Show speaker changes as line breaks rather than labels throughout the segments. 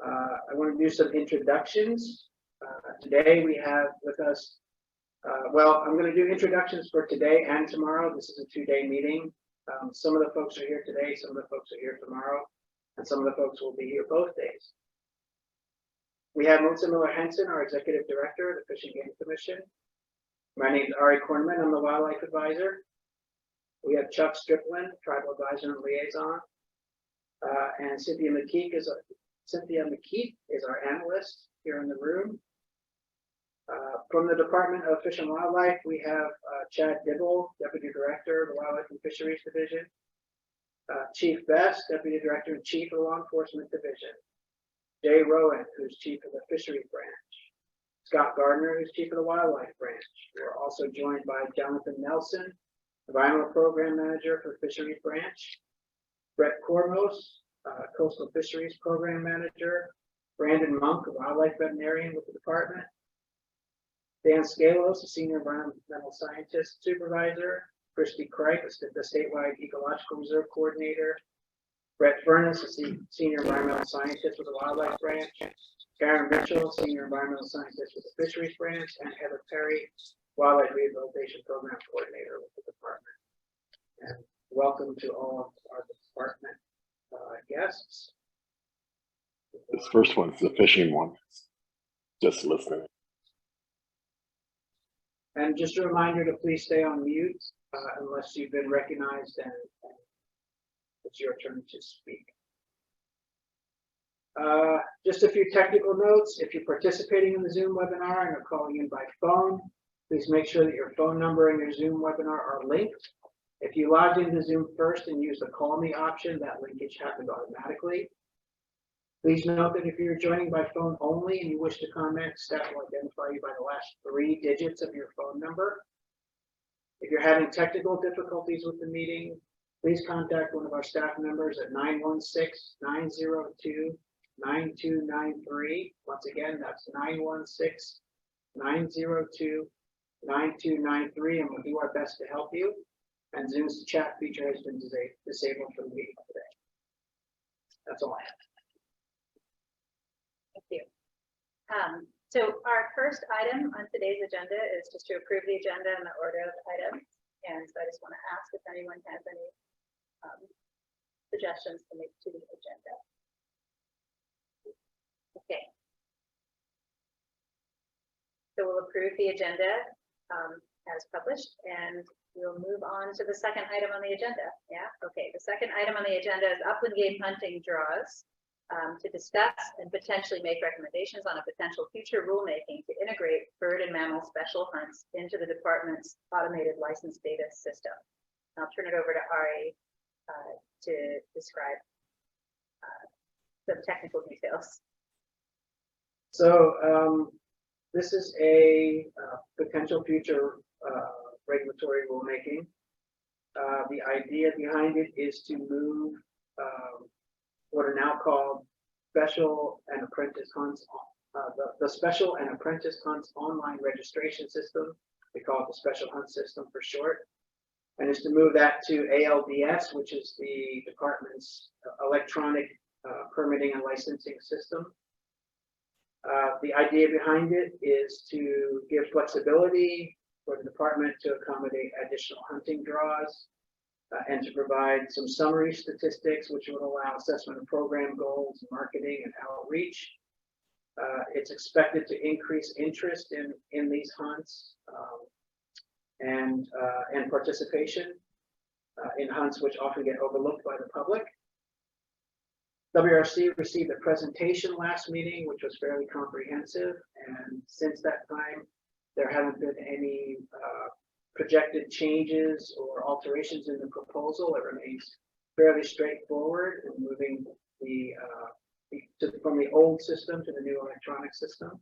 I want to do some introductions. Today we have with us, well, I'm going to do introductions for today and tomorrow. This is a 2-day meeting. Some of the folks are here today, some of the folks are here tomorrow, and some of the folks will be here both days. We have Melissa Miller-Henson, our Executive Director of the Fish and Game Commission. My name is Ari Kornman, I'm the Wildlife Advisor. We have Chuck Strickland, Tribal Advisor and Liaison. And Cynthia McKeith is our analyst here in the room. From the Department of Fish and Wildlife, we have Chad Dibble, Deputy Director of the Wildlife and Fisheries Division. Chief Best, Deputy Director and Chief of the Law Enforcement Division. Jay Rowan, who's Chief of the Fisheries Branch. Scott Gardner, who's Chief of the Wildlife Branch. We're also joined by Jonathan Nelson, Environmental Program Manager for Fisheries Branch. Brett Kormos, Coastal Fisheries Program Manager. Brandon Monk, a Wildlife Veterinarian with the department. Dan Scalos, a Senior Environmental Scientist Supervisor. Christy Cripe, the Statewide Ecological Reserve Coordinator. Brett Furness, a Senior Environmental Scientist with the Wildlife Branch. Karen Mitchell, Senior Environmental Scientist with the Fisheries Branch. And Heather Perry, Wildlife Rehabilitation Program Coordinator with the department. And welcome to all of our department guests.
This first one's the fishing one. Just listening.
And just a reminder to please stay on mute unless you've been recognized and it's your turn to speak. Just a few technical notes. If you're participating in the Zoom webinar and are calling in by phone, please make sure that your phone number and your Zoom webinar are linked. If you logged into Zoom first and used the call me option, that linkage happened automatically. Please note that if you're joining by phone only and you wish to comment, staff will identify you by the last 3 digits of your phone number. If you're having technical difficulties with the meeting, please contact one of our staff members at 916-902-9293. Once again, that's 916-902-9293, and we'll do our best to help you. And Zoom's chat feature has been disabled for the meeting today. That's all I have.
Thank you. So our first item on today's agenda is just to approve the agenda and the order of items. And so I just want to ask if anyone has any suggestions to make to the agenda. Okay. So we'll approve the agenda as published, and we'll move on to the second item on the agenda. Yeah, okay. The second item on the agenda is upland game hunting draws. To discuss and potentially make recommendations on a potential future rulemaking to integrate bird and mammal special hunts into the department's automated license data system. I'll turn it over to Ari to describe some technical details.
So this is a potential future regulatory rulemaking. The idea behind it is to move what are now called special and apprentice hunts, the special and apprentice hunts online registration system. We call it the special hunt system for short. And is to move that to ALDS, which is the department's electronic permitting and licensing system. The idea behind it is to give flexibility for the department to accommodate additional hunting draws. And to provide some summary statistics, which would allow assessment of program goals, marketing, and outreach. It's expected to increase interest in these hunts and participation in hunts which often get overlooked by the public. WRC received a presentation last meeting, which was fairly comprehensive, and since that time, there haven't been any projected changes or alterations in the proposal. It remains fairly straightforward in moving from the old system to the new electronic system.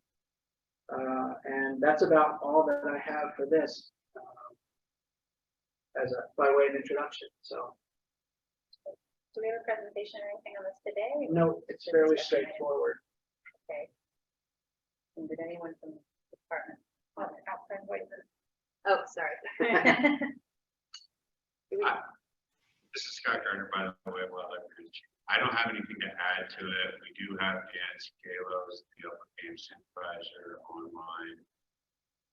And that's about all that I have for this by way of introduction. So,
do we have a presentation or anything on this today?
No, it's fairly straightforward.
Okay. And did anyone from the department want to outside voices? Oh, sorry.
This is Scott Gardner, by the way, Wildlife I don't have anything to add to it. We do have Dan's, Kalo's, the Upland Game Supervisor online.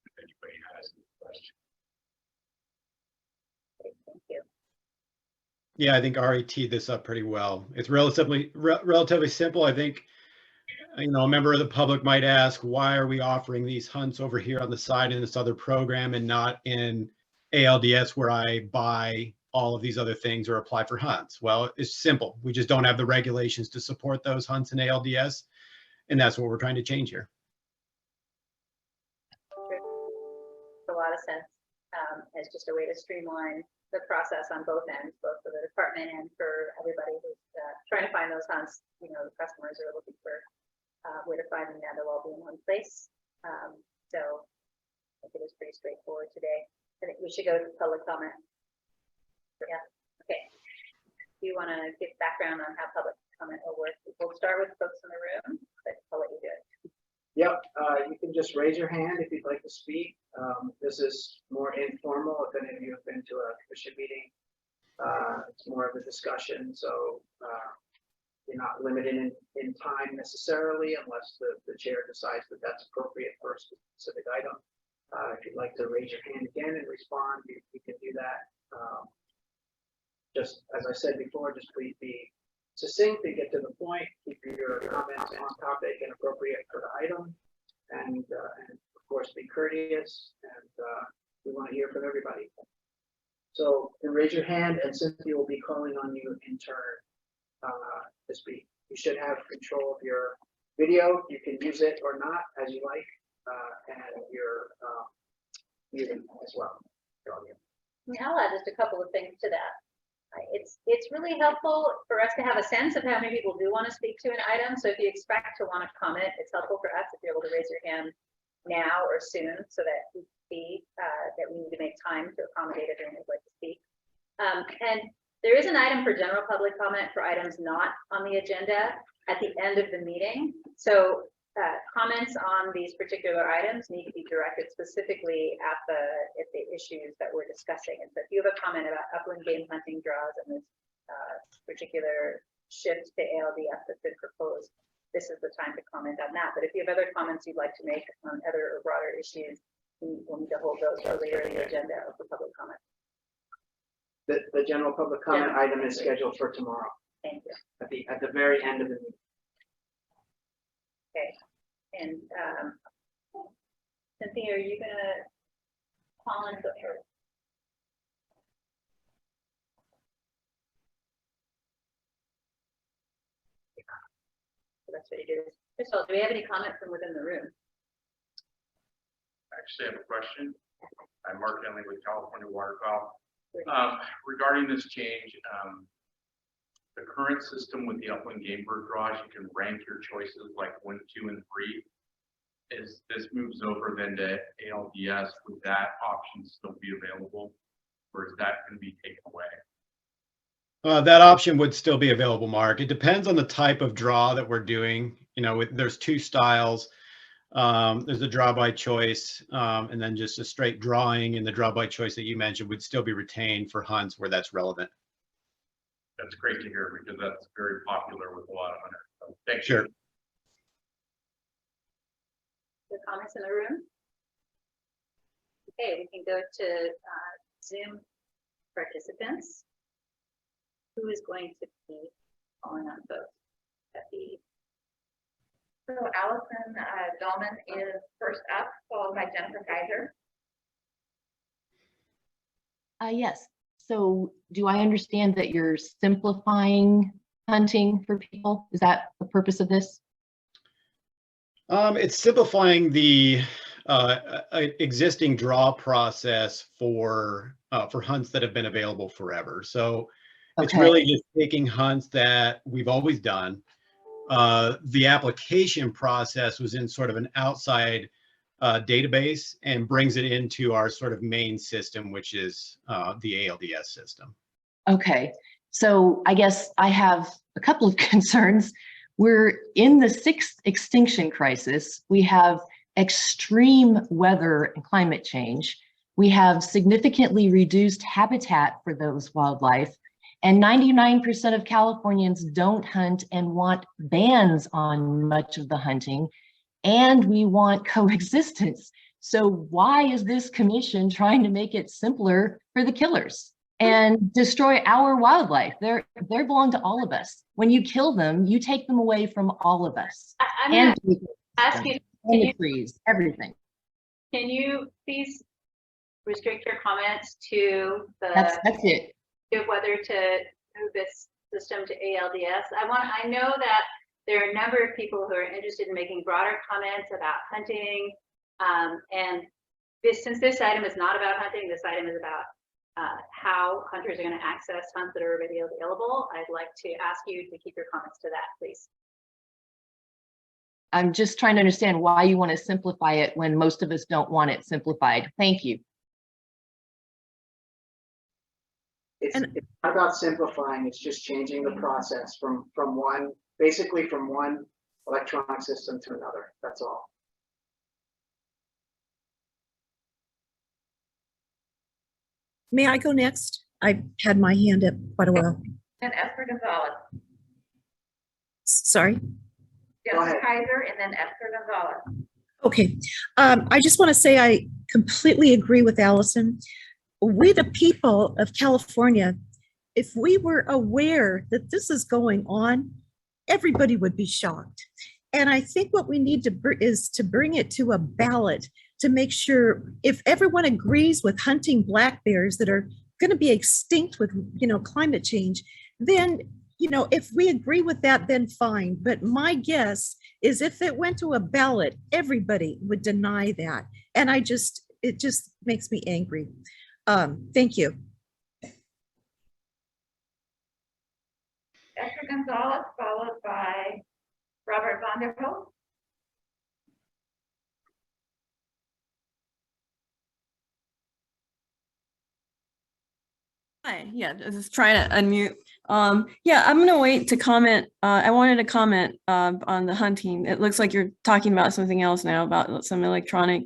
If anybody has any questions.
Thank you.
Yeah, I think Ari teed this up pretty well. It's relatively simple. I think, you know, a member of the public might ask, why are we offering these hunts over here on the side in this other program and not in ALDS where I buy all of these other things or apply for hunts? Well, it's simple. We just don't have the regulations to support those hunts in ALDS. And that's what we're trying to change here.
Makes a lot of sense. As just a way to streamline the process on both ends, both for the department and for everybody who's trying to find those hunts. You know, the customers are looking for where to find them now. They'll all be in one place. So I think it was pretty straightforward today. I think we should go to public comment. Yeah. Okay. Do you want to give background on how public comment will work? We'll start with folks in the room, but I'll let you do it.
Yep, you can just raise your hand if you'd like to speak. This is more informal. If any of you have been to a commission meeting, it's more of a discussion. So you're not limited in time necessarily unless the chair decides that that's appropriate for a specific item. If you'd like to raise your hand again and respond, you can do that. Just as I said before, just please be succinct and get to the point. Keep your comments on topic and appropriate for the item, and of course be courteous. And we want to hear from everybody. So you raise your hand, and Cynthia will be calling on you in turn to speak. You should have control of your video. You can use it or not as you like, and your muting as well.
I'll add just a couple of things to that. It's really helpful for us to have a sense of how many people do want to speak to an item. So if you expect to want to comment, it's helpful for us if you're able to raise your hand now or soon, so that we see that we need to make time to accommodate everyone who'd like to speak. And there is an item for general public comment for items not on the agenda at the end of the meeting. So comments on these particular items need to be directed specifically at the issues that we're discussing. And so if you have a comment about upland game hunting draws and this particular shift to ALDF that's been proposed, this is the time to comment on that. But if you have other comments you'd like to make on other or broader issues, we'll need to hold those for later in the agenda of the public comment.
The general public comment item is scheduled for tomorrow.
Thank you.
At the very end of the meeting.
Okay. And Cynthia, are you gonna call in the first? That's what you do. First of all, do we have any comment from within the room?
I actually have a question. I'm Mark Henley with California Waterfowl. Regarding this change, the current system with the upland game bird draws, you can rank your choices like 1, 2, and 3. As this moves over then to ALDS, would that option still be available, or is that going to be taken away?
That option would still be available, Mark. It depends on the type of draw that we're doing. You know, there's two styles. There's a draw by choice, and then just a straight drawing, and the draw by choice that you mentioned would still be retained for hunts where that's relevant.
That's great to hear, because that's very popular with a lot of hunters. So thank
Sure.
you.
The comments in the room? Okay, we can go to Zoom participants. Who is going to be calling on folks?
So Allison Dahlman is first up, followed by Jennifer Kaiser.
Yes. So do I understand that you're simplifying hunting for people? Is that the purpose of this?
It's simplifying the existing draw process for hunts that have been available forever. So it's really just taking hunts that we've always done. The application process was in sort of an outside database and brings it into our sort of main system, which is the ALDS system.
Okay, so I guess I have a couple of concerns. We're in the 6th extinction crisis. We have extreme weather and climate change. We have significantly reduced habitat for those wildlife. And 99% of Californians don't hunt and want bans on much of the hunting. And we want coexistence. So why is this commission trying to make it simpler for the killers and destroy our wildlife? They belong to all of us. When you kill them, you take them away from all of us.
I'm going to ask you,
and the trees, everything.
can you please restrict your comments to
That's it.
to whether to move this system to ALDS? I know that there are a number of people who are interested in making broader comments about hunting. And since this item is not about hunting, this item is about how hunters are going to access hunts that are already available. I'd like to ask you to keep your comments to that, please.
I'm just trying to understand why you want to simplify it when most of us don't want it simplified. Thank you.
It's not about simplifying, it's just changing the process from one electronic system to another, that's all.
May I go next? I've had my hand up quite a while.
Then Esther Gonzalez.
Sorry.
Go ahead.
Jessica Kaiser and then Esther Gonzalez.
Okay. I just want to say I completely agree with Allison. We, the people of California, if we were aware that this is going on, everybody would be shocked. And I think what we need to is to bring it to a ballot to make sure if everyone agrees with hunting black bears that are going to be extinct with, climate change, then, if we agree with that, then fine. But my guess is if it went to a ballot, everybody would deny that. And it just makes me angry. Thank you.
Esther Gonzalez, followed by Robert Vanderhoek.
Hi, yeah, just trying to unmute. Yeah, I'm gonna wait to comment. I wanted to comment on the hunting. It looks like you're talking about something else now, about some electronic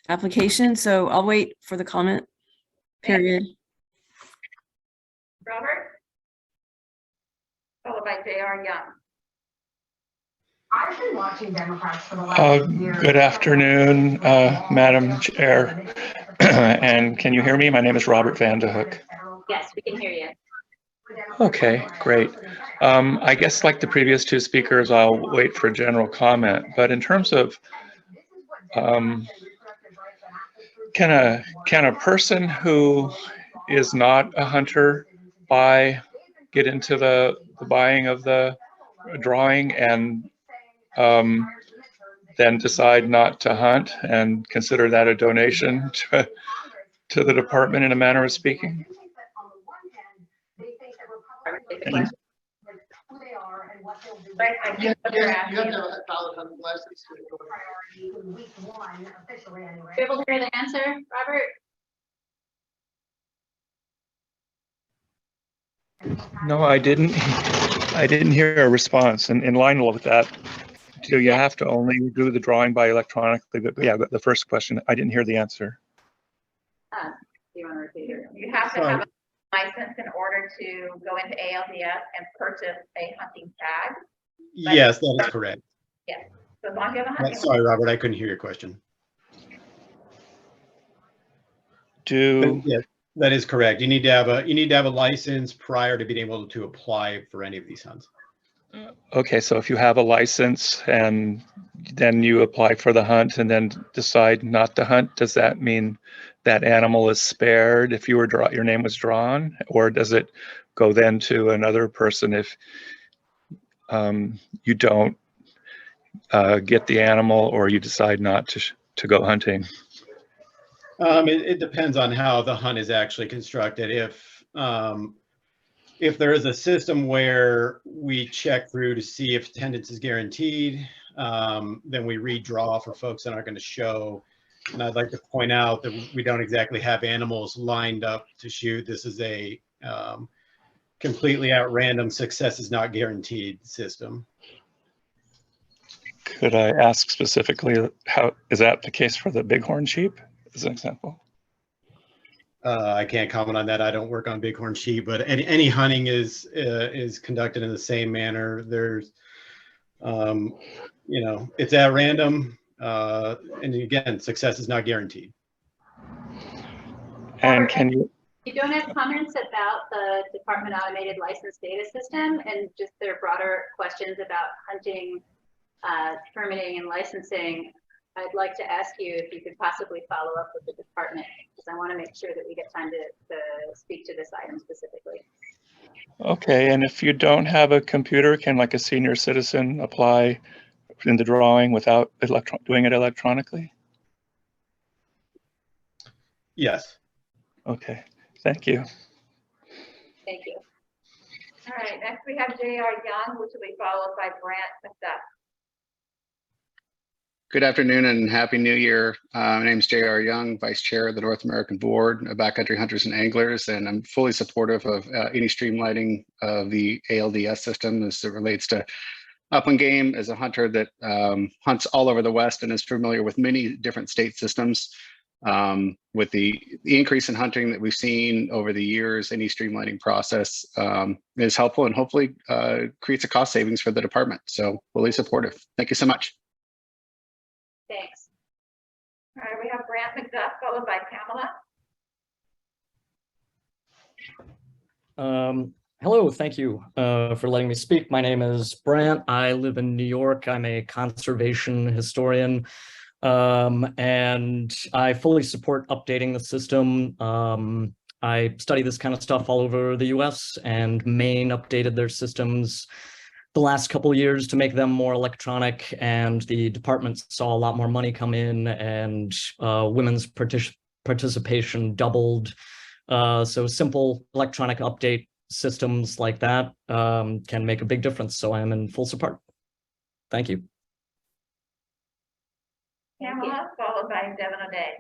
application. So I'll wait for the comment period.
Robert, followed by J.R. Young.
I've been watching Democrats for the last year.
Good afternoon, Madam Chair. And can you hear me? My name is Robert Vanderhoek.
Yes, we can hear you.
Okay, great. I guess like the previous two speakers, I'll wait for general comment. But in terms of, can a person who is not a hunter get into the buying of the drawing and then decide not to hunt and consider that a donation to the department in a manner of speaking? And,
I get what you're asking.
You able to hear the answer, Robert?
no, I didn't hear a response. And in line with that, do you have to only do the drawing by electronically? But yeah, the first question, I didn't hear the answer.
Do you want to repeat it?
You have to have a license in order to go into ALDS and purchase a hunting tag.
Yes, that is correct.
Yes. So as long as you have a hunting.
Sorry, Robert, I couldn't hear your question. Yes, that is correct. You need to have a license prior to being able to apply for any of these hunts.
Okay, so if you have a license and then you apply for the hunt and then decide not to hunt, does that mean that animal is spared if your name was drawn, or does it go then to another person if you don't get the animal or you decide not to go hunting?
It depends on how the hunt is actually constructed. If there is a system where we check through to see if attendance is guaranteed, then we redraw for folks that aren't going to show. And I'd like to point out that we don't exactly have animals lined up to shoot. This is a completely at random, success is not guaranteed system.
Could I ask specifically, how is that the case for the bighorn sheep as an example?
I can't comment on that. I don't work on bighorn sheep, but any hunting is conducted in the same manner. There's, it's at random, and again, success is not guaranteed.
And can you,
You don't have comments about the Department Automated License Data System and just their broader questions about hunting, permitting and licensing. I'd like to ask you if you could possibly follow up with the department, because I want to make sure that we get time to speak to this item specifically.
okay, and if you don't have a computer, can like a senior citizen apply in the drawing without doing it electronically?
Yes.
Okay, thank you.
Thank you.
All right, next we have J.R. Young, which will be followed by Brant McDuff.
Good afternoon and Happy New Year. My name is J.R. Young, Vice Chair of the North American Board of Backcountry Hunters and Anglers, and I'm fully supportive of any streamlining of the ALDS system as it relates to upland game. As a hunter that hunts all over the West and is familiar with many different state systems, with the increase in hunting that we've seen over the years, any streamlining process is helpful and hopefully creates a cost savings for the department. So fully supportive. Thank you so much.
Thanks. All right, we have Brant McDuff followed by Pamela.
Hello, thank you for letting me speak. My name is Brant. I live in New York. I'm a conservation historian, and I fully support updating the system. I study this kind of stuff all over the US, and Maine updated their systems the last couple of years to make them more electronic, and the department saw a lot more money come in, and women's participation doubled. So simple electronic update systems like that can make a big difference. So I am in full support. Thank you.
Pamela, followed by Devin O'Day.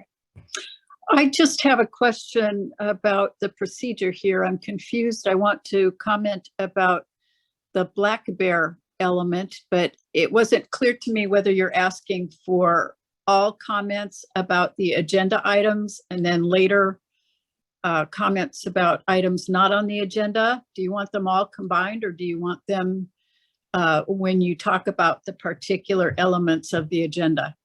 I just have a question about the procedure here. I'm confused. I want to comment about the black bear element, but it wasn't clear to me whether you're asking for all comments about the agenda items and then later comments about items not on the agenda. Do you want them all combined, or do you want them when you talk about the particular elements of the agenda?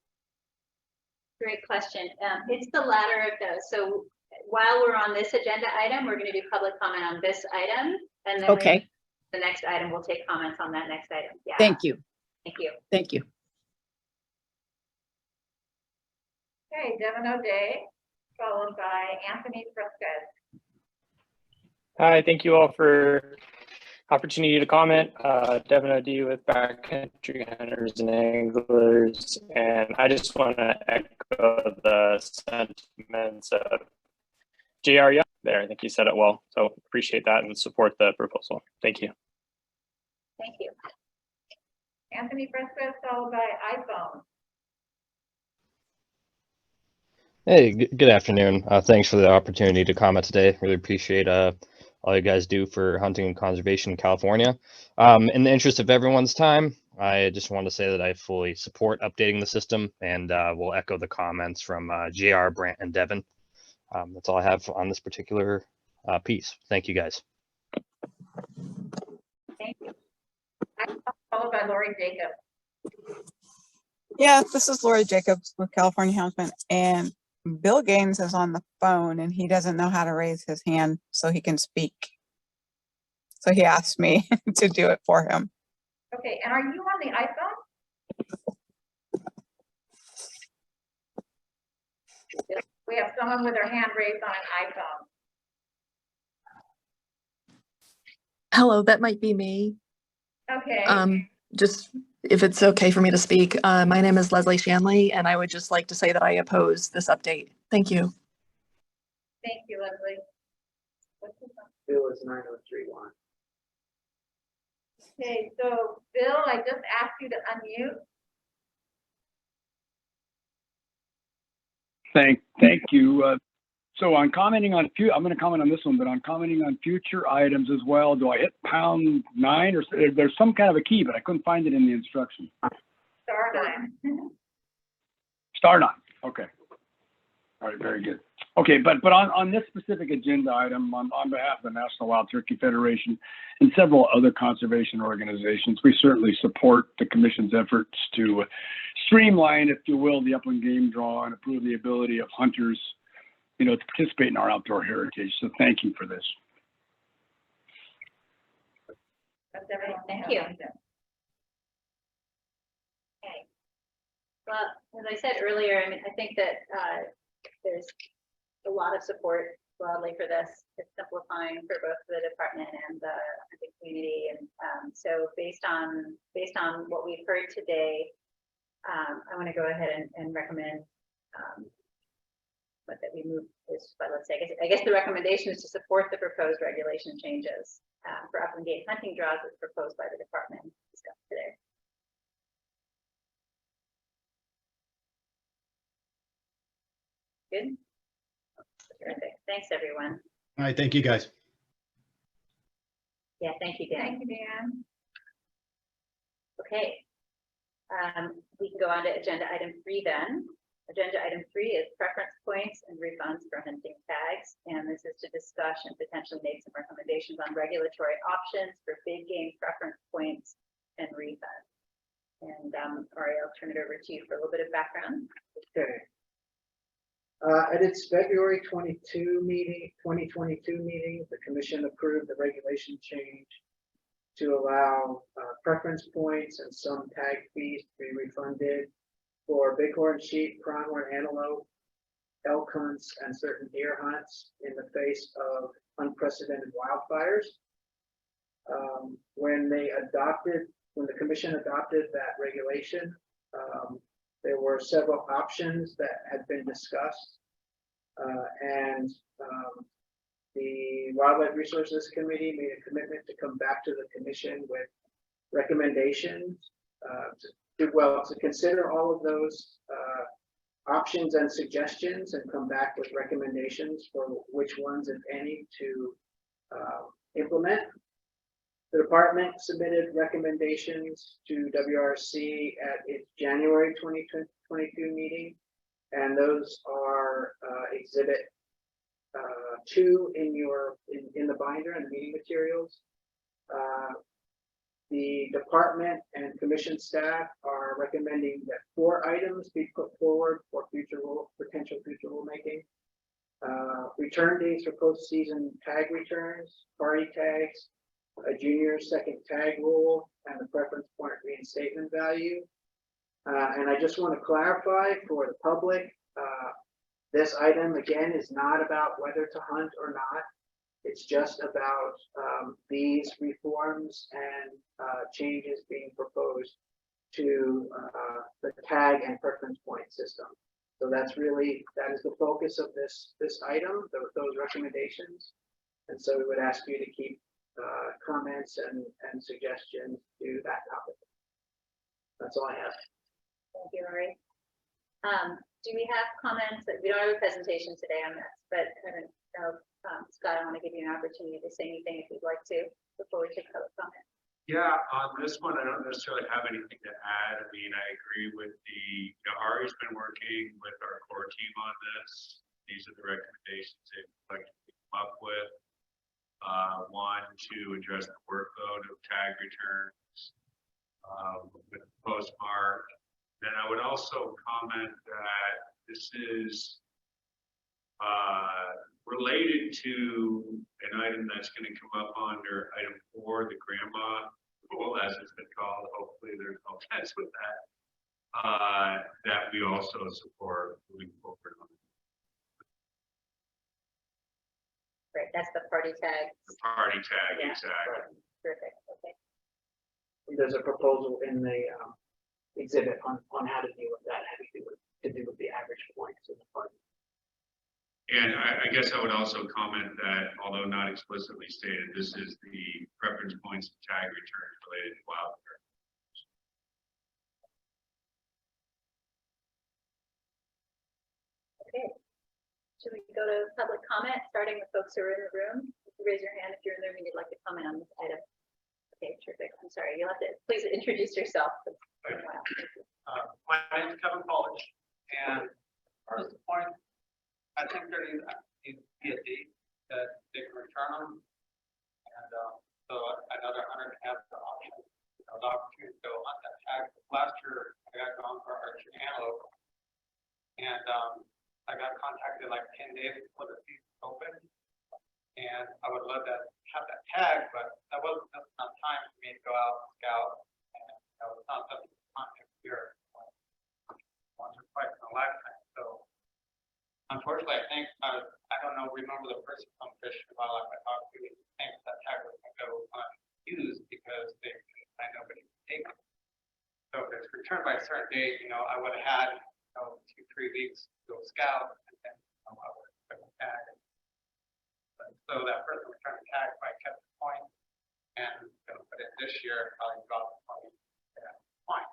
Great question. It's the latter of those. So while we're on this agenda item, we're going to do public comment on this item, and then
Okay.
The next item will take comments on that next item. Yeah.
Thank you.
Thank you.
Thank you.
Okay, Devin O'Day, followed by Anthony Fresquez.
Hi, thank you all for opportunity to comment. Devin O'Day with Backcountry Hunters and Anglers, and I just want to echo the sentiments of J.R. Young there. I think he said it well, so appreciate that and support the proposal. Thank you.
Thank you.
Anthony Fresquez, followed by iPhone.
Hey, good afternoon. Thanks for the opportunity to comment today. Really appreciate all you guys do for hunting and conservation in California. In the interest of everyone's time, I just want to say that I fully support updating the system, and will echo the comments from JR, Brant, and Devin. That's all I have on this particular piece. Thank you, guys.
Thank you. Followed by Lori Jacobs.
Yeah, this is Lori Jacobs with California Houndsman, and Bill Gaines is on the phone and he doesn't know how to raise his hand so he can speak. So he asked me to do it for him.
Okay, and are you on the iPhone? We have someone with their hand raised on an iPhone.
Hello, that might be me.
Okay.
Just if it's okay for me to speak, my name is Leslie Shanley, and I would just like to say that I oppose this update. Thank you.
Thank you, Leslie.
Bill is 9031.
Okay, so Bill, I just asked you to unmute.
Thank you. So on commenting on I'm going to comment on this one, but on commenting on future items as well, do I hit #9 or there's some kind of a key, but I couldn't find it in the instructions.
*9.
*9. Okay. All right, very good. Okay, but on this specific agenda item, on behalf of the National Wild Turkey Federation and several other conservation organizations, we certainly support the Commission's efforts to streamline, if you will, the upland game draw and improve the ability of hunters, to participate in our outdoor heritage. So thank you for this.
Thank you. Okay. Well, as I said earlier, I mean, I think that there's a lot of support broadly for this. It's simplifying for both the department and the community. And so based on what we've heard today, I want to go ahead and recommend that we move this, but let's say, I guess the recommendation is to support the proposed regulation changes for upland game hunting draws as proposed by the department discussed today. Good. Terrific. Thanks, everyone.
All right, thank you, guys.
Yeah, thank you, Dan.
Thank you, Dan.
Okay. We can go on to agenda item 3 then. Agenda item 3 is preference points and refunds for hunting tags. And this is to discuss and potentially make some recommendations on regulatory options for big game preference points and refunds. And Ari, I'll turn it over to you for a little bit of background.
Okay. At its February 2022 meeting, the Commission approved the regulation change to allow preference points and some tag fees to be refunded for bighorn sheep, pronghorn antelope, elk hunts, and certain deer hunts in the face of unprecedented wildfires. When the Commission adopted that regulation, there were several options that had been discussed, and the Wildlife Resources Committee made a commitment to come back to the Commission with recommendations to consider all of those options and suggestions and come back with recommendations for which ones, if any, to implement. The department submitted recommendations to WRC at its January 2022 meeting, and those are exhibit 2 in the binder and the meeting materials. The department and commission staff are recommending that 4 items be put forward for potential future rulemaking. Return dates for postseason tag returns, party tags, a junior second tag rule, and the preference point reinstatement value. And I just want to clarify for the public, this item again is not about whether to hunt or not. It's just about these reforms and changes being proposed to the tag and preference point system. So that is the focus of this item, those recommendations. And so we would ask you to keep comments and suggestions to that topic. That's all I have.
Thank you, Ari. Do we have comments? We don't have a presentation today on this, but I don't know, Scott, I want to give you an opportunity to say anything if you'd like to before we take public comment.
Yeah, on this one, I don't necessarily have anything to add. I mean, I agree with Ari's been working with our core team on this. These are the recommendations they've collectively come up with. One, to address the workload of tag returns with the postmark. Then I would also comment that this is related to an item that's going to come up under item 4, the grandma rule, as it's been called. Hopefully there's no offense with that. That we also support moving forward on.
Great, that's the party tag.
The party tag,
Yeah.
exactly.
Perfect. Okay.
There's a proposal in the exhibit on how to deal with that, having to do with the average points in the party.
And I guess I would also comment that, although not explicitly stated, this is the preference points and tag returns related to wildfire.
Okay. Should we go to public comment, starting with folks who are in the room? Raise your hand if you're in the room and you'd like to comment on this item. Okay, terrific. I'm sorry, you'll have to please introduce yourself.
My name is Kevin College, and as far as the point I think there needs to be a date that they can return them. And so another hunter can have the option, the opportunity to go hunt that tag. Last year, I got gone for archery antelope. And I got contacted like 10 days before the season opened. And I would love to have that tag, but that wasn't enough time for me to go out and scout. And it's not something you hunt every year. Once or twice in a lifetime. So unfortunately, I think I don't know. Remember the person from Fish and Wildlife I talked to? Thinks that tag was going to go unused because they couldn't find nobody to take it. So if it's returned by a certain date, I would have had 2-3 weeks to go scout, and then I would have the tag. So that person returned the tag, if I kept the point and put it this year, probably got the point.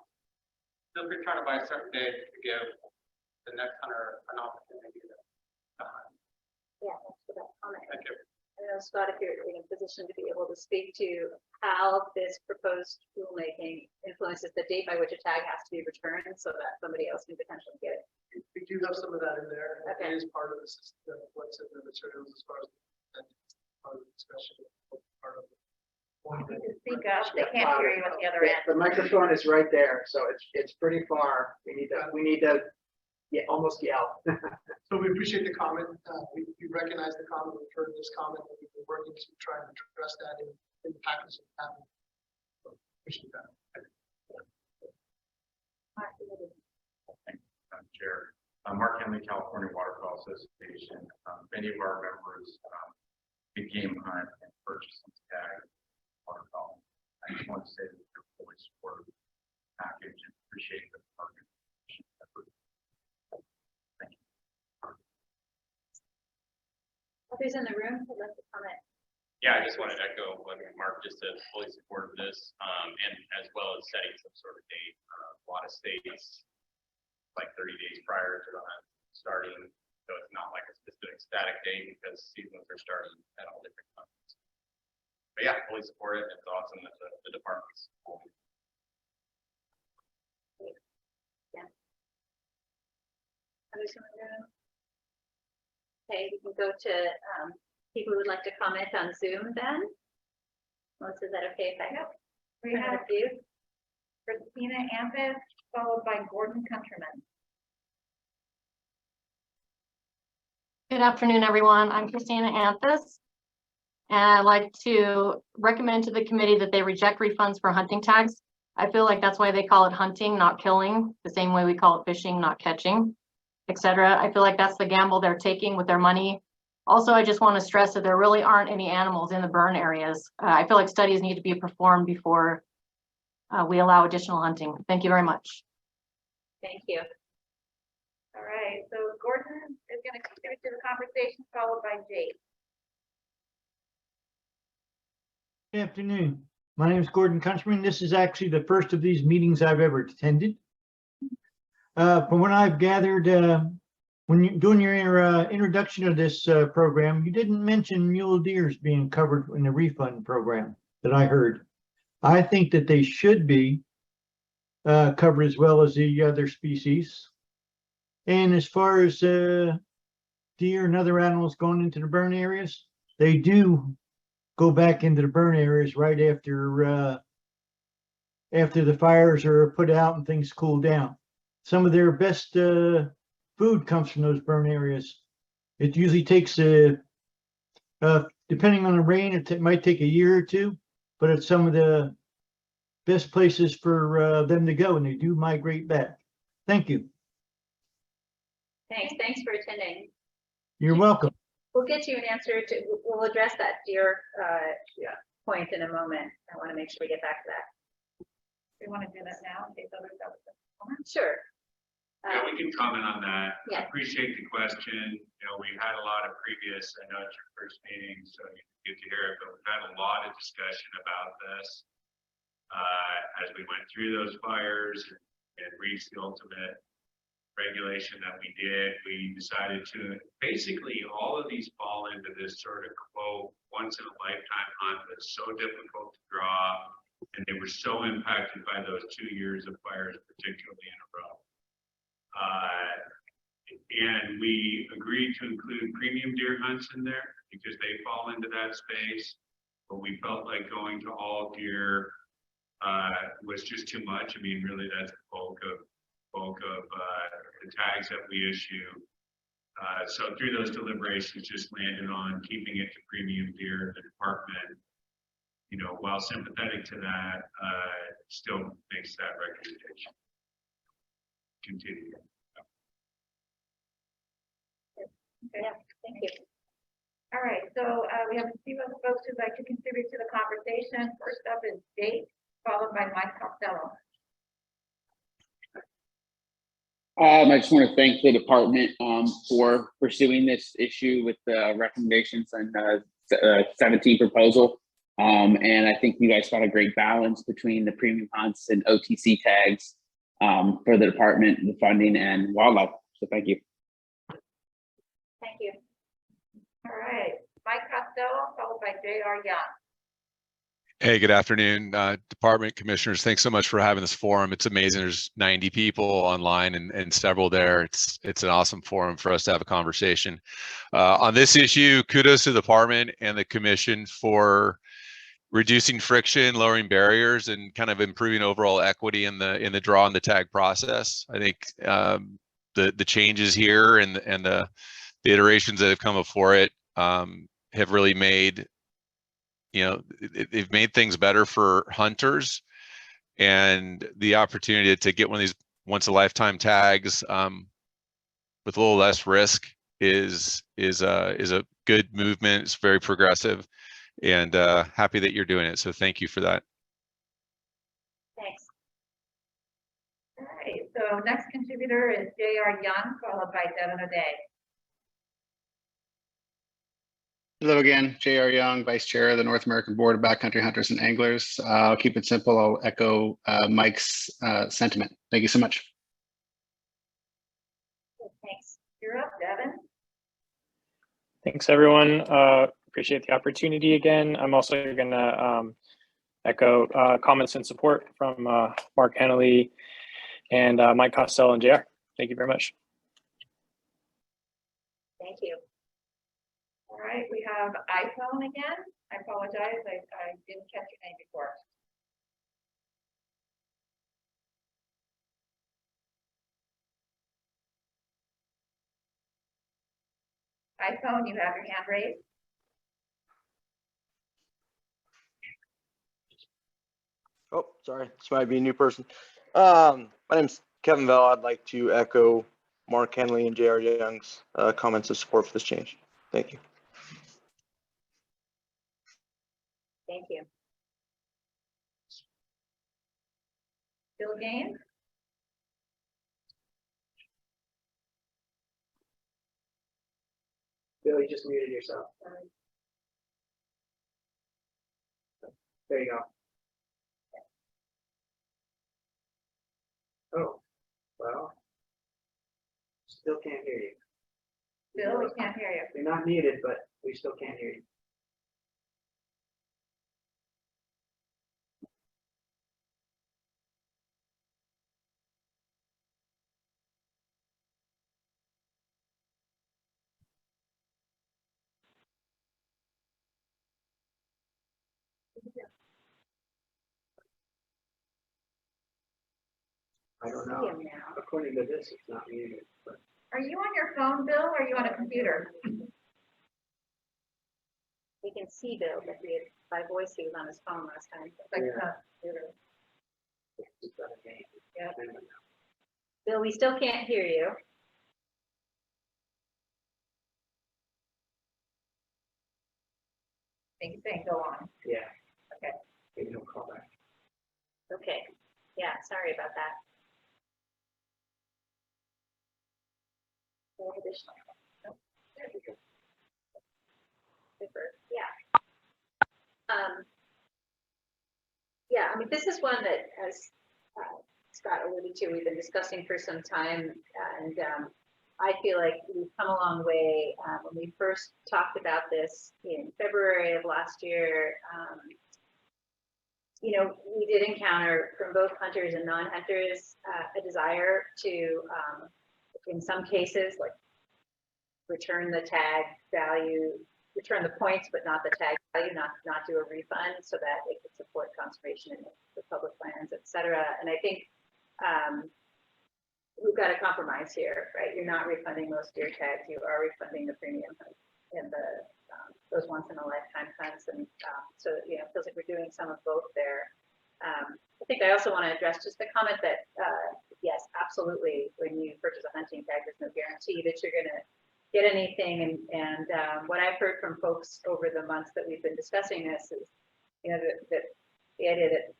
Still return it by a certain date to give the next hunter an opportunity to hunt.
Yeah, thanks for that comment.
Thank you.
I know, Scott, if you're in a position to be able to speak to how this proposed rulemaking influences the date by which a tag has to be returned so that somebody else can potentially get it.
We do have some of that in there. And
Okay.
It is part of the system, what's in the materials as far as part of the discussion. Part of
Speak up, they can't hear you at the other end.
The microphone is right there, so it's pretty far. We need to almost yell.
So we appreciate the comment. We recognize the comment. We've heard this comment. And we've been working to try and address that in the package. So appreciate that.
Chair. Mark Henley, California Waterfowl Association. Many of our members big game hunt and purchase some tag waterfowl. I just want to say that they're fully supportive of the package and appreciate the organization effort. Thank you.
Others in the room would like to comment?
Yeah, I just want to echo what Mark just said, fully supportive of this, and as well as setting some sort of date. A lot of states, like 30 days prior to the hunt starting, so it's not like a specific static date because seasons are starting at all different times. But yeah, fully support it. It's awesome that the department's holding.
Yeah. Others in the room? Okay, we can go to people who would like to comment on Zoom then. Melissa, is that okay if I go?
We have a few. Christina Ampis, followed by Gordon Countryman.
Good afternoon, everyone. I'm Christina Anthus, and I'd like to recommend to the committee that they reject refunds for hunting tags. I feel like that's why they call it hunting, not killing, the same way we call it fishing, not catching, etc. I feel like that's the gamble they're taking with their money. Also, I just want to stress that there really aren't any animals in the burn areas. I feel like studies need to be performed before we allow additional hunting. Thank you very much.
Thank you.
All right, so Gordon is going to contribute to the conversation, followed by Jake.
Good afternoon. My name is Gordon Countryman. This is actually the first of these meetings I've ever attended. From what I've gathered, when you're doing your introduction of this program, you didn't mention mule deers being covered in the refund program that I heard. I think that they should be covered as well as the other species. And as far as deer and other animals going into the burn areas, they do go back into the burn areas right after the fires are put out and things cool down. Some of their best food comes from those burn areas. It usually takes, depending on the rain, it might take a year or two, but it's some of the best places for them to go, and they do migrate back. Thank you.
Thanks for attending.
You're welcome.
We'll get you an answer to, we'll address that deer point in a moment. I want to make sure we get back to that.
We want to do that now in case others have a comment?
Sure.
Yeah, we can comment on that.
Yeah.
I appreciate the question. We've had a lot of previous, I know it's your first meeting, so you get to hear it, but we've had a lot of discussion about this as we went through those fires and reached the ultimate regulation that we did. We decided to basically all of these fall into this sort of quote once in a lifetime hunt that's so difficult to draw, and they were so impacted by those 2 years of fires, particularly in a row.
And we agreed to include premium deer hunts in there because they fall into that space. But we felt like going to all deer was just too much. I mean, really, that's the bulk of the tags that we issue. So through those deliberations, just landed on keeping it to premium deer. The department, you know, while sympathetic to that, still makes that recommendation. Continue.
Okay, thank you. All right, so we have a few other folks who'd like to contribute to the conversation. First up is Jake, followed by Mike Costello.
I just want to thank the department for pursuing this issue with the recommendations and 17 proposal. And I think you guys found a great balance between the premium hunts and OTC tags for the department, the funding, and wildlife. So thank you.
Thank you. All right, Mike Costello, followed by J.R. Young.
Hey, good afternoon, department commissioners. Thanks so much for having this forum. It's amazing. There's 90 people online and several there. It's an awesome forum for us to have a conversation. On this issue, kudos to the department and the commission for reducing friction, lowering barriers, and kind of improving overall equity in the draw and the tag process. I think the changes here and the iterations that have come before it have really made, you know, they've made things better for hunters, and the opportunity to get one of these once a lifetime tags with a little less risk is a good movement. It's very progressive, and happy that you're doing it. So thank you for that.
Thanks. All right, so next contributor is J.R. Young, followed by Devin O'Day.
Hello again, J.R. Young, Vice Chair of the North American Board of Backcountry Hunters and Anglers. I'll keep it simple. I'll echo Mike's sentiment. Thank you so much.
Thanks. You're up, Devin.
Thanks, everyone. Appreciate the opportunity again. I'm also going to echo comments and support from Mark Hennelly and Mike Costello and JR. Thank you very much.
Thank you. All right, we have iPhone again. I apologize, I didn't catch your name before. iPhone, you have your hand raised.
Oh, sorry, this might be a new person. My name's Kevin Bell. I'd like to echo Mark Henley and J.R. Young's comments of support for this change. Thank you.
Thank you. Bill Gaines?
Bill, you just muted yourself. There you go. Oh, well, still can't hear you.
Bill, we can't hear you.
You're not muted, but we still can't hear you. I don't know. According to this, it's not muted. But
Are you on your phone, Bill, or are you on a computer? We can see Bill, but by voice he was on his phone last time. Yeah. Bill, we still can't hear you. Same thing, go on.
yeah,
Okay.
maybe don't call back.
Okay. Yeah, sorry about that. Additional. Nope. There we go. Super. Yeah. Yeah, I mean, this is one that, as Scott alluded to, we've been discussing for some time, and I feel like we've come a long way. When we first talked about this in February of last year, you know, we did encounter from both hunters and non-hunters a desire to
in some cases, like return the tag value, return the points, but not the tag value, not do a refund so that it could support conservation in the public lands, et cetera. And I think we've got a compromise here, right? You're not refunding most deer tags, you are refunding the premium and the those once in a lifetime hunts. And so, you know, it feels like we're doing some of both there. I think I also want to address just the comment that, yes, absolutely, when you purchase a hunting tag, there's no guarantee that you're going to get anything. And what I've heard from folks over the months that we've been discussing this is, you know, that the idea that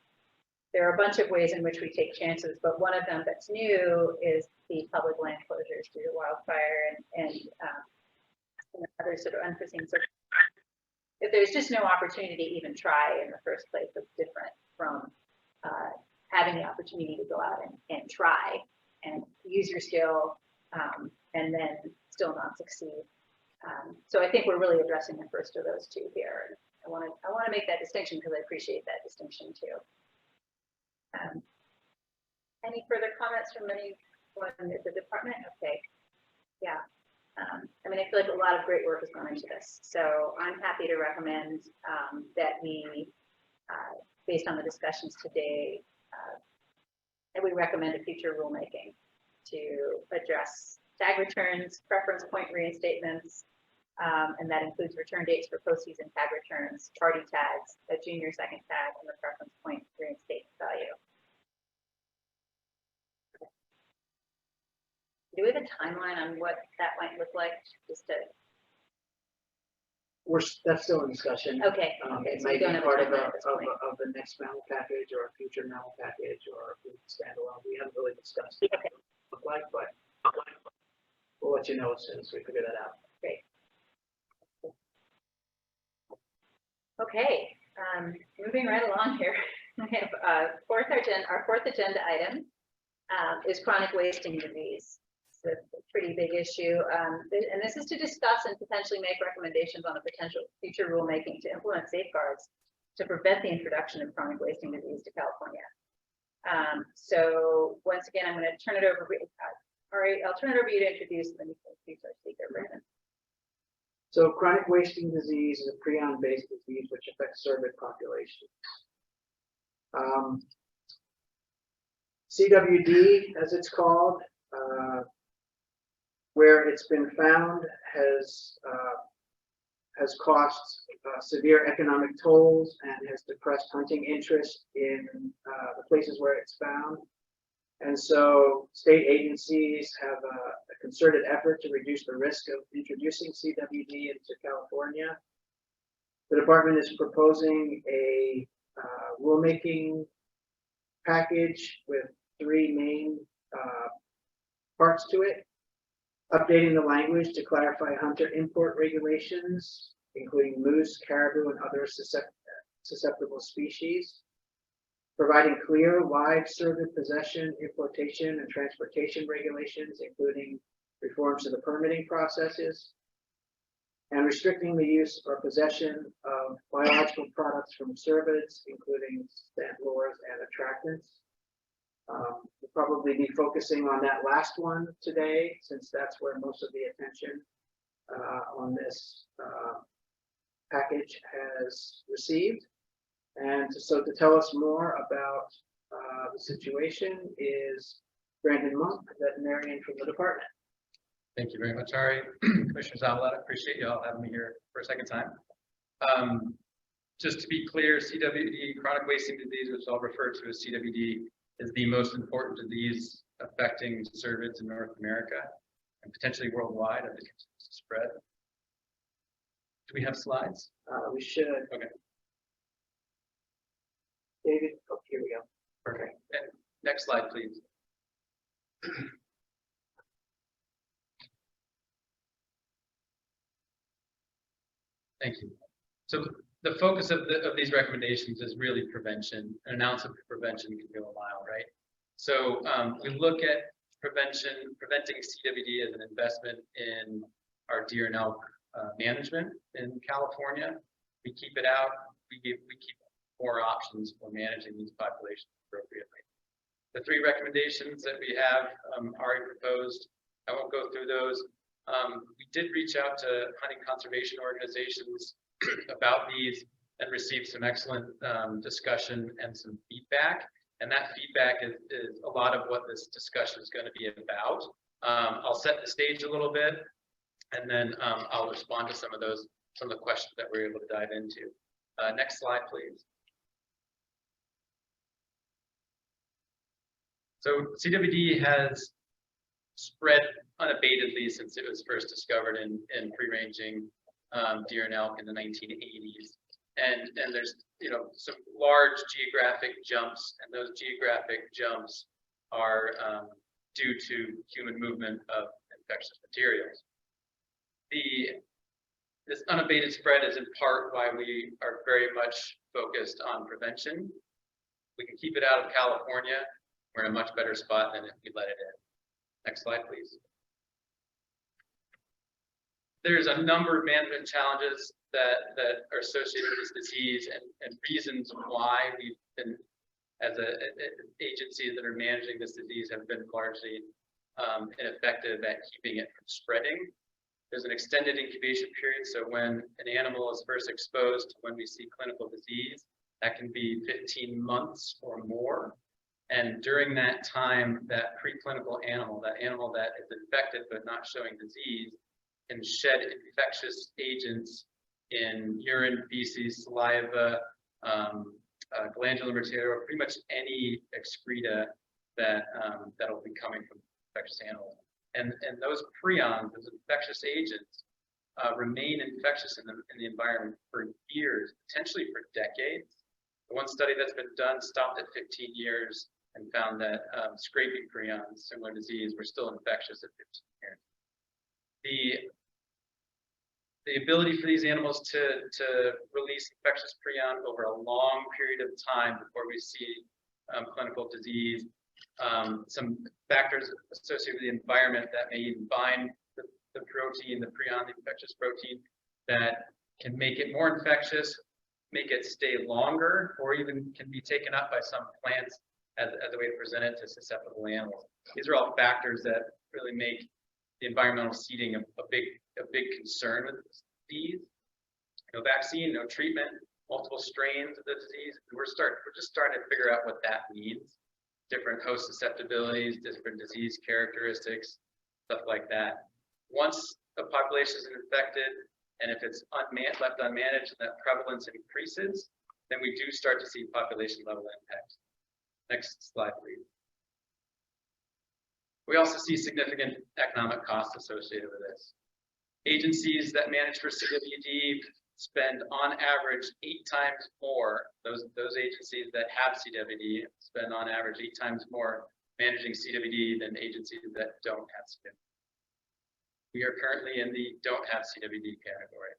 there are a bunch of ways in which we take chances, but one of them that's new is the public land closures due to wildfire and other sort of unforeseen circumstances. If there's just no opportunity to even try in the first place, it's different from having the opportunity to go out and try and use your skill and then still not succeed. So I think we're really addressing the first of those two here. I want to make that distinction because I appreciate that distinction too. Any further comments from anyone in the department? Okay, yeah. I mean, I feel like a lot of great work has gone into this, so I'm happy to recommend that we, based on the discussions today, that we recommend a future rulemaking to address tag returns, preference point reinstatements, and that includes return dates for postseason tag returns, tardy tags, a junior second tag, and the preference point reinstatement value. Do we have a timeline on what that might look like? Just to.
That's still in discussion.
Okay.
It
So
might
we don't
be
have a
part of
timeline at this point.
the next mammal package or a future mammal package or a standalone. We haven't really discussed what it look like, but we'll let you know as soon as we figure that out.
Great. Okay, moving right along here. We have our fourth agenda item is chronic wasting disease. It's a pretty big issue, and this is to discuss and potentially make recommendations on a potential future rulemaking to implement safeguards to prevent the introduction of chronic wasting disease to California. So once again, I'm going to turn it over. All right, I'll turn it over to you to introduce, and then you can introduce our speaker, Brandon.
So chronic wasting disease is a prion-based disease which affects cervid populations. CWD, as it's called, where it's been found, has cost severe economic tolls and has depressed hunting interest in the places where it's found. And so state agencies have a concerted effort to reduce the risk of introducing CWD into California. The department is proposing a rulemaking package with three main parts to it. Updating the language to clarify hunter import regulations, including moose, caribou, and other susceptible species. Providing clear, wide cervid possession, importation, and transportation regulations, including reforms to the permitting processes. And restricting the use or possession of biological products from cervids, including scent lures and attractants. We'll probably be focusing on that last one today, since that's where most of the attention on this package has received. And so to tell us more about the situation is Brandon Monk, veterinarian from the department.
Thank you very much, Ari. Commissioner Zavala, appreciate you all having me here for a second time. Just to be clear, CWD, chronic wasting disease, which I'll refer to as CWD, is the most important disease affecting cervids in North America and potentially worldwide as it continues to spread. Do we have slides?
We should.
Okay.
David, oh, here we go.
Okay. And next slide, please. Thank you. So the focus of these recommendations is really prevention. An ounce of prevention can go a mile, right? So we look at preventing CWD as an investment in our deer and elk management in California. We keep it out. We keep more options for managing these populations appropriately. The three recommendations that we have already proposed I won't go through those. We did reach out to hunting conservation organizations about these and received some excellent discussion and some feedback. And that feedback is a lot of what this discussion is going to be about. I'll set the stage a little bit, and then I'll respond to some of the questions that we're able to dive into. Next slide, please. So CWD has spread unabatedly since it was first discovered in free-ranging deer and elk in the 1980s. And there's some large geographic jumps, and those geographic jumps are due to human movement of infectious materials. This unabated spread is in part why we are very much focused on prevention. We can keep it out of California. We're in a much better spot than if we let it in. Next slide, please. There's a number of management challenges that are associated with this disease, and reasons why we've been, as an agency that are managing this disease, have been largely ineffective at keeping it from spreading. There's an extended incubation period, so when an animal is first exposed to when we see clinical disease, that can be 15 months or more. And during that time, that preclinical animal, that animal that is infected but not showing disease, can shed infectious agents in urine, feces, saliva, glandular material, pretty much any excreta that'll be coming from infectious animals. And those prions, those infectious agents, remain infectious in the environment for years, potentially for decades. The one study that's been done stopped at 15 years and found that scraping prions, similar disease, were still infectious at 15 years. The ability for these animals to release infectious prion over a long period of time before we see clinical disease, some factors associated with the environment that may bind the protein, the prion, the infectious protein, that can make it more infectious, make it stay longer, or even can be taken up by some plants as a way to present it to susceptible animals. These are all factors that really make the environmental seeding a big concern with this disease. No vaccine, no treatment, multiple strains of the disease. We're just starting to figure out what that means. Different host susceptibilities, different disease characteristics, stuff like that. Once a population is infected, and if it's left unmanaged and that prevalence increases, then we do start to see population level impact. Next slide, please. We also see significant economic costs associated with this. Agencies that manage for CWD spend on average 8 times more, those agencies that have CWD spend on average 8 times more managing CWD than agencies that don't have CWD. We are currently in the don't have CWD category.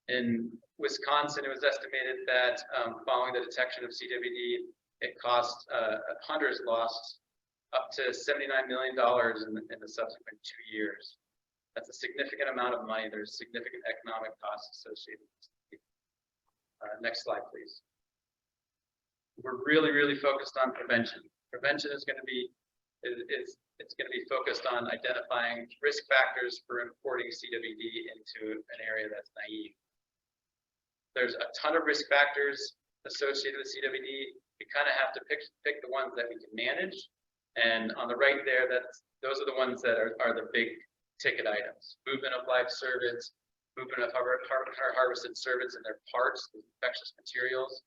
In Wisconsin, it was estimated that following the detection of CWD, it cost hunters lost up to $79 million in the subsequent 2 years. That's a significant amount of money. There's significant economic costs associated with this. Next slide, please. We're really focused on prevention. Prevention is going to be it's going to be focused on identifying risk factors for importing CWD into an area that's naive. There's a ton of risk factors associated with CWD. We kind of have to pick the ones that we can manage. And on the right there, those are the ones that are the big ticket items. Movement of live cervids, movement of harvested cervids and their parts, infectious materials,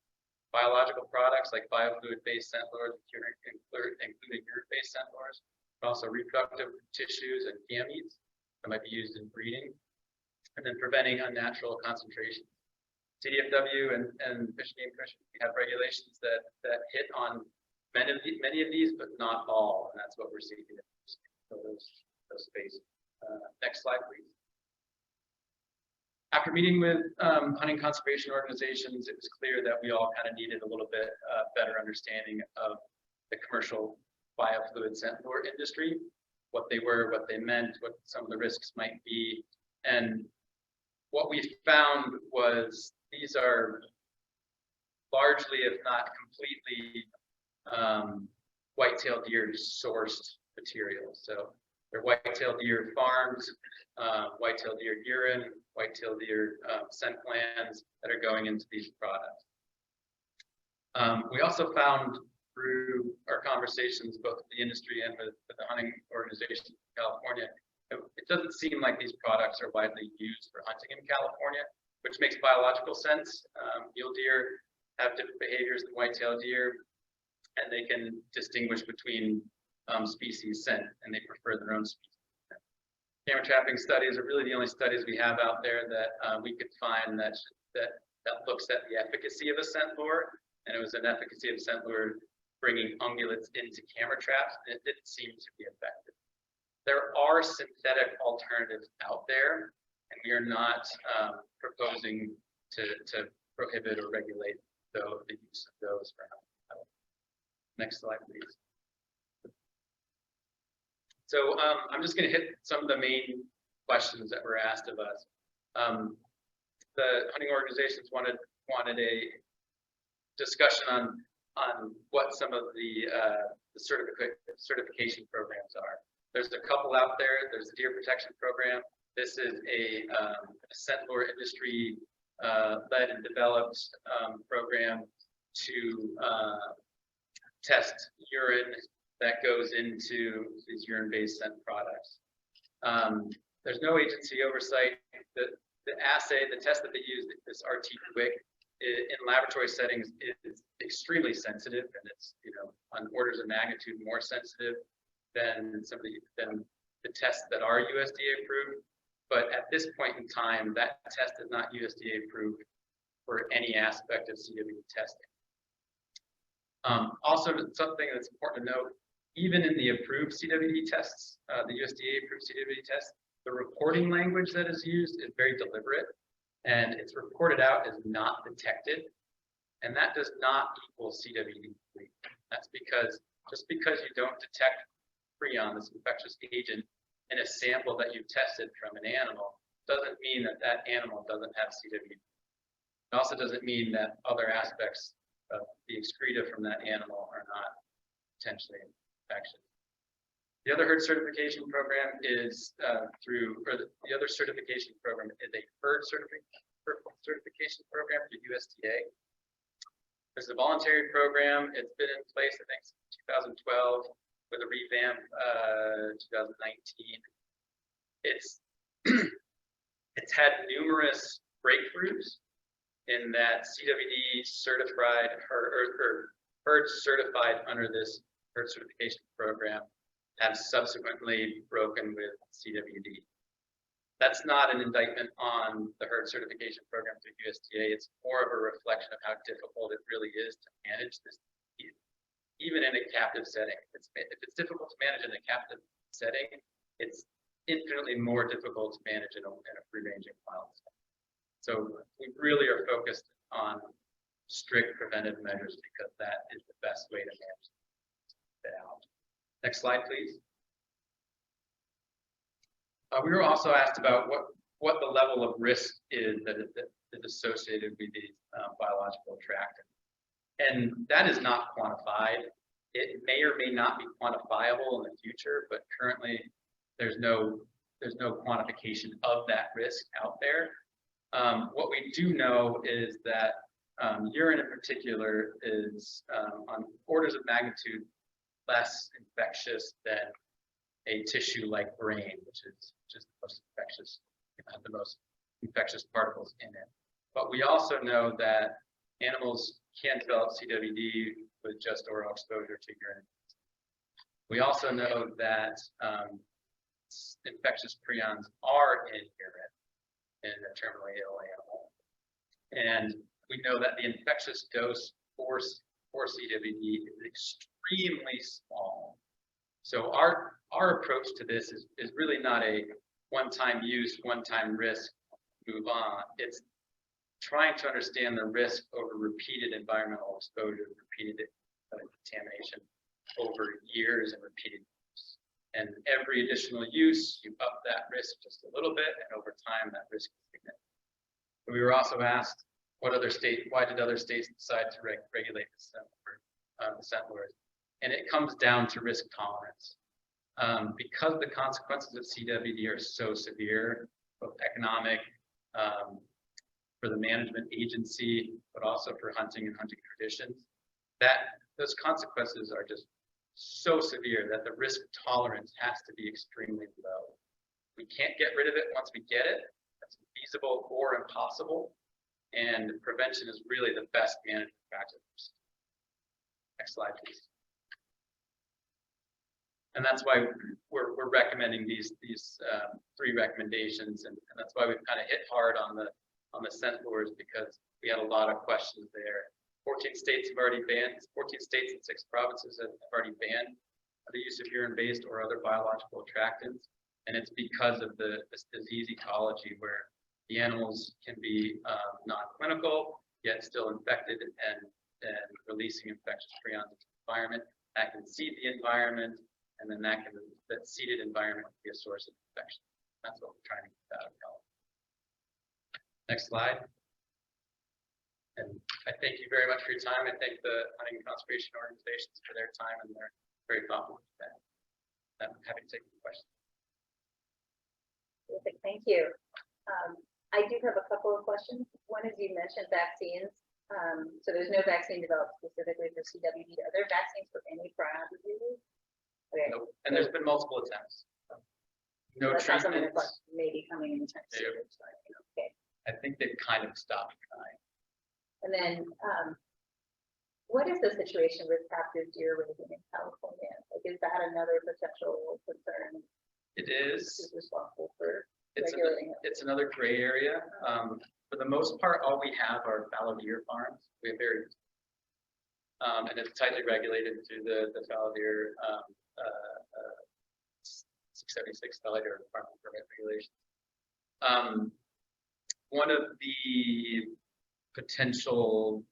biological products like biofluid-based scent lures, including urine-based scent lures, but also reproductive tissues and gametes that might be used in breeding, and then preventing unnatural concentration. CDFW and Fish and Game Commission, we have regulations that hit on many of these, but not all, and that's what we're seeking in those spaces. Next slide, please. After meeting with hunting conservation organizations, it was clear that we all kind of needed a little bit better understanding of the commercial biofluid scent lure industry, what they were, what they meant, what some of the risks might be. And what we found was these are largely, if not completely, white-tailed deer sourced materials. So They're white-tailed deer farms, white-tailed deer urine, white-tailed deer scent glands that are going into these products. We also found through our conversations, both with the industry and with the hunting organizations in California, it doesn't seem like these products are widely used for hunting in California, which makes biological sense. Mule deer have different behaviors than white-tailed deer, and they can distinguish between species scent, and they prefer their own species. Camera trapping studies are really the only studies we have out there that we could find that looks at the efficacy of a scent lure, and it was an efficacy of a scent lure bringing ungulates into camera traps, and it didn't seem to be effective. There are synthetic alternatives out there, and we are not proposing to prohibit or regulate the use of those for hunting. Next slide, please. So I'm just going to hit some of the main questions that were asked of us. The hunting organizations wanted a discussion on what some of the certification programs are. There's a couple out there. There's the Deer Protection Program. This is a scent lure industry led and developed program to test urine that goes into these urine-based scent products. There's no agency oversight. The assay, the test that they use, this RT-Quick, in laboratory settings is extremely sensitive, and it's on orders of magnitude more sensitive than the tests that are USDA approved. But at this point in time, that test is not USDA approved for any aspect of CWD testing. Also, something that's important to note, even in the approved CWD tests, the USDA approved CWD tests, the reporting language that is used is very deliberate, and it's reported out as not detected, and that does not equal CWD free. That's because just because you don't detect prion, this infectious agent, in a sample that you tested from an animal, doesn't mean that that animal doesn't have CWD. It also doesn't mean that other aspects of the excreta from that animal are not potentially infectious. The other herd certification program is the other certification program is a herd certification program through USDA. This is a voluntary program. It's been in place, I think, since 2012 with a revamp 2019. It's it's had numerous breakthroughs in that CWD certified or herds certified under this herd certification program have subsequently broken with CWD. That's not an indictment on the herd certification program through USDA. It's more of a reflection of how difficult it really is to manage this, even in a captive setting. If it's difficult to manage in a captive setting, it's infinitely more difficult to manage in a free-ranging wild setting. So we really are focused on strict preventive measures because that is the best way to manage it out. Next slide, please. We were also asked about what the level of risk is that is associated with these biological attractants. And that is not quantified. It may or may not be quantifiable in the future, but currently there's no quantification of that risk out there. What we do know is that urine in particular is on orders of magnitude less infectious than a tissue like brain, which is the most infectious, the most infectious particles in it. But we also know that animals can develop CWD with just oral exposure to urine. We also know that infectious prions are in urine in a terminally ill animal. And we know that the infectious dose for CWD is extremely small. So our approach to this is really not a one-time use, one-time risk, move on. It's trying to understand the risk over repeated environmental exposure, repeated contamination over years and repeated use. And every additional use, you up that risk just a little bit, and over time that risk is significant. We were also asked why did other states decide to regulate the scent lures? And it comes down to risk tolerance. Because the consequences of CWD are so severe, both economic, for the management agency, but also for hunting and hunting traditions, that those consequences are just so severe that the risk tolerance has to be extremely low. We can't get rid of it once we get it. That's feasible or impossible. And prevention is really the best management practice. Next slide, please. And that's why we're recommending these three recommendations, and that's why we've kind of hit hard on the scent lures, because we had a lot of questions there. 14 states have already banned. 14 states and 6 provinces have already banned the use of urine-based or other biological attractants, and it's because of this disease ecology where the animals can be non-clinical yet still infected and releasing infectious prions into the environment. That can seed the environment, and then that seeded environment can be a source of infection. That's what we're trying to get out of health. Next slide. And I thank you very much for your time. I thank the hunting and conservation organizations for their time and their very thoughtful feedback. I'm happy to take your questions.
Terrific, thank you. I do have a couple of questions. One is, you mentioned vaccines. So there's no vaccine developed specifically for CWD. Are there vaccines for any prion diseases? Okay.
Nope. And there's been multiple attempts. No
That's not something
treatment.
that's maybe coming in time soon. Okay.
I think they've kind of stopped trying.
And then, what is the situation with captive deer raising in California? Like, is that another potential concern?
It is.
Who's responsible for
It's
regulating it?
it's another gray area. For the most part, all we have are fallow deer farms. We have very, and it's tightly regulated through the fallow deer 676 fallow deer farm permit regulations. One of the potential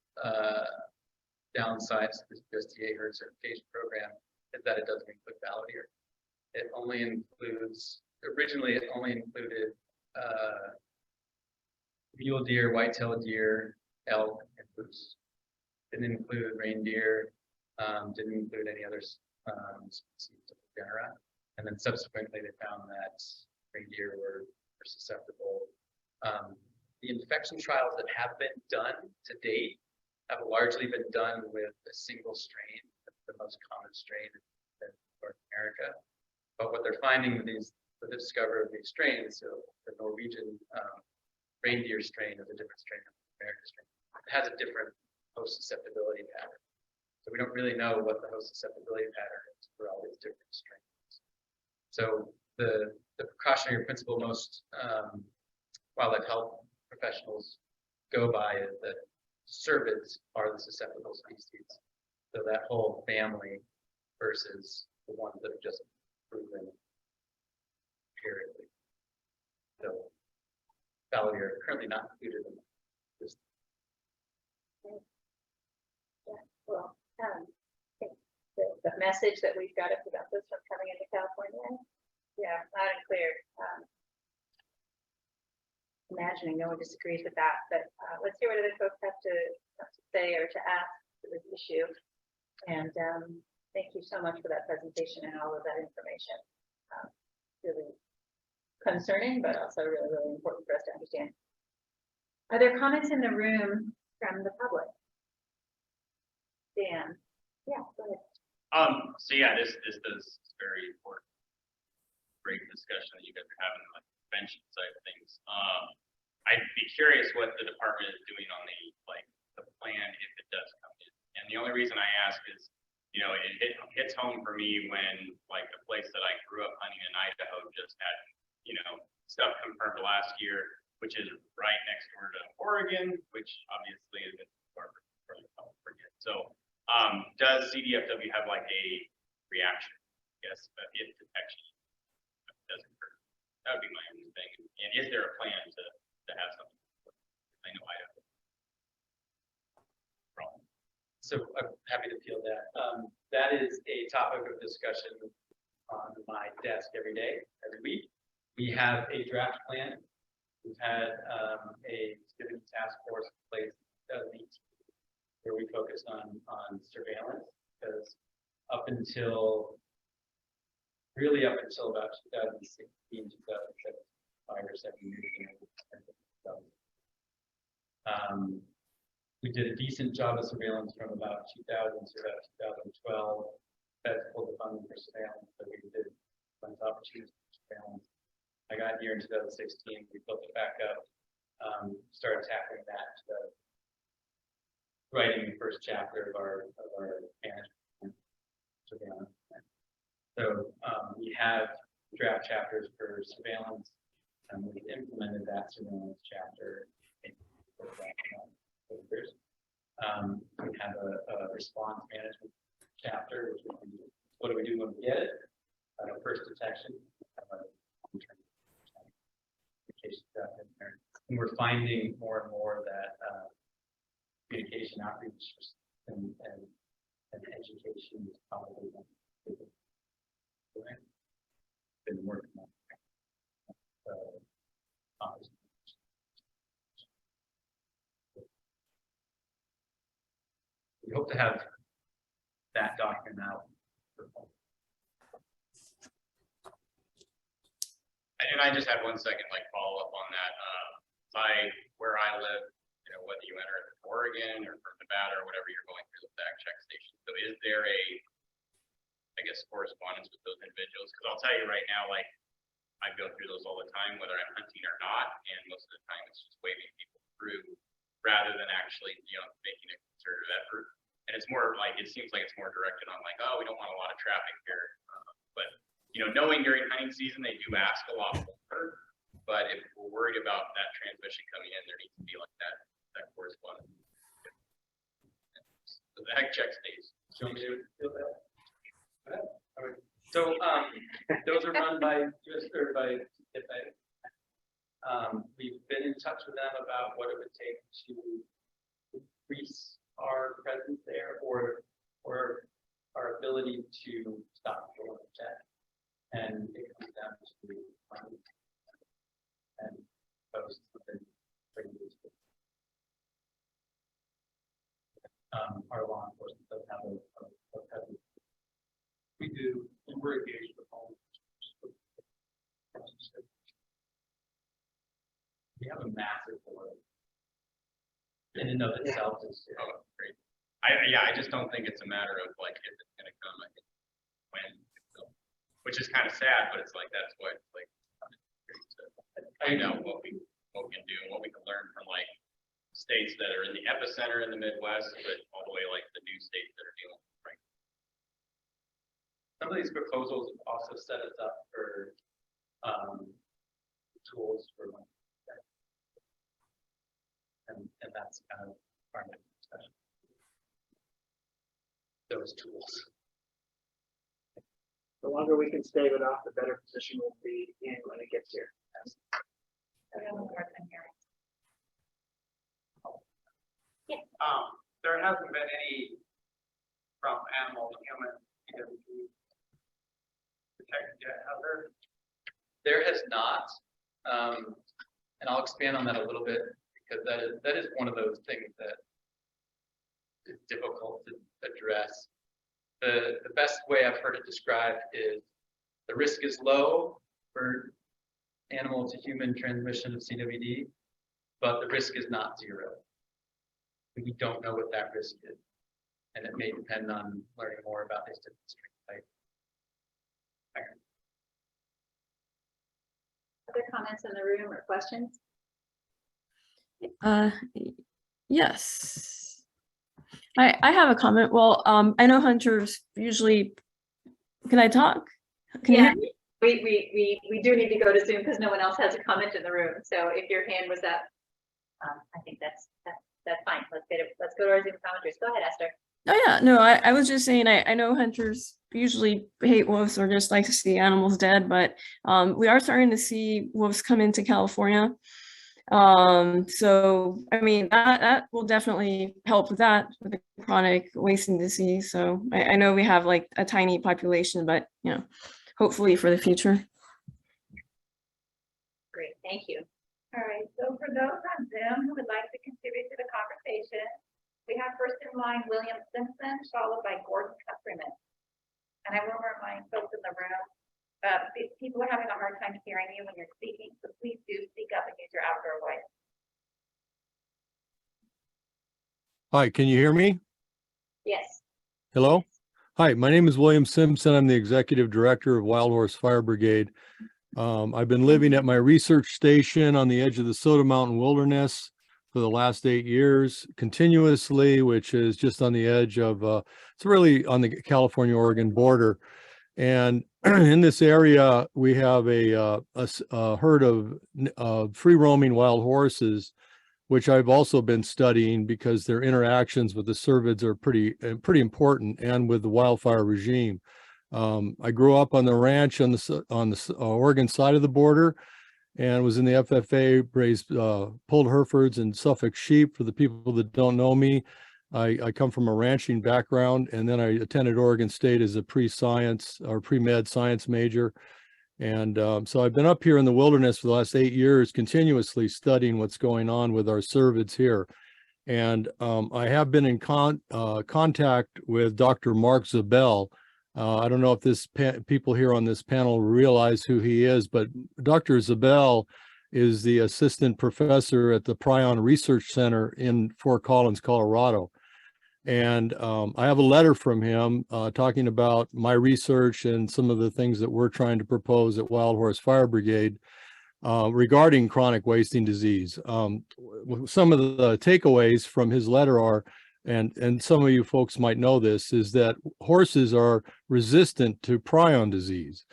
downsides to this USDA herd certification program is that it doesn't include fallow deer. It only includes, originally it only included mule deer, white-tailed deer, elk, and moose. Didn't include reindeer, didn't include any other species of genera. And then subsequently they found that reindeer were susceptible. The infection trials that have been done to date have largely been done with a single strain, the most common strain in North America. But what they're finding with the discovery of these strains, so the Norwegian reindeer strain is a different strain than the American strain. It has a different host susceptibility pattern. So we don't really know what the host susceptibility pattern is for all these different strains. So the precautionary principle most wildlife health professionals go by is that cervids are the susceptible species. So that whole family versus the ones that are just proven empirically. So fallow deer are currently not included in this.
Yeah, well, the message that we've got to prevent this from coming into California, yeah, loud and clear. Imagining no one disagrees with that, but let's hear what other folks have to say or to ask to this issue. And thank you so much for that presentation and all of that information. Really concerning, but also really, really important for us to understand. Are there comments in the room from the public? Dan? Yeah, go ahead.
So yeah, this is very important. Great discussion that you guys are having on the prevention side of things. I'd be curious what the department is doing on the plan if it does come in. And the only reason I ask is, you know, it hits home for me when like the place that I grew up hunting in Idaho just had, you know, stuff confirmed last year, which is right next door to Oregon, which obviously is far from California. So does CDFW have like a reaction, I guess, if detection doesn't occur? That would be my only thing. And is there a plan to have something? I know Idaho.
So I'm happy to field that. That is a topic of discussion on my desk every day, every week. We have a draft plan. We've had a student task force in place in 2018 where we focused on surveillance, because up until really up until about 2016, 2007, 5 or 7 years ago. We did a decent job of surveillance from about 2000 to about 2012. That's pulled the funding for surveillance, so we did some opportunities for surveillance. I got here in 2016, we built it back up, started tackling that, writing the first chapter of our management surveillance. So we have draft chapters for surveillance, and we implemented that surveillance chapter. We have a response management chapter, which is what do we do when we get it? First detection. And we're finding more and more that communication outreach and education is probably one of the biggest. Been working on we hope to have that document out.
And I just had 1 second follow up on that. Where I live, whether you enter from Oregon or from Nevada or whatever, you're going through the fact check station. So is there I guess, correspondence with those individuals? Because I'll tell you right now, I go through those all the time, whether I'm hunting or not, and most of the time it's just waving people through rather than actually, making a concerted effort. And it's more it seems like it's more directed on oh, we don't want a lot of traffic here. But knowing during hunting season, they do ask a lot more. But if we're worried about that transmission coming in, there needs to be that correspondence. So the heck check stays.
So those are run by US or by we've been in touch with them about what it would take to increase our presence there or our ability to stop the check. And it comes down to and post within 30 days. Our law enforcement does have a presence. We do, and we're engaged with all. We have a massive board. In and of itself is
great. I just don't think it's a matter of if it's going to come. I think when, which is kind of sad, but it's that's what I know what we can do and what we can learn from states that are in the epicenter in the Midwest, but all the way the new states that are dealing with right.
Some of these proposals also set us up for tools for and that's kind of part of the discussion. Those tools.
The longer we can stave it off, the better position we'll be in when it gets here.
There hasn't been any from animal to human detected yet, has there?
There has not, and I'll expand on that a little bit because that is one of those things that is difficult to address. The best way I've heard it described is the risk is low for animal to human transmission of CWD, but the risk is not zero. We don't know what that risk is, and it may depend on learning more about these different strain types.
Other comments in the room or questions?
Yes. I have a comment. Well, I know hunters usually, can I talk? Can you hear me?
We do need to go to Zoom because no one else has a comment in the room. So if your hand was up, I think that's fine. Let's go to our Zoom commenters. Go ahead, Esther.
Oh yeah, no, I was just saying I know hunters usually hate wolves or just like to see animals dead, but we are starting to see wolves come into California. So I mean that will definitely help with that, with the chronic wasting disease. So I know we have like a tiny population, but hopefully for the future.
Great, thank you.
All right, so for those on Zoom who would like to contribute to the conversation, we have first in line William Simpson, followed by Gordon Countryman. And I will remind folks in the room People are having a hard time hearing you when you're speaking, so please do speak up and use your outdoor voice.
Hi, can you hear me?
Yes.
Hello? Hi, my name is William Simpson. I'm the Executive Director of Wild Horse Fire Brigade. I've been living at my research station on the edge of the Soda Mountain Wilderness for the last 8 years continuously, which is just on the edge of, it's really on the California-Oregon border. And in this area, we have a herd of free-roaming wild horses, which I've also been studying because their interactions with the cervids are pretty important, and with the wildfire regime. I grew up on the ranch on the Oregon side of the border, and was in the FFA, raised pulled Herefords and Suffolk sheep. For the people that don't know me, I come from a ranching background, and then I attended Oregon State as a pre-science or pre-med science major. And so I've been up here in the wilderness for the last 8 years, continuously studying what's going on with our cervids here. And I have been in contact with Dr. Mark Zabel. I don't know if people here on this panel realize who he is, but Dr. Zabel is the assistant professor at the Prion Research Center in Fort Collins, Colorado. And I have a letter from him talking about my research and some of the things that we're trying to propose at Wild Horse Fire Brigade regarding chronic wasting disease. Some of the takeaways from his letter are, and some of you folks might know this, is that horses are resistant to prion disease.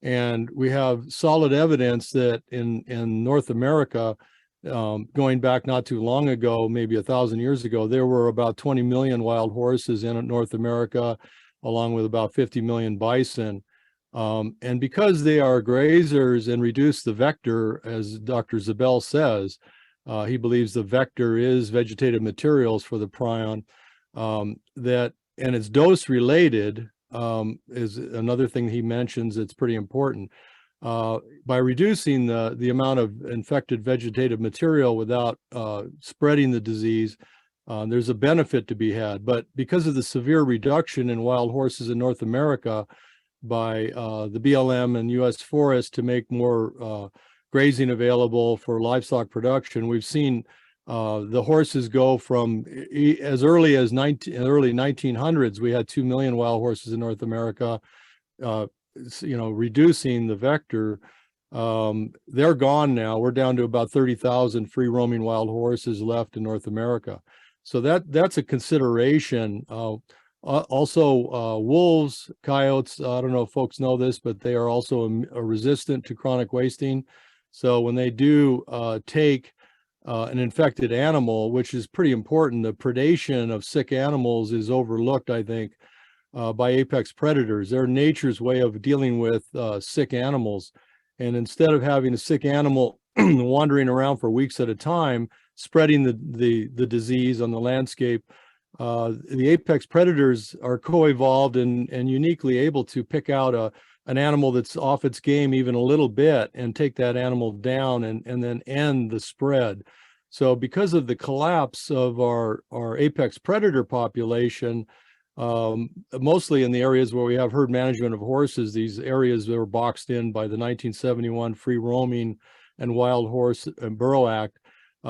And we have solid evidence that in North America, going back not too long ago, maybe 1,000 years ago, there were about 20 million wild horses in North America, along with about 50 million bison. And because they are grazers and reduce the vector, as Dr. Zabel says, he believes the vector is vegetative materials for the prion, and it's dose related, is another thing he mentions that's pretty important. By reducing the amount of infected vegetative material without spreading the disease, there's a benefit to be had. But because of the severe reduction in wild horses in North America by the BLM and U.S. Forest to make more grazing available for livestock production, we've seen the horses go from as early as early 1900s. We had 2 million wild horses in North America. Reducing the vector, they're gone now. We're down to about 30,000 free roaming wild horses left in North America. So that's a consideration. Also, wolves, coyotes, I don't know if folks know this, but they are also resistant to chronic wasting. So when they do take an infected animal, which is pretty important, the predation of sick animals is overlooked, I think, by apex predators. They're nature's way of dealing with sick animals. And instead of having a sick animal wandering around for weeks at a time, spreading the disease on the landscape, the apex predators are co-evolved and uniquely able to pick out an animal that's off its game even a little bit and take that animal down and then end the spread. So because of the collapse of our apex predator population, mostly in the areas where we have herd management of horses, these areas that were boxed in by the 1971 Free Roaming and Wild Horse and Burro Act,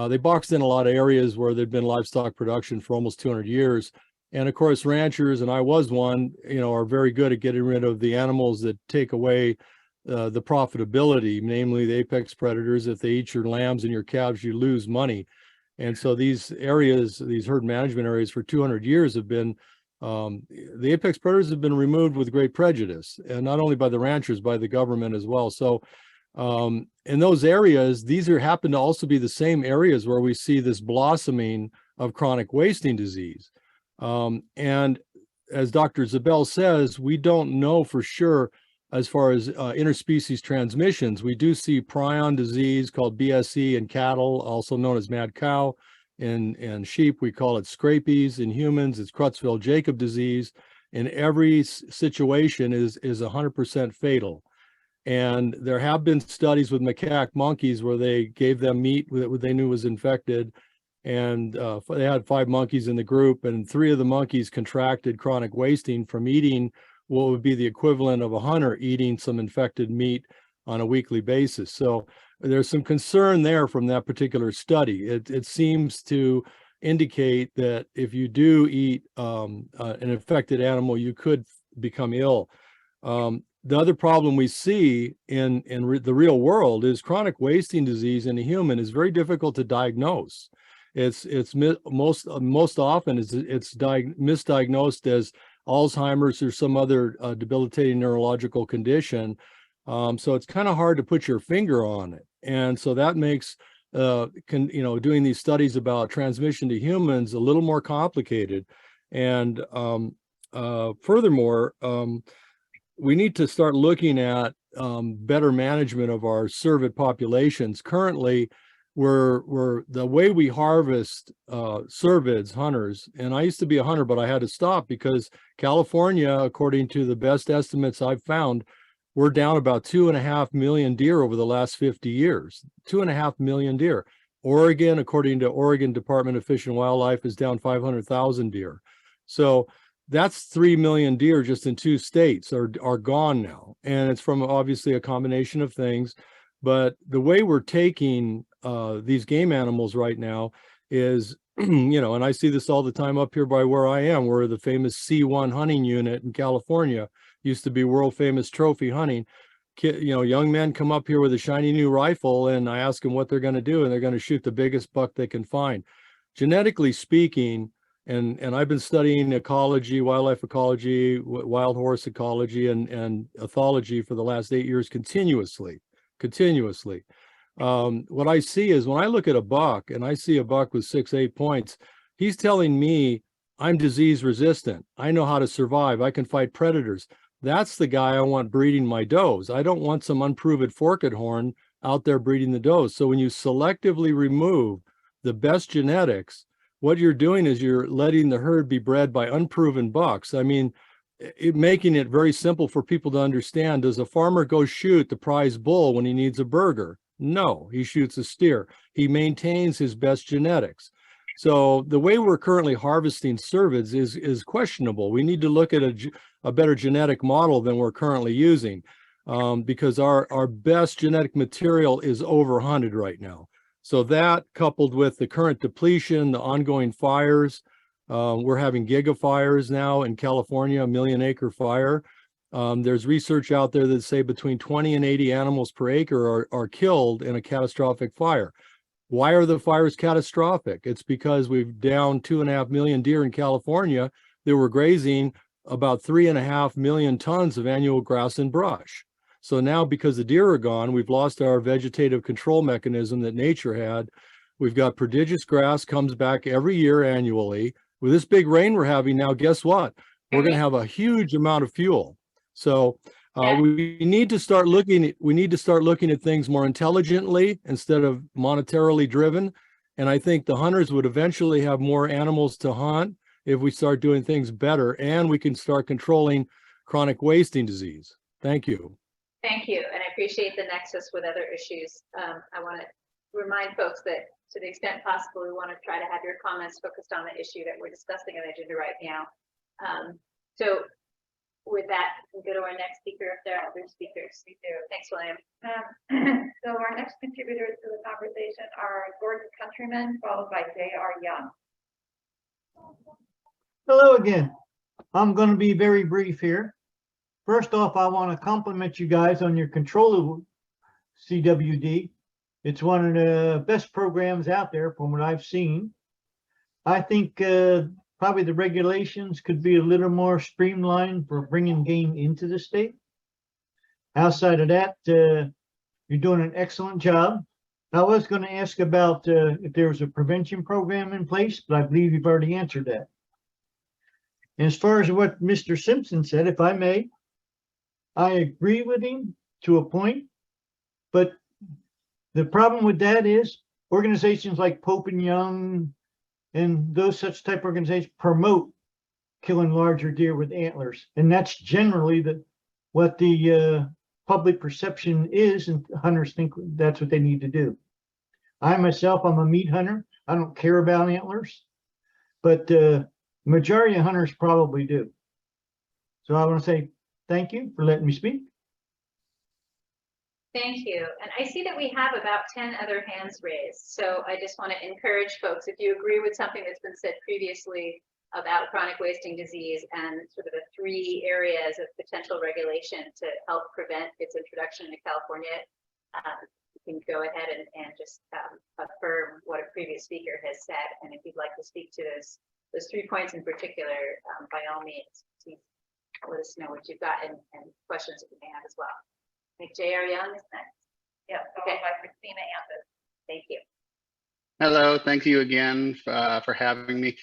they boxed in a lot of areas where there'd been livestock production for almost 200 years. And of course, ranchers, and I was one, are very good at getting rid of the animals that take away the profitability, namely the apex predators. If they eat your lambs and your calves, you lose money. And so these areas, these herd management areas for 200 years have been, the apex predators have been removed with great prejudice, and not only by the ranchers, by the government as well. So in those areas, these happen to also be the same areas where we see this blossoming of chronic wasting disease. And as Dr. Zabel says, we don't know for sure as far as interspecies transmissions. We do see prion disease called BSE in cattle, also known as mad cow. In sheep, we call it scrapies. In humans, it's Creutzfeldt-Jakob disease. In every situation is 100% fatal. And there have been studies with macaque monkeys where they gave them meat that they knew was infected. And they had 5 monkeys in the group, and 3 of the monkeys contracted chronic wasting from eating what would be the equivalent of a hunter eating some infected meat on a weekly basis. So there's some concern there from that particular study. It seems to indicate that if you do eat an infected animal, you could become ill. The other problem we see in the real world is chronic wasting disease in a human is very difficult to diagnose. It's most often it's misdiagnosed as Alzheimer's or some other debilitating neurological condition. So it's kind of hard to put your finger on it. And so that makes doing these studies about transmission to humans a little more complicated. And furthermore, we need to start looking at better management of our cervid populations. Currently, we're the way we harvest cervids, hunters, and I used to be a hunter, but I had to stop because California, according to the best estimates I've found, we're down about 2.5 million deer over the last 50 years. 2.5 million deer. Oregon, according to Oregon Department of Fish and Wildlife, is down 500,000 deer. So that's 3 million deer just in 2 states are gone now. And it's from obviously a combination of things. But the way we're taking these game animals right now is, and I see this all the time up here by where I am, where the famous C1 hunting unit in California used to be world famous trophy hunting. Young men come up here with a shiny new rifle and I ask them what they're going to do, and they're going to shoot the biggest buck they can find. Genetically speaking, and I've been studying ecology, wildlife ecology, wild horse ecology, and ethology for the last 8 years continuously. What I see is when I look at a buck and I see a buck with 6-8 points, he's telling me I'm disease resistant. I know how to survive. I can fight predators. That's the guy I want breeding my does. I don't want some unproven forked horn out there breeding the does. So when you selectively remove the best genetics, what you're doing is you're letting the herd be bred by unproven bucks. I mean, making it very simple for people to understand. Does a farmer go shoot the prize bull when he needs a burger? No, he shoots a steer. He maintains his best genetics. So the way we're currently harvesting cervids is questionable. We need to look at a better genetic model than we're currently using, because our best genetic material is overhunted right now. So that, coupled with the current depletion, the ongoing fires, we're having gigafires now in California, 1 million acre fire. There's research out there that say between 20 and 80 animals per acre are killed in a catastrophic fire. Why are the fires catastrophic? It's because we've downed 2.5 million deer in California that were grazing about 3.5 million tons of annual grass and brush. So now, because the deer are gone, we've lost our vegetative control mechanism that nature had. We've got prodigious grass comes back every year annually. With this big rain we're having now, guess what? We're going to have a huge amount of fuel. So we need to start looking at things more intelligently instead of monetarily driven. And I think the hunters would eventually have more animals to hunt if we start doing things better, and we can start controlling chronic wasting disease. Thank you.
Thank you, and I appreciate the nexus with other issues. I want to remind folks that to the extent possible, we want to try to have your comments focused on the issue that we're discussing on the agenda right now. So with that, we'll go to our next speaker if there are other speakers. Thanks, William.
So our next contributors to the conversation are Gordon Countryman, followed by J.R. Young.
Hello again. I'm going to be very brief here. First off, I want to compliment you guys on your control of CWD. It's one of the best programs out there from what I've seen. I think probably the regulations could be a little more streamlined for bringing game into the state. Outside of that, you're doing an excellent job. I was going to ask about if there was a prevention program in place, but I believe you've already answered that. And as far as what Mr. Simpson said, if I may, I agree with him to a point, but the problem with that is organizations like Pope and Young and those such type organizations promote killing larger deer with antlers. And that's generally what the public perception is, and hunters think that's what they need to do. I myself, I'm a meat hunter. I don't care about antlers, but majority of hunters probably do. So I want to say Thank you for letting me speak.
Thank you. And I see that we have about 10 other hands raised. So I just want to encourage folks, if you agree with something that's been said previously about chronic wasting disease and sort of the 3 areas of potential regulation to help prevent its introduction into California, you can go ahead and just affirm what a previous speaker has said. And if you'd like to speak to those 3 points in particular, by all means, please let us know what you've got and questions that you may have as well. I think J.R. Young is next. Yeah, okay. By Christina Anthony. Thank you.
Hello, thank you again for having me.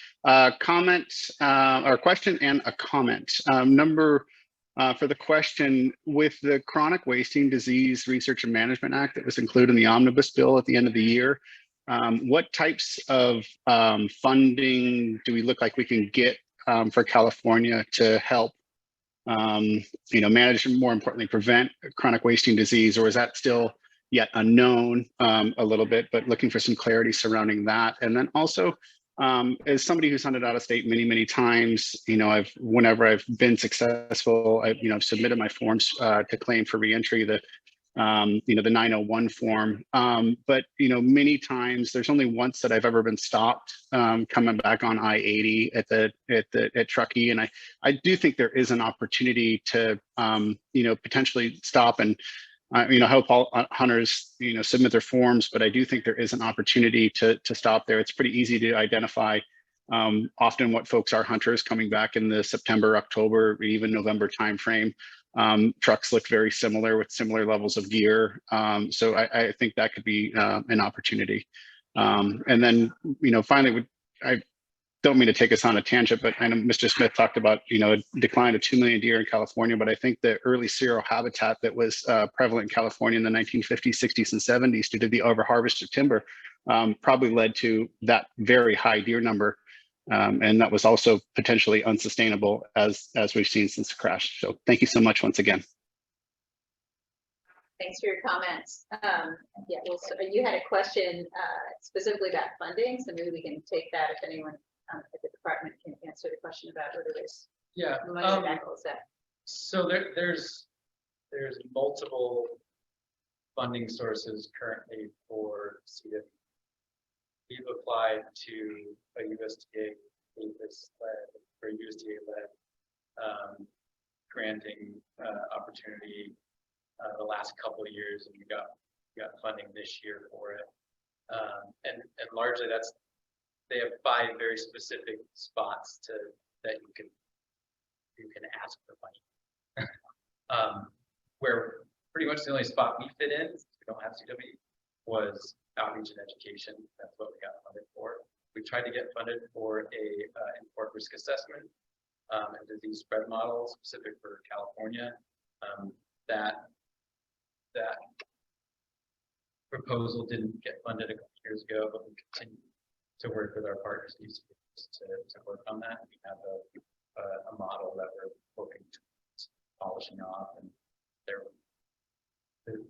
Comment or question and a comment. For the question, with the Chronic Wasting Disease Research and Management Act that was included in the omnibus bill at the end of the year, what types of funding do we look like we can get for California to help manage and, more importantly, prevent chronic wasting disease, or is that still yet unknown a little bit, but looking for some clarity surrounding that? And then also, as somebody who's hunted out of state many, many times, whenever I've been successful, I've submitted my forms to claim for reentry, the 901 form. But many times there's only once that I've ever been stopped coming back on I-80 at Truckee, and I do think there is an opportunity to potentially stop and help all hunters submit their forms, but I do think there is an opportunity to stop there. It's pretty easy to identify often what folks are hunters coming back in the September, October, even November timeframe. Trucks look very similar with similar levels of gear. So I think that could be an opportunity. And then, finally, I don't mean to take us on a tangent, but I know Mr. Smith talked about, a decline of 2 million deer in California, but I think the early serial habitat that was prevalent in California in the 1950s, 60s, and 70s due to the overharvest of timber probably led to that very high deer number. And that was also potentially unsustainable as we've seen since the crash. So thank you so much once again.
Thanks for your comments. Yeah, well, so you had a question specifically about funding, so maybe we can take that if anyone at the department can answer the question about whether there's money that goes up.
So there's multiple funding sources currently for CWD. We've applied to a USDA led granting opportunity the last couple of years, and we got funding this year for it. And largely they have 5 very specific spots that you can ask for money. Where pretty much the only spot we fit in, we don't have CW, was outreach and education. That's what we got funded for. We tried to get funded for a import risk assessment and disease spread model specific for California. That proposal didn't get funded a couple years ago, but we continue to work with our partners to work on that. We have a model that we're hoping to polishing off, and there's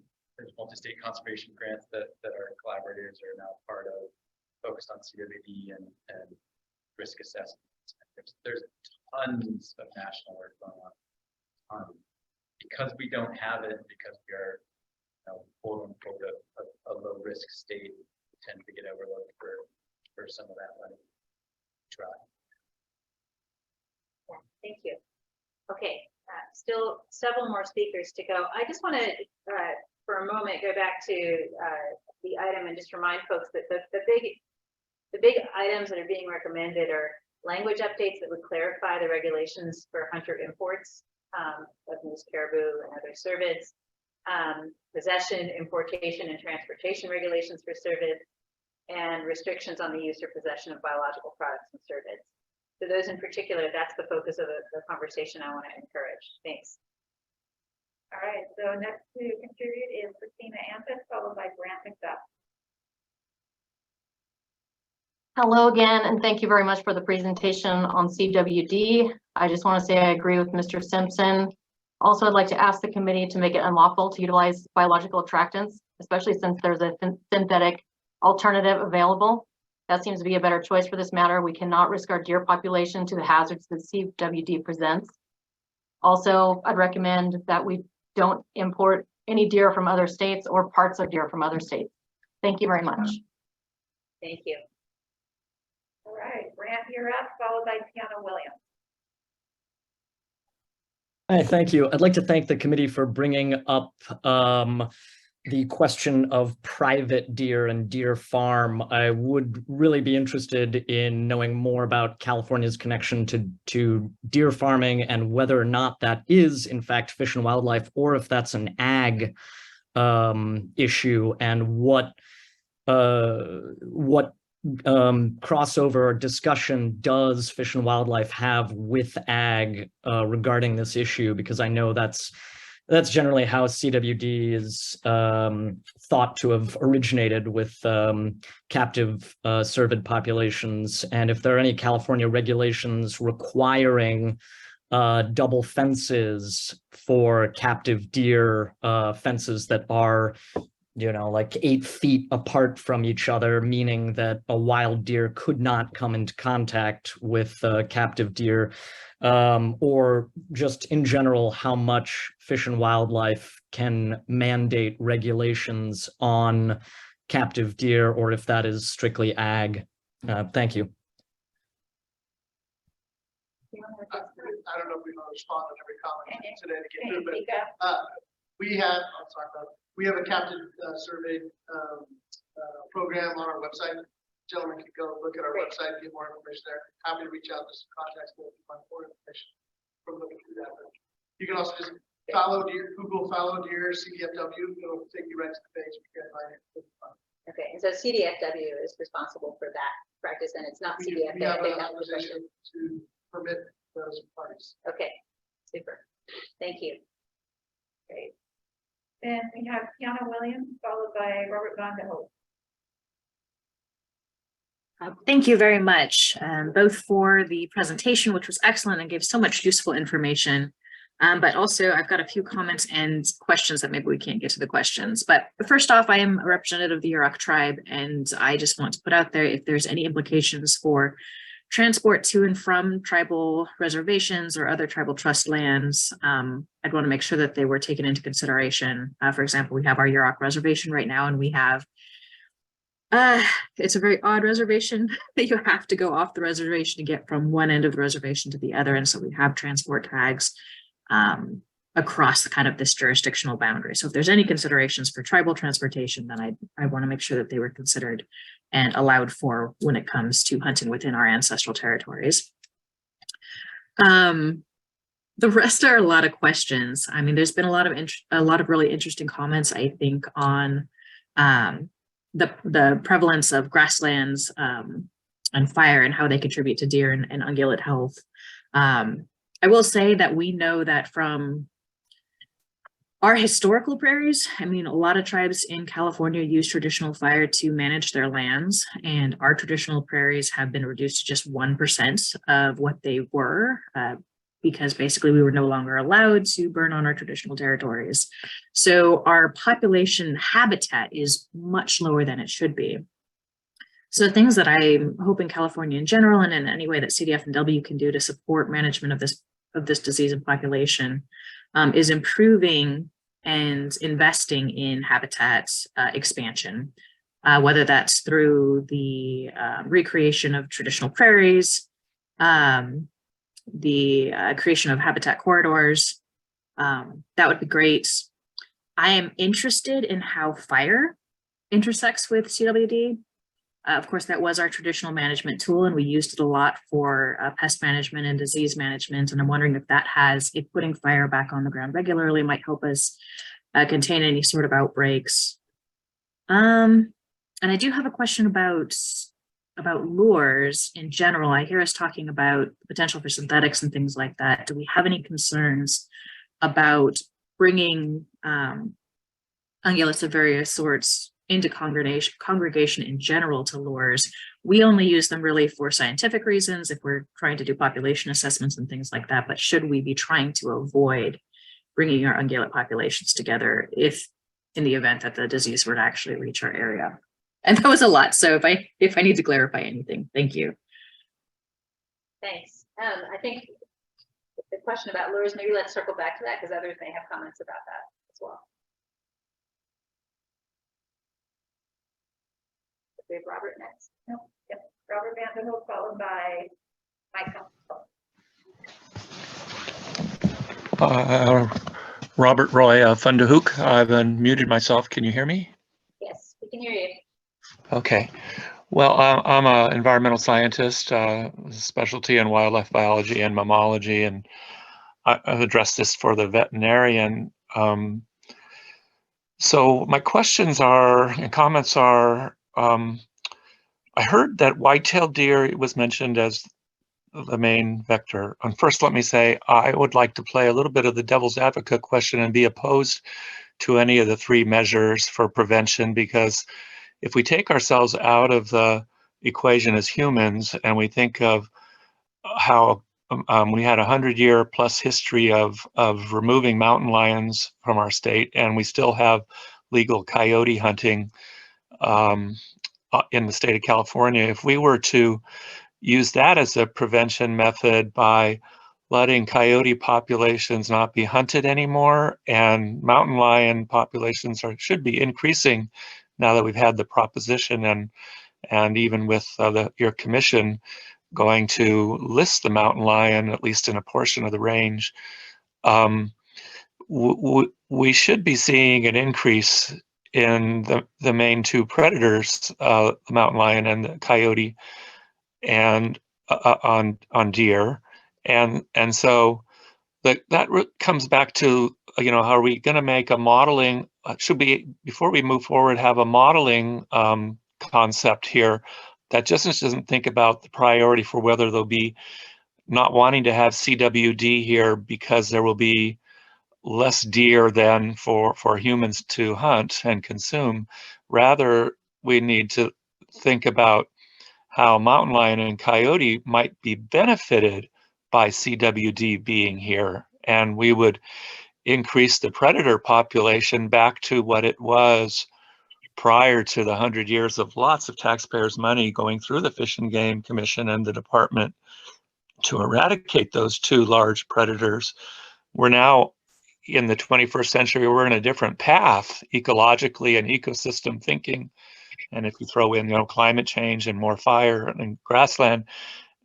multi-state conservation grants that our collaborators are now part of, focused on CWD and risk assessments. There's tons of national work going on. Because we don't have it, because we are quote unquote a low risk state, we tend to get overlooked for some of that money. Try.
Yeah, thank you. Okay, still several more speakers to go. I just want to for a moment go back to the item and just remind folks that the big items that are being recommended are language updates that would clarify the regulations for hunter imports of moose, caribou, and other cervids, possession, importation, and transportation regulations for cervids, and restrictions on the use or possession of biological products and cervids. So those in particular, that's the focus of the conversation I want to encourage. Thanks.
All right, so next to contribute is Christina Anthony, followed by Grant McDuff.
Hello again, and thank you very much for the presentation on CWD. I just want to say I agree with Mr. Simpson. Also, I'd like to ask the committee to make it unlawful to utilize biological attractants, especially since there's a synthetic alternative available. That seems to be a better choice for this matter. We cannot risk our deer population to the hazards that CWD presents. Also, I'd recommend that we don't import any deer from other states or parts of deer from other states. Thank you very much.
Thank you. All right, Grant, you're up, followed by Tiana Williams.
Hi, thank you. I'd like to thank the committee for bringing up the question of private deer and deer farm. I would really be interested in knowing more about California's connection to deer farming and whether or not that is in fact Fish and Wildlife, or if that's an ag issue, and what crossover or discussion does Fish and Wildlife have with ag regarding this issue, because I know that's generally how CWD is thought to have originated with captive cervid populations. And if there are any California regulations requiring double fences for captive deer, fences that are, you know, like 8 feet apart from each other, meaning that a wild deer could not come into contact with captive deer, or just in general, how much Fish and Wildlife can mandate regulations on captive deer, or if that is strictly ag. Thank you.
I don't know if we want to respond to every comment today to get through, but we have a captive survey program on our website. Gentlemen can go look at our website, get more information there. Happy to reach out to some contacts to find more information from looking through that. But you can also just follow deer, Google follow deer CDFW. It'll take you right to the page. You can find it.
Okay, and so CDFW is responsible for that practice, and it's not CDFW.
We have an authorization to permit those parties.
Okay, super. Thank you. Great. Then we have Tiana Williams, followed by Robert Van de Hoek.
Thank you very much, both for the presentation, which was excellent and gave so much useful information. But also I've got a few comments and questions that maybe we can't get to the questions. But first off, I am a representative of the Yurok tribe, and I just want to put out there, if there's any implications for transport to and from tribal reservations or other tribal trust lands, I'd want to make sure that they were taken into consideration. For example, we have our Yurok reservation right now, and we have, it's a very odd reservation that you have to go off the reservation to get from one end of the reservation to the other. And so we have transport tags across kind of this jurisdictional boundary. So if there's any considerations for tribal transportation, then I want to make sure that they were considered and allowed for when it comes to hunting within our ancestral territories. The rest are a lot of questions. I mean, there's been a lot of really interesting comments, I think, on the prevalence of grasslands and fire and how they contribute to deer and ungulate health. I will say that we know that from our historical prairies, I mean, a lot of tribes in California use traditional fire to manage their lands, and our traditional prairies have been reduced to just 1% of what they were, because basically we were no longer allowed to burn on our traditional territories. So our population habitat is much lower than it should be. So the things that I'm hoping California in general, and in any way that CDF&W can do to support management of this disease and population, is improving and investing in habitat expansion, whether that's through the recreation of traditional prairies, the creation of habitat corridors. That would be great. I am interested in how fire intersects with CWD. Of course, that was our traditional management tool, and we used it a lot for pest management and disease management. And I'm wondering if putting fire back on the ground regularly might help us contain any sort of outbreaks. And I do have a question about lures in general. I hear us talking about potential for synthetics and things like that. Do we have any concerns about bringing ungulates of various sorts into congregation in general to lures? We only use them really for scientific reasons if we're trying to do population assessments and things like that. But should we be trying to avoid bringing our ungulate populations together if in the event that the disease were to actually reach our area? And that was a lot. So if I need to clarify anything, thank you.
Thanks. I think the question about lures, maybe let's circle back to that because others may have comments about that as well. We have Robert next. No, yep. Robert Vanderhoek, followed by Mike.
Robert Roy Funderhoek. I've unmuted myself. Can you hear me?
Yes, we can hear you.
Okay. Well, I'm an environmental scientist, specialty in wildlife biology and mammalogy, and I've addressed this for the veterinarian. So my questions are and comments are, I heard that white-tailed deer was mentioned as the main vector. And first, let me say, I would like to play a little bit of the devil's advocate question and be opposed to any of the three measures for prevention, because if we take ourselves out of the equation as humans and we think of how we had 100-year plus history of removing mountain lions from our state, and we still have legal coyote hunting in the state of California. If we were to use that as a prevention method by letting coyote populations not be hunted anymore, and mountain lion populations should be increasing now that we've had the proposition and even with your commission going to list the mountain lion, at least in a portion of the range, we should be seeing an increase in the main two predators, the mountain lion and the coyote, and on deer, and so that comes back to, you know, how are we going to make a modeling? Should we, before we move forward, have a modeling concept here that just doesn't think about the priority for whether there'll be not wanting to have CWD here because there will be less deer than for humans to hunt and consume. Rather, we need to think about how mountain lion and coyote might be benefited by CWD being here, and we would increase the predator population back to what it was prior to the 100 years of lots of taxpayers' money going through the Fish and Game Commission and the department to eradicate those two large predators. We're now in the 21st century, we're in a different path ecologically and ecosystem thinking. And if you throw in, you know, climate change and more fire and grassland,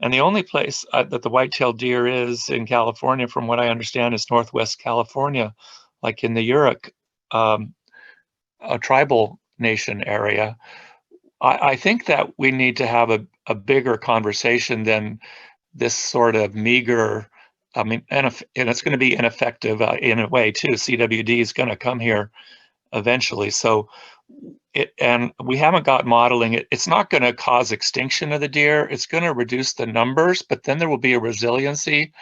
and the only place that the white-tailed deer is in California, from what I understand, is Northwest California, like in the Yurok, a tribal nation area. I think that we need to have a bigger conversation than this sort of meager, I mean, and it's going to be ineffective in a way too. CWD is going to come here eventually. So and we haven't got modeling it. It's not going to cause extinction of the deer. It's going to reduce the numbers, but then there will be a resiliency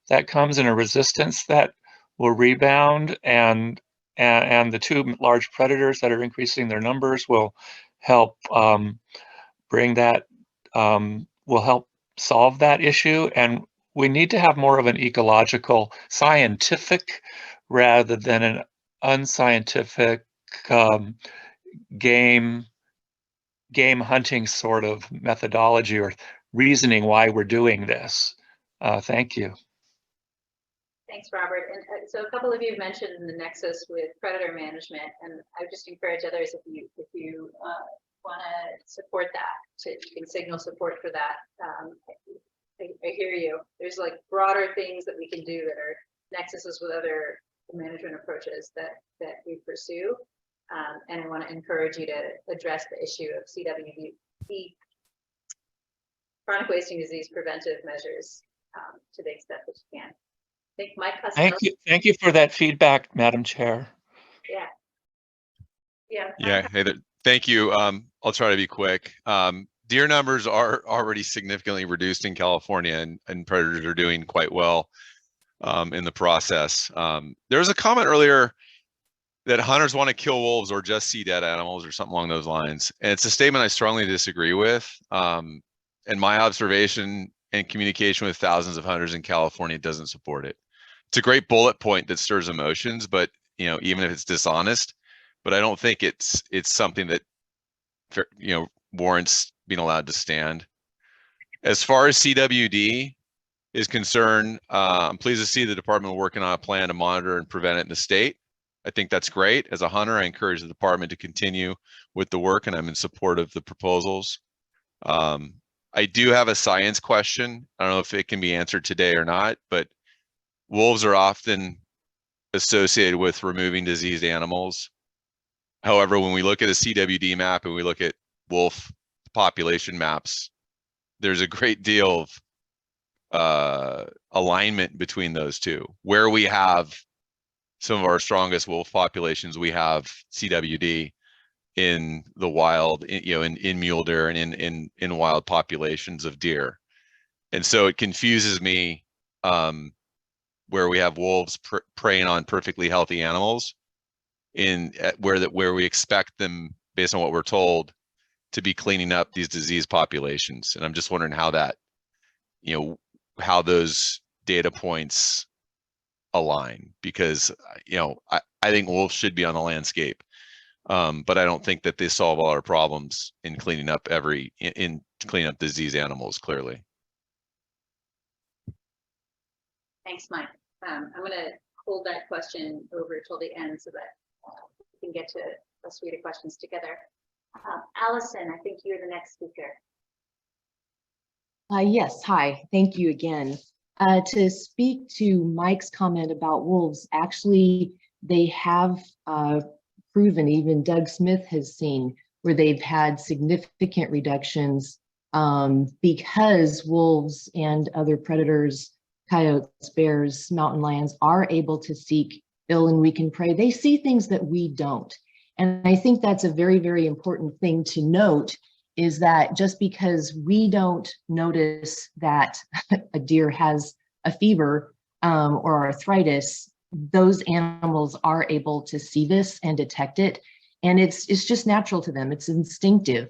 that comes and a resistance that will rebound, and the two large predators that are increasing their numbers will help bring that, will help solve that issue. And we need to have more of an ecological, scientific, rather than an unscientific game hunting sort of methodology or reasoning why we're doing this. Thank you.
Thanks, Robert. And so a couple of you mentioned the nexus with predator management, and I would just encourage others, if you want to support that, you can signal support for that. I hear you. There's like broader things that we can do that are nexuses with other management approaches that we pursue. And I want to encourage you to address the issue of CWD, chronic wasting disease preventive measures, to the extent that you can. I think Mike Costello.
Thank you for that feedback, Madam Chair.
Yeah.
Yeah. Hey, thank you. I'll try to be quick. Deer numbers are already significantly reduced in California, and predators are doing quite well in the process. There was a comment earlier that hunters want to kill wolves or just see dead animals or something along those lines. And it's a statement I strongly disagree with. And my observation and communication with thousands of hunters in California doesn't support it. It's a great bullet point that stirs emotions, but you know, even if it's dishonest, but I don't think it's something that, you know, warrants being allowed to stand. As far as CWD, is concerned, I'm pleased to see the department working on a plan to monitor and prevent it in the state. I think that's great. As a hunter, I encourage the department to continue with the work, and I'm in support of the proposals. I do have a science question. I don't know if it can be answered today or not, but wolves are often associated with removing diseased animals. However, when we look at a CWD map and we look at wolf population maps, there's a great deal of alignment between those two. Where we have some of our strongest wolf populations, we have CWD in the wild, in mule deer and in wild populations of deer. And so it confuses me where we have wolves preying on perfectly healthy animals where we expect them, based on what we're told, to be cleaning up these disease populations. And I'm just wondering how that, how those data points align, because, I think wolves should be on the landscape. But I don't think that they solve all our problems in cleaning up cleaning up disease animals, clearly.
Thanks, Mike. I'm going to hold that question over till the end so that we can get to a suite of questions together. Allison, I think you're the next speaker.
Yes, hi, thank you again. To speak to Mike's comment about wolves, actually, they have proven, even Doug Smith has seen, where they've had significant reductions because wolves and other predators, coyotes, bears, mountain lions, are able to seek ill and weakened prey. They see things that we don't. And I think that's a very, very important thing to note, is that just because we don't notice that a deer has a fever or arthritis, those animals are able to see this and detect it. And it's just natural to them. It's instinctive.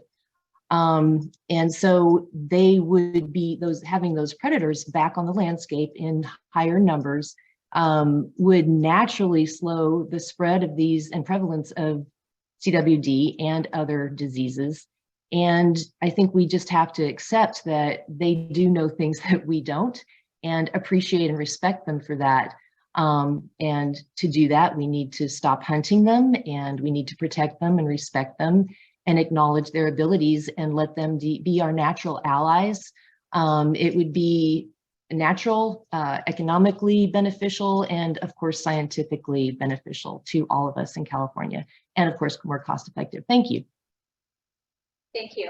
And so they would be having those predators back on the landscape in higher numbers would naturally slow the spread of these and prevalence of CWD and other diseases. And I think we just have to accept that they do know things that we don't, and appreciate and respect them for that. And to do that, we need to stop hunting them, and we need to protect them and respect them and acknowledge their abilities and let them be our natural allies. It would be natural, economically beneficial, and of course, scientifically beneficial to all of us in California, and of course, more cost effective. Thank you.
Thank you.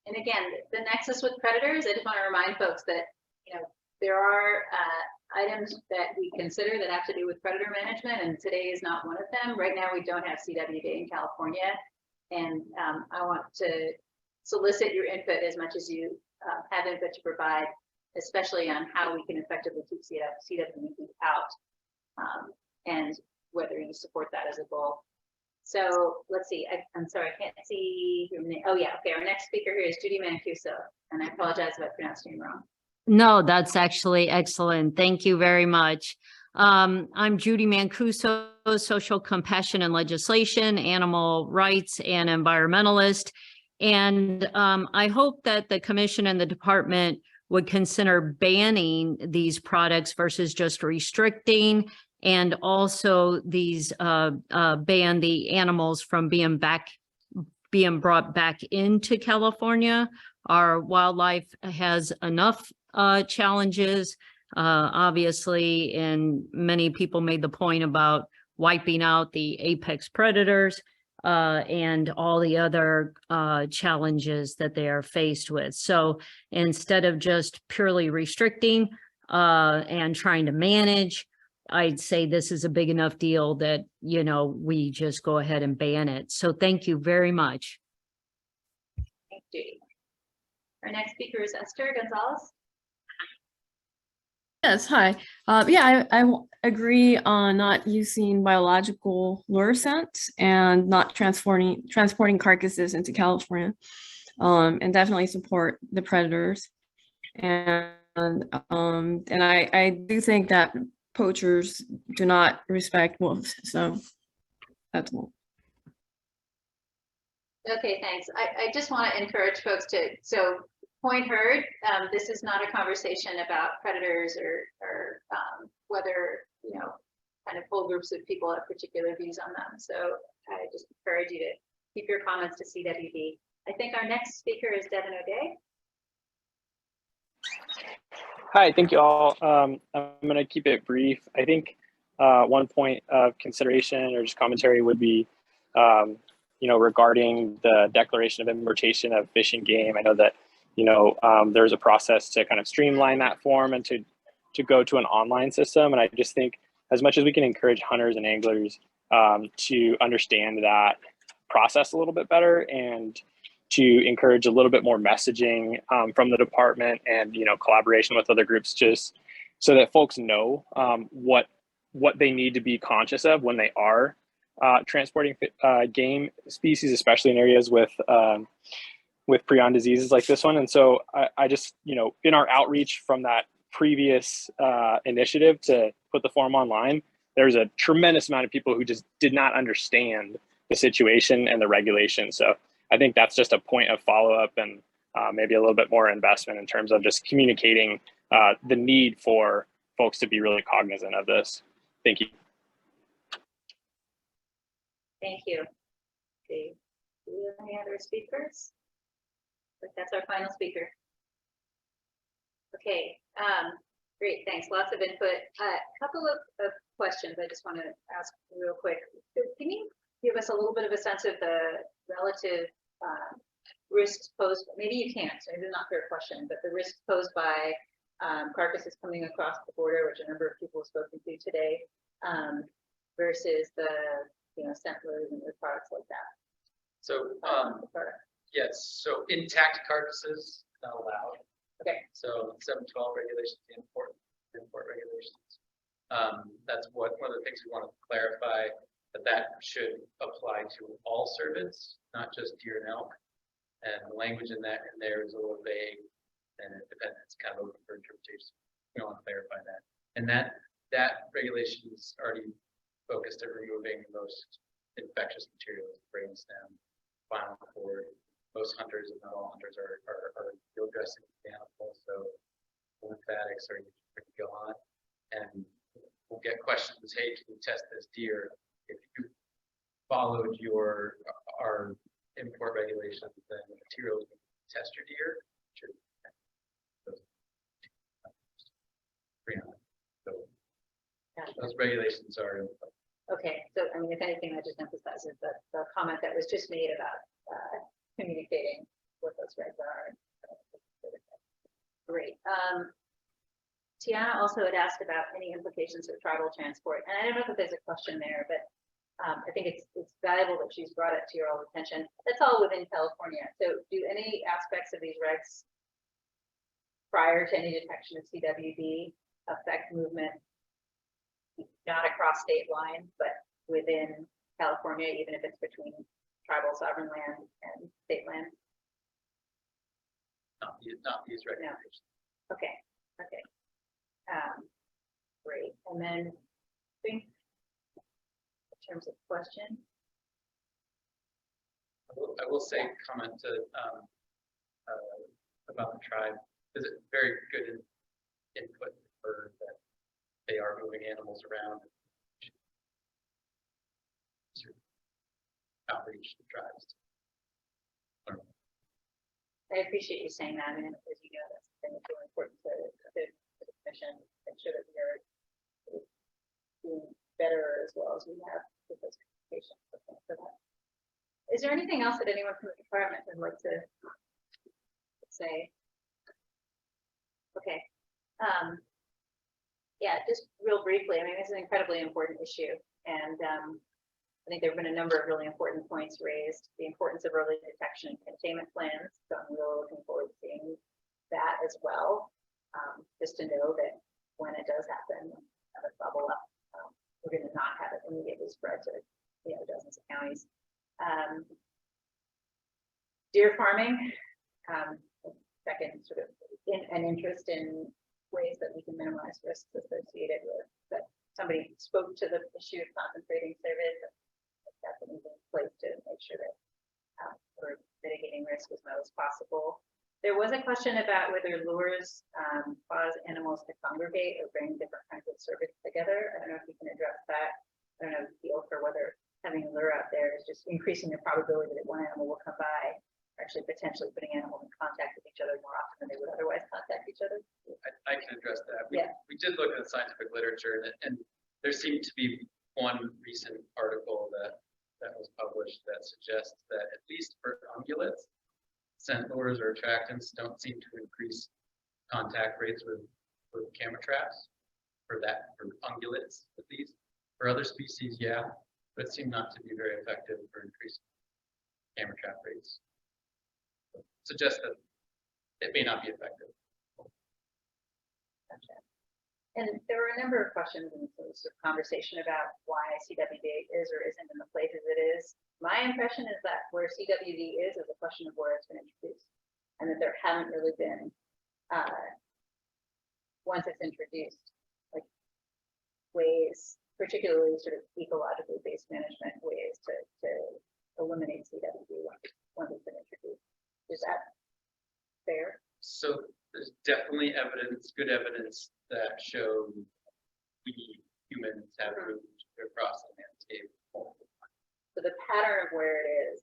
And again, the nexus with predators, I just want to remind folks that, there are items that we consider that have to do with predator management, and today is not one of them. Right now, we don't have CWD in California, and I want to solicit your input as much as you have input to provide, especially on how we can effectively keep CWD out, and whether you support that as a goal. So let's see, I'm sorry, I can't see your name. Oh yeah, okay, our next speaker here is Judy Mancuso, and I apologize if I pronounced your name wrong.
No, that's actually excellent. Thank you very much. I'm Judy Mancuso, social compassion and legislation, animal rights and environmentalist. And I hope that the commission and the department would consider banning these products versus just restricting, and also these ban the animals from being brought back into California. Our wildlife has enough challenges, obviously, and many people made the point about wiping out the apex predators and all the other challenges that they are faced with. So instead of just purely restricting and trying to manage, I'd say this is a big enough deal that, we just go ahead and ban it. So thank you very much.
Thank you. Our next speaker is Esther Gonzalez.
Yes, hi. Yeah, I agree on not using biological lure scents and not transporting carcasses into California, and definitely support the predators. And I do think that poachers do not respect wolves, so that's all.
Okay, thanks. I just want to encourage folks to, so Point heard. This is not a conversation about predators or whether, kind of whole groups of people have particular views on them. So I just encourage you to keep your comments to CWD. I think our next speaker is Devin O'Day.
Hi, thank you all. I'm going to keep it brief. I think one point of consideration or just commentary would be, regarding the declaration of importation of fish and game. I know that, there's a process to kind of streamline that form and to go to an online system. And I just think as much as we can encourage hunters and anglers to understand that process a little bit better and to encourage a little bit more messaging from the department and, collaboration with other groups, just so that folks know what they need to be conscious of when they are transporting game species, especially in areas with prion diseases like this one. And so I just, in our outreach from that previous initiative to put the form online, there's a tremendous amount of people who just did not understand the situation and the regulations. So I think that's just a point of follow-up and maybe a little bit more investment in terms of just communicating the need for folks to be really cognizant of this. Thank you.
Thank you. Okay. Do we have any other speakers? But that's our final speaker. Okay, great, thanks. Lots of input. A couple of questions I just want to ask real quick. Can you give us a little bit of a sense of the relative risks posed? Maybe you can't, so maybe not a fair question, but the risks posed by carcasses coming across the border, which a number of people have spoken to today, versus the settlers and their products like that.
So yes, so intact carcasses not allowed.
Okay.
So 712 regulations, the import regulations. That's one of the things we want to clarify, that should apply to all cervids, not just deer and elk. And the language in there is a little vague, and it depends. It's kind of open for interpretation. We want to clarify that. And that regulation is already focused at removing most infectious materials, brainstem, spinal cord. Most hunters, if not all hunters, are field dressing animals, so lymphatics are to go on. And we'll get questions, hey, can you test this deer? If you followed our import regulations, then the materials you can test your deer should so those regulations are in place.
Okay, so I mean, if anything, that just emphasizes the comment that was just made about communicating what those regs are. Great. Tiana also had asked about any implications of tribal transport, and I don't know if there's a question there, but I think it's valuable that she's brought it to your all attention. That's all within California. So do any aspects of these regs prior to any detection of CWD affect movement not across state lines, but within California, even if it's between tribal sovereign land and state land?
Not these regulations.
No. Okay. Great. And then I think in terms of question,
I will say comment to about the tribe. Is it very good input for that they are moving animals around. Outreach to tribes.
I appreciate you saying that. I mean, as you know, that's something that's really important to the commission. Make sure that we are doing better as well as we have with those communications. So thanks for that. Is there anything else that anyone from the department would like to say? Okay. Yeah, just real briefly. I mean, this is an incredibly important issue, and I think there have been a number of really important points raised. The importance of early detection and containment plans. So I'm really looking forward to seeing that as well. Just to know that when it does happen, have it bubble up, we're going to not have it immediately spread to dozens of counties. Deer farming, second sort of an interest in ways that we can minimize risks associated with that. Somebody spoke to the issue of concentrating cervids. That's an easy place to make sure that we're mitigating risk as much as possible. There was a question about whether lures cause animals to congregate or bring different kinds of service together. I don't know if you can address that. I don't know, feel for whether having a lure out there is just increasing the probability that one animal will come by, actually potentially putting animals in contact with each other more often than they would otherwise contact each other.
I can address that.
Yeah.
We did look at the scientific literature, and there seemed to be one recent article that was published that suggests that at least for ungulates, scent lures or attractants don't seem to increase contact rates with camera traps for ungulates at least. For other species, yeah, but it seemed not to be very effective for increasing camera trap rates. Suggests that it may not be effective.
Gotcha. And there were a number of questions in this sort of conversation about why CWD is or isn't in the places it is. My impression is that where CWD is a question of where it's been introduced, and that there haven't really been, once it's introduced, like ways, particularly sort of ecologically based management ways to eliminate CWD once it's been introduced. Is that fair?
So there's definitely evidence, good evidence that show we humans have moved across the landscape.
So the pattern of where it is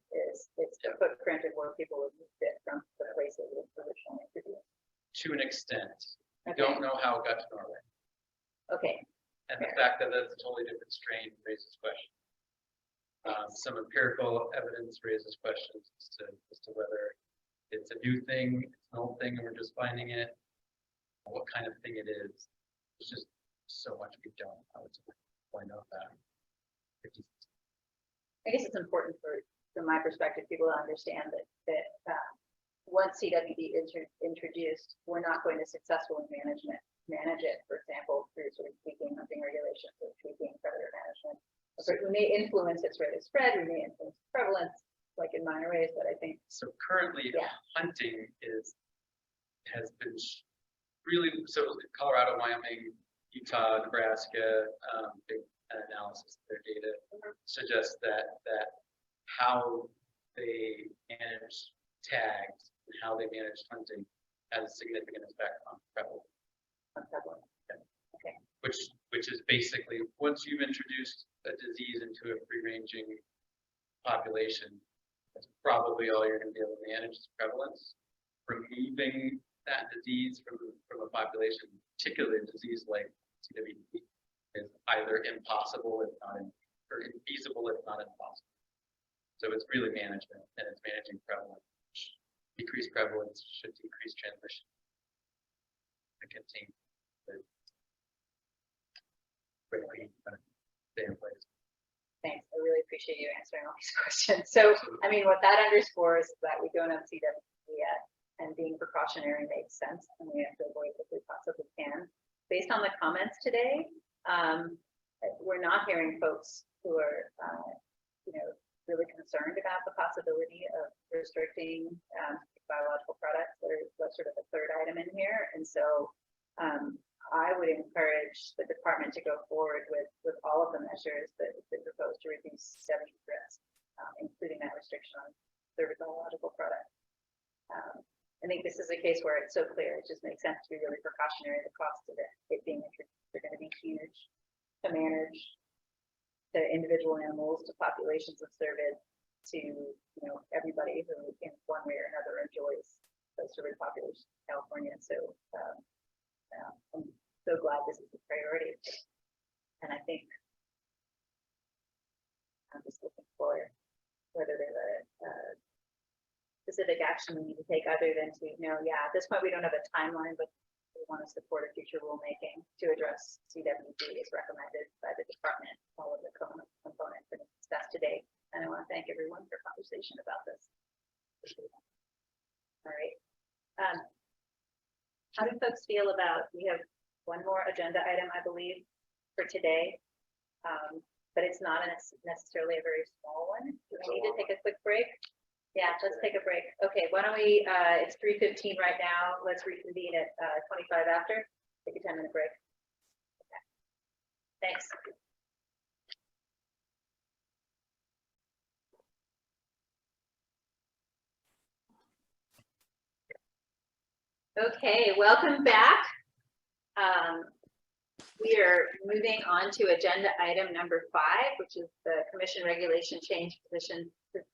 it's the footprint of where people would move it from the place it was originally introduced.
To an extent. We
Okay.
don't know how it got to Norway.
Okay.
And the fact that that's a totally different strain raises questions. Some empirical evidence raises questions as to whether it's a new thing, it's an old thing, and we're just finding it. What kind of thing it is. There's just so much we don't know to point out that.
I guess it's important from my perspective, people to understand that once CWD is introduced, we're not going to successfully manage it, for example, through sort of tweaking hunting regulations or tweaking predator management. So we may influence its rate of spread, we may influence prevalence, like in minor ways, but I think
so. Currently, hunting has been really so. Colorado, Wyoming, Utah, Nebraska, big analysis of their data suggests that how they manage tags and how they manage hunting has a significant effect on prevalence.
Okay.
Which is basically once you've introduced a disease into a free-ranging population, that's probably all you're going to be able to manage is prevalence. Removing that disease from a population, particularly a disease like CWD, is either impossible if not or infeasible if not impossible. So it's really management, and it's managing prevalence. Decreased prevalence should decrease transmission. To contain the stay in place.
Thanks. I really appreciate you answering all these questions. So, I mean, what that underscores is that we don't have CWD yet, and being precautionary makes sense, and we have to avoid if we possibly can. Based on the comments today, we're not hearing folks who are, really concerned about the possibility of restricting biological products. That's sort of the third item in here, and so I would encourage the department to go forward with all of the measures that propose to reduce CWD risk, including that restriction on certain biological products. I think this is a case where it's so clear, it just makes sense to be really precautionary. The costs of it being introduced are going to be huge to manage the individual animals, to populations of cervid, to everybody who in one way or another enjoys the cervid population in California. So I'm so glad this is a priority, and I think I'm just looking for whether there's a specific action we need to take other than to at this point we don't have a timeline, but we want to support a future rulemaking to address CWD as recommended by the department, all of the components that are discussed today. And I want to thank everyone for conversation about this. All right. How do folks feel about, we have one more agenda item, I believe, for today, but it's not necessarily a very small one. Do we need to take a quick break? Yeah, let's take a break. Okay, why don't we, it's 3:15 right now. Let's reconvene at 25 after. Take a 10-minute break. Okay. Thanks. Okay, welcome back. We are moving on to agenda item number 5, which is the commission regulation change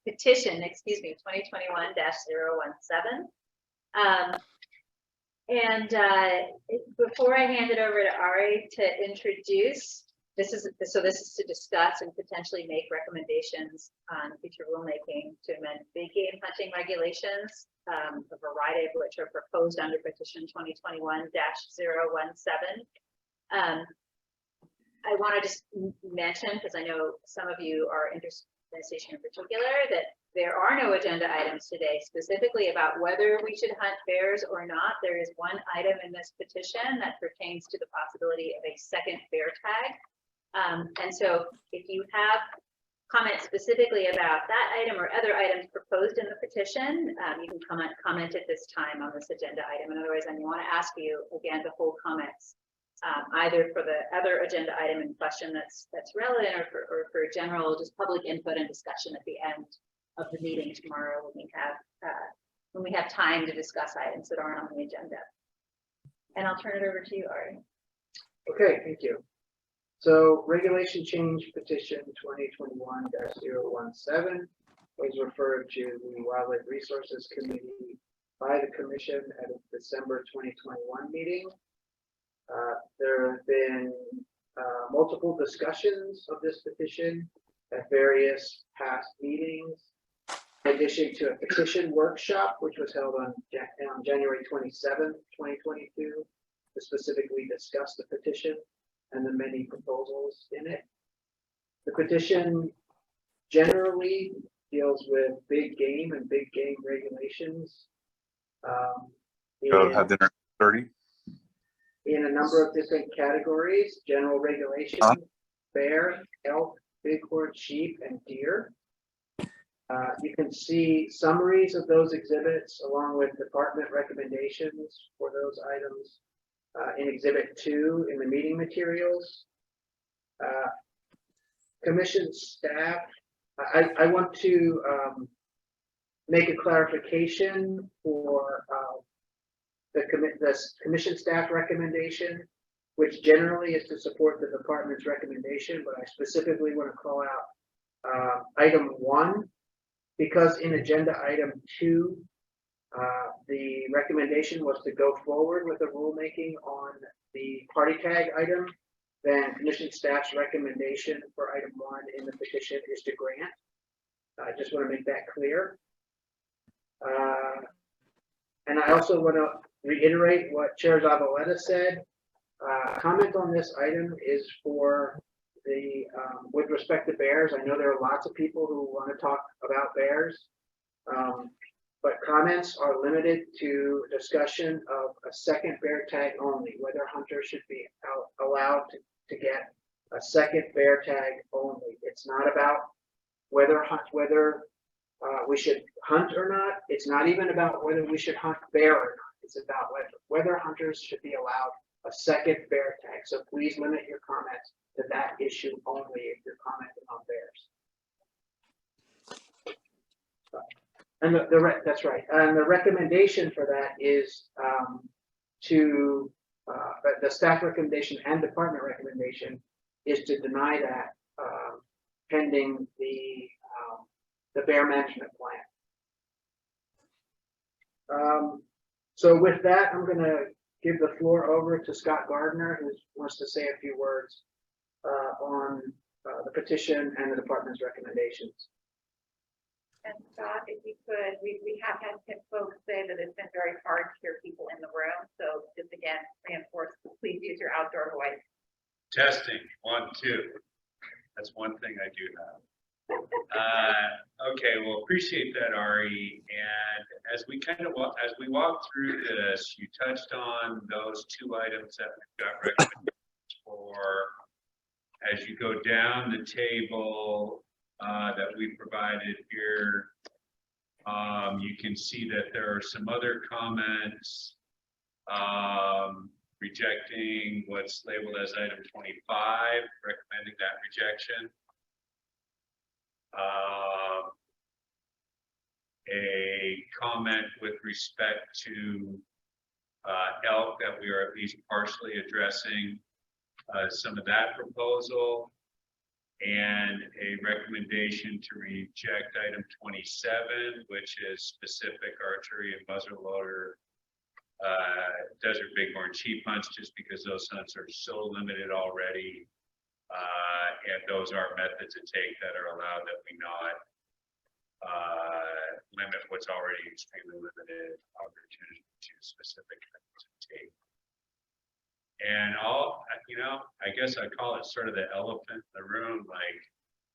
petition, excuse me, 2021-017. Before I hand it over to Ari to introduce, this is to discuss and potentially make recommendations on future rulemaking to amend big game hunting regulations, a variety of which are proposed under petition 2021-017. I want to just mention, because I know some of you are interested in this issue in particular, that there are no agenda items today specifically about whether we should hunt bears or not. There is one item in this petition that pertains to the possibility of a second bear tag. And so if you have comments specifically about that item or other items proposed in the petition, you can comment at this time on this agenda item. And otherwise, I want to ask you again to hold comments either for the other agenda item in question that's relevant, or for general just public input and discussion at the end of the meeting tomorrow when we have time to discuss items that aren't on the agenda. And I'll turn it over to you, Ari.
Okay, thank you. So regulation change petition 2021-017 was referred to the Wildlife Resources Committee by the Commission at its December 2021 meeting. There have been multiple discussions of this petition at various past meetings, in addition to a petition workshop, which was held on January 27th, 2022, to specifically discuss the petition and the many proposals in it. The petition generally deals with big game and big game regulations.
Have dinner 30.
In a number of different categories: general regulation, bear, elk, bighorn sheep, and deer. You can see summaries of those exhibits along with department recommendations for those items in Exhibit 2 in the meeting materials. Commission staff, I want to make a clarification for the commission staff recommendation, which generally is to support the department's recommendation, but I specifically want to call out item 1, because in agenda item 2, the recommendation was to go forward with the rulemaking on the party tag item. Then commission staff's recommendation for item 1 in the petition is to grant. I just want to make that clear. And I also want to reiterate what Chair Zavaleta said. Comment on this item is for the, with respect to bears. I know there are lots of people who want to talk about bears, but comments are limited to discussion of a second bear tag only, whether hunters should be allowed to get a second bear tag only. It's not about whether we should hunt or not. It's not even about whether we should hunt bear or not. It's about whether hunters should be allowed a second bear tag. So please limit your comments to that issue only if you're commenting on bears. And that's right. And the recommendation for that is the staff recommendation and department recommendation is to deny that pending the bear management plan. So with that, I'm going to give the floor over to Scott Gardner, who wants to say a few words on the petition and the department's recommendations.
And Scott, if you could, we have had folks say that it's been very hard to hear people in the room. So just again, reinforce, please use your outdoor voice.
Testing, 1, 2. That's one thing I do have. Okay, well, appreciate that, Ari. And as we walk through this, you touched on those 2 items that we've got recommendations for. As you go down the table that we provided here, you can see that there are some other comments rejecting what's labeled as item 25, recommending that rejection. A comment with respect to elk, that we are at least partially addressing some of that proposal, and a recommendation to reject item 27, which is specific archery and muzzleloader desert bighorn sheep hunts, just because those hunts are so limited already. And those are methods of take that are allowed, that we not limit what's already extremely limited opportunity to specific methods of take. And I guess I call it sort of the elephant in the room, like,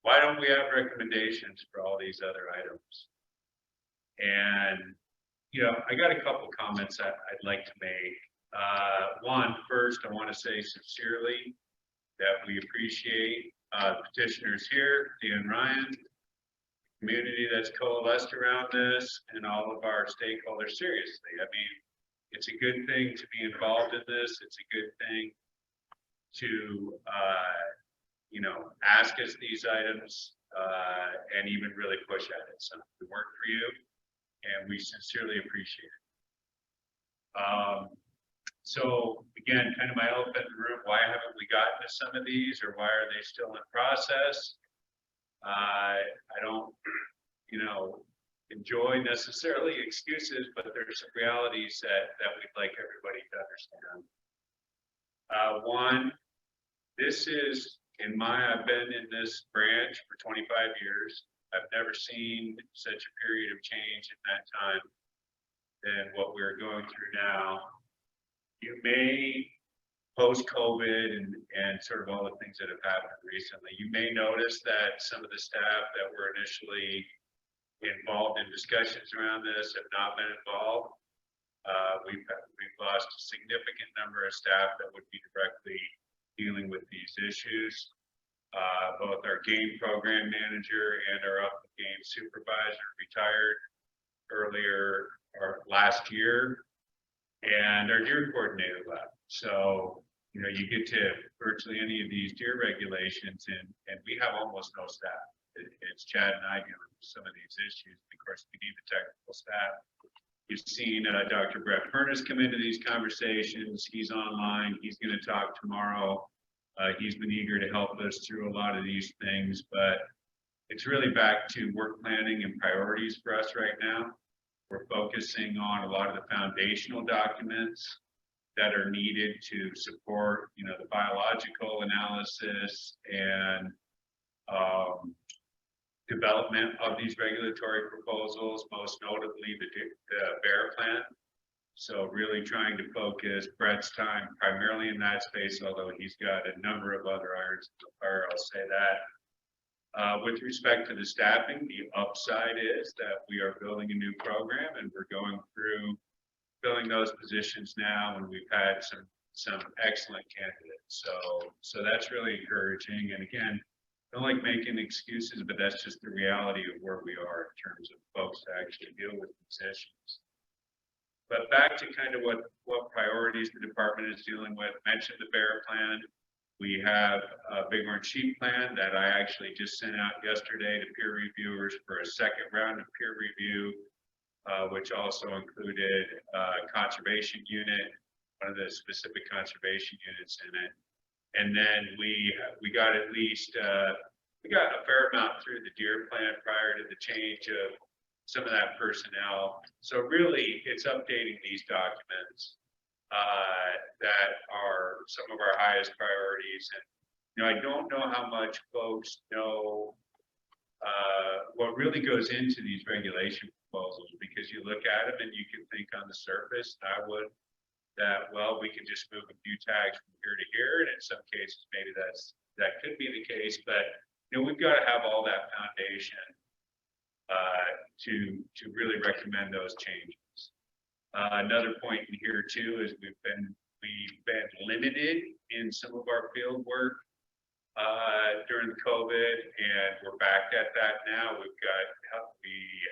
why don't we have recommendations for all these other items? And, I got a couple comments that I'd like to make. One, first, I want to say sincerely that we appreciate petitioners here, Dan Ryan, community that's coalesced around this, and all of our stakeholders. Seriously, I mean, it's a good thing to be involved in this. It's a good thing to, ask us these items and even really push at it. So we work for you, and we sincerely appreciate it. So again, kind of my elephant in the room, why haven't we gotten to some of these, or why are they still in process? I don't, enjoy necessarily excuses, but there's some realities that we'd like everybody to understand. One, this is, I've been in this branch for 25 years. I've never seen such a period of change in that time than what we're going through now. You may, post-COVID and sort of all the things that have happened recently, you may notice that some of the staff that were initially involved in discussions around this have not been involved. We've lost a significant number of staff that would be directly dealing with these issues. Both our game program manager and our Upland game supervisor retired earlier or last year, and our deer coordinator left. So, you get to virtually any of these deer regulations, and we have almost no staff. It's Chad and I dealing with some of these issues. Of course, we need the technical staff. You've seen Dr. Brett Furness come into these conversations. He's online. He's going to talk tomorrow. He's been eager to help us through a lot of these things, but it's really back to work planning and priorities for us right now. We're focusing on a lot of the foundational documents that are needed to support, the biological analysis and development of these regulatory proposals, most notably the bear plan. So really trying to focus Brett's time primarily in that space, although he's got a number of other irons in the fire, I'll say that. With respect to the staffing, the upside is that we are building a new program, and we're going through filling those positions now, and we've had some excellent candidates. So that's really encouraging. And again, I don't like making excuses, but that's just the reality of where we are in terms of folks to actually deal with positions. But back to kind of what priorities the department is dealing with. Mentioned the bear plan. We have a bighorn sheep plan that I actually just sent out yesterday to peer reviewers for a second round of peer review, which also included a conservation unit, one of the specific conservation units in it. And then we got at least, we got a fair amount through the deer plan prior to the change of some of that personnel. So really it's updating these documents that are some of our highest priorities. And, I don't know how much folks know what really goes into these regulation proposals, because you look at them and you can think on the surface, that, well, we can just move a few tags from here to here. And in some cases, maybe that could be the case, but we've got to have all that foundation to really recommend those changes. Another point in here too is we've been limited in some of our field work during the COVID, and we're back at that now. We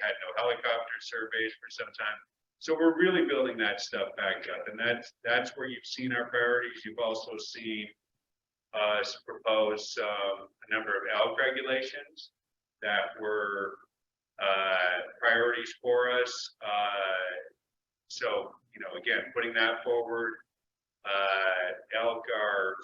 had no helicopter surveys for some time. So we're really building that stuff back up, and that's where you've seen our priorities. You've also seen us propose a number of elk regulations that were priorities for us. So again, putting that forward. Elk are,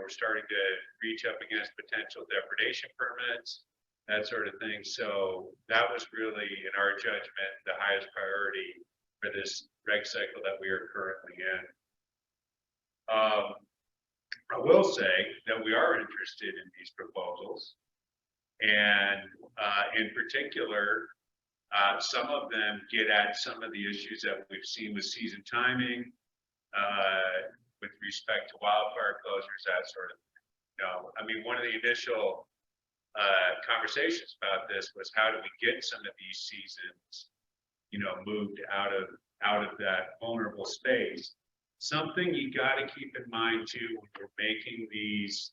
we're starting to reach up against potential depredation permits, that sort of thing. So that was really, in our judgment, the highest priority for this reg cycle that we are currently in. I will say that we are interested in these proposals, and in particular, some of them get at some of the issues that we've seen with season timing, with respect to wildfire closures, that sort of thing. I mean, one of the initial conversations about this was, how do we get some of these seasons, moved out of that vulnerable space? Something you got to keep in mind too when we're making these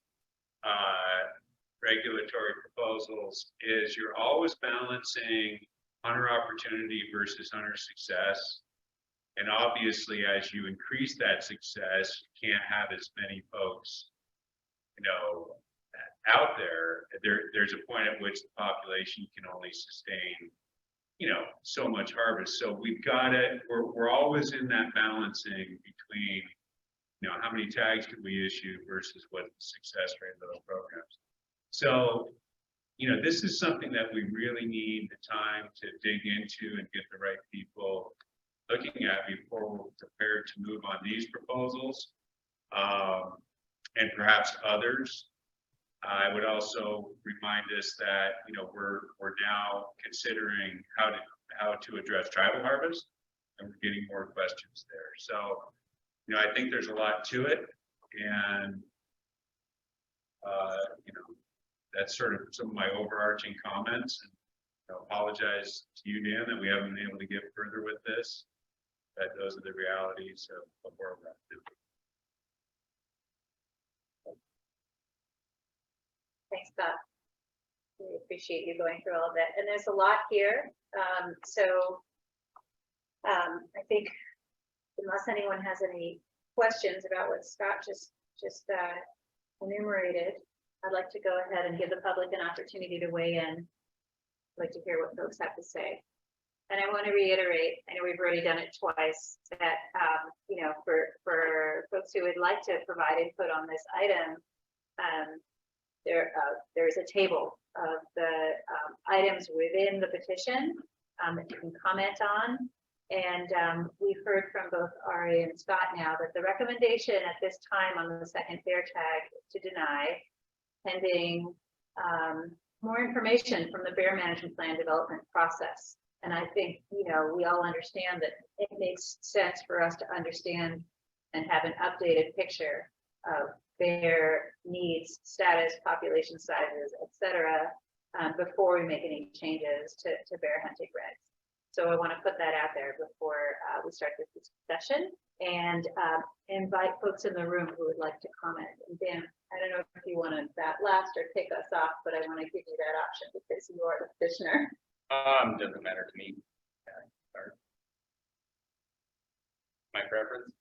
regulatory proposals is you're always balancing hunter opportunity versus hunter success. And obviously, as you increase that success, you can't have as many folks, out there. There's a point at which the population can only sustain, so much harvest. So we've got it. We're always in that balancing between, how many tags can we issue versus what the success rate of those programs. So, this is something that we really need the time to dig into and get the right people looking at before we're prepared to move on these proposals, and perhaps others. I would also remind us that we're now considering how to address tribal harvest, and we're getting more questions there. So I think there's a lot to it, and that's sort of some of my overarching comments. And apologize to you, Dan, that we haven't been able to get further with this. But those are the realities of where we're at.
Thanks, Scott. We appreciate you going through all of that. And there's a lot here. I think unless anyone has any questions about what Scott just enumerated, I'd like to go ahead and give the public an opportunity to weigh in. I'd like to hear what folks have to say. And I want to reiterate, I know we've already done it twice, that for folks who would like to provide input on this item, there's a table of the items within the petition that you can comment on. And we've heard from both Ari and Scott now that the recommendation at this time on the second fair tag is to deny, pending more information from the bear management plan development process. And I think, we all understand that it makes sense for us to understand and have an updated picture of bear needs, status, population sizes, etc., before we make any changes to bear hunting regs. So I want to put that out there before we start this discussion, and invite folks in the room who would like to comment. And Dan, I don't know if you want to bat last or kick us off, but I want to give you that option because you are the petitioner.
Doesn't matter to me. My preference.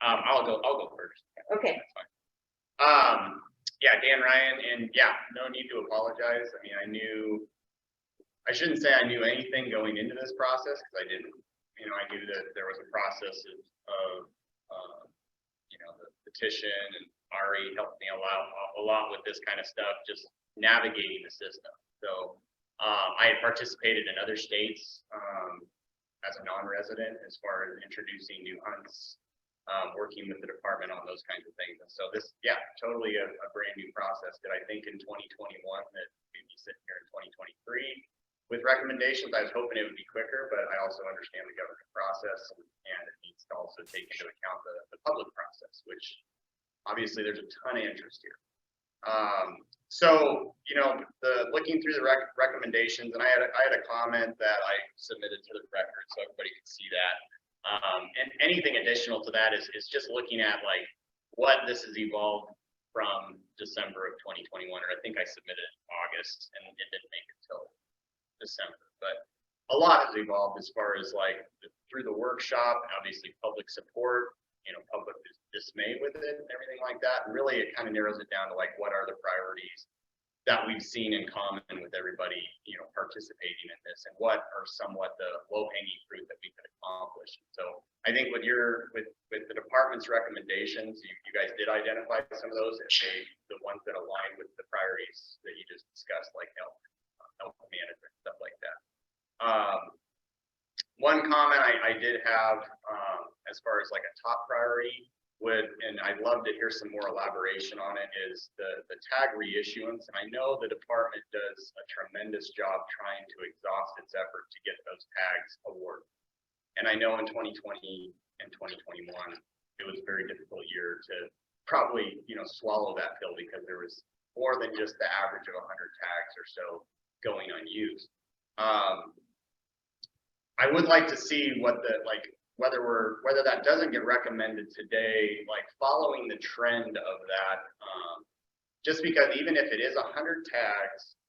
I'll go first.
Okay.
That's fine. Yeah, Dan Ryan, and yeah, no need to apologize. I mean, I shouldn't say I knew anything going into this process, because I didn't. I knew that there was a process of the petition, and Ari helped me a lot with this kind of stuff, just navigating the system. So I had participated in other states as a non-resident as far as introducing new hunts, working with the department on those kinds of things. And so this, yeah, totally a brand new process that I think in 2021 that we'd be sitting here in 2023 with recommendations. I was hoping it would be quicker, but I also understand the government process, and it needs to also take into account the public process, which obviously there's a ton of interest here. So, looking through the recommendations, and I had a comment that I submitted to the record so everybody could see that. And anything additional to that is just looking at like what this has evolved from December of 2021, or I think I submitted in August, and it didn't make it till December. But a lot has evolved as far as like through the workshop, obviously public support, public dismay with it and everything like that. And really it kind of narrows it down to like, what are the priorities that we've seen in common with everybody, you know, participating in this, and what are somewhat the low-hanging fruit that we could accomplish. So I think with the department's recommendations, you guys did identify some of those, the ones that align with the priorities that you just discussed, like health management, stuff like that. One comment I did have as far as like a top priority and I'd love to hear some more elaboration on it, is the tag reissuance. And I know the department does a tremendous job trying to exhaust its effort to get those tags awarded. And I know in 2020 and 2021, it was a very difficult year to probably, you know, swallow that pill, because there was more than just the average of 100 tags or so going unused. I would like to see what whether that doesn't get recommended today, like following the trend of that, just because even if it is 100 tags,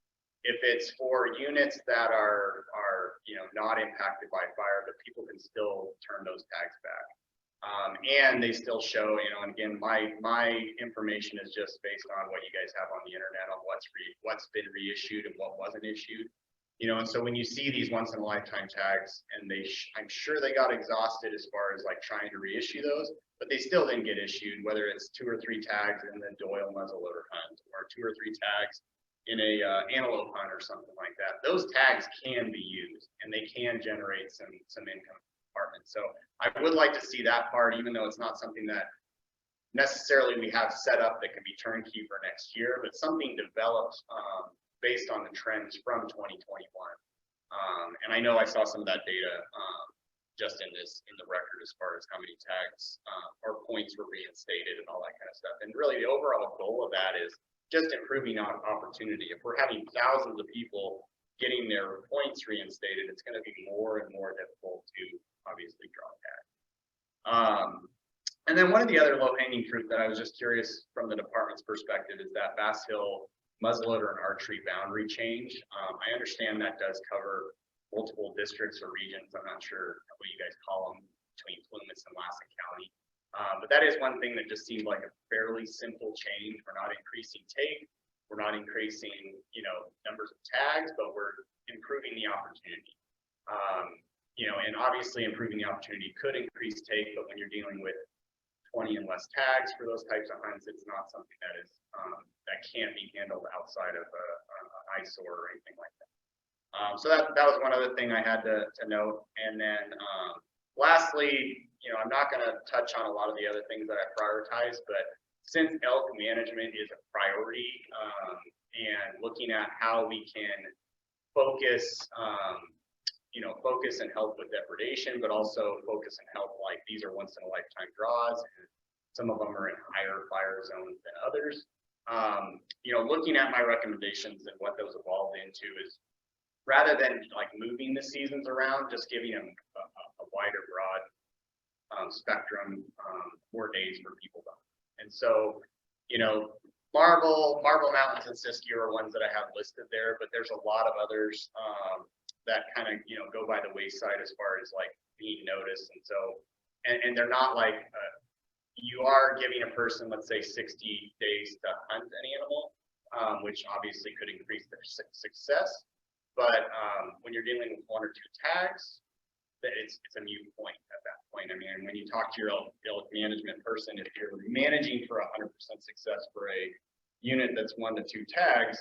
if it's for units that are you know, not impacted by fire, but people can still turn those tags back, and they still show, you know, and again, my information is just based on what you guys have on the internet on what's been reissued and what wasn't issued. You know, and so when you see these once in a lifetime tags, and I'm sure they got exhausted as far as like trying to reissue those, but they still didn't get issued, whether it's 2 or 3 tags in the Doyle muzzleloader hunt, or 2 or 3 tags in a antelope hunt or something like that. Those tags can be used, and they can generate some income department. So I would like to see that part, even though it's not something that necessarily we have set up that can be turnkey for next year, but something developed based on the trends from 2021. And I know I saw some of that data just in the record, as far as how many tags or points were reinstated and all that kind of stuff. And really the overall goal of that is just improving on opportunity. If we're having thousands of people getting their points reinstated, it's going to be more and more difficult to obviously draw tags. And then one of the other low-hanging fruit that I was just curious from the department's perspective is that Bass Hill muzzleloader and archery boundary change. I understand that does cover multiple districts or regions. I'm not sure what you guys call them between Plumas and Lassen County. But that is one thing that just seemed like a fairly simple change. We're not increasing take, we're not increasing, you know, numbers of tags, but we're improving the opportunity. You know, and obviously improving the opportunity could increase take, but when you're dealing with 20 and less tags for those types of hunts, it's not something that is that can't be handled outside of an eyesore or anything like that. So that was one other thing I had to note. And then lastly, you know, I'm not going to touch on a lot of the other things that I prioritize, but since elk management is a priority, and looking at how we can focus, you know, focus and help with depredation, but also focus and help, like these are once in a lifetime draws, and some of them are in higher fire zones than others. You know, looking at my recommendations and what those evolved into is, rather than like moving the seasons around, just giving them a wider, broad spectrum, more days for people to hunt. And so, you know, Marble Mountains and Siskiyou are ones that I have listed there, but there's a lot of others that kind of, you know, go by the wayside as far as like being noticed. And so, and they're not like, you are giving a person, let's say 60 days to hunt an animal, which obviously could increase their success. But when you're dealing with 1 or 2 tags, it's a moot point at that point. I mean, when you talk to your elk management person, if you're managing for 100% success for a unit that's 1 to 2 tags,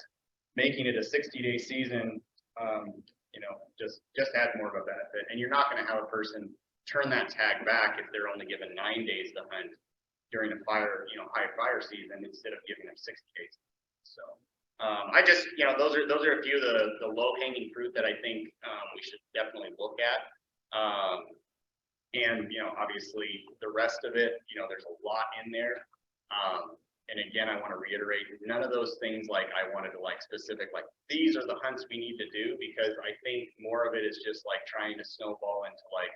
making it a 60-day season, you know, just adds more of a benefit. And you're not going to have a person turn that tag back if they're only given 9 days to hunt during a fire, you know, high fire season, instead of giving them 60 days. So I just, you know, those are a few of the low-hanging fruit that I think we should definitely look at. And, you know, obviously the rest of it, you know, there's a lot in there. And again, I want to reiterate, none of those things like I wanted to like specific, like these are the hunts we need to do, because I think more of it is just like trying to snowball into like,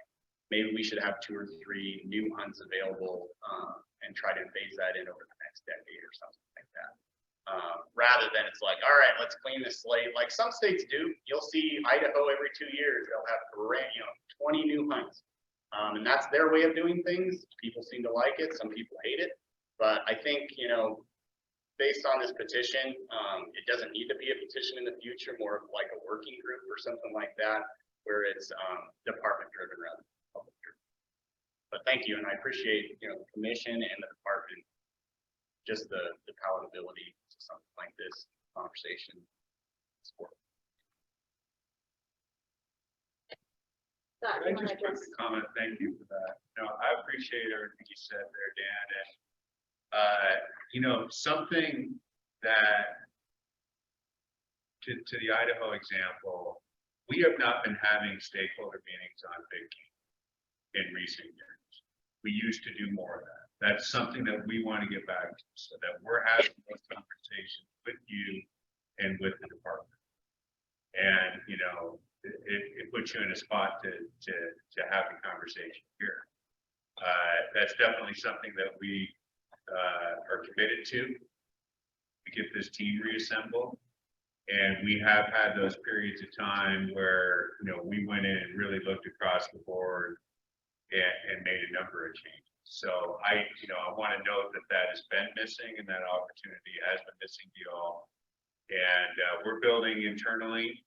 maybe we should have 2 or 3 new hunts available, and try to phase that in over the next decade or something like that. Rather than it's like, all right, let's clean the slate. Like some states do. You'll see Idaho every 2 years, they'll have, you know, 20 new hunts. And that's their way of doing things. People seem to like it. Some people hate it. But I think, you know, based on this petition, it doesn't need to be a petition in the future, more of like a working group or something like that, where it's department driven rather than public driven. But thank you, and I appreciate, you know, the commission and the department, just the palatability to something like this conversation.
Can I just quickly comment? Thank you for that. No, I appreciate everything you said there, Dan. And you know, something that to the Idaho example, we have not been having stakeholder meetings on big game in recent years. We used to do more of that. That's something that we want to get back to, so that we're having those conversations with you and with the department. And you know, it puts you in a spot to have the conversation here. That's definitely something that we are committed to. We get this team reassembled, and we have had those periods of time where, you know, we went in and really looked across the board and made a number of changes. So I want to note that has been missing, and that opportunity has been missing to you all. And we're building internally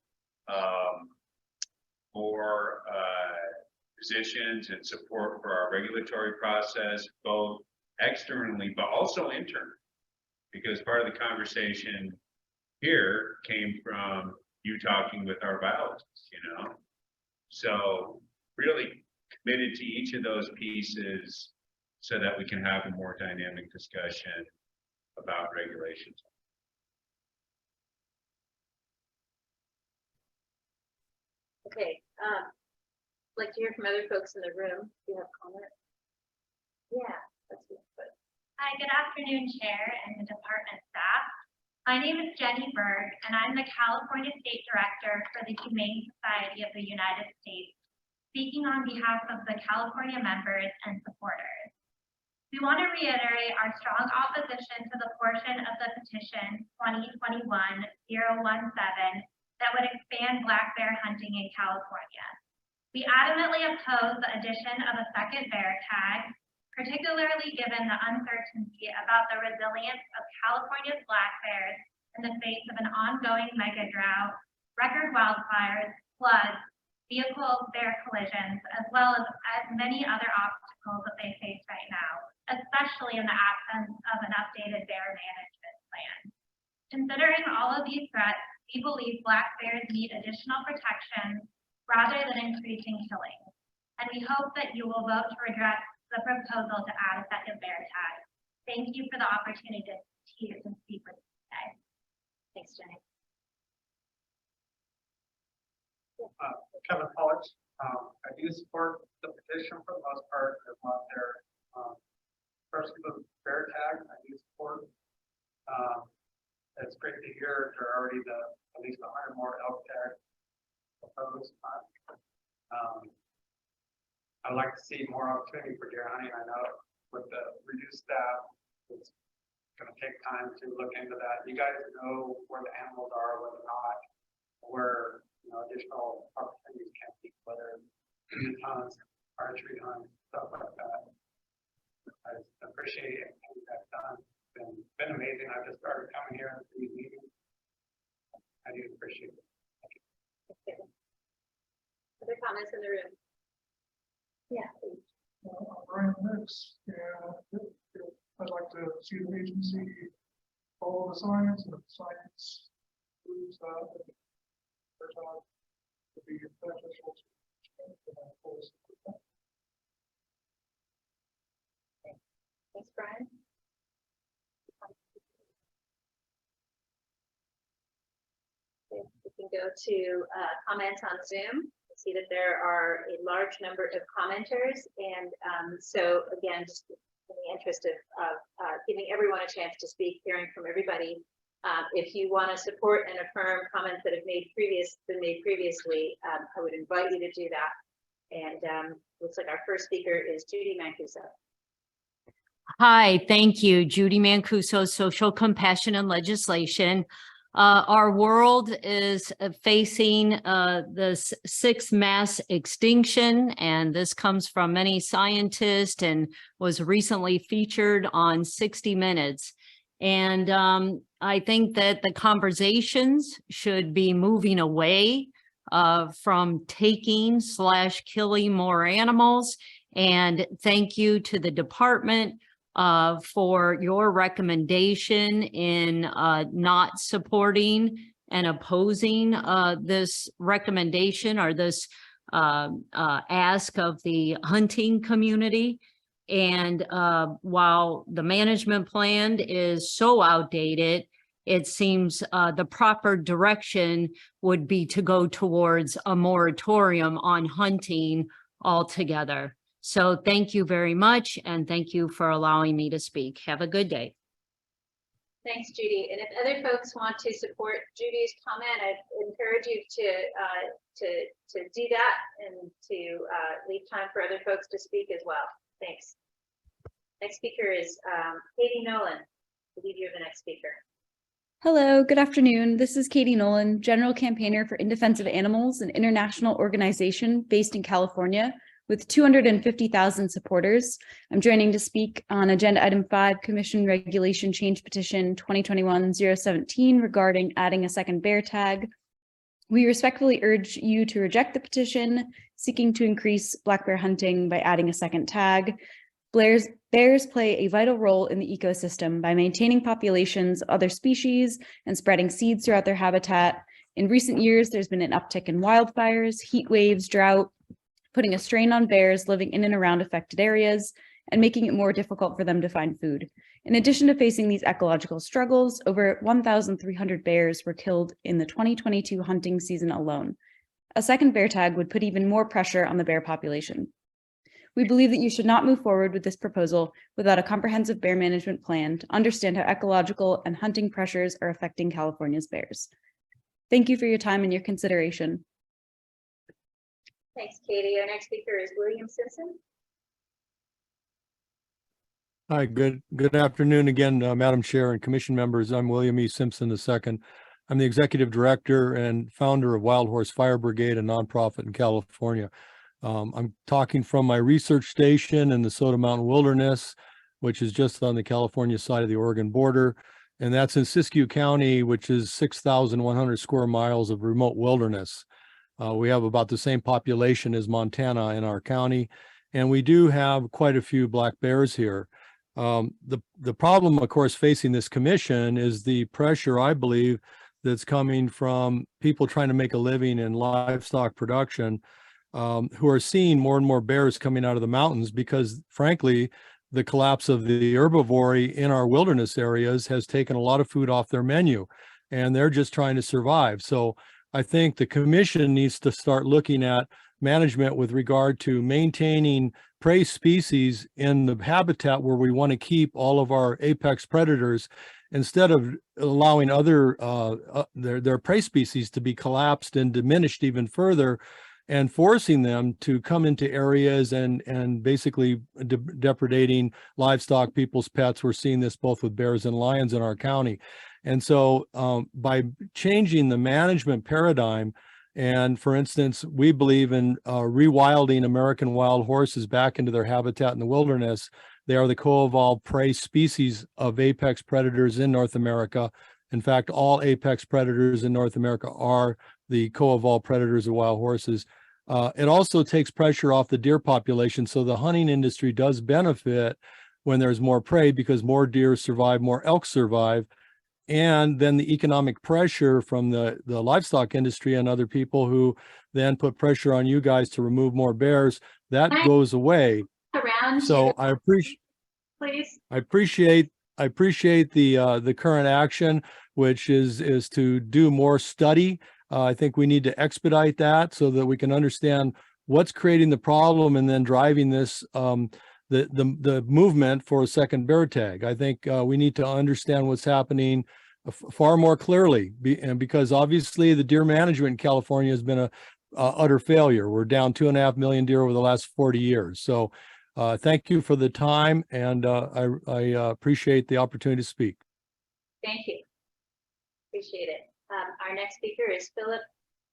more positions and support for our regulatory process, both externally but also internally, because part of the conversation here came from you talking with our biologists, you know. So really committed to each of those pieces so that we can have a more dynamic discussion about regulations.
Okay, I'd like to hear from other folks in the room. Do you have comments? Yeah, that's good.
Hi, good afternoon, Chair and the department staff. My name is Jenny Berg, and I'm the California State Director for the Humane Society of the United States, speaking on behalf of the California members and supporters. We want to reiterate our strong opposition to the portion of the petition 2021-017 that would expand black bear hunting in California. We adamantly oppose the addition of a second bear tag, particularly given the uncertainty about the resilience of California's black bears in the face of an ongoing mega drought, record wildfires, floods, vehicle bear collisions, as well as many other obstacles that they face right now, especially in the absence of an updated bear management plan. Considering all of these threats, we believe black bears need additional protections rather than increasing killing. And we hope that you will vote to address the proposal to add a second bear tag. Thank you for the opportunity to hear and speak with you today.
Thanks, Jenny.
Kevin Pollard. I do support the petition for the most part. There's not there. Especially the bear tag, I do support. It's great to hear there are already at least 100 more elk tags proposed. I'd like to see more opportunity for deer hunting. I know with the reduced staff, it's going to take time to look into that. You guys know where the animals are, whether or not, where additional opportunities can be, whether it's hunts, archery hunts, stuff like that. I appreciate it. That's done. It's been amazing. I just started coming here to these meetings. I do appreciate it.
Other comments in the room? Yeah.
Brian Mix, and I'd like to see the agency follow the science, and if the science proves that to be beneficial.
Thanks, Brian. Okay, we can go to comments on Zoom. I see that there are a large number of commenters, and so again, just in the interest of giving everyone a chance to speak, hearing from everybody, if you want to support and affirm comments that have been made previously, I would invite you to do that. And looks like our first speaker is Judy Mancuso.
Hi, thank you. Judy Mancuso, Social Compassion and Legislation. Our world is facing the sixth mass extinction, and this comes from many scientists and was recently featured on 60 Minutes. And I think that the conversations should be moving away from taking / killing more animals. And thank you to the department for your recommendation in not supporting and opposing this recommendation or this ask of the hunting community. And while the management plan is so outdated, it seems the proper direction would be to go towards a moratorium on hunting altogether. So thank you very much, and thank you for allowing me to speak. Have a good day.
Thanks, Judy. And if other folks want to support Judy's comment, I encourage you to do that and to leave time for other folks to speak as well. Thanks. Next speaker is Katie Nolan. I believe you're the next speaker.
Hello, good afternoon. This is Katie Nolan, General Campaigner for In Defense of Animals, an international organization based in California with 250,000 supporters. I'm joining to speak on Agenda Item 5, Commission Regulation Change Petition 2021-017 regarding adding a second bear tag. We respectfully urge you to reject the petition seeking to increase black bear hunting by adding a second tag. Bears play a vital role in the ecosystem by maintaining populations of other species and spreading seeds throughout their habitat. In recent years, there's been an uptick in wildfires, heat waves, drought, putting a strain on bears living in and around affected areas and making it more difficult for them to find food. In addition to facing these ecological struggles, over 1,300 bears were killed in the 2022 hunting season alone. A second bear tag would put even more pressure on the bear population. We believe that you should not move forward with this proposal without a comprehensive bear management plan to understand how ecological and hunting pressures are affecting California's bears. Thank you for your time and your consideration.
Thanks, Katie. Our next speaker is William Simpson.
Hi, good afternoon again, Madam Chair and Commission members. I'm William E. Simpson II. I'm the Executive Director and founder of Wild Horse Fire Brigade, a nonprofit in California. I'm talking from my research station in the Soda Mountain Wilderness, which is just on the California side of the Oregon border. And that's in Siskiyou County, which is 6,100 square miles of remote wilderness. We have about the same population as Montana in our county, and we do have quite a few black bears here. The problem, of course, facing this commission is the pressure, I believe, that's coming from people trying to make a living in livestock production, who are seeing more and more bears coming out of the mountains because, frankly, the collapse of the herbivory in our wilderness areas has taken a lot of food off their menu, and they're just trying to survive. So I think the commission needs to start looking at management with regard to maintaining prey species in the habitat where we want to keep all of our apex predators, instead of allowing other their prey species to be collapsed and diminished even further, and forcing them to come into areas and basically depredating livestock, people's pets. We're seeing this both with bears and lions in our county. And so by changing the management paradigm, and for instance, we believe in rewilding American wild horses back into their habitat in the wilderness. They are the co-evolved prey species of apex predators in North America. In fact, all apex predators in North America are the co-evolved predators of wild horses. It also takes pressure off the deer population. So the hunting industry does benefit when there's more prey because more deer survive, more elk survive. And then the economic pressure from the livestock industry and other people who then put pressure on you guys to remove more bears, that goes away. So I appreciate,
please.
I appreciate the current action, which is to do more study. I think we need to expedite that so that we can understand what's creating the problem and then driving this the movement for a second bear tag. I think we need to understand what's happening far more clearly, because obviously the deer management in California has been a utter failure. We're down 2.5 million deer over the last 40 years. So thank you for the time, and I appreciate the opportunity to speak.
Thank you. Appreciate it. Our next speaker is Philip.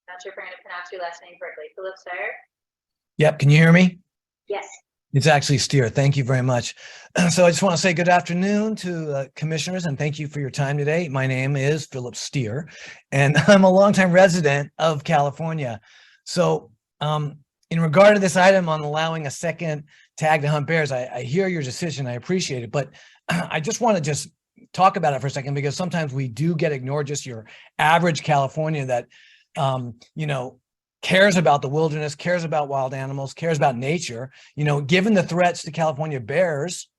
Not sure if I'm going to pronounce your last name correctly. Philip Sire.
Yep. Can you hear me?
Yes.
It's actually Steer. Thank you very much. So I just want to say good afternoon to commissioners and thank you for your time today. My name is Philip Steer and I'm a longtime resident of California. So in regard to this item on allowing a second tag to hunt bears, I hear your decision. I appreciate it, but I just want to just talk about it for a second because sometimes we do get ignored. Just your average California that, you know, cares about the wilderness, cares about wild animals, cares about nature. You know, given the threats to California bears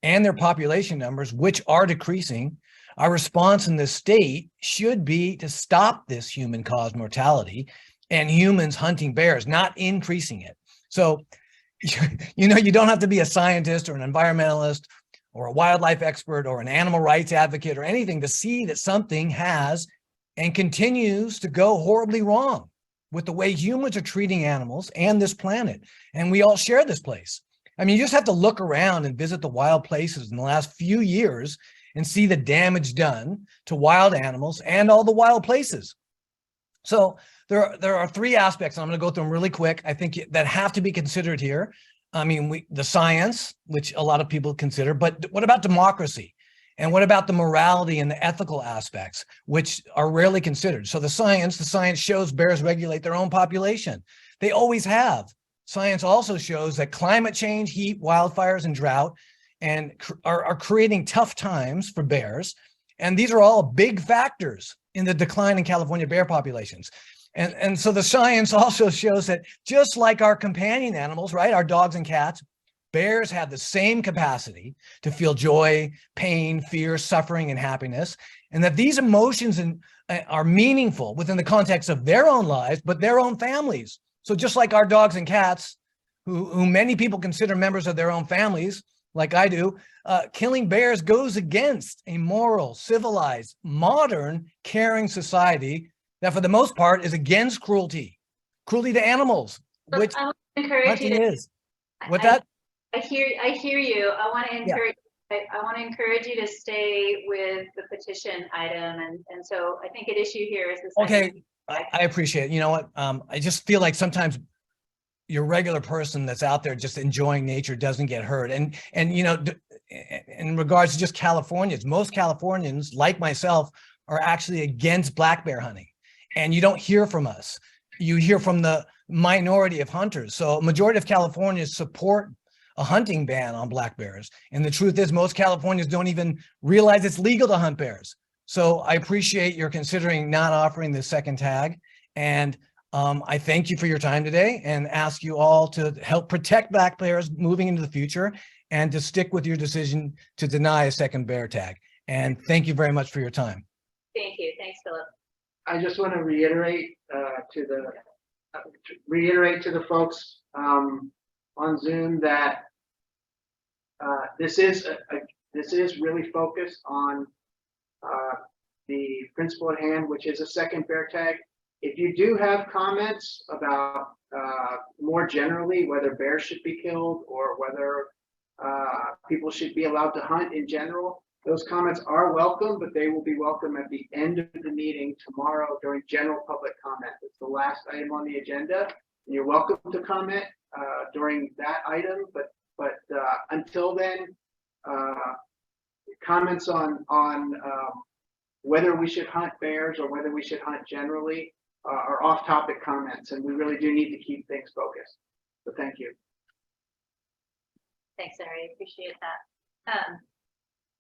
and their population numbers, which are decreasing, our response in this state should be to stop this human-caused mortality and humans hunting bears, not increasing it. So, you know, you don't have to be a scientist or an environmentalist or a wildlife expert or an animal rights advocate or anything to see that something has and continues to go horribly wrong with the way humans are treating animals and this planet. And we all share this place. I mean, you just have to look around and visit the wild places in the last few years and see the damage done to wild animals and all the wild places. So there are three aspects, and I'm going to go through them really quick, I think, that have to be considered here. I mean, the science, which a lot of people consider, but what about democracy? And what about the morality and the ethical aspects, which are rarely considered? So the science shows bears regulate their own population. They always have. Science also shows that climate change, heat, wildfires, and drought are creating tough times for bears. And these are all big factors in the decline in California bear populations. And so the science also shows that just like our companion animals, right, our dogs and cats, bears have the same capacity to feel joy, pain, fear, suffering, and happiness, and that these emotions are meaningful within the context of their own lives, but their own families. So just like our dogs and cats, who many people consider members of their own families, like I do, killing bears goes against a moral, civilized, modern, caring society that for the most part is against cruelty to animals, which hunting is. What that?
I hear you. I want to encourage. Yeah. I want to encourage you to stay with the petition item, and so I think an issue here is this.
Okay, I appreciate it. You know what? I just feel like sometimes your regular person that's out there just enjoying nature doesn't get hurt, and you know, in regards to just Californians, most Californians like myself are actually against black bear hunting, and you don't hear from us. You hear from the minority of hunters. So a majority of Californians support a hunting ban on black bears. And the truth is most Californians don't even realize it's legal to hunt bears. So I appreciate your considering not offering the second tag. And I thank you for your time today and ask you all to help protect black bears moving into the future and to stick with your decision to deny a second bear tag. And thank you very much for your time.
Thank you. Thanks, Philip.
I just want to reiterate to the folks on Zoom that this is really focused on the principle at hand, which is a second bear tag. If you do have comments about more generally whether bears should be killed or whether people should be allowed to hunt in general, those comments are welcome, but they will be welcome at the end of the meeting tomorrow during general public comment. It's the last item on the agenda. And you're welcome to comment during that item, but until then, comments on whether we should hunt bears or whether we should hunt generally are off-topic comments, and we really do need to keep things focused. So thank you.
Thanks, Ari. I appreciate that.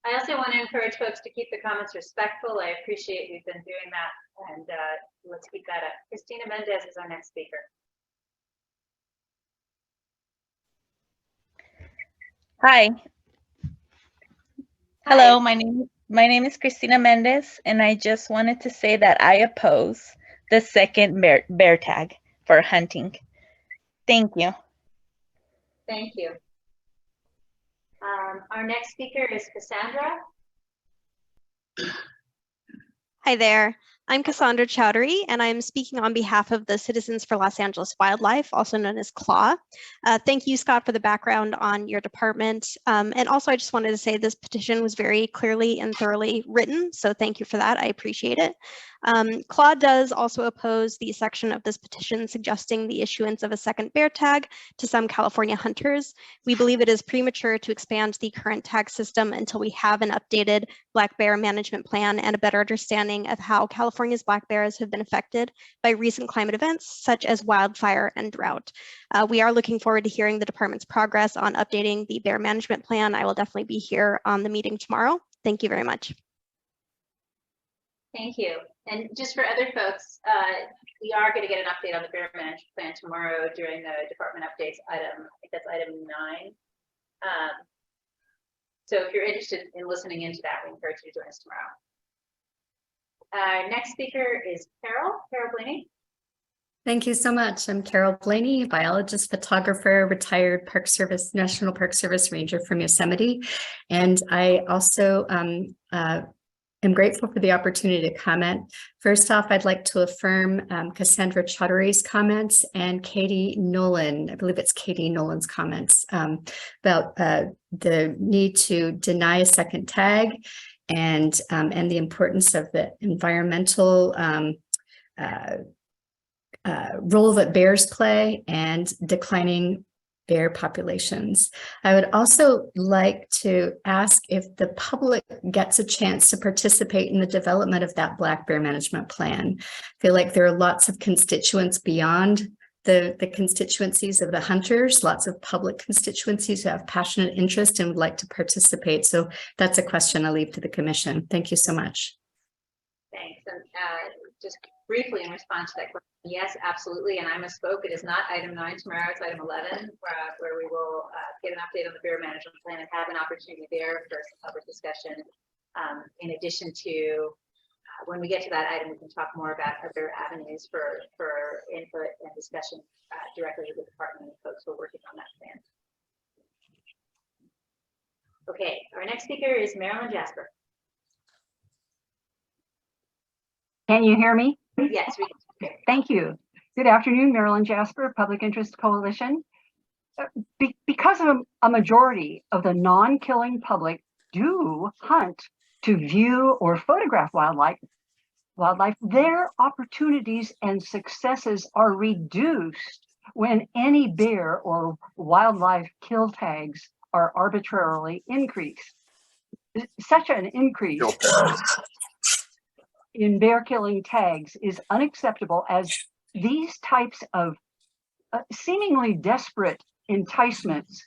I also want to encourage folks to keep the comments respectful. I appreciate we've been doing that, and let's keep that up. Christina Mendez is our next speaker.
Hi. Hello, my name is Christina Mendez, and I just wanted to say that I oppose the second bear tag for hunting. Thank you.
Thank you. Our next speaker is Cassandra.
Hi there. I'm Cassandra Chowdhury, and I'm speaking on behalf of the Citizens for Los Angeles Wildlife, also known as CLAW. Thank you, Scott, for the background on your department. And also, I just wanted to say this petition was very clearly and thoroughly written, so thank you for that. I appreciate it. Claude does also oppose the section of this petition suggesting the issuance of a second bear tag to some California hunters. We believe it is premature to expand the current tag system until we have an updated black bear management plan and a better understanding of how California's black bears have been affected by recent climate events such as wildfire and drought. We are looking forward to hearing the department's progress on updating the bear management plan. I will definitely be here on the meeting tomorrow. Thank you very much.
Thank you. And just for other folks, we are going to get an update on the bear management plan tomorrow during the department updates item. I think that's item 9. So if you're interested in listening into that, we encourage you to join us tomorrow. Next speaker is Carol Blaney.
Thank you so much. I'm Carol Blaney, biologist, photographer, retired Park Service, National Park Service Ranger from Yosemite. And I also am grateful for the opportunity to comment. First off, I'd like to affirm Cassandra Chaudhary's comments and Katie Nolan, I believe it's Katie Nolan's comments about the need to deny a second tag and the importance of the environmental role that bears play and declining bear populations. I would also like to ask if the public gets a chance to participate in the development of that black bear management plan. I feel like there are lots of constituents beyond the constituencies of the hunters, lots of public constituencies who have passionate interest and would like to participate. So that's a question I'll leave to the commission. Thank you so much.
Thanks. And just briefly in response to that question, yes, absolutely. And I misspoke. It is not item 9 tomorrow. It's item 11, where we will get an update on the bear management plan and have an opportunity there for some public discussion. In addition to, when we get to that item, we can talk more about other avenues for input and discussion directly with the department and folks who are working on that plan. Okay, our next speaker is Marilyn Jasper.
Can you hear me?
Yes, we can.
Thank you. Good afternoon, Marilyn Jasper, Public Interest Coalition. Because of a majority of the non-killing public do hunt to view or photograph wildlife, their opportunities and successes are reduced when any bear or wildlife kill tags are arbitrarily increased. Such an increase in bear killing tags is unacceptable, as these types of seemingly desperate enticements,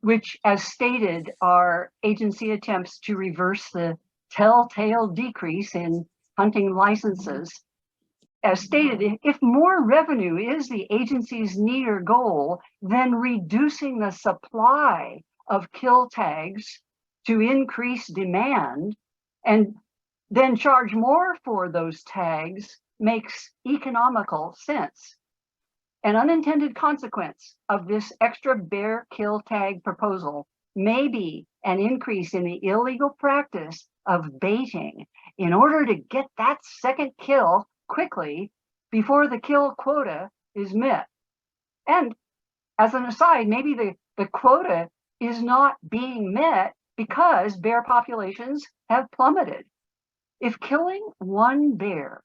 which as stated are agency attempts to reverse the telltale decrease in hunting licenses. As stated, if more revenue is the agency's need or goal, then reducing the supply of kill tags to increase demand and then charge more for those tags makes economical sense. An unintended consequence of this extra bear kill tag proposal may be an increase in the illegal practice of baiting in order to get that second kill quickly before the kill quota is met. And as an aside, maybe the quota is not being met because bear populations have plummeted. If killing one bear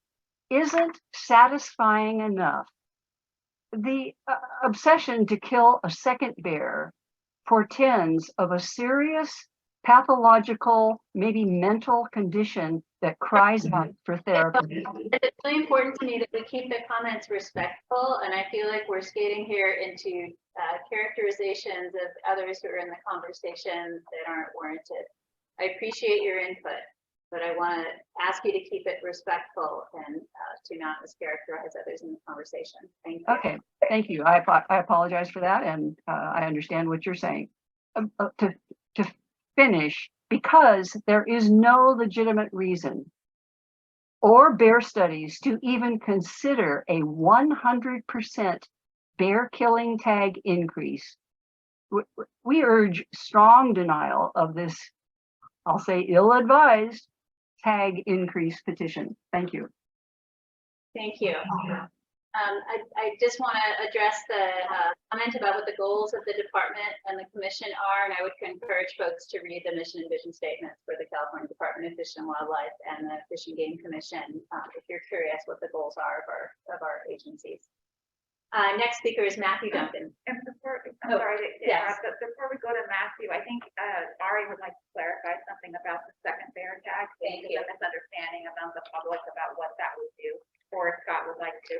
isn't satisfying enough, the obsession to kill a second bear portends of a serious pathological, maybe mental condition that cries out for therapy.
It's really important to me that we keep the comments respectful, and I feel like we're skating here into characterizations of others who are in the conversation that aren't warranted. I appreciate your input, but I want to ask you to keep it respectful and to not mischaracterize others in the conversation. Thank you.
Okay, thank you. I apologize for that, and I understand what you're saying. To finish, because there is no legitimate reason or bear studies to even consider a 100% bear killing tag increase, we urge strong denial of this, I'll say ill-advised, tag increase petition. Thank you.
Thank you. I just want to address the comment about what the goals of the department and the commission are, and I would encourage folks to read the mission and vision statements for the California Department of Fish and Wildlife and the Fish and Game Commission, if you're curious what the goals are of our agencies. Next speaker is Matthew Duncan.
And before,
Oh,
sorry to
yes.
interrupt, but before we go to Matthew, I think Ari would like to clarify something about the second bear tag.
Thank
Maybe
you.
a misunderstanding among the public about what that would do, or if Scott would like to.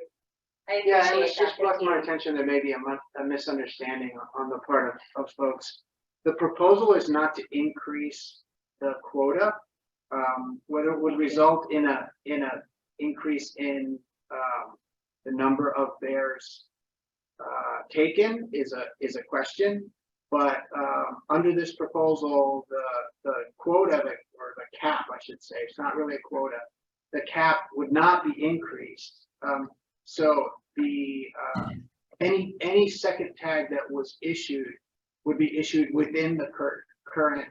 I
Yeah, it was
appreciate
just
that.
brought
Thank
to my
you.
attention there may be a misunderstanding on the part of folks. The proposal is not to increase the quota. Whether it would result in a increase in the number of bears taken is a question. But under this proposal, the quota or the cap, I should say, it's not really a quota. The cap would not be increased. So the any second tag that was issued would be issued within the current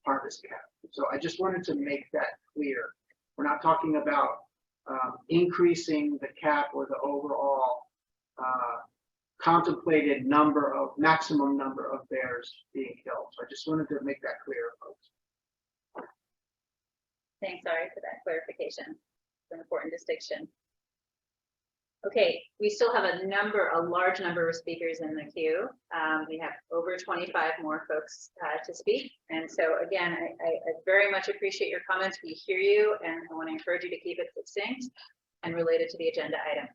harvest cap. So I just wanted to make that clear. We're not talking about increasing the cap or the overall contemplated maximum number of bears being killed. So I just wanted to make that clear, folks.
Thanks, Ari, for that clarification. It's an important distinction. Okay, we still have a large number of speakers in the queue. We have over 25 more folks to speak. And so again, I very much appreciate your comments. We hear you, and I want to encourage you to keep it succinct and related to the agenda item.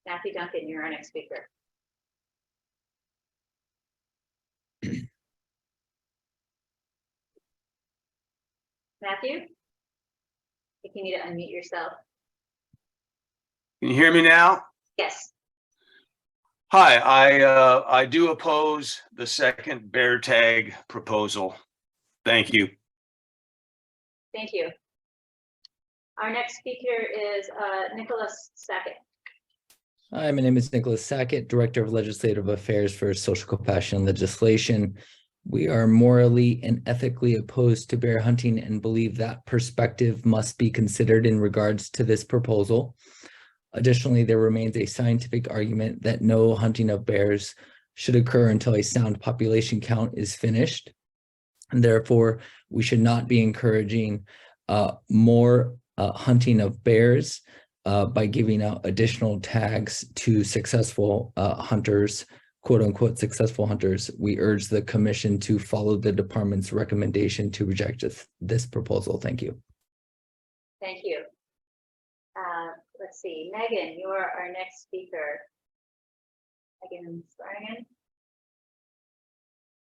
Matthew Duncan, you're our next speaker. Matthew? I think you need to unmute yourself.
Can you hear me now?
Yes.
Hi, I do oppose the second bear tag proposal. Thank you.
Thank you. Our next speaker is Nicholas Sackett.
Hi, my name is Nicholas Sackett, Director of Legislative Affairs for Social Compassion Legislation. We are morally and ethically opposed to bear hunting and believe that perspective must be considered in regards to this proposal. Additionally, there remains a scientific argument that no hunting of bears should occur until a sound population count is finished. And therefore, we should not be encouraging more hunting of bears by giving out additional tags to successful hunters, quote unquote, successful hunters. We urge the commission to follow the department's recommendation to reject this proposal. Thank you.
Thank you. Let's see, Megan, you're our next speaker. Megan Spargan.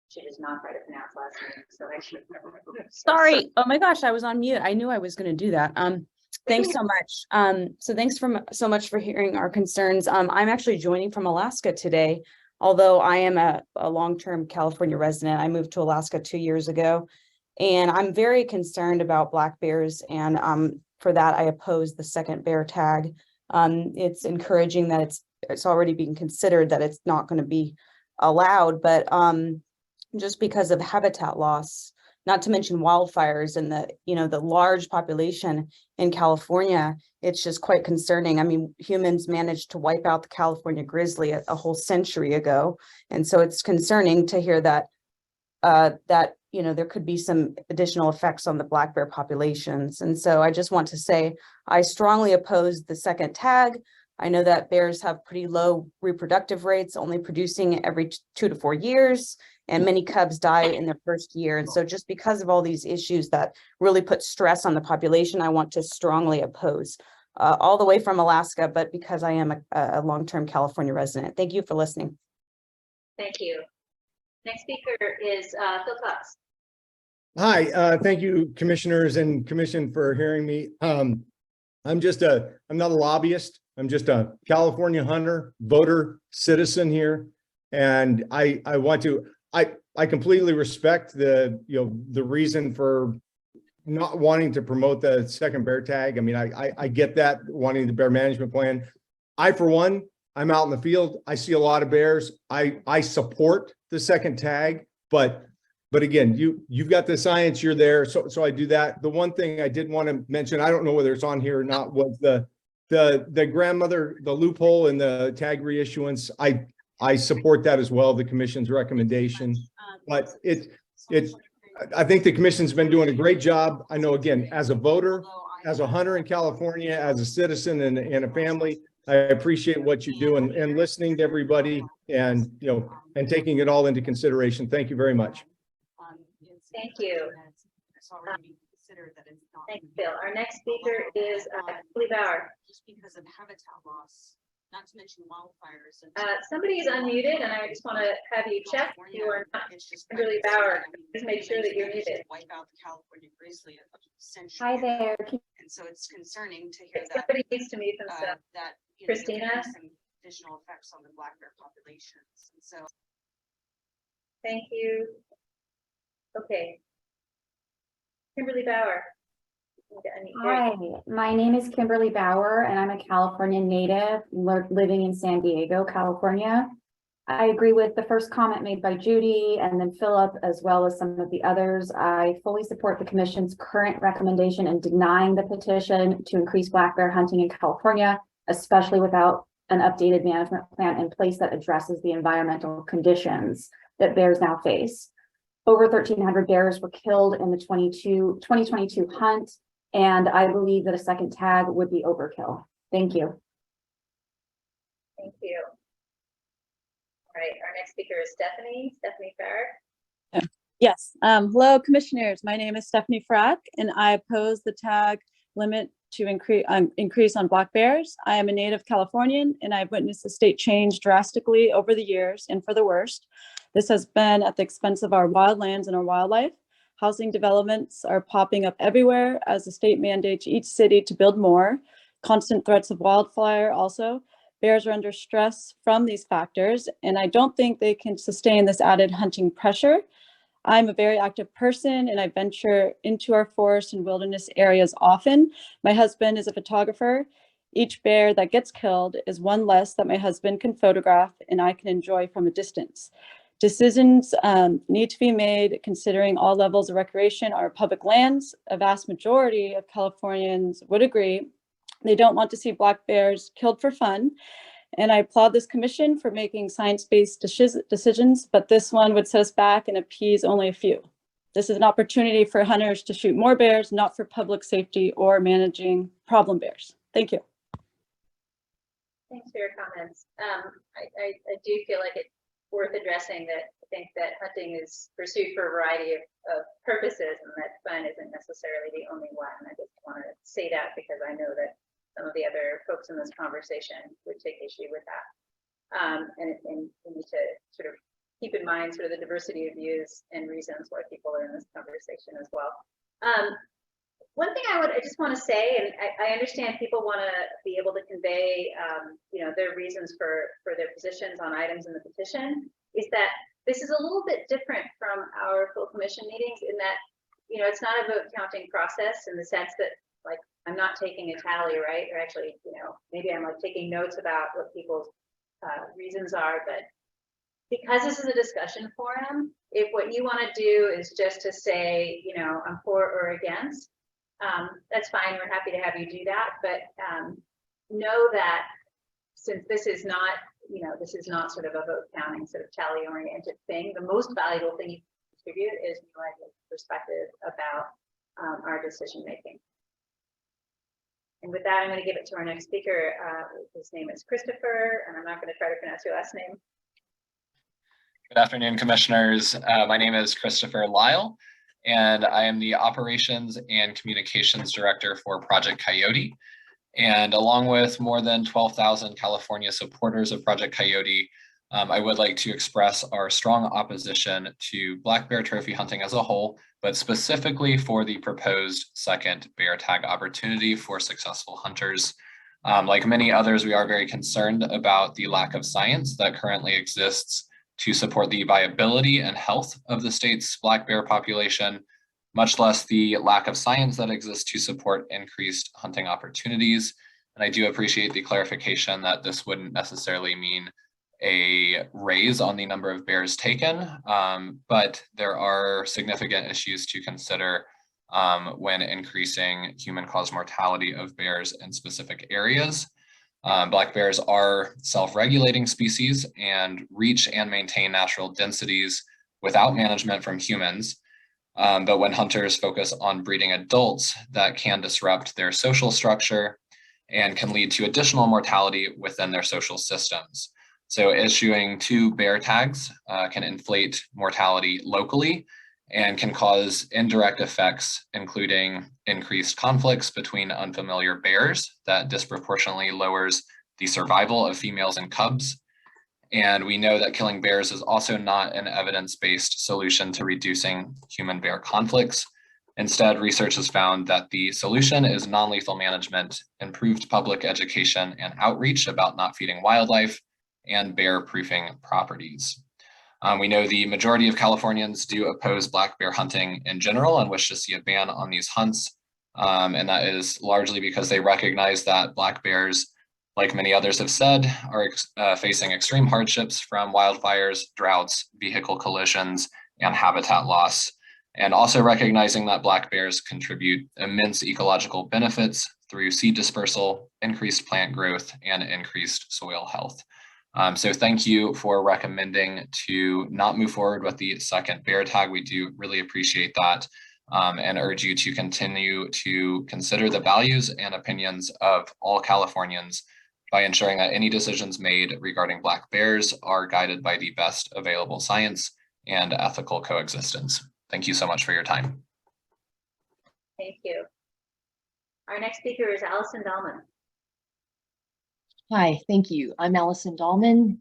She does not try to pronounce last name, so I should remember.
Sorry. Oh my gosh, I was on mute. I knew I was going to do that. Thanks so much. So thanks so much for hearing our concerns. I'm actually joining from Alaska today. Although I am a long-term California resident, I moved to Alaska 2 years ago, and I'm very concerned about black bears. And for that, I oppose the second bear tag. It's encouraging that it's already being considered that it's not going to be allowed, but just because of habitat loss, not to mention wildfires and the large population in California, it's just quite concerning. I mean, humans managed to wipe out the California grizzly a whole century ago. And so it's concerning to hear that there could be some additional effects on the black bear populations. And so I just want to say, I strongly oppose the second tag. I know that bears have pretty low reproductive rates, only producing every 2 to 4 years, and many cubs die in their first year. And so just because of all these issues that really put stress on the population, I want to strongly oppose all the way from Alaska, but because I am a long-term California resident. Thank you for listening.
Thank you. Next speaker is Phil Cox.
Hi, thank you, commissioners and commission, for hearing me. I'm not a lobbyist. I'm just a California hunter, voter, citizen here. And I completely respect the reason for not wanting to promote the second bear tag. I mean, I get that, wanting the bear management plan. For one, I'm out in the field. I see a lot of bears. I support the second tag, but again, you've got the science, you're there. So I do that. The one thing I did want to mention, I don't know whether it's on here or not, was the the grandmother, the loophole in the tag reissuance, I support that as well, the commission's recommendation. But I think the commission's been doing a great job. I know, again, as a voter, as a hunter in California, as a citizen and a family, I appreciate what you do and listening to everybody and, and taking it all into consideration. Thank you very much.
Thank you. Thanks, Bill. Our next speaker is Kimberly Bauer.
Just because of habitat loss, not to mention wildfires.
Somebody is unmuted, and I just want to have you check. You are not Kimberly Bauer. Please make sure that you're muted.
Wipe out the California grizzly of centuries.
Hi there.
And so it's concerning to hear that.
Somebody needs to mute themselves.
That
Christina.
Some additional effects on the black bear populations. And so.
Thank you. Okay. Kimberly Bauer.
Hi, my name is Kimberly Bauer, and I'm a California native living in San Diego, California. I agree with the first comment made by Judy and then Philip, as well as some of the others. I fully support the commission's current recommendation in denying the petition to increase black bear hunting in California, especially without an updated management plan in place that addresses the environmental conditions that bears now face. Over 1,300 bears were killed in the 2022 hunt, and I believe that a second tag would be overkill. Thank you.
Thank you. All right, our next speaker is Stephanie Farrar.
Yes. Hello, commissioners. My name is Stephanie Frack, and I oppose the tag limit to increase on black bears. I am a native Californian, and I've witnessed the state change drastically over the years and for the worst. This has been at the expense of our wildlands and our wildlife. Housing developments are popping up everywhere as the state mandates each city to build more. Constant threats of wildfire also. Bears are under stress from these factors, and I don't think they can sustain this added hunting pressure. I'm a very active person, and I venture into our forest and wilderness areas often. My husband is a photographer. Each bear that gets killed is one less that my husband can photograph and I can enjoy from a distance. Decisions need to be made considering all levels of recreation are public lands. A vast majority of Californians would agree. They don't want to see black bears killed for fun. And I applaud this commission for making science-based decisions, but this one would set us back and appease only a few. This is an opportunity for hunters to shoot more bears, not for public safety or managing problem bears. Thank you.
Thanks for your comments. I do feel like it's worth addressing that I think that hunting is pursued for a variety of purposes, and that fun isn't necessarily the only one. I just want to say that because I know that some of the other folks in this conversation would take issue with that. And we need to sort of keep in mind sort of the diversity of views and reasons why people are in this conversation as well. One thing I just want to say, and I understand people want to be able to convey, their reasons for their positions on items in the petition, is that this is a little bit different from our full commission meetings in that, it's not a vote counting process in the sense that, like, I'm not taking a tally, right? Or actually, maybe I'm like taking notes about what people's reasons are, but because this is a discussion forum, if what you want to do is just to say, I'm for or against, that's fine. We're happy to have you do that. But know that since this is not, this is not sort of a vote counting sort of tally oriented thing, the most valuable thing you can contribute is your perspective about our decision making. And with that, I'm going to give it to our next speaker. His name is Christopher, and I'm not going to try to pronounce your last name.
Good afternoon, commissioners. My name is Christopher Lyle, and I am the Operations and Communications Director for Project Coyote. And along with more than 12,000 California supporters of Project Coyote, I would like to express our strong opposition to black bear trophy hunting as a whole, but specifically for the proposed second bear tag opportunity for successful hunters. Like many others, we are very concerned about the lack of science that currently exists to support the viability and health of the state's black bear population, much less the lack of science that exists to support increased hunting opportunities. And I do appreciate the clarification that this wouldn't necessarily mean a raise on the number of bears taken, but there are significant issues to consider when increasing human-caused mortality of bears in specific areas. Black bears are self-regulating species and reach and maintain natural densities without management from humans. But when hunters focus on breeding adults, that can disrupt their social structure and can lead to additional mortality within their social systems. So issuing 2 bear tags can inflate mortality locally and can cause indirect effects, including increased conflicts between unfamiliar bears that disproportionately lowers the survival of females and cubs. And we know that killing bears is also not an evidence-based solution to reducing human-bear conflicts. Instead, research has found that the solution is non-lethal management, improved public education and outreach about not feeding wildlife, and bear-proofing properties. We know the majority of Californians do oppose black bear hunting in general and wish to see a ban on these hunts. And that is largely because they recognize that black bears, like many others have said, are facing extreme hardships from wildfires, droughts, vehicle collisions, and habitat loss. And also recognizing that black bears contribute immense ecological benefits through seed dispersal, increased plant growth, and increased soil health. So thank you for recommending to not move forward with the second bear tag. We do really appreciate that, and urge you to continue to consider the values and opinions of all Californians by ensuring that any decisions made regarding black bears are guided by the best available science and ethical coexistence. Thank you so much for your time.
Thank you. Our next speaker is Allison Dahlman.
Hi, thank you. I'm Allison Dahlman,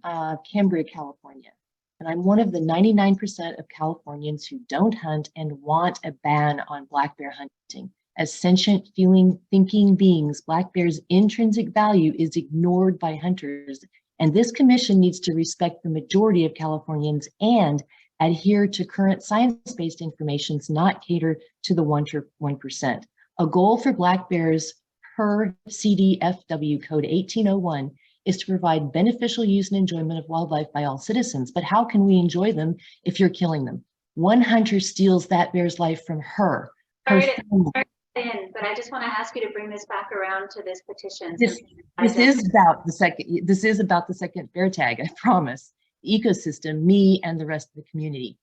Cambria, California. And I'm one of the 99% of Californians who don't hunt and want a ban on black bear hunting. As sentient, feeling, thinking beings, black bears' intrinsic value is ignored by hunters. And this commission needs to respect the majority of Californians and adhere to current science-based information, not cater to the 1%. A goal for black bears per CDFW code 1801 is to provide beneficial use and enjoyment of wildlife by all citizens. But how can we enjoy them if you're killing them? One hunter steals that bear's life from her.
Sorry to in, but I just want to ask you to bring this back around to this petition.
This is about the second bear tag, I promise. The ecosystem, me and the rest of the community.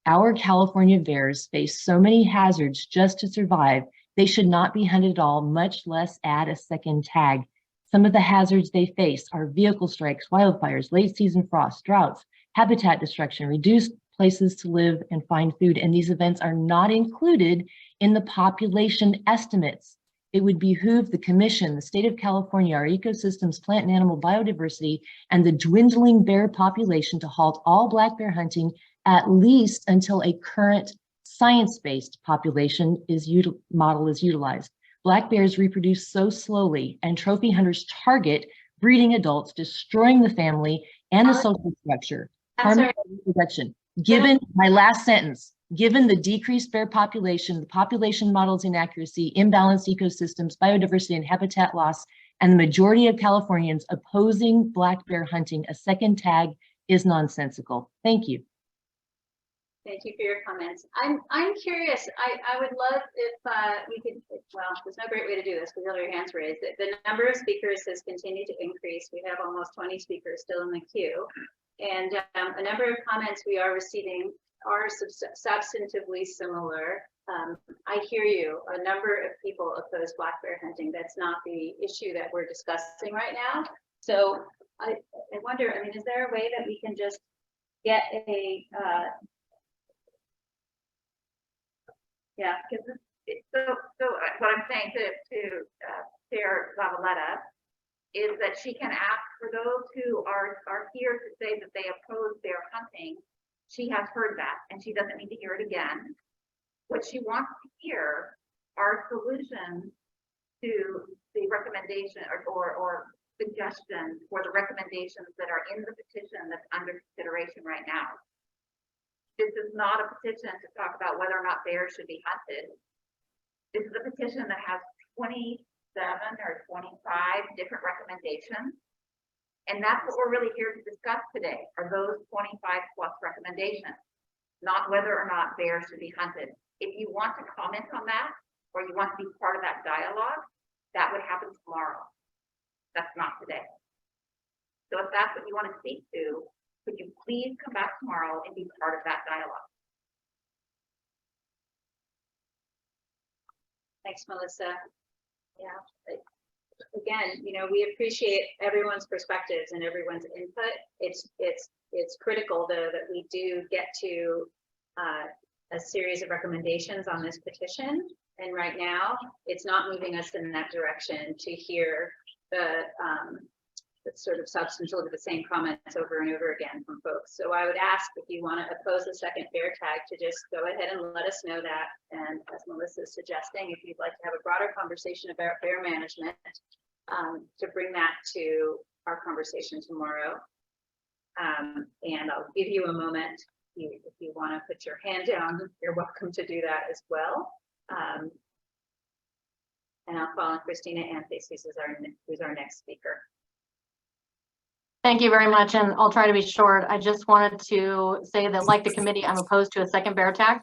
Our California bears face so many hazards just to survive. They should not be hunted at all, much less add a second tag. Some of the hazards they face are vehicle strikes, wildfires, late season frost, droughts, habitat destruction, reduced places to live and find food, and these events are not included in the population estimates. It would behoove the Commission, the state of California, our ecosystems, plant and animal biodiversity, and the dwindling bear population to halt all black bear hunting at least until a current science-based population model is utilized. Black bears reproduce so slowly, and trophy hunters target breeding adults, destroying the family and the social structure. Harming reproduction. Given my last sentence, given the decreased bear population, the population model's inaccuracy, imbalanced ecosystems, biodiversity, and habitat loss, and the majority of Californians opposing black bear hunting, a second tag is nonsensical. Thank you.
Thank you for your comments. I'm curious. I would love if we could. Well, there's no great way to do this because other hands raised. The number of speakers has continued to increase. We have almost 20 speakers still in the queue, and a number of comments we are receiving are substantively similar. I hear you. A number of people oppose black bear hunting. That's not the issue that we're discussing right now. So I wonder. I mean, is there a way that we can just get a
yeah, because so what I'm saying to Chair Lavaletta is that she can ask for those who are here to say that they oppose bear hunting. She has heard that, and she doesn't need to hear it again. What she wants to hear are solutions to the recommendation or suggestions for the recommendations that are in the petition that's under consideration right now. This is not a petition to talk about whether or not bears should be hunted. This is a petition that has 27 or 25 different recommendations. And that's what we're really here to discuss today, are those 25 plus recommendations, not whether or not bears should be hunted. if you want to comment on that, or you want to be part of that dialogue, that would happen tomorrow. That's not today. So if that's what you want to speak to, could you please come back tomorrow and be part of that dialogue?
Thanks, Melissa. Yeah. Again, you know, we appreciate everyone's perspectives and everyone's input. It's critical though that we do get to a series of recommendations on this petition. And right now, it's not moving us in that direction to hear the sort of substantial of the same comments over and over again from folks. So I would ask if you want to oppose the second bear tag to just go ahead and let us know that. And as Melissa is suggesting, if you'd like to have a broader conversation about bear management, to bring that to our conversation tomorrow. And I'll give you a moment if you want to put your hand down, you're welcome to do that as well. And I'll call on Christina Anthes, who's our next speaker.
Thank you very much, and I'll try to be short. I just wanted to say that, like the committee, I'm opposed to a second bear tag.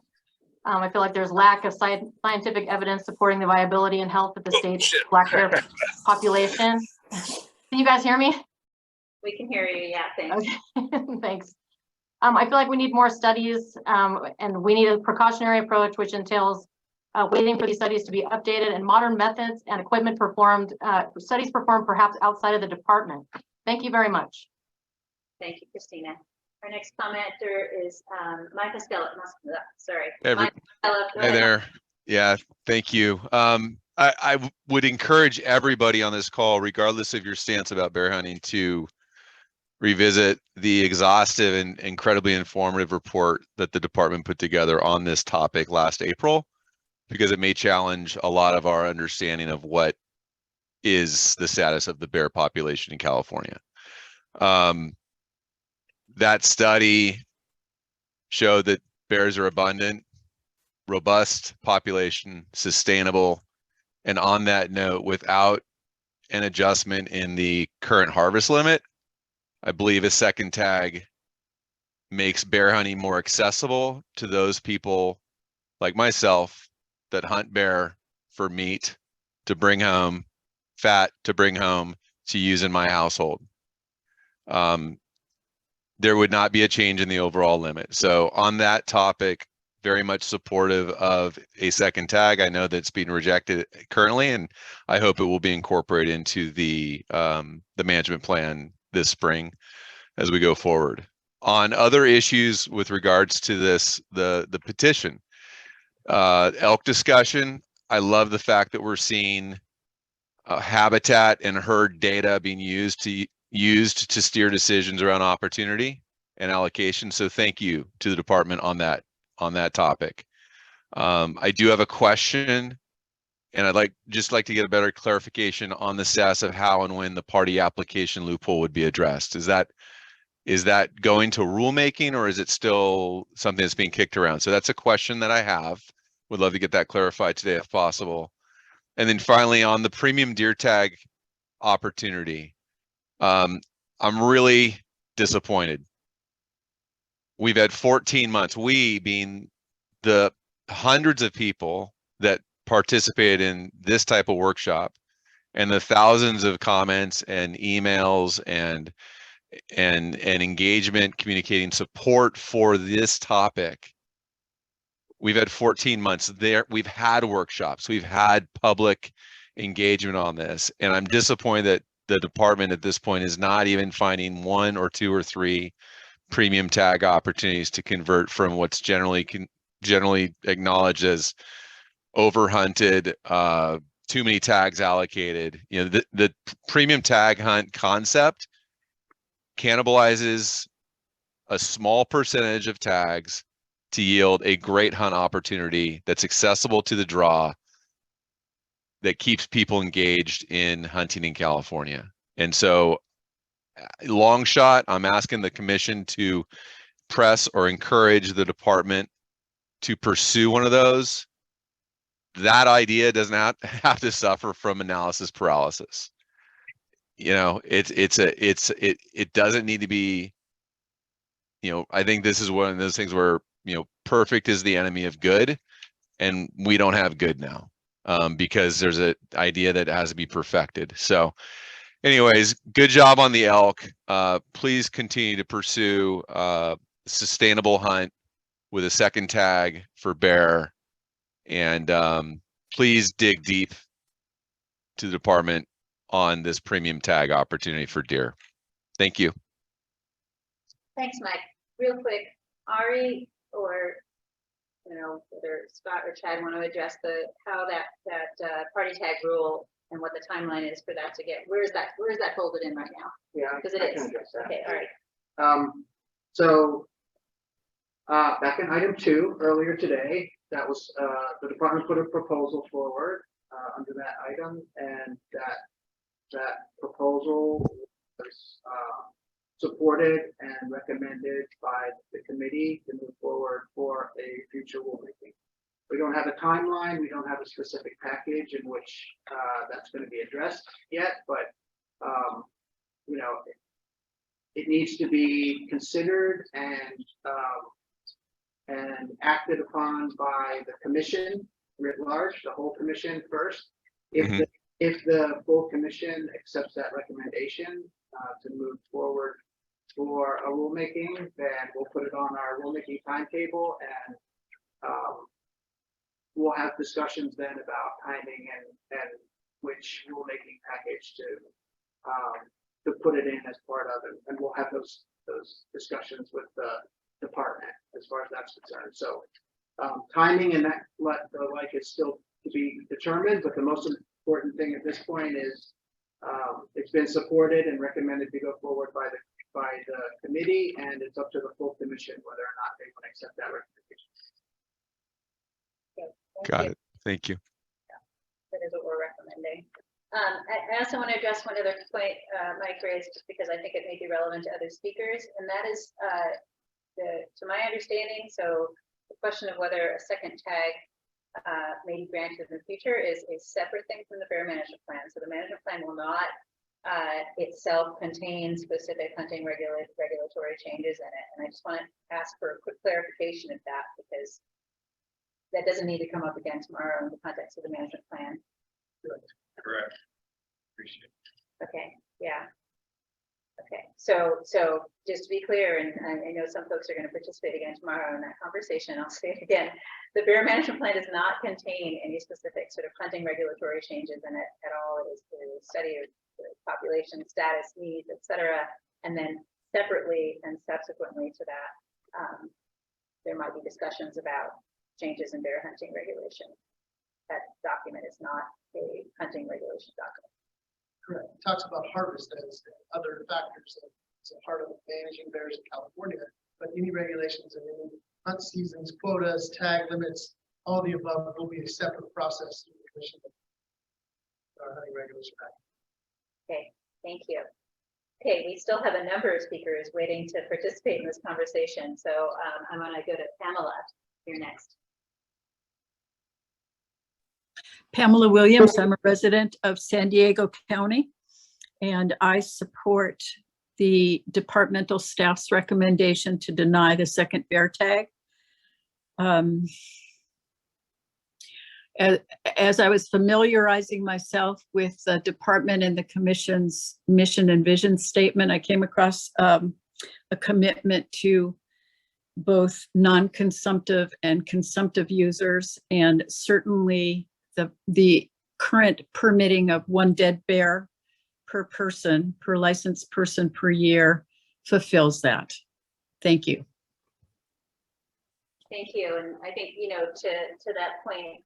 I feel like there's lack of scientific evidence supporting the viability and health of the state's black bear population. Can you guys hear me?
We can hear you, yeah, thanks.
Okay. Thanks. I feel like we need more studies, and we need a precautionary approach, which entails waiting for these studies to be updated and modern methods and equipment performed, studies performed perhaps outside of the department. Thank you very much.
Thank you, Christina. Our next commenter is Micah Stella. Sorry.
Hey there. Yeah, thank you. I would encourage everybody on this call, regardless of your stance about bear hunting, to revisit the exhaustive and incredibly informative report that the department put together on this topic last April, because it may challenge a lot of our understanding of what is the status of the bear population in California. That study showed that bears are abundant, robust population, sustainable, and on that note, without an adjustment in the current harvest limit, I believe a second tag makes bear hunting more accessible to those people like myself that hunt bear for meat to bring home, fat to bring home to use in my household. There would not be a change in the overall limit. So on that topic, very much supportive of a second tag. I know that's being rejected currently, and I hope it will be incorporated into the management plan this spring as we go forward. On other issues with regards to this, the petition, elk discussion, I love the fact that we're seeing habitat and herd data being used to steer decisions around opportunity and allocation. So thank you to the department on that topic. I do have a question, and I'd just like to get a better clarification on the status of how and when the party application loophole would be addressed. Is that going to rulemaking, or is it still something that's being kicked around? So that's a question that I have. Would love to get that clarified today if possible. And then finally, on the premium deer tag opportunity, I'm really disappointed. We've had 14 months, we being the hundreds of people that participated in this type of workshop, and the thousands of comments and emails and engagement communicating support for this topic. We've had 14 months there. We've had workshops. We've had public engagement on this. And I'm disappointed that the department at this point is not even finding 1 or 2 or 3 premium tag opportunities to convert from what's generally acknowledged as overhunted, too many tags allocated. You know, the premium tag hunt concept cannibalizes a small percentage of tags to yield a great hunt opportunity that's accessible to the draw, that keeps people engaged in hunting in California. And so, long shot, I'm asking the commission to press or encourage the department to pursue one of those. That idea doesn't have to suffer from analysis paralysis. You know, it doesn't need to be, you know, I think this is one of those things where, you know, perfect is the enemy of good. and we don't have good now, because there's an idea that it has to be perfected. So anyways, good job on the elk. Please continue to pursue sustainable hunt with a second tag for bear, and please dig deep to the department on this premium tag opportunity for deer. Thank you.
Thanks, Mike. Real quick, Ari, or, you know, whether Scott or Chad want to address how that party tag rule and what the timeline is for that to get, where is that folded in right now?
Yeah,
Because it
I
is.
can address that.
Okay, all right.
So back in item 2 earlier today, that was the department put a proposal forward under that item, and that proposal was supported and recommended by the committee to move forward for a future rulemaking. We don't have a timeline, we don't have a specific package in which that's going to be addressed yet, but you know, it needs to be considered and acted upon by the commission writ large, the whole commission first. If the full commission accepts that recommendation to move forward for a rulemaking, then we'll put it on our rulemaking timetable, and we'll have discussions then about timing and which rulemaking package to put it in as part of it, and we'll have those discussions with the department as far as that's concerned. So timing and that the like is still to be determined, but the most important thing at this point is it's been supported and recommended to go forward by the committee, and it's up to the full commission whether or not they want to accept that recommendation.
Got it. Thank you.
That is what we're recommending. I also want to address one other point Mike raised, just because I think it may be relevant to other speakers, and that is to my understanding, so the question of whether a second tag may be granted in the future is a separate thing from the bear management plan. So the management plan will not itself contain specific hunting regulatory changes in it. And I just want to ask for a quick clarification of that, because that doesn't need to come up again tomorrow in the context of the management plan.
Correct. Appreciate it.
Okay, yeah. Okay, so just to be clear, and I know some folks are going to participate again tomorrow in that conversation, I'll say it again. The bear management plan does not contain any specific sort of hunting regulatory changes in it at all. It is to study of the population status, needs, etc. And then separately and subsequently to that, there might be discussions about changes in bear hunting regulation. That document is not a hunting regulation document.
Correct. It talks about harvest as other factors as a part of managing bears in California, but any regulations and any hunt seasons, quotas, tag limits, all the above will be a separate process through the commission. Our hunting regulation act.
Okay, thank you. Okay, we still have a number of speakers waiting to participate in this conversation, so I'm going to go to Pamela. You're next.
Pamela Williams. I'm a resident of San Diego County, and I support the departmental staff's recommendation to deny the second bear tag. As I was familiarizing myself with the department and the commission's mission and vision statement, I came across a commitment to both non-consumptive and consumptive users, and certainly the current permitting of one dead bear per person, per licensed person per year fulfills that. Thank you.
Thank you. And I think, you know, to that point,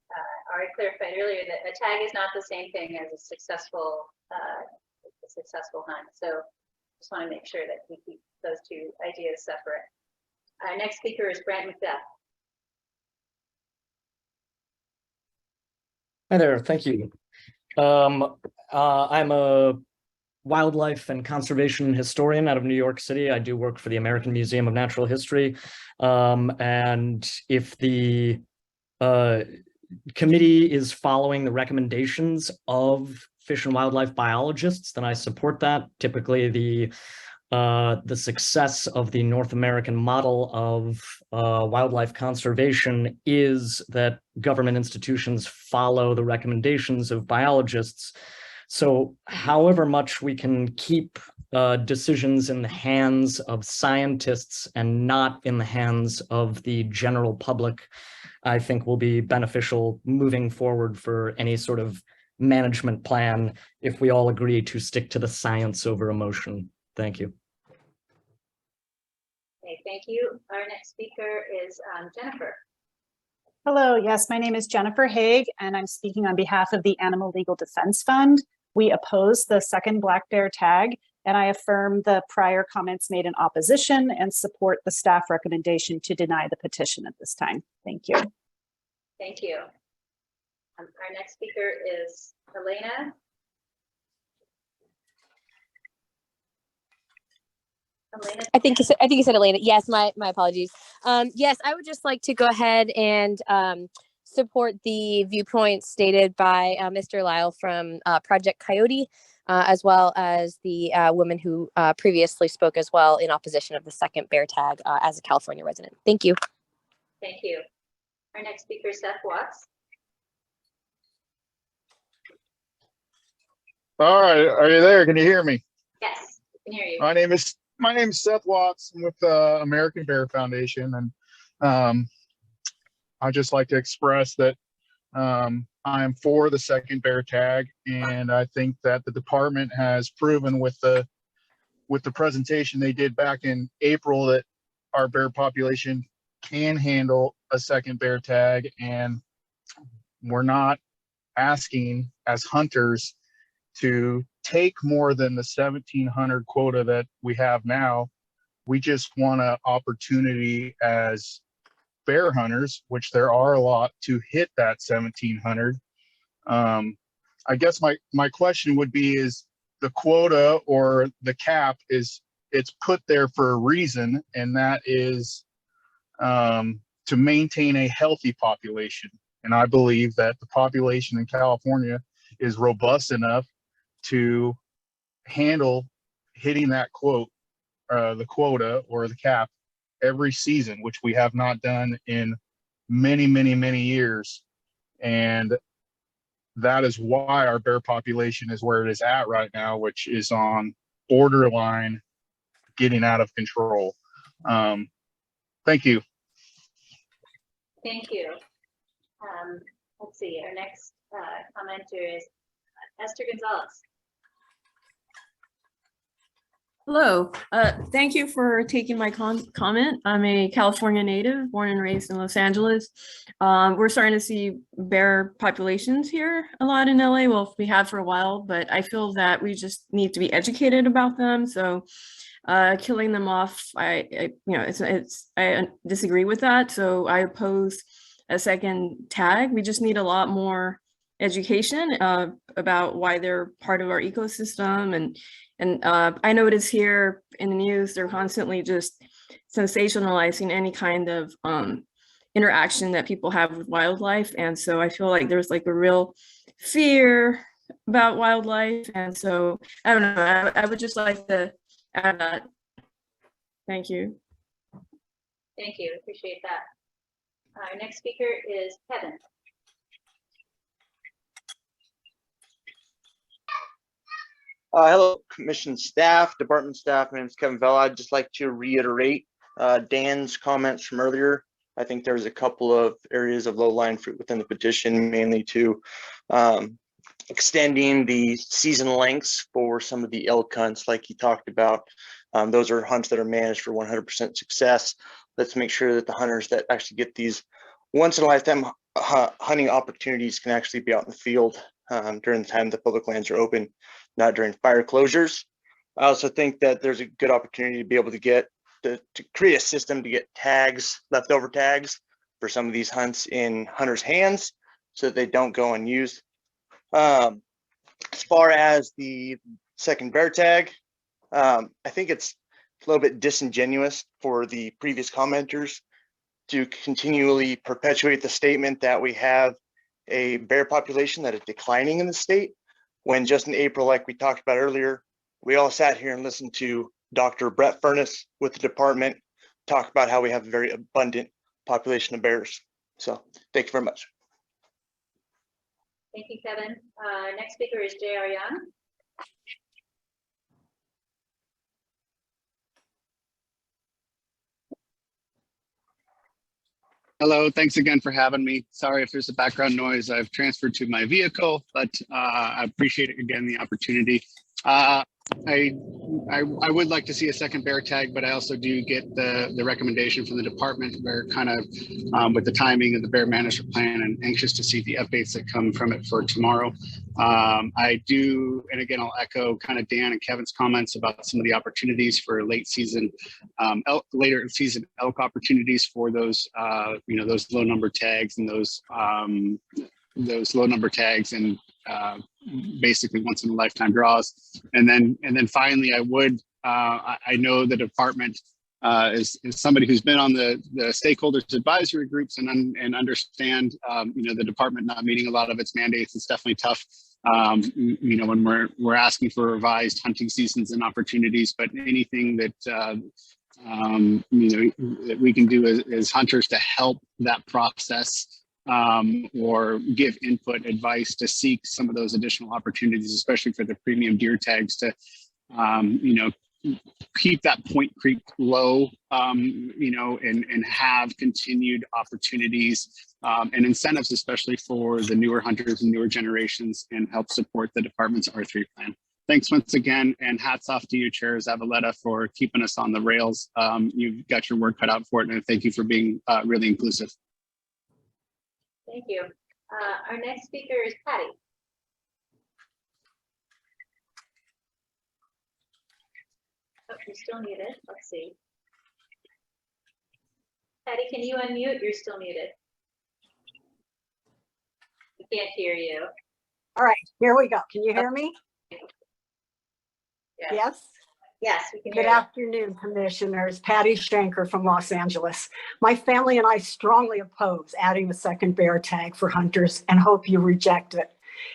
Ari clarified earlier that a tag is not the same thing as a successful hunt. So just want to make sure that we keep those two ideas separate. Our next speaker is Brent McDuff.
Hi there, thank you. I'm a wildlife and conservation historian out of New York City. I do work for the American Museum of Natural History. And if the committee is following the recommendations of fish and wildlife biologists, then I support that. Typically, the the success of the North American model of wildlife conservation is that government institutions follow the recommendations of biologists. So however much we can keep decisions in the hands of scientists and not in the hands of the general public, I think will be beneficial moving forward for any sort of management plan if we all agree to stick to the science over emotion. Thank you.
Okay, thank you. Our next speaker is Jennifer.
Hello, yes, my name is Jennifer Haig, and I'm speaking on behalf of the Animal Legal Defense Fund. We oppose the second black bear tag, and I affirm the prior comments made in opposition and support the staff recommendation to deny the petition at this time. Thank you.
Thank you. Our next speaker is Elena. Elena.
I think you said Elena. Yes, my apologies. Yes, I would just like to go ahead and support the viewpoints stated by Mr. Lyle from Project Coyote, as well as the woman who previously spoke as well in opposition of the second bear tag as a California resident. Thank you.
Thank you. Our next speaker is Seth Watts.
All right, are you there? Can you hear me?
Yes, I can hear you.
My name is Seth Watts. I'm with American Bear Foundation, and I'd just like to express that I'm for the second bear tag, and I think that the department has proven with the presentation they did back in April that our bear population can handle a second bear tag, and we're not asking as hunters to take more than the 1,700 quota that we have now. We just want an opportunity as bear hunters, which there are a lot, to hit that 1,700. I guess my question would be, is the quota or the cap it's put there for a reason, and that is to maintain a healthy population. And I believe that the population in California is robust enough to handle hitting that the quota or the cap every season, which we have not done in many, many, many years. And that is why our bear population is where it is at right now, which is on borderline getting out of control. Thank you.
Thank you. Let's see, our next commenter is Esther Gonzalez.
Hello, thank you for taking my comment. I'm a California native, born and raised in Los Angeles. We're starting to see bear populations here a lot in LA. Well, we have for a while, but I feel that we just need to be educated about them. So killing them off, I disagree with that. So I oppose a second tag. We just need a lot more education about why they're part of our ecosystem. And I notice here in the news, they're constantly just sensationalizing any kind of interaction that people have with wildlife. And so I feel like there's like a real fear about wildlife. And so I don't know, I would just like to add that. Thank you.
Thank you, appreciate that. Our next speaker is Kevin.
Hello, commission staff, department staff. My name is Kevin Vella. I'd just like to reiterate Dan's comments from earlier. I think there's a couple of areas of low-lying fruit within the petition, mainly to extending the season lengths for some of the elk hunts like he talked about. Those are hunts that are managed for 100% success. Let's make sure that the hunters that actually get these once-in-a-lifetime hunting opportunities can actually be out in the field during the time the public lands are open, not during fire closures. I also think that there's a good opportunity to be able to get to create a system to get tags, leftover tags for some of these hunts in hunters' hands so that they don't go unused. As far as the second bear tag, I think it's a little bit disingenuous for the previous commenters to continually perpetuate the statement that we have a bear population that is declining in the state, when just in April, like we talked about earlier, we all sat here and listened to Dr. Brett Furness with the department, talk about how we have a very abundant population of bears. So thank you very much.
Thank you, Kevin. Next speaker is J.R. Young.
Hello, thanks again for having me. Sorry if there's a background noise. I've transferred to my vehicle, but I appreciate it again, the opportunity. I would like to see a second bear tag, but I also do get the recommendation from the department. We're kind of with the timing of the bear management plan and anxious to see the updates that come from it for tomorrow. I do, and again, I'll echo kind of Dan and Kevin's comments about some of the opportunities for later season elk opportunities for those, those low number tags and those low number tags and basically once in a lifetime draws. And then finally, I know the department is somebody who's been on the stakeholders advisory groups and understand, the department not meeting a lot of its mandates. It's definitely tough, when we're asking for revised hunting seasons and opportunities, but anything that, that we can do as hunters to help that process or give input advice to seek some of those additional opportunities, especially for the premium deer tags to, keep that point creep low, and have continued opportunities and incentives, especially for the newer hunters and newer generations, and help support the department's R3 plan. Thanks once again, and hats off to you, Chair Zavaleta, for keeping us on the rails. You've got your work cut out for it, and thank you for being really inclusive.
Thank you. Our next speaker is Patty. Oh, you're still muted. Let's see. Patty, can you unmute? You're still muted. We can't hear you.
All right, here we go. Can you hear me? Yes?
Yes, we can hear
Good
you.
afternoon, Commissioners. Patty Shanker from Los Angeles. My family and I strongly oppose adding the second bear tag for hunters and hope you reject it.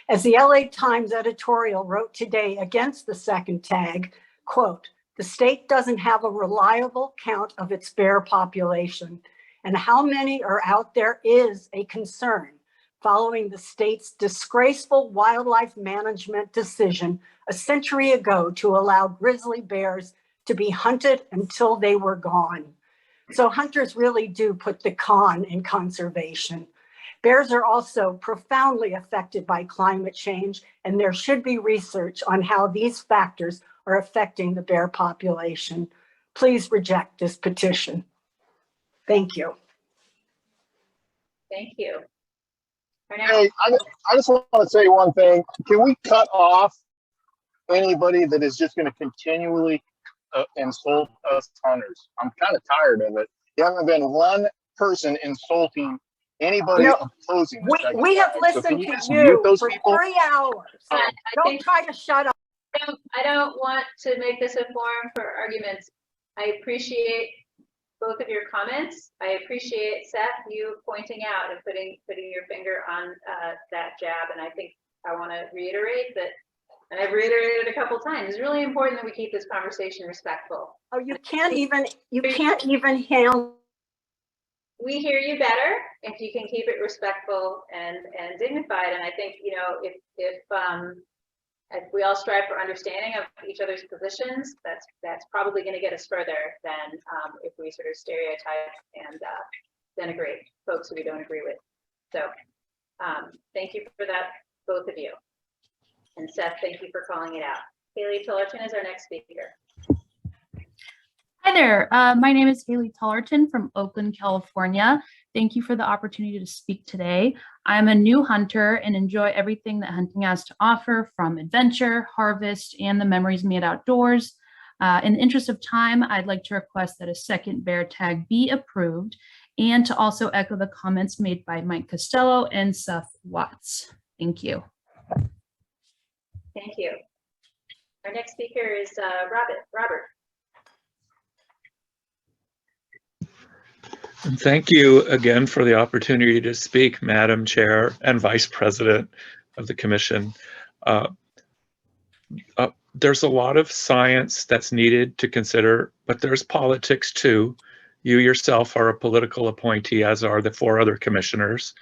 As the LA Times editorial wrote today against the second tag, quote, "The state doesn't have a reliable count of its bear population, and how many are out there is a concern following the state's disgraceful wildlife management decision a century ago to allow grizzly bears to be hunted until they were gone." So hunters really do put the con in conservation. Bears are also profoundly affected by climate change, and there should be research on how these factors are affecting the bear population. Please reject this petition. Thank you.
Thank you.
Hey, I just want to say one thing. Can we cut off anybody that is just going to continually insult us hunters? I'm kind of tired of it. There haven't been one person insulting anybody opposing the second
We have
tag.
listened
So
to you for
people?
3 hours. Don't try to shut up.
I don't want to make this a forum for arguments. I appreciate both of your comments. I appreciate, Seth, you pointing out and putting your finger on that jab. And I think I want to reiterate that, and I've reiterated a couple times, it's really important that we keep this conversation respectful.
Oh, you can't even handle.
We hear you better if you can keep it respectful and dignified. And I think, if we all strive for understanding of each other's positions, that's probably going to get us further than if we sort of stereotype and denigrate folks who we don't agree with. So thank you for that, both of you. And Seth, thank you for calling it out. Haley Tillerton is our next speaker.
Hi there. My name is Haley Tollerton from Oakland, California. Thank you for the opportunity to speak today. I'm a new hunter and enjoy everything that hunting has to offer, from adventure, harvest, and the memories made outdoors. In the interest of time, I'd like to request that a second bear tag be approved, and to also echo the comments made by Mike Costello and Seth Watts. Thank you.
Thank you. Our next speaker is Robert.
And thank you again for the opportunity to speak, Madam Chair and Vice President of the Commission. there's a lot of science that's needed to consider, but there's politics too. You yourself are a political appointee, as are the 4 other commissioners,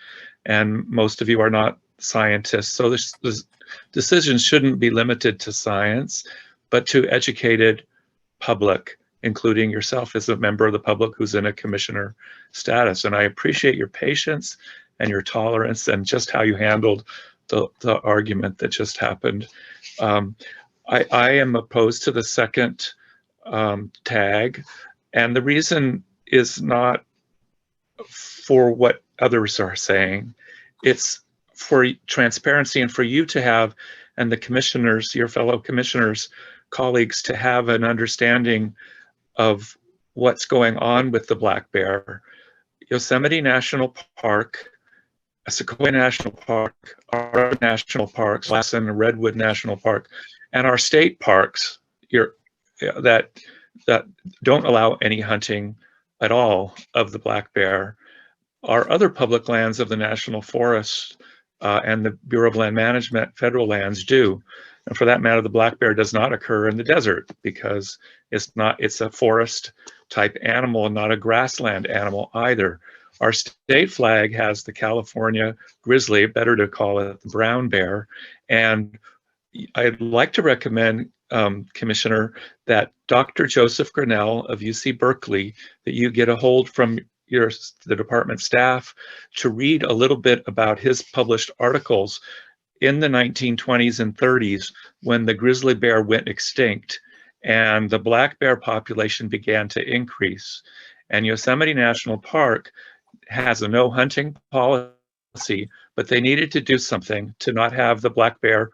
and most of you are not scientists. So this decisions shouldn't be limited to science, but to educated public, including yourself as a member of the public who's in a commissioner status. And I appreciate your patience and your tolerance and just how you handled the argument that just happened. I am opposed to the second tag, and the reason is not for what others are saying. It's for transparency and for you to have, and the commissioners, your fellow commissioners, colleagues, to have an understanding of what's going on with the black bear. Yosemite National Park, Sequoia National Park, our national parks, Lassen and Redwood National Park, and our state parks that don't allow any hunting at all of the black bear. Our other public lands of the National Forest and the Bureau of Land Management, federal lands do. And for that matter, the black bear does not occur in the desert because it's a forest type animal and not a grassland animal either. Our state flag has the California grizzly, better to call it the brown bear. And I'd like to recommend, Commissioner, that Dr. Joseph Grinnell of UC Berkeley, that you get a hold from the department staff to read a little bit about his published articles in the 1920s and 30s when the grizzly bear went extinct and the black bear population began to increase. And Yosemite National Park has a no hunting policy, but they needed to do something to not have the black bear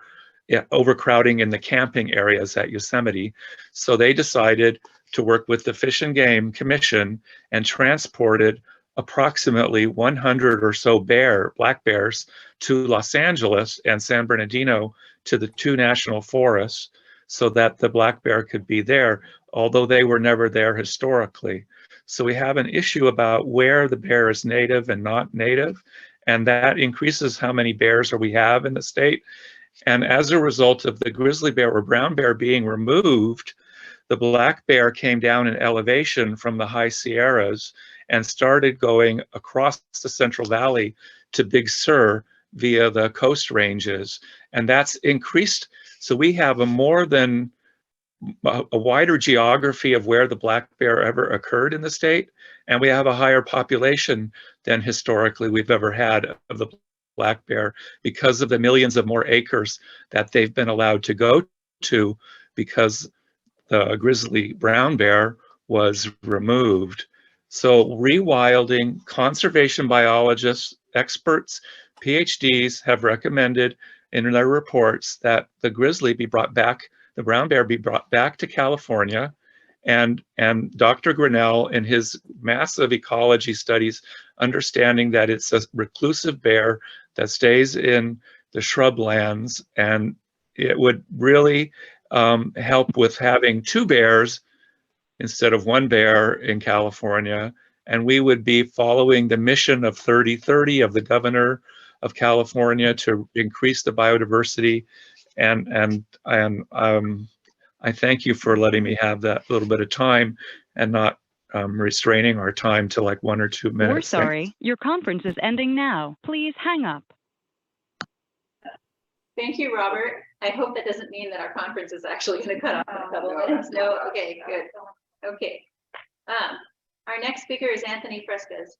overcrowding in the camping areas at Yosemite. So they decided to work with the Fish and Game Commission and transported approximately 100 or so black bears to Los Angeles and San Bernardino to the 2 national forests so that the black bear could be there, although they were never there historically. So we have an issue about where the bear is native and not native, and that increases how many bears we have in the state. And as a result of the grizzly bear or brown bear being removed, the black bear came down in elevation from the high Sierras and started going across the Central Valley to Big Sur via the coast ranges. And that's increased. So we have a wider geography of where the black bear ever occurred in the state. And we have a higher population than historically we've ever had of the black bear because of the millions of more acres that they've been allowed to go to because the grizzly brown bear was removed. So rewilding, conservation biologists, experts, PhDs have recommended in their reports that the grizzly be brought back, the brown bear be brought back to California. And Dr. Grinnell, in his massive ecology studies, understanding that it's a reclusive bear that stays in the shrublands, and it would really help with having 2 bears instead of 1 bear in California. And we would be following the mission of 30-30 of the governor of California to increase the biodiversity. And I thank you for letting me have that little bit of time and not restraining our time to like 1 or 2 minutes.
We're sorry, your conference is ending now. Please hang up.
Thank you, Robert. I hope that doesn't mean that our conference is actually going to cut off in a couple of minutes. No, okay, good. Okay. Our next speaker is Anthony Fresquez.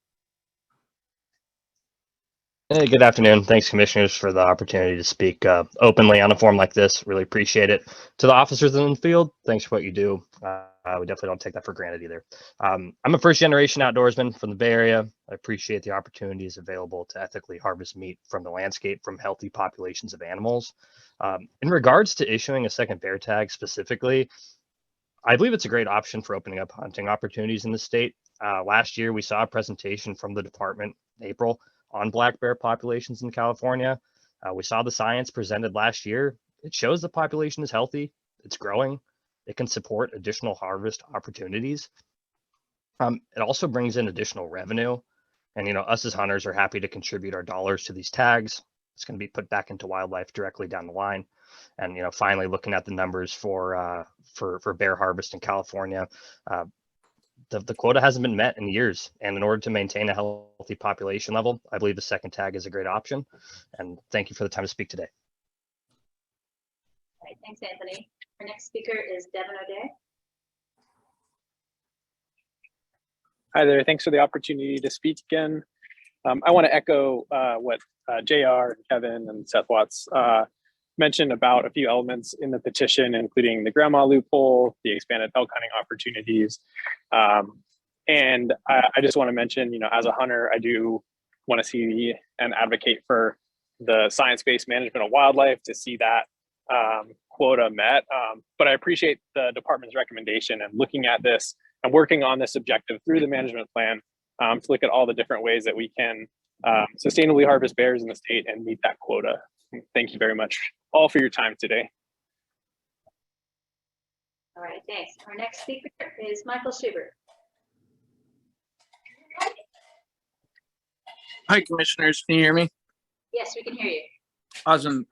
Hey, good afternoon. Thanks, commissioners, for the opportunity to speak openly on a forum like this. Really appreciate it. To the officers in the field, thanks for what you do. We definitely don't take that for granted either. I'm a first-generation outdoorsman from the Bay Area. I appreciate the opportunities available to ethically harvest meat from the landscape from healthy populations of animals. In regards to issuing a second bear tag specifically, I believe it's a great option for opening up hunting opportunities in the state. Last year, we saw a presentation from the department in April on black bear populations in California. We saw the science presented last year. It shows the population is healthy, it's growing, it can support additional harvest opportunities. It also brings in additional revenue. And, us as hunters are happy to contribute our dollars to these tags. It's going to be put back into wildlife directly down the line. And finally looking at the numbers for bear harvest in California, the quota hasn't been met in years. And in order to maintain a healthy population level, I believe the second tag is a great option. And thank you for the time to speak today.
All right, thanks, Anthony. Our next speaker is Devin O'Day.
Hi there. Thanks for the opportunity to speak again. I want to echo what JR, Kevin, and Seth Watts mentioned about a few elements in the petition, including the grandma loophole, the expanded elk hunting opportunities. And I just want to mention, as a hunter, I do want to see and advocate for the science-based management of wildlife to see that quota met. But I appreciate the department's recommendation and looking at this and working on this objective through the management plan to look at all the different ways that we can sustainably harvest bears in the state and meet that quota. Thank you very much all for your time today.
All right, thanks. Our next speaker is Michael Schubert.
Hi, commissioners. Can you hear me?
Yes, we can hear you.
Awesome.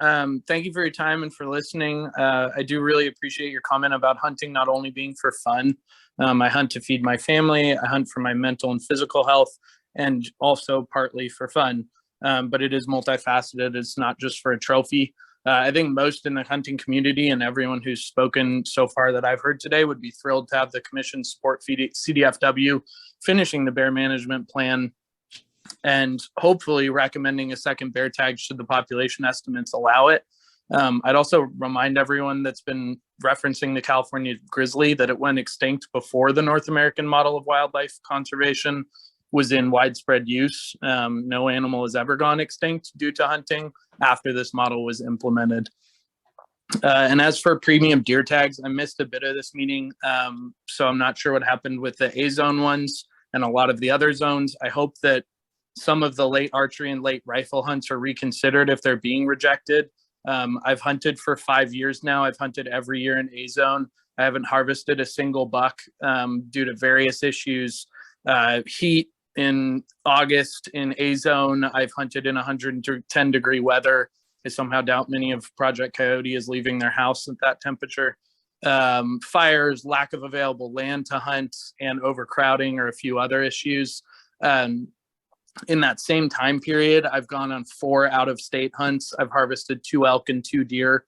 Thank you for your time and for listening. I do really appreciate your comment about hunting not only being for fun. I hunt to feed my family. I hunt for my mental and physical health, and also partly for fun. But it is multifaceted. It's not just for a trophy. I think most in the hunting community and everyone who's spoken so far that I've heard today would be thrilled to have the commission support CDFW finishing the bear management plan and hopefully recommending a second bear tag should the population estimates allow it. I'd also remind everyone that's been referencing the California grizzly that it went extinct before the North American model of wildlife conservation was in widespread use. No animal has ever gone extinct due to hunting after this model was implemented. And as for premium deer tags, I missed a bit of this meeting, so I'm not sure what happened with the A zone ones and a lot of the other zones. I hope that some of the late archery and late rifle hunts are reconsidered if they're being rejected. I've hunted for 5 years now. I've hunted every year in A zone. I haven't harvested a single buck due to various issues. Heat in August in A zone. I've hunted in 110 degree weather. I somehow doubt many of Project Coyote is leaving their house at that temperature. Fires, lack of available land to hunt, and overcrowding are a few other issues. In that same time period, I've gone on 4 out-of-state hunts. I've harvested 2 elk and 2 deer.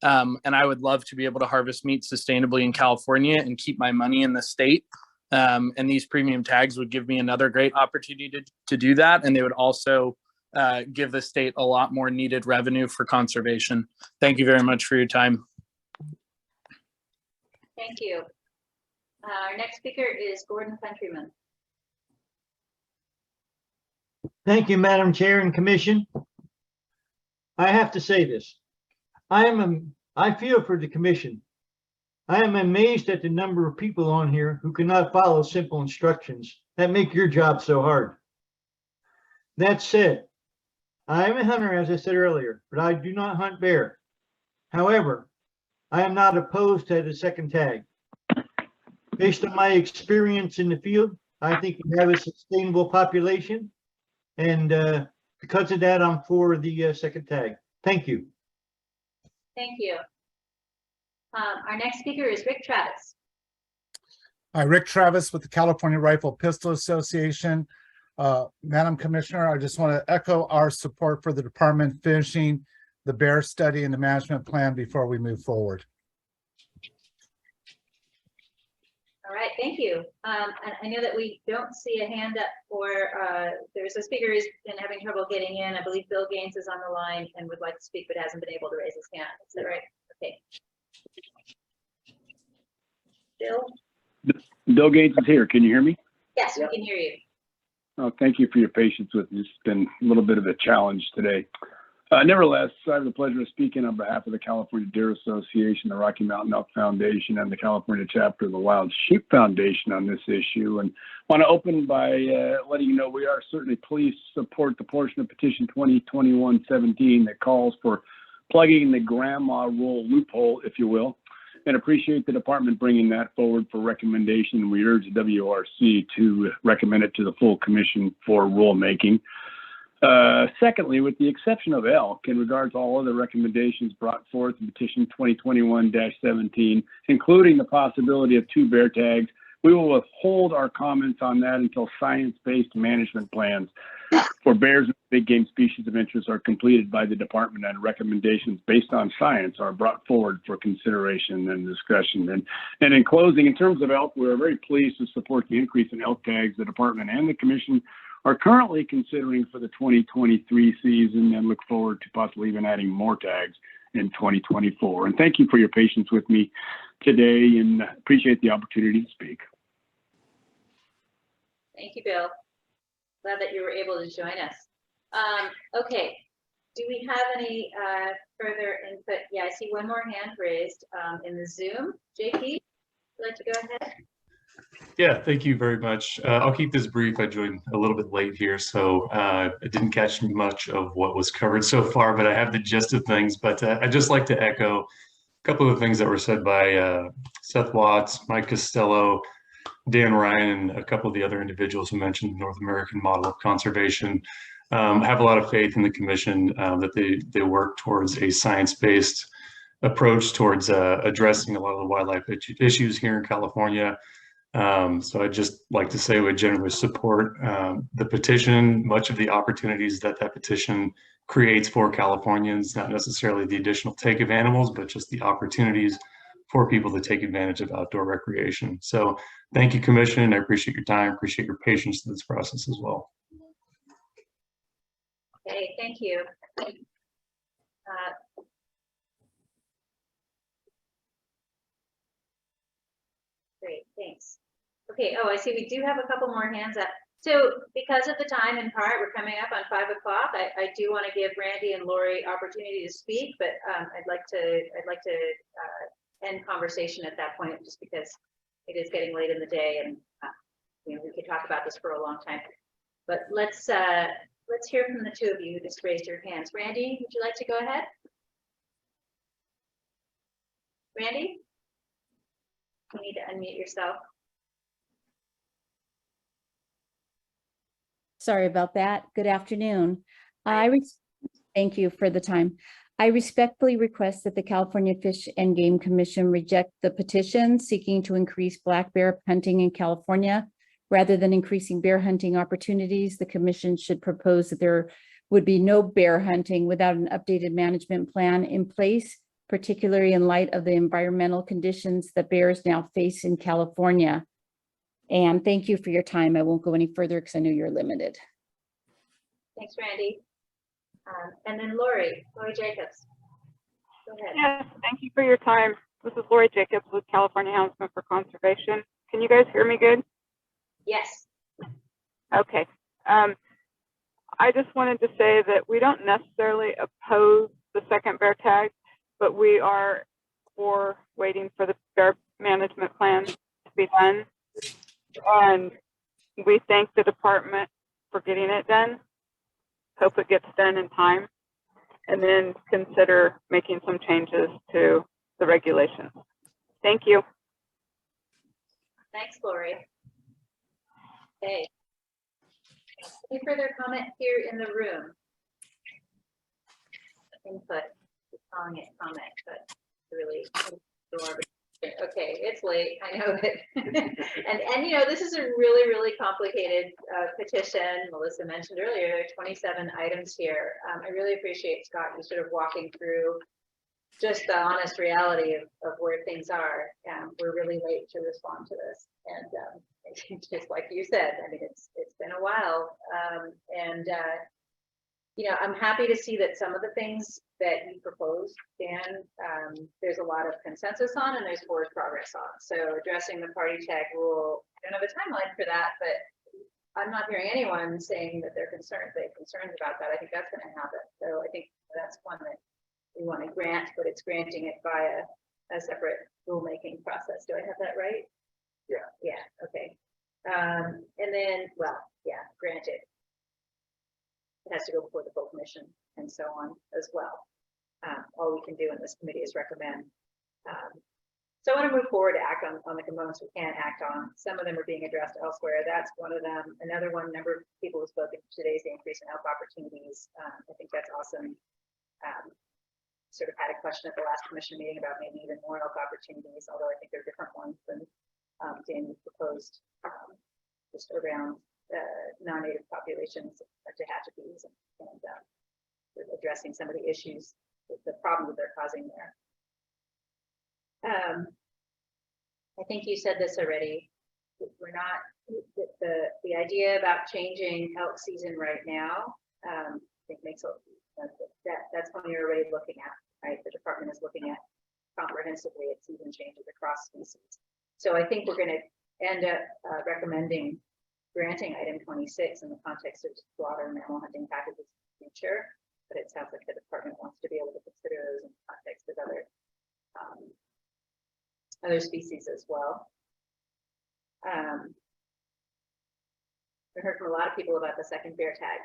And I would love to be able to harvest meat sustainably in California and keep my money in the state. And these premium tags would give me another great opportunity to do that. And they would also give the state a lot more needed revenue for conservation. Thank you very much for your time.
Thank you. Our next speaker is Gordon Countryman.
Thank you, Madam Chair and Commission. I have to say this. I feel for the Commission. I am amazed at the number of people on here who cannot follow simple instructions that make your job so hard. That said, I am a hunter, as I said earlier, but I do not hunt bear. However, I am not opposed to the second tag. Based on my experience in the field, I think we have a sustainable population. And because of that, I'm for the second tag. Thank you.
Thank you. Our next speaker is Rick Travis.
Hi, Rick Travis with the California Rifle Pistol Association. Madam Commissioner, I just want to echo our support for the department finishing the bear study and the management plan before we move forward.
All right, thank you. And I know that we don't see a hand up for, there's a speaker who's been having trouble getting in. I believe Bill Gaines is on the line and would like to speak, but hasn't been able to raise his hand. Is that right? Okay. Bill?
Bill Gates is here. Can you hear me?
Yes, we can hear you.
Oh, thank you for your patience with me. It's been a little bit of a challenge today. Nevertheless, I have the pleasure of speaking on behalf of the California Deer Association, the Rocky Mountain Elk Foundation, and the California chapter of the Wild Sheep Foundation on this issue. And want to open by letting you know we are certainly pleased to support the portion of petition 2021-17 that calls for plugging the grandma rule loophole, if you will, and appreciate the department bringing that forward for recommendation. And we urge the WRC to recommend it to the full commission for rulemaking. Secondly, with the exception of elk, in regard to all other recommendations brought forth in petition 2021-17, including the possibility of 2 bear tags, we will withhold our comments on that until science-based management plans for bears and big game species of interest are completed by the department and recommendations based on science are brought forward for consideration and discussion. And in closing, in terms of elk, we're very pleased to support the increase in elk tags the department and the commission are currently considering for the 2023 season, and look forward to possibly even adding more tags in 2024. And thank you for your patience with me today, and appreciate the opportunity to speak.
Thank you, Bill. Glad that you were able to join us. Okay, do we have any further input? Yeah, I see one more hand raised in the Zoom. JP, would you like to go ahead?
Yeah, thank you very much. I'll keep this brief. I joined a little bit late here, so I didn't catch much of what was covered so far, but I have the gist of things. But I'd just like to echo a couple of things that were said by Seth Watts, Mike Costello, Dan Ryan, and a couple of the other individuals who mentioned the North American model of conservation. I have a lot of faith in the commission that they work towards a science-based approach towards addressing a lot of the wildlife issues here in California. So I'd just like to say we generally support the petition, much of the opportunities that petition creates for Californians, not necessarily the additional take of animals, but just the opportunities for people to take advantage of outdoor recreation. So thank you, Commission. I appreciate your time, appreciate your patience in this process as well.
Okay, thank you. Great, thanks. Okay, oh, I see we do have a couple more hands up. So because of the time in part, we're coming up on 5 o'clock. I do want to give Randy and Lori opportunity to speak, but I'd like to end conversation at that point, just because it is getting late in the day, and you know, we could talk about this for a long time. But let's hear from the two of you who just raised your hands. Randy, would you like to go ahead? Randy, you need to unmute yourself.
Sorry about that. Good afternoon. Thank you for the time. I respectfully request that the California Fish and Game Commission reject the petition seeking to increase black bear hunting in California. Rather than increasing bear hunting opportunities, the commission should propose that there would be no bear hunting without an updated management plan in place, particularly in light of the environmental conditions that bears now face in California. And thank you for your time. I won't go any further because I know you're limited.
Thanks, Randy. And then Lori Jacobs. Go ahead.
Yes, thank you for your time. This is Lori Jacobs with California Houndsmen for Conservation. Can you guys hear me good?
Yes.
Okay. I just wanted to say that we don't necessarily oppose the second bear tag, but we are for waiting for the bear management plan to be done. And we thank the department for getting it done. Hope it gets done in time, and then consider making some changes to the regulations. Thank you.
Thanks, Lori. Okay. Any further comment here in the room? Input, calling it comment, but really okay, it's late, I know it. and you know, this is a really complicated petition. Melissa mentioned earlier, there are 27 items here. I really appreciate, Scott, you sort of walking through just the honest reality of where things are. We're really late to respond to this, and just like you said, I mean, it's been a while, you know, I'm happy to see that some of the things that you proposed, Dan, there's a lot of consensus on, and there's forward progress on. So addressing the party tag rule, I don't have a timeline for that, but I'm not hearing anyone saying that they're concerned about that. I think that's going to happen. So I think that's one that we want to grant, but it's granting it via a separate rulemaking process. Do I have that right? Yeah. Yeah. Okay. And then, well, yeah, granted. It has to go before the full commission and so on as well. All we can do in this committee is recommend. So I want to move forward to act on the components we can act on. Some of them are being addressed elsewhere. That's one of them. Another one, number of people have spoken today is the increase in elk opportunities. I think that's awesome. Sort of had a question at the last commission meeting about maybe even more elk opportunities, although I think they're different ones than Dan proposed, just around non-native populations of Tehachapi's and addressing some of the issues, the problems that they're causing there. I think you said this already. We're not the idea about changing elk season right now. I think makes that's one you're already looking at, right? The department is looking at comprehensively at season changes across species. So I think we're going to end up recommending granting item 26 in the context of broader mammal hunting packages in the future. But it sounds like the department wants to be able to consider those in the context of other species as well. We heard from a lot of people about the second bear tag,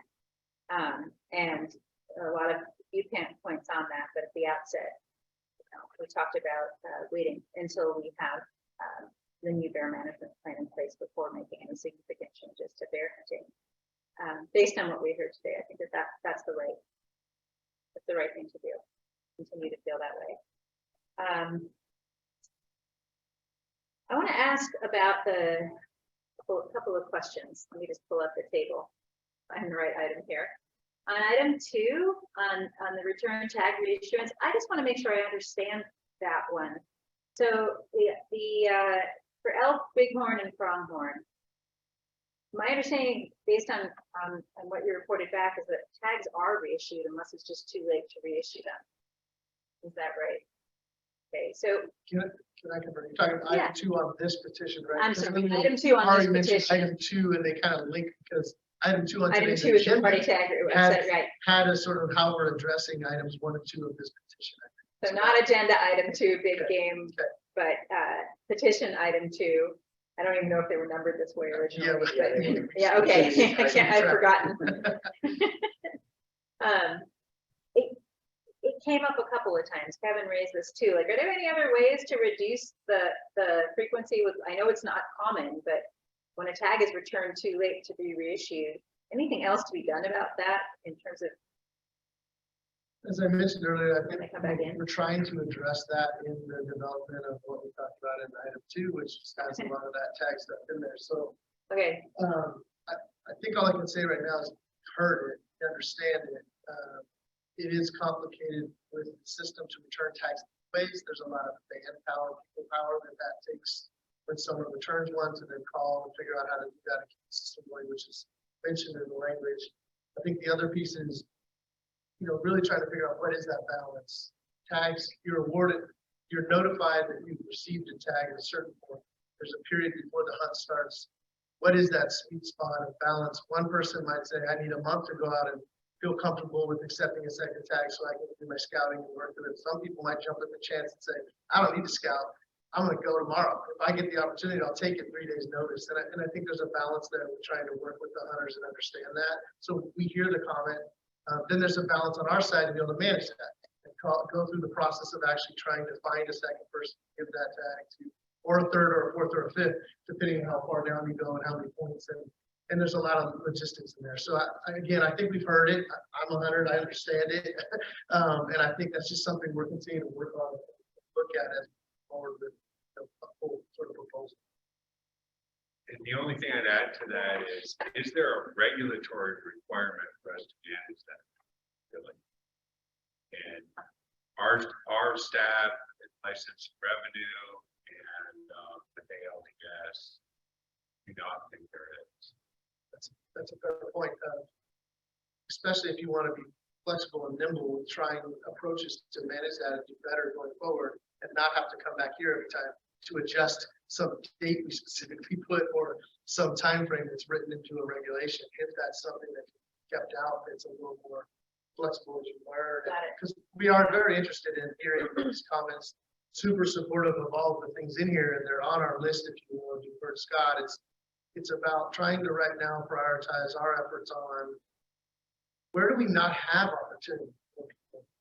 and a lot of viewpoint points on that. But at the outset, we talked about waiting until we have the new bear management plan in place before making any significant changes to bear hunting. Based on what we heard today, I think that's the right thing to do. Continue to feel that way. I want to ask about a couple of questions. Let me just pull up the table. Find the right item here. On item 2, on the return tag reissuance, I just want to make sure I understand that one. So for elk, bighorn, and pronghorn, my understanding, based on what you reported back, is that tags are reissued unless it's just too late to reissue them. Is that right? Okay, so
can I confirm? You're talking item 2 on this petition, right?
I'm sorry, item 2 on this petition.
Item 2, and they kind of link because item 2 on
item
today's
2 is the
agenda
party tag, right?
Had a sort of how we're addressing items 1 and 2 of this petition.
So not agenda item 2, big game, but petition item 2. I don't even know if they were numbered this way originally. Yeah, okay. I've forgotten. It came up a couple of times. Kevin raised this too. Like, are there any other ways to reduce the frequency? I know it's not common, but when a tag is returned too late to be reissued, anything else to be done about that in terms of?
As I mentioned earlier, I think we're trying to address that in the development of what we talked about in item 2, which has a lot of that tag stuff in there. So,
okay,
I think all I can say right now is heard it, understand it. It is complicated with the system to return tags in place. There's a lot of manpower, people power that takes when someone returns one to then call and figure out how to do that and keep the system going, which is mentioned in the language. I think the other piece is, really trying to figure out what is that balance. Tags, you're awarded, you're notified that you've received a tag at a certain point. There's a period before the hunt starts. What is that sweet spot of balance? One person might say, I need a month to go out and feel comfortable with accepting a second tag so I can do my scouting and work with it. Some people might jump at the chance and say, I don't need to scout. I'm going to go tomorrow. If I get the opportunity, I'll take it 3 days notice. And I think there's a balance there. We're trying to work with the hunters and understand that. So we hear the comment. Then there's a balance on our side to be able to manage that and go through the process of actually trying to find a second person to give that tag to, or a third or a fourth or a fifth, depending on how far down you go and how many points. And there's a lot of logistics in there. So again, I think we've heard it. I'm a hunter, I understand it. And I think that's just something we're continuing to work on, look at as forward with a full sort of proposal.
And the only thing I'd add to that is there a regulatory requirement for us to manage that? Really? And our staff is licensed revenue and the ALDS do not think there is.
That's a fair point, especially if you want to be flexible and nimble with trying approaches to manage that and do better going forward and not have to come back here every time to adjust some date we specifically put or some time frame that's written into a regulation. If that's something that's kept out, it's a little more flexible as you learn. Because we are very interested in hearing these comments, super supportive of all of the things in here, and they're on our list if you will. You've heard Scott. It's about trying to right now prioritize our efforts on where do we not have opportunity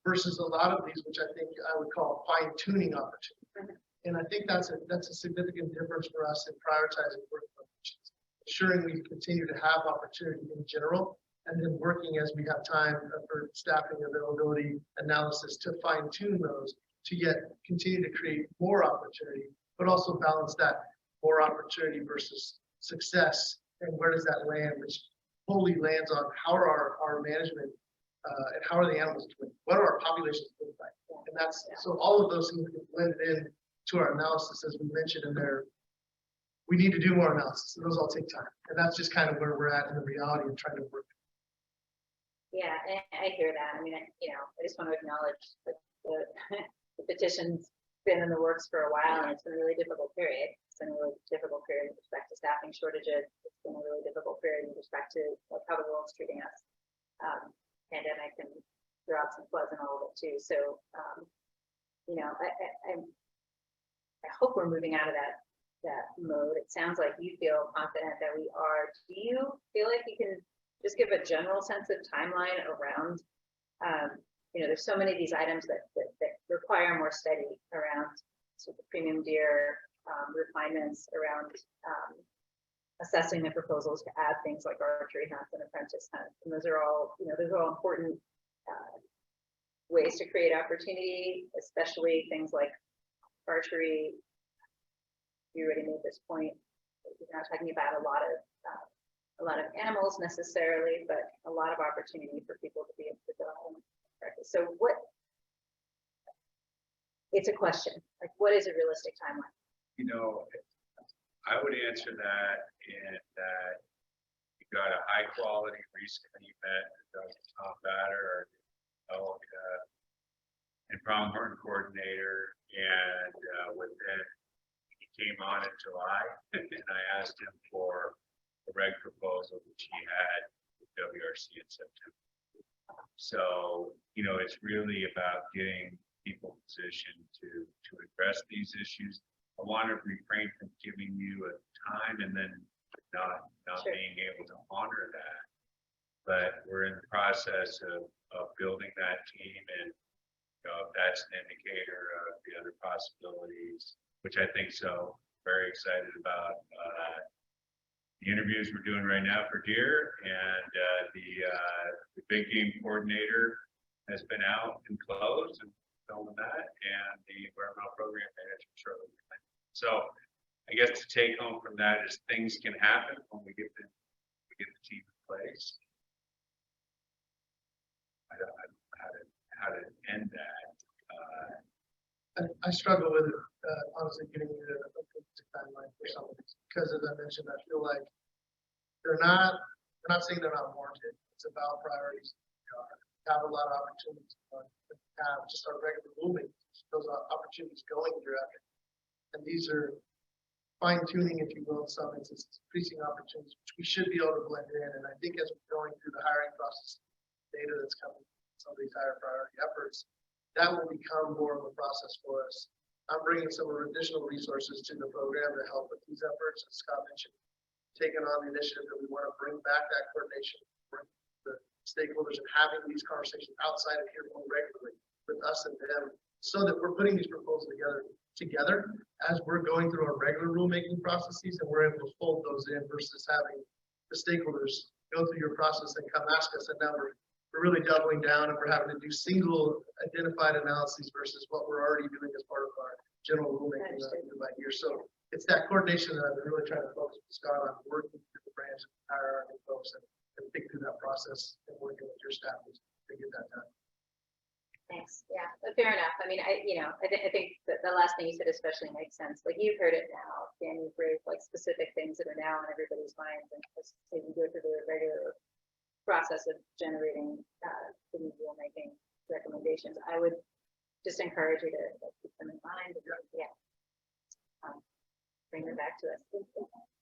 versus a lot of these, which I think I would call fine-tuning opportunity. And I think that's a significant difference for us in prioritizing work locations, ensuring we continue to have opportunity in general, and then working as we have time for staffing availability analysis to fine tune those to yet continue to create more opportunity, but also balance that more opportunity versus success. And where does that land, which wholly lands on how are our management and how are the animals doing? What are our populations doing like? And that's, so all of those things get blended in to our analysis, as we mentioned in there. We need to do more analysis, and those all take time. And that's just kind of where we're at in the reality of trying to work.
Yeah, and I hear that. I mean, I just want to acknowledge that the petition's been in the works for a while, and it's been a really difficult period. It's been a really difficult period with respect to staffing shortages. It's been a really difficult period with respect to like how the world's treating us. Pandemic and droughts and floods and all of it too. So, I hope we're moving out of that mode. It sounds like you feel confident that we are. Do you feel like you can just give a general sense of timeline around, there's so many of these items that require more study around sort of the premium deer refinements around assessing the proposals to add things like archery hunts and apprentice hunts. And those are all important ways to create opportunity, especially things like archery. You already made this point. You're not talking about a lot of animals necessarily, but a lot of opportunity for people to be able to go and practice. So it's a question, like what is a realistic timeline?
I would answer that in that you got a high quality recently met Tom Batter, our and pronghorn coordinator, and within he came on in July, and I asked him for a reg proposal which he had with WRC in September. So it's really about getting people positioned to address these issues. I want to refrain from giving you a time and then not
Sure.
being able to honor that. But we're in the process of building that team, and if that's an indicator of the other possibilities, which I think so. Very excited about the interviews we're doing right now for deer, and the big game coordinator has been out and closed and filming that, and the environmental program manager shortly. So I guess the take home from that is things can happen when we get the team in place. I don't know how to end that.
I struggle with it, honestly, getting you a timeline for some of these, because as I mentioned, I feel like they're not saying they're not warranted. It's about priorities. We have a lot of opportunities. We have just our regular movement, those opportunities going throughout it. And these are fine tuning, if you will, in some instances, increasing opportunities, which we should be able to blend in. And I think as we're going through the hiring process, data that's coming from some of these higher priority efforts, that will become more of a process for us. I'm bringing some additional resources to the program to help with these efforts. As Scott mentioned, taking on the initiative that we want to bring back that coordination, bring the stakeholders and having these conversations outside of here more regularly with us and them, so that we're putting these proposals together as we're going through our regular rulemaking processes, and we're able to fold those in versus having the stakeholders go through your process and come ask us, and now we're really doubling down and we're having to do single identified analyses versus what we're already doing as part of our general rulemaking year by year. So it's that coordination that I've been really trying to focus with Scott on, working through the branch and hierarchy folks and think through that process and working with your staff to get that done.
Thanks. Yeah, but fair enough. I mean, I think that the last thing you said especially makes sense. Like you've heard it now, Dan, you've raised like specific things that are now on everybody's minds, and as we go through the regular process of generating the new rulemaking recommendations, I would just encourage you to keep them in mind. And, bring them back to us.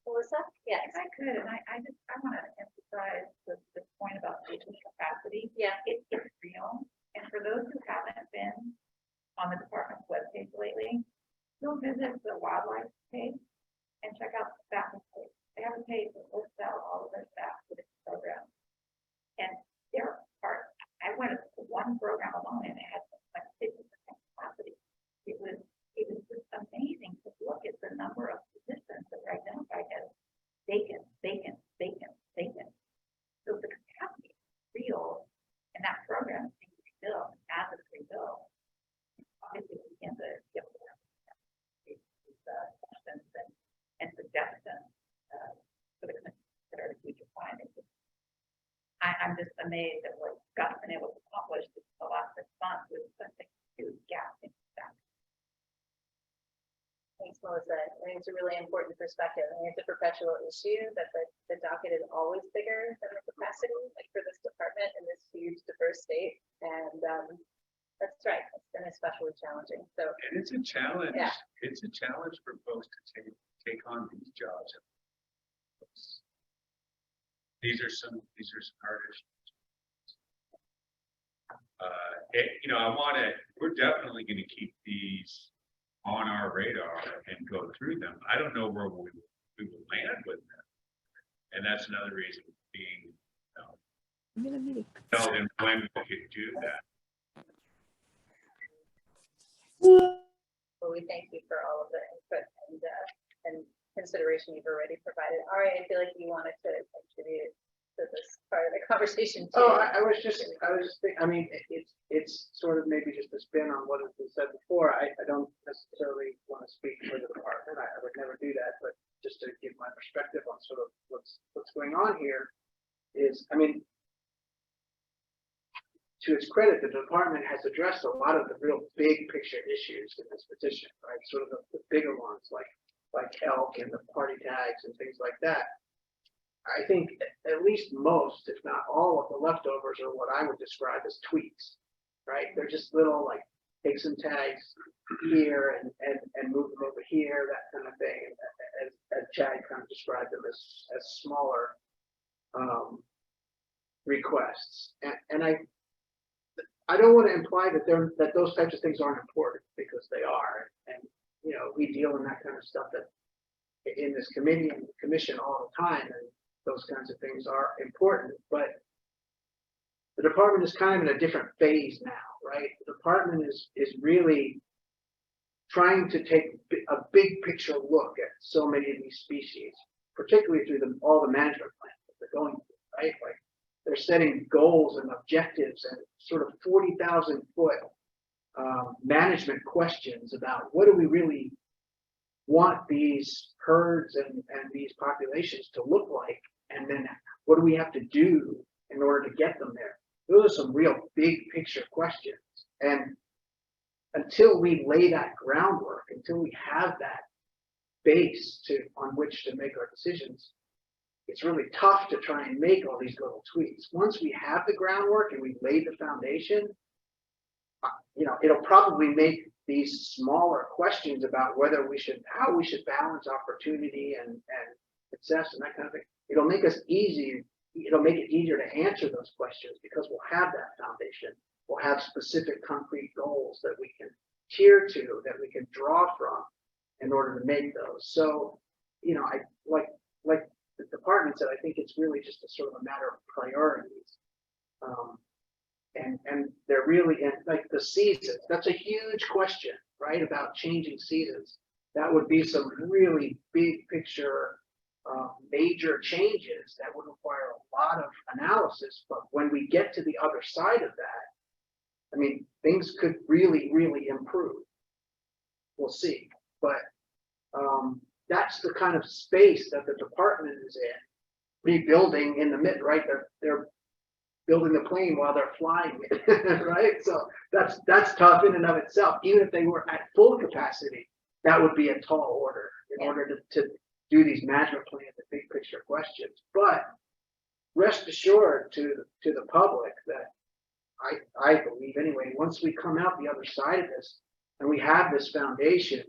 Melissa? Yes.
If I could, and I want to emphasize the point about patient capacity.
Yeah.
It's real. And for those who haven't been on the department's webpage lately, you'll visit the wildlife page and check out the staffing page. They have a page that lists out all of their staff for this program. And there are, I went to one program alone and it had like 50% capacity. It was just amazing. I'm just amazed at what Scott's been able to accomplish in the last 6 months with such a huge gap in that.
Thanks, Melissa. I think it's a really important perspective. I think it's a perpetual issue that the docket is always bigger than the capacity, like for this department in this huge diverse state. And that's right. It's been especially challenging. So
and it's a challenge.
Yeah.
It's a challenge for folks to take on these jobs. These are some hard issues. You know, we're definitely going to keep these on our radar and go through them. I don't know where we will land with them. And that's another reason being, and when we could do that.
Well, we thank you for all of the input and consideration you've already provided. Ari, I feel like you wanted to contribute to this part of the conversation too.
Oh, I was just thinking, I mean, it's sort of maybe just a spin on what has been said before. I don't necessarily want to speak for the department. I would never do that, but just to give my perspective on sort of what's going on here is, I mean, to its credit, the department has addressed a lot of the real big picture issues in this petition, right? Sort of the bigger ones like elk and the party tags and things like that. I think at least most, if not all of the leftovers are what I would describe as tweaks, right? They're just little like take some tags here and move them over here, that kind of thing. As Chad kind of described them as smaller requests. And I don't want to imply that those types of things aren't important, because they are. And you know, we deal in that kind of stuff that in this committee and commission all the time, and those kinds of things are important. But the department is kind of in a different phase now, right? The department is really trying to take a big picture look at so many of these species, particularly through all the management plans that they're going through, right? Like they're setting goals and objectives and sort of 40,000 foot management questions about what do we really want these herds and these populations to look like, and then what do we have to do in order to get them there? Those are some real big picture questions. And until we lay that groundwork, until we have that base on which to make our decisions, it's really tough to try and make all these little tweaks. Once we have the groundwork and we've laid the foundation, you know, it'll probably make these smaller questions about how we should balance opportunity and success and that kind of thing. It'll make it easier to answer those questions, because we'll have that foundation. We'll have specific concrete goals that we can tier to, that we can draw from in order to make those. So, you know, I like the department said, I think it's really just a sort of a matter of priorities. And they're really in like the seasons. That's a huge question, right? About changing seasons. That would be some really big picture, major changes that would require a lot of analysis. But when we get to the other side of that, I mean, things could really, really improve. We'll see. But that's the kind of space that the department is in, rebuilding in the mid, right? They're building the plane while they're flying it, right? So that's tough in and of itself. Even if they were at full capacity, that would be a tall order in order to do these management plans and big picture questions. But rest assured to the public that I believe anyway, once we come out the other side of this and we have this foundation,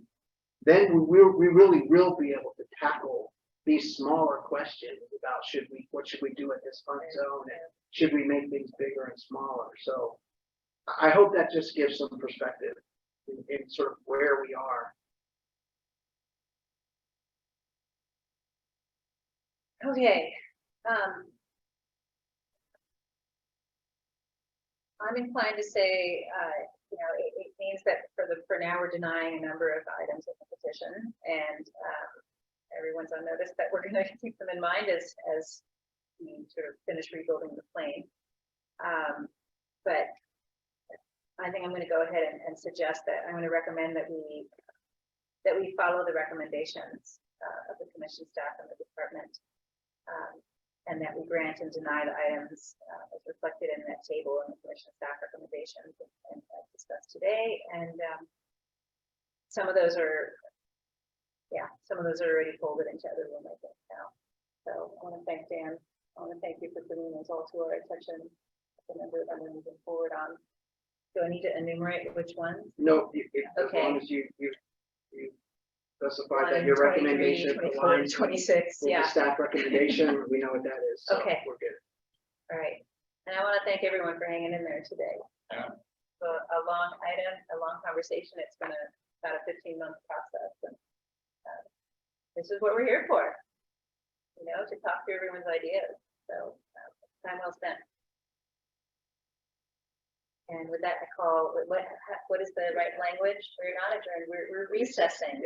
then we really will be able to tackle these smaller questions about what should we do at this hunt zone, and should we make things bigger and smaller. So I hope that just gives some perspective in sort of where we are.
Okay. I'm inclined to say, you know, it means that for now we're denying a number of items of the petition, and everyone's on notice that we're going to keep them in mind as we sort of finish rebuilding the plane. But I think I'm going to go ahead and suggest that I'm going to recommend that we follow the recommendations of the commission staff and the department, and and that we grant and deny the items as reflected in that table and the commission staff recommendations and as discussed today. And some of those are, some of those are already folded into other room, I think now. So I want to thank Dan. I want to thank you for bringing those all to our attention. The number that I'm moving forward on. Do I need to enumerate which ones?
No, as
Okay.
long as you specify that your recommendation
24,
aligns
26,
with
yeah.
the staff recommendation, we know what that is. So
Okay.
we're good.
All right. And I want to thank everyone for hanging in there today. So a long item, a long conversation. It's been about a 15-month process. And this is what we're here for, you know, to talk through everyone's ideas. So time well spent. And with that, I call, what is the right language? We're not adjourned, we're recessing.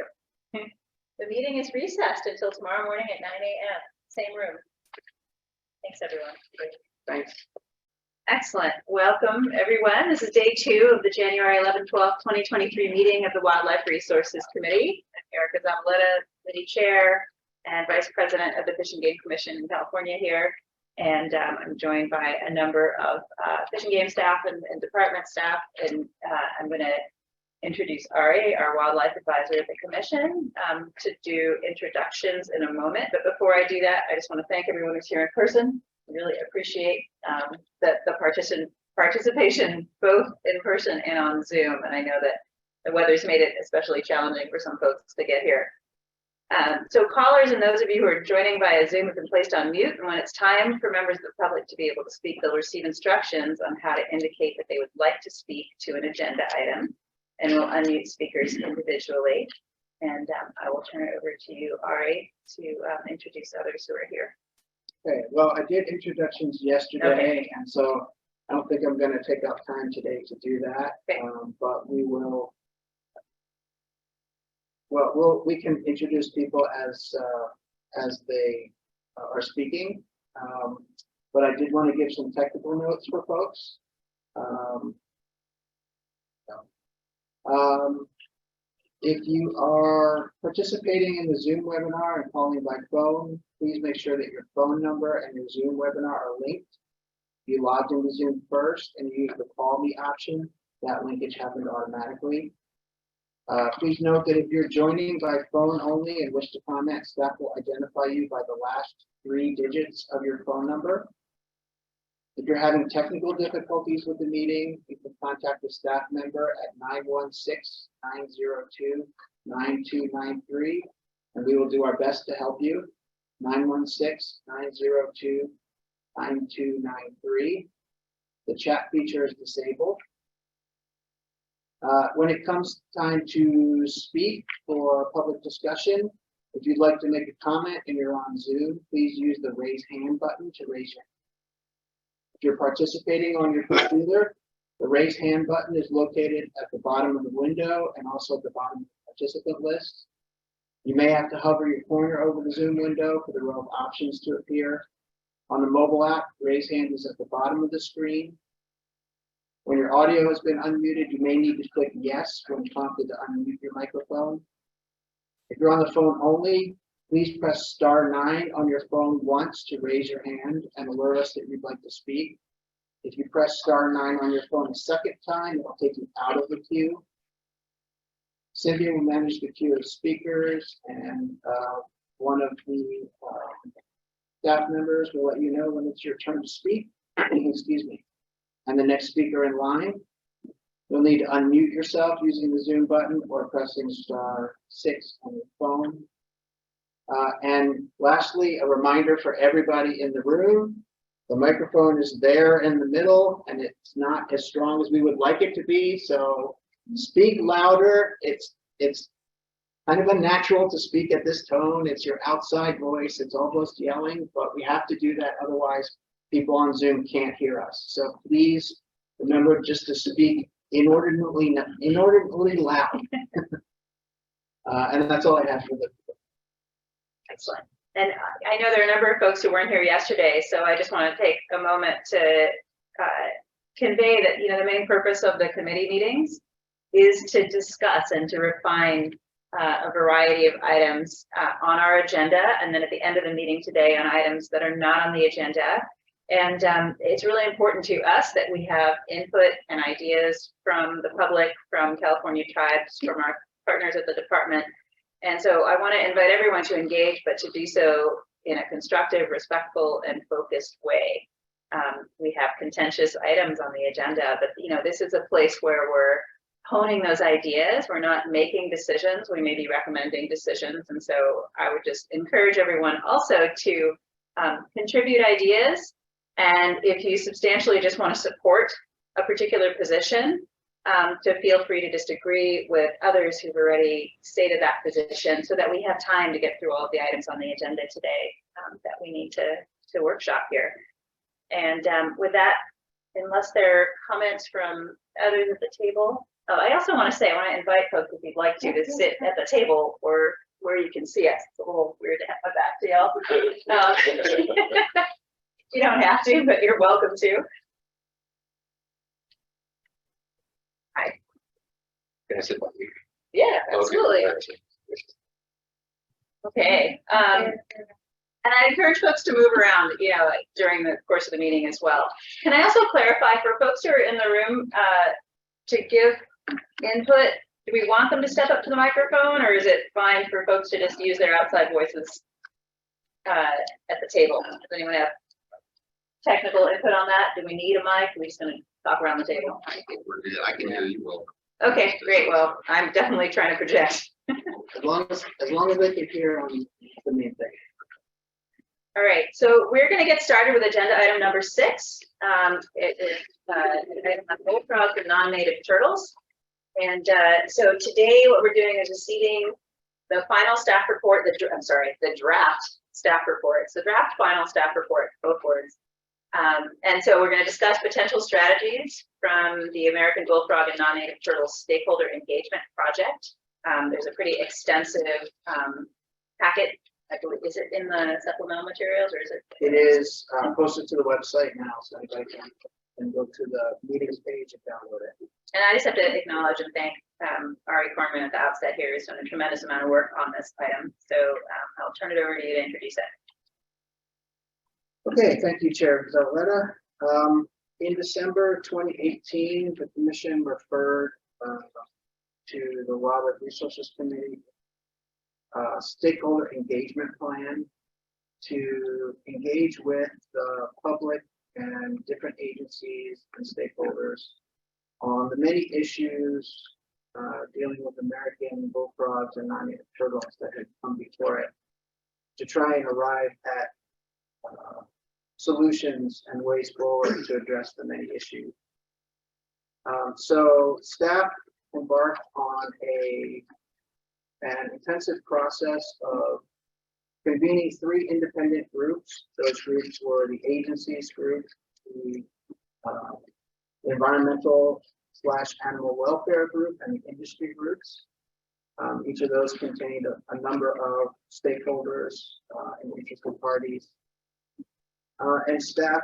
The meeting is recessed until tomorrow morning at 9 a.m. Same room. Thanks, everyone.
Thanks.
Excellent. Welcome, everyone. This is day 2 of the January 11, 12, 2023 meeting of the Wildlife Resources Committee. I'm Erica Zavaleta, committee chair and vice president of the Fish and Game Commission in California here. And I'm joined by a number of Fish and Game staff and department staff. And I'm going to introduce Ari, our wildlife advisor at the commission, to do introductions in a moment. But before I do that, I just want to thank everyone who's here in person. I really appreciate the participation both in person and on Zoom. And I know that the weather's made it especially challenging for some folks to get here. So callers and those of you who are joining via Zoom have been placed on mute, and when it's time for members of the public to be able to speak, they'll receive instructions on how to indicate that they would like to speak to an agenda item, and we'll unmute speakers individually. And I will turn it over to you, Ari, to introduce others who are here.
Okay, well, I did introductions yesterday,
Okay.
and so I don't think I'm going to take up time today to do that.
Okay.
But we will. Well, we can introduce people as they are speaking, but I did want to give some technical notes for folks. If you are participating in the Zoom webinar and calling by phone, please make sure that your phone number and your Zoom webinar are linked. If you logged into Zoom first and you use the call me option, that linkage happened automatically. Please note that if you're joining by phone only and wish to comment, staff will identify you by the last 3 digits of your phone number. If you're having technical difficulties with the meeting, you can contact a staff member at 916-902-9293, and we will do our best to help you. 916-902-9293. The chat feature is disabled. When it comes time to speak for public discussion, if you'd like to make a comment and you're on Zoom, please use the raise hand button to raise your hand. If you're participating on your computer, the raise hand button is located at the bottom of the window and also at the bottom of the participant list. You may have to hover your pointer over the Zoom window for the row of options to appear. On the mobile app, raise hand is at the bottom of the screen. When your audio has been unmuted, you may need to click yes when prompted to unmute your microphone. If you're on the phone only, please press *9 on your phone once to raise your hand and alert us that you'd like to speak. If you press *9 on your phone a second time, it will take you out of the queue. Cynthia will manage the queue of speakers, and one of the staff members will let you know when it's your turn to speak. Excuse me. And the next speaker in line, you'll need to unmute yourself using the Zoom button or pressing *6 on your phone. And lastly, a reminder for everybody in the room, the microphone is there in the middle and it's not as strong as we would like it to be. So speak louder. It's kind of unnatural to speak at this tone. It's your outside voice. It's almost yelling, but we have to do that. Otherwise, people on Zoom can't hear us. So please remember just to speak inordinately loud. And that's all I have for the.
Excellent. And I know there are a number of folks who weren't here yesterday, so I just want to take a moment to convey that, the main purpose of the committee meetings is to discuss and to refine a variety of items on our agenda, and then at the end of the meeting today on items that are not on the agenda. And it's really important to us that we have input and ideas from the public, from California tribes, from our partners at the department. And so I want to invite everyone to engage, but to do so in a constructive, respectful, and focused way. We have contentious items on the agenda, but this is a place where we're honing those ideas. We're not making decisions. We may be recommending decisions. And so I would just encourage everyone also to contribute ideas. And if you substantially just want to support a particular position, to feel free to disagree with others who've already stated that position, so that we have time to get through all of the items on the agenda today that we need to workshop here. And with that, unless there are comments from others at the table, I also want to say, I want to invite folks, if you'd like to sit at the table or where you can see us. It's a little weird to have my back to y'all. You don't have to, but you're welcome to. Hi.
Can I sit by you?
Yeah, absolutely. Okay. And I encourage folks to move around, during the course of the meeting as well. Can I also clarify for folks who are in the room to give input? Do we want them to step up to the microphone, or is it fine for folks to just use their outside voices at the table? Does anyone have technical input on that? Do we need a mic? Are we just going to talk around the table?
I can hear you well.
Okay, great. Well, I'm definitely trying to project.
As long as they can hear on the main thing.
All right, so we're going to get started with agenda item number 6. It is item on bullfrogs and non-native turtles. And so today what we're doing is receiving the final staff report, the draft staff report. So draft final staff report, both words. And so we're going to discuss potential strategies from the American Bullfrog and Non-Native Turtles Stakeholder Engagement Project. There's a pretty extensive packet. I believe, is it in the supplemental materials, or is it?
It is posted to the website now, so anybody can go to the meetings page and download it.
And I just have to acknowledge and thank Ari Corman at the outset here, who's done a tremendous amount of work on this item. So I'll turn it over to you to introduce it.
Okay, thank you, Chair Zavaleta. In December 2018, the Commission referred to the Wildlife Resources Committee stakeholder engagement plan to engage with the public and different agencies and stakeholders on the many issues dealing with American bullfrogs and non-native turtles that had come before it, to try and arrive at solutions and ways forward to address the many issues. So staff embarked on an intensive process of convening 3 independent groups. Those groups were the agencies group, the environmental/animal welfare group, and the industry groups. Each of those contained a number of stakeholders and interested parties. And staff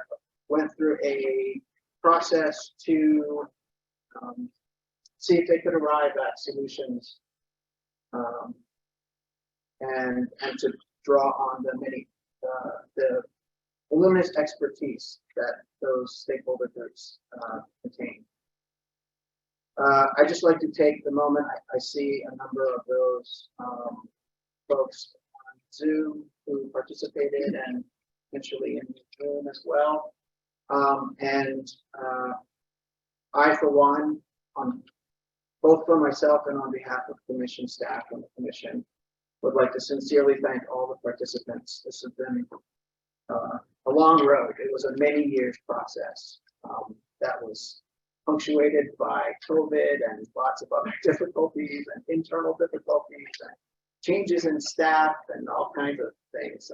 went through a process to see if they could arrive at solutions and to draw on the many the voluminous expertise that those stakeholder groups contain. I just like to take the moment. I see a number of those folks on Zoom who participated and potentially in the room as well. I, for one, both for myself and on behalf of Commission staff and the Commission, would like to sincerely thank all the participants. This has been a long road. It was a many years process that was punctuated by COVID and lots of other difficulties and internal difficulties and changes in staff and all kinds of things.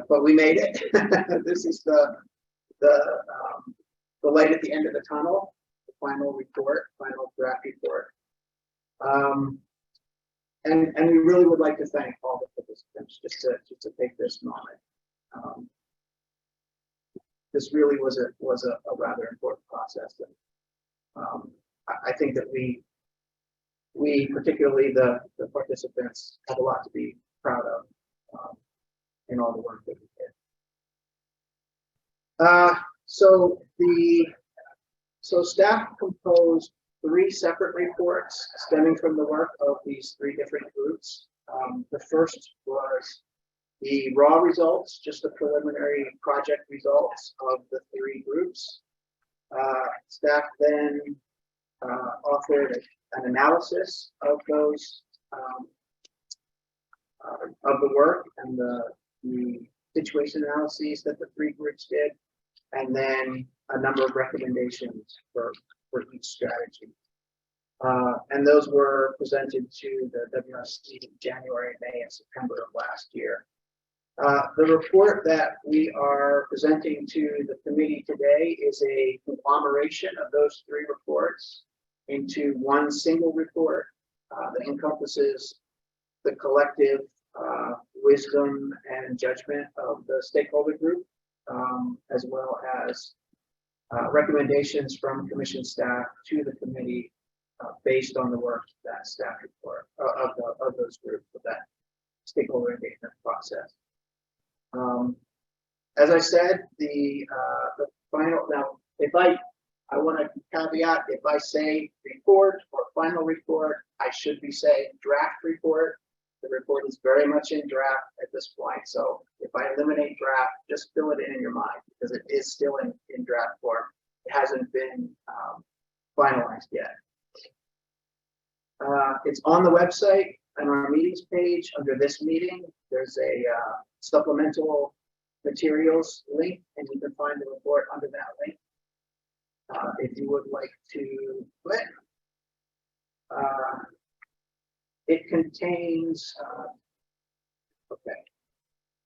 But we made it. This is the light at the end of the tunnel, the final report, final draft report. And we really would like to thank all the participants just to take this moment. This really was a rather important process. And I think that we we, particularly the participants, have a lot to be proud of in all the work that we did. So staff composed 3 separate reports stemming from the work of these 3 different groups. The first was the raw results, just the preliminary project results of the 3 groups. Staff then authored an analysis of those of the work and the situation analyses that the 3 groups did, and then a number of recommendations for each strategy. And those were presented to the WSC in January, May, and September of last year. The report that we are presenting to the committee today is a conglomeration of those 3 reports into one single report that encompasses the collective wisdom and judgment of the stakeholder group, as well as recommendations from commission staff to the committee based on the work that staff report of those groups of that stakeholder engagement process. As I said, the final, now if I want to caveat, if I say report or final report, I should be saying draft report. The report is very much in draft at this point. So if I eliminate draft, just fill it in your mind, because it is still in draft form. It hasn't been finalized yet. It's on the website and our meetings page. Under this meeting, there's a supplemental materials link, and you can find the report under that link. If you would like to click, it contains, okay.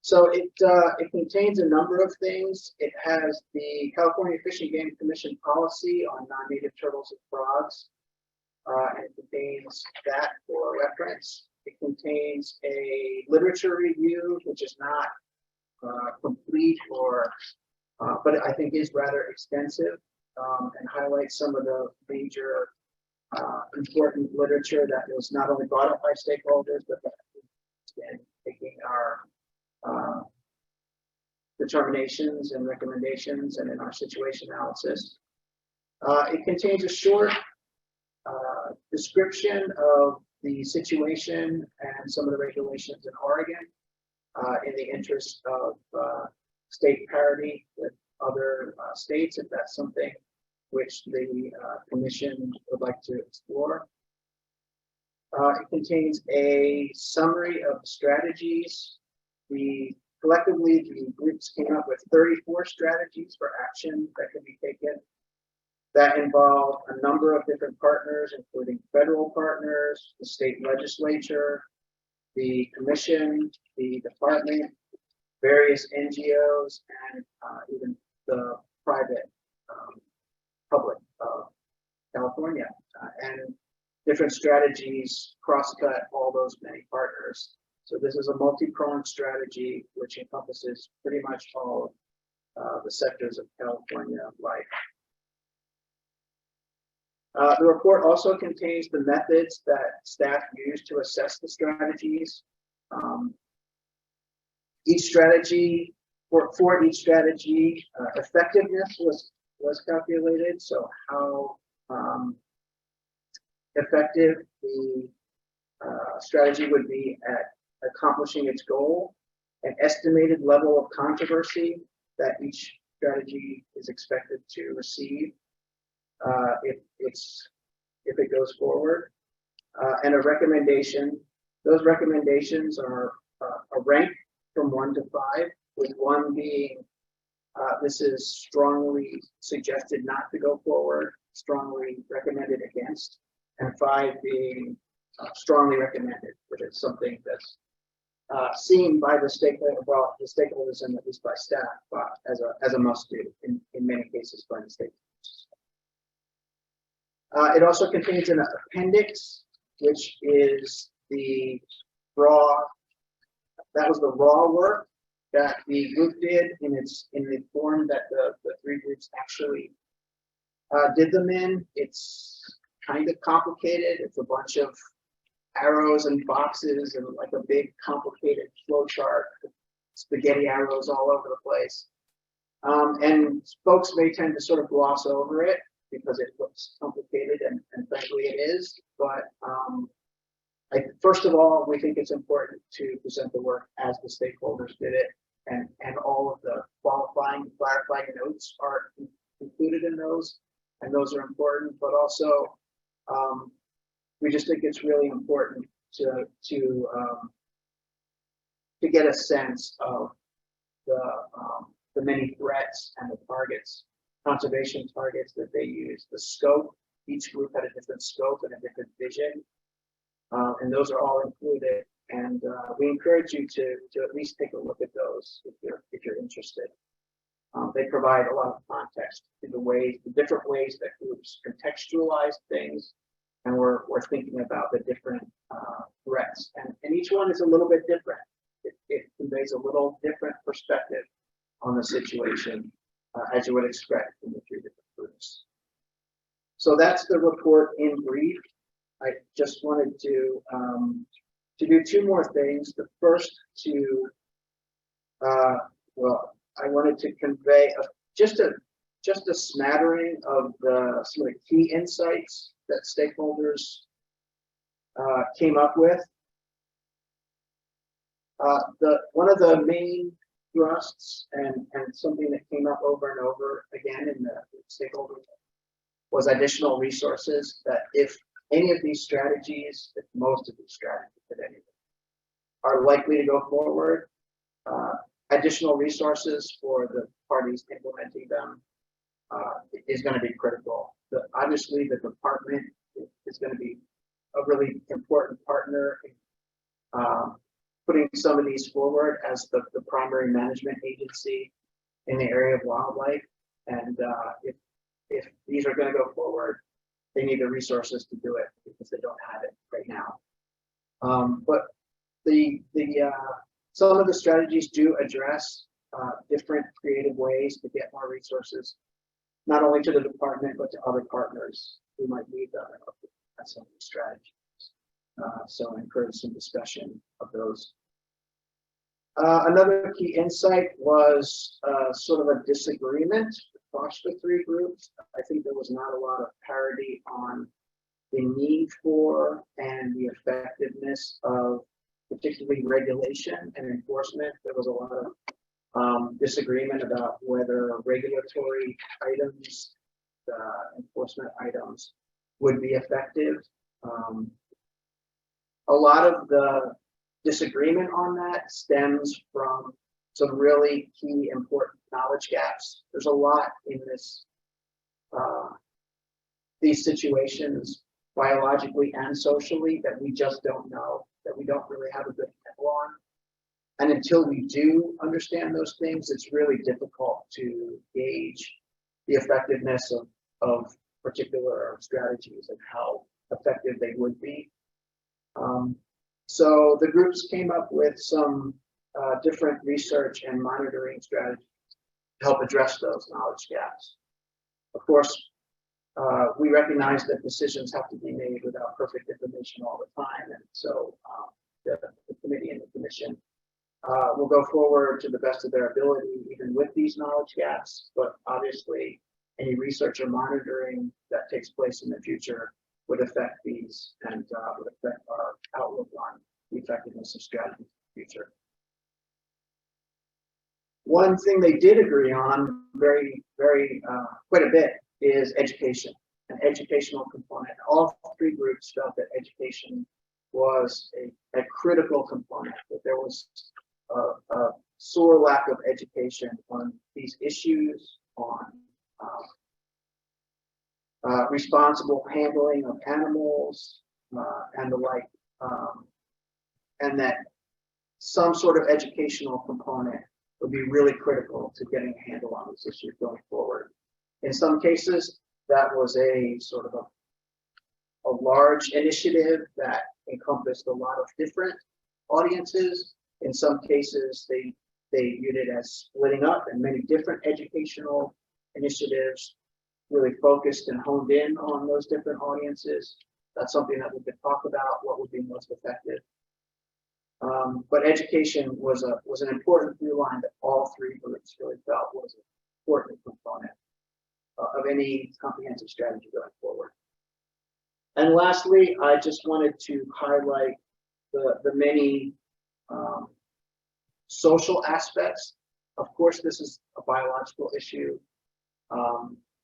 So it contains a number of things. It has the California Fish and Game Commission policy on non-native turtles and frogs. And it contains that for reference. It contains a literature review, which is not complete or, but I think is rather extensive, and highlights some of the major important literature that was not only brought up by stakeholders, but that in taking our determinations and recommendations and in our situation analysis. It contains a short description of the situation and some of the regulations in Oregon in the interest of state parity with other states, if that's something which the commission would like to explore. It contains a summary of strategies. Collectively, the groups came up with 34 strategies for action that can be taken that involve a number of different partners, including federal partners, the state legislature, the commission, the department, various NGOs, and even the private public of California. And different strategies cross-cut all those many partners. So this is a multi-pronged strategy which encompasses pretty much all the sectors of California life. The report also contains the methods that staff use to assess the strategies. Each strategy, for each strategy, effectiveness was calculated. So how effective the strategy would be at accomplishing its goal, an estimated level of controversy that each strategy is expected to receive if it goes forward, and a recommendation. Those recommendations are a rank from 1 to 5, with 1 being this is strongly suggested not to go forward, strongly recommended against, and 5 being strongly recommended, which is something that's seen by the stakeholders and at least by staff as a must do in many cases by the stakeholders. It also contains an appendix, which is the raw. That was the raw work that the group did in the form that the 3 groups actually did them in. It's kind of complicated. It's a bunch of arrows and boxes and like a big complicated flow chart, spaghetti arrows all over the place. And folks may tend to sort of gloss over it because it looks complicated, and frankly it is. But first of all, we think it's important to present the work as the stakeholders did it, and all of the clarifying notes are included in those, and those are important. But also, we just think it's really important to get a sense of the many threats and the targets, conservation targets that they use, the scope. Each group had a different scope and a different vision, and those are all included. And we encourage you to at least take a look at those if you're interested. They provide a lot of context to the different ways that groups contextualize things, and we're thinking about the different threats, and each one is a little bit different. It conveys a little different perspective on the situation, as you would expect from the three different groups. So that's the report in brief. I just wanted to do two more things. The first I wanted to convey just a smattering of some of the key insights that stakeholders came up with. One of the main thrusts and something that came up over and over again in the stakeholders was additional resources. That if any of these strategies, if most of these strategies at any rate, are likely to go forward, additional resources for the parties implementing them is going to be critical. Obviously, the department is going to be a really important partner in putting some of these forward as the primary management agency in the area of wildlife. And if these are going to go forward, they need the resources to do it because they don't have it right now. But some of the strategies do address different creative ways to get more resources, not only to the department, but to other partners who might need them at some of these strategies. So I encourage some discussion of those. Another key insight was sort of a disagreement across the three groups. I think there was not a lot of parity on the need for and the effectiveness of particularly regulation and enforcement. There was a lot of disagreement about whether regulatory items, enforcement items would be effective. A lot of the disagreement on that stems from some really key important knowledge gaps. There's a lot in these situations, biologically and socially, that we just don't know, that we don't really have a good handle on. And until we do understand those things, it's really difficult to gauge the effectiveness of particular strategies and how effective they would be. So the groups came up with some different research and monitoring strategies to help address those knowledge gaps. Of course, we recognize that decisions have to be made without perfect information all the time, and so the committee and the commission will go forward to the best of their ability, even with these knowledge gaps. But obviously, any research or monitoring that takes place in the future would affect these and would affect our outlook on the effectiveness of strategies in the future. One thing they did agree on quite a bit is education, an educational component. All three groups felt that education was a critical component, that there was a sore lack of education on these issues, on responsible handling of animals and the like, and that some sort of educational component would be really critical to getting a handle on this issue going forward. In some cases, that was a sort of a large initiative that encompassed a lot of different audiences. In some cases, they viewed it as splitting up in many different educational initiatives. really focused and honed in on those different audiences. That's something that we could talk about, what would be most effective. But education was an important through line that all three groups really felt was an important component of any comprehensive strategy going forward. And lastly, I just wanted to highlight the many social aspects. Of course, this is a biological issue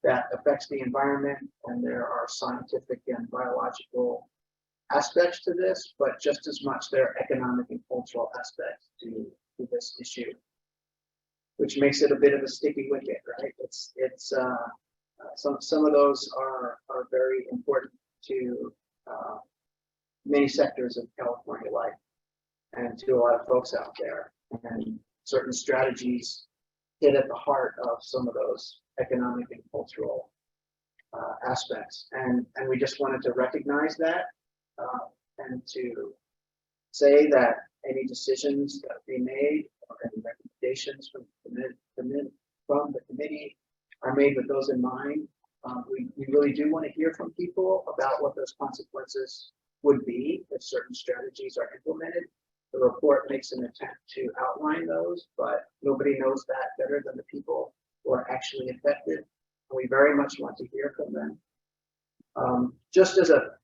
that affects the environment, and there are scientific and biological aspects to this, but just as much there are economic and cultural aspects to this issue, which makes it a bit of a sticky wicket, right? Some of those are very important to many sectors of California life and to a lot of folks out there. And certain strategies hit at the heart of some of those economic and cultural aspects. And we just wanted to recognize that and to say that any decisions that we made or any recommendations from the committee are made with those in mind. We really do want to hear from people about what those consequences would be if certain strategies are implemented. The report makes an attempt to outline those, but nobody knows that better than the people who are actually affected. And we very much want to hear from them. Just as a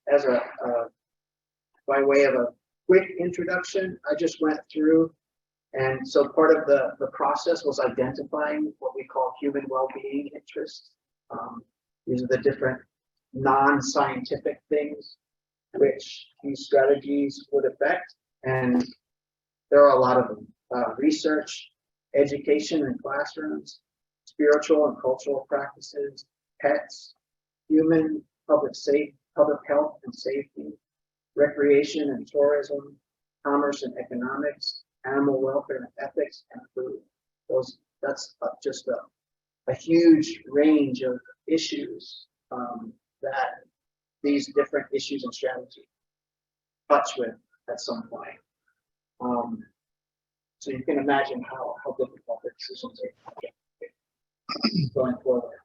by way of a quick introduction, I just went through, and so part of the process was identifying what we call human well-being interests. These are the different non-scientific things which these strategies would affect, and there are a lot of them. Research, education in classrooms, spiritual and cultural practices, pets, human public health and safety, recreation and tourism, commerce and economics, animal welfare and ethics, and food. That's just a huge range of issues that these different issues and strategies touch with at some point. So you can imagine how difficult the decisions are going forward.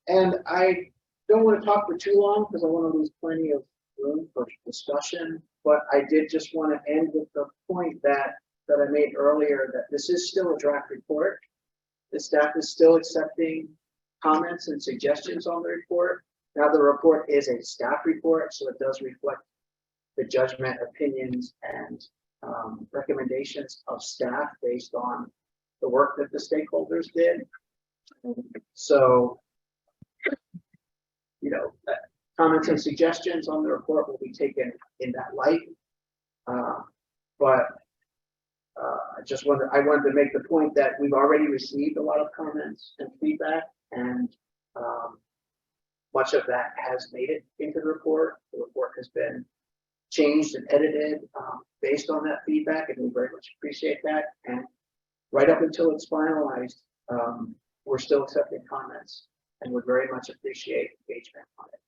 And I don't want to talk for too long because I want to leave plenty of room for discussion, but I did just want to end with the point that I made earlier, that this is still a draft report. The staff is still accepting comments and suggestions on the report. Now the report is a staff report, so it does reflect the judgment, opinions, and recommendations of staff based on the work that the stakeholders did. So, you know, comments and suggestions on the report will be taken in that light. But I wanted to make the point that we've already received a lot of comments and feedback, and much of that has made it into the report. The report has been changed and edited based on that feedback, and we very much appreciate that. And right up until it's finalized, we're still accepting comments and would very much appreciate engagement on it.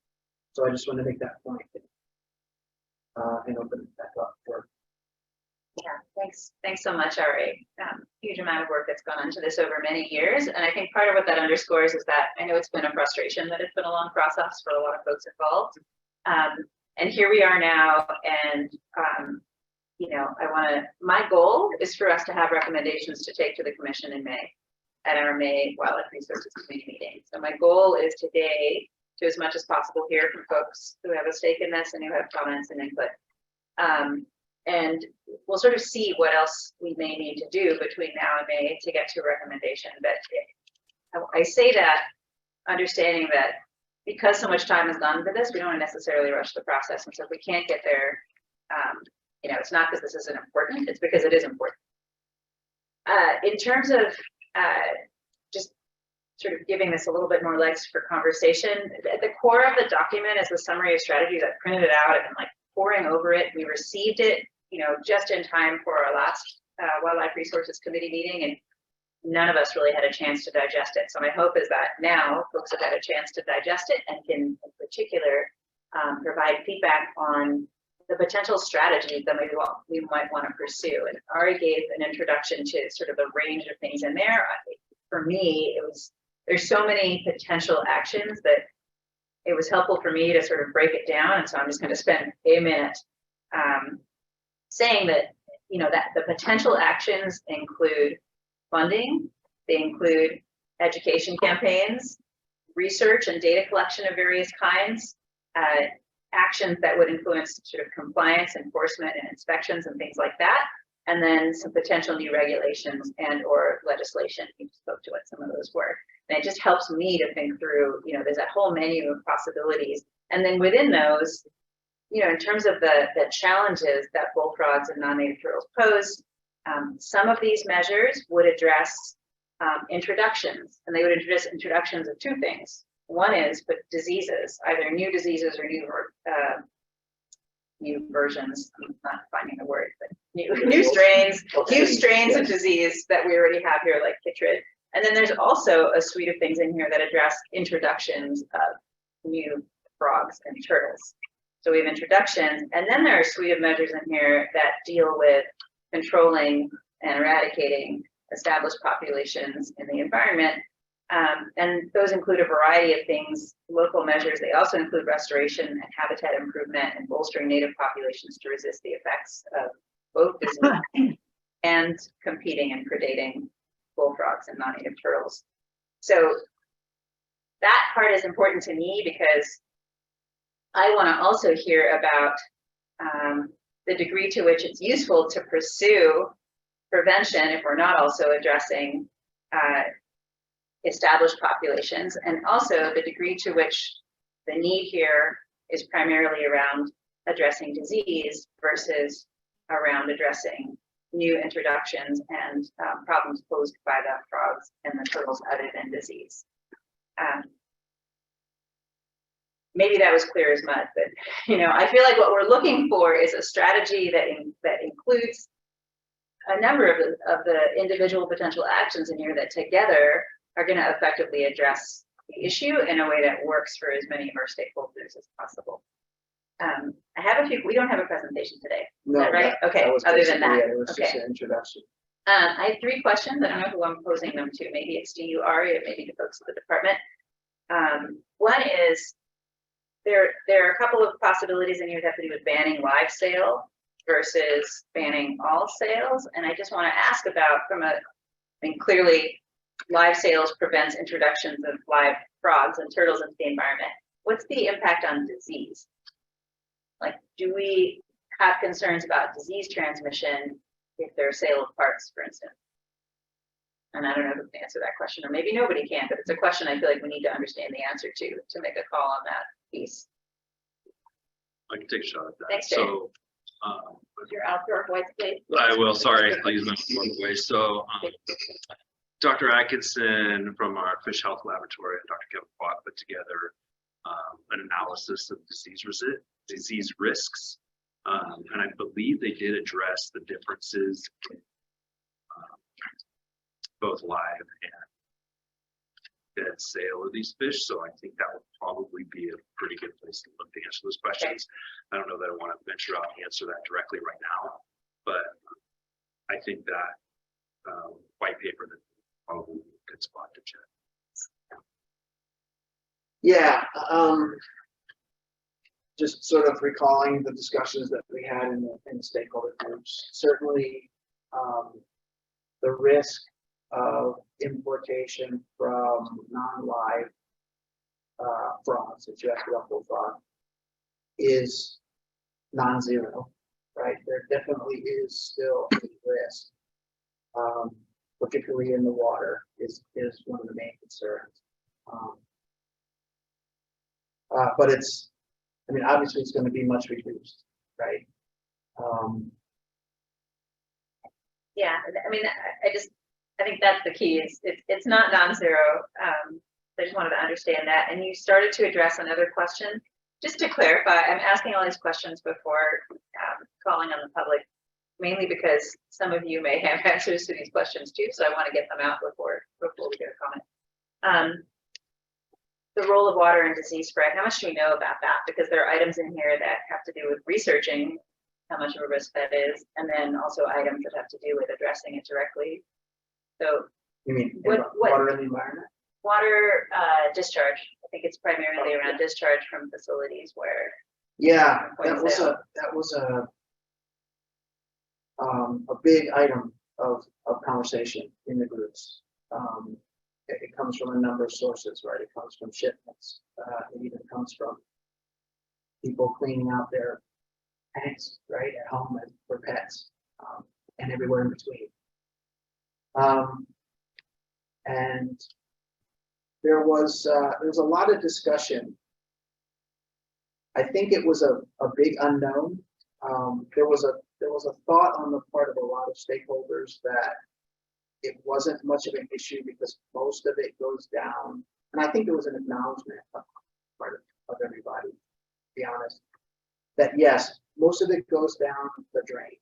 So I just want to make that point and open it back up for.
Yeah, thanks so much, Ari. Huge amount of work that's gone into this over many years, and I think part of what that underscores is that I know it's been a frustration that it's been a long process for a lot of folks involved. And here we are now, and you know, my goal is for us to have recommendations to take to the commission in May at our May Wildlife Resources Committee meeting. So my goal is today to, as much as possible, hear from folks who have a stake in this and who have comments and input. And we'll sort of see what else we may need to do between now and May to get to a recommendation. But I say that understanding that because so much time has gone into this, we don't want to necessarily rush the process. And so if we can't get there, you know, it's not because this isn't important, it's because it is important. In terms of just sort of giving this a little bit more legs for conversation, at the core of the document is the summary of strategies. I printed it out and like poring over it. We received it, you know, just in time for our last Wildlife Resources Committee meeting, and none of us really had a chance to digest it. So my hope is that now folks have had a chance to digest it and can, in particular, provide feedback on the potential strategies that we might want to pursue. And Ari gave an introduction to sort of the range of things in there. for me, there's so many potential actions that it was helpful for me to sort of break it down. And so I'm just going to spend a minute saying that, that the potential actions include funding, they include education campaigns, research and data collection of various kinds, actions that would influence sort of compliance, enforcement, and inspections and things like that, and then some potential new regulations and or legislation. You spoke to what some of those were. And it just helps me to think through, there's that whole menu of possibilities. And then within those, in terms of the challenges that bullfrogs and non-native turtles pose, some of these measures would address introductions, and they would address introductions of two things. One is diseases, either new diseases or new versions. I'm not finding the word, but new strains of disease that we already have here, like chytrid. And then there's also a suite of things in here that address introductions of new frogs and turtles. So we have introductions, and then there are a suite of measures in here that deal with controlling and eradicating established populations in the environment. And those include a variety of things, local measures. They also include restoration and habitat improvement and bolstering native populations to resist the effects of both disease and competing and predating bullfrogs and non-native turtles. So that part is important to me because I want to also hear about the degree to which it's useful to pursue prevention if we're not also addressing established populations, and also the degree to which the need here is primarily around addressing disease versus around addressing new introductions and problems posed by the frogs and the turtles other than disease. Maybe that was clear as mud, but I feel like what we're looking for is a strategy that includes a number of the individual potential actions in here that together are going to effectively address the issue in a way that works for as many of our stakeholders as possible. I have a few. We don't have a presentation today. Is that right? Okay. Other than that,
it was just an introduction.
I have 3 questions. I don't know who I'm posing them to. Maybe it's to you, Ari, or maybe to folks at the department. One is there are a couple of possibilities in here that have to do with banning live sale versus banning all sales, and I just want to ask about clearly live sales prevents introductions of live frogs and turtles into the environment. What's the impact on disease? Like, do we have concerns about disease transmission if there's sale of parts, for instance? And I don't know who can answer that question, or maybe nobody can, but it's a question I feel like we need to understand the answer to make a call on that piece.
I can take a shot at that.
Thanks,
so,
your outdoor white space.
I will. Sorry, I'll use my way. So, Dr. Atkinson from our Fish Health Laboratory and Dr. Kevin Pott put together an analysis of disease risks, and I believe they did address the differences in both live and dead sale of these fish. So I think that would probably be a pretty good place to look to answer those questions. I don't know that I want to venture out and answer that directly right now, but I think that white paper that probably be a good spot to check.
Yeah, just sort of recalling the discussions that we had in the stakeholder groups. Certainly, the risk of importation from non-live frogs, if you ask about bullfrog, is non-zero, right? There definitely is still a risk, particularly in the water, is one of the main concerns. But obviously it's going to be much reduced, right?
Yeah, I think that's the key. It's not non-zero. I just wanted to understand that. And you started to address another question. Just to clarify, I'm asking all these questions before calling on the public, mainly because some of you may have answers to these questions too. So I want to get them out before we get a comment. The role of water in disease spread, how much do we know about that? Because there are items in here that have to do with researching how much of a risk that is, and then also items that have to do with addressing it directly. So
You mean
What-
water in the environment?
Water discharge. I think it's primarily around discharge from facilities where.
Yeah,
Points
that was a big item of conversation in the groups. It comes from a number of sources, right? It comes from shipments. It even comes from people cleaning out their tanks, right, at home and for pets, and everywhere in between. And there was a lot of discussion. I think it was a big unknown. There was a thought on the part of a lot of stakeholders that it wasn't much of an issue because most of it goes down. And I think there was an acknowledgement on the part of everybody, to be honest, that yes, most of it goes down the drain,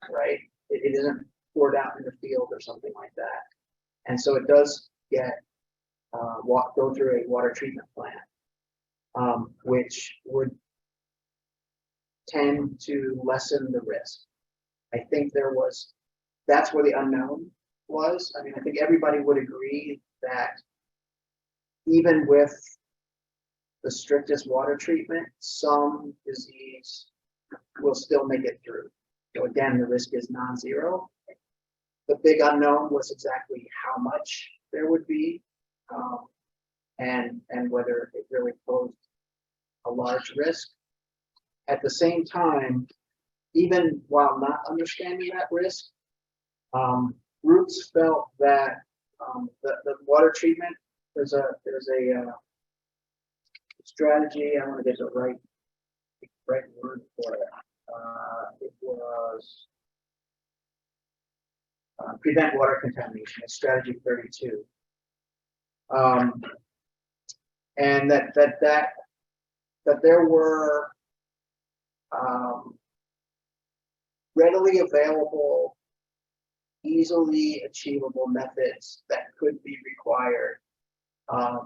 right? It isn't poured out in the field or something like that. And so it does get go through a water treatment plant, which would tend to lessen the risk. I think that's where the unknown was. I mean, I think everybody would agree that even with the strictest water treatment, some disease will still make it through. So again, the risk is non-zero. The big unknown was exactly how much there would be, and whether it really posed a large risk. At the same time, even while not understanding that risk, groups felt that the water treatment, there's a strategy. I want to get the right word for it. It was prevent water contamination. It's strategy 32, and that there were readily available, easily achievable methods that could be required. I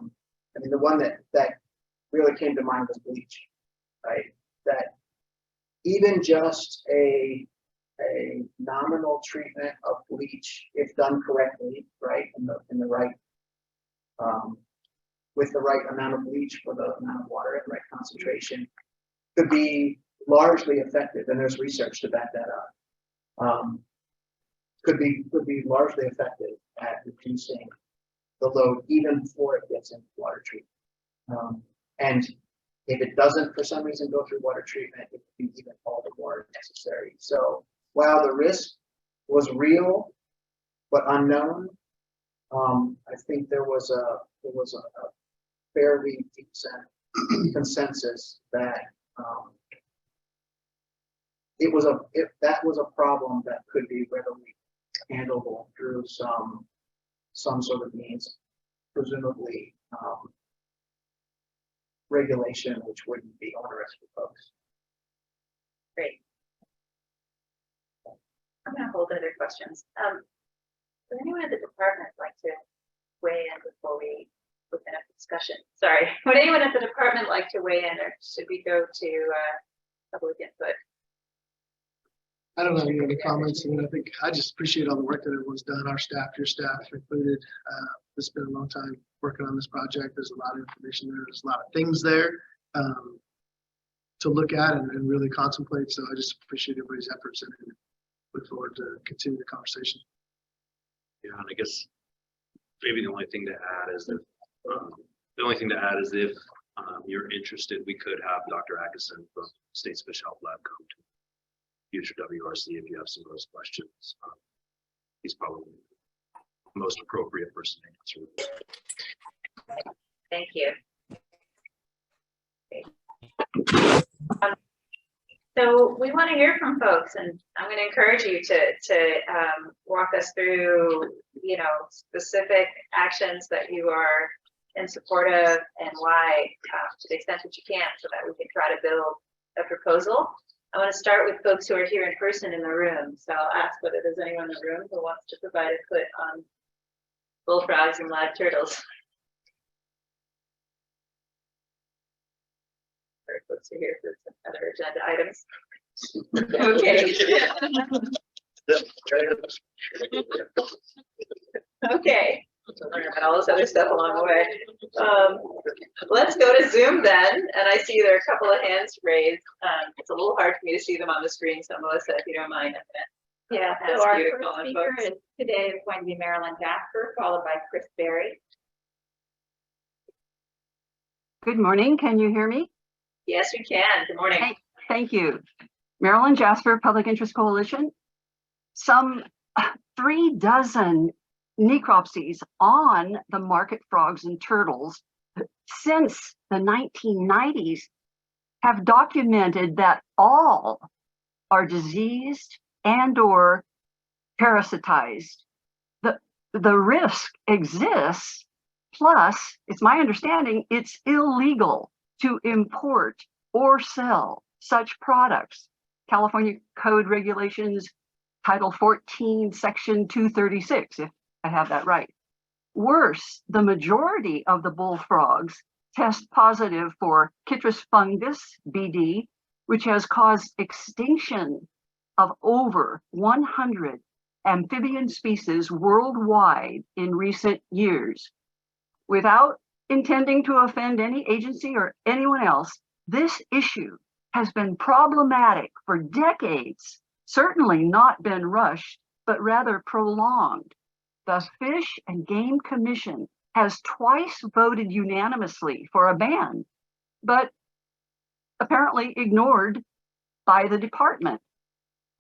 mean, the one that really came to mind was bleach, right? That even just a nominal treatment of bleach, if done correctly, right, in the right with the right amount of bleach for the amount of water and right concentration, could be largely effective. And there's research to back that up. Could be largely effective at reducing the load even before it gets into water treatment. And if it doesn't for some reason go through water treatment, it could be even all the more necessary. So while the risk was real but unknown, I think there was a fairly decent consensus that that was a problem that could be readily handleable through some sort of means, presumably regulation, which wouldn't be onerous for folks.
Great. I'm going to hold other questions. Would anyone at the department like to weigh in before we open up discussion? Sorry, would anyone at the department like to weigh in, or should we go to public input?
I don't have any other comments. I mean, I think I just appreciate all the work that everyone's done. Our staff, your staff included. It's been a long time working on this project. There's a lot of information there. There's a lot of things there to look at and really contemplate. So I just appreciate everybody's efforts and look forward to continue the conversation.
Yeah, and I guess maybe the only thing to add is that if you're interested, we could have Dr. Atkinson from State's Fish Health Lab come to future WRC if you have some of those questions. He's probably the most appropriate person to answer.
Thank you. So we want to hear from folks, and I'm going to encourage you to walk us through, specific actions that you are in support of and why, to the extent that you can, so that we can try to build a proposal. I want to start with folks who are here in person in the room. So I'll ask whether there's anyone in the room who wants to provide input on bullfrogs and live turtles. Folks are here for some other agenda items. Okay. Okay, learn about all this other stuff along the way. Let's go to Zoom then, and I see there are a couple of hands raised. It's a little hard for me to see them on the screen, so Melissa, if you don't mind, I'm gonna
Yeah,
ask
so our
you to
first
call in
speaker
folks.
is today is going to be Marilyn Jasper, followed by Chris Berry.
Good morning. Can you hear me?
Yes, we can. Good morning.
Thank you. Marilyn Jasper, Public Interest Coalition. Some 36 necropsies on the market frogs and turtles since the 1990s have documented that all are diseased and or parasitized. The risk exists, plus it's my understanding it's illegal to import or sell such products. California Code Regulations, Title 14, Section 236, if I have that right. Worse, the majority of the bullfrogs test positive for Chytris fungus, BD, which has caused extinction of over 100 amphibian species worldwide in recent years. Without intending to offend any agency or anyone else, this issue has been problematic for decades, certainly not been rushed, but rather prolonged. The Fish and Game Commission has twice voted unanimously for a ban, but apparently ignored by the department.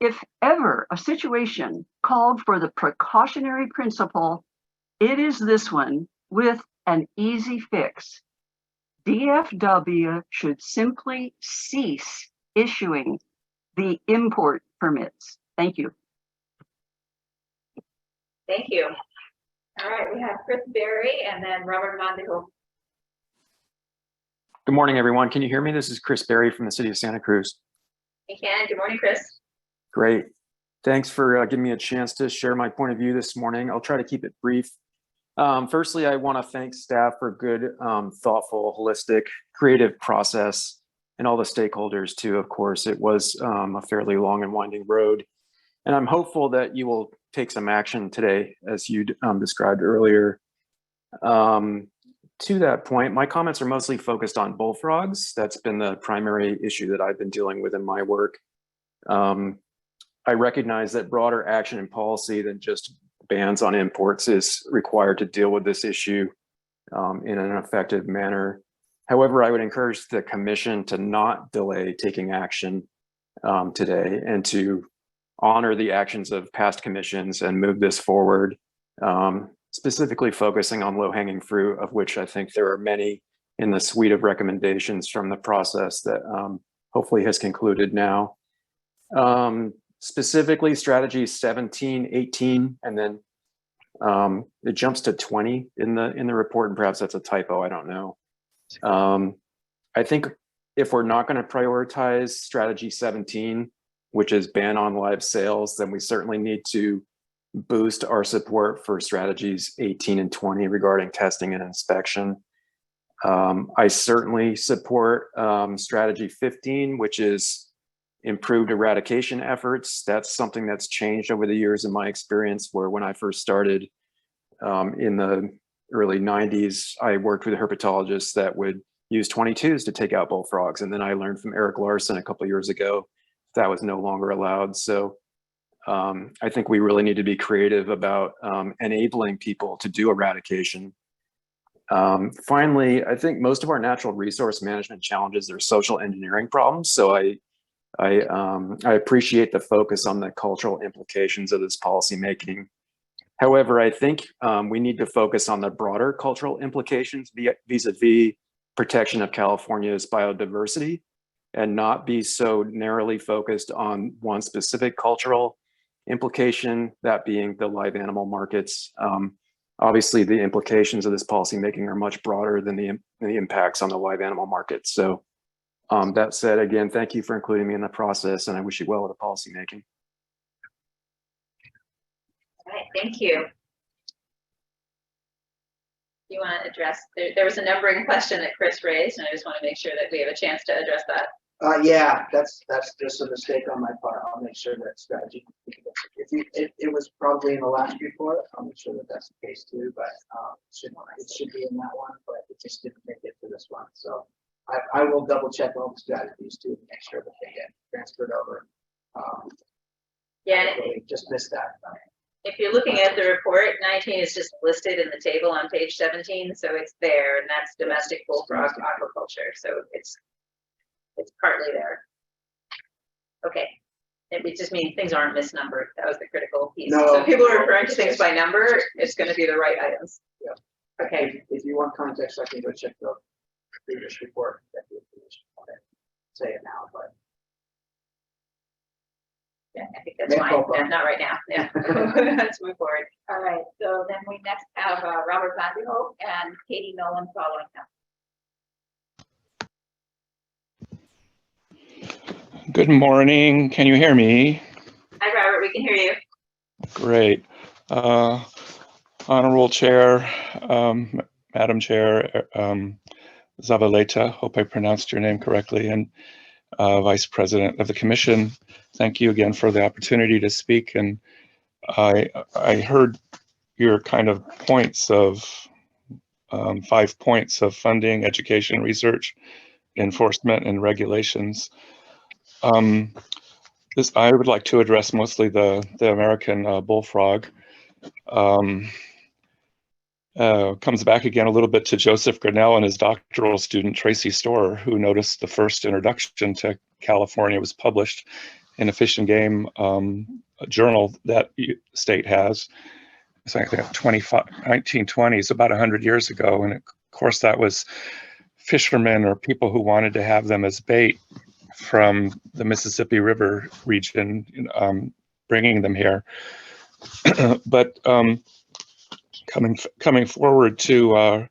If ever a situation called for the precautionary principle, it is this one with an easy fix. DFW should simply cease issuing the import permits. Thank you.
Thank you. All right, we have Chris Berry and then Robert Mondigo.
Good morning, everyone. Can you hear me? This is Chris Berry from the city of Santa Cruz.
We can. Good morning, Chris.
Great. Thanks for giving me a chance to share my point of view this morning. I'll try to keep it brief. Firstly, I want to thank staff for good, thoughtful, holistic, creative process, and all the stakeholders too. Of course, it was a fairly long and winding road. And I'm hopeful that you will take some action today, as you described earlier. To that point, my comments are mostly focused on bullfrogs. That's been the primary issue that I've been dealing with in my work. I recognize that broader action and policy than just bans on imports is required to deal with this issue in an effective manner. However, I would encourage the commission to not delay taking action today and to honor the actions of past commissions and move this forward, specifically focusing on low-hanging fruit, of which I think there are many in the suite of recommendations from the process that hopefully has concluded now. Specifically strategy 17, 18, and then it jumps to 20 in the report, and perhaps that's a typo, I don't know. I think if we're not going to prioritize strategy 17, which is ban on live sales, then we certainly need to boost our support for strategies 18 and 20 regarding testing and inspection. I certainly support strategy 15, which is improved eradication efforts. That's something that's changed over the years in my experience, where when I first started in the early 90s, I worked with herpetologists that would use 22s to take out bullfrogs. And then I learned from Eric Larson a couple of years ago that was no longer allowed. So I think we really need to be creative about enabling people to do eradication. Finally, I think most of our natural resource management challenges are social engineering problems. So I appreciate the focus on the cultural implications of this policymaking. However, I think we need to focus on the broader cultural implications vis-a-vis protection of California's biodiversity, and not be so narrowly focused on one specific cultural implication, that being the live animal markets. Obviously, the implications of this policymaking are much broader than the impacts on the live animal market. So that said, again, thank you for including me in the process, and I wish you well with the policymaking.
All right, thank you. You want to address, there was a numbering question that Chris raised, and I just want to make sure that we have a chance to address that.
Yeah, that's just a mistake on my part. I'll make sure that strategy. It was probably in the last report. I'll make sure that that's the case too. But it should be in that one, but it just didn't make it to this one. So I will double check all the strategies too to make sure that they get transferred over.
Yeah,
I just missed that.
if you're looking at the report, 19 is just listed in the table on page 17, so it's there, and that's domestic bullfrog aquaculture. So it's partly there. Okay. It just means things aren't misnumbered. That was the critical piece.
No.
So if people are referring to things by number, it's going to be the right items.
Yeah.
Okay.
If you want context, I can go check the previous report. Say it now, but.
Yeah, I think that's fine. Yeah, not right now. Yeah. Let's move forward.
All right, so then we next have Robert Vanderhoek and Katie Nolan following him.
Good morning. Can you hear me?
Hi, Robert. We can hear you.
Great. Honorable Chair, Madam Chair, Zavaleta, hope I pronounced your name correctly, and Vice President of the Commission, thank you again for the opportunity to speak. And I heard your kind of points of 5 points of funding, education, research, enforcement, and regulations. I would like to address mostly the American bullfrog. Comes back again a little bit to Joseph Grinnell and his doctoral student Tracy Storer, who noticed the first introduction to California was published in a Fish and Game journal that state has. It's like 1920s, about 100 years ago. And of course, that was fishermen or people who wanted to have them as bait from the Mississippi River region, bringing them here. But coming forward to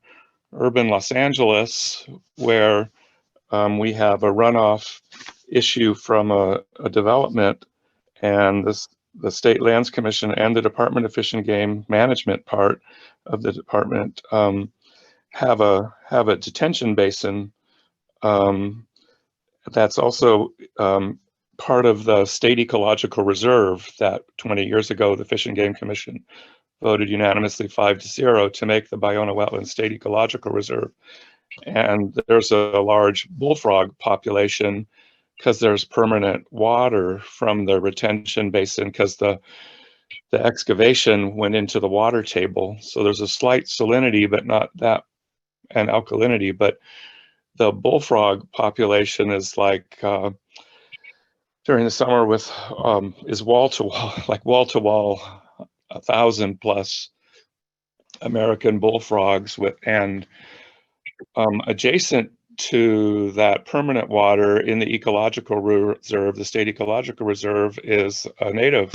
urban Los Angeles, where we have a runoff issue from a development, and the State Lands Commission and the Department of Fish and Game management part of the department have a detention basin that's also part of the State Ecological Reserve that 20 years ago the Fish and Game Commission voted unanimously 5-0 to make the Ballona Wetland State Ecological Reserve. And there's a large bullfrog population because there's permanent water from the retention basin because the excavation went into the water table. So there's a slight salinity, but not that, and alkalinity, but the bullfrog population is like during the summer with is wall to wall, 1,000+ American bullfrogs and adjacent to that permanent water in the ecological reserve, the State Ecological Reserve, is a native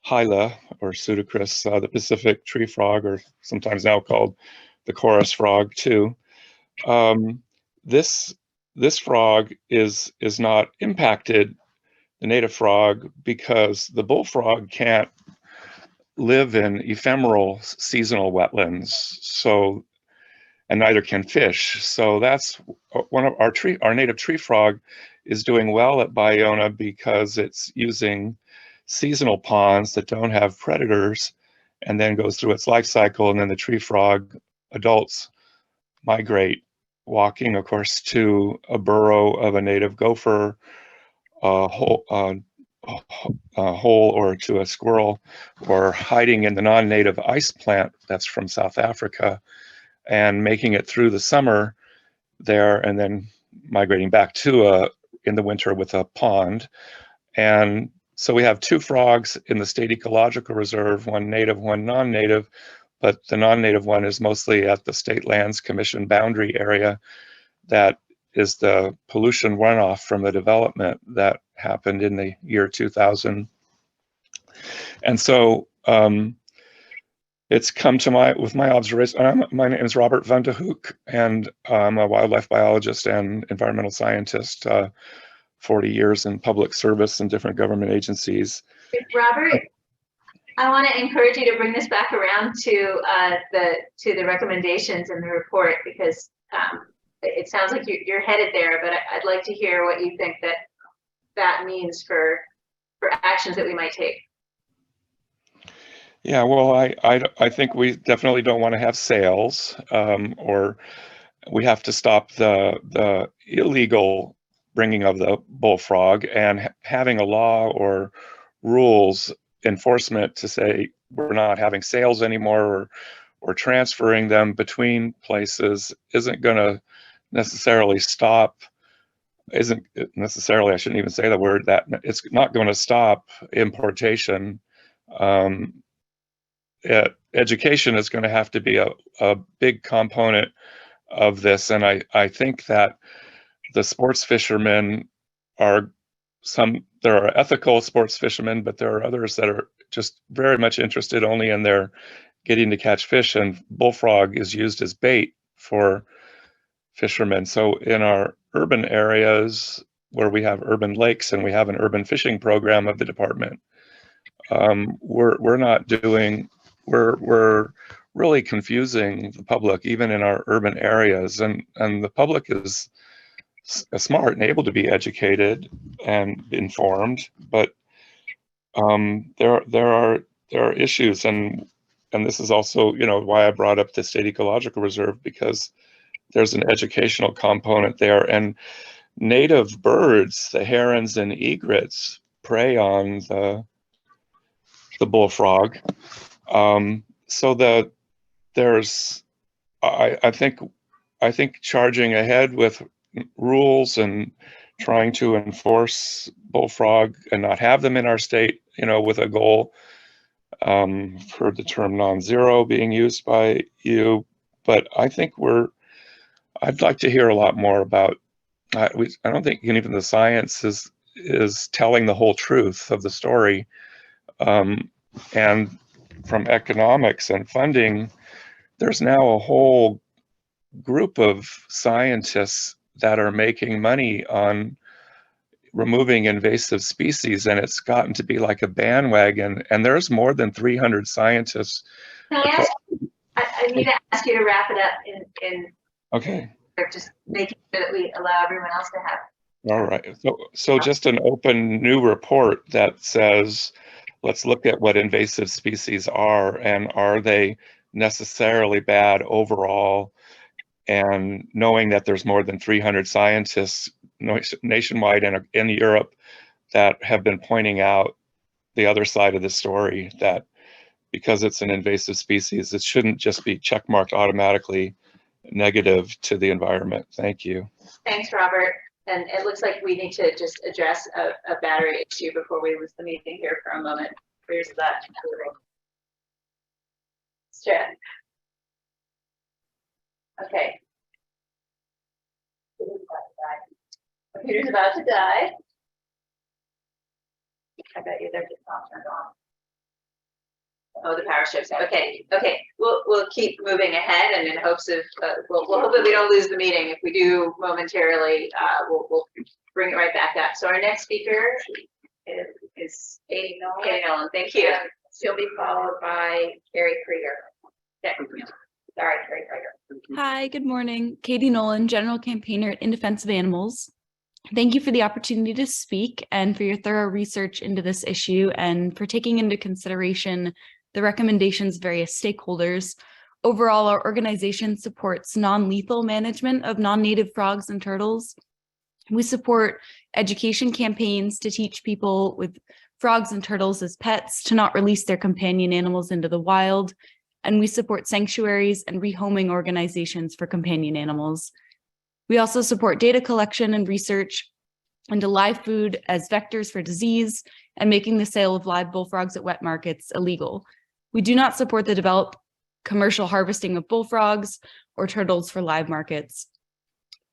hyla or pseudocris, the Pacific tree frog, or sometimes now called the chorus frog too. This frog is not impacted, the native frog, because the bullfrog can't live in ephemeral seasonal wetlands, so, and neither can fish. So that's one of our native tree frog is doing well at Ballona because it's using seasonal ponds that don't have predators, and then goes through its life cycle, and then the tree frog adults migrate, walking, of course, to a burrow of a native gopher, hole or to a squirrel, or hiding in the non-native ice plant that's from South Africa, and making it through the summer there, and then migrating back to in the winter with a pond. And so we have 2 frogs in the State Ecological Reserve, one native, one non-native, but the non-native one is mostly at the State Lands Commission boundary area that is the pollution runoff from the development that happened in the year 2000. And so it's come to with my observation. My name is Robert Vanderhoek, and I'm a wildlife biologist and environmental scientist, 40 years in public service in different government agencies.
Robert, I want to encourage you to bring this back around to the recommendations in the report, because it sounds like you're headed there, but I'd like to hear what you think that means for actions that we might take.
Yeah, well, I think we definitely don't want to have sales, or we have to stop the illegal bringing of the bullfrog, and having a law or rules enforcement to say we're not having sales anymore, or transferring them between places isn't going to necessarily stop. Isn't necessarily, I shouldn't even say the word, that it's not going to stop importation. Education is going to have to be a big component of this, and I think that the sports fishermen are there are ethical sports fishermen, but there are others that are just very much interested only in their getting to catch fish, and bullfrog is used as bait for fishermen. So in our urban areas where we have urban lakes and we have an urban fishing program of the department, we're really confusing the public, even in our urban areas, and the public is smart and able to be educated and informed, but there are issues, and this is also, you know, why I brought up the state ecological reserve, because there's an educational component there, and native birds, the herons and egrets, prey on the bullfrog. So there's I think charging ahead with rules and trying to enforce bullfrog and not have them in our state, you know, with a goal for the term non-zero being used by you. But I think I'd like to hear a lot more about, I don't think even the science is telling the whole truth of the story. And from economics and funding, there's now a whole group of scientists that are making money on removing invasive species, and it's gotten to be like a bandwagon, and there's more than 300 scientists.
Can I need to ask you to wrap it up in
okay,
just making sure that we allow everyone else to have.
All right. So just an open new report that says, let's look at what invasive species are, and are they necessarily bad overall? And knowing that there's more than 300 scientists nationwide and in Europe that have been pointing out the other side of the story, that because it's an invasive species, it shouldn't just be checkmarked automatically negative to the environment. Thank you.
Thanks, Robert. And it looks like we need to just address a battery issue before we lose the meeting here for a moment. Here's that. Strand. Okay. Computer's about to die. I bet you they're just not turned on. Oh, the power strips. Okay. We'll keep moving ahead, and in hopes of we'll hope that we don't lose the meeting. If we do momentarily, we'll bring it right back up. So our next speaker is Katie Nolan. Thank you. She'll be followed by Carrie Krieger. Okay. Sorry, Carrie Krieger.
Hi, good morning. Katie Nolan, General Campaigner In Defense of Animals. Thank you for the opportunity to speak and for your thorough research into this issue and for taking into consideration the recommendations of various stakeholders. Overall, our organization supports non-lethal management of non-native frogs and turtles. We support education campaigns to teach people with frogs and turtles as pets to not release their companion animals into the wild. And we support sanctuaries and rehoming organizations for companion animals. We also support data collection and research into live food as vectors for disease and making the sale of live bullfrogs at wet markets illegal. We do not support the developed commercial harvesting of bullfrogs or turtles for live markets.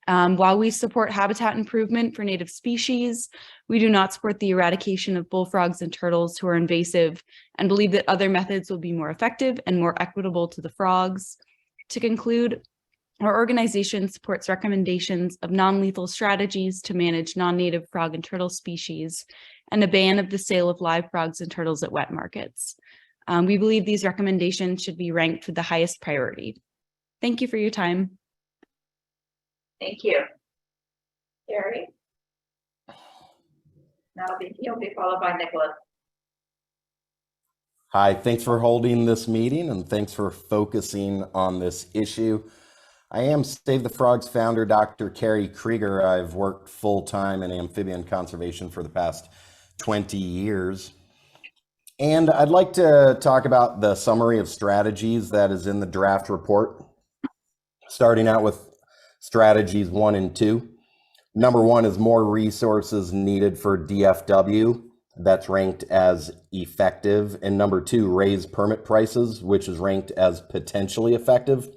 While we support habitat improvement for native species, we do not support the eradication of bullfrogs and turtles who are invasive and believe that other methods will be more effective and more equitable to the frogs. To conclude, our organization supports recommendations of non-lethal strategies to manage non-native frog and turtle species and a ban of the sale of live frogs and turtles at wet markets. We believe these recommendations should be ranked with the highest priority. Thank you for your time.
Thank you. Gary? Now he'll be followed by Nicholas.
Hi, thanks for holding this meeting and thanks for focusing on this issue. I am Save the Frogs founder, Dr. Carrie Krieger. I've worked full-time in amphibian conservation for the past 20 years. And I'd like to talk about the summary of strategies that is in the draft report, starting out with strategies 1 and 2. Number 1 is more resources needed for DFW. That's ranked as effective. And number 2, raise permit prices, which is ranked as potentially effective.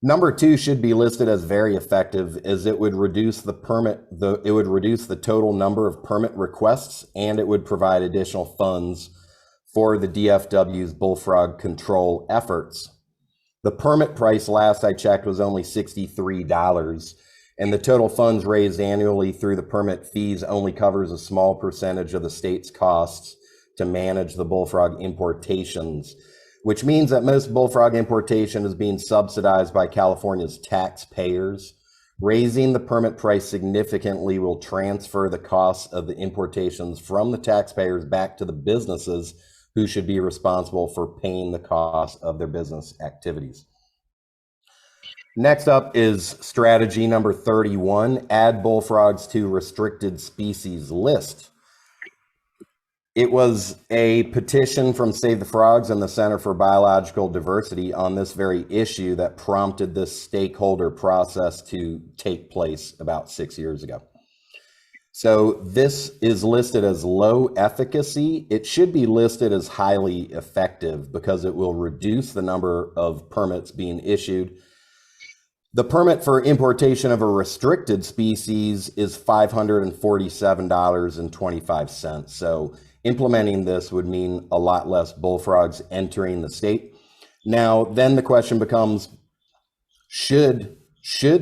Number 2 should be listed as very effective, as it would reduce the total number of permit requests, and it would provide additional funds for the DFW's bullfrog control efforts. The permit price last I checked was only $63, and the total funds raised annually through the permit fees only covers a small percentage of the state's costs to manage the bullfrog importations, which means that most bullfrog importation is being subsidized by California's taxpayers. Raising the permit price significantly will transfer the costs of the importations from the taxpayers back to the businesses who should be responsible for paying the cost of their business activities. Next up is strategy number 31, add bullfrogs to restricted species list. It was a petition from Save the Frogs and the Center for Biological Diversity on this very issue that prompted this stakeholder process to take place about 6 years ago. So this is listed as low efficacy. It should be listed as highly effective because it will reduce the number of permits being issued. The permit for importation of a restricted species is $547.25. So implementing this would mean a lot less bullfrogs entering the state. Now, then the question becomes, should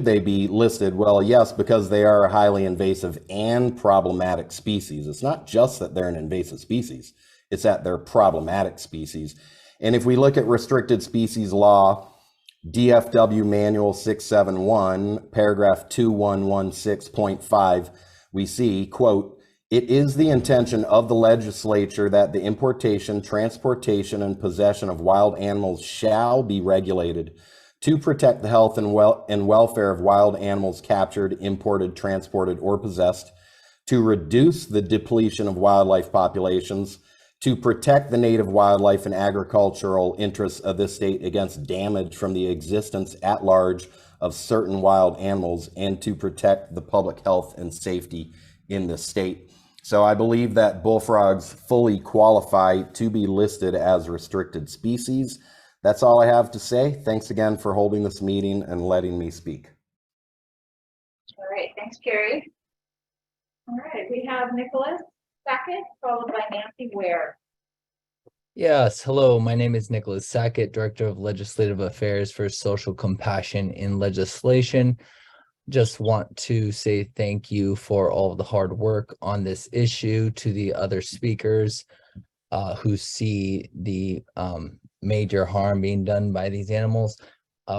they be listed? Well, yes, because they are a highly invasive and problematic species. It's not just that they're an invasive species, it's that they're problematic species. And if we look at restricted species law, DFW Manual 671, paragraph 2116.5, we see, quote, "It is the intention of the legislature that the importation, transportation, and possession of wild animals shall be regulated to protect the health and welfare of wild animals captured, imported, transported, or possessed, to reduce the depletion of wildlife populations, to protect the native wildlife and agricultural interests of this state against damage from the existence at large of certain wild animals, and to protect the public health and safety in the state." So I believe that bullfrogs fully qualify to be listed as restricted species. That's all I have to say. Thanks again for holding this meeting and letting me speak.
All right, thanks, Carrie. All right, we have Nicholas Sackett, followed by Nancy Ware.
Yes, hello, my name is Nicholas Sackett, Director of Legislative Affairs for Social Compassion in Legislation. Just want to say thank you for all of the hard work on this issue, to the other speakers who see the major harm being done by these animals.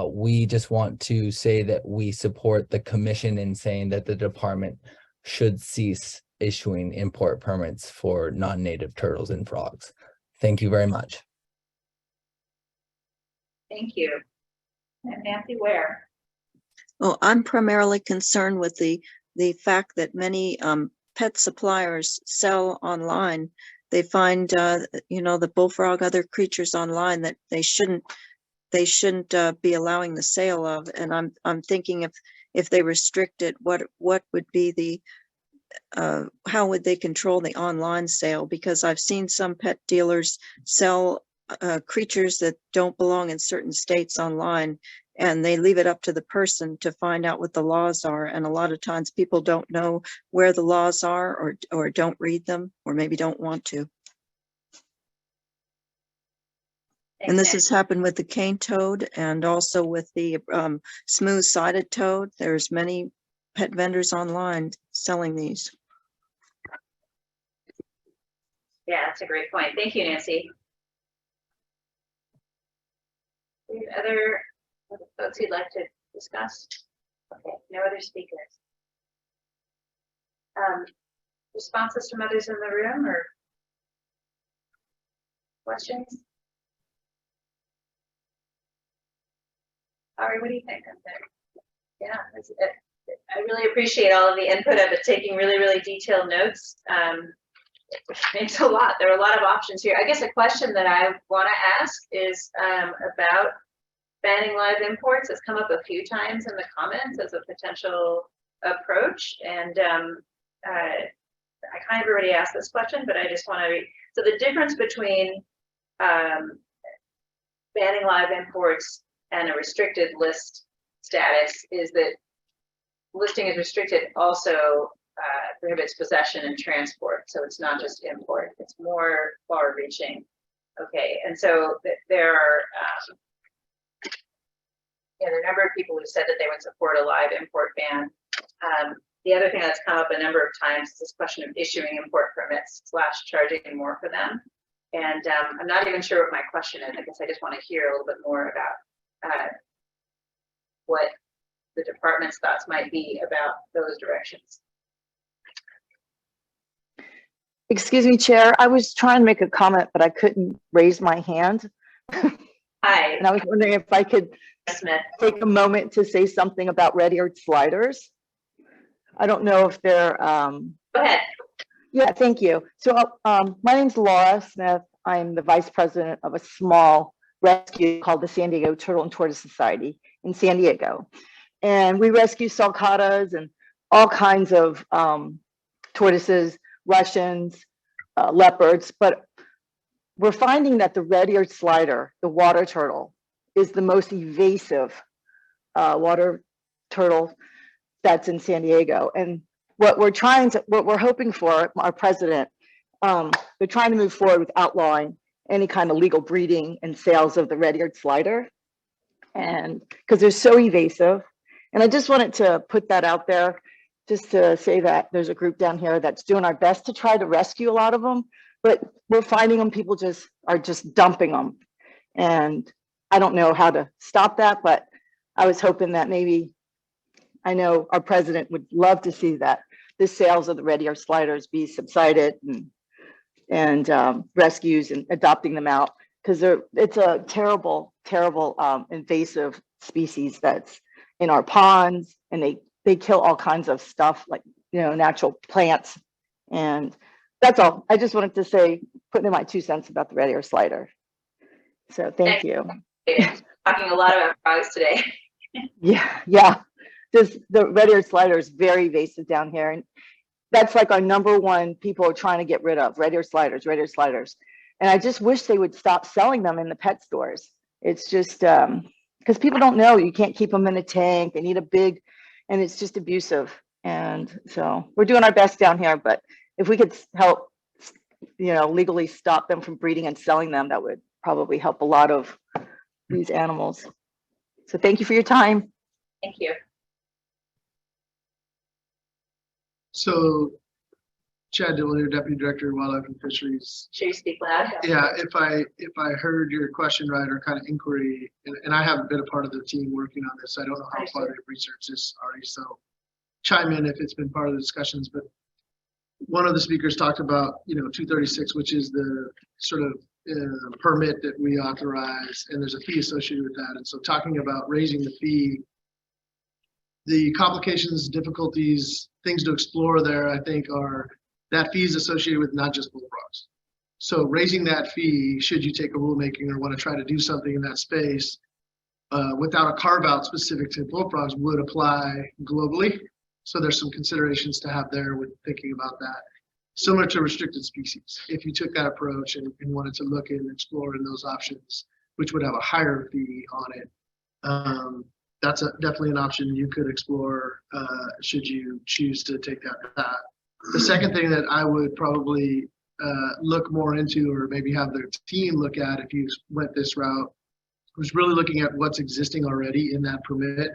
We just want to say that we support the commission in saying that the department should cease issuing import permits for non-native turtles and frogs. Thank you very much.
Thank you. And Nancy Ware.
Well, I'm primarily concerned with the fact that many pet suppliers sell online. They find the bullfrog, other creatures online that they shouldn't be allowing the sale of. And I'm thinking if they restrict it, what would be the how would they control the online sale? Because I've seen some pet dealers sell creatures that don't belong in certain states online, and they leave it up to the person to find out what the laws are. And a lot of times people don't know where the laws are, or don't read them, or maybe don't want to. And this has happened with the cane toad and also with the smooth-sided toad. There's many pet vendors online selling these.
Yeah, that's a great point. Thank you, Nancy. Any other folks you'd like to discuss? Okay, no other speakers. Responses from others in the room or questions? Ari, what do you think? Yeah, I really appreciate all of the input. I've been taking really, really detailed notes. It's a lot. There are a lot of options here. I guess a question that I want to ask is about banning live imports. Has come up a few times in the comments as a potential approach, and I kind of already asked this question, but I just want to so the difference between banning live imports and a restricted list status is that listing is restricted also prohibits possession and transport. So it's not just import, it's more far reaching. Okay, and so there are there are a number of people who said that they would support a live import ban. The other thing that's come up a number of times is this question of issuing import permits / charging more for them. And I'm not even sure what my question is. I guess I just want to hear a little bit more about what the department's thoughts might be about those directions.
Excuse me, Chair. I was trying to make a comment, but I couldn't raise my hand.
Hi.
And I was wondering if I could take a moment to say something about red-eared sliders. I don't know if they're.
Go ahead.
Yeah, thank you. So my name's Laura Smith. I'm the vice president of a small rescue called the San Diego Turtle and Tortoise Society in San Diego. And we rescue sulcatas and all kinds of tortoises, Russians, leopards, but we're finding that the red-eared slider, the water turtle, is the most evasive water turtle that's in San Diego. And what we're hoping for, our president, they're trying to move forward with outlawing any kind of legal breeding and sales of the red-eared slider, and because they're so evasive. And I just wanted to put that out there, just to say that there's a group down here that's doing our best to try to rescue a lot of them, but we're finding them, people are just dumping them. And I don't know how to stop that, but I was hoping that maybe, I know our president would love to see that the sales of the red-eared sliders be subsided and rescues and adopting them out, because it's a terrible, terrible invasive species that's in our ponds, and they kill all kinds of stuff, like, natural plants. And that's all. I just wanted to say, putting in my 2 cents about the red-eared slider. So thank you.
Talking a lot about frogs today.
Yeah. The red-eared slider is very invasive down here. And that's like our #1 people are trying to get rid of, red-eared sliders. And I just wish they would stop selling them in the pet stores. It's just, because people don't know, you can't keep them in a tank. They need a big, and it's just abusive. And so we're doing our best down here, but if we could help, legally stop them from breeding and selling them, that would probably help a lot of these animals. So thank you for your time.
Thank you.
So, Chad Dillon, Deputy Director of Wildlife and Fisheries.
Should you speak loud?
Yeah, if I heard your question right, or kind of inquiry, and I haven't been a part of the team working on this, so I don't know how far they've researched this already. So, chime in if it's been part of the discussions. But one of the speakers talked about 236, which is the sort of permit that we authorize, and there's a fee associated with that. And so, talking about raising the fee, the complications, difficulties, things to explore there, I think, are that fee is associated with not just bullfrogs. So raising that fee, should you take a rulemaking or want to try to do something in that space, without a carve out specific to bullfrogs, would apply globally. So there's some considerations to have there with thinking about that. Similar to restricted species, if you took that approach and wanted to look and explore in those options, which would have a higher fee on it, that's definitely an option you could explore should you choose to take that path. The second thing that I would probably look more into, or maybe have their team look at if you went this route, was really looking at what's existing already in that permit.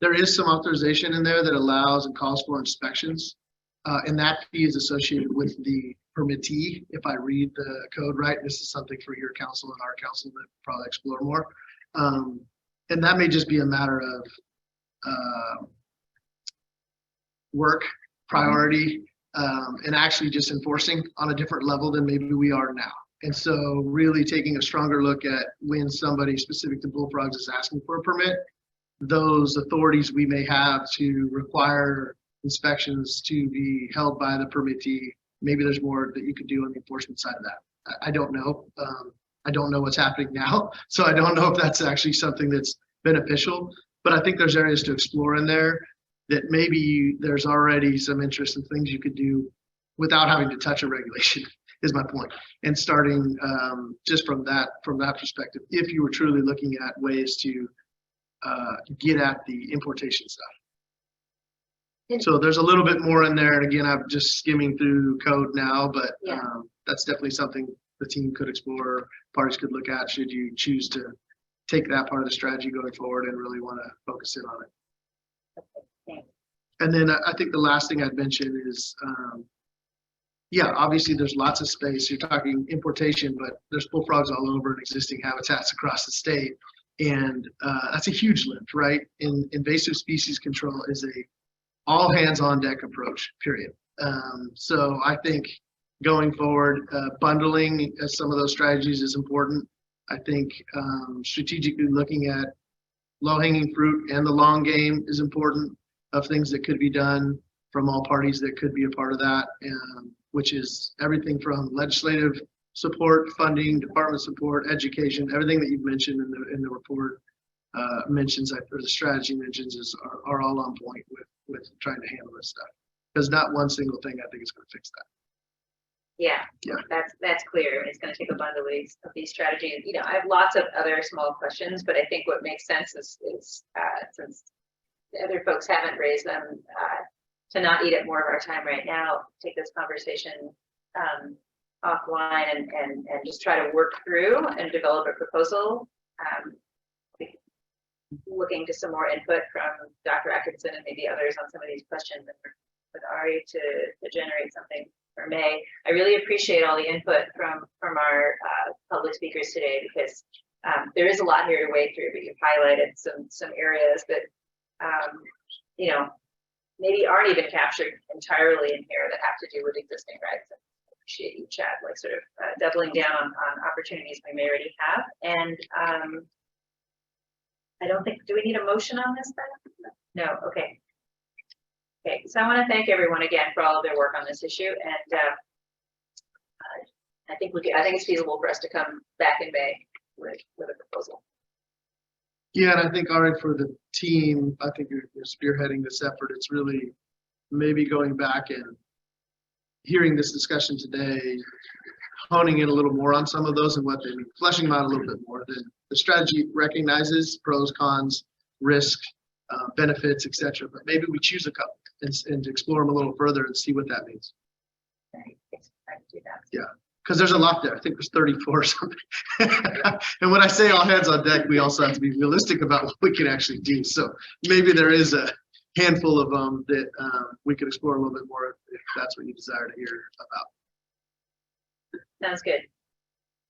There is some authorization in there that allows and calls for inspections, and that fee is associated with the permittee. If I read the code right, this is something for your council and our council to probably explore more. And that may just be a matter of work priority, and actually just enforcing on a different level than maybe we are now. And so really taking a stronger look at when somebody specific to Bullfrogs is asking for a permit, those authorities we may have to require inspections to be held by the permittee. Maybe there's more that you could do on the enforcement side of that. I don't know. I don't know what's happening now. So I don't know if that's actually something that's beneficial, but I think there's areas to explore in there that maybe there's already some interest in things you could do without having to touch a regulation is my point. And starting just from that perspective, if you were truly looking at ways to get at the importation stuff. So there's a little bit more in there. And again, I'm just skimming through code now, but that's definitely something the team could explore, parties could look at should you choose to take that part of the strategy going forward and really want to focus in on it. And then I think the last thing I'd mention is, obviously there's lots of space. You're talking importation, but there's bullfrogs all over in existing habitats across the state. And that's a huge lift, right? Invasive species control is a all hands on deck approach, period. So I think going forward, bundling some of those strategies is important. I think strategically looking at low hanging fruit and the long game is important, of things that could be done from all parties that could be a part of that, which is everything from legislative support, funding, department support, education, everything that you've mentioned in the report mentions, or the strategy mentions are all on point with trying to handle this stuff. Because not one single thing I think is going to fix that.
Yeah, that's clear. It's going to take a bundle of these strategies. You know, I have lots of other small questions, but I think what makes sense is since the other folks haven't raised them, to not eat up more of our time right now, take this conversation offline and just try to work through and develop a proposal. Looking to some more input from Dr. Atkinson and maybe others on some of these questions, and with Ari to generate something for May. I really appreciate all the input from our public speakers today, because there is a lot here to wade through, but you've highlighted some areas that you know, maybe aren't even captured entirely in here that have to do with existing rights. I appreciate you, Chad, like sort of doubling down on opportunities we may already have. And I don't think, do we need a motion on this then? No, okay. Okay, so I want to thank everyone again for all of their work on this issue, and I think it's feasible for us to come back in May with a proposal.
Yeah, and I think, Ari, for the team, I think you're spearheading this effort. It's really maybe going back and hearing this discussion today, honing in a little more on some of those and what they mean, fleshing them out a little bit more. The strategy recognizes pros, cons, risk, benefits, etc. But maybe we choose a couple and explore them a little further and see what that means.
Right. I can do that.
Yeah. Because there's a lot there. I think there's 34 or something. And when I say all hands on deck, we also have to be realistic about what we can actually do. So maybe there is a handful of them that we could explore a little bit more if that's what you desire to hear about.
Sounds good.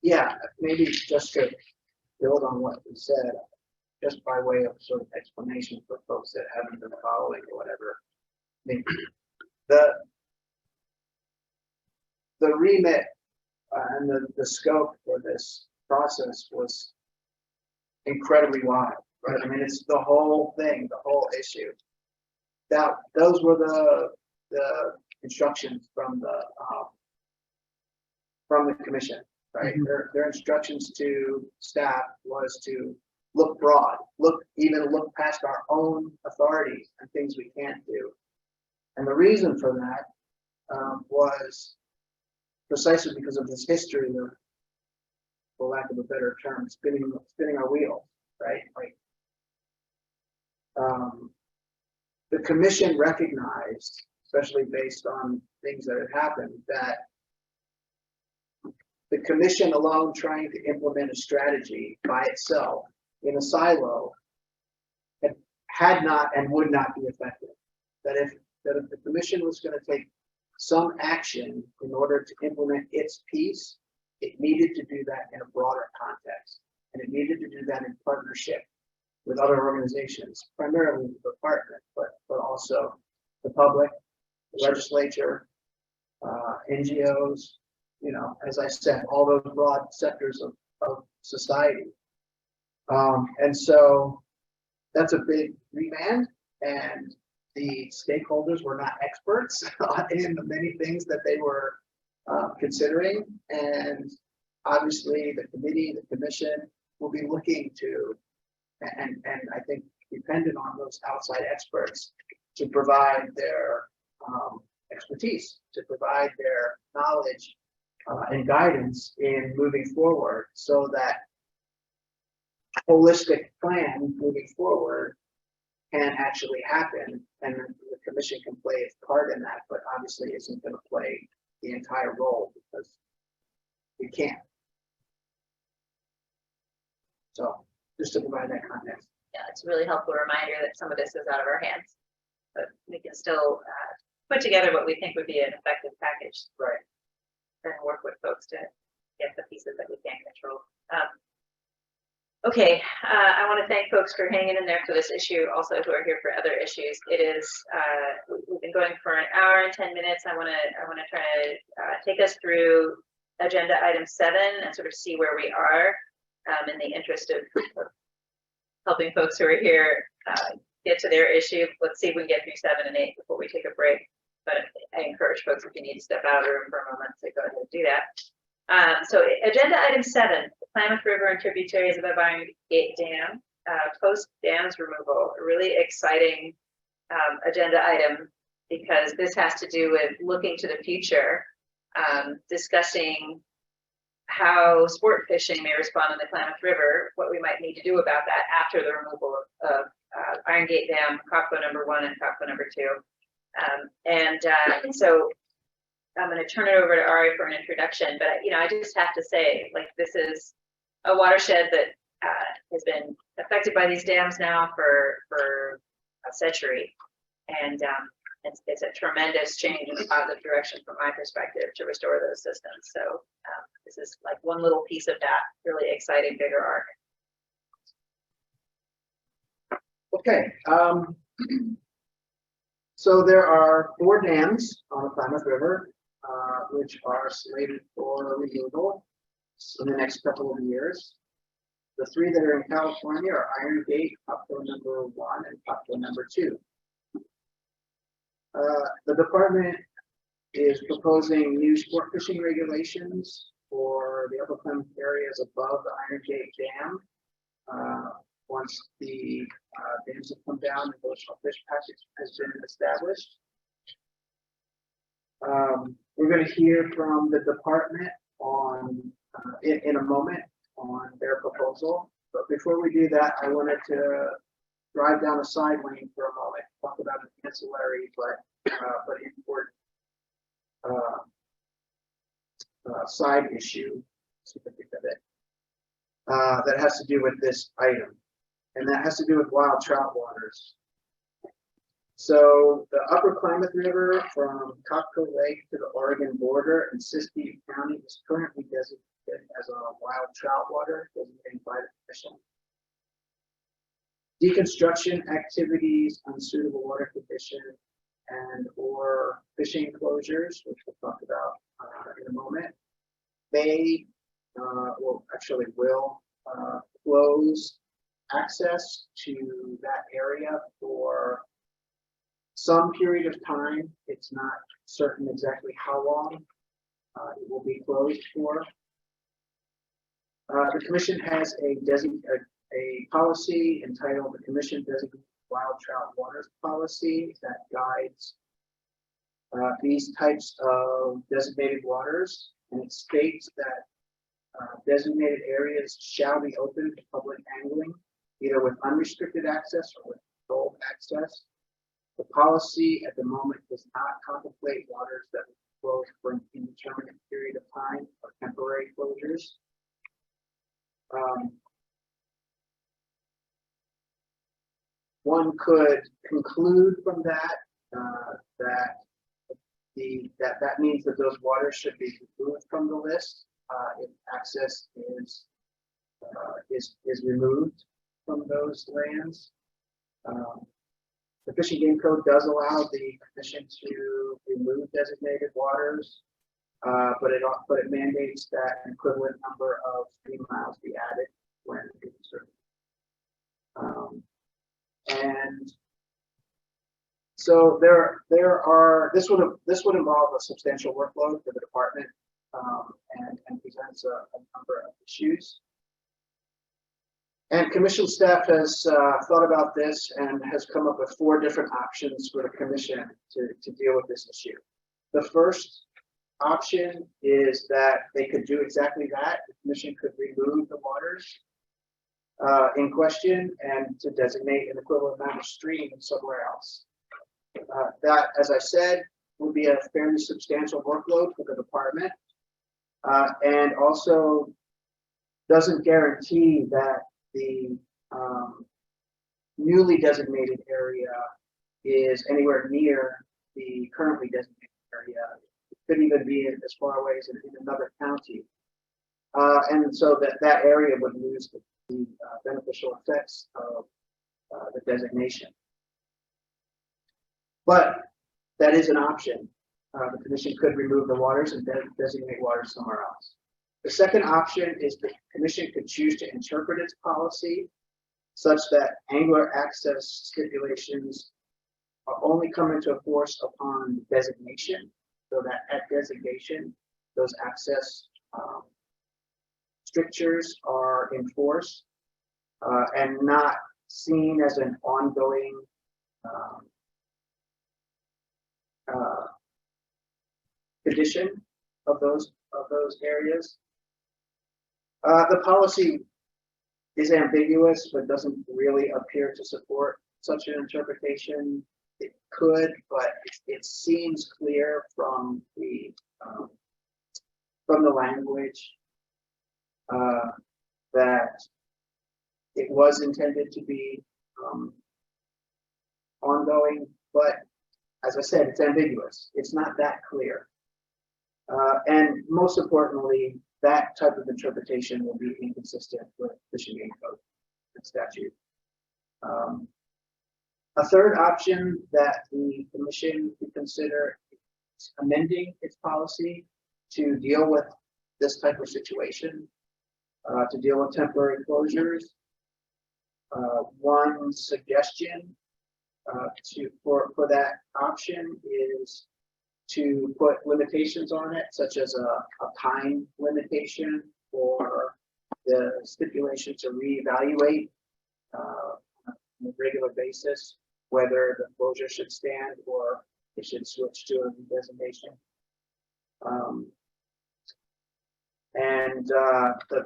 Yeah, maybe just to build on what you said, just by way of sort of explanation for folks that haven't been following or whatever. I mean, the remit and the scope for this process was incredibly wide, right? I mean, it's the whole thing, the whole issue. Those were the instructions from the commission, right? Mm-hmm. Their instructions to staff was to look broad, even look past our own authorities and things we can't do. And the reason for that was precisely because of this history of, for lack of a better term, spinning our wheels, right? Like, the commission recognized, especially based on things that had happened, that the commission alone trying to implement a strategy by itself in a silo had not and would not be effective. That if the commission was going to take some action in order to implement its piece, it needed to do that in a broader context, and it needed to do that in partnership with other organizations, primarily the department, but also the public, the legislature, NGOs, you know, as I said, all those broad sectors of society. And so that's a big remand, and the stakeholders were not experts in the many things that they were considering. And obviously the committee, the commission will be looking to, and I think dependent on those outside experts to provide their expertise, to provide their knowledge and guidance in moving forward, so that holistic plan moving forward can actually happen, and the commission can play its part in that, but obviously isn't going to play the entire role because we can't. So just to provide that context.
Yeah, it's a really helpful reminder that some of this is out of our hands, but we can still put together what we think would be an effective package.
Right.
And work with folks to get the pieces that we can't control. Okay, I want to thank folks for hanging in there for this issue, also who are here for other issues. It is, we've been going for an hour and 10 minutes. I want to try to take us through agenda item 7 and sort of see where we are in the interest of helping folks who are here get to their issue. Let's see if we can get through 7 and 8 before we take a break. But I encourage folks, if you need to step out of the room for a moment, to go ahead and do that. So agenda item 7, the Klamath River and tributaries of the Iron Gate Dam, post dams removal, a really exciting agenda item, because this has to do with looking to the future, discussing how sport fishing may respond in the Klamath River, what we might need to do about that after the removal of Iron Gate Dam, COPCO number 1 and COPCO number 2. So I'm going to turn it over to Ari for an introduction, but I just have to say, like, this is a watershed that has been affected by these dams now for a century, and it's a tremendous change in a positive direction from my perspective to restore those systems. So this is like one little piece of that really exciting bigger arc.
Okay. So there are 4 dams on the Klamath River, which are slated for removal in the next couple of years. The 3 that are in California are Iron Gate, COPCO number 1 and COPCO number 2. The department is proposing new sport fishing regulations for the upper Klamath areas above the Iron Gate Dam. Once the dams have come down and the coastal fish passage has been established. We're going to hear from the department on in a moment on their proposal. But before we do that, I wanted to drive down a side lane for a moment, talk about an ancillary but important side issue, that has to do with this item. And that has to do with wild trout waters. So the upper Klamath River from COPCO Lake to the Oregon border in Siskiyou County is currently designated as a wild trout water designated by the commission. Deconstruction activities, unsuitable water condition, and or fishing closures, which we'll talk about in a moment, may will close access to that area for some period of time. It's not certain exactly how long it will be closed for. The commission has a policy entitled the Commission Designated Wild Trout Waters Policy that guides these types of designated waters, and it states that designated areas shall be open to public angling, either with unrestricted access or with controlled access. The policy at the moment does not contemplate waters that will close for an indeterminate period of time or temporary closures. One could conclude from that that means that those waters should be removed from the list if access is removed from those lands. The Fish and Game Code does allow the commission to remove designated waters, but it mandates that an equivalent number of stream miles be added when it's and so this would involve a substantial workload for the department and presents a number of issues. And commission staff has thought about this and has come up with 4 different options for the commission to deal with this issue. The first option is that they could do exactly that. The commission could remove the waters in question and to designate an equivalent amount of stream somewhere else. That, as I said, would be a fairly substantial workload for the department and also doesn't guarantee that the newly designated area is anywhere near the currently designated area. It could even be as far away as in another county. And so that area would lose the beneficial effects of the designation. But that is an option. The commission could remove the waters and designate waters somewhere else. The second option is the commission could choose to interpret its policy such that angler access stipulations are only come into force upon designation, so that at designation, those access strictures are enforced and not seen as an ongoing condition of those areas. The policy is ambiguous, but doesn't really appear to support such an interpretation. It could, but it seems clear from the language that it was intended to be ongoing, but as I said, it's ambiguous. It's not that clear. And most importantly, that type of interpretation will be inconsistent with Fish and Game Code and statute. A third option that the commission could consider is amending its policy to deal with this type of situation, to deal with temporary closures. One suggestion for that option is to put limitations on it, such as a time limitation or the stipulation to reevaluate on a regular basis whether the closure should stand or it should switch to a designation.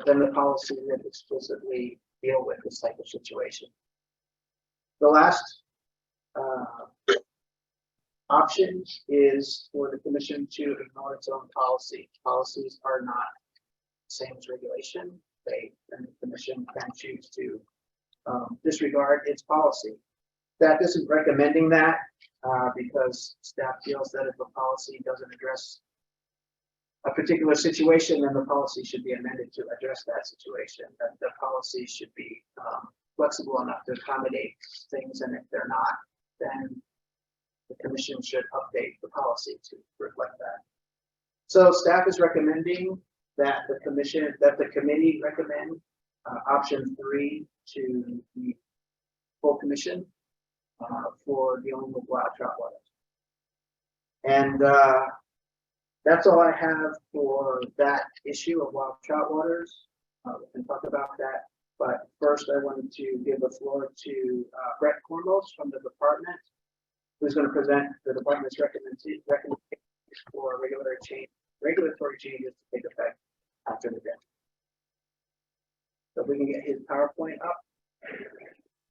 Then the policy would explicitly deal with this type of situation. The last option is for the commission to ignore its own policy. Policies are not the same as regulation. And the commission can choose to disregard its policy. Staff isn't recommending that because staff feels that if a policy doesn't address a particular situation, then the policy should be amended to address that situation. That the policy should be flexible enough to accommodate things, and if they're not, then the commission should update the policy to reflect that. So staff is recommending that the committee recommend option 3 to the full commission for dealing with wild trout waters. And that's all I have for that issue of wild trout waters. We can talk about that, but first I wanted to give the floor to Brett Cornwell from the department, who's going to present the department's recommendations for regulatory changes to take effect after the death. So if we can get his PowerPoint up.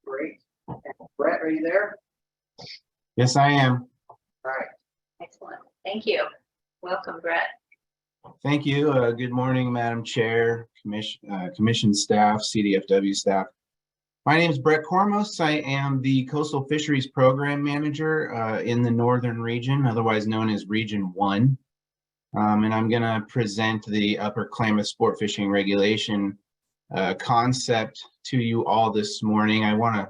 Great. And Brett, are you there?
Yes, I am.
All right.
Excellent. Thank you. Welcome, Brett.
Thank you. Good morning, Madam Chair, commission staff, CDFW staff. My name is Brett Cormos. I am the Coastal Fisheries Program Manager in the Northern Region, otherwise known as Region 1. And I'm going to present the Upper Klamath Sport Fishing Regulation concept to you all this morning. I want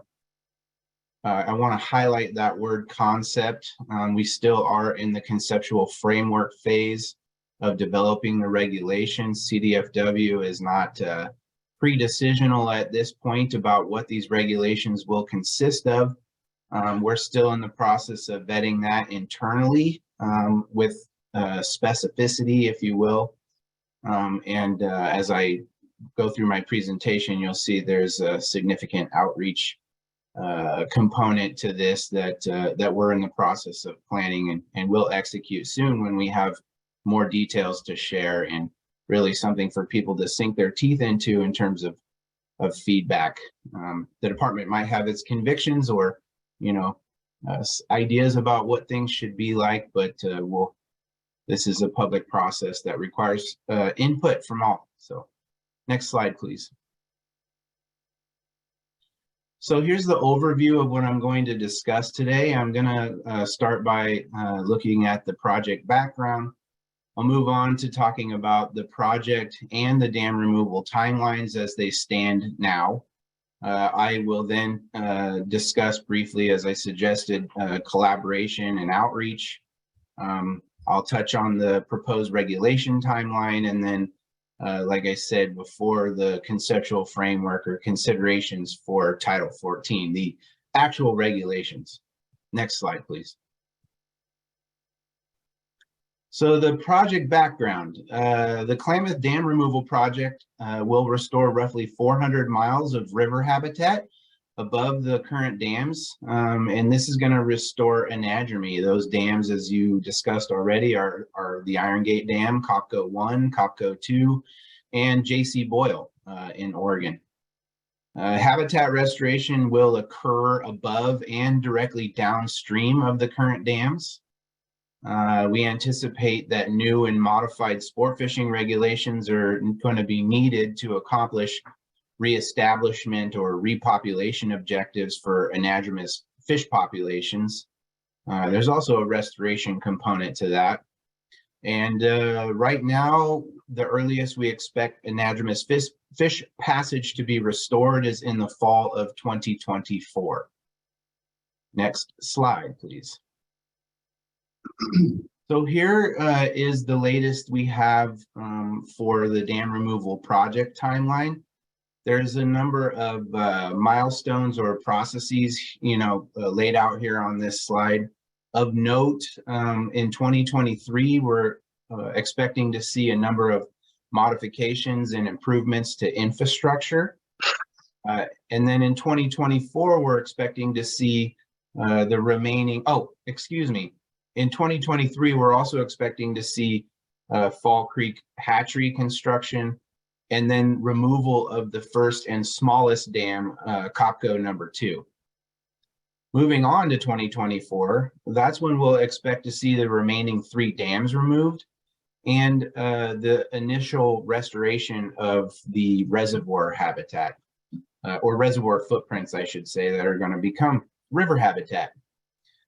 I want to highlight that word concept. We still are in the conceptual framework phase of developing the regulations. CDFW is not pre-decisional at this point about what these regulations will consist of. We're still in the process of vetting that internally with specificity, if you will. As I go through my presentation, you'll see there's a significant outreach component to this that we're in the process of planning and will execute soon when we have more details to share and really something for people to sink their teeth into in terms of feedback. The department might have its convictions or, you know, ideas about what things should be like, but this is a public process that requires input from all. So next slide, please. So here's the overview of what I'm going to discuss today. I'm going to start by looking at the project background. I'll move on to talking about the project and the dam removal timelines as they stand now. I will then discuss briefly, as I suggested, collaboration and outreach. I'll touch on the proposed regulation timeline, and then, like I said before, the conceptual framework or considerations for Title 14, the actual regulations. Next slide, please. So the project background, the Klamath Dam Removal Project will restore roughly 400 miles of river habitat above the current dams. And this is going to restore anadromy. Those dams, as you discussed already, are the Iron Gate Dam, Copco 1, Copco 2, and J.C. Boyle in Oregon. Habitat restoration will occur above and directly downstream of the current dams. We anticipate that new and modified sport fishing regulations are going to be needed to accomplish reestablishment or repopulation objectives for anadromous fish populations. There's also a restoration component to that. And right now, the earliest we expect anadromous fish passage to be restored is in the fall of 2024. Next slide, please. So here is the latest we have for the dam removal project timeline. There's a number of milestones or processes, laid out here on this slide. Of note, in 2023, we're expecting to see a number of modifications and improvements to infrastructure. And then in 2024, we're expecting to see the remaining, in 2023, we're also expecting to see Fall Creek hatchery construction and then removal of the first and smallest dam, Copco number 2. Moving on to 2024, that's when we'll expect to see the remaining 3 dams removed and the initial restoration of the reservoir habitat, or reservoir footprints, I should say, that are going to become river habitat.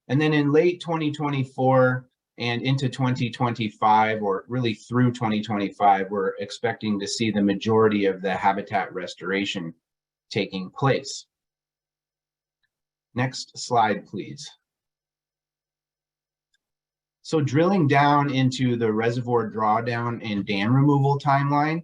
And then in late 2024 and into 2025, or really through 2025, we're expecting to see the majority of the habitat restoration taking place. Next slide, please. So drilling down into the reservoir drawdown and dam removal timeline,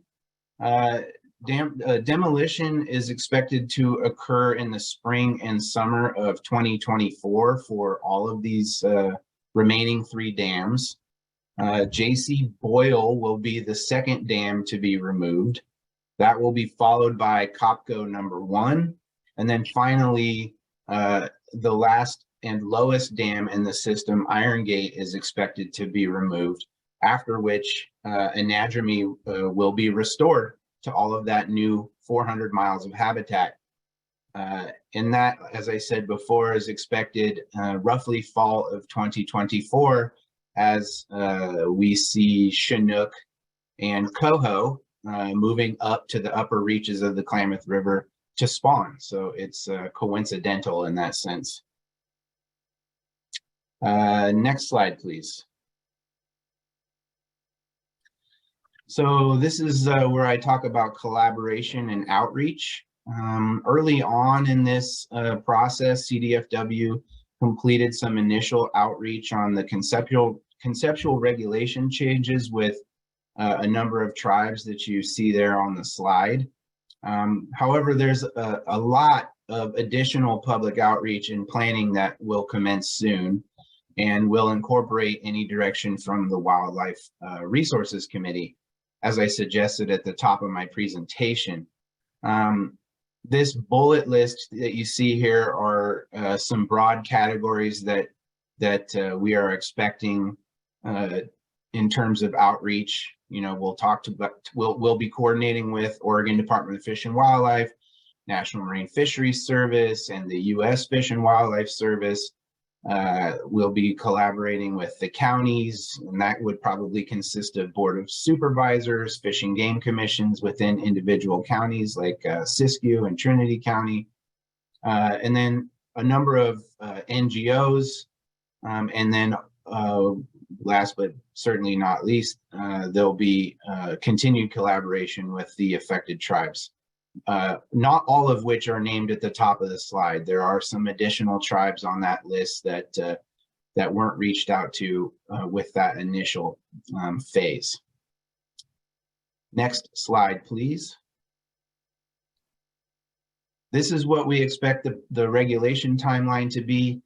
demolition is expected to occur in the spring and summer of 2024 for all of these remaining 3 dams. J.C. Boyle will be the second dam to be removed. That will be followed by Copco number 1. And then finally, the last and lowest dam in the system, Iron Gate, is expected to be removed, after which anadromy will be restored to all of that new 400 miles of habitat. And that, as I said before, is expected roughly fall of 2024 as we see Chinook and Coho moving up to the upper reaches of the Klamath River to spawn. So it's coincidental in that sense. Next slide, please. So this is where I talk about collaboration and outreach. Early on in this process, CDFW completed some initial outreach on the conceptual regulation changes with a number of tribes that you see there on the slide. However, there's a lot of additional public outreach and planning that will commence soon and will incorporate any direction from the Wildlife Resources Committee, as I suggested at the top of my presentation. This bullet list that you see here are some broad categories that we are expecting in terms of outreach. You know, we'll be coordinating with Oregon Department of Fish and Wildlife, National Marine Fisheries Service, and the U.S. Fish and Wildlife Service. We'll be collaborating with the counties, and that would probably consist of Board of Supervisors, Fish and Game Commissions within individual counties like Siskiyou and Trinity County, and then a number of NGOs, and then last but certainly not least, there'll be continued collaboration with the affected tribes. Not all of which are named at the top of the slide. There are some additional tribes on that list that weren't reached out to with that initial phase. Next slide, please. This is what we expect the regulation timeline to be.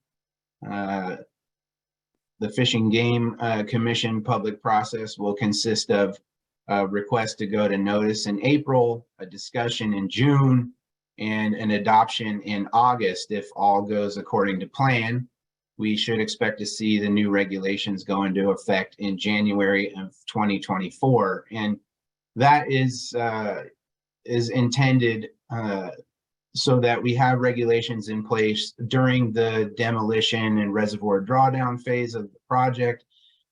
The Fish and Game Commission public process will consist of a request to go to notice in April, a discussion in June, and an adoption in August. If all goes according to plan, we should expect to see the new regulations go into effect in January of 2024. And that is intended so that we have regulations in place during the demolition and reservoir drawdown phase of the project.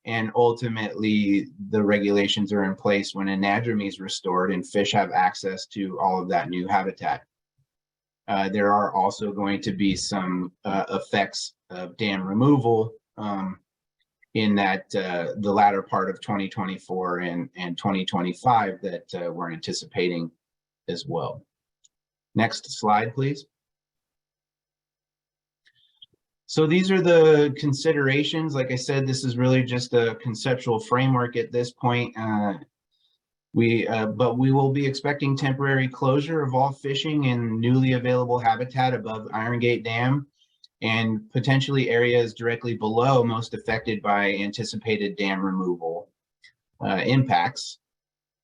And ultimately, the regulations are in place when anadromy is restored and fish have access to all of that new habitat. There are also going to be some effects of dam removal in that the latter part of 2024 and 2025 that we're anticipating as well. Next slide, please. So these are the considerations. Like I said, this is really just a conceptual framework at this point. But we will be expecting temporary closure of all fishing in newly available habitat above Iron Gate Dam and potentially areas directly below most affected by anticipated dam removal impacts.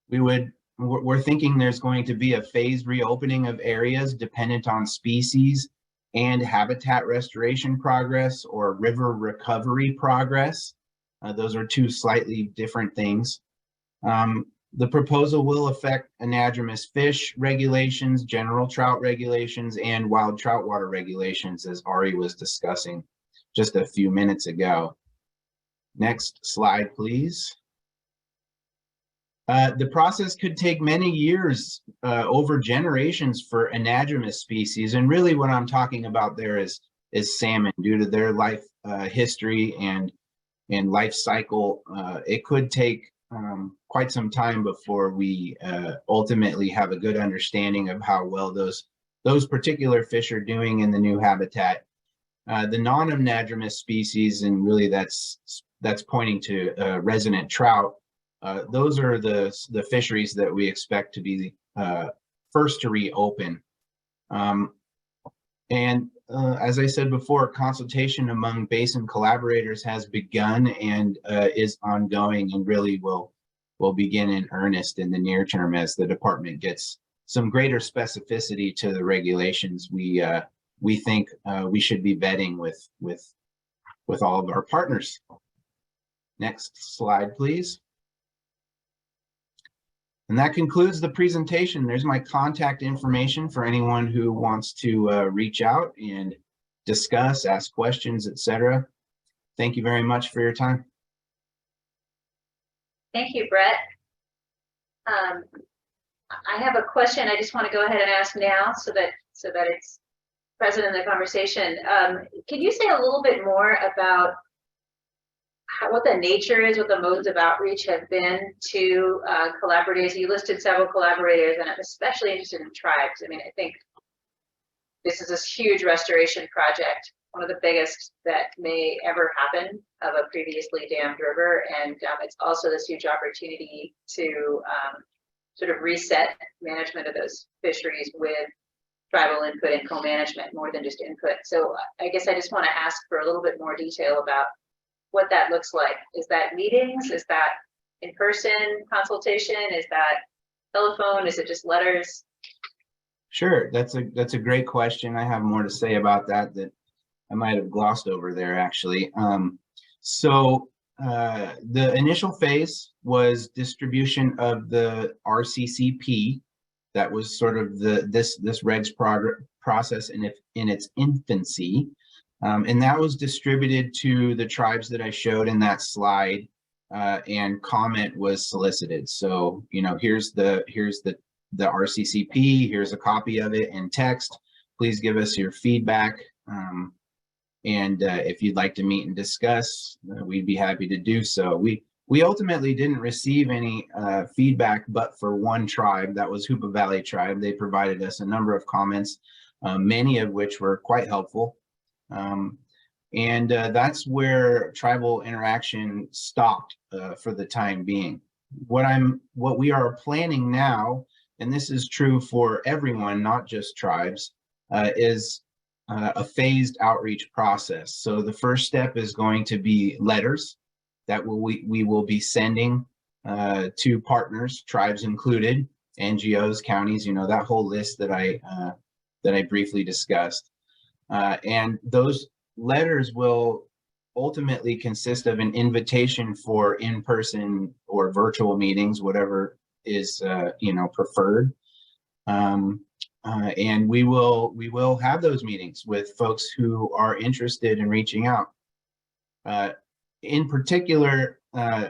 We're thinking there's going to be a phased reopening of areas dependent on species and habitat restoration progress or river recovery progress. Those are two slightly different things. The proposal will affect anadromous fish regulations, general trout regulations, and wild trout water regulations, as Ari was discussing just a few minutes ago. Next slide, please. The process could take many years, over generations for anadromous species. And really what I'm talking about there is salmon due to their life history and life cycle. It could take quite some time before we ultimately have a good understanding of how well those particular fish are doing in the new habitat. The non-anadromous species, and really that's pointing to resident trout, those are the fisheries that we expect to be first to reopen. As I said before, consultation among basin collaborators has begun and is ongoing, and really will begin in earnest in the near term as the department gets some greater specificity to the regulations we think we should be vetting with all of our partners. Next slide, please. And that concludes the presentation. There's my contact information for anyone who wants to reach out and discuss, ask questions, etc. Thank you very much for your time.
Thank you, Brett. I have a question I just want to go ahead and ask now so that it's present in the conversation. Can you say a little bit more about what the nature is, what the modes of outreach have been to collaborators? You listed several collaborators, and I'm especially interested in tribes. I mean, I think this is this huge restoration project, one of the biggest that may ever happen of a previously dammed river. And it's also this huge opportunity to sort of reset management of those fisheries with tribal input and co-management more than just input. So I guess I just want to ask for a little bit more detail about what that looks like. Is that meetings? Is that in-person consultation? Is that telephone? Is it just letters?
Sure, that's a great question. I have more to say about that I might have glossed over there actually. So the initial phase was distribution of the RCCP. That was sort of this regs process in its infancy, and that was distributed to the tribes that I showed in that slide, and comment was solicited. So here's the RCCP. Here's a copy of it in text. Please give us your feedback. And if you'd like to meet and discuss, we'd be happy to do so. We ultimately didn't receive any feedback, but for one tribe, that was Hoopa Valley Tribe. They provided us a number of comments, many of which were quite helpful. And that's where tribal interaction stopped for the time being. What we are planning now, and this is true for everyone, not just tribes, is a phased outreach process. So the first step is going to be letters that we will be sending to partners, tribes included, NGOs, counties, that whole list that I briefly discussed. And those letters will ultimately consist of an invitation for in-person or virtual meetings, whatever is preferred. And we will have those meetings with folks who are interested in reaching out. In particular, I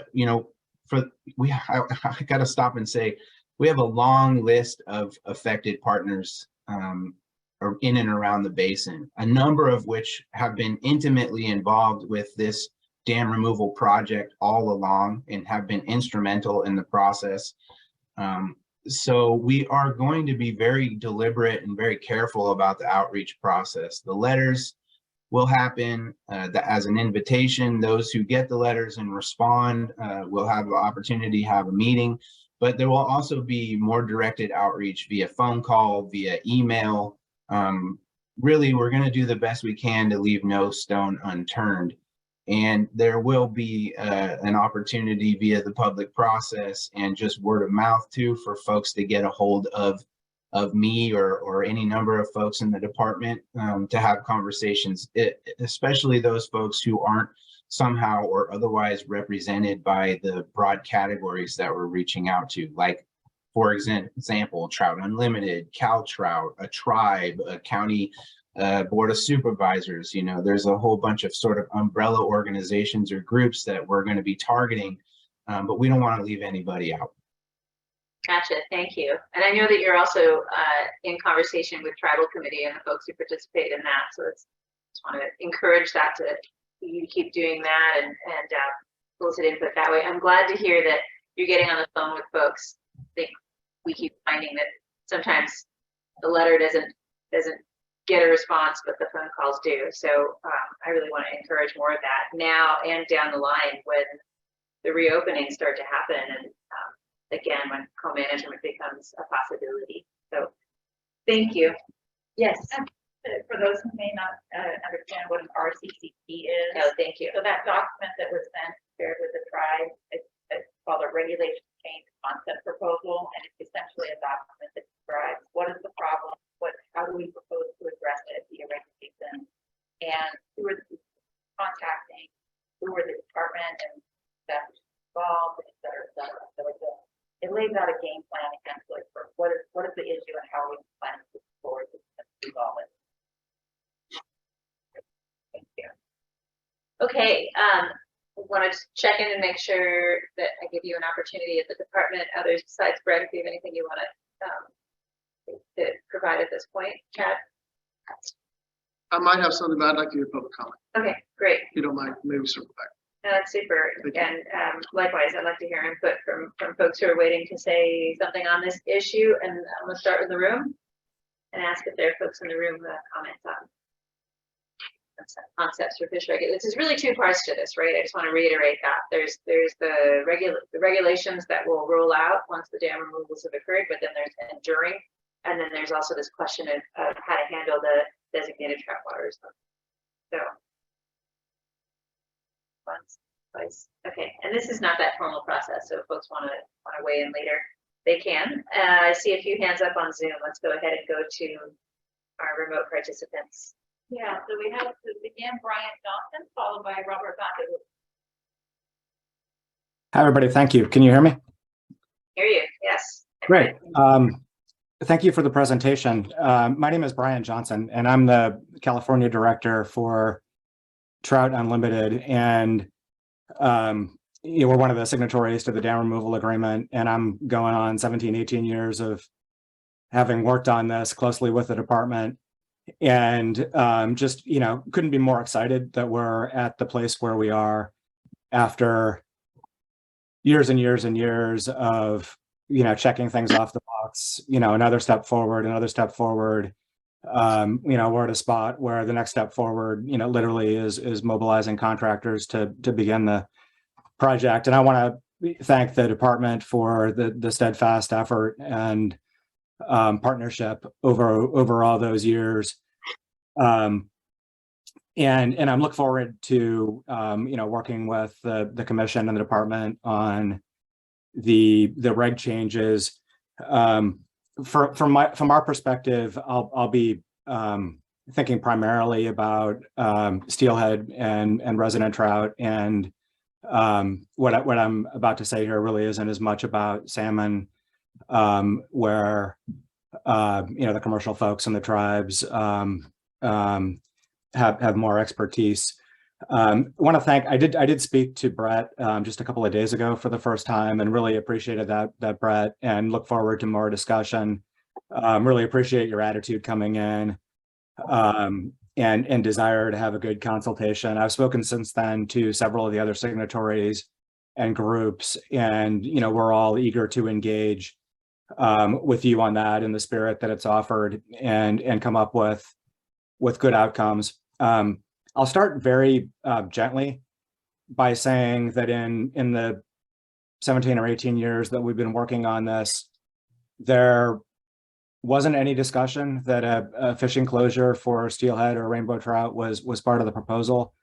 got to stop and say, we have a long list of affected partners in and around the basin, a number of which have been intimately involved with this dam removal project all along and have been instrumental in the process. So we are going to be very deliberate and very careful about the outreach process. The letters will happen as an invitation. Those who get the letters and respond will have the opportunity to have a meeting, but there will also be more directed outreach via phone call, via email. Really, we're going to do the best we can to leave no stone unturned. And there will be an opportunity via the public process and just word of mouth too for folks to get a hold of me or any number of folks in the department to have conversations, especially those folks who aren't somehow or otherwise represented by the broad categories that we're reaching out to, like, for example, Trout Unlimited, Cal Trout, a tribe, a county board of supervisors. There's a whole bunch of sort of umbrella organizations or groups that we're going to be targeting, but we don't want to leave anybody out.
Gotcha, thank you. And I know that you're also in conversation with tribal committee and the folks who participate in that. So just want to encourage that you keep doing that and solicit input that way. I'm glad to hear that you're getting on the phone with folks. I think we keep finding that sometimes the letter doesn't get a response, but the phone calls do. So I really want to encourage more of that now and down the line when the reopenings start to happen, and again, when co-management becomes a possibility. So thank you. Yes.
For those who may not understand what an RCCP is.
Oh, thank you.
So that document that was then shared with the tribe, it's called a regulation change concept proposal, and it's essentially a document that describes what is the problem, how do we propose to address it via regulation, and who are the people contacting, who are the department and staff involved, et cetera, et cetera. So it lays out a game plan essentially for what is the issue and how we plan to move forward to resolve it.
Thank you. Okay, I want to check in and make sure that I give you an opportunity at the department. Others besides Brett, if you have anything you want to provide at this point, Chad?
I might have something, but I'd like to hear public comment.
Okay, great.
If you don't mind, maybe circle back.
No, that's super. And likewise, I'd like to hear input from folks who are waiting to say something on this issue. And I'm going to start with the room. and ask if there are folks in the room who have comments on concepts for fish regulations. There's really two parts to this, right? I just want to reiterate that. There's the regulations that will roll out once the dam removals have occurred, but then there's enduring, and then there's also this question of how to handle the designated trap waters. So, twice. Okay, and this is not that formal process, so if folks want to weigh in later, they can. I see a few hands up on Zoom. Let's go ahead and go to our remote participants.
Yeah, so we have to begin Brian Johnson, followed by Robert Bakker.
Hi, everybody. Thank you. Can you hear me?
Hear you, yes.
Great. Thank you for the presentation. My name is Brian Johnson, and I'm the California director for Trout Unlimited. And we're one of the signatories to the dam removal agreement. And I'm going on 17, 18 years of having worked on this closely with the department. And just, couldn't be more excited that we're at the place where we are after years and years and years of, checking things off the box, another step forward, we're at a spot where the next step forward, literally is mobilizing contractors to begin the project. And I want to thank the department for the steadfast effort and partnership over all those years. And I'm looking forward to, working with the commission and the department on the reg changes. From our perspective, I'll be thinking primarily about steelhead and resident trout, and what I'm about to say here really isn't as much about salmon, where the commercial folks and the tribes have more expertise. I want to thank. I did speak to Brett just a couple of days ago for the first time, and really appreciated that Brett, and look forward to more discussion. Really appreciate your attitude coming in, and desire to have a good consultation. I've spoken since then to several of the other signatories and groups, and we're all eager to engage with you on that in the spirit that it's offered, and come up with good outcomes. I'll start very gently by saying that in the 17 or 18 years that we've been working on this, there wasn't any discussion that a fishing closure for steelhead or rainbow trout was part of the proposal,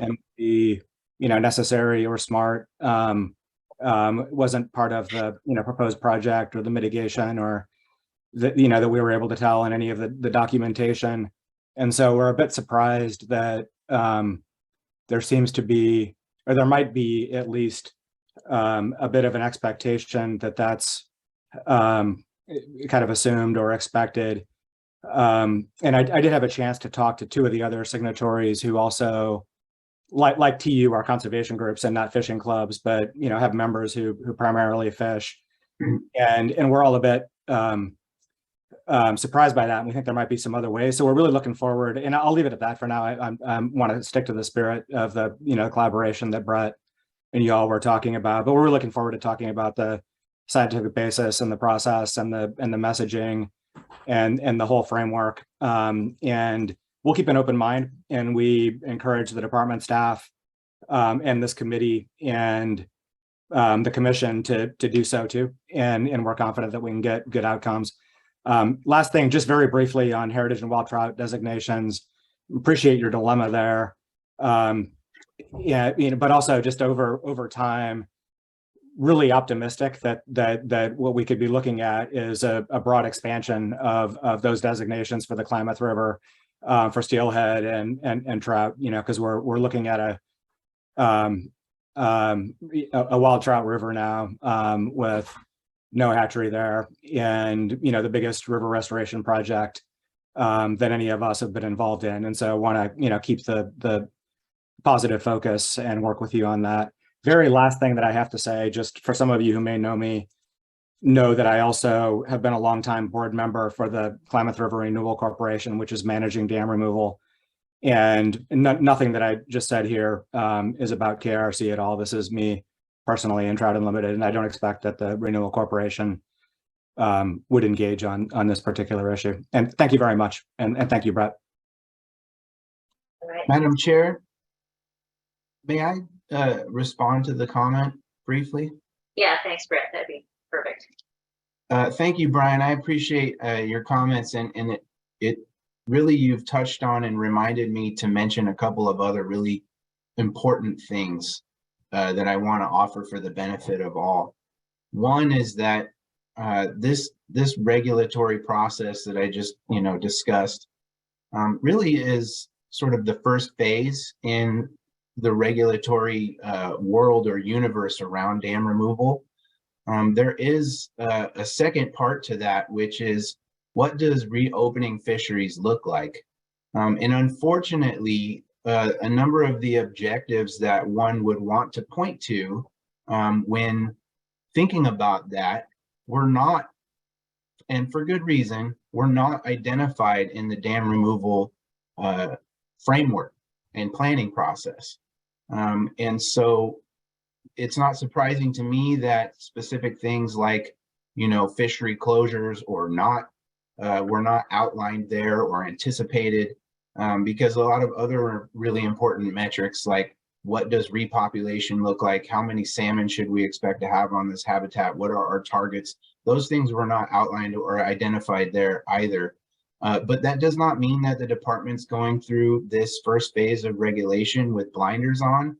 and the necessary or smart. Wasn't part of the proposed project or the mitigation, or that that we were able to tell in any of the documentation. And so we're a bit surprised that there seems to be, or there might be at least a bit of an expectation that that's kind of assumed or expected. And I did have a chance to talk to two of the other signatories who also, like TU, are conservation groups and not fishing clubs, but have members who primarily fish, and we're all a bit surprised by that, and we think there might be some other ways. So we're really looking forward, and I'll leave it at that for now. I want to stick to the spirit of the collaboration that Brett and y'all were talking about, but we're looking forward to talking about the scientific basis and the process and the messaging and the whole framework. And we'll keep an open mind, and we encourage the department staff and this committee and the commission to do so too, and we're confident that we can get good outcomes. Last thing, just very briefly on heritage and wild trout designations, appreciate your dilemma there. But also just over time, really optimistic that what we could be looking at is a broad expansion of those designations for the Klamath River, for steelhead and trout, because we're looking at a wild trout river now, with no hatchery there, and the biggest river restoration project that any of us have been involved in. And so I want to keep the positive focus and work with you on that. Very last thing that I have to say, just for some of you who may know me, know that I also have been a longtime board member for the Klamath River Renewal Corporation, which is managing dam removal. And nothing that I just said here is about KRC at all. This is me personally in Trout Unlimited, and I don't expect that the Renewal Corporation would engage on this particular issue. And thank you very much. And thank you, Brett.
All right.
Madam Chair, may I respond to the comment briefly?
Yeah, thanks, Brett. That'd be perfect.
Thank you, Brian. I appreciate your comments, and it really, you've touched on and reminded me to mention a couple of other really important things that I want to offer for the benefit of all. One is that this regulatory process that I just discussed really is sort of the first phase in the regulatory world or universe around dam removal. There is a second part to that, which is, what does reopening fisheries look like? And unfortunately, a number of the objectives that one would want to point to when thinking about that were not, and for good reason, were not identified in the dam removal framework and planning process. And so it's not surprising to me that specific things like, fishery closures or not, were not outlined there or anticipated, because a lot of other really important metrics, like what does repopulation look like? How many salmon should we expect to have on this habitat? What are our targets? Those things were not outlined or identified there either. But that does not mean that the department's going through this first phase of regulation with blinders on,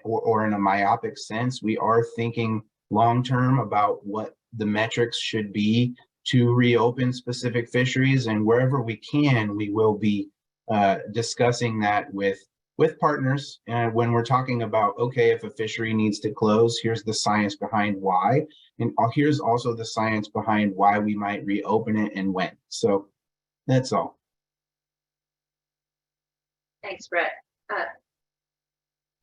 or in a myopic sense. We are thinking long-term about what the metrics should be to reopen specific fisheries, and wherever we can, we will be discussing that with partners. And when we're talking about, okay, if a fishery needs to close, here's the science behind why, and here's also the science behind why we might reopen it and when. So that's all.
Thanks, Brett.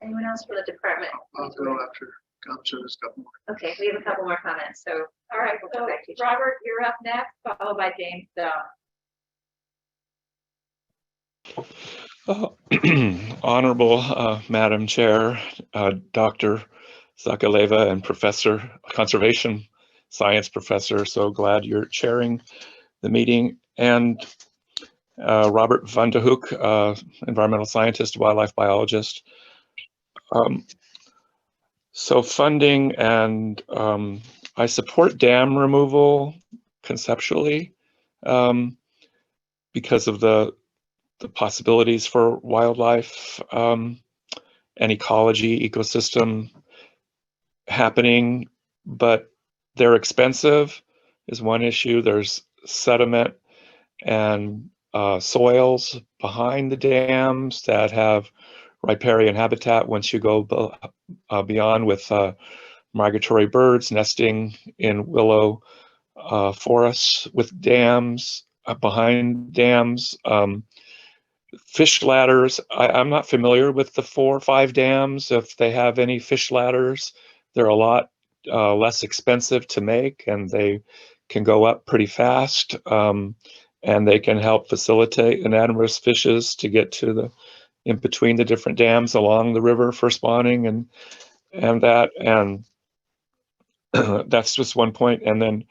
Anyone else for the department?
I'll go after. There's a couple more.
Okay, we have a couple more comments. So,
All right,
we'll
so
go back to you.
Robert, you're up next, followed by James Stone.
Honorable Madam Chair, Dr. Zakaleva, and Professor, Conservation Science Professor, so glad you're chairing the meeting, and Robert van de Hoek, environmental scientist, wildlife biologist. So funding, and I support dam removal conceptually because of the possibilities for wildlife and ecology, ecosystem happening, but they're expensive is one issue. There's sediment and soils behind the dams that have riparian habitat once you go beyond, with migratory birds nesting in willow forests with dams, behind dams. Fish ladders, I'm not familiar with the 4 or 5 dams. If they have any fish ladders, they're a lot less expensive to make, and they can go up pretty fast, and they can help facilitate anadromous fishes to get to the in between the different dams along the river for spawning, and that's just one point. And then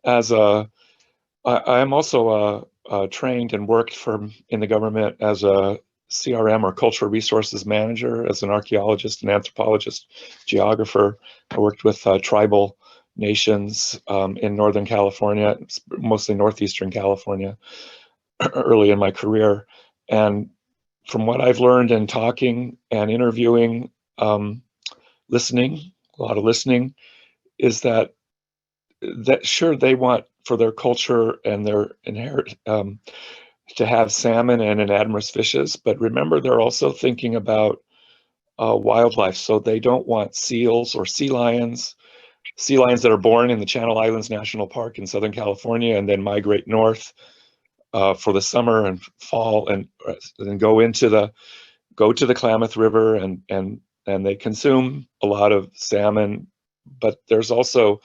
I'm also trained and worked in the government as a CRM, or cultural resources manager, as an archaeologist, an anthropologist, geographer. I worked with tribal nations in Northern California, mostly Northeastern California, early in my career. And from what I've learned in talking and interviewing, listening, a lot of listening, is that sure, they want for their culture and their inherent to have salmon and anadromous fishes, but remember, they're also thinking about wildlife. So they don't want seals or sea lions that are born in the Channel Islands National Park in Southern California and then migrate north for the summer and fall, and then go to the Klamath River, and they consume a lot of salmon. But there's also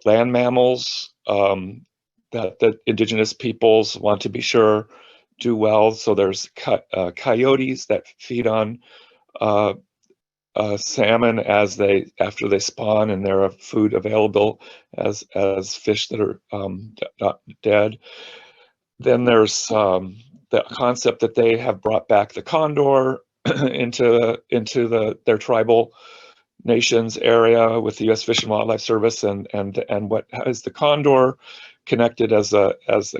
land mammals that indigenous peoples want to be sure do well. So there's coyotes that feed on salmon after they spawn, and they're food available as fish that are dead. Then there's the concept that they have brought back the condor into their tribal nations area with the U.S. Fish and Wildlife Service, and what is the condor connected as a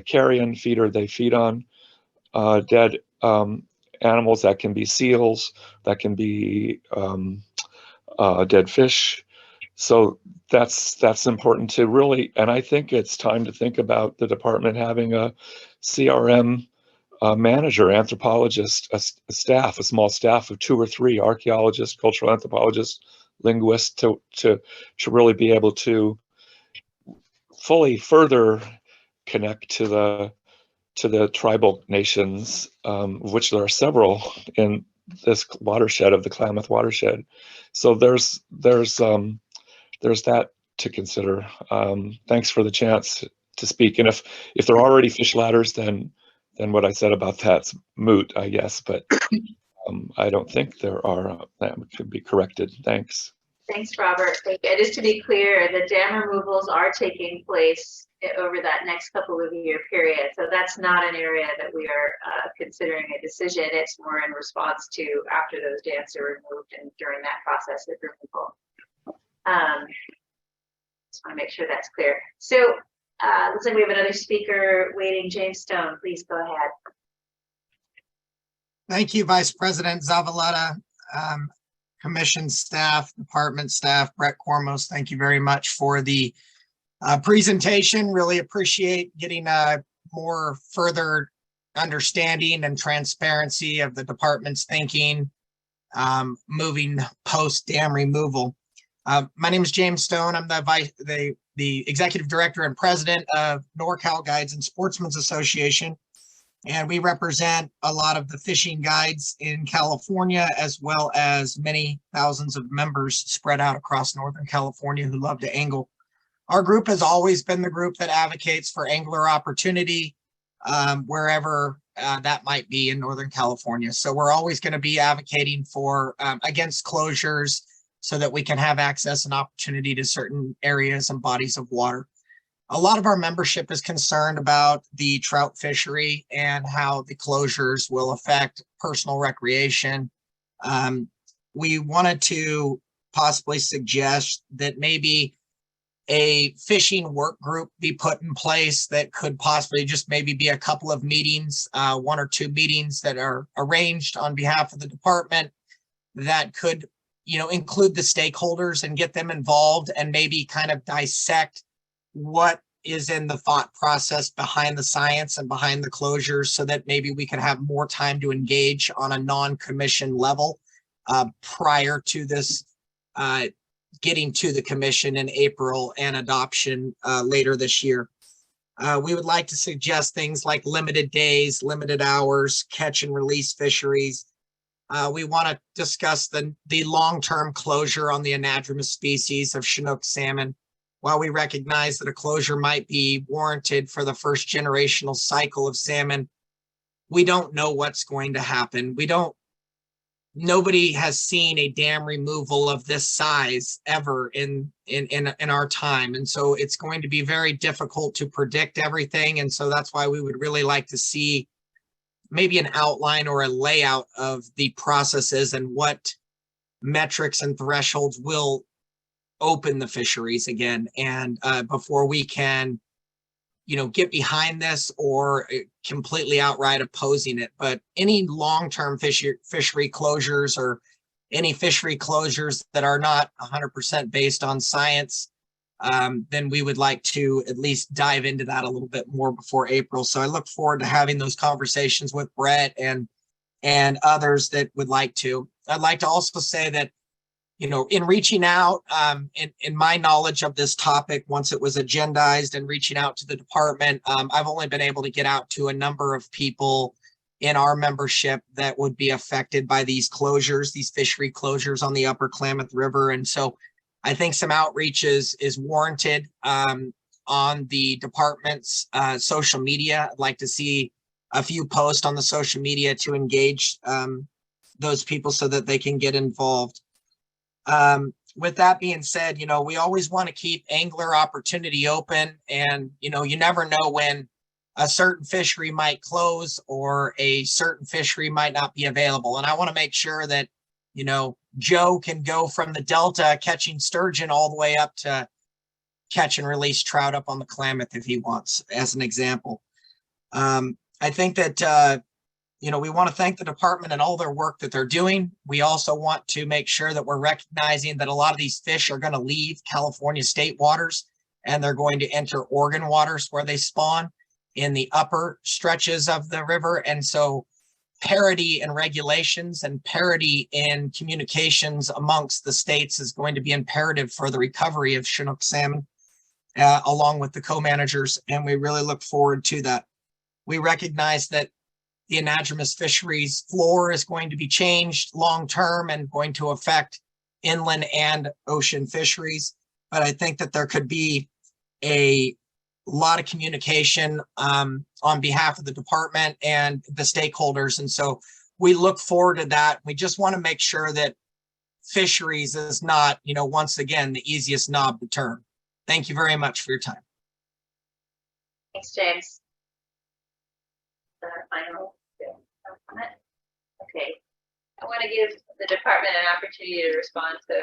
carrion feeder. They feed on dead animals. That can be seals, that can be dead fish. So that's important to really, and I think it's time to think about the department having a CRM manager, anthropologist, a small staff of 2 or 3 archaeologists, cultural anthropologists, linguists to really be able to fully further connect to the tribal nations, which there are several in this watershed of the Klamath watershed. So there's that to consider. Thanks for the chance to speak. And if there are already fish ladders, then what I said about that's moot, I guess. But I don't think there are. That could be corrected. Thanks.
Thanks, Robert. Thank you. And just to be clear, the dam removals are taking place over that next couple of year period. So that's not an area that we are considering a decision. It's more in response to after those dams are removed and during that process of removal. Just want to make sure that's clear. So looks like we have another speaker waiting. James Stone, please go ahead.
Thank you, Vice President Zavaleta, commission staff, department staff, Brett Cormos. Thank you very much for the presentation. Really appreciate getting a more further understanding and transparency of the department's thinking moving post dam removal. My name is James Stone. I'm the executive director and president of NorCal Guides and Sportsmen's Association. And we represent a lot of the fishing guides in California, as well as many thousands of members spread out across Northern California who love to angle. Our group has always been the group that advocates for angler opportunity wherever that might be in Northern California. So we're always going to be advocating for against closures so that we can have access and opportunity to certain areas and bodies of water. A lot of our membership is concerned about the trout fishery and how the closures will affect personal recreation. We wanted to possibly suggest that maybe a fishing work group be put in place that could possibly just maybe be a couple of meetings, 1 or 2 meetings that are arranged on behalf of the department that could, include the stakeholders and get them involved and maybe kind of dissect what is in the thought process behind the science and behind the closures so that maybe we can have more time to engage on a non-commission level prior to this getting to the commission in April and adoption later this year. We would like to suggest things like limited days, limited hours, catch and release fisheries. We want to discuss the long-term closure on the anadromous species of Chinook salmon. While we recognize that a closure might be warranted for the first generational cycle of salmon, we don't know what's going to happen. Nobody has seen a dam removal of this size ever in our time. And so it's going to be very difficult to predict everything. And so that's why we would really like to see maybe an outline or a layout of the processes and what metrics and thresholds will open the fisheries again, and before we can get behind this or completely outright opposing it. But any long-term fishery closures or any fishery closures that are not 100% based on science, then we would like to at least dive into that a little bit more before April. So I look forward to having those conversations with Brett and others that would like to. I'd like to also say that in reaching out, in my knowledge of this topic, once it was agendized and reaching out to the department, I've only been able to get out to a number of people in our membership that would be affected by these closures, these fishery closures on the upper Klamath River. And so I think some outreach is warranted on the department's social media. I'd like to see a few posts on the social media to engage those people so that they can get involved. With that being said, you know, we always want to keep angler opportunity open, and, you know, you never know when a certain fishery might close or a certain fishery might not be available. And I want to make sure that, you know, Joe can go from the Delta catching sturgeon all the way up to catch and release trout up on the Klamath if he wants, as an example. I think that, you know, we want to thank the department and all their work that they're doing. We also want to make sure that we're recognizing that a lot of these fish are going to leave California state waters and they're going to enter Oregon waters where they spawn in the upper stretches of the river. And so parity in regulations and parity in communications amongst the states is going to be imperative for the recovery of Chinook salmon, along with the co-managers. And we really look forward to that. We recognize that the anadromous fisheries floor is going to be changed long-term and going to affect inland and ocean fisheries. But I think that there could be a lot of communication on behalf of the department and the stakeholders. And so we look forward to that. We just want to make sure that fisheries is not, you know, once again, the easiest knob to turn. Thank you very much for your time.
Thanks, James. Final comment. Okay, I want to give the department an opportunity to respond to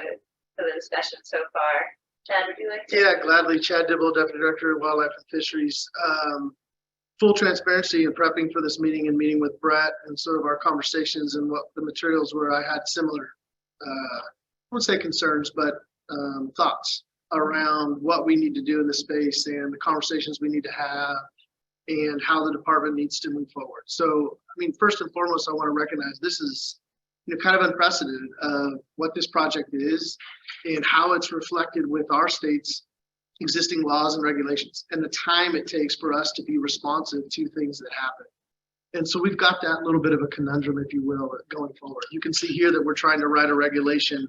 the discussion so far. Chad, would you like to?
Yeah, gladly. Chad Dibble, Deputy Director of Wildlife and Fisheries. Full transparency in prepping for this meeting and meeting with Brett and sort of our conversations and what the materials were, I had similar, I wouldn't say concerns, but thoughts around what we need to do in this space and the conversations we need to have and how the department needs to move forward. So, I mean, first and foremost, I want to recognize this is, you know, kind of unprecedented what this project is and how it's reflected with our state's existing laws and regulations and the time it takes for us to be responsive to things that happen. And so we've got that little bit of a conundrum, if you will, going forward. You can see here that we're trying to write a regulation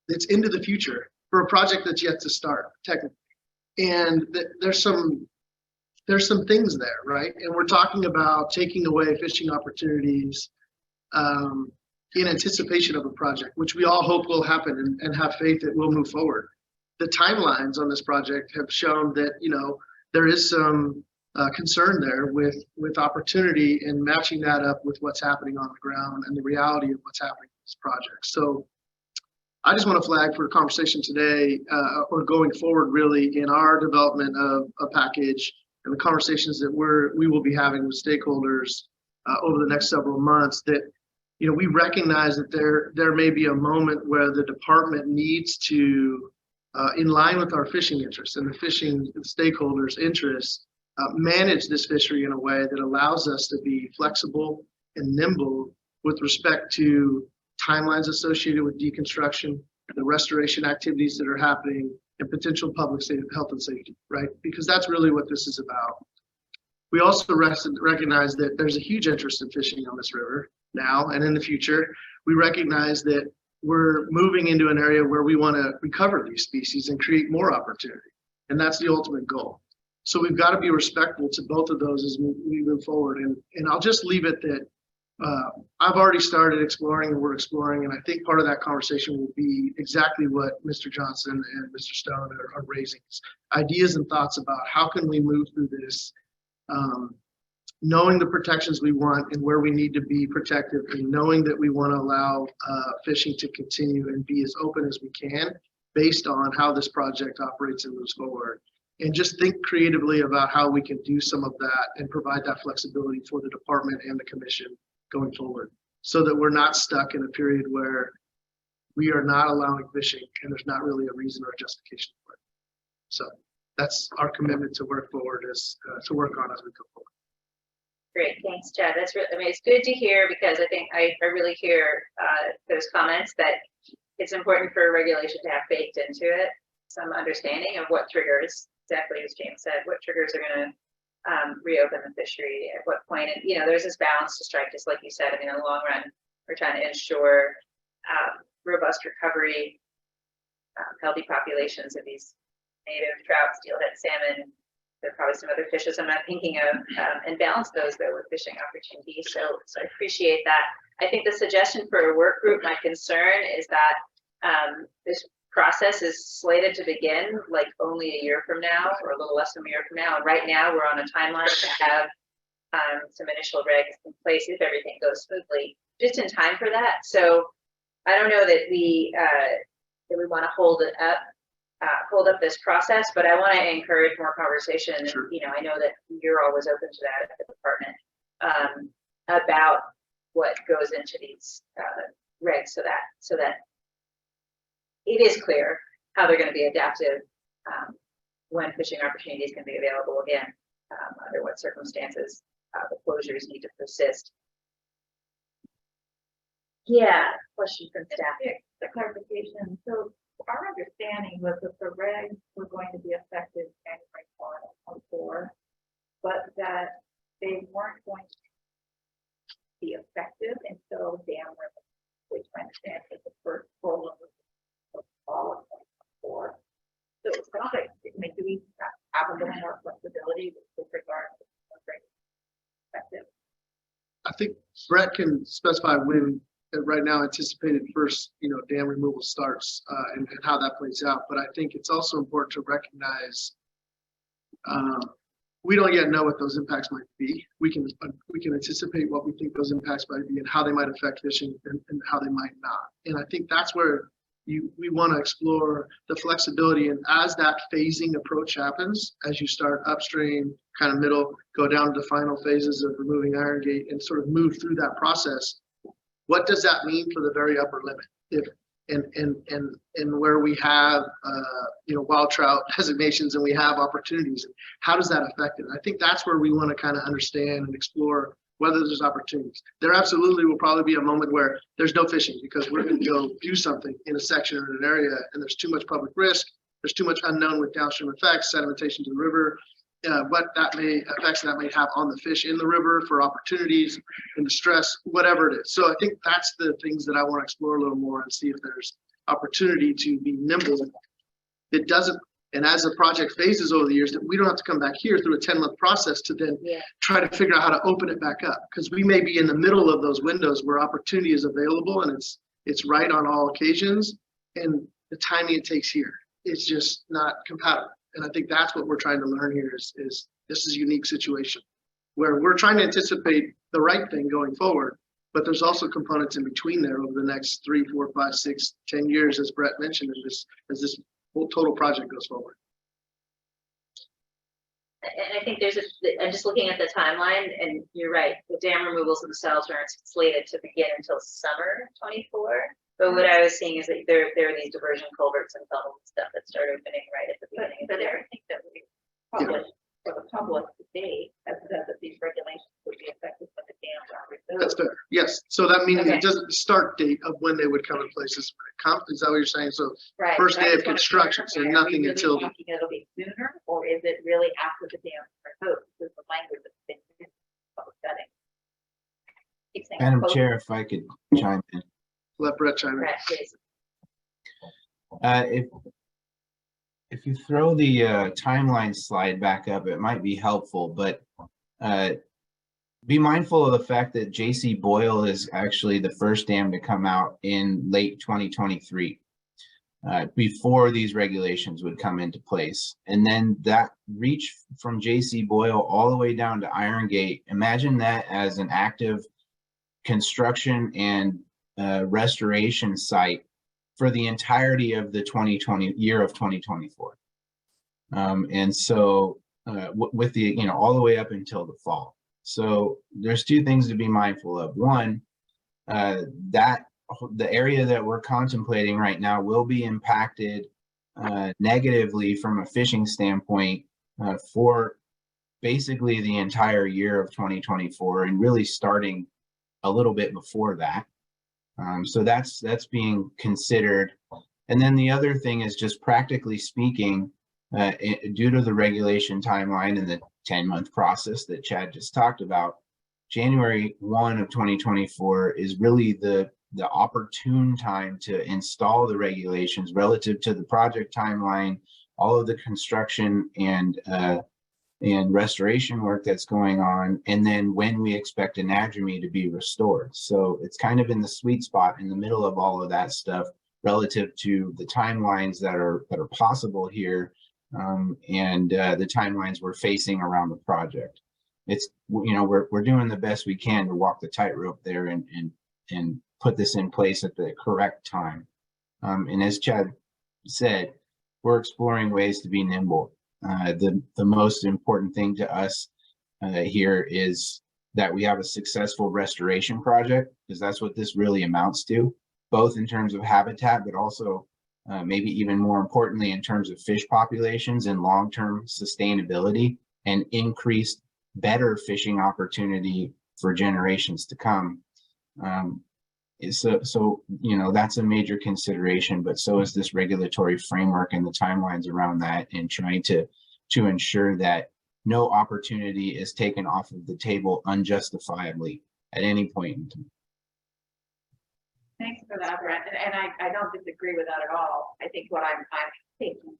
that's into the future for a project that's yet to start, technically. And there's some things there, right? And we're talking about taking away fishing opportunities in anticipation of a project, which we all hope will happen and have faith that will move forward. The timelines on this project have shown that, you know, there is some concern there with opportunity and matching that up with what's happening on the ground and the reality of what's happening in this project. So I just want to flag for a conversation today or going forward really in our development of a package and the conversations that we will be having with stakeholders over the next several months, that, you know, we recognize that there may be a moment where the department needs to, in line with our fishing interests and the fishing stakeholders' interests, manage this fishery in a way that allows us to be flexible and nimble with respect to timelines associated with deconstruction, the restoration activities that are happening, and potential public health and safety, right? Because that's really what this is about. We also recognize that there's a huge interest in fishing on this river now and in the future. We recognize that we're moving into an area where we want to recover these species and create more opportunity. And that's the ultimate goal. So we've got to be respectful to both of those as we move forward. And I'll just leave it that I've already started exploring and we're exploring. And I think part of that conversation will be exactly what Mr. Johnson and Mr. Stone are raising. Ideas and thoughts about how can we move through this, knowing the protections we want and where we need to be protective, and knowing that we want to allow fishing to continue and be as open as we can based on how this project operates and moves forward. And just think creatively about how we can do some of that and provide that flexibility for the department and the commission going forward, so that we're not stuck in a period where we are not allowing fishing and there's not really a reason or a justification for it. So that's our commitment to work forward to work on as we go forward.
Great, thanks, Chad. That's really, I mean, it's good to hear, because I think I really hear those comments that it's important for a regulation to have baked into it some understanding of what triggers, exactly as James said, what triggers are going to reopen the fishery at what point. And, you know, there's this balance to strike, just like you said. I mean, in the long run, we're trying to ensure robust recovery, healthy populations of these native trout, steelhead salmon. There are probably some other fishes I'm not thinking of, and balance those though with fishing opportunities. So I appreciate that. I think the suggestion for a work group, my concern is that This process is slated to begin like only a year from now, or a little less than a year from now. And right now we're on a timeline to have some initial regs in place if everything goes smoothly, just in time for that. So I don't know that we want to hold up this process, but I want to encourage more conversation. Sure. You know, I know that you're always open to that at the department, about what goes into these regs, so that it is clear how they're going to be adaptive when fishing opportunities can be available again, under what circumstances the closures need to persist. Yeah, question from staff.
The clarification. So our understanding was that the regs were going to be effective January 2024, but that they weren't going to be effective until dam removal, which I understand is the first full of fall of 2024. So it sounds like, I mean, do we have a little more flexibility with regard to effective?
I think Brett can specify when right now anticipated first, dam removal starts, and how that plays out. But I think it's also important to recognize we don't yet know what those impacts might be. We can anticipate what we think those impacts might be and how they might affect fishing and how they might not. And I think that's where we want to explore the flexibility. And as that phasing approach happens, as you start upstream, kind of middle, go down to the final phases of removing Iron Gate and sort of move through that process, what does that mean for the very upper limit? If and where we have wild trout designations and we have opportunities, how does that affect it? I think that's where we want to kind of understand and explore whether there's opportunities. There absolutely will probably be a moment where there's no fishing because we're going to go do something in a section or in an area and there's too much public risk. There's too much unknown with downstream effects, sedimentation to the river, what that effects that may have on the fish in the river for opportunities and distress, whatever it is. So I think that's the things that I want to explore a little more and see if there's opportunity to be nimble. It doesn't, and as the project phases over the years, that we don't have to come back here through a 10-month process to then try to figure out how to open it back up, because we may be in the middle of those windows where opportunity is available and it's right on all occasions, and the timing it takes here is just not compatible. And I think that's what we're trying to learn here is this is a unique situation where we're trying to anticipate the right thing going forward, but there's also components in between there over the next 3, 4, 5, 6, 10 years, as Brett mentioned, as this whole total project goes forward.
And I think I'm just looking at the timeline, and you're right, the dam removals themselves aren't slated to begin until summer 24. But what I was seeing is that there are these diversion culverts and tunnels and stuff that start opening right at the beginning.
But everything that we published for the public today has said that these regulations would be effective when the dams are rebuilt.
That's fair. Yes. So that means it doesn't start date of when they would come in place. Is that what you're saying? So first day of construction, so nothing until.
It'll be sooner, or is it really after the dams are built? Is the language that's been used in the public setting?
Madam Chair, if I could chime in.
Let Brett chime in.
Brett, please.
If you throw the timeline slide back up, it might be helpful, but be mindful of the fact that J.C. Boyle is actually the first dam to come out in late 2023, before these regulations would come into place. And then that reach from J.C. Boyle all the way down to Iron Gate, imagine that as an active construction and restoration site for the entirety of the 2020 year of 2024. And so with the, all the way up until the fall. So there's two things to be mindful of. One, that the area that we're contemplating right now will be impacted negatively from a fishing standpoint for basically the entire year of 2024 and really starting a little bit before that. So that's being considered. And then the other thing is just practically speaking, due to the regulation timeline and the 10-month process that Chad just talked about, January 1 of 2024 is really the opportune time to install the regulations relative to the project timeline, all of the construction and restoration work that's going on, and then when we expect anadromy to be restored. So it's kind of in the sweet spot in the middle of all of that stuff relative to the timelines that are possible here, and the timelines we're facing around the project. It's, you know, we're doing the best we can to walk the tightrope there and put this in place at the correct time. And as Chad said, we're exploring ways to be nimble. The most important thing to us here is that we have a successful restoration project, because that's what this really amounts to, both in terms of habitat, but also maybe even more importantly in terms of fish populations and long-term sustainability and increased better fishing opportunity for generations to come. So you know, that's a major consideration, but so is this regulatory framework and the timelines around that, and trying to ensure that no opportunity is taken off of the table unjustifiably at any point in time.
Thanks for that, Brent. And I don't disagree with that at all. I think what I'm thinking,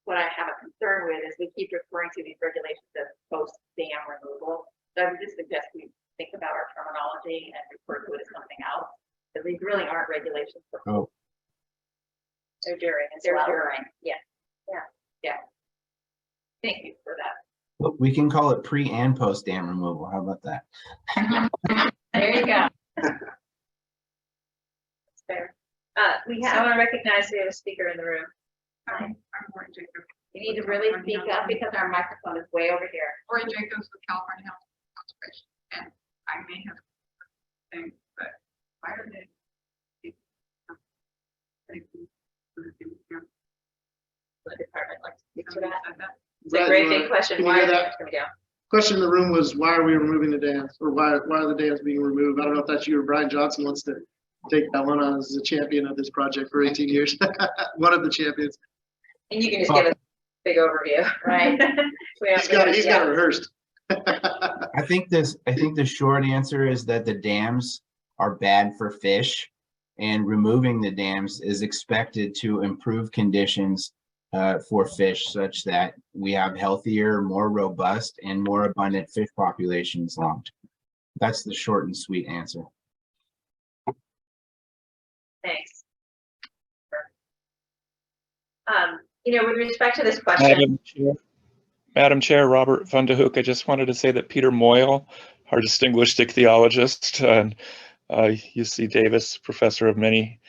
what I have a concern with is we keep referring to these regulations as post-dam removal. So I would just suggest we think about our terminology and refer to it as something else, because these really aren't regulations for.
Oh.
They're during as
They're
well.
during.
Yeah.
Yeah. Thank you for that.
Well, we can call it pre and post dam removal. How about that?
There you go.
That's fair. I want to recognize we have a speaker in the room.
I'm Lauren Jacobs. You need to really speak up because our microphone is way over here.
Lauren Jacobs with California Health Conservation, and I may have things, but why are they?
The department likes to speak to that. It's
Brad,
a great
you
big
wanna-
question.
can you
Why
hear
are
that?
they down?
Question in the room was, why are we removing the dams, or why are the dams being removed? I don't know if that's you or Brian Johnson wants to take that one on as the champion of this project for 18 years. One of the champions.
And you can just give us a big overview, right?
He's got it rehearsed.
I think the short answer is that the dams are bad for fish, and removing the dams is expected to improve conditions for fish, such that we have healthier, more robust, and more abundant fish populations long term. That's the short and sweet answer.
Thanks. You know, with respect to this question.
Madam Chair, Robert Van de Hoek, I just wanted to say that Peter Moyle, our distinguished ichthyologist and UC Davis professor of many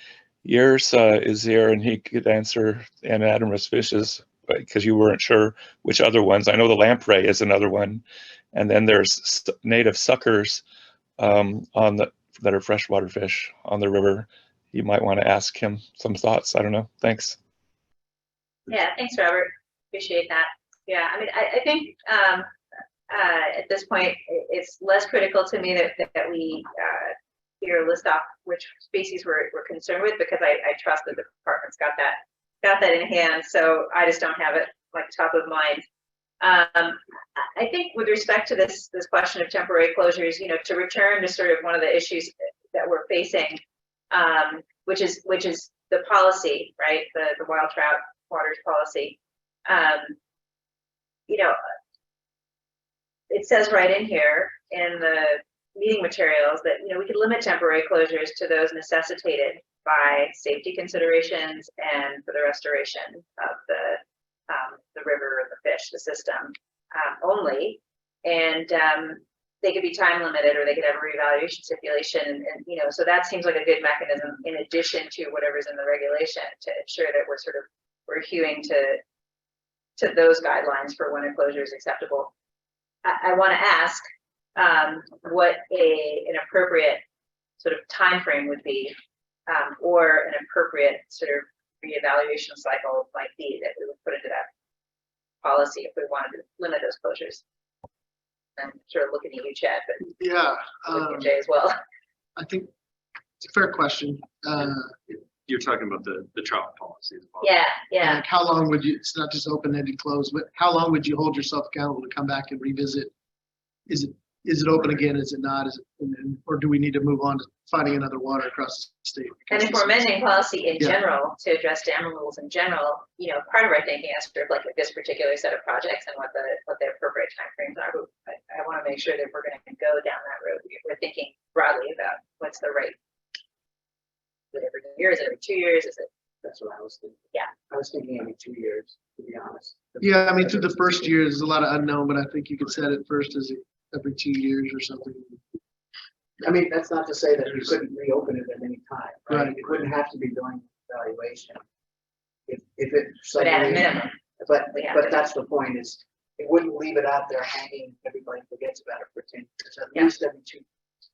years, is here, and he could answer anadromous fishes, because you weren't sure which other ones. I know the lamprey is another one, and then there's native suckers that are freshwater fish on the river. You might want to ask him some thoughts. I don't know. Thanks.
Yeah, thanks, Robert. Appreciate that. Yeah, I mean, I think at this point, it's less critical to me that we here list off which species we're concerned with, because I trust that the department's got that in hand. So I just don't have it like top of mind. I think with respect to this question of temporary closures, you know, to return to sort of one of the issues that we're facing, which is the policy, right? The wild trout waters policy. You know, it says right in here in the meeting materials that, you know, we could limit temporary closures to those necessitated by safety considerations and for the restoration of the river or the fish, the system only. And they could be time limited, or they could have a reevaluation stipulation. And you know, so that seems like a good mechanism in addition to whatever's in the regulation to ensure that we're hewing to those guidelines for when a closure is acceptable. I want to ask what an appropriate sort of time frame would be, or an appropriate sort of reevaluation cycle might be that we would put into that policy if we wanted to limit those closures. I'm sort of looking at you, Chad, but
yeah,
looking at Jay as well.
I think it's a fair question.
You're talking about the trout policy as well.
Yeah.
Like how long would you, it's not just open-ended close, but how long would you hold yourself accountable to come back and revisit? Is it open again? Is it not? Or do we need to move on to finding another water across the state?
And if we're amending policy in general to address dam removals in general, you know, part of our thinking has to reflect like this particular set of projects and what the appropriate timeframes are. I want to make sure that we're going to go down that road. We're thinking broadly about what's the right it every year? Is it every 2 years? Is it?
That's what I was thinking.
Yeah.
I was thinking every 2 years, to be honest.
Yeah, I mean, through the first year, there's a lot of unknown, but I think you could set it first as every 2 years or something.
I mean, that's not to say that you couldn't reopen it at any time, right?
Right.
You wouldn't have to be doing evaluation. If it.
But at a
suddenly-
minimum.
But,
we have
but
to-
that's the point is, it wouldn't leave it out there hanging, everybody forgets about it for 10 years, at
Yeah.
least every 2 years.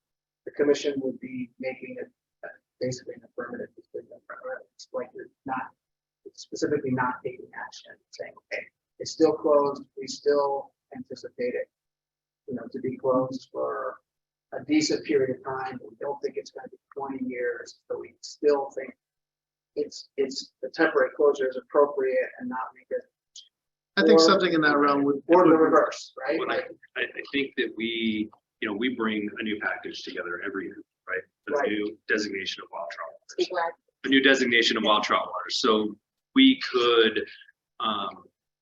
The commission would be making it basically an affirmative decision, or it's like you're not, it's specifically not taking action, saying, okay, it's still closed, we still anticipate it, to be closed for a decent period of time. We don't think it's going to be 20 years, but we still think it's the temporary closure is appropriate and not make it.
I think
Or-
something in that realm would.
Or the reverse, right?
Well, I think that we bring a new package together every year, right? A new designation of wild trout waters. A new designation of wild trout waters. So we could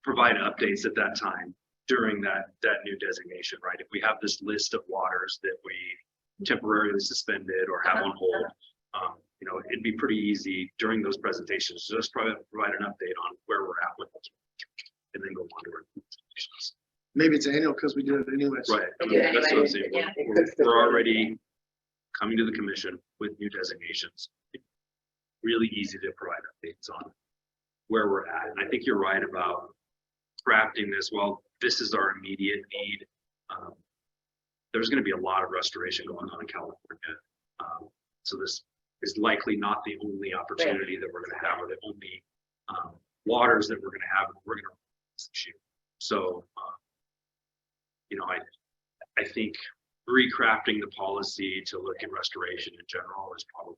provide updates at that time during that new designation, right? If we have this list of waters that we temporarily suspended or have on hold, it'd be pretty easy during those presentations to just provide an update on where we're at with those, and then go on to recommendations.
Maybe it's annual because we do it anyways.
Right.
We do it
That's what I'm
anyway,
saying.
yeah.
We're already coming to the commission with new designations. Really easy to provide updates on where we're at. And I think you're right about crafting this. Well, this is our immediate need. There's going to be a lot of restoration going on in California. So this is likely not the only opportunity that we're going to have, or the only waters that we're going to have. We're going to issue. So, I think recrafting the policy to look at restoration in general is probably,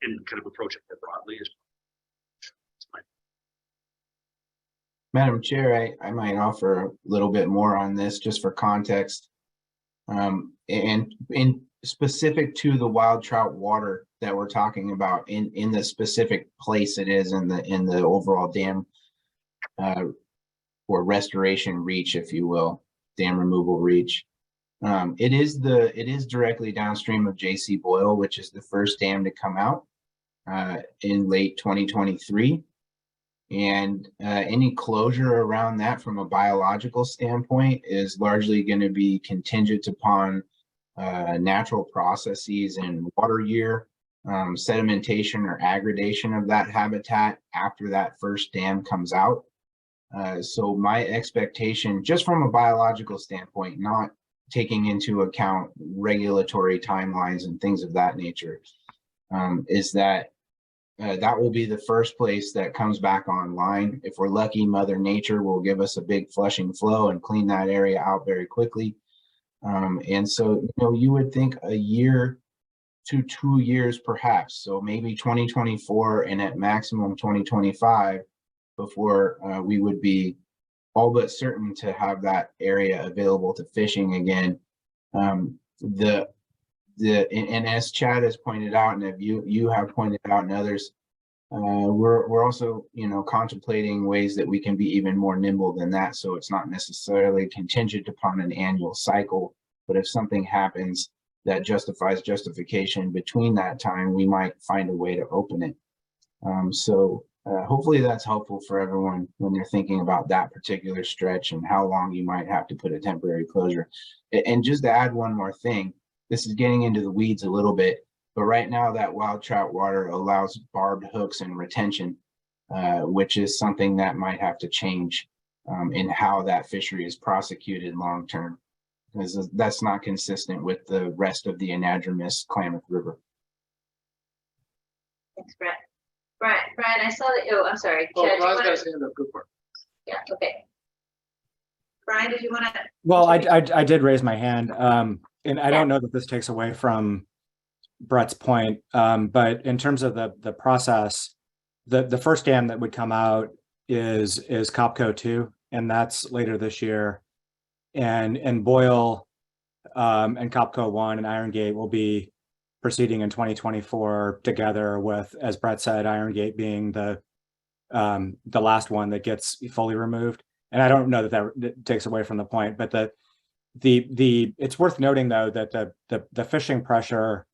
and kind of approach it more broadly is.
Madam Chair, I might offer a little bit more on this just for context. And in specific to the wild trout water that we're talking about in the specific place it is in the overall dam or restoration reach, if you will, dam removal reach. It is directly downstream of J.C. Boyle, which is the first dam to come out in late 2023. And any closure around that from a biological standpoint is largely going to be contingent upon natural processes and water year, sedimentation or aggradation of that habitat after that first dam comes out. So my expectation, just from a biological standpoint, not taking into account regulatory timelines and things of that nature, is that that will be the first place that comes back online. If we're lucky, Mother Nature will give us a big flushing flow and clean that area out very quickly. And so, you would think a year to 2 years, perhaps. So maybe 2024 and at maximum 2025 before we would be all but certain to have that area available to fishing again. And as Chad has pointed out, and if you have pointed out, and others, we're also contemplating ways that we can be even more nimble than that. So it's not necessarily contingent upon an annual cycle, but if something happens that justifies justification between that time, we might find a way to open it. So hopefully that's helpful for everyone when they're thinking about that particular stretch and how long you might have to put a temporary closure. And just to add one more thing, this is getting into the weeds a little bit, but right now that wild trout water allows barbed hooks and retention, which is something that might have to change in how that fishery is prosecuted long-term, because that's not consistent with the rest of the anadromous Klamath River.
Thanks, Brett. Brian, I saw that. Oh, I'm sorry.
Oh,
Chad,
Ron's got his hand up. Go for it.
Yeah, okay. Brian, did you want to?
Well, I did raise my hand, and I don't know that this takes away from Brett's point, but in terms of the process, the first dam that would come out is Copco 2, and that's later this year, and Boyle and Copco 1 and Iron Gate will be proceeding in 2024 together with, as Brett said, Iron Gate being the last one that gets fully removed. And I don't know that takes away from the point, but it's worth noting though that the fishing pressure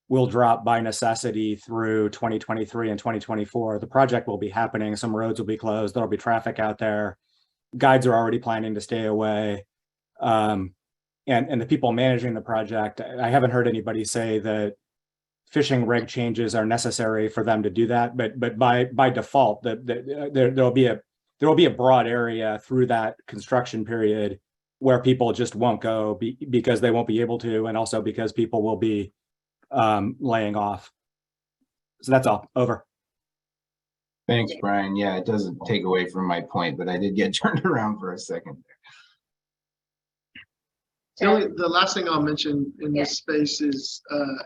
will drop by necessity through 2023 and 2024. The project will be happening. Some roads will be closed. There'll be traffic out there. Guides are already planning to stay away. And the people managing the project, I haven't heard anybody say that fishing reg changes are necessary for them to do that. But by default, there'll be a broad area through that construction period where people just won't go because they won't be able to, and also because people will be laying off. So that's all. Over.
Thanks, Brian. Yeah, it doesn't take away from my point, but I did get turned around for a second.
The last thing I'll mention in this space is,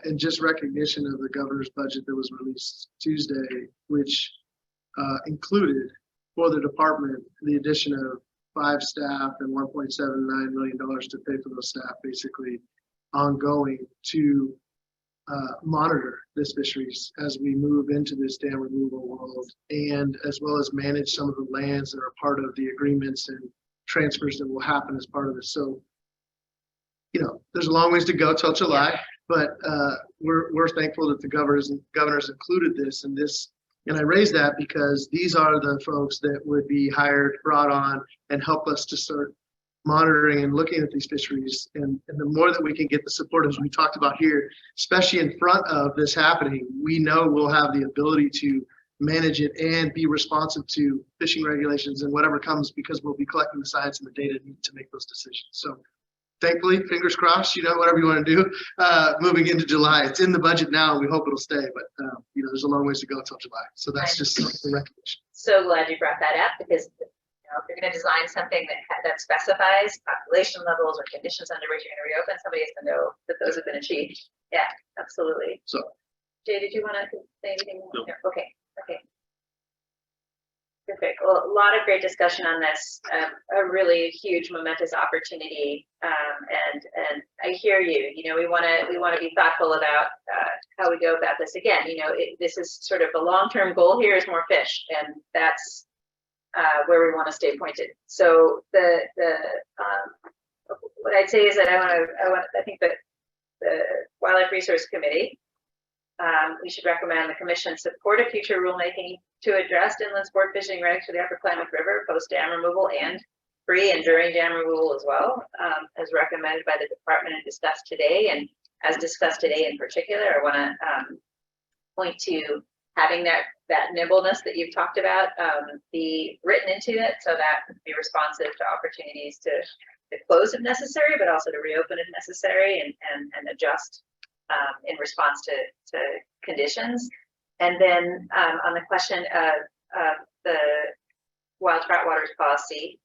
in just recognition of the governor's budget that was released Tuesday, which included for the department the addition of 5 staff and $1.79 million to pay for those staff, basically ongoing to monitor this fisheries as we move into this dam removal world, and as well as manage some of the lands that are part of the agreements and transfers that will happen as part of this. So, you know, there's a long ways to go till July, but we're thankful that the governor's included this in this. And I raise that because these are the folks that would be hired, brought on, and help us to start monitoring and looking at these fisheries. And the more that we can get the support, as we talked about here, especially in front of this happening, we know we'll have the ability to manage it and be responsive to fishing regulations and whatever comes, because we'll be collecting the science and the data needed to make those decisions. So thankfully, fingers crossed, you know, whatever you want to do, moving into July. It's in the budget now, and we hope it'll stay, but you know, there's a long ways to go until July. So that's just the recognition.
So glad you brought that up, because if you're going to design something that specifies population levels or conditions under which you're going to reopen, somebody has to know that those have been achieved. Yeah, absolutely.
So,
Jay, did you want to say anything more?
No.
Okay. Perfect. Well, a lot of great discussion on this. A really huge, momentous opportunity. And I hear you. You know, we want to be thoughtful about how we go about this. Again, you know, this is sort of the long-term goal here is more fish, and that's where we want to stay pointed. So what I'd say is that I think that the Wildlife Resource Committee, we should recommend the commission support a future rulemaking to address inland sport fishing regs for the upper Klamath River post dam removal and pre and during dam removal as well, as recommended by the department and discussed today. And as discussed today in particular, I want to point to having that nimbleness that you've talked about be written into it, so that be responsive to opportunities to close if necessary, but also to reopen if necessary, and adjust in response to conditions. And then on the question of the wild trout waters policy,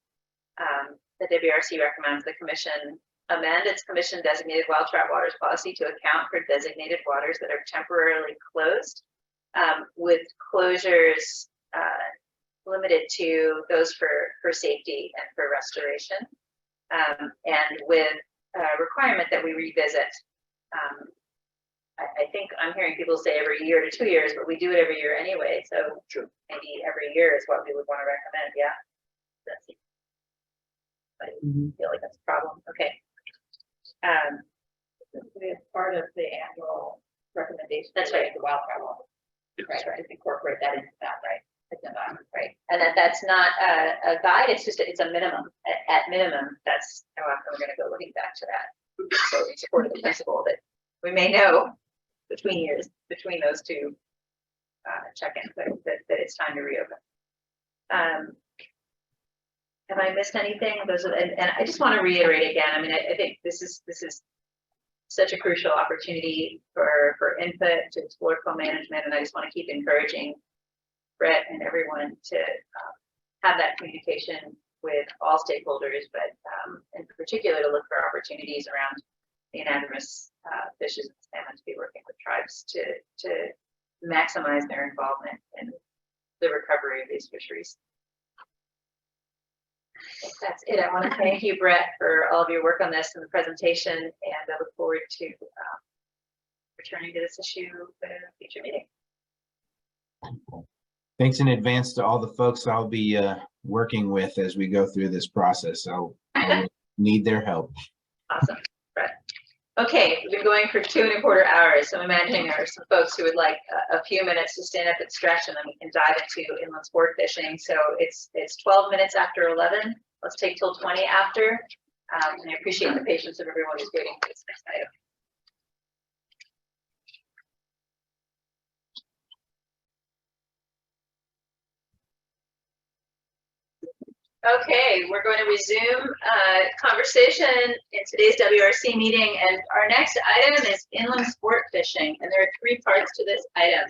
the WRC recommends the commission amend its commission designated wild trout waters policy to account for designated waters that are temporarily closed, with closures limited to those for safety and for restoration, and with a requirement that we revisit. I think I'm hearing people say every year to 2 years, but we do it every year anyway. So maybe every year is what we would want to recommend. Yeah. I feel like that's a problem. Okay.
It's part of the annual recommendation.
That's right.
The wild travel.
Right.
Right. Incorporate that into that, right?
Right. And that's not a guide. It's just, it's a minimum. At minimum, that's how often we're going to go looking back to that. So we support the principle that we may know between years, between those two check-ins, that it's time to reopen. Have I missed anything? Those are, and I just want to reiterate again. I mean, I think this is such a crucial opportunity for input to explore co-management, and I just want to keep encouraging Brett and everyone to have that communication with all stakeholders, but in particular to look for opportunities around the anadromous fishes and salmon, to be working with tribes to maximize their involvement in the recovery of these fisheries. That's it. I want to thank you, Brett, for all of your work on this and the presentation, and I look forward to returning to this issue in a future meeting.
Thanks in advance to all the folks I'll be working with as we go through this process. I'll need their help.
Awesome, Brett. Okay, we've been going for 2¼ hours, so I'm imagining there are some folks who would like a few minutes to stand up and stretch, and then we can dive into inland sport fishing. So it's 12 minutes after 11. Let's take till 20 after. And I appreciate the patience of everyone who's waiting for this next item. Okay, we're going to resume conversation in today's WRC meeting, and our next item is inland sport fishing, and there are 3 parts to this item,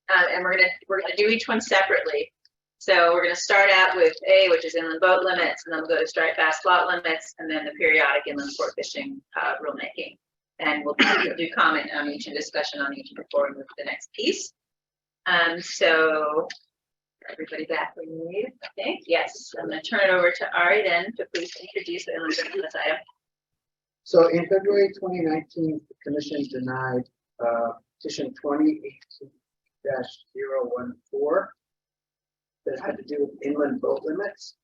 and we're gonna do each one separately. So we're gonna start out with A, which is inland boat limits, and then we'll go to striped bass slot limits, and then the periodic inland sport fishing rulemaking, and we'll do comment on each and discussion on each before we move to the next piece. So. Everybody back when you need, I think. Yes, I'm going to turn it over to Ari then to please introduce the inland sport limits item.
So in February 2019, the commission denied petition 2018-014 that had to do with inland boat limits.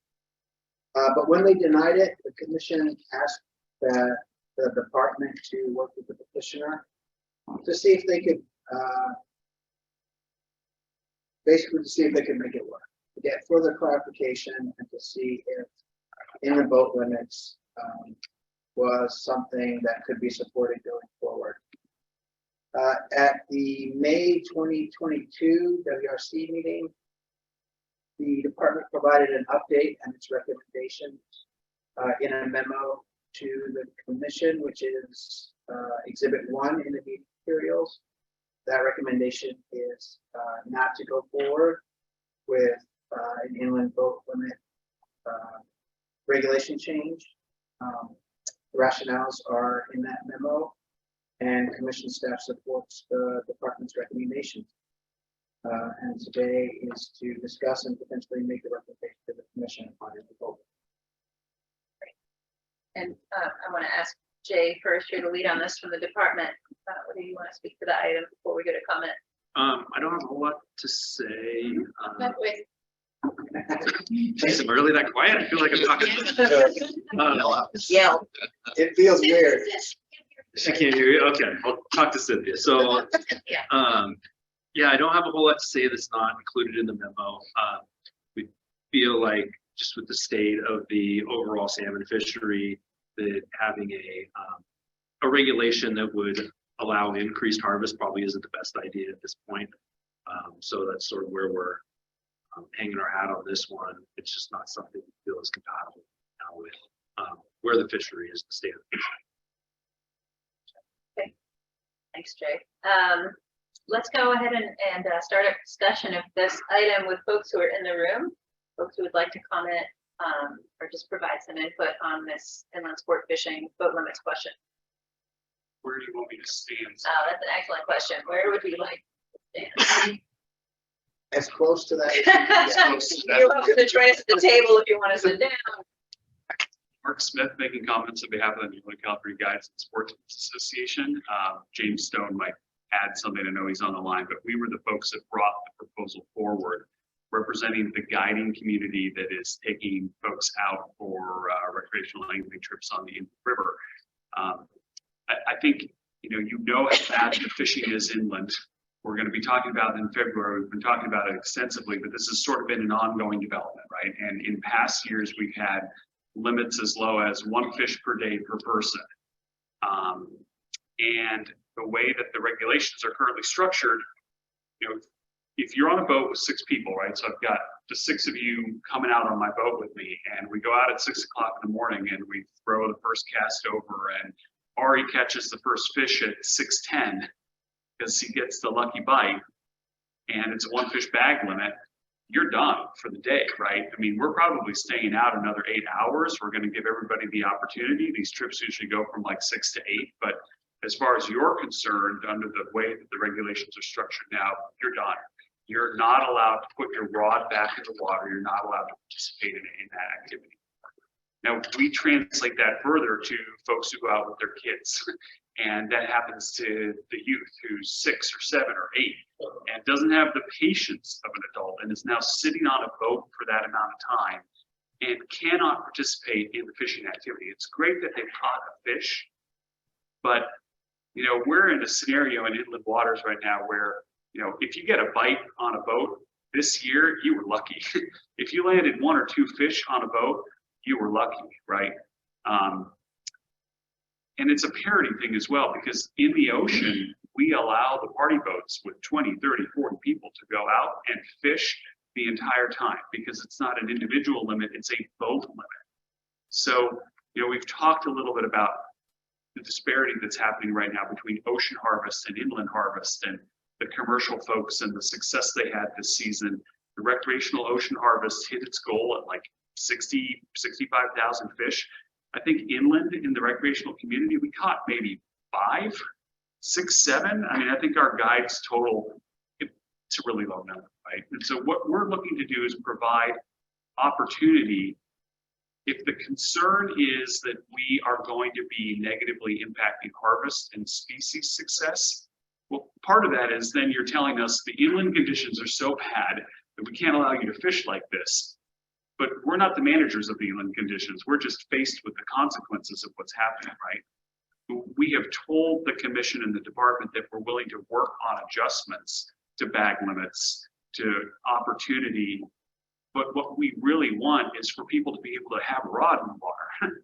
But when they denied it, the commission asked the department to work with the petitioner to see if they could basically to see if they can make it work, to get further clarification and to see if inland boat limits was something that could be supported going forward. At the May 2022 WRC meeting, the department provided an update and its recommendations in a memo to the commission, which is Exhibit 1 in the meeting materials. That recommendation is not to go forward with an inland boat limit regulation change. The rationales are in that memo, and commission staff supports the department's recommendations. And today is to discuss and potentially make a recommendation to the commission on the vote.
And I want to ask Jay first, you're the lead on this from the department. What do you want to speak to the item before we go to comment?
I don't have a whole lot to say.
Wait.
Geez, I'm really that quiet. I feel like I'm talking.
Yell.
It feels weird.
She can't hear you. Okay, I'll talk to Cynthia. So, yeah, I don't have a whole lot to say that's not included in the memo. We feel like just with the state of the overall salmon fishery, that having a regulation that would allow increased harvest probably isn't the best idea at this point. So that's sort of where we're hanging our hat on this one. It's just not something we feel is compatible now with where the fishery is, the state of the fishery.
Okay, thanks, Jay. Let's go ahead and start a discussion of this item with folks who are in the room, folks who would like to comment or just provide some input on this inland sport fishing boat limits question.
Where do you want me to stand?
That's an excellent question. Where would we like to stand?
As close to that.
You're welcome to join us at the table if you want to sit down.
Mark Smith making comments on behalf of the New England California Guides and Sports Association. James Stone might add something. I know he's on the line, but we were the folks that brought the proposal forward, representing the guiding community that is taking folks out for recreational angling trips on the river. I think you know how bad the fishing is inland. We're going to be talking about it in February. We've been talking about it extensively, but this has sort of been an ongoing development, right? And in past years, we've had limits as low as 1 fish per day per person. And the way that the regulations are currently structured, if you're on a boat with 6 people, right? So I've got the 6 of you coming out on my boat with me, and we go out at 6 o'clock in the morning and we throw the first cast over, and Ari catches the first fish at 6:10 because he gets the lucky bite, and it's a 1 fish bag limit. You're done for the day, right? I mean, we're probably staying out another 8 hours. We're going to give everybody the opportunity. These trips usually go from like 6 to 8, but as far as you're concerned, under the way that the regulations are structured now, you're done. You're not allowed to put your rod back in the water. You're not allowed to participate in that activity. Now, we translate that further to folks who go out with their kids, and that happens to the youth who's 6 or 7 or 8 and doesn't have the patience of an adult and is now sitting on a boat for that amount of time and cannot participate in the fishing activity. It's great that they caught a fish, but You know, we're in a scenario in inland waters right now where, you know, if you get a bite on a boat this year, you were lucky. If you landed 1 or 2 fish on a boat, you were lucky, right? And it's a parity thing as well, because in the ocean, we allow the party boats with 20, 30, 40 people to go out and fish the entire time, because it's not an individual limit, it's a boat limit. So, you know, we've talked a little bit about the disparity that's happening right now between ocean harvest and inland harvest, and the commercial folks and the success they had this season. The recreational ocean harvest hit its goal at like 60, 65,000 fish. I think inland in the recreational community, we caught maybe 5, 6, 7. I mean, I think our guides total, it's a really low number, right? And so what we're looking to do is provide opportunity. If the concern is that we are going to be negatively impacting harvest and species success, well, part of that is then you're telling us the inland conditions are so bad that we can't allow you to fish like this. But we're not the managers of the inland conditions. We're just faced with the consequences of what's happening, right? We have told the commission and the department that we're willing to work on adjustments to bag limits, to opportunity. But what we really want is for people to be able to have a rod in the water,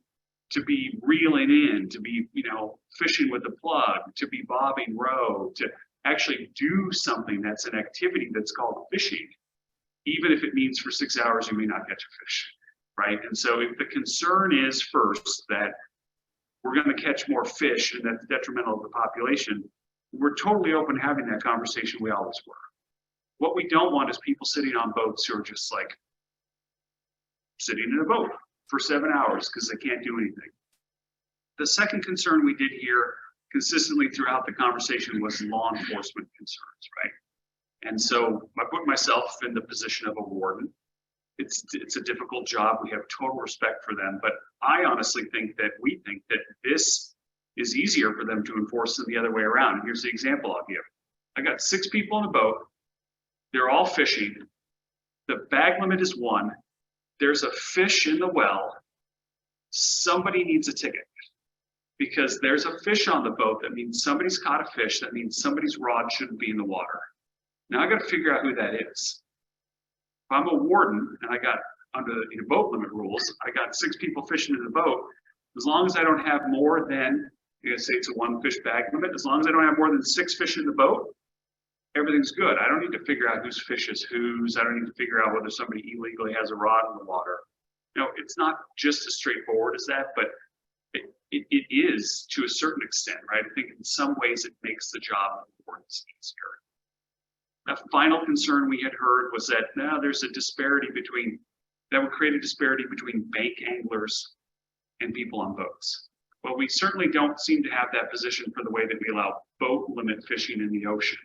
to be reeling in, to be, you know, fishing with a plug, to be bobbing row, to actually do something that's an activity that's called fishing. Even if it means for 6 hours, you may not catch a fish, right? And so if the concern is first that we're going to catch more fish and that's detrimental to the population, we're totally open to having that conversation. We always were. What we don't want is people sitting on boats who are just like sitting in a boat for 7 hours because they can't do anything. The second concern we did hear consistently throughout the conversation was law enforcement concerns, right? And so I put myself in the position of a warden. It's a difficult job. We have total respect for them, but I honestly think that this is easier for them to enforce than the other way around. Here's the example I'll give. I got 6 people on a boat. They're all fishing. The bag limit is 1. There's a fish in the well. Somebody needs a ticket because there's a fish on the boat. That means somebody's caught a fish. That means somebody's rod shouldn't be in the water. Now I got to figure out who that is. If I'm a warden and I got under the boat limit rules, I got 6 people fishing in the boat. As long as I don't have more than, you know, say it's a 1 fish bag limit, as long as I don't have more than 6 fish in the boat, everything's good. I don't need to figure out whose fish is whose. I don't need to figure out whether somebody illegally has a rod in the water. You know, it's not just as straightforward as that, but it is to a certain extent, right? I think in some ways it makes the job of the wardens easier. A final concern we had heard was that now there's a disparity between, that would create a disparity between bank anglers and people on boats. Well, we certainly don't seem to have that position for the way that we allow boat limit fishing in the ocean.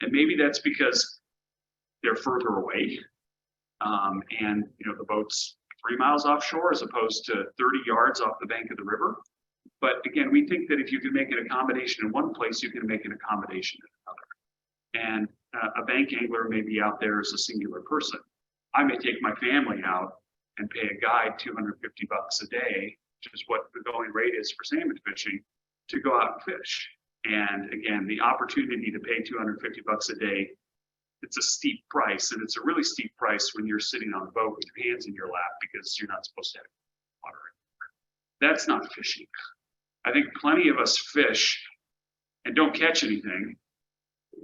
And maybe that's because they're further away. And you know, the boat's 3 miles offshore as opposed to 30 yards off the bank of the river. But again, we think that if you can make an accommodation in one place, you can make an accommodation in another. And a bank angler may be out there as a singular person. I may take my family out and pay a guide $250 a day, which is what the going rate is for salmon fishing, to go out and fish. And again, the opportunity to pay $250 a day, it's a steep price, and it's a really steep price when you're sitting on a boat with your hands in your lap because you're not supposed to have water. That's not fishing. I think plenty of us fish and don't catch anything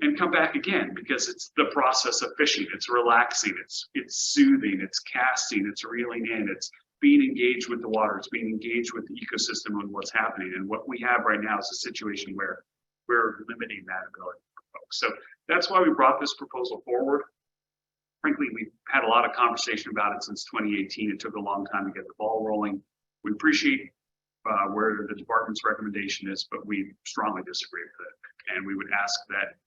and come back again because it's the process of fishing. It's relaxing, it's soothing, it's casting, it's reeling in, it's being engaged with the water, it's being engaged with the ecosystem and what's happening. And what we have right now is a situation where we're limiting that ability for folks. So that's why we brought this proposal forward. Frankly, we've had a lot of conversation about it since 2018. It took a long time to get the ball rolling. We appreciate where the department's recommendation is, but we strongly disagree with it. And we would ask that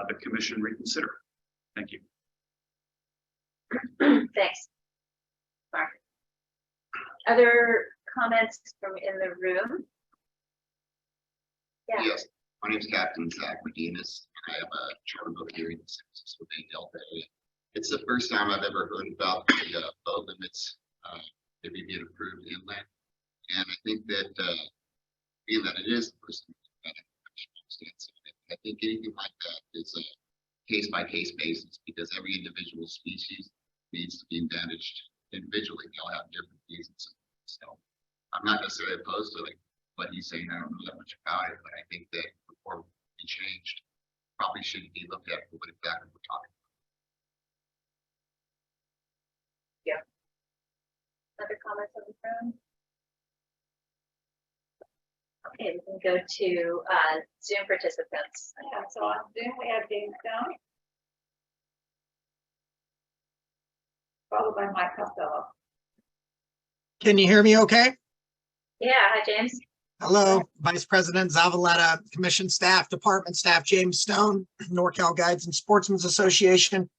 the commission reconsider. Thank you.
Thanks. Mark. Other comments from in the room? Yeah.
Yes, my name is Captain Zach Medeiros. I have a charter boat here in the San Francisco Bay Delta area. It's the first time I've ever heard about the boat limits maybe being approved inland. And I think that being that it is the first time, stance on it. I think anything like that is a case by case basis because every individual species needs to be managed individually. They all have different needs. So I'm not necessarily opposed to like what he's saying. I don't know that much about it, but I think that before we changed, probably shouldn't be looked at for what exactly we're talking about.
Yeah. Other comments on the phone? Okay, we can go to Zoom participants.
Yeah, so on Zoom, we have James Stone. Followed by Mike Costello.
Can you hear me okay?
Yeah, hi, James.
Hello, Vice President Zavaleta, Commission staff, Department staff, James Stone, NorCal Guides and Sportsmen's Association.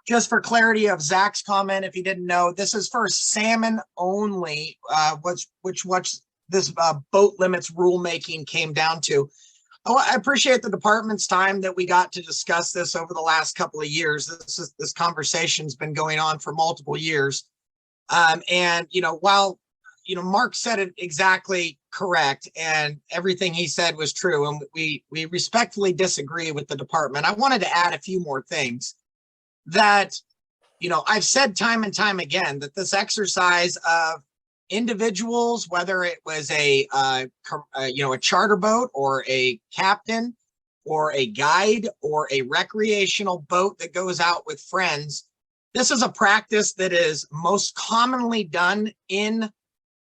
Just for clarity of Zach's comment, if you didn't know, this is for salmon only, which this boat limits rulemaking came down to. Oh, I appreciate the department's time that we got to discuss this over the last couple of years. This conversation's been going on for multiple years. And, while, Mark said it exactly correct and everything he said was true, and we respectfully disagree with the department. I wanted to add a few more things that, I've said time and time again that this exercise of individuals, whether it was a charter boat or a captain or a guide or a recreational boat that goes out with friends, this is a practice that is most commonly done in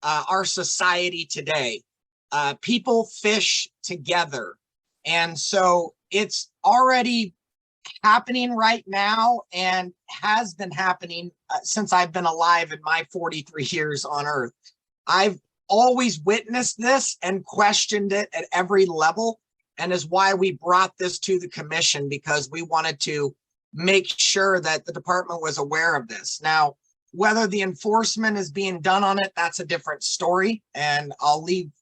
our society today. People fish together. And so it's already happening right now and has been happening since I've been alive in my 43 years on Earth. I've always witnessed this and questioned it at every level, and is why we brought this to the commission, because we wanted to make sure that the department was aware of this. Now, whether the enforcement is being done on it, that's a different story, and I'll leave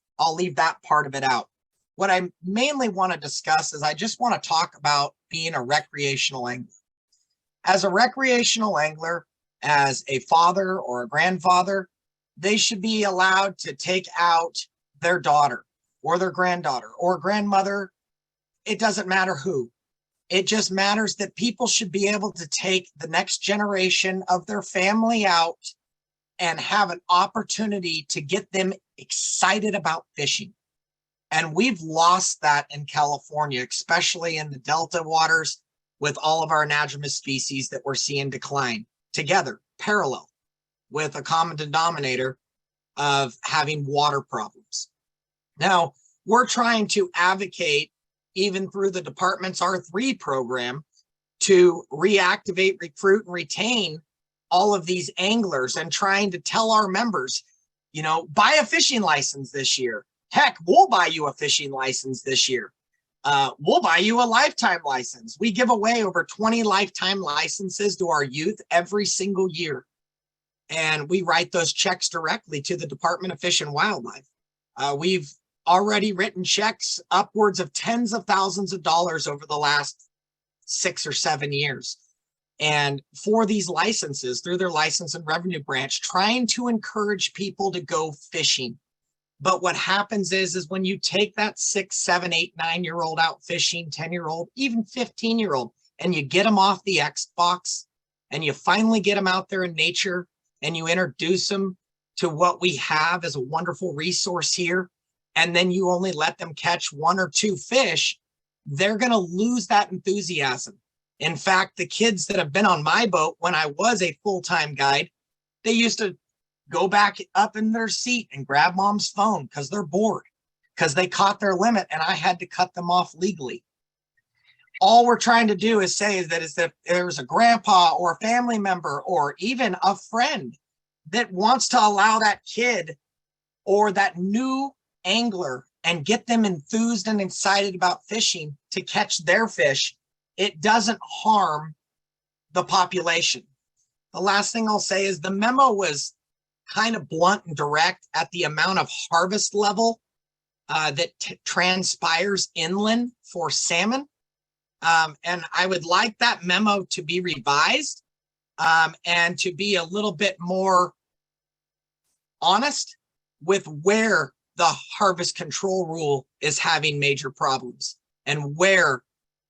that part of it out. What I mainly want to discuss is I just want to talk about being a recreational angler. As a recreational angler, as a father or a grandfather, they should be allowed to take out their daughter or their granddaughter or grandmother. It doesn't matter who. It just matters that people should be able to take the next generation of their family out and have an opportunity to get them excited about fishing. And we've lost that in California, especially in the Delta waters, with all of our anadromous species that we're seeing decline together, parallel, with a common denominator of having water problems. Now, we're trying to advocate, even through the department's R3 program, to reactivate, recruit, and retain all of these anglers, and trying to tell our members, buy a fishing license this year. Heck, we'll buy you a fishing license this year. We'll buy you a lifetime license. We give away over 20 lifetime licenses to our youth every single year. And we write those checks directly to the Department of Fish and Wildlife. We've already written checks upwards of tens of thousands of dollars over the last 6 or 7 years. And for these licenses, through their license and revenue branch, trying to encourage people to go fishing. But what happens is when you take that 6, 7, 8, 9-year-old out fishing, 10-year-old, even 15-year-old, and you get them off the Xbox, and you finally get them out there in nature, and you introduce them to what we have as a wonderful resource here, and then you only let them catch 1 or 2 fish, they're going to lose that enthusiasm. In fact, the kids that have been on my boat when I was a full-time guide, they used to go back up in their seat and grab mom's phone because they're bored, because they caught their limit and I had to cut them off legally. All we're trying to do is say that is that there's a grandpa or a family member or even a friend that wants to allow that kid or that new angler and get them enthused and excited about fishing to catch their fish, it doesn't harm the population. The last thing I'll say is the memo was kind of blunt and direct at the amount of harvest level that transpires inland for salmon. And I would like that memo to be revised and to be a little bit more honest with where the harvest control rule is having major problems and where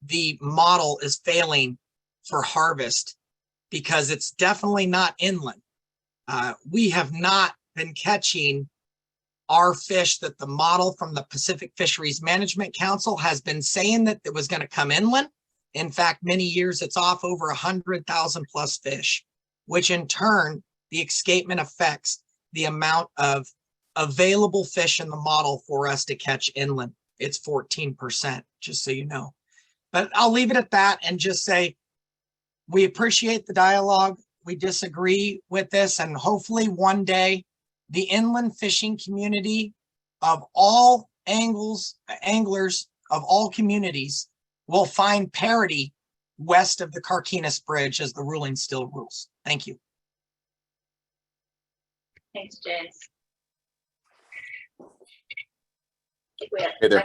the model is failing for harvest, because it's definitely not inland. We have not been catching our fish that the model from the Pacific Fisheries Management Council has been saying that it was going to come inland. In fact, many years it's off over 100,000 plus fish, which in turn, the escapement affects the amount of available fish in the model for us to catch inland. It's 14%, just so you know. But I'll leave it at that and just say, we appreciate the dialogue. We disagree with this, and hopefully one day the inland fishing community of all anglers of all communities will find parity west of the Carquinez Bridge as the ruling still rules. Thank you.
Thanks, James.
Hey there.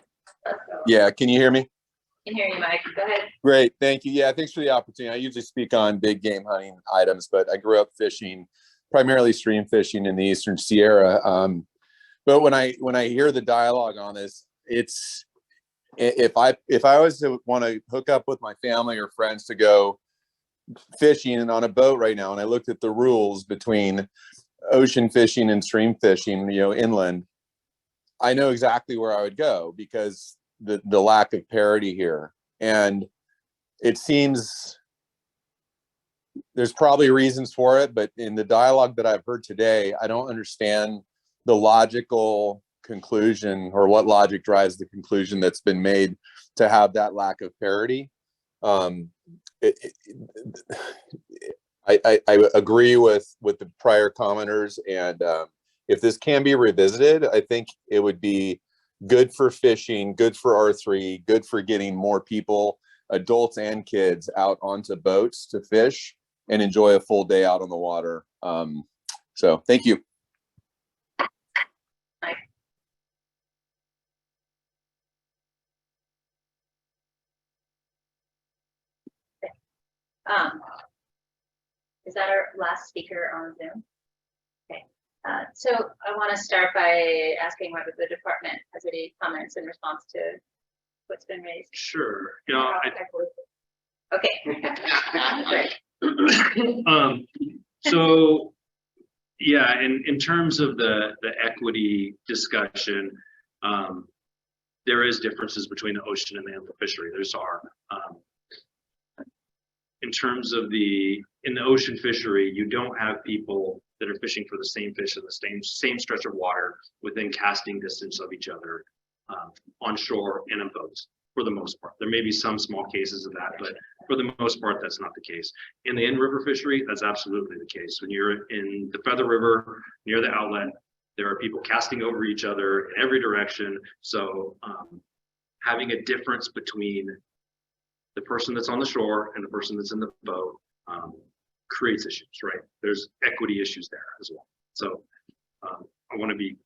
Yeah, can you hear me?
Can hear you, Mike. Go ahead.
Great, thank you. Yeah, thanks for the opportunity. I usually speak on big game hunting items, but I grew up fishing, primarily stream fishing in the Eastern Sierra. But when I hear the dialogue on this, it's if I was to want to hook up with my family or friends to go fishing and on a boat right now, and I looked at the rules between ocean fishing and stream fishing, inland, I know exactly where I would go because the lack of parity here. And it seems there's probably reasons for it, but in the dialogue that I've heard today, I don't understand the logical conclusion or what logic drives the conclusion that's been made to have that lack of parity. I agree with the prior commenters, and if this can be revisited, I think it would be good for fishing, good for R3, good for getting more people, adults and kids, out onto boats to fish and enjoy a full day out on the water. So thank you.
Is that our last speaker on Zoom? Okay. So I want to start by asking whether the department has any comments in response to what's been raised.
Sure.
Okay.
So yeah, in terms of the equity discussion, there is differences between the ocean and the inland fishery. There's in terms of in the ocean fishery, you don't have people that are fishing for the same fish in the same stretch of water within casting distance of each other on shore and in boats, for the most part. There may be some small cases of that, but for the most part, that's not the case. In the in-river fishery, that's absolutely the case. When you're in the Feather River near the outlet, there are people casting over each other in every direction. So having a difference between the person that's on the shore and the person that's in the boat creates issues, right? There's equity issues there as well. So we want to be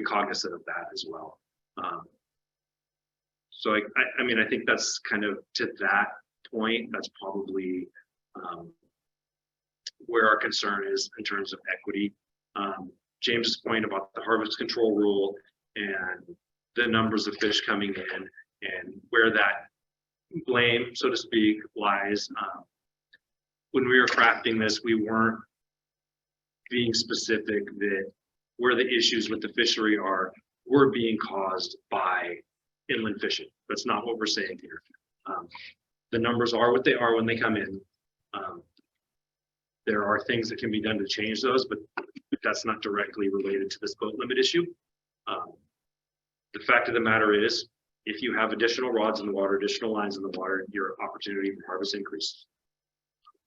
cognizant of that as well. So I mean, I think that's kind of to that point, that's probably where our concern is in terms of equity. James's point about the harvest control rule and the numbers of fish coming in and where that blame, so to speak, lies. When we were crafting this, we weren't being specific that where the issues with the fishery were being caused by inland fishing. That's not what we're saying here. The numbers are what they are when they come in. There are things that can be done to change those, but that's not directly related to this boat limit issue. The fact of the matter is, if you have additional rods in the water, additional lines in the water, your opportunity for harvest increases.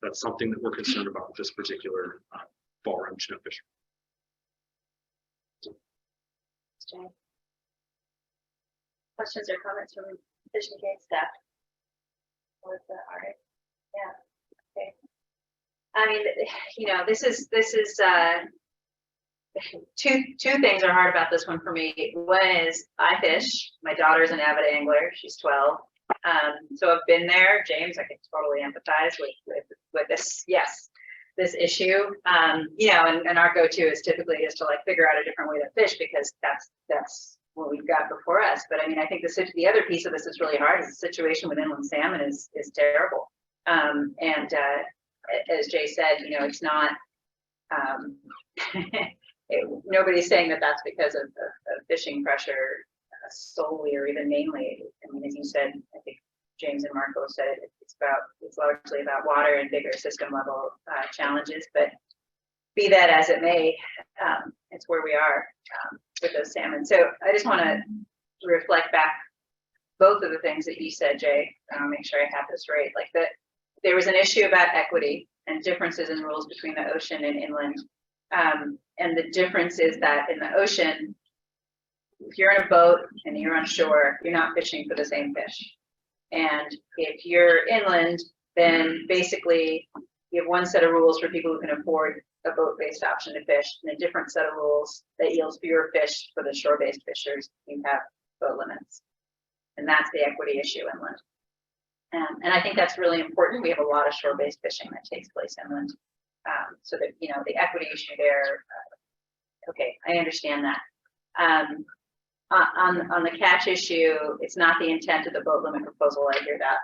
That's something that we're concerned about with this particular fall round chinook fishery.
Questions or comments from Fish and Game staff? Or the artist? Yeah. Okay. I mean, this is two things are hard about this one for me. One is I fish. My daughter's an avid angler. She's 12. So I've been there. James, I can totally empathize with this. Yes, this issue. And our go-to is typically to like figure out a different way to fish because that's what we've got before us. But I mean, I think the other piece of this is really hard is the situation with inland salmon is terrible. As Jay said, you know, it's not, nobody's saying that that's because of fishing pressure solely or even mainly. I mean, as you said, I think James and Marco said it's largely about water and bigger system level challenges, but be that as it may, it's where we are with those salmon. So I just want to reflect back both of the things that you said, Jay. I'll make sure I have this right. Like that there was an issue about equity and differences in rules between the ocean and inland. And the difference is that in the ocean, if you're in a boat and you're on shore, you're not fishing for the same fish. And if you're inland, then basically you have one set of rules for people who can afford a boat-based option to fish, and a different set of rules that yields fewer fish for the shore-based fishers who have boat limits. And that's the equity issue inland. And I think that's really important. We have a lot of shore-based fishing that takes place inland. So that, you know, the equity issue there, okay, I understand that. On the catch issue, it's not the intent of the boat limit proposal, I hear that,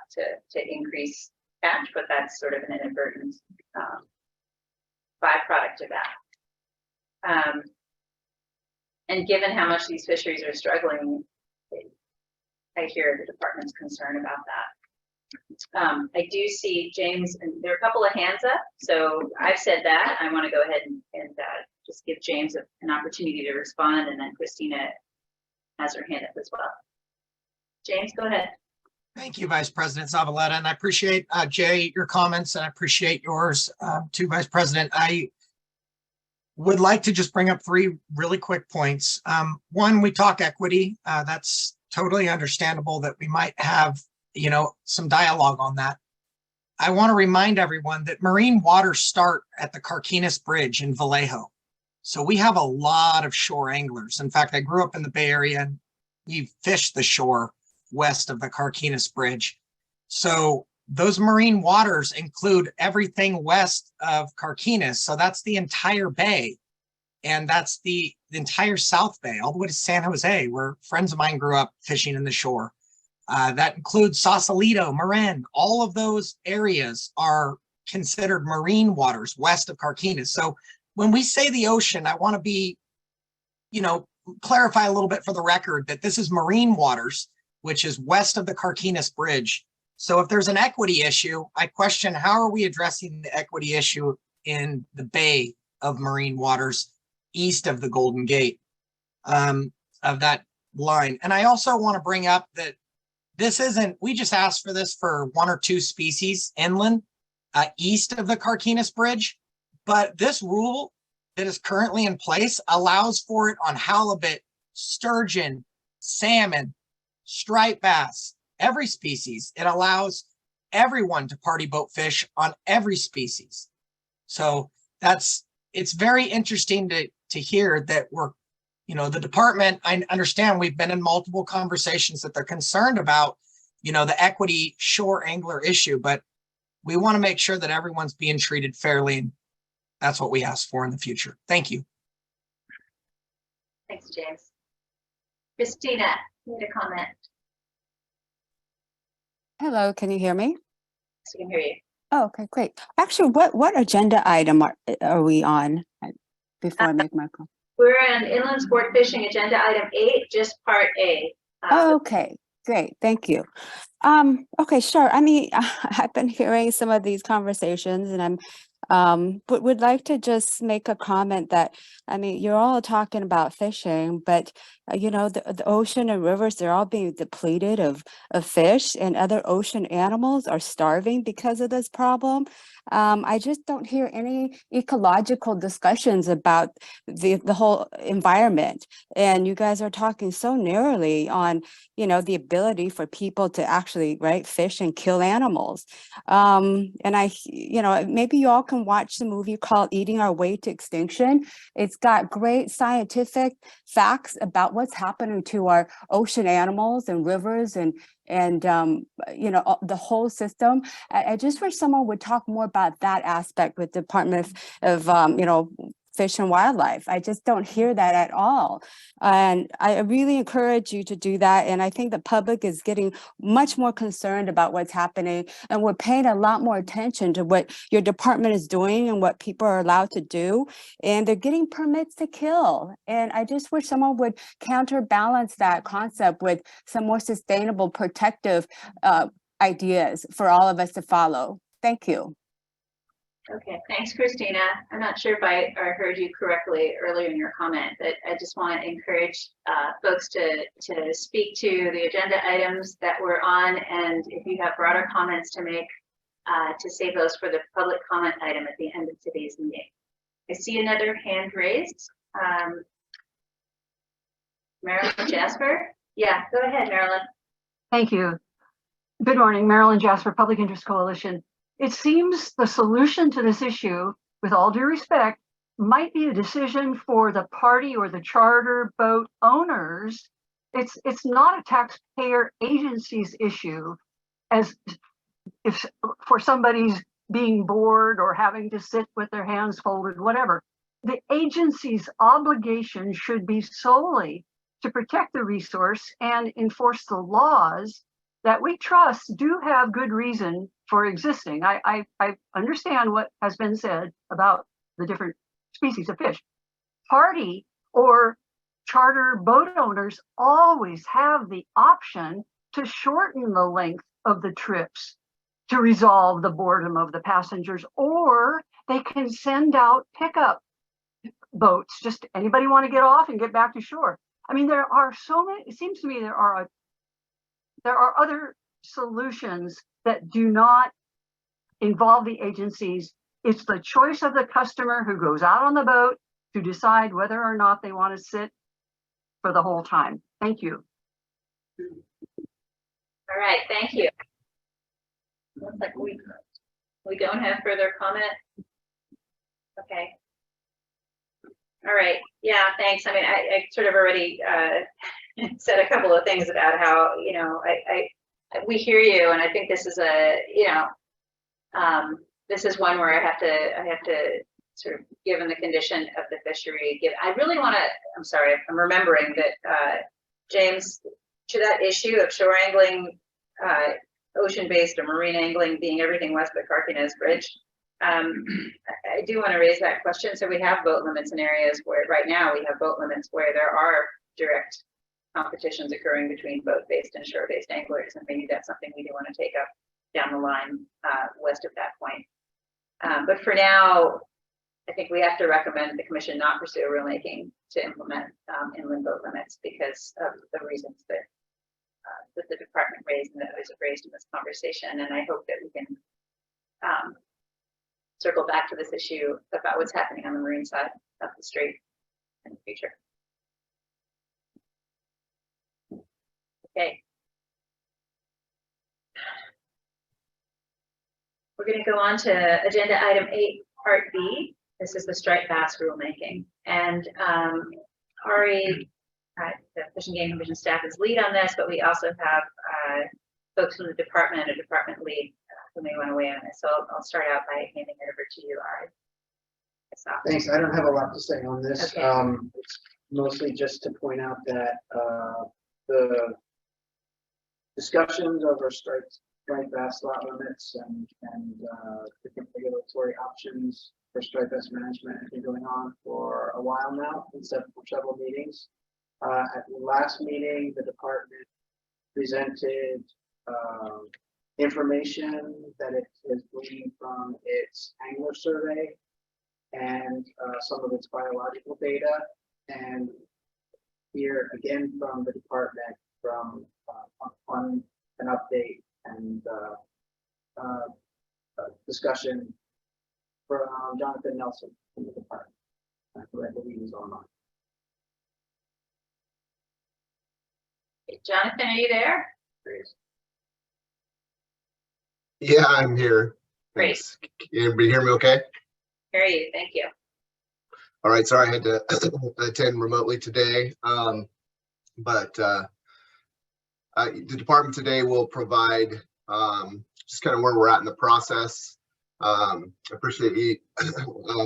to increase catch, but that's sort of an inadvertent byproduct of that. And given how much these fisheries are struggling, I hear the department's concern about that. I do see James, and there are a couple of hands up, so I've said that. I want to go ahead and just give James an opportunity to respond, and then Christina has her hand up as well. James, go ahead.
Thank you, Vice President Zavaleta, and I appreciate, Jay, your comments, and I appreciate yours too, Vice President. I would like to just bring up 3 really quick points. One, we talk equity. That's totally understandable that we might have, you know, some dialogue on that. I want to remind everyone that marine waters start at the Carquinez Bridge in Vallejo. So we have a lot of shore anglers. In fact, I grew up in the Bay Area and we fished the shore west of the Carquinez Bridge. So those marine waters include everything west of Carquinez. So that's the entire bay. And that's the entire South Bay, all the way to San Jose, where friends of mine grew up fishing in the shore. That includes Sausalito, Marin. All of those areas are considered marine waters west of Carquinez. So when we say the ocean, I want to be, you know, clarify a little bit for the record that this is marine waters, which is west of the Carquinez Bridge. So if there's an equity issue, I question how are we addressing the equity issue in the bay of marine waters east of the Golden Gate of that line. And I also want to bring up that this isn't, we just asked for this for 1 or 2 species inland east of the Carquinez Bridge. But this rule that is currently in place allows for it on halibut, sturgeon, salmon, striped bass, every species. It allows everyone to party boat fish on every species. So it's very interesting to hear that we're, you know, the department, I understand we've been in multiple conversations that they're concerned about, you know, the equity shore angler issue, but we want to make sure that everyone's being treated fairly. And that's what we ask for in the future. Thank you.
Thanks, James. Christina, you need a comment.
Hello, can you hear me?
So we can hear you.
Oh, okay, great. Actually, what agenda item are we on before I make my call?
We're on inland sport fishing agenda item 8, just part A.
Oh, okay, great, thank you. Okay, sure. I mean, I've been hearing some of these conversations, and I'm but would like to just make a comment that, I mean, you're all talking about fishing, but you know, the ocean and rivers, they're all being depleted of fish, and other ocean animals are starving because of this problem. I just don't hear any ecological discussions about the whole environment. And you guys are talking so narrowly on, you know, the ability for people to actually, right, fish and kill animals. And you know, maybe you all can watch the movie called Eating Our Way to Extinction. It's got great scientific facts about what's happening to our ocean animals and rivers and you know, the whole system. I just wish someone would talk more about that aspect with Department of you know, fish and wildlife. I just don't hear that at all. And I really encourage you to do that. And I think the public is getting much more concerned about what's happening. And we're paying a lot more attention to what your department is doing and what people are allowed to do. And they're getting permits to kill. And I just wish someone would counterbalance that concept with some more sustainable, protective ideas for all of us to follow. Thank you.
Okay, thanks, Christina. I'm not sure if I heard you correctly earlier in your comment, but I just want to encourage folks to speak to the agenda items that we're on, and if you have broader comments to make, to save those for the public comment item at the end of today's meeting. I see another hand raised. Marilyn Jasper? Yeah, go ahead, Marilyn.
Thank you. Good morning, Marilyn Jasper, Public Interest Coalition. It seems the solution to this issue, with all due respect, might be a decision for the party or the charter boat owners. It's not a taxpayer agency's issue, as if for somebody's being bored or having to sit with their hands folded, whatever. The agency's obligation should be solely to protect the resource and enforce the laws that we trust do have good reason for existing. I understand what has been said about the different species of fish. Party or charter boat owners always have the option to shorten the length of the trips to resolve the boredom of the passengers, or they can send out pickup boats. Just anybody want to get off and get back to shore. I mean, there are so many, it seems to me there are other solutions that do not involve the agencies. It's the choice of the customer who goes out on the boat to decide whether or not they want to sit for the whole time. Thank you.
All right, thank you. Looks like we don't have further comment. Okay. All right. Yeah, thanks. I mean, I sort of already said a couple of things about how, you know, we hear you, and I think this is a, you know, this is one where I have to sort of, given the condition of the fishery, I really want to, I'm sorry, I'm remembering that, James, to that issue of shore angling, ocean-based or marine angling being everything west of the Carquinez Bridge, I do want to raise that question. So we have boat limits in areas where right now we have boat limits where there are direct competitions occurring between boat-based and shore-based anglers, and maybe that's something we do want to take up down the line west of that point. But for now, I think we have to recommend the commission not pursue rulemaking to implement inland boat limits because of the reasons that the department raised and that was raised in this conversation. And I hope that we can circle back to this issue about what's happening on the marine side of the strait in the future. Okay. We're going to go on to agenda item 8, part B. This is the striped bass rulemaking. And Ari, the Fish and Game Commission staff is lead on this, but we also have folks from the department, a department lead who may want to weigh in on this. So I'll start out by handing it over to you, Ari.
Thanks. I don't have a lot to say on this.
Okay.
It's mostly just to point out that the discussions over striped bass lot limits and different regulatory options for striped bass management have been going on for a while now, in several meetings. At the last meeting, the department presented information that it has gleaned from its angler survey and some of its biological data, and here again from the department on an update and discussion from Jonathan Nelson from the department, who I believe is online.
Jonathan, are you there?
Yeah, I'm here.
Great.
Thanks. Can everybody hear me okay?
Hear you. Thank you.
All right, sorry I had to attend remotely today, but the department today will provide just kind of where we're at in the process. Appreciate you,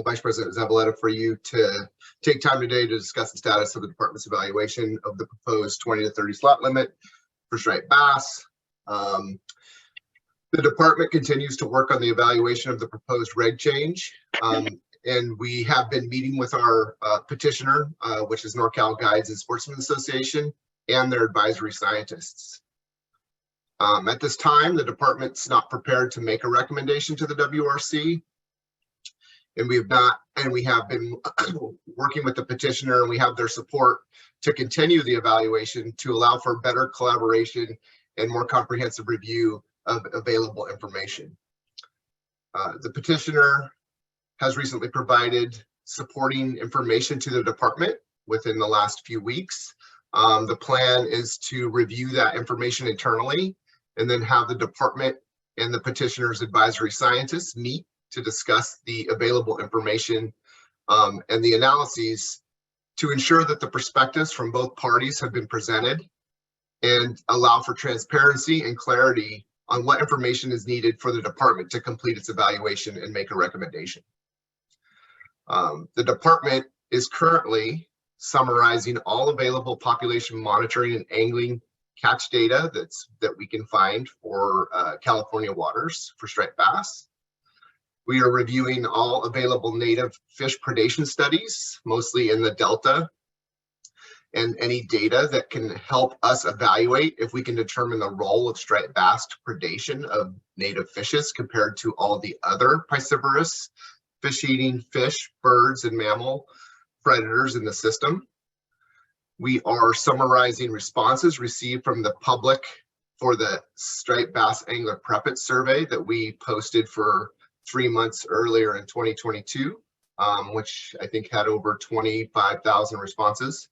Vice President Zavaleta, for you to take time today to discuss the status of the department's evaluation of the proposed 20 to 30 slot limit for striped bass. The department continues to work on the evaluation of the proposed reg change. And we have been meeting with our petitioner, which is NorCal Guides and Sportsmen Association, and their advisory scientists. At this time, the department's not prepared to make a recommendation to the WRC. And we have been working with the petitioner, and we have their support to continue the evaluation to allow for better collaboration and more comprehensive review of available information. The petitioner has recently provided supporting information to the department within the last few weeks. The plan is to review that information internally and then have the department and the petitioner's advisory scientists meet to discuss the available information and the analyses to ensure that the perspectives from both parties have been presented and allow for transparency and clarity on what information is needed for the department to complete its evaluation and make a recommendation. The department is currently summarizing all available population monitoring and angling catch data that we can find for California waters for striped bass. We are reviewing all available native fish predation studies, mostly in the Delta, and any data that can help us evaluate if we can determine the role of striped bass to predation of native fishes compared to all the other piscivorous fish-eating fish, birds, and mammal predators in the system. We are summarizing responses received from the public for the striped bass angler preppet survey that we posted for 3 months earlier in 2022, which I think had over 25,000 responses.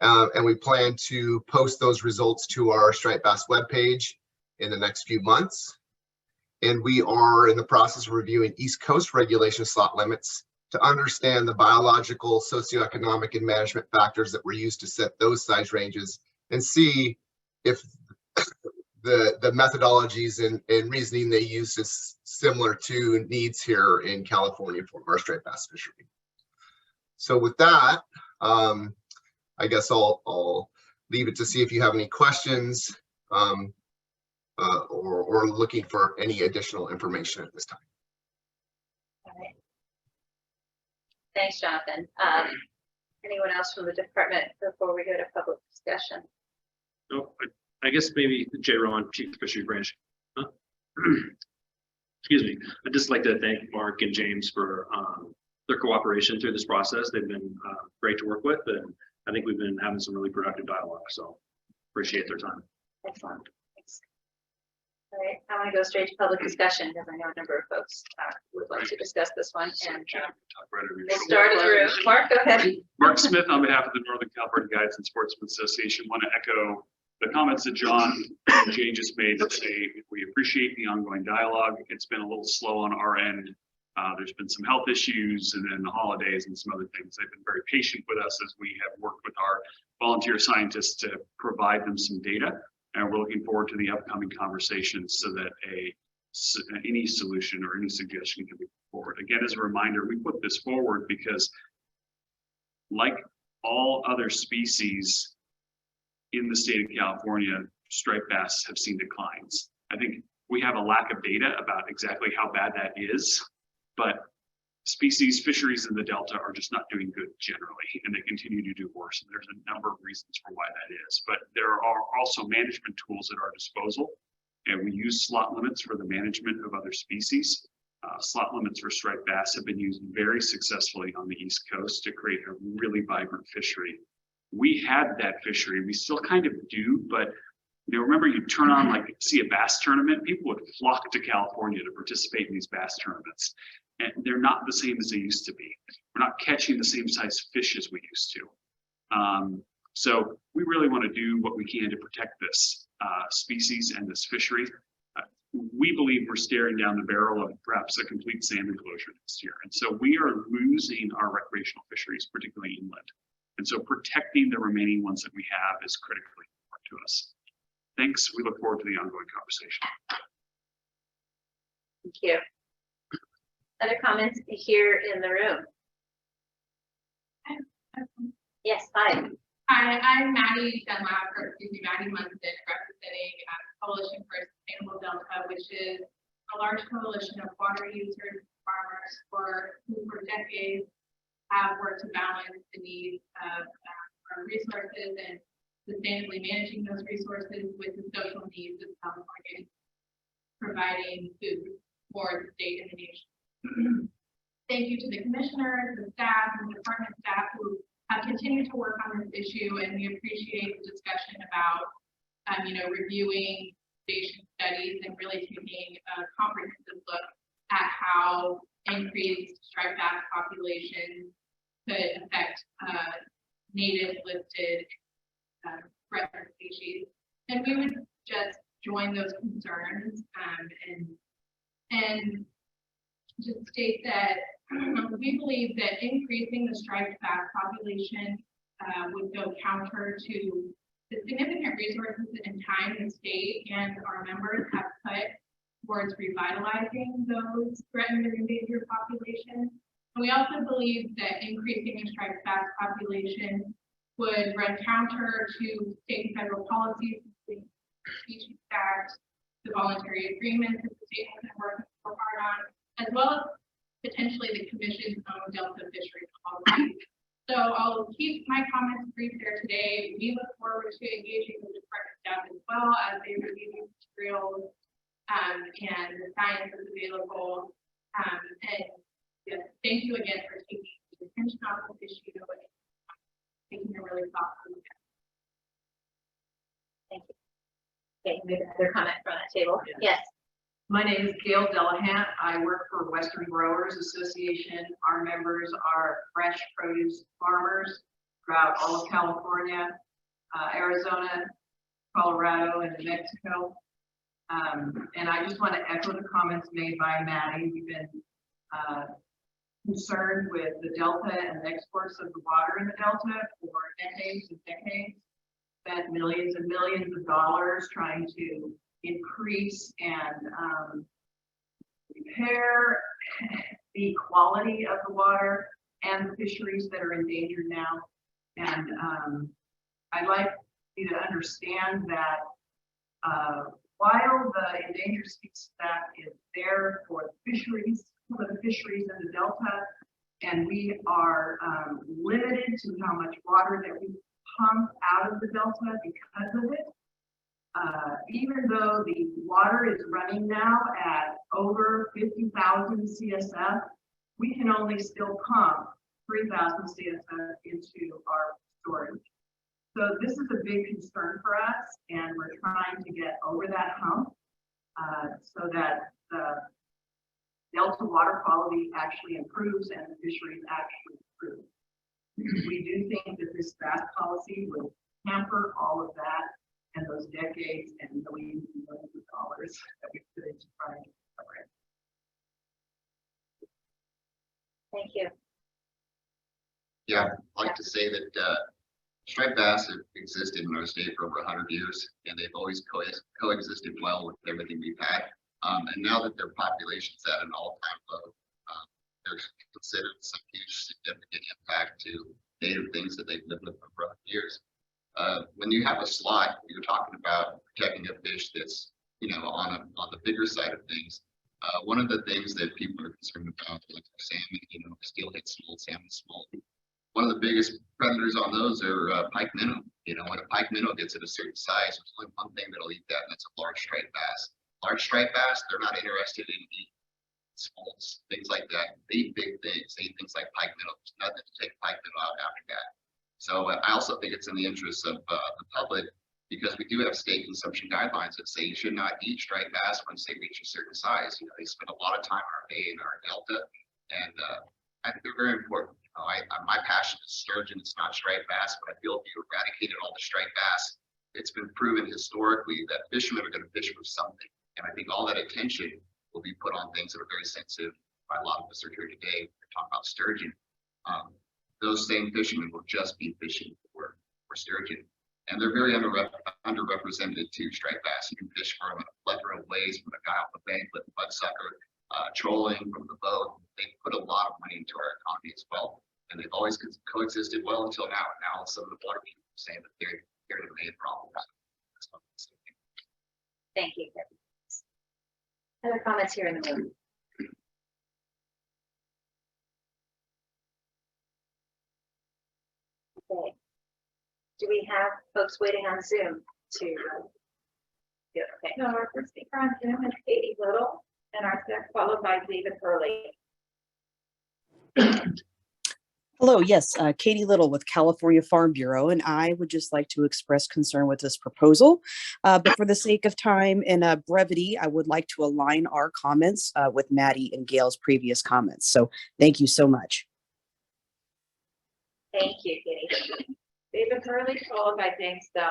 And we plan to post those results to our striped bass webpage in the next few months. And we are in the process of reviewing East Coast regulation slot limits to understand the biological, socioeconomic, and management factors that were used to set those size ranges and see if the methodologies and reasoning they use is similar to needs here in California for our striped bass fishery. So with that, I guess I'll leave it to see if you have any questions or looking for any additional information at this time.
All right. Thanks, Jonathan. Anyone else from the department before we go to public discussion?
No, I guess maybe Jay Rowan, Chief Fishery Branch. Huh? Excuse me. I'd just like to thank Mark and James for their cooperation through this process. They've been great to work with, and I think we've been having some really productive dialogue. So appreciate their time.
Excellent. Thanks. All right, I want to go straight to public discussion because I know a number of folks would like to discuss this one. And we'll start in the room. Mark, go ahead.
Mark Smith on behalf of the Northern California Guides and Sportsmen Association. Want to echo the comments that John and Jay just made that say we appreciate the ongoing dialogue. It's been a little slow on our end. There's been some health issues and then the holidays and some other things. They've been very patient with us as we have worked with our volunteer scientists to provide them some data. And we're looking forward to the upcoming conversations so that any solution or any suggestion can be put forward. Again, as a reminder, we put this forward because like all other species in the state of California, striped bass have seen declines. I think we have a lack of data about exactly how bad that is, but fisheries in the Delta are just not doing good generally, and they continue to do worse. And there's a number of reasons for why that is, but there are also management tools at our disposal, and we use slot limits for the management of other species. Slot limits for striped bass have been used very successfully on the East Coast to create a really vibrant fishery. We had that fishery, we still kind of do, but you know, remember you turn on see a bass tournament, people would flock to California to participate in these bass tournaments. And they're not the same as they used to be. We're not catching the same size fish as we used to. So we really want to do what we can to protect this species and this fishery. We believe we're staring down the barrel of perhaps a complete salmon closure next year. And so we are losing our recreational fisheries, particularly inland. And so protecting the remaining ones that we have is critically important to us. Thanks. We look forward to the ongoing conversation.
Thank you. Other comments here in the room? Yes, hi.
Hi, I'm Maddie Dunlap, or excuse me, Maddie Munson, representing Coalition for a Sustainable Delta, which is a large coalition of water users, farmers who for decades have worked to balance the needs of our resources and sustainably managing those resources with the social needs of California, providing food for the state and the nation. Thank you to the commissioners, the staff, and the department staff who have continued to work on this issue, and we appreciate the discussion about, reviewing station studies and really taking a comprehensive look at how increased striped bass population could affect native listed threatened species. And we would just join those concerns and just state that we believe that increasing the striped bass population would go counter to the significant resources and time the state and our members have put towards revitalizing those threatened and endangered populations. And we also believe that increasing the striped bass population would run counter to state and federal policies, including the Species Act, the voluntary agreements that the state has been working so hard on, as well as potentially the commission's own Delta fisheries policy. So I'll keep my comments brief there today. We look forward to engaging with the department staff as well as they review these materials and the science is available. And yes, thank you again for taking the attention on this issue and taking a really thoughtful look at it.
Thank you. Okay, maybe another comment from that table. Yes.
My name is Gail Delahan. I work for Western Growers Association. Our members are fresh produce farmers throughout all of California, Arizona, Colorado, and New Mexico. And I just want to echo the comments made by Maddie. We've been concerned with the Delta and the exports of the water in the Delta for decades and decades. Spent millions and millions of dollars trying to increase and repair the quality of the water and the fisheries that are endangered now. And I'd like you to understand that while the endangered species act is there for the fisheries, for the fisheries in the Delta, and we are limited to how much water that we pump out of the Delta because of it. Even though the water is running now at over 50,000 CSF, we can only still pump 3,000 CSF into our storage. So this is a big concern for us, and we're trying to get over that hump so that the Delta water quality actually improves and the fisheries actually improve. We do think that this fast policy will hamper all of that and those decades and millions of dollars that we put into trying to cover it.
Thank you.
Yeah, I'd like to say that striped bass have existed in our state for over 100 years, and they've always coexisted well with everything we've had. And now that their population's at an all-time low, they're considered some huge significant impact to native things that they've lived with for 100 years. When you have a slot, you're talking about protecting a fish that's, on the bigger side of things. One of the things that people are concerned about, like salmon, steelhead smolt, salmon smolt. One of the biggest predators on those are pike minnow. When a pike minnow gets at a certain size, there's only one thing that'll eat that, and that's a large striped bass. Large striped bass, they're not interested in eating smolts, things like that. They eat big things. They eat things like pike minnow. There's nothing to take pike minnow out after that. So I also think it's in the interest of the public, because we do have state consumption guidelines that say you should not eat striped bass once they reach a certain size. They spend a lot of time in our bay and our delta, and I think they're very important. My passion is sturgeon. It's not striped bass, but I feel if you eradicated all the striped bass, it's been proven historically that fishermen are going to fish for something. And I think all that attention will be put on things that are very sensitive. A lot of us are here today to talk about sturgeon. Those same fishermen will just be fishing for sturgeon. And they're very underrepresented to striped bass. You can fish for them in a plethora of ways, from a guy off the bank with a mudsucker trolling, from the boat. They put a lot of money into our economy as well. And they've always coexisted well until now. And now some of the water people are saying that they're the main problem.
Thank you. Other comments here in the room? Okay. Do we have folks waiting on Zoom to? Okay.
No, our first speaker on Zoom is Katie Little, and our second followed by David Hurley.
Hello, yes, Katie Little with California Farm Bureau, and I would just like to express concern with this proposal. But for the sake of time and brevity, I would like to align our comments with Maddie and Gail's previous comments. So thank you so much.
Thank you, Katie.
David Hurley, followed by James Stone.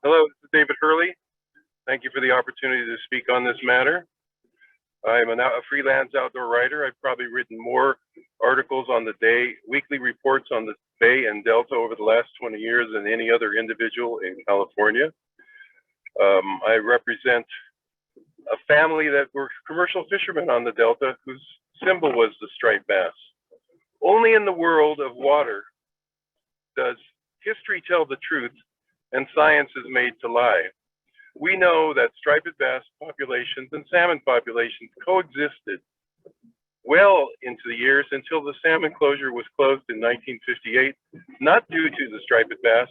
Hello, this is David Hurley. Thank you for the opportunity to speak on this matter. I'm a freelance outdoor writer. I've probably written more articles on the weekly reports on the Bay and Delta over the last 20 years than any other individual in California. I represent a family that were commercial fishermen on the Delta whose symbol was the striped bass. Only in the world of water does history tell the truth and science is made to lie. We know that striped bass populations and salmon populations coexisted well into the years until the salmon closure was closed in 1958, not due to the striped bass,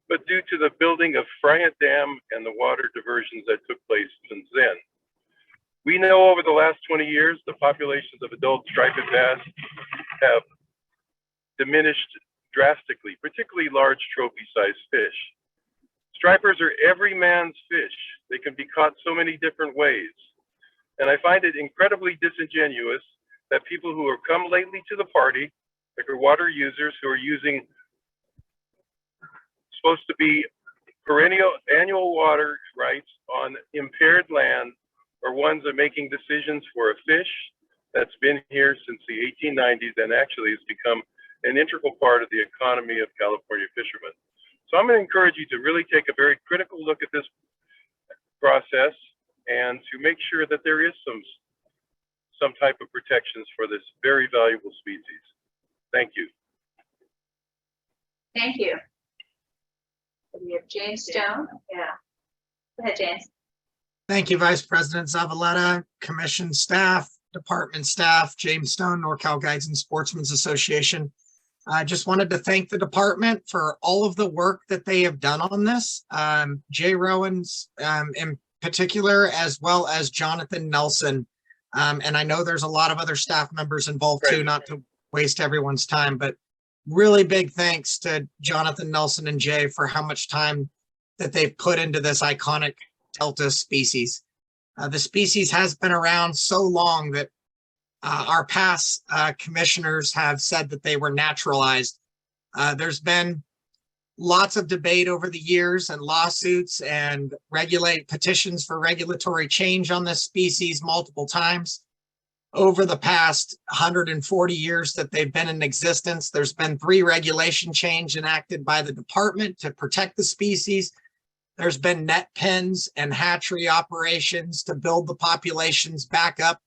but due to the building of Friant Dam and the water diversions that took place since then. We know over the last 20 years, the populations of adult striped bass have diminished drastically, particularly large trophy-sized fish. Stripers are every man's fish. They can be caught so many different ways. And I find it incredibly disingenuous that people who have come lately to the party, like are water users who are using supposed to be annual water rights on impaired land, are ones that are making decisions for a fish that's been here since the 1890s and actually has become an integral part of the economy of California fishermen. So I'm going to encourage you to really take a very critical look at this process and to make sure that there is some type of protections for this very valuable species. Thank you.
Thank you. We have James Stone. Yeah. Go ahead, James.
Thank you, Vice President Zavaleta, Commission staff, department staff, James Stone, NorCal Guides and Sportsmen's Association. I just wanted to thank the department for all of the work that they have done on this. Jay Rowans in particular, as well as Jonathan Nelson. And I know there's a lot of other staff members involved too, not to waste everyone's time, but really big thanks to Jonathan Nelson and Jay for how much time that they've put into this iconic Delta species. The species has been around so long that our past commissioners have said that they were naturalized. There's been lots of debate over the years and lawsuits and petitions for regulatory change on this species multiple times. Over the past 140 years that they've been in existence, there's been 3 regulation change enacted by the department to protect the species. There's been net pens and hatchery operations to build the populations back up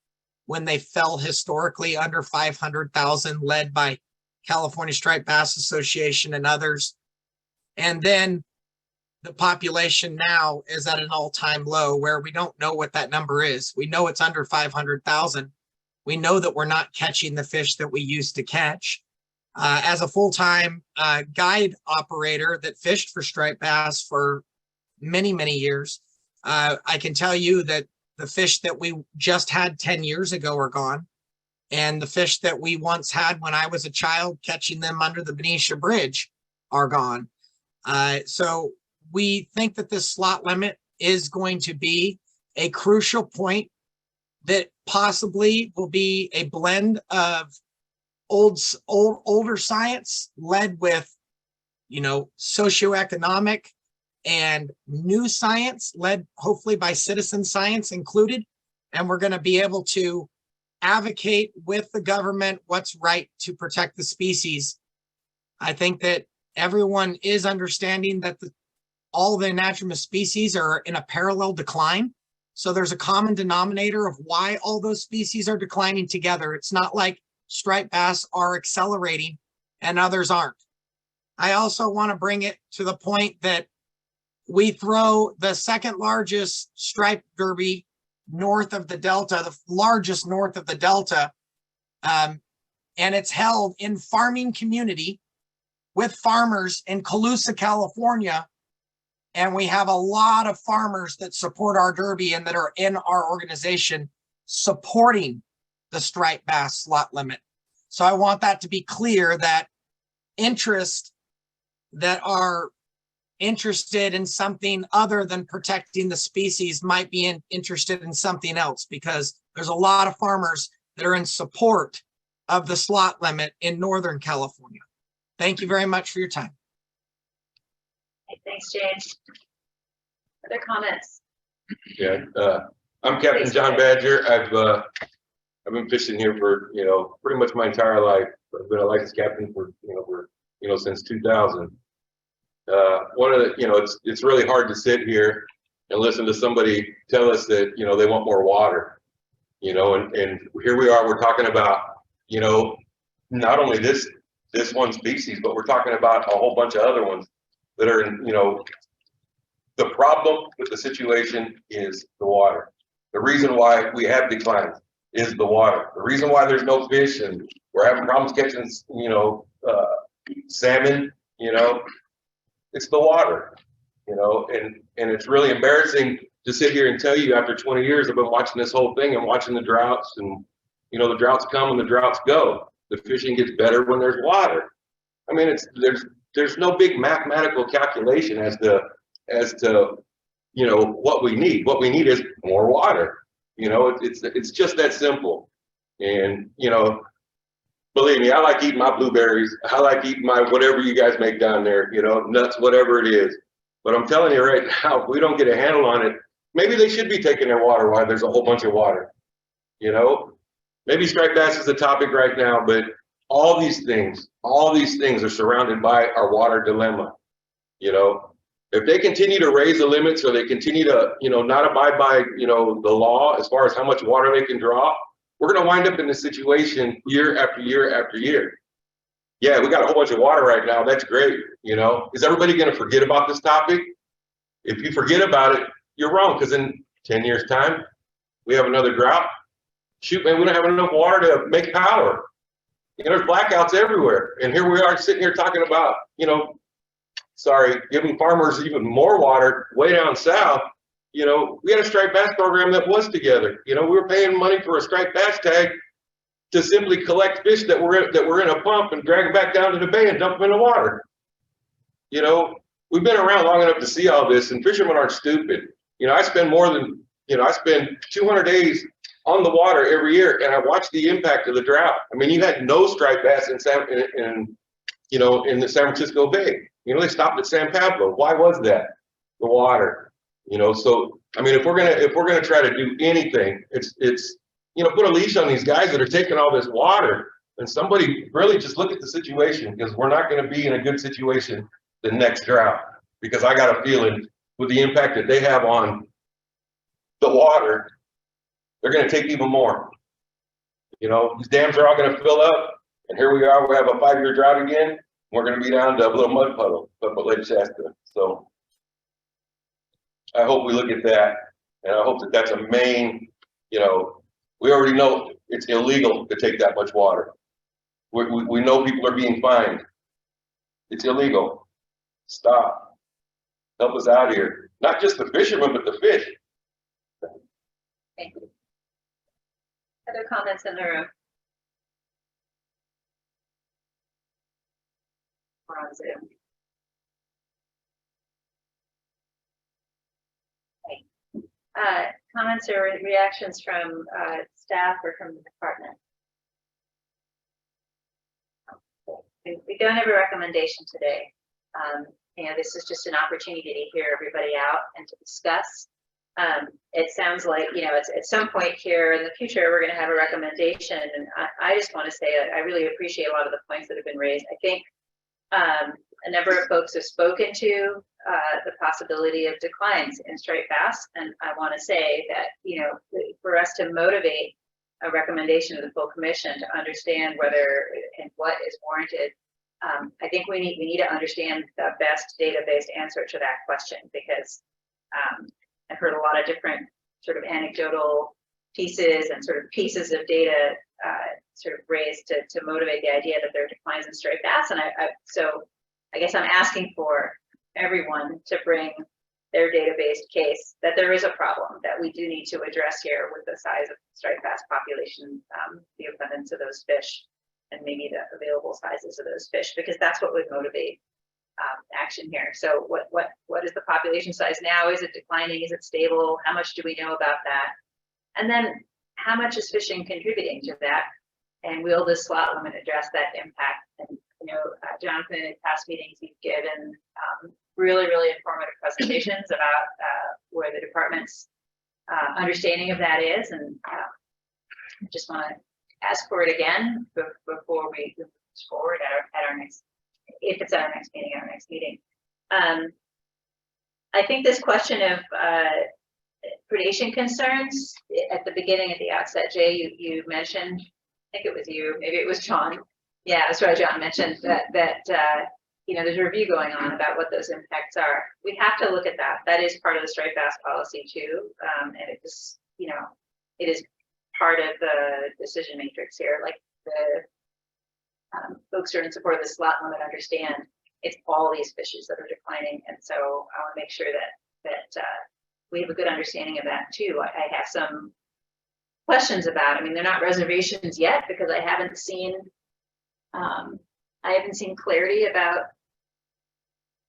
when they fell historically under 500,000, led by California Striped Bass Association and others. And then the population now is at an all-time low where we don't know what that number is. We know it's under 500,000. We know that we're not catching the fish that we used to catch. As a full-time guide operator that fished for striped bass for many, many years, I can tell you that the fish that we just had 10 years ago are gone. And the fish that we once had when I was a child catching them under the Benicia Bridge are gone. So we think that this slot limit is going to be a crucial point that possibly will be a blend of older science led with, socioeconomic and new science led hopefully by citizen science included. And we're going to be able to advocate with the government what's right to protect the species. I think that everyone is understanding that all the anadromous species are in a parallel decline. So there's a common denominator of why all those species are declining together. It's not like striped bass are accelerating and others aren't. I also want to bring it to the point that we throw the second largest striped derby north of the Delta, the largest north of the Delta, and it's held in farming community with farmers in Colusa, California. And we have a lot of farmers that support our derby and that are in our organization supporting the striped bass slot limit. So I want that to be clear, that interests that are interested in something other than protecting the species might be interested in something else, because there's a lot of farmers that are in support of the slot limit in Northern California. Thank you very much for your time.
Thanks, James. Other comments?
Yeah, I'm Captain John Badger. I've been fishing here for, pretty much my entire life. I've been a licensed captain for, since 2000. One of the, it's really hard to sit here and listen to somebody tell us that, they want more water, and here we are, we're talking about, not only this one species, but we're talking about a whole bunch of other ones that are in, the problem with the situation is the water. The reason why we have declines is the water. The reason why there's no fish and we're having problems catching, salmon, it's the water, and it's really embarrassing to sit here and tell you after 20 years I've been watching this whole thing and watching the droughts, and, the droughts come and the droughts go. The fishing gets better when there's water. I mean, there's no big mathematical calculation as to what we need. What we need is more water. It's just that simple. And believe me, I like eating my blueberries. I like eating my whatever you guys make down there, nuts, whatever it is. But I'm telling you right now, if we don't get a handle on it, maybe they should be taking their water while there's a whole bunch of water. Maybe striped bass is the topic right now, but all these things are surrounded by our water dilemma. If they continue to raise the limits, or they continue to, not abide by, the law as far as how much water they can draw, we're going to wind up in this situation year after year after year. Yeah, we got a whole bunch of water right now. That's great. Is everybody going to forget about this topic? If you forget about it, you're wrong, because in 10 years time, we have another drought. Shoot, man, we don't have enough water to make power. There's blackouts everywhere. And here we are sitting here talking about, giving farmers even more water way down south. We had a striped bass program that was together. We were paying money for a striped bass tag to simply collect fish that were in a pump and drag them back down to the bay and dump them in the water. We've been around long enough to see all this, and fishermen aren't stupid. I spend I spend 200 days on the water every year, and I watch the impact of the drought. I mean, you had no striped bass in the San Francisco Bay. They stopped at San Pablo. Why was that? The water. So I mean, if we're gonna try to do anything, it's put a leash on these guys that are taking all this water, and somebody really just look at the situation, because we're not going to be in a good situation the next drought, because I got a feeling with the impact that they have on the water, they're going to take even more. These dams are all going to fill up, and here we are, we have a 5-year drought again. We're going to be down to a little mud puddle up at Lake Shasta. So I hope we look at that, and I hope that that's a main, we already know it's illegal to take that much water. We know people are being fined. It's illegal. Stop. Help us out here. Not just the fishermen, but the fish.
Thank you. Other comments in the room? Or on Zoom? Okay. Comments or reactions from staff or from the department? We don't have a recommendation today. This is just an opportunity to hear everybody out and to discuss. It sounds like, at some point here in the future, we're going to have a recommendation. And I just want to say I really appreciate a lot of the points that have been raised. I think A number of folks have spoken to the possibility of declines in striped bass, and I want to say that, you know, for us to motivate a recommendation of the full commission to understand whether and what is warranted, I think we need to understand the best data-based answer to that question, because I've heard a lot of different sort of anecdotal pieces and sort of pieces of data sort of raised to motivate the idea that there are declines in striped bass. And so I guess I'm asking for everyone to bring their data-based case that there is a problem that we do need to address here with the size of striped bass population, the abundance of those fish, and maybe the available sizes of those fish, because that's what would motivate action here. So what is the population size now? Is it declining? Is it stable? How much do we know about that? And then how much is fishing contributing to that? And will this slot limit address that impact? And, you know, Jonathan, in past meetings, you've given really, really informative presentations about where the department's understanding of that is. And I just want to ask for it again before we move forward at our next, if it's at our next meeting, I think this question of predation concerns at the beginning, at the outset, Jay, you mentioned, I think it was you, maybe it was John. Yeah, that's right. John mentioned that you know, there's a review going on about what those impacts are. We have to look at that. That is part of the striped bass policy too, and it just, you know, it is part of the decision matrix here. Like the folks who are in support of the slot limit understand it's all these fishes that are declining, and so I want to make sure that we have a good understanding of that too. I have some questions about. I mean, they're not reservations yet because I haven't seen clarity about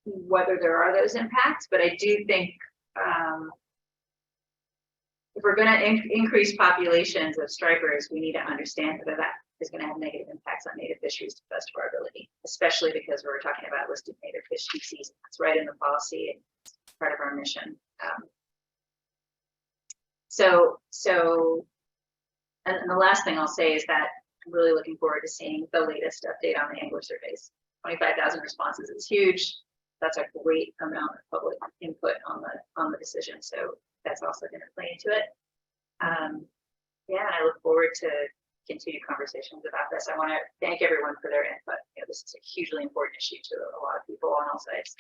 whether there are those impacts. But I do think if we're going to increase populations of stripers, we need to understand whether that is going to have negative impacts on native fisheries to the best of our ability, especially because we're talking about listed native fish species. That's right in the policy. It's part of our mission. And the last thing I'll say is that I'm really looking forward to seeing the latest update on the angler surveys. 25,000 responses is huge. That's a great amount of public input on the decision. So that's also going to play into it. Yeah, I look forward to continued conversations about this. I want to thank everyone for their input. You know, this is a hugely important issue to a lot of people on all sides.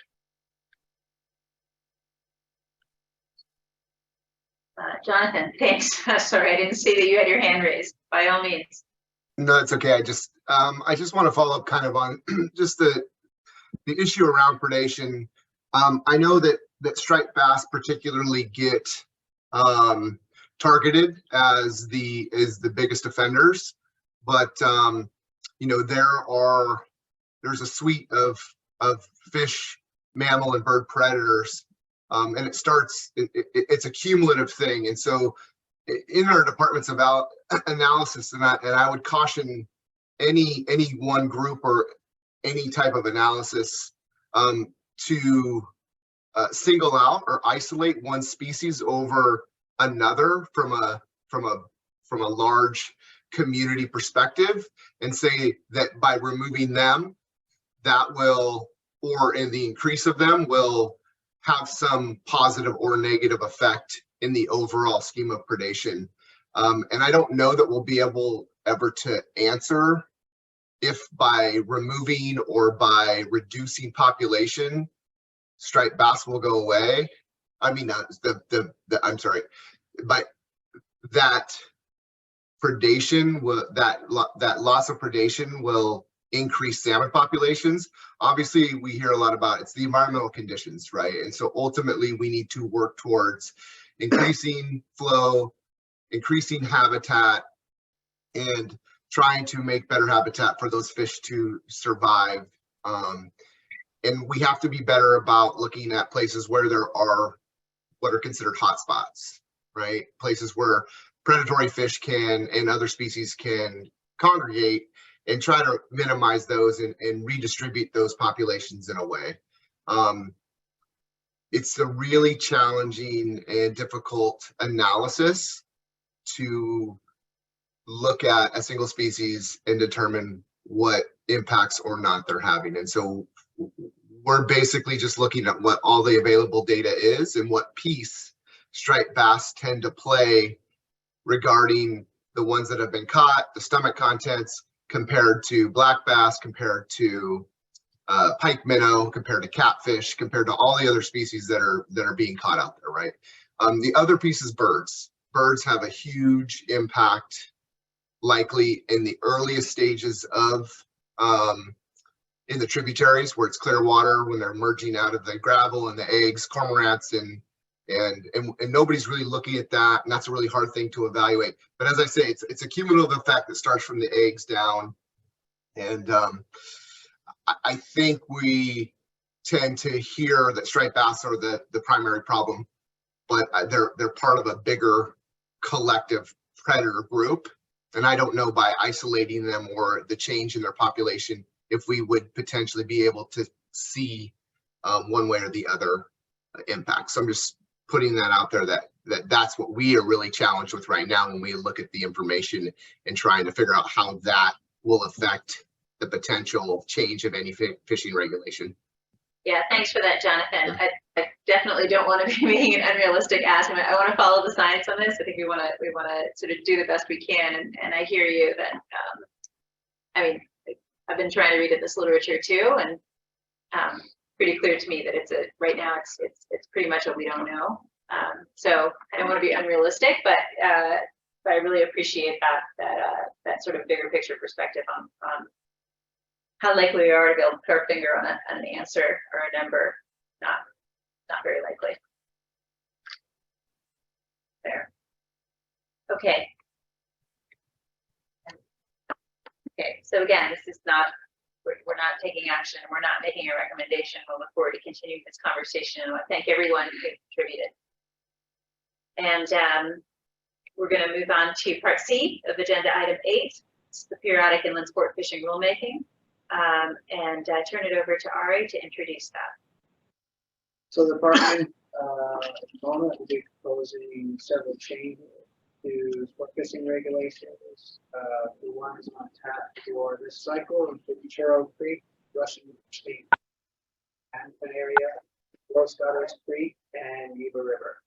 Jonathan, thanks. Sorry, I didn't see that you had your hand raised. By all means.
No, it's okay. I just want to follow up kind of on just the issue around predation. I know that striped bass particularly get targeted as the biggest offenders, but you know, there's a suite of fish, mammal, and bird predators. And it's a cumulative thing. And so in our departments about analysis, and I would caution any one group or any type of analysis to single out or isolate one species over another from a large community perspective, and say that by removing them, that will, or in the increase of them, will have some positive or negative effect in the overall scheme of predation. And I don't know that we'll be able ever to answer if by removing or by reducing population, striped bass will go away. I mean, I'm sorry, but that predation will, that loss of predation will increase salmon populations. Obviously, we hear a lot about it's the environmental conditions, right? And so ultimately, we need to work towards increasing flow, increasing habitat, and trying to make better habitat for those fish to survive. And we have to be better about looking at places where there are what are considered hotspots, right? Places where predatory fish can and other species can congregate, and try to minimize those and redistribute those populations in a way. It's a really challenging and difficult analysis to look at a single species and determine what impacts or not they're having. And so we're basically just looking at what all the available data is and what piece striped bass tend to play regarding the ones that have been caught, the stomach contents, compared to black bass, compared to pike minnow, compared to catfish, compared to all the other species that are being caught out there, right? The other piece is birds. Birds have a huge impact, likely in the earliest stages of in the tributaries where it's clear water, when they're emerging out of the gravel and the eggs, cormorants, and nobody's really looking at that, and that's a really hard thing to evaluate. But as I say, it's a cumulative effect that starts from the eggs down, and I think we tend to hear that striped bass are the primary problem, but they're part of a bigger collective predator group, and I don't know, by isolating them or the change in their population, if we would potentially be able to see one way or the other impact. So I'm just putting that out there, that's what we are really challenged with right now when we look at the information and trying to figure out how that will affect the potential change of any fishing regulation.
Yeah, thanks for that, Jonathan. I definitely don't want to be making an unrealistic ask. I want to follow the science on this. I think we want to sort of do the best we can. And I hear you that, I mean, I've been trying to read this literature too, and pretty clear to me that right now it's pretty much what we don't know. So I don't want to be unrealistic, but I really appreciate that sort of bigger picture perspective on how likely we are to be able to put our finger on an answer or a number. Not very likely. There. Okay. Okay, so again, this is not, we're not taking action, we're not making a recommendation. We'll look forward to continuing this conversation, and I want to thank everyone who contributed. And we're going to move on to part C of agenda item 8, it's the periodic inland sport fishing rulemaking, and turn it over to Ari to introduce that.
So the department will be proposing several changes to sport fishing regulations. The ones on tap for this cycle include Churro Creek, Russian State Hampton area, Rose Scottish Creek, and Yuba River.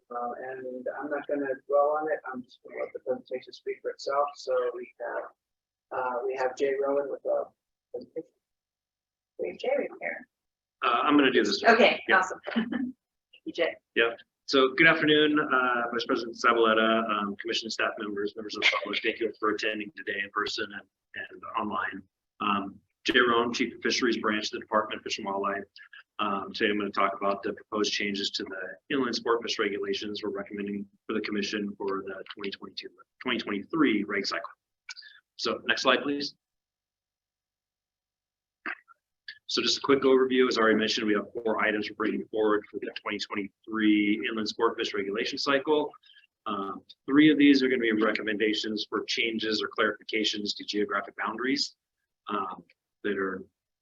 And I'm not going to dwell on it. I'm just going to let the presentation speak for itself. So we have Jay Rowan with a presentation.
We have Jay here.
I'm going to do this.
Okay,
yeah.
awesome. Thank you, Jay.
Yep. So good afternoon, Vice President Zavaleta, Commission staff members, members of the public. Thank you for attending today in person and online. Jay Rowan, Chief of Fisheries Branch of the Department of Fish and Wildlife. Today I'm going to talk about the proposed changes to the inland sport fish regulations we're recommending for the Commission for the 2022-2023 reg cycle. So next slide, please. So just a quick overview, as already mentioned, we have 4 items we're bringing forward for the 2023 inland sport fish regulation cycle. 3 of these are going to be recommendations for changes or clarifications to geographic boundaries that are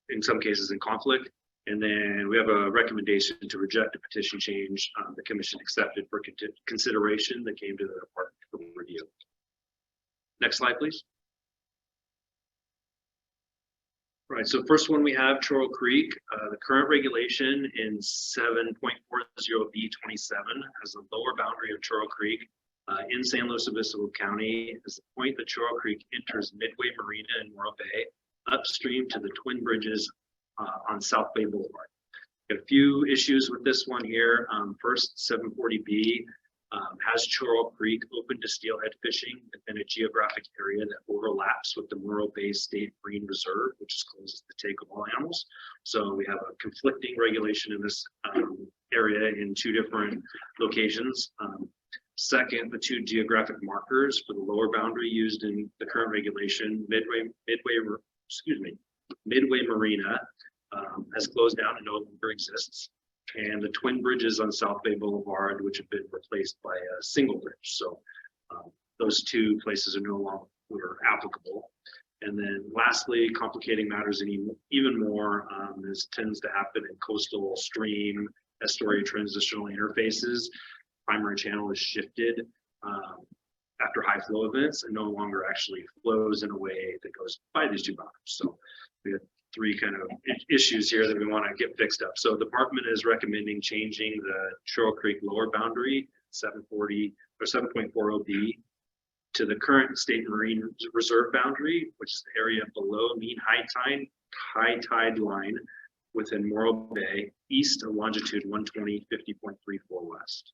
in some cases in conflict. And then we have a recommendation to reject a petition change the Commission accepted for consideration that came to the Department for review. Next slide, please. Right, so first one we have Churro Creek. The current regulation in 7.40B27 has a lower boundary of Churro Creek in San Luis Obispo County is the point that Churro Creek enters Midway Marina in Morro Bay upstream to the Twin Bridges on South Bay Boulevard. Got a few issues with this one here. First, 740B has Churro Creek open to steelhead fishing within a geographic area that overlaps with the Morro Bay State Marine Reserve, which is closed to the take of all animals. So we have a conflicting regulation in this area in 2 different locations. Second, the 2 geographic markers for the lower boundary used in the current regulation, Midway Marina has closed down and no longer exists. And the Twin Bridges on South Bay Boulevard, which have been replaced by a single bridge. So those 2 places are no longer applicable. And then lastly, complicating matters even more, this tends to happen in coastal stream estuary transitional interfaces. Primary channel is shifted after high flow events and no longer actually flows in a way that goes by these 2 boundaries. So we have three kind of issues here that we want to get fixed up. So the department is recommending changing the Churro Creek lower boundary 740 or 7.40B to the current state marine reserve boundary, which is the area below mean high tide line within Morro Bay, east of longitude 120, 50.34 west.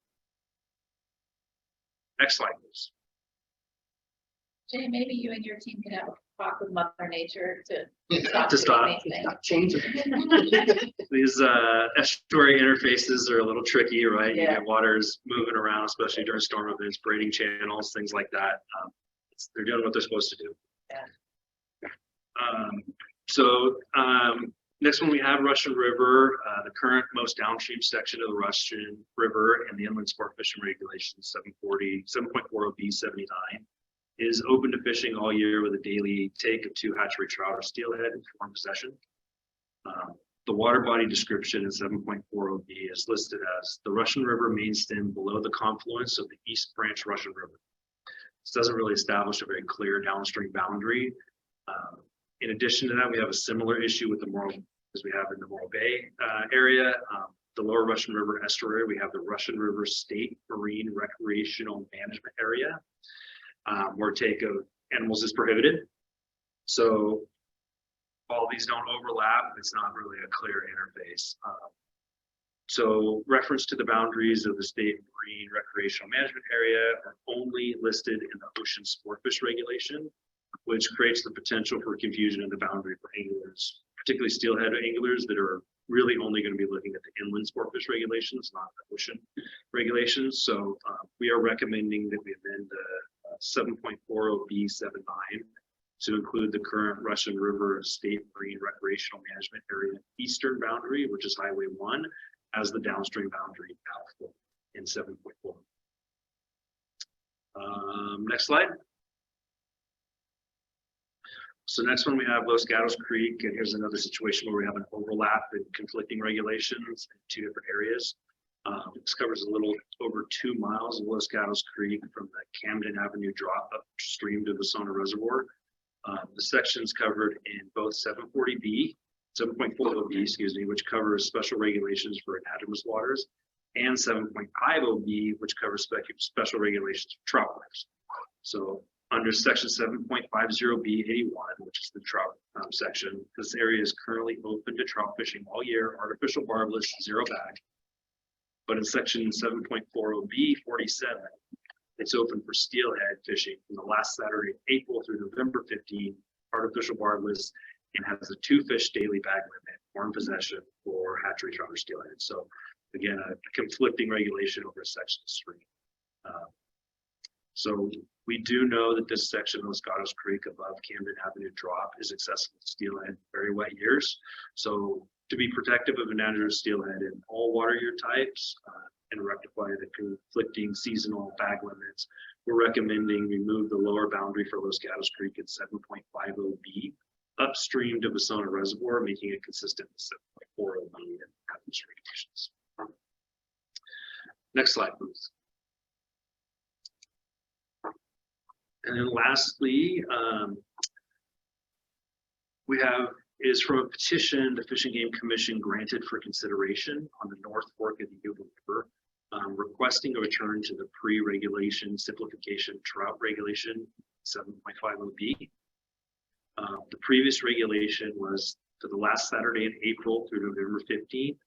Next slide, please.
Jay, maybe you and your team can have a talk with Mother Nature to
To stop.
doing these things.
Change.
These estuary interfaces are a little tricky, right? You
Yeah.
get waters moving around, especially during storm events, braiding channels, things like that. They're doing what they're supposed to do.
Yeah.
Next one we have Russian River, the current most downstream section of the Russian River and the Inland Sport Fishing Regulations 7.40B79 is open to fishing all year with a daily take of 2 hatchery trout or steelhead in form possession. The water body description in 7.40B is listed as the Russian River main stem below the confluence of the East Branch Russian River. This doesn't really establish a very clear downstream boundary. In addition to that, we have a similar issue with the Morro, as we have in the Morro Bay area. The lower Russian River estuary, we have the Russian River State Marine Recreational Management Area, where take of animals is prohibited. So all these don't overlap. It's not really a clear interface. So reference to the boundaries of the State Marine Recreational Management Area are only listed in the Ocean Sportfish Regulation, which creates the potential for confusion in the boundary for anglers, particularly steelhead anglers that are really only going to be looking at the inland sportfish regulations, not the ocean regulations. So we are recommending that we amend the 7.40B79 to include the current Russian River State Marine Recreational Management Area eastern boundary, which is Highway 1, as the downstream boundary alpha in 7.4. Next slide. So next one we have Los Gatos Creek, and here's another situation where we have an overlap in conflicting regulations in 2 different areas. This covers a little over 2 miles of Los Gatos Creek from the Camden Avenue drop upstream to the Sona Reservoir. The section's covered in both 740B, 7.40B, excuse me, which covers special regulations for anadromous waters, and 7.50B, which covers special regulations for trout waters. So under section 7.50B81, which is the trout section, this area is currently open to trout fishing all year, artificial barbless, 0 bag. But in section 7.40B47, it's open for steelhead fishing from the last Saturday of April through November 15, artificial barbless, and has a 2 fish daily bag limit or in possession for hatchery trout or steelhead. So again, a conflicting regulation over section 3. So we do know that this section of Los Gatos Creek above Camden Avenue drop is accessible to steelhead very wet years. So to be protective of anadromous steelhead in all water year types and rectify the conflicting seasonal bag limits, we're recommending remove the lower boundary for Los Gatos Creek at 7.50B upstream to Sona Reservoir, making it consistent with 7.40B and regulations. Next slide, please. And then lastly, we have is from a petition the Fish and Game Commission granted for consideration on the North Fork of the Upland River, requesting a return to the pre-regulation simplification trout regulation 7.50B. The previous regulation was to the last Saturday in April through November 15th,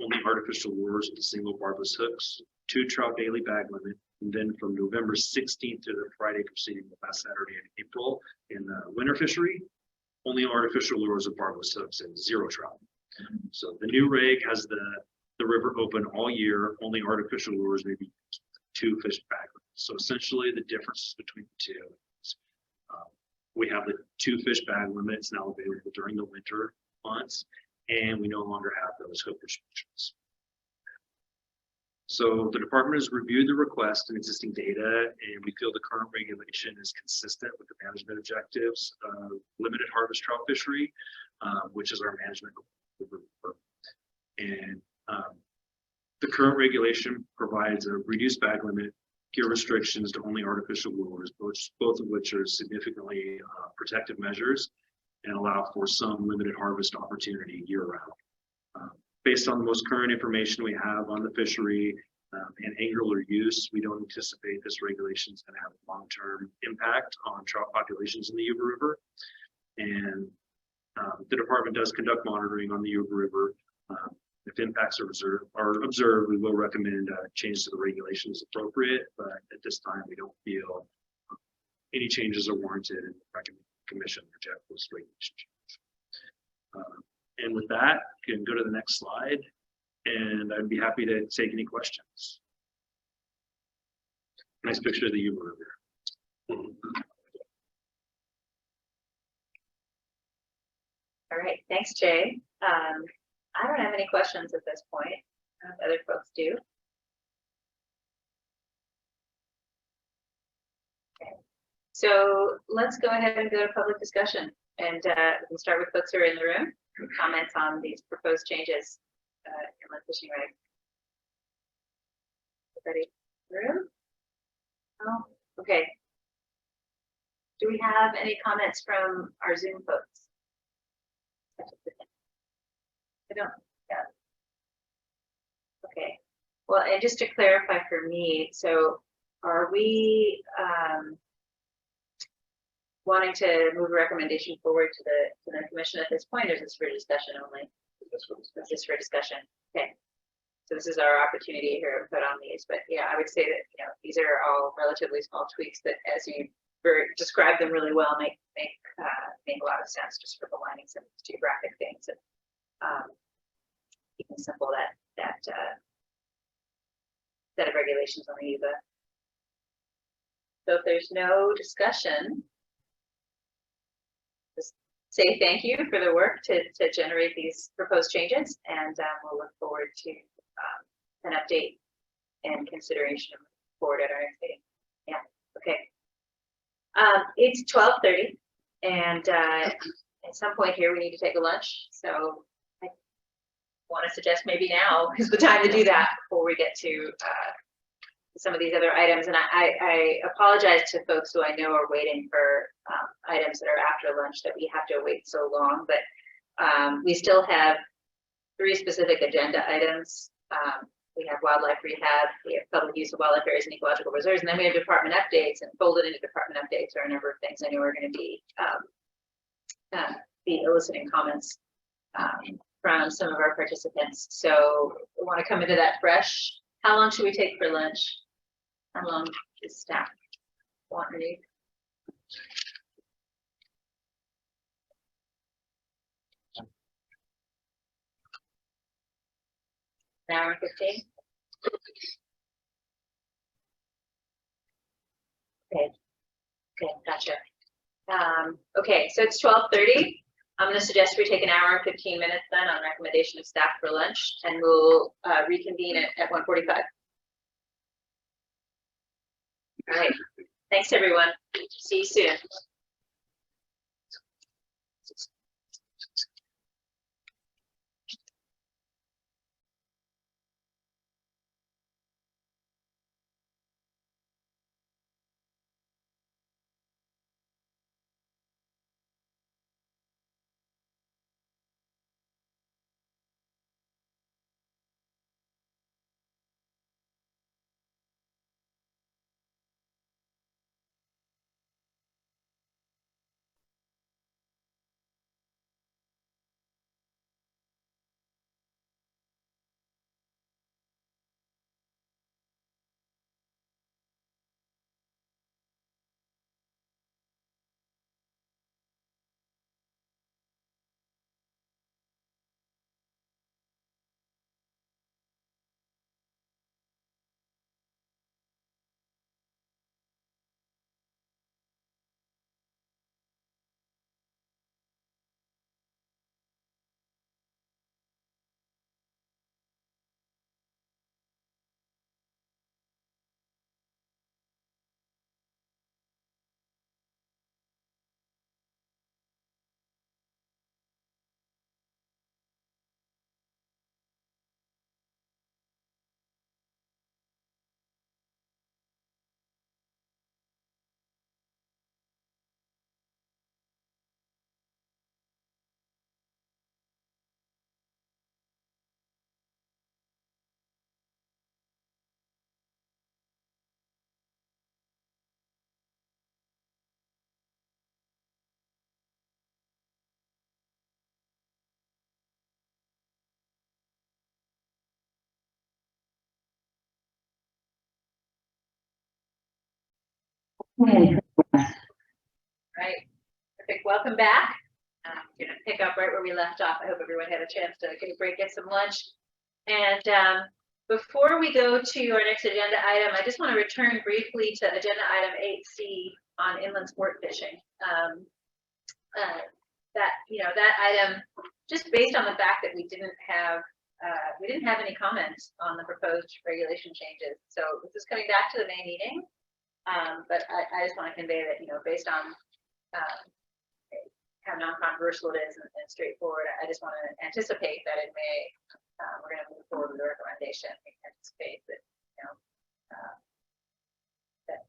only artificial lures with single barbless hooks, 2 trout daily bag limit, and then from November 16th to the Friday preceding the last Saturday in April in the winter fishery, only artificial lures with barbless hooks and 0 trout. So the new reg has the river open all year, only artificial lures may be 2 fish bag limits. So essentially the difference between the two is we have the 2 fish bag limits now available during the winter months, and we no longer have those hook restrictions. So the department has reviewed the request and existing data, and we feel the current regulation is consistent with the management objectives of limited harvest trout fishery, which is our management goal. And the current regulation provides a reduced bag limit, gear restrictions to only artificial lures, both of which are significantly protective measures. and allow for some limited harvest opportunity year round. Based on the most current information we have on the fishery and angler use, we don't anticipate this regulation is going to have a long-term impact on trout populations in the Yuba River. And the department does conduct monitoring on the Yuba River. If impacts are observed, we will recommend change to the regulations appropriate, but at this time, we don't feel any changes are warranted and recommend the commission reject this regulation change. And with that, you can go to the next slide, and I'd be happy to take any questions. Nice picture of the Yuba River.
All right, thanks, Jay. I don't have any questions at this point. Other folks do. Okay. So let's go ahead and go to public discussion, and we can start with folks who are in the room. Comments on these proposed changes inland fishing reg. Everybody in the room? Oh, okay. Do we have any comments from our Zoom folks? I don't, yeah. Okay, well, and just to clarify for me, so are we wanting to move a recommendation forward to the commission at this point, or is this for discussion only? This is for discussion. Okay, so this is our opportunity here to put on these, but yeah, I would say that, you know, these are all relatively small tweaks that, as you described them really well, make a lot of sense, just for aligning some geographic things and keeping simple that set of regulations on the Yuba. So if there's no discussion, just say thank you for the work to generate these proposed changes, and we'll look forward to an update and consideration forward at our next meeting. Yeah, okay. It's 12:30, and at some point here we need to take a lunch, so I want to suggest maybe now is the time to do that before we get to some of these other items. And I apologize to folks who I know are waiting for items that are after lunch that we have to wait so long, but we still have 3 specific agenda items. We have wildlife rehab, we have public use of wildlife areas and ecological reserves, and then we have department updates, and folded into department updates are a number of things I know are going to be eliciting comments from some of our participants. So we want to come into that fresh. How long should we take for lunch? How long is staff want to need? An hour and 15? Okay, gotcha. Okay, so it's 12:30. I'm going to suggest we take an hour and 15 minutes then on recommendation of staff for lunch, and we'll reconvene at 1:45. All right, thanks everyone. See you soon. Right. Perfect. Welcome back. Gonna pick up right where we left off. I hope everyone had a chance to get a break, get some lunch. And before we go to our next agenda item, I just want to return briefly to agenda item 8C on inland sport fishing. That item, just based on the fact that we didn't have any comments on the proposed regulation changes. So this is coming back to the May meeting. But I just want to convey that, based on how non-controversial it is and straightforward, I just want to anticipate that in May, we're going to move forward with the recommendation. We anticipate that,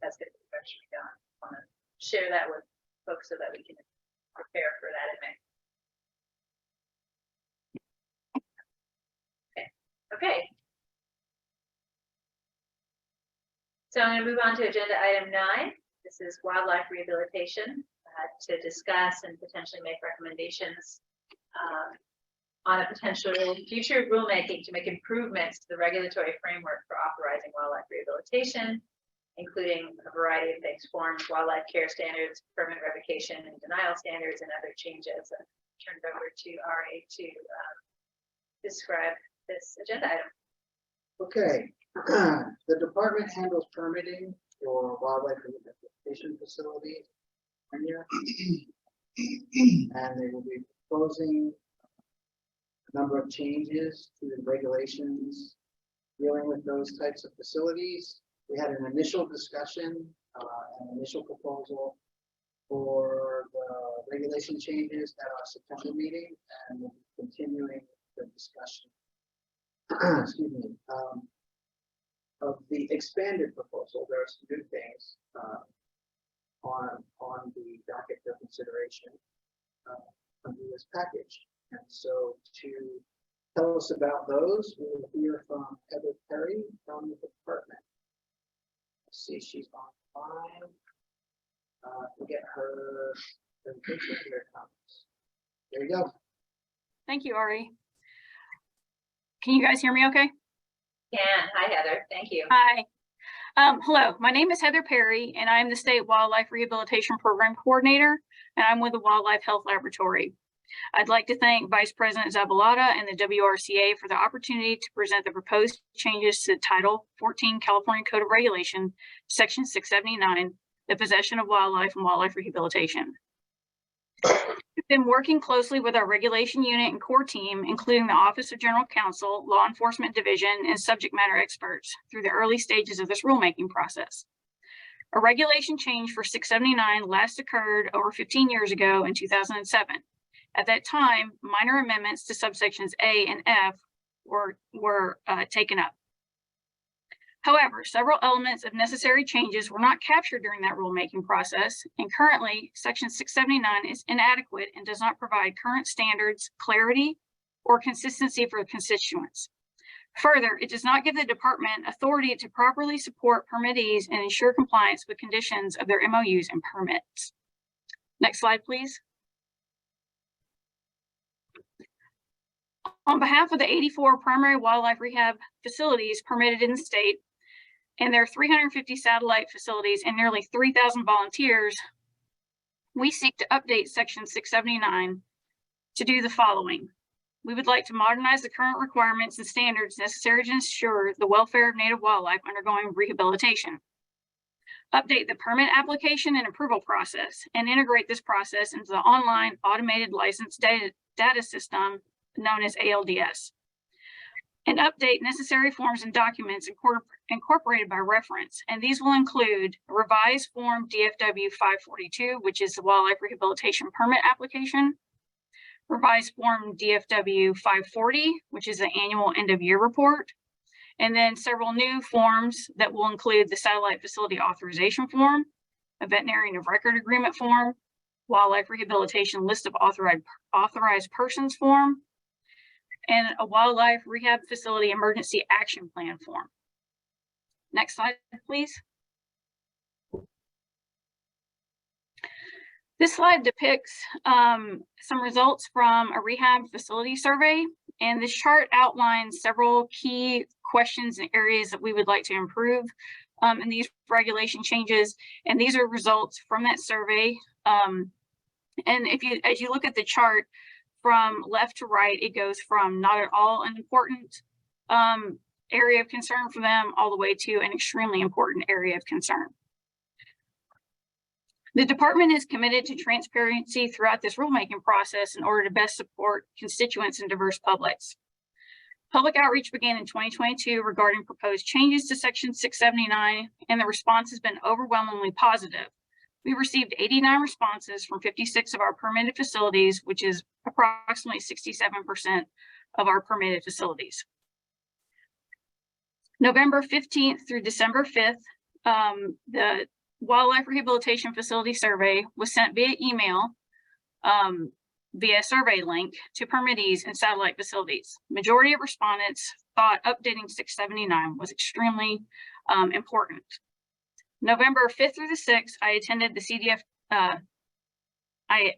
that's going to be eventually done. I want to share that with folks so that we can prepare for that in May. Okay. So I'm going to move on to agenda item 9. This is wildlife rehabilitation to discuss and potentially make recommendations on a potential future rulemaking to make improvements to the regulatory framework for authorizing wildlife rehabilitation, including a variety of things, forms, wildlife care standards, permit revocation and denial standards, and other changes. I'll turn it over to RA to describe this agenda item.
Okay, the department handles permitting for wildlife rehabilitation facilities. And they will be proposing a number of changes to the regulations dealing with those types of facilities. We had an initial discussion, an initial proposal for the regulation changes at our September meeting, and we'll be continuing the discussion. Excuse me. Of the expanded proposal, there are some new things on the docket for consideration under this package. And so to tell us about those, we'll hear from Heather Perry from the department. Let's see, she's online. We'll get her presentation here. There you go.
Thank you, Ari. Can you guys hear me okay?
Hi, Heather. Thank you.
Hi. Hello, my name is Heather Perry, and I am the State Wildlife Rehabilitation Program Coordinator, and I'm with the Wildlife Health Laboratory. I'd like to thank Vice President Zavalata and the WRCA for the opportunity to present the proposed changes to Title 14 California Code of Regulation, Section 679, the possession of wildlife and wildlife rehabilitation. We've been working closely with our regulation unit and core team, including the Office of General Counsel, Law Enforcement Division, and subject matter experts through the early stages of this rulemaking process. A regulation change for 679 last occurred over 15 years ago in 2007. At that time, minor amendments to subsections A and F were taken up. However, several elements of necessary changes were not captured during that rulemaking process, and currently, Section 679 is inadequate and does not provide current standards, clarity, or consistency for constituents. Further, it does not give the department authority to properly support permittees and ensure compliance with conditions of their MOUs and permits. Next slide, please. On behalf of the 84 primary wildlife rehab facilities permitted in the state, and their 350 satellite facilities and nearly 3,000 volunteers, we seek to update Section 679 to do the following. We would like to modernize the current requirements and standards necessary to ensure the welfare of native wildlife undergoing rehabilitation. Update the permit application and approval process and integrate this process into the online automated license data system known as ALDS. And update necessary forms and documents incorporated by reference. And these will include a revised form DFW 542, which is the Wildlife Rehabilitation Permit application, revised form DFW 540, which is the annual end of year report, and then several new forms that will include the Satellite Facility Authorization Form, a Veterinarian of Record Agreement Form, Wildlife Rehabilitation List of Authorized Persons Form, and a Wildlife Rehab Facility Emergency Action Plan form. Next slide, please. This slide depicts some results from a rehab facility survey, and this chart outlines several key questions and areas that we would like to improve and these regulation changes, and these are results from that survey. And as you look at the chart from left to right, it goes from not at all an important area of concern for them all the way to an extremely important area of concern. The department is committed to transparency throughout this rulemaking process in order to best support constituents and diverse publics. Public outreach began in 2022 regarding proposed changes to Section 679, and the response has been overwhelmingly positive. We received 89 responses from 56 of our permitted facilities, which is approximately 67% of our permitted facilities. November 15th through December 5th, the Wildlife Rehabilitation Facility Survey was sent via email via survey link to permittees and satellite facilities. Majority of respondents thought updating 679 was extremely important. November 5th through the 6th, I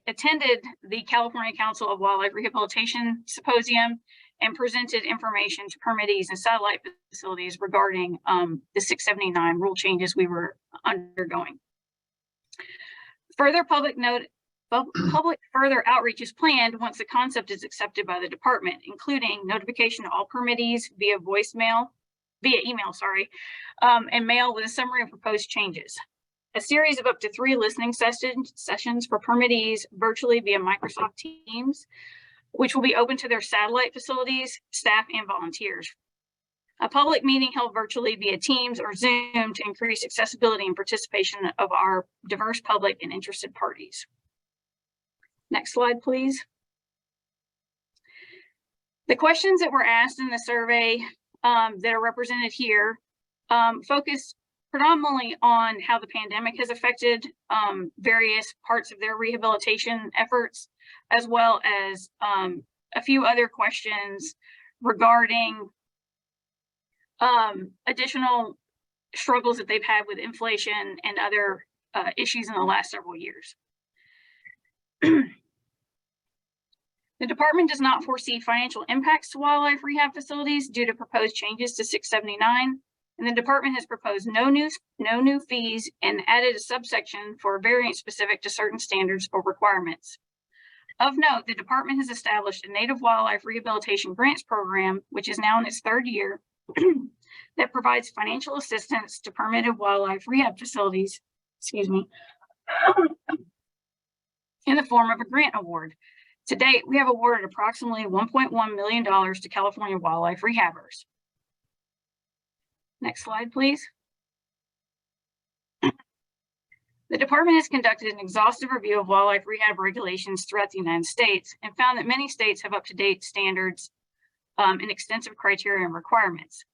attended the California Council of Wildlife Rehabilitation Symposium and presented information to permittees and satellite facilities regarding the 679 rule changes we were undergoing. Further public further outreach is planned once the concept is accepted by the department, including notification to all permittees via email, and mail with a summary of proposed changes. A series of up to 3 listening sessions for permittees virtually via Microsoft Teams, which will be open to their satellite facilities, staff, and volunteers. A public meeting held virtually via Teams or Zoom to increase accessibility and participation of our diverse public and interested parties. Next slide, please. The questions that were asked in the survey that are represented here focus predominantly on how the pandemic has affected various parts of their rehabilitation efforts, as well as a few other questions regarding additional struggles that they've had with inflation and other issues in the last several years. The department does not foresee financial impacts to wildlife rehab facilities due to proposed changes to 679, and the department has proposed no new fees and added a subsection for variance specific to certain standards or requirements. Of note, the department has established a native wildlife rehabilitation grants program, which is now in its 3rd year, that provides financial assistance to permitted wildlife rehab facilities, in the form of a grant award. To date, we have awarded approximately $1.1 million to California wildlife rehabbers. Next slide, please. The department has conducted an exhaustive review of wildlife rehab regulations throughout the United States and found that many states have up-to-date standards and extensive criteria and requirements.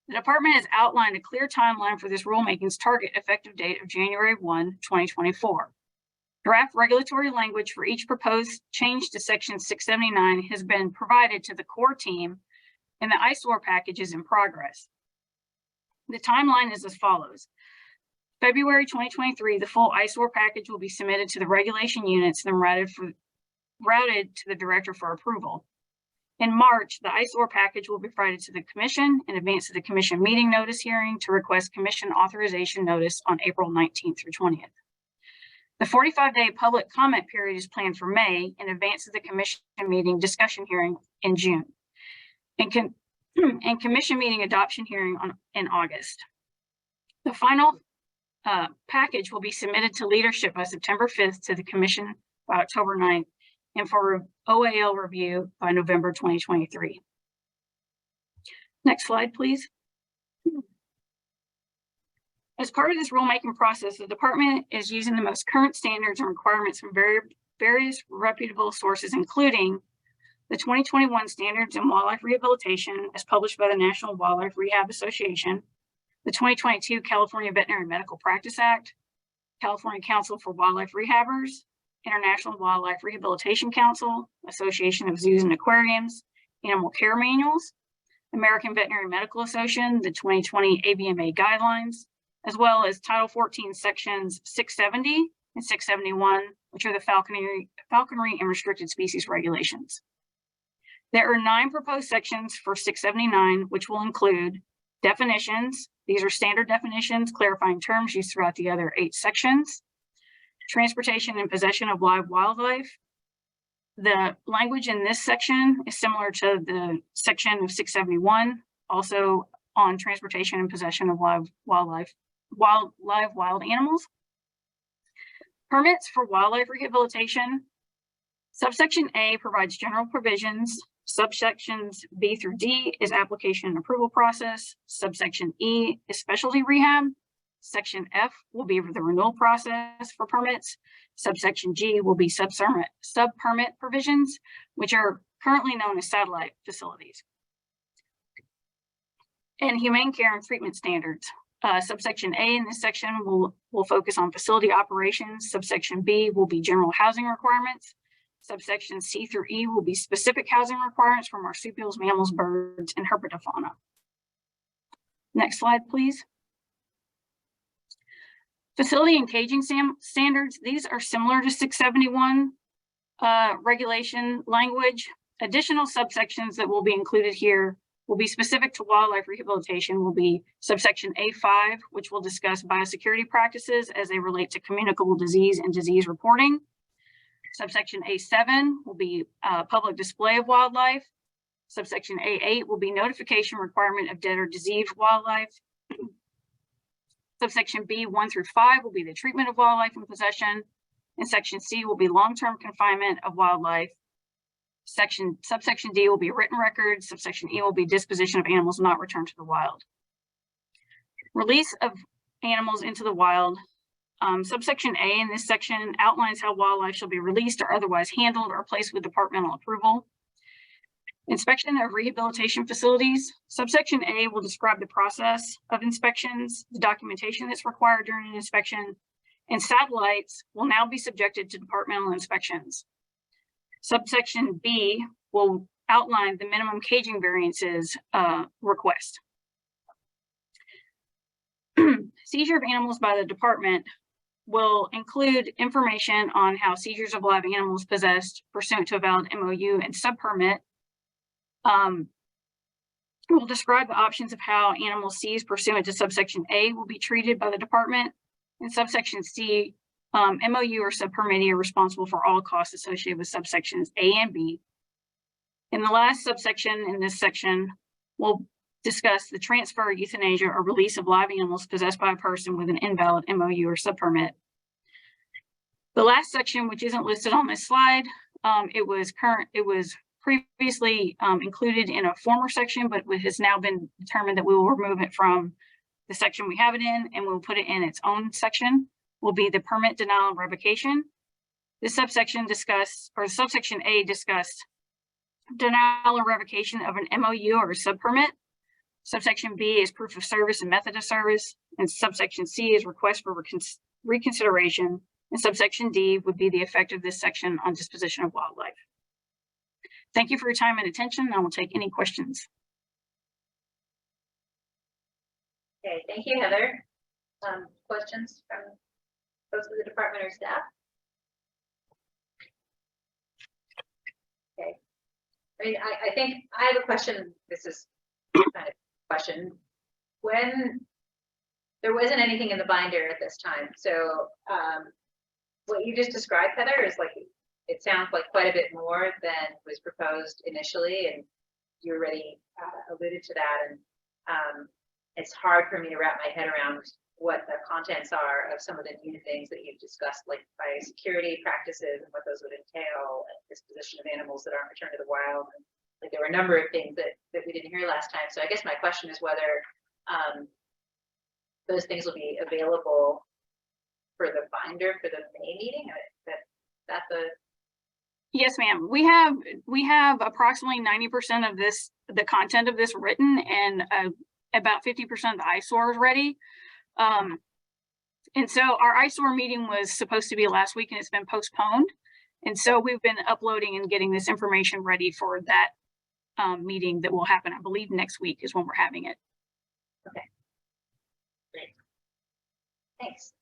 The department has outlined a clear timeline for this rulemaking's target effective date of January 1, 2024. Draft regulatory language for each proposed change to Section 679 has been provided to the core team, and the eyesore package is in progress. The timeline is as follows. February 2023, the full eyesore package will be submitted to the regulation units and then routed to the director for approval. In March, the eyesore package will be provided to the commission in advance of the commission meeting notice hearing to request commission authorization notice on April 19th through 20th. The 45-day public comment period is planned for May in advance of the commission meeting discussion hearing in June, and commission meeting adoption hearing in August. The final package will be submitted to leadership by September 5th to the commission by October 9th and for OAL review by November 2023. Next slide, please. As part of this rulemaking process, the department is using the most current standards and requirements from various reputable sources, including the 2021 Standards in Wildlife Rehabilitation as published by the National Wildlife Rehab Association, the 2022 California Veterinary Medical Practice Act, California Council for Wildlife Rehabbers, International Wildlife Rehabilitation Council, Association of Zoos and Aquariums, Animal Care Manuals, American Veterinary Medical Association, the 2020 AVMA Guidelines, as well as Title 14 Sections 670 and 671, which are the falconry and restricted species regulations. There are 9 proposed sections for 679, which will include definitions, These are standard definitions, clarifying terms used throughout the other 8 sections. Transportation and possession of live wildlife. The language in this section is similar to the section of 671, also on transportation and possession of live wild animals. Permits for wildlife rehabilitation. Subsection A provides general provisions. Subsections B through D is application and approval process. Subsection E is specialty rehab. Section F will be the renewal process for permits. Subsection G will be sub-permit provisions, which are currently known as satellite facilities. And humane care and treatment standards. Subsection A in this section will focus on facility operations. Subsection B will be general housing requirements. Subsection C through E will be specific housing requirements for marsupials, mammals, birds, and herpetofauna. Next slide, please. Facility and caging standards. These are similar to 671 regulation language. Additional subsections that will be included here will be specific to wildlife rehabilitation, will be subsection A5, which will discuss biosecurity practices as they relate to communicable disease and disease reporting. Subsection A7 will be public display of wildlife. Subsection A8 will be notification requirement of dead or diseased wildlife. Subsection B 1 through 5 will be the treatment of wildlife in possession. And section C will be long-term confinement of wildlife. Subsection D will be written records. Subsection E will be disposition of animals not returned to the wild. Release of animals into the wild. Subsection A in this section outlines how wildlife shall be released or otherwise handled or placed with departmental approval. Inspection of rehabilitation facilities. Subsection A will describe the process of inspections, the documentation that's required during an inspection, and satellites will now be subjected to departmental inspections. Subsection B will outline the minimum caging variances request. Seizure of animals by the department will include information on how seizures of live animals possessed pursuant to a valid MOU and sub-permit. We'll describe the options of how animals seized pursuant to subsection A will be treated by the department. In subsection C, MOU or sub-permittee are responsible for all costs associated with subsections A and B. In the last subsection in this section, we'll discuss the transfer, euthanasia, or release of live animals possessed by a person with an invalid MOU or sub-permit. The last section, which isn't listed on this slide, it was previously included in a former section, but it has now been determined that we will remove it from the section we have it in, and we'll put it in its own section, will be the permit denial and revocation. This subsection subsection A discussed denial or revocation of an MOU or a sub-permit. Subsection B is proof of service and method of service, and subsection C is request for reconsideration, and subsection D would be the effect of this section on disposition of wildlife. Thank you for your time and attention. I will take any questions.
Okay, thank you, Heather. Questions from folks of the department or staff? Okay. I mean, I think I have a question. This is kind of a question. When there wasn't anything in the binder at this time, so what you just described, Heather, is like, it sounds like quite a bit more than was proposed initially, and you already alluded to that. And it's hard for me to wrap my head around what the contents are of some of the new things that you've discussed, like biosecurity practices and what those would entail, and disposition of animals that aren't returned to the wild. And, like, there were a number of things that we didn't hear last time. So I guess my question is whether those things will be available for the binder for the May meeting. That's the
Yes, ma'am. We have approximately 90% of the content of this written, and about 50% of the eyesore is ready. And so our eyesore meeting was supposed to be last week, and it's been postponed. And so we've been uploading and getting this information ready for that meeting that will happen, I believe, next week is when we're having it.
Okay. Great. Thanks.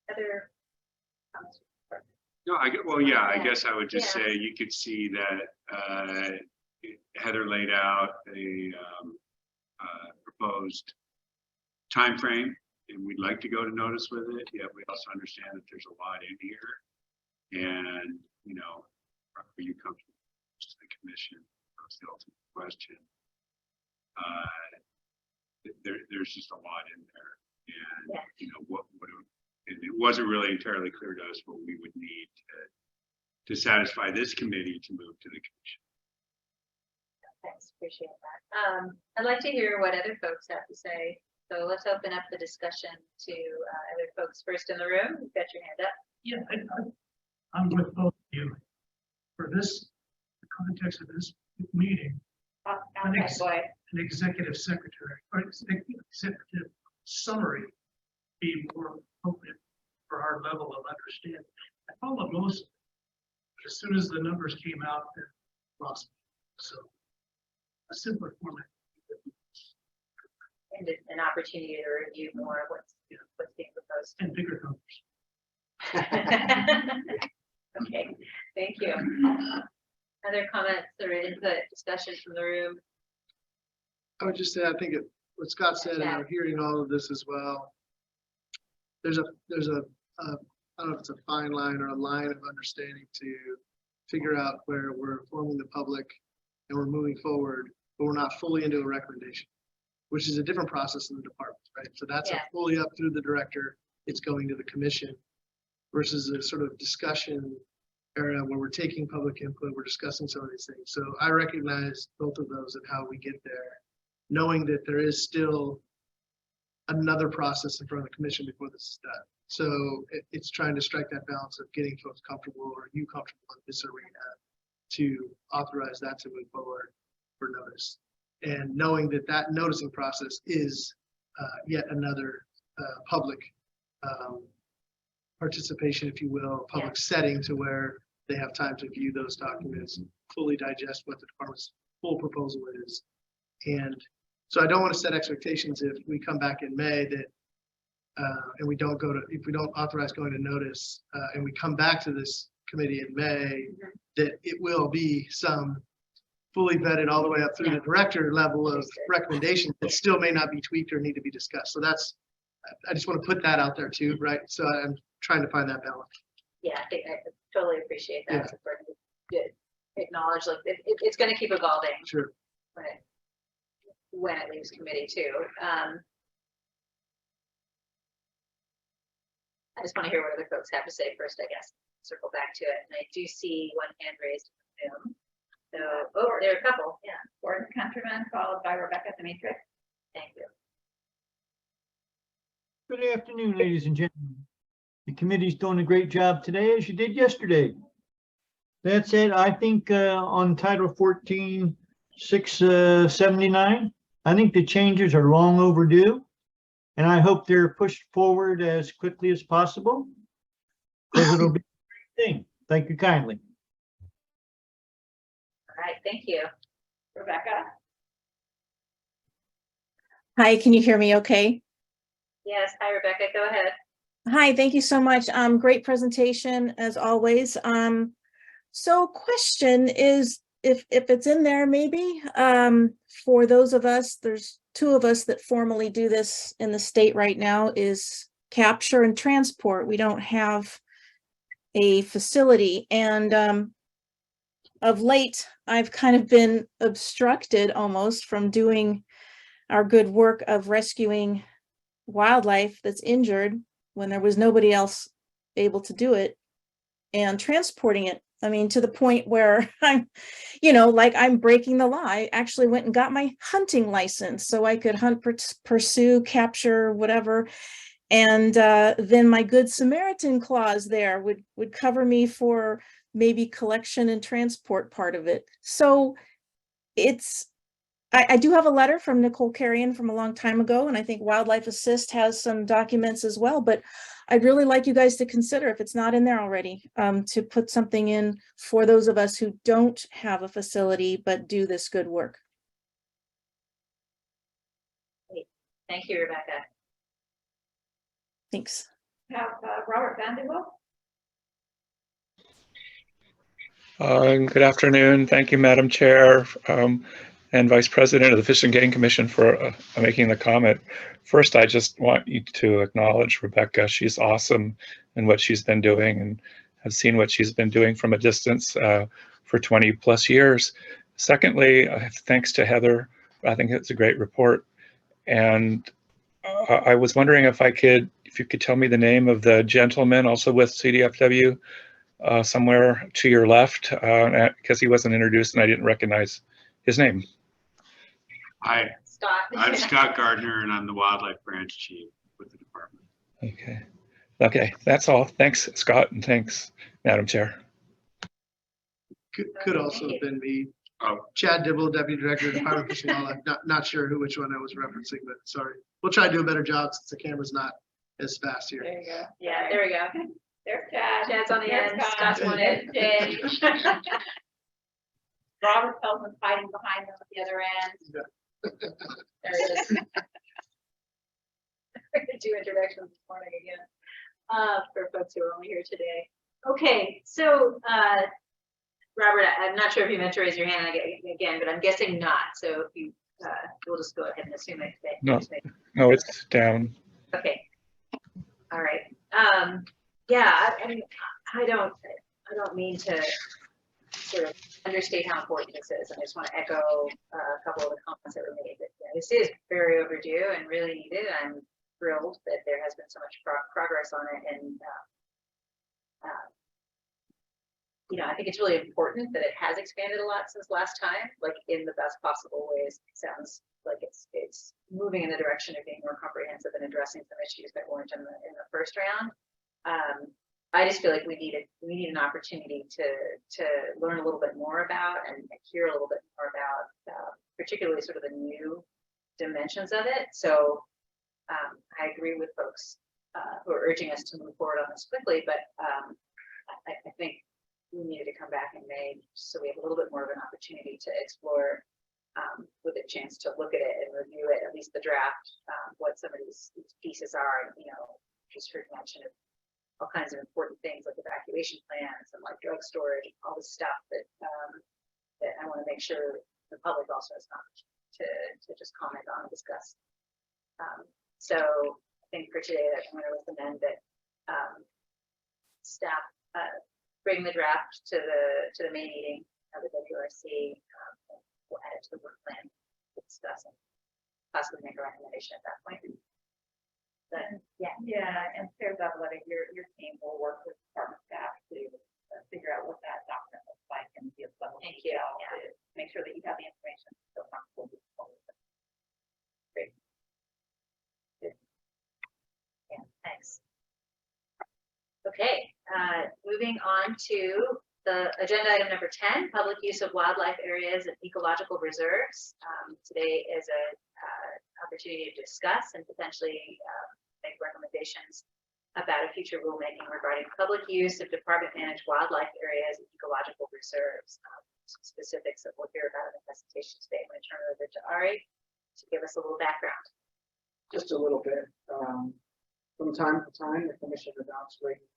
Other comments?
No, I guess I would just say you could see that Heather laid out a proposed
time frame, and we'd like to go to notice with it. Yet we also understand that there's a lot in here, and you know, are you comfortable with the commission? That's the ultimate question. There's just a lot in there, and you know and it wasn't really entirely clear to us what we would need to satisfy this committee to move to the commission.
Thanks, appreciate that. I'd like to hear what other folks have to say. So let's open up the discussion to other folks first in the room. You've got your hand up.
Yeah, I'm with both of you. For this, the context of this meeting, an executive secretary or executive summary be more appropriate for our level of understanding. I followed most, but as soon as the numbers came out, they lost me. So a simpler format.
And an opportunity to review more of what's being proposed.
And bigger numbers.
Okay, thank you. Other comments or input, discussion from the room?
I would just say, I think what Scott said, and I'm hearing all of this as well. There's a I don't know if it's a fine line or a line of understanding to figure out where we're informing the public and we're moving forward, but we're not fully into a recommendation, which is a different process in the department, right? So that's a fully up through the director. It's going to the commission versus a sort of discussion area where we're taking public input, we're discussing some of these things. So I recognize both of those and how we get there, knowing that there is still another process in front of the commission before this is done. So it's trying to strike that balance of getting folks comfortable, or you comfortable in this arena, to authorize that to move forward for notice. And knowing that that noticing process is yet another public participation, if you will, public setting to where they have time to view those documents, fully digest what the department's full proposal is. And so I don't want to set expectations if we come back in May that and we don't authorize going to notice and we come back to this committee in May, that it will be some fully vetted all the way up through the director level of recommendations that still may not be tweaked or need to be discussed. So that's, I just want to put that out there too, right? So I'm trying to find that balance.
Yeah, I think I totally appreciate that. It's important to acknowledge, like, it's going to keep evolving.
Sure.
When it leaves committee too. I just want to hear what other folks have to say first, I guess. Circle back to it. And I do see one hand raised in Zoom. So, there are a couple. Yeah.
Gordon Countryman, followed by Rebecca Dimitri.
Thank you.
Good afternoon, ladies and gentlemen. The committee's doing a great job today, as you did yesterday. That said, I think on Title 14, 679, I think the changes are long overdue, and I hope they're pushed forward as quickly as possible, because it'll be a great thing. Thank you kindly.
All right, thank you.
Rebecca?
Hi, can you hear me okay?
Yes, hi Rebecca, go ahead.
Hi, thank you so much. Great presentation as always. So question is, if it's in there, maybe for those of us, there's two of us that formally do this in the state right now, is capture and transport. We don't have a facility, and of late I've kind of been obstructed almost from doing our good work of rescuing wildlife that's injured when there was nobody else able to do it, and transporting it. I mean, to the point where I'm, like I'm breaking the law. I actually went and got my hunting license so I could hunt, pursue, capture, whatever. And then my Good Samaritan clause there would cover me for maybe collection and transport part of it. So I do have a letter from Nicole Carrion from a long time ago, and I think Wildlife Assist has some documents as well, but I'd really like you guys to consider, if it's not in there already, to put something in for those of us who don't have a facility but do this good work.
Great. Thank you, Rebecca.
Thanks.
Have Robert Vanderbilt.
Good afternoon. Thank you, Madam Chair.
and Vice President of the Fish and Game Commission for making the comment. First, I just want you to acknowledge Rebecca. She's awesome in what she's been doing, and I've seen what she's been doing from a distance for 20 plus years. Secondly, thanks to Heather. I think it's a great report. And I was wondering if you could tell me the name of the gentleman also with CDFW somewhere to your left, because he wasn't introduced and I didn't recognize his name.
Hi,
Scott.
I'm Scott Gardner, and I'm the Wildlife Branch Chief with the department.
Okay. Okay, that's all. Thanks, Scott, and thanks, Madam Chair.
Could also have been me. Chad Dibble, Deputy Director of Department of Fish and Wildlife. Not sure which one I was referencing, but sorry. We'll try to do a better job since the camera's not as fast here.
There you go. Yeah, there we go.
There's Chad.
Chad's on the
There's
end.
Scott.
Scott's on it.
There's Jay. Robert Feldman's hiding behind them at the other end.
There it is. We're gonna do introductions this morning again, for folks who are only here today. Okay, so, Robert, I'm not sure if you meant to raise your hand again, but I'm guessing not. So if you, we'll just go ahead and assume it.
No, it's down.
Okay. All right. Yeah, I mean, I don't mean to sort of understate how important this is. I just want to echo a couple of the comments that were made. That, yeah, this is very overdue and really needed. I'm thrilled that there has been so much progress on it, and you know, I think it's really important that it has expanded a lot since last time, like in the best possible ways. It sounds like it's moving in the direction of being more comprehensive and addressing some issues that weren't in the first round. I just feel like we need an opportunity to learn a little bit more about and hear a little bit more about particularly sort of the new dimensions of it. So I agree with folks who are urging us to move forward on this quickly, but I think we needed to come back in May so we have a little bit more of an opportunity to explore with a chance to look at it and review it, at least the draft, what some of these pieces are. And, you know, just heard mention of all kinds of important things like evacuation plans and like drug storage, and all this stuff that that I want to make sure the public also has an opportunity to just comment on and discuss. So I think for today, I'm going to recommend that staff bring the draft to the May meeting of the WRC. We'll add it to the work plan to discuss and possibly make a recommendation at that point. But
Yeah, and Sarah Zavaleta, your team will work with department staff to figure out what that document looks like and give some
Thank you.
detail
Yeah.
to make sure that you have the information to feel comfortable with.
Great. Good. Yeah, thanks. Okay, moving on to the agenda item number 10, public use of wildlife areas and ecological reserves. Today is a opportunity to discuss and potentially make recommendations about a future rulemaking regarding public use of department managed wildlife areas and ecological reserves. Some specifics that we'll hear about in the presentation today. I'm going to turn it over to Ari to give us a little background.
Just a little bit. From time to time, the commission adopts regulations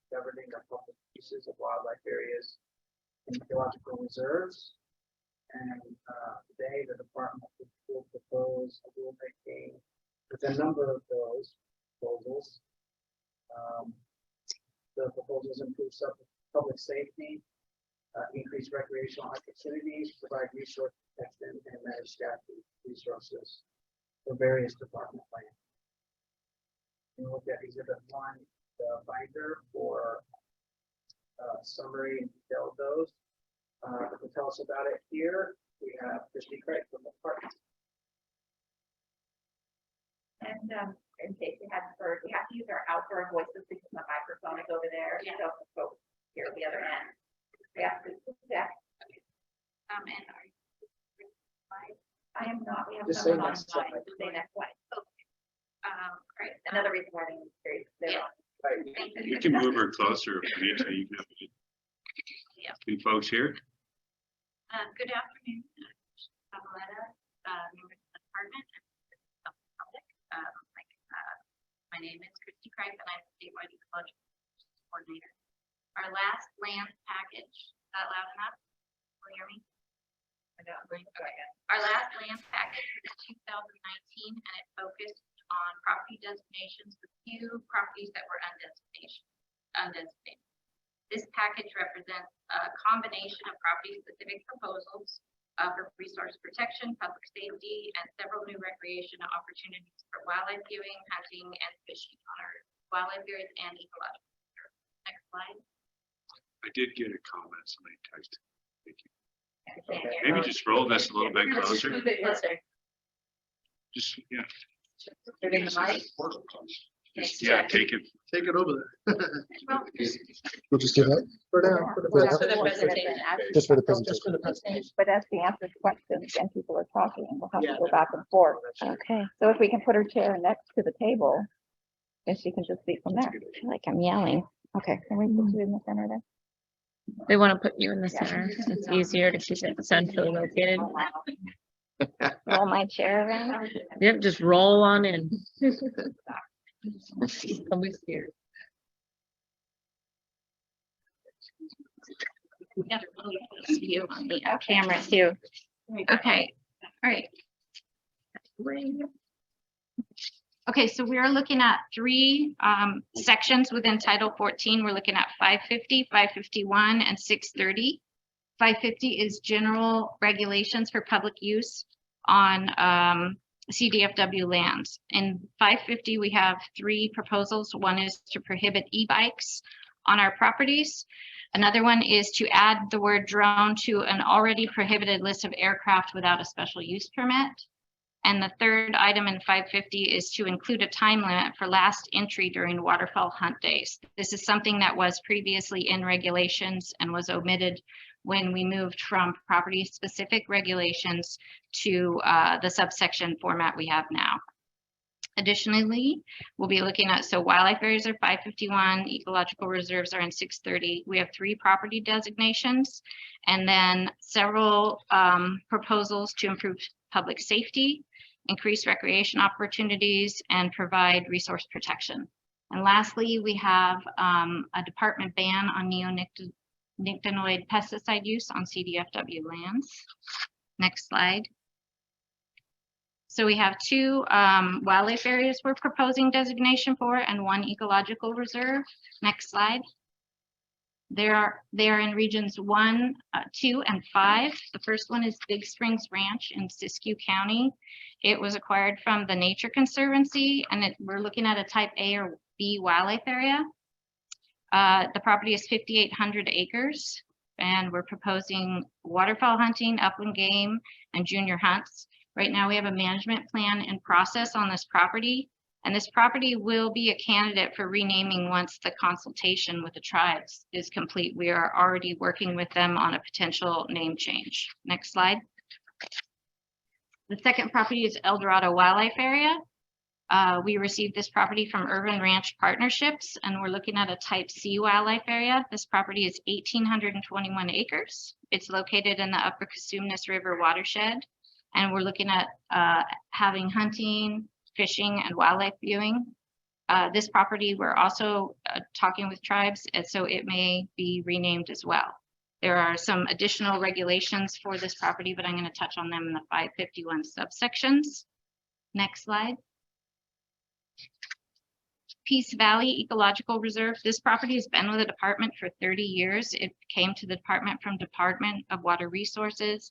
governing the public uses of wildlife areas and ecological reserves. And today, the department will propose a rulemaking with a number of those proposals. The proposals improve public safety, increase recreational opportunities, provide resource protection, and manage staff resources for various department plans. You look at Exhibit 1, the binder for summary and detail of those. To tell us about it here, we have Christy Craig from the department.
And in case you hadn't heard, we have to use our outdoor voices because the microphone is over there.
Yeah.
So the folks here at the other end. We have to, yeah.
And are you?
I am not, we have
Just say
someone
next
online
slide.
to say next one.
Great.
Another reason why we need to carry this.
Right.
You can move her closer if you need to. You can have any folks here.
Good afternoon, Zavaleta, members of the department, and the public. My name is Christy Craig, and I'm the statewide ecological coordinator. Our last land package, is that loud enough? Will you hear me?
Our last land package was 2019, and it focused on property designations with few properties that were undesignated. This package represents a combination of property-specific proposals for resource protection, public safety, and several new recreation opportunities for wildlife viewing, hunting, and fishing on our wildlife areas and ecological. Next slide.
I did get a comment, somebody texted. Thank you. Maybe just roll this a little bit closer. Just, yeah. Just, yeah, take it
over there.
We'll just do that
For now. For the
Just for the
presentation.
just for the presentation.
Just for the presentation.
But as she answers questions and people are talking, we'll have to go back and forth. Okay. So if we can put her chair next to the table, and she can just speak from there.
I feel like I'm yelling.
Okay, can we put you in the center then?
They want to put you in the center. It's easier to keep it centrally located.
Roll my chair around.
Yep, just roll on in. Somebody's scared.
We got a really close view on the camera too. Okay, all right. Okay, so we are looking at three sections within Title 14. We're looking at 550, 551, and 630. 550 is general regulations for public use on CDFW lands. In 550, we have three proposals. One is to prohibit e-bikes on our properties. Another one is to add the word drone to an already prohibited list of aircraft without a special use permit. And the third item in 550 is to include a time limit for last entry during waterfowl hunt days. This is something that was previously in regulations and was omitted when we moved from property-specific regulations to the subsection format we have now. Additionally, we'll be looking at, so wildlife areas are 551, ecological reserves are in 630. We have three property designations, and then several proposals to improve public safety, increase recreation opportunities, and provide resource protection. And lastly, we have a department ban on neonicotinoid pesticide use on CDFW lands. Next slide. So we have two wildlife areas we're proposing designation for and one ecological reserve. Next slide. They are in regions 1, 2, and 5. The first one is Big Springs Ranch in Siskiyou County. It was acquired from the Nature Conservancy, and we're looking at a type A or B wildlife area. The property is 5,800 acres, and we're proposing waterfowl hunting, upland game, and junior hunts. Right now, we have a management plan in process on this property, and this property will be a candidate for renaming once the consultation with the tribes is complete. We are already working with them on a potential name change. Next slide. The second property is El Dorado Wildlife Area. We received this property from Urban Ranch Partnerships, and we're looking at a type C wildlife area. This property is 1,821 acres. It's located in the Upper Cosumnes River watershed, and we're looking at having hunting, fishing, and wildlife viewing. This property, we're also talking with tribes, and so it may be renamed as well. There are some additional regulations for this property, but I'm going to touch on them in the 551 subsections. Next slide. Peace Valley Ecological Reserve. This property has been with the department for 30 years. It came to the department from Department of Water Resources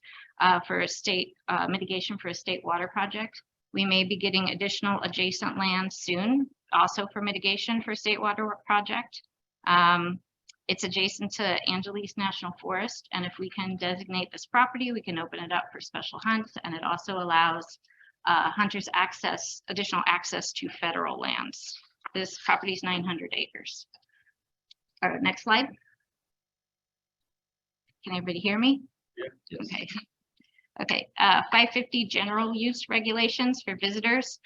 for a state mitigation for a state water project. We may be getting additional adjacent land soon, also for mitigation for a state water project. It's adjacent to Angeles National Forest, and if we can designate this property, we can open it up for special hunts, and it also allows hunters additional access to federal lands. This property is 900 acres. All right, next slide. Can everybody hear me? Yeah. Okay. Okay, 550 general use regulations for visitors.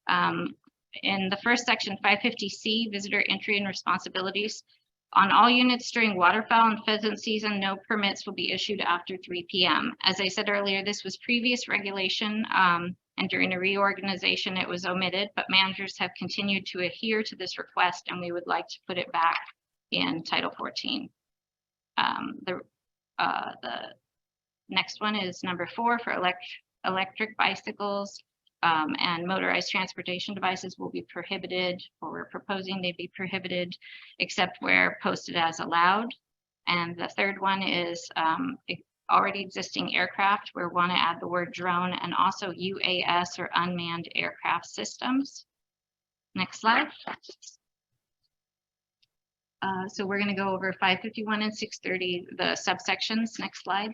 In the first section, 550C, visitor entry and responsibilities. On all units during waterfowl and pheasant season, no permits will be issued after 3 p.m. As I said earlier, this was previous regulation, and during a reorganization, it was omitted, but managers have continued to adhere to this request, and we would like to put it back Next one is number 4 for electric bicycles and motorized transportation devices will be prohibited, or we're proposing they be prohibited except where posted as allowed. And the third one is already existing aircraft where we want to add the word drone and also UAS or unmanned aircraft systems. Next slide. So we're going to go over 551 and 630, the subsections. Next slide.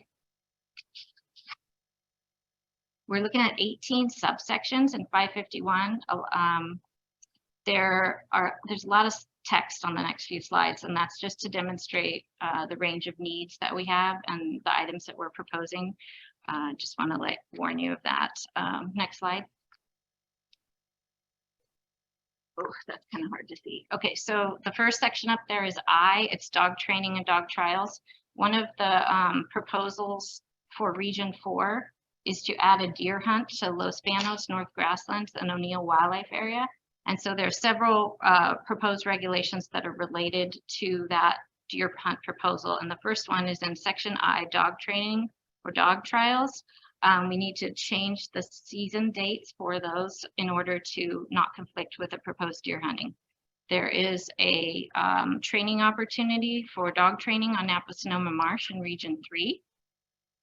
We're looking at 18 subsections in 551. There's a lot of text on the next few slides, and that's just to demonstrate the range of needs that we have and the items that we're proposing. Just want to warn you of that. Next slide. Oh, that's kind of hard to see. Okay, so the first section up there is it's dog training and dog trials. One of the proposals for Region 4 is to add a deer hunt to Los Banos, North Grasslands, and O'Neill Wildlife Area. And so there are several proposed regulations that are related to that deer hunt proposal. And the first one is in Section I, dog training or dog trials. We need to change the season dates for those in order to not conflict with the proposed deer hunting. There is a training opportunity for dog training on Napa-Sonoma Marsh in Region 3.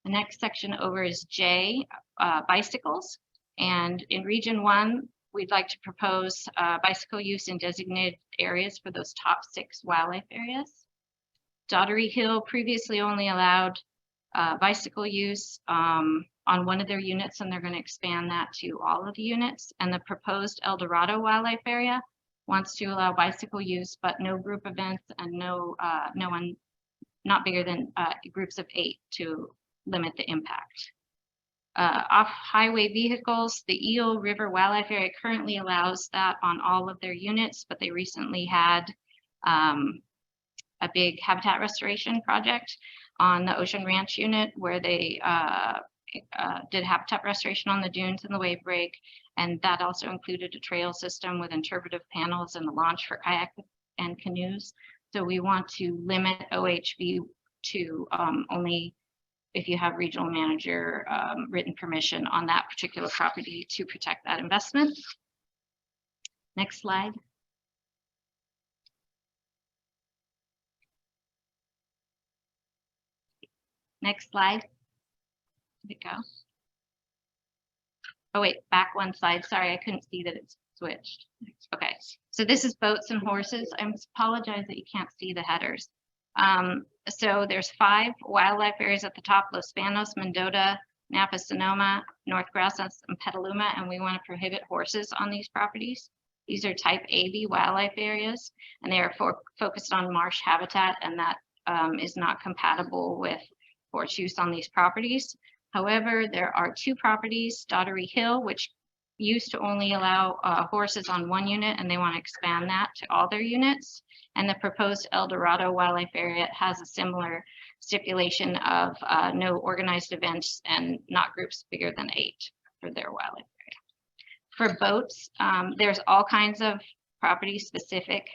The next section over is J, bicycles. And in Region 1, we'd like to propose bicycle use in designated areas for those top 6 wildlife areas. Daughtery Hill previously only allowed bicycle use on one of their units, and they're going to expand that to all of the units. And the proposed El Dorado Wildlife Area wants to allow bicycle use, but no group events and no one not bigger than groups of 8 to limit the impact. Off-highway vehicles, the Eel River Wildlife Area currently allows that on all of their units, but they recently had a big habitat restoration project on the Ocean Ranch unit where they did habitat restoration on the dunes and the wave break, and that also included a trail system with interpretive panels and the launch for kayak and canoes. So we want to limit OHV to only if you have regional manager written permission on that particular property to protect that investment. Next slide. Next slide. Did it go? Oh wait, back one slide. Sorry, I couldn't see that it's switched. Okay, so this is boats and horses. I apologize that you can't see the headers. So there's 5 wildlife areas at the top: Los Banos, Mendota, Napa-Sonoma, North Grasslands, and Petaluma, and we want to prohibit horses on these properties. These are type AB wildlife areas, and they are focused on marsh habitat, and that is not compatible with horse use on these properties. However, there are 2 properties, Daughtery Hill, which used to only allow horses on 1 unit, and they want to expand that to all their units. And the proposed El Dorado Wildlife Area has a similar stipulation of no organized events and not groups bigger than 8 for their wildlife area. For boats, there's all kinds of property specific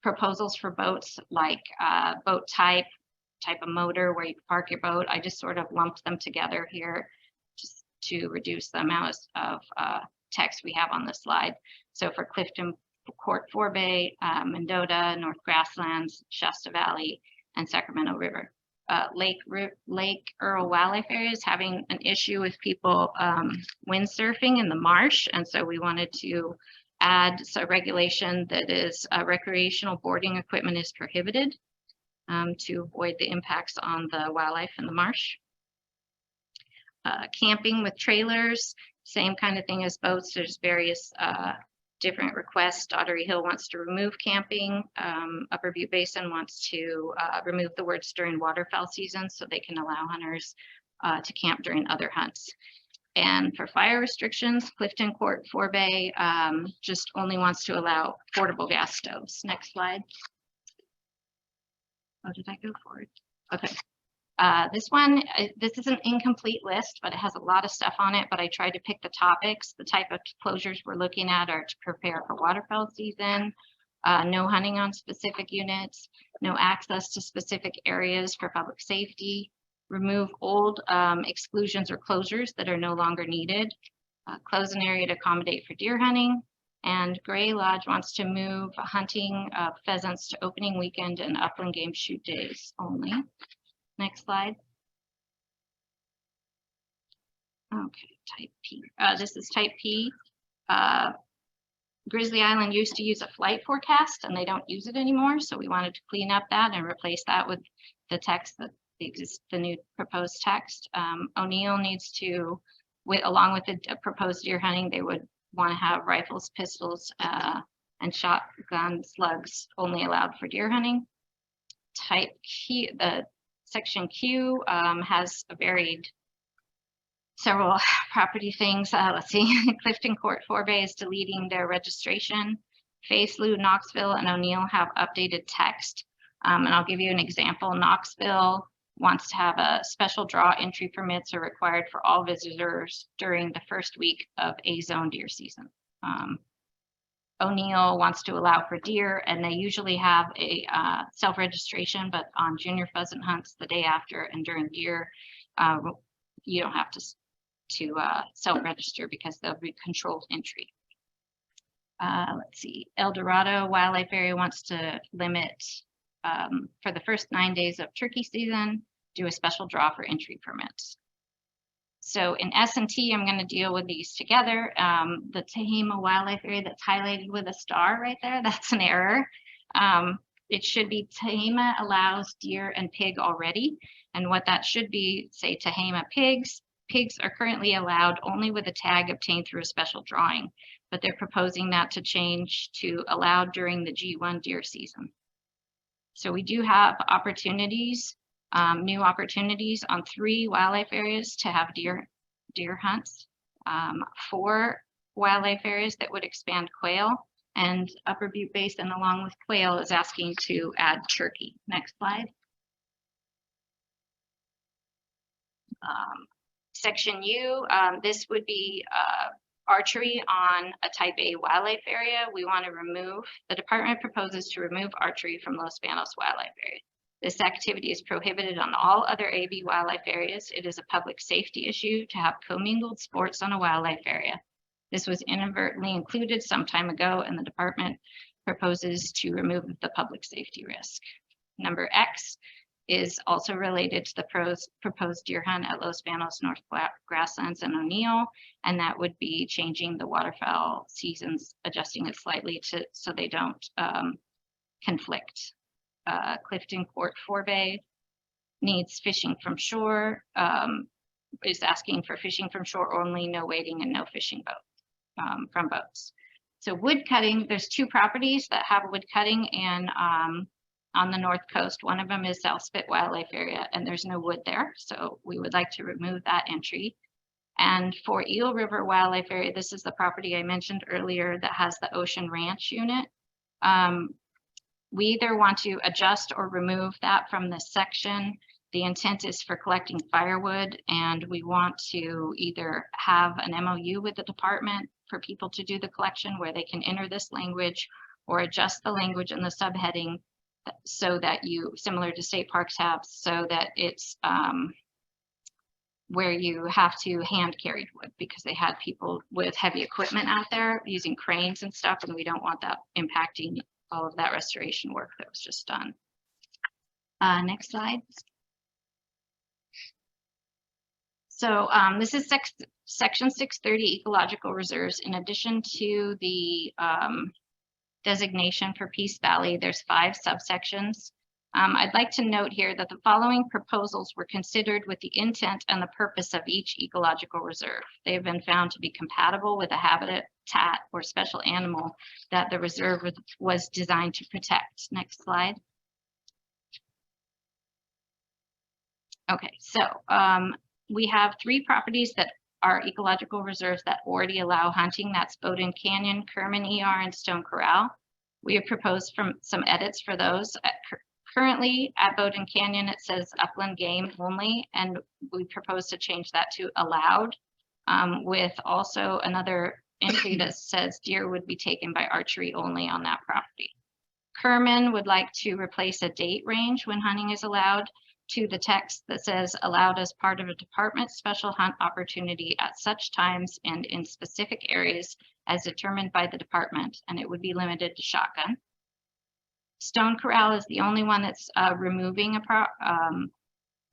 proposals for boats, like boat type of motor where you park your boat. I just sort of lumped them together here just to reduce the amount of text we have on the slide. So for Clifton Court Forebay, Mendota, North Grasslands, Shasta Valley, and Sacramento River. Lake Earl Wildlife Area is having an issue with people windsurfing in the marsh, and so we wanted to add some regulation that is recreational boarding equipment is prohibited to avoid the impacts on the wildlife in the marsh. Camping with trailers, same kind of thing as boats. There's various different requests. Daughtery Hill wants to remove camping. Upper Butte Basin wants to remove the words during waterfowl season so they can allow hunters to camp during other hunts. And for fire restrictions, Clifton Court Forebay just only wants to allow portable gas stoves. Next slide. Oh, did I go forward? Okay. This one, this is an incomplete list, but it has a lot of stuff on it, but I tried to pick the topics. The type of closures we're looking at are to prepare for waterfowl season, no hunting on specific units, no access to specific areas for public safety, remove old exclusions or closures that are no longer needed, close an area to accommodate for deer hunting, and Gray Lodge wants to move hunting of pheasants to opening weekend and upland game shoot days only. Next slide. Okay, type P. This is type P. Grizzly Island used to use a flight forecast and they don't use it anymore. So we wanted to clean up that and replace that with the text that the new proposed text. O'Neill needs to, along with the proposed deer hunting, they would want to have rifles, pistols, and shotgun slugs only allowed for deer hunting. Type Q, the section Q has a varied several property things. Let's see, Clifton Court Forebay is deleting their registration. Fayesloo, Knoxville, and O'Neill have updated text. And I'll give you an example. Knoxville wants to have a special draw entry permits are required for all visitors during the first week of a zone deer season. O'Neill wants to allow for deer, and they usually have a self-registration, but on junior pheasant hunts the day after and during deer, you don't have to self-register because they'll be controlled entry. Let's see, El Dorado Wildlife Area wants to limit for the first 9 days of turkey season, do a special draw for entry permits. So in S&T, I'm going to deal with these together. The Tehama Wildlife Area that's highlighted with a star right there, that's an error. It should be Tehama allows deer and pig already. And what that should be, say Tehama pigs. Pigs are currently allowed only with a tag obtained through a special drawing, but they're proposing that to change to allowed during the G1 deer season. So we do have opportunities, new opportunities on 3 wildlife areas to have deer hunts, 4 wildlife areas that would expand quail, and Upper Butte Basin along with quail is asking to add turkey. Next slide. Section U, this would be archery on a type A wildlife area. We want to remove, the department proposes to remove archery from Los Banos wildlife area. This activity is prohibited on all other AB wildlife areas. It is a public safety issue to have commingled sports on a wildlife area. This was inadvertently included some time ago, and the department proposes to remove the public safety risk. Number X is also related to the proposed deer hunt at Los Banos, North Grasslands, and O'Neill, and that would be changing the waterfowl seasons, adjusting it slightly so they don't conflict. Clifton Court Forebay needs fishing from shore, is asking for fishing from shore only, no wading and no fishing from boats. So wood cutting, there's 2 properties that have wood cutting and on the north coast. One of them is South Spit Wildlife Area, and there's no wood there, so we would like to remove that entry. And for Eel River Wildlife Area, this is the property I mentioned earlier that has the Ocean Ranch unit. We either want to adjust or remove that from this section. The intent is for collecting firewood, and we want to either have an MOU with the department for people to do the collection where they can enter this language, or adjust the language in the subheading so that you, similar to state parks have, so that it's where you have to hand carried wood, because they had people with heavy equipment out there using cranes and stuff, and we don't want that impacting all of that restoration work that was just done. Next slide. So this is section 630 ecological reserves. In addition to the designation for Peace Valley, there's 5 subsections. I'd like to note here that the following proposals were considered with the intent and the purpose of each ecological reserve. They have been found to be compatible with a habitat or special animal that the reserve was designed to protect. Next slide. Okay, so we have 3 properties that are ecological reserves that already allow hunting. That's Bowdoin Canyon, Kerman ER, and Stone Corral. We have proposed some edits for those. Currently at Bowdoin Canyon, it says upland game only, and we propose to change that to allowed, with also another entry that says deer would be taken by archery only on that property. Kerman would like to replace a date range when hunting is allowed to the text that says allowed as part of a department special hunt opportunity at such times and in specific areas as determined by the department, and it would be limited to shotgun. Stone Corral is the only one that's removing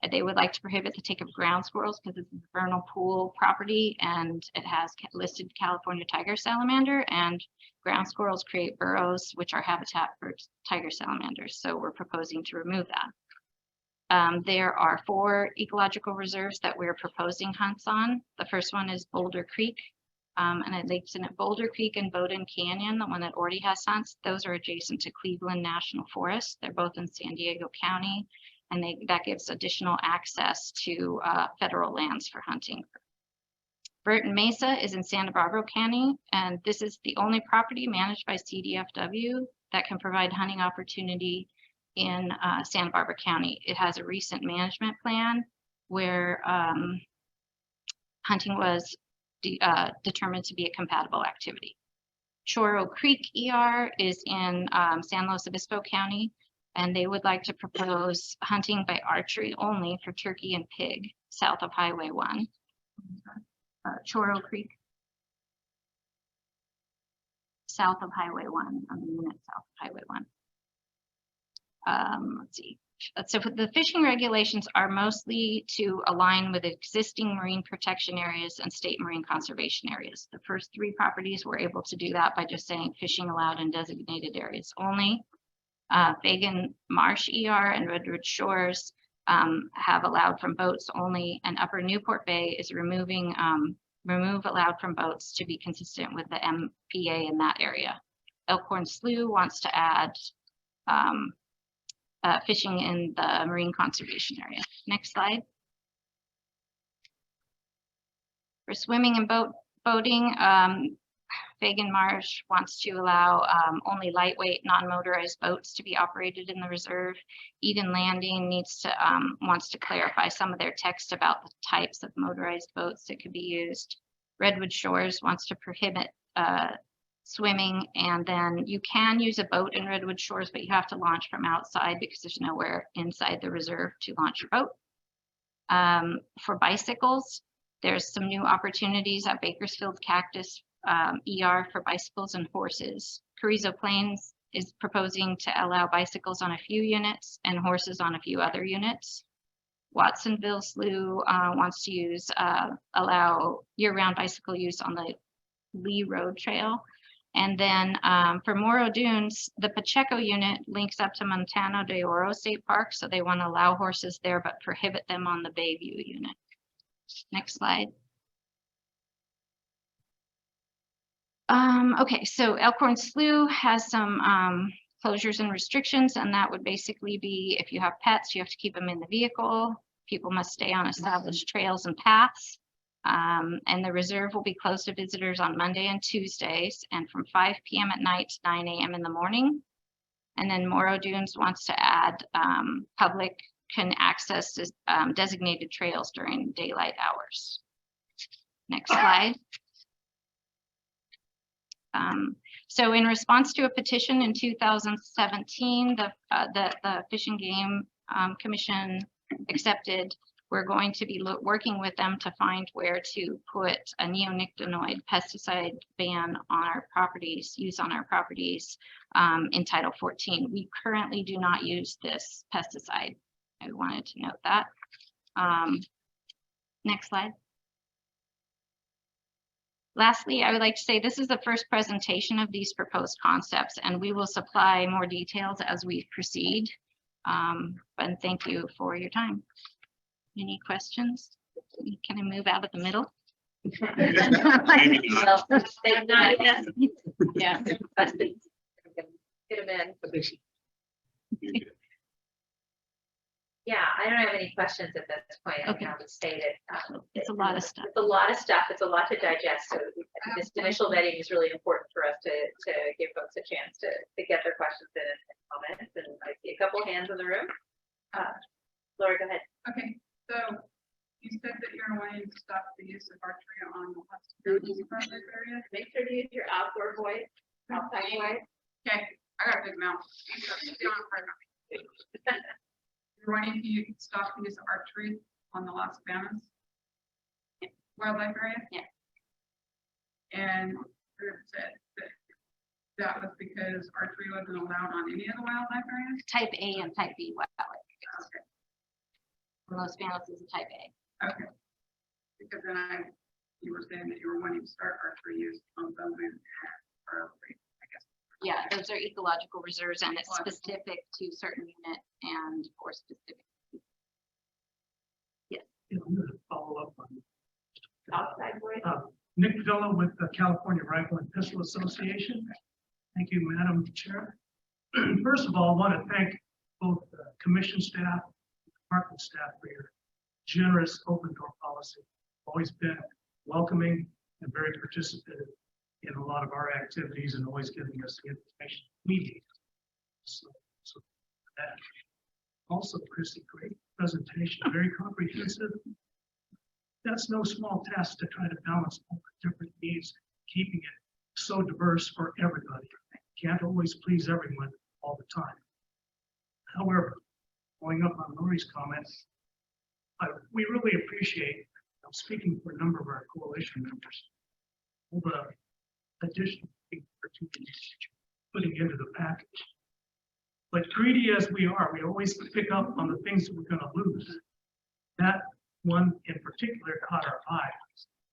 they would like to prohibit the take of ground squirrels because it's a vernal pool property and it has listed California tiger salamander, and ground squirrels create burrows, which are habitat for tiger salamanders. So we're proposing to remove that. There are 4 ecological reserves that we're proposing hunts on. The first one is Boulder Creek, and it links in at Boulder Creek and Bowdoin Canyon, the one that already has hunts. Those are adjacent to Cleveland National Forest. They're both in San Diego County, and that gives additional access to federal lands for hunting. Burton Mesa is in Santa Barbara County, and this is the only property managed by CDFW that can provide hunting opportunity in Santa Barbara County. It has a recent management plan where hunting was determined to be a compatible activity. Choro Creek ER is in San Luis Obispo County, and they would like to propose hunting by archery only for turkey and pig south of Highway 1. Choro Creek, south of Highway 1, on the unit south of Highway 1. Let's see. So the fishing regulations are mostly to align with existing marine protection areas and state marine conservation areas. The first 3 properties were able to do that by just saying fishing allowed in designated areas only. Fagan Marsh ER and Redwood Shores have allowed from boats only, and Upper Newport Bay is remove allowed from boats to be consistent with the MPA in that area. Elkhorn Slough wants to add fishing in the marine conservation area. Next slide. For swimming and boating, Fagan Marsh wants to allow only lightweight, non-motorized boats to be operated in the reserve. Eden Landing wants to clarify some of their text about the types of motorized boats that could be used. Redwood Shores wants to prohibit swimming, and then you can use a boat in Redwood Shores, but you have to launch from outside because there's nowhere inside the reserve to launch your boat. For bicycles, there's some new opportunities at Bakersfield Cactus ER for bicycles and horses. Carrizo Plains is proposing to allow bicycles on a few units and horses on a few other units. Watsonville Slough wants to allow year-round bicycle use on the Lee Road Trail. And then for Morro Dunes, the Pacheco unit links up to Montano de Oro State Park, so they want to allow horses there but prohibit them on the Bayview unit. Next slide. Okay, so Elkhorn Slough has some closures and restrictions, and that would basically be if you have pets, you have to keep them in the vehicle. People must stay on established trails and paths. And the reserve will be closed to visitors on Monday and Tuesdays, and from 5 p.m. at night to 9 a.m. in the morning. And then Morro Dunes wants to add public can access designated trails during daylight hours. Next slide. So in response to a petition in 2017, the Fish and Game Commission accepted. We're going to be working with them to find where to put a neonicotinoid pesticide ban on our properties, use on our properties in Title 14. We currently do not use this pesticide. I wanted to note that. Next slide. Lastly, I would like to say this is the first presentation of these proposed concepts, and we will supply more details as we proceed. And thank you for your time. Any questions? Can I move out of the middle?
Yeah. Get them in. Yeah, I don't have any questions at this point.
Okay.
I would say that
It's a lot of stuff.
It's a lot of stuff. It's a lot to digest. So this initial vetting is really important for us to give folks a chance to get their questions in and comments. And I see a couple hands in the room. Laura, go ahead.
Okay, so you said that you're wanting to stop the use of archery on the West area.
Make sure to use your outdoor voice, outside voice.
Okay, I got a big mouth. You're wanting to stop the use of archery on the Las Banas wildlife area?
Yeah.
And Rick said that was because archery wasn't allowed on any of the wildlife areas?
Type A and type B wildlife.
Okay.
Los Banos is a type A.
Okay. Because then you were saying that you were wanting to start archery use on Bowman or I guess.
Yeah, those are ecological reserves and it's specific to certain unit and for specific. Yes.
I'm going to follow up on
Outside voice.
Nick Villa with the California Rifle and Pistol Association. Thank you, Madam Chair. First of all, I want to thank both the commission staff, department staff for your generous open door policy. Always been welcoming and very participative in a lot of our activities and always giving us the information we need. So that. Also, Chrissy, great presentation, very comprehensive. That's no small task to try to balance all the different needs, keeping it so diverse for everybody. Can't always please everyone all the time. However, going up on Lori's comments, we really appreciate, I'm speaking for a number of our coalition members, all the additional opportunities putting into the package. But greedy as we are, we always pick up on the things that we're going to lose. That one in particular caught our eye.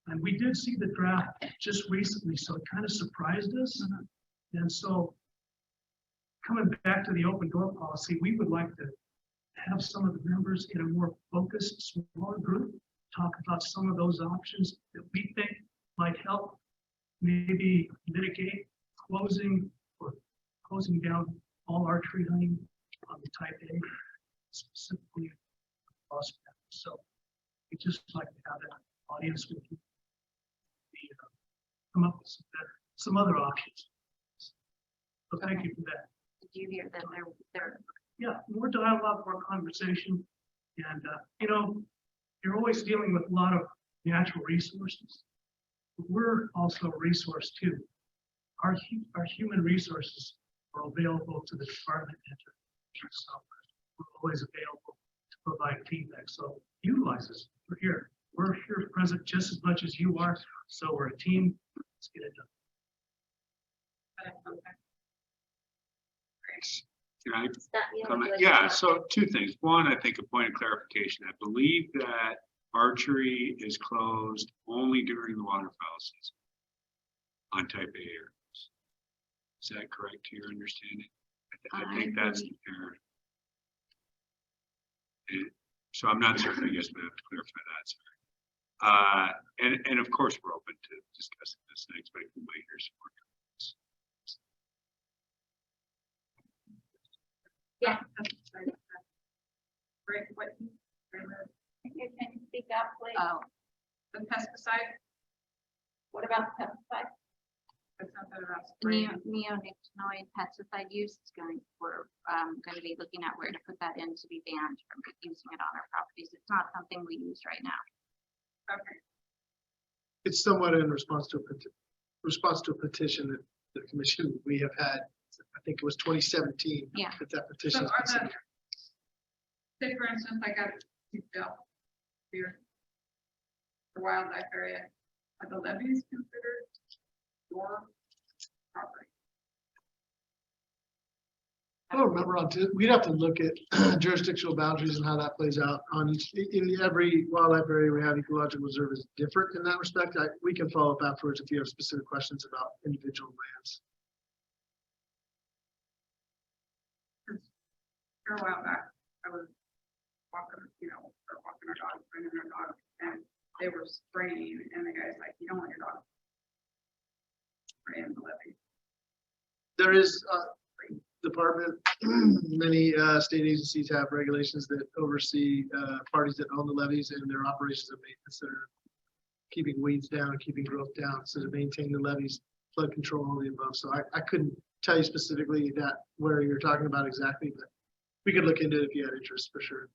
And we did see the draft just recently, so it kind of surprised us. And so coming back to the open door policy, we would like to have some of the members in a more focused, smaller group, talk about some of those options that we think might help maybe mitigate closing down all archery hunting on the type A, specifically. So we just like to have that audience with you. Come up with some other options. So thank you for that.
Did you hear that they're
Yeah, more dialogue, more conversation. And, you know, you're always dealing with a lot of natural resources. But we're also a resource too. Our human resources are available to the department. So we're always available to provide feedback. So utilize us. We're here. We're here present just as much as you are. So we're a team. Let's get it done.
Can I comment? Yeah, so two things. One, I think a point of clarification. I believe that archery is closed only during the waterfowl season on type A areas. Is that correct to your understanding? I think that's the error. So I'm not certain. I guess we have to clarify that. And of course, we're open to discussing this next, but I can wait here some more.
Yeah.
Great, what?
Can you speak up, please?
Oh,
The pesticide,
What about the pesticide?
that's something about spraying.
neonicotinoid pesticide use is we're going to be looking at where to put that in to be banned from using it on our properties. It's not something we use right now.
Okay.
It's somewhat in response to a petition that the commission we have had. I think it was 2017.
Yeah.
That petition.
So are the, say for instance, I got bill here, the wildlife area, are the levees considered your property?
I don't remember we'd have to look at jurisdictional boundaries and how that plays out on each, in every wildlife area we have. Ecological reserve is different in that respect. We can follow up afterwards if you have specific questions about individual lands.
A while back, I was walking, walking our dog, bringing our dog, and they were spraying, and the guy's like, "You don't want your dog spraying the levee."
There is department, many state agencies have regulations that oversee parties that own the levees and their operations and maintenance that are keeping weeds down, keeping growth down, so to maintain the levees, flood control, all the above. So I couldn't tell you specifically that where you're talking about exactly, but we could look into it if you had interest for sure.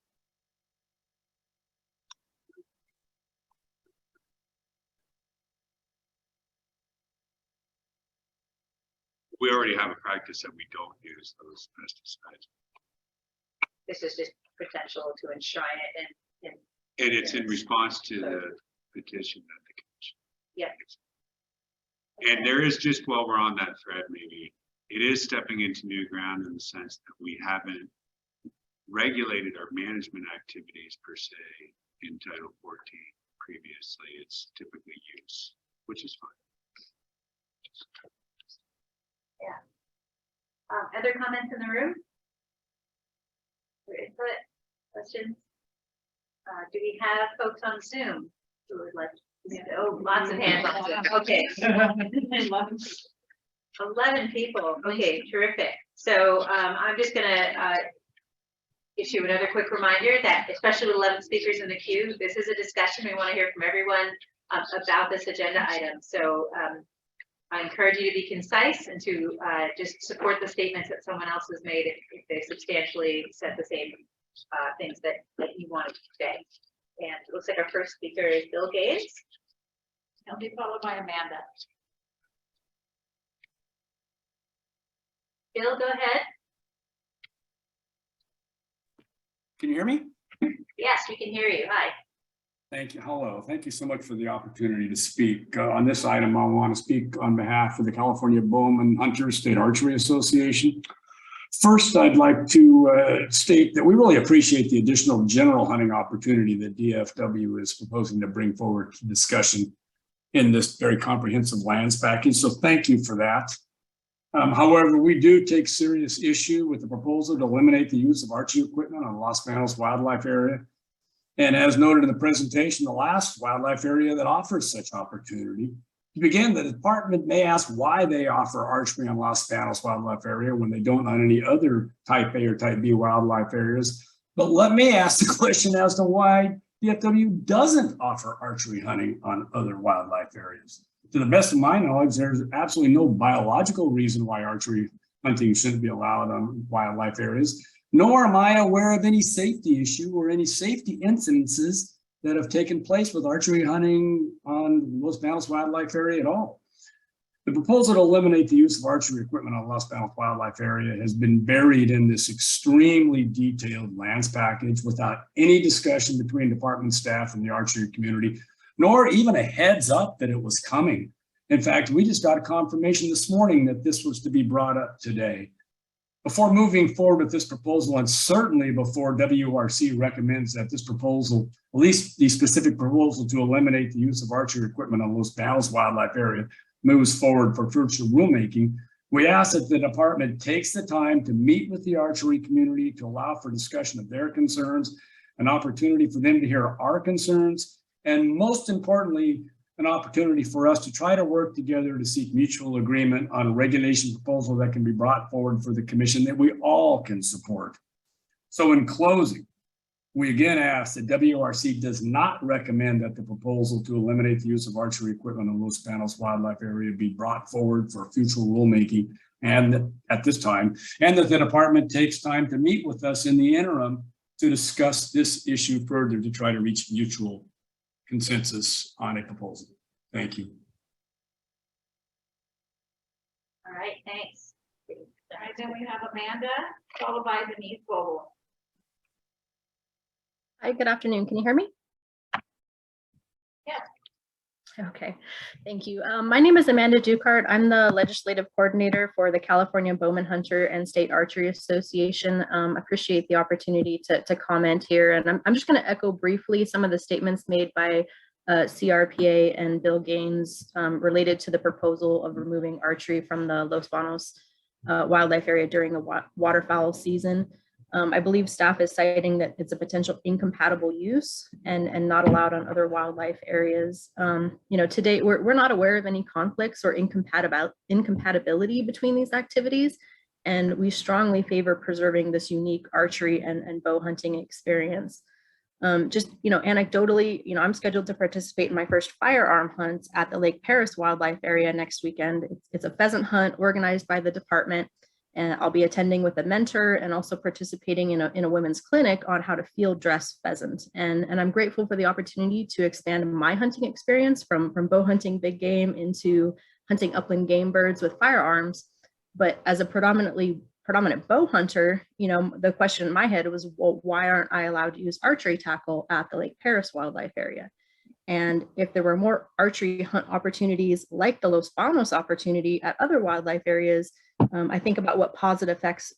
We already have a practice that we don't use those pesticides.
This is just
potential to enshrine it in.
And it's in response to the petition that the commission.
Yeah.
And there is, just while we're on that thread, maybe, it is stepping into new ground in the sense that we haven't regulated our management activities per se in Title 14 previously. It's typically use, which is fine.
Yeah. Other comments in the room? Or input, questions? Do we have folks on Zoom who would like? Oh, lots of hands on Zoom. Okay. 11 people. Okay, terrific. So I'm just gonna issue another quick reminder that, especially with 11 speakers in the queue, this is a discussion. We want to hear from everyone about this agenda item. So I encourage you to be concise and to just support the statements that someone else has made if they substantially said the same things that you wanted to say. And it looks like our first speaker is Bill Gaines. He'll be followed by Amanda. Bill, go ahead.
Can you hear me?
Yes, we can hear you. Hi.
Thank you. Hello. Thank you so much for the opportunity to speak. On this item, I want to speak on behalf of the California Bowman Hunter State Archery Association. First, I'd like to state that we really appreciate the additional general hunting opportunity that DFW is proposing to bring forward to discussion in this very comprehensive lands package. So thank you for that. However, we do take serious issue with the proposal to eliminate the use of archery equipment on Los Banos Wildlife Area. And as noted in the presentation, the last wildlife area that offers such opportunity. To begin, the department may ask why they offer archery on Los Banos Wildlife Area when they don't on any other type A or type B wildlife areas. But let me ask the question as to why DFW doesn't offer archery hunting on other wildlife areas. To the best of my knowledge, there's absolutely no biological reason why archery hunting shouldn't be allowed on wildlife areas, nor am I aware of any safety issue or any safety incidences that have taken place with archery hunting on Los Banos Wildlife Area at all. The proposal to eliminate the use of archery equipment on Los Banos Wildlife Area has been buried in this extremely detailed lands package without any discussion between department staff and the archery community, nor even a heads up that it was coming. In fact, we just got a confirmation this morning that this was to be brought up today. Before moving forward with this proposal, and certainly before WRC recommends that this proposal, at least the specific proposal to eliminate the use of archery equipment on Los Banos Wildlife Area moves forward for future rulemaking, we ask that the department takes the time to meet with the archery community to allow for discussion of their concerns, an opportunity for them to hear our concerns, and most importantly, an opportunity for us to try to work together to seek mutual agreement on a regulation proposal that can be brought forward for the commission that we all can support. So in closing, we again ask that WRC does not recommend that the proposal to eliminate the use of archery equipment in Los Banos Wildlife Area be brought forward for future rulemaking and at this time, and that the department takes time to meet with us in the interim to discuss this issue further to try to reach mutual consensus on a proposal. Thank you.
All right, thanks. All right, then we have Amanda, followed by Denise Vogel.
Hi, good afternoon. Can you hear me?
Yes.
Okay, thank you. My name is Amanda Ducart. I'm the legislative coordinator for the California Bowman Hunter and State Archery Association. Appreciate the opportunity to comment here. And I'm just going to echo briefly some of the statements made by CRPA and Bill Gaines related to the proposal of removing archery from the Los Banos wildlife area during the waterfowl season. I believe staff is citing that it's a potential incompatible use and not allowed on other wildlife areas. You know, to date, we're not aware of any conflicts or incompatibility between these activities, and we strongly favor preserving this unique archery and bow hunting experience. Just, you know, anecdotally, you know, I'm scheduled to participate in my first firearm hunt at the Lake Paris Wildlife Area next weekend. It's a pheasant hunt organized by the department. And I'll be attending with a mentor and also participating in a women's clinic on how to field dress pheasant. And I'm grateful for the opportunity to expand my hunting experience from bow hunting big game into hunting upland game birds with firearms. But as a predominantly predominant bow hunter, the question in my head was, well, why aren't I allowed to use archery tackle at the Lake Paris wildlife area? And if there were more archery hunt opportunities like the Los Banos opportunity at other wildlife areas, I think about what positive effects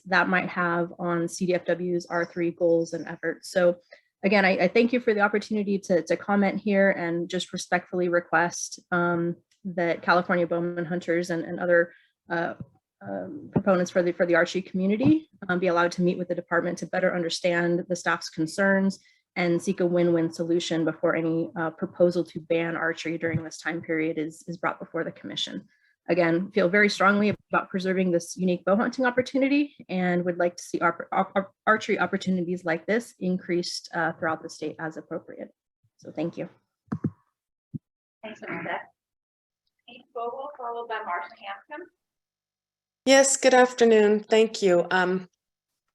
that might have on CDFW's R3 goals and efforts. So again, I thank you for the opportunity to comment here, and just respectfully request that California bowman hunters and other proponents for the archery community be allowed to meet with the department to better understand the staff's concerns and seek a win-win solution before any proposal to ban archery during this time period is brought before the commission. Again, feel very strongly about preserving this unique bow hunting opportunity and would like to see archery opportunities like this increased throughout the state as appropriate. So thank you.
Thanks, Amanda.
Kate Vogel, followed by Marcia Hampton.
Yes, good afternoon. Thank you.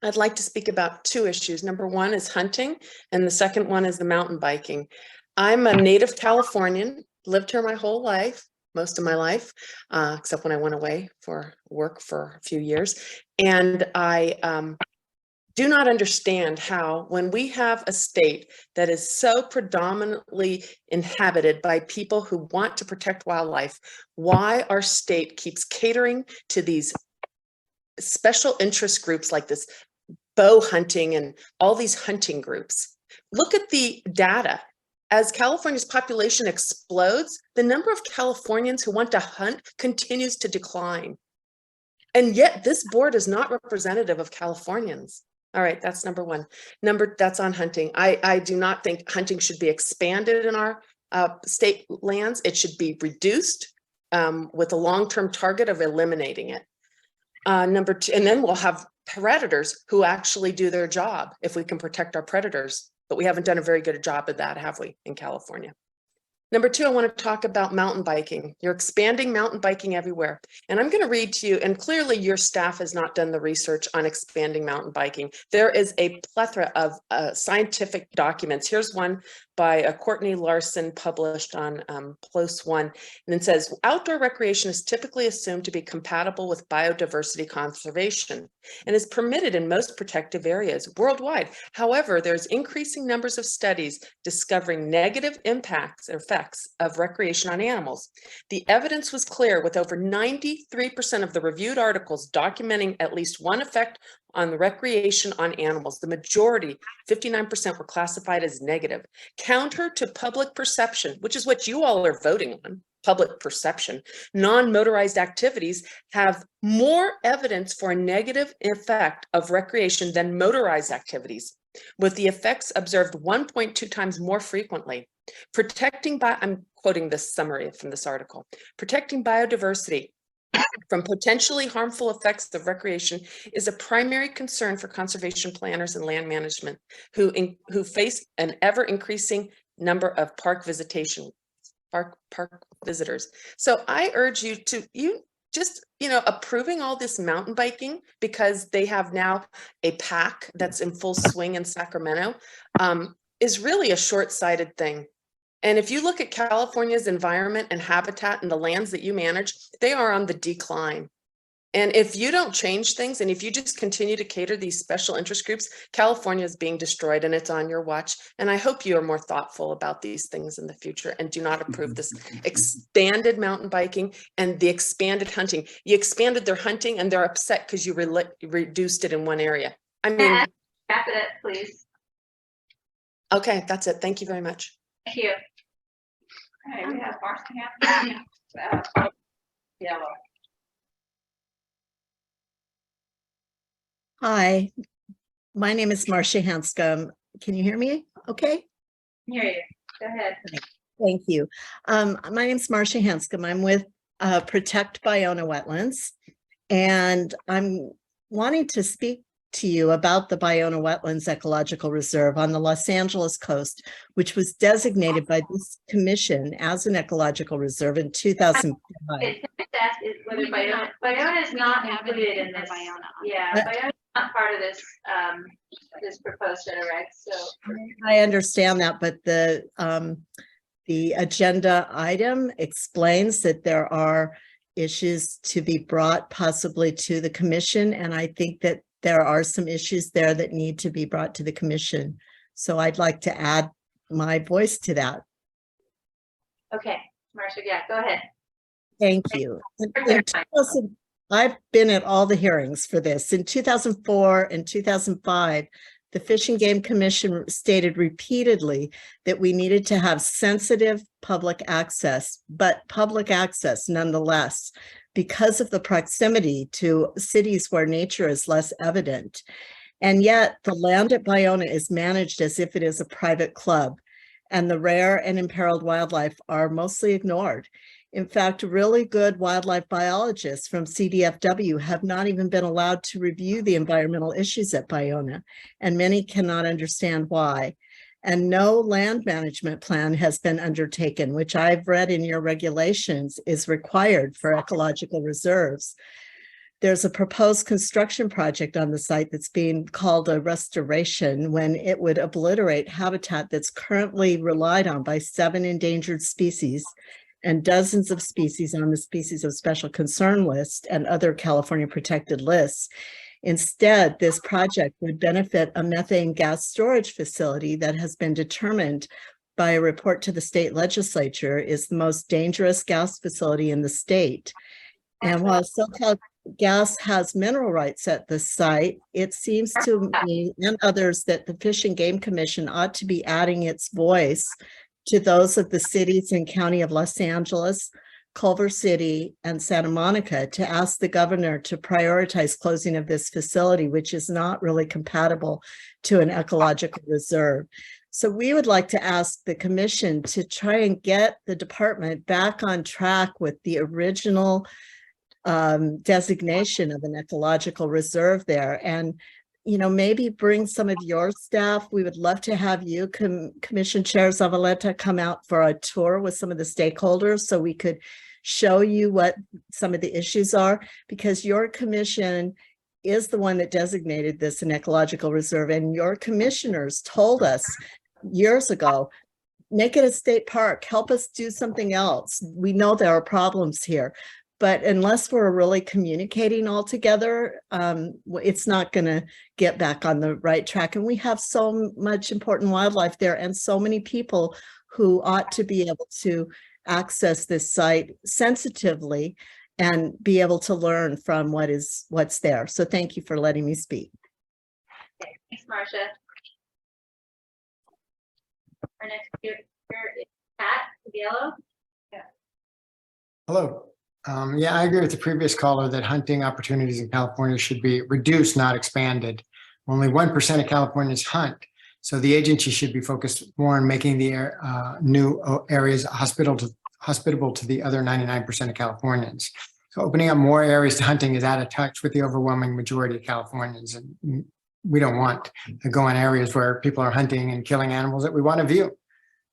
I'd like to speak about two issues. Number one is hunting, and the second one is the mountain biking. I'm a native Californian, lived here my whole life, most of my life, except when I went away for work for a few years. And I do not understand how, when we have a state that is so predominantly inhabited by people who want to protect wildlife, why our state keeps catering to these special interest groups like this bow hunting and all these hunting groups. Look at the data. As California's population explodes, the number of Californians who want to hunt continues to decline. And yet this board is not representative of Californians. All right, that's number one. That's on hunting. I do not think hunting should be expanded in our state lands. It should be reduced with a long-term target of eliminating it. Number two, and then we'll have predators who actually do their job if we can protect our predators. But we haven't done a very good job of that, have we, in California? Number two, I want to talk about mountain biking. You're expanding mountain biking everywhere. And I'm going to read to you, and clearly your staff has not done the research on expanding mountain biking. There is a plethora of scientific documents. Here's one by Courtney Larson published on PLOS One, and it says, outdoor recreation is typically assumed to be compatible with biodiversity conservation and is permitted in most protective areas worldwide. However, there's increasing numbers of studies discovering negative impacts or effects of recreation on animals. The evidence was clear, with over 93% of the reviewed articles documenting at least one effect on the recreation on animals. The majority, 59%, were classified as negative. Counter to public perception, which is what you all are voting on, public perception, non-motorized activities have more evidence for a negative effect of recreation than motorized activities, with the effects observed 1.2 times more frequently. I'm quoting this summary from this article. Protecting biodiversity from potentially harmful effects of recreation is a primary concern for conservation planners and land management who face an ever increasing number of park visitors. So I urge you to approving all this mountain biking because they have now a pack that's in full swing in Sacramento is really a short-sighted thing. And if you look at California's environment and habitat and the lands that you manage, they are on the decline. And if you don't change things, and if you just continue to cater these special interest groups, California is being destroyed, and it's on your watch. And I hope you are more thoughtful about these things in the future and do not approve this expanded mountain biking and the expanded hunting. You expanded their hunting and they're upset because you reduced it in one area. I mean,
wrap it up, please.
Okay, that's it. Thank you very much.
Thank you.
Okay, we have Marcia Hampton, yellow.
Hi, my name is Marcia Hanscom. Can you hear me? Okay.
Hear you. Go ahead.
Thank you. My name is Marcia Hanscom. I'm with Protect Ballona Wetlands, and I'm wanting to speak to you about the Ballona Wetlands Ecological Reserve on the Los Angeles coast, which was designated by this commission as an ecological reserve in 2005.
Whether Ballona is not included in this. Yeah, Ballona is not part of this this proposed set of regs. So
I understand that, but the agenda item explains that there are issues to be brought possibly to the commission. And I think that there are some issues there that need to be brought to the commission. So I'd like to add my voice to that.
Okay, Marcia, yeah, go ahead.
Thank you. I've been at all the hearings for this. In 2004 and 2005, the Fish and Game Commission stated repeatedly that we needed to have sensitive public access, but public access nonetheless, because of the proximity to cities where nature is less evident. And yet the land at Ballona is managed as if it is a private club, and the rare and imperiled wildlife are mostly ignored. In fact, really good wildlife biologists from CDFW have not even been allowed to review the environmental issues at Ballona, and many cannot understand why. And no land management plan has been undertaken, which I've read in your regulations is required for ecological reserves. There's a proposed construction project on the site that's being called a restoration, when it would obliterate habitat that's currently relied on by 7 endangered species and dozens of species on the species of special concern list and other California protected lists. Instead, this project would benefit a methane gas storage facility that has been determined by a report to the state legislature is the most dangerous gas facility in the state. And while SoCal Gas has mineral rights at the site, it seems to me and others that the Fish and Game Commission ought to be adding its voice to those of the cities and county of Los Angeles, Culver City, and Santa Monica to ask the governor to prioritize closing of this facility, which is not really compatible to an ecological reserve. So we would like to ask the commission to try and get the department back on track with the original designation of an ecological reserve there, and maybe bring some of your staff. We would love to have you, Commission Chair Zavaleta, come out for a tour with some of the stakeholders so we could show you what some of the issues are, because your commission is the one that designated this an ecological reserve, and your commissioners told us years ago, make it a state park, help us do something else. We know there are problems here. But unless we're really communicating all together, it's not going to get back on the right track. And we have so much important wildlife there and so many people who ought to be able to access this site sensitively and be able to learn from what's there. So thank you for letting me speak.
Okay, thanks, Marcia. Our next speaker is Pat Biello. Yeah.
Hello. Yeah, I agree with the previous caller that hunting opportunities in California should be reduced, not expanded. Only 1% of Californians hunt, so the agency should be focused more on making the new areas hospitable to the other 99% of Californians. So opening up more areas to hunting is out of touch with the overwhelming majority of Californians, and we don't want to go in areas where people are hunting and killing animals that we want to view.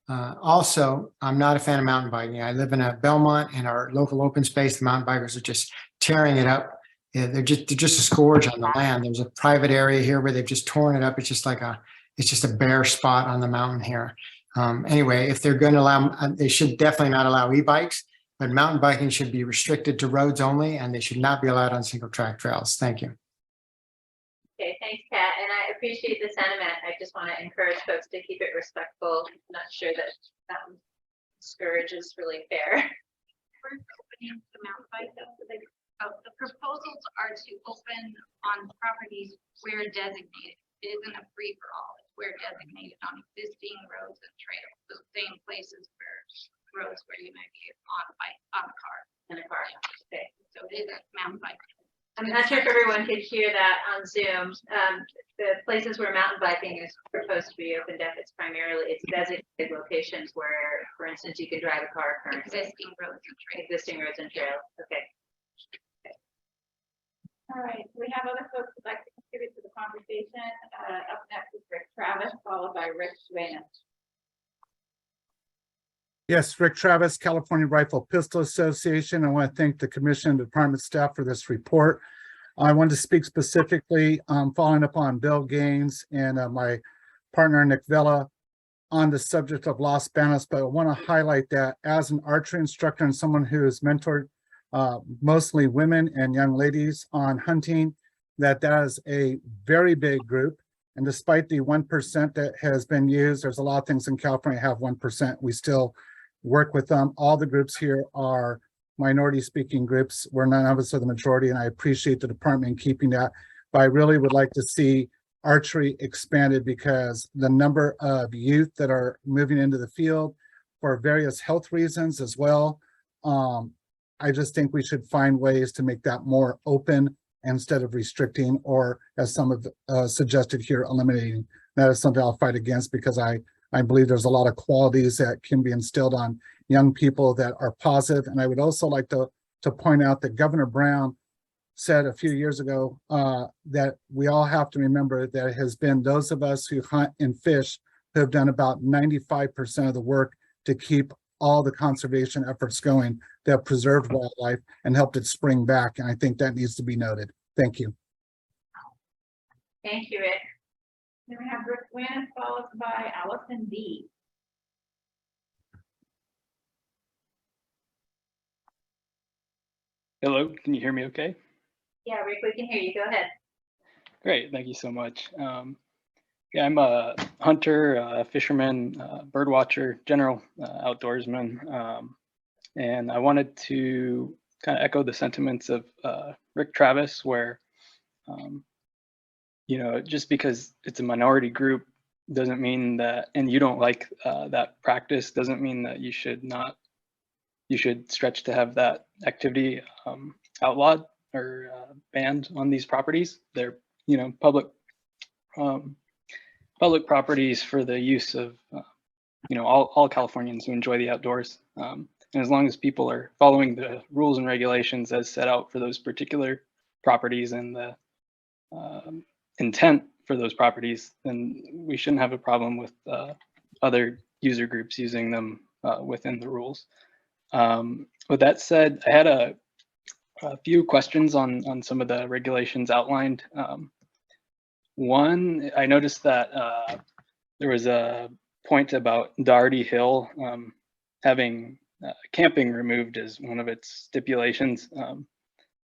Also, I'm not a fan of mountain biking. I live in a Belmont, and our local open space, the mountain bikers are just tearing it up. Yeah, they're just a scourge on the land. There's a private area here where they've just torn it up. It's just a bare spot on the mountain here. Anyway, if they're going to allow, they should definitely not allow e-bikes, but mountain biking should be restricted to roads only, and they should not be allowed on single track trails. Thank you.
Okay, thanks, Pat. And I appreciate the sentiment. I just want to encourage folks to keep it respectful. I'm not sure that scourge is really fair.
We're opening the mountain bike though. The proposals are to open on properties where designated. It isn't a free for all. It's where designated on existing roads and trails. The same places where roads where you might be on a bike, on a car.
In a car. Okay.
So it isn't mountain bike.
I'm not sure if everyone could hear that on Zoom. The places where mountain biking is proposed to be opened up, it's designated locations where, for instance, you can drive a car currently.
Existing roads and trails.
Existing roads and trails. Okay.
All right, we have other folks who'd like to contribute to the conversation. Up next is Rick Travis, followed by Rick Schwann.
Yes, Rick Travis, California Rifle Pistol Association. I want to thank the commission and department staff for this report. I wanted to speak specifically following up on Bill Gaines and my partner Nick Vela on the subject of Los Banos, but I want to highlight that as an archery instructor and someone who has mentored mostly women and young ladies on hunting, that is a very big group. And despite the 1% that has been used, there's a lot of things in California have 1%. We still work with them. All the groups here are minority speaking groups. We're none of us are the majority, and I appreciate the department keeping that. But I really would like to see archery expanded, because the number of youth that are moving into the field for various health reasons as well. I just think we should find ways to make that more open instead of restricting, or as some have suggested here, eliminating. That is something I'll fight against, because I believe there's a lot of qualities that can be instilled on young people that are positive. And I would also like to point out that Governor Brown said a few years ago that we all have to remember that it has been those of us who hunt and fish who have done about 95% of the work to keep all the conservation efforts going that have preserved wildlife and helped it spring back. And I think that needs to be noted. Thank you.
Thank you, Rick. Then we have Rick Wynn, followed by Allison B.
Hello, can you hear me okay?
Yeah, Rick, we can hear you. Go ahead.
Great, thank you so much. Yeah, I'm a hunter, fisherman, bird watcher, general outdoorsman. And I wanted to kind of echo the sentiments of Rick Travis, where, you know, just because it's a minority group doesn't mean that, and you don't like that practice, doesn't mean that you should stretch to have that activity outlawed or banned on these properties. They're, you know, public properties for the use of, you know, all Californians who enjoy the outdoors. And as long as people are following the rules and regulations as set out for those particular properties and the intent for those properties, then we shouldn't have a problem with other user groups using them within the rules. With that said, I had a few questions on some of the regulations outlined. One, I noticed that there was a point about Doherty Hill having camping removed as one of its stipulations.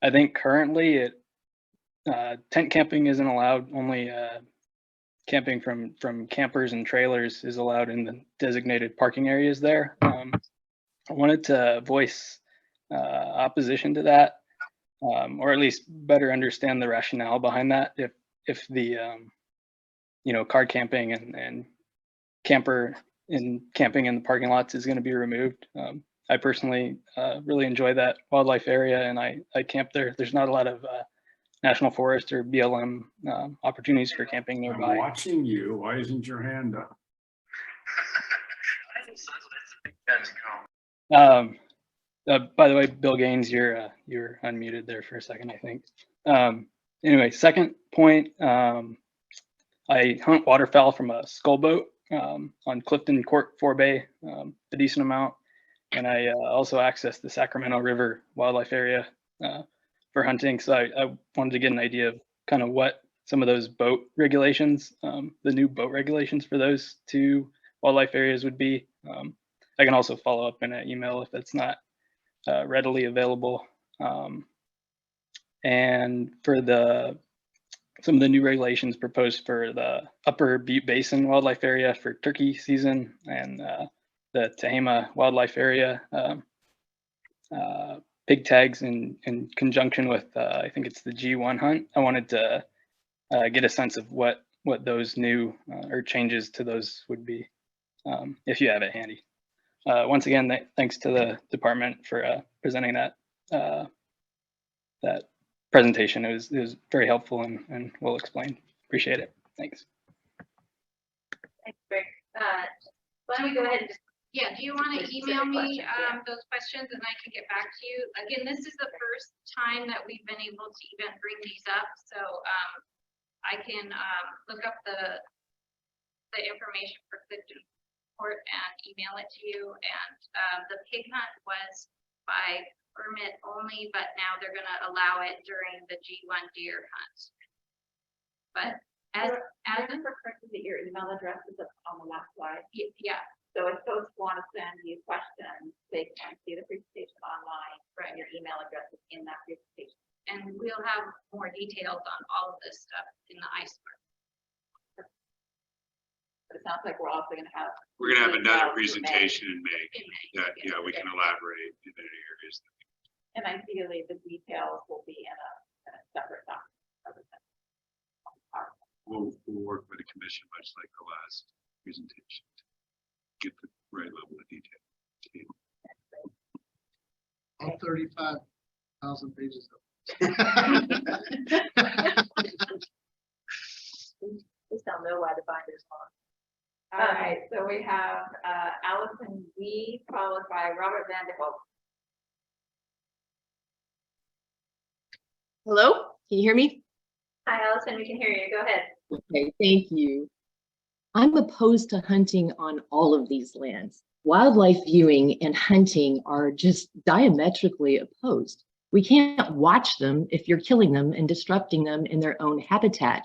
I think currently tent camping isn't allowed. Only camping from campers and trailers is allowed in the designated parking areas there. I wanted to voice opposition to that, or at least better understand the rationale behind that. If the you know, car camping and camping in the parking lots is going to be removed. I personally really enjoy that wildlife area, and I camp there. There's not a lot of national forest or BLM opportunities for camping nearby.
I'm watching you. Why isn't your hand up?
By the way, Bill Gaines, you're unmuted there for a second, I think. Anyway, second point, I hunt waterfowl from a scull boat on Clifton Court Forebay, a decent amount. And I also access the Sacramento River wildlife area for hunting. So I wanted to get an idea of kind of what some of those boat regulations, the new boat regulations for those two wildlife areas would be. I can also follow up in an email if that's not readily available. And for some of the new regulations proposed for the Upper Butte Basin wildlife area for turkey season and the Tehama wildlife area, pig tags in conjunction with, I think it's the G1 hunt. I wanted to get a sense of what those new or changes to those would be, if you have it handy. Once again, thanks to the department for presenting that presentation. It was very helpful and well explained. Appreciate it. Thanks.
Thanks, Rick. Why don't we go ahead and just.
Yeah, do you want to email me those questions and I can get back to you? Again, this is the first time that we've been able to even bring these up. So I can look up the information for Clifton Court and email it to you. And the pig hunt was by permit only, but now they're going to allow it during the G1 deer hunt. But as
for correcting that your email address is up on the last slide.
Yeah.
So if folks want to send you questions, they can see the presentation online, right? Your email address is in that presentation.
And we'll have more details on all of this stuff in the iceberg.
But it sounds like we're also going to have.
We're going to have another
details in May.
presentation in May that, yeah, we can elaborate in the areas.
And ideally, the details will be in a separate document.
We'll work with the commission, much like the last presentation, to get the right level of detail.
All 35,000 pages of.
Please tell know why the binder's long.
All right, so we have Allison Wee, followed by Robert Vanderhoek.
Hello, can you hear me?
Hi, Allison, we can hear you. Go ahead.
Okay, thank you. I'm opposed to hunting on all of these lands. Wildlife viewing and hunting are just diametrically opposed. We can't watch them if you're killing them and disrupting them in their own habitat.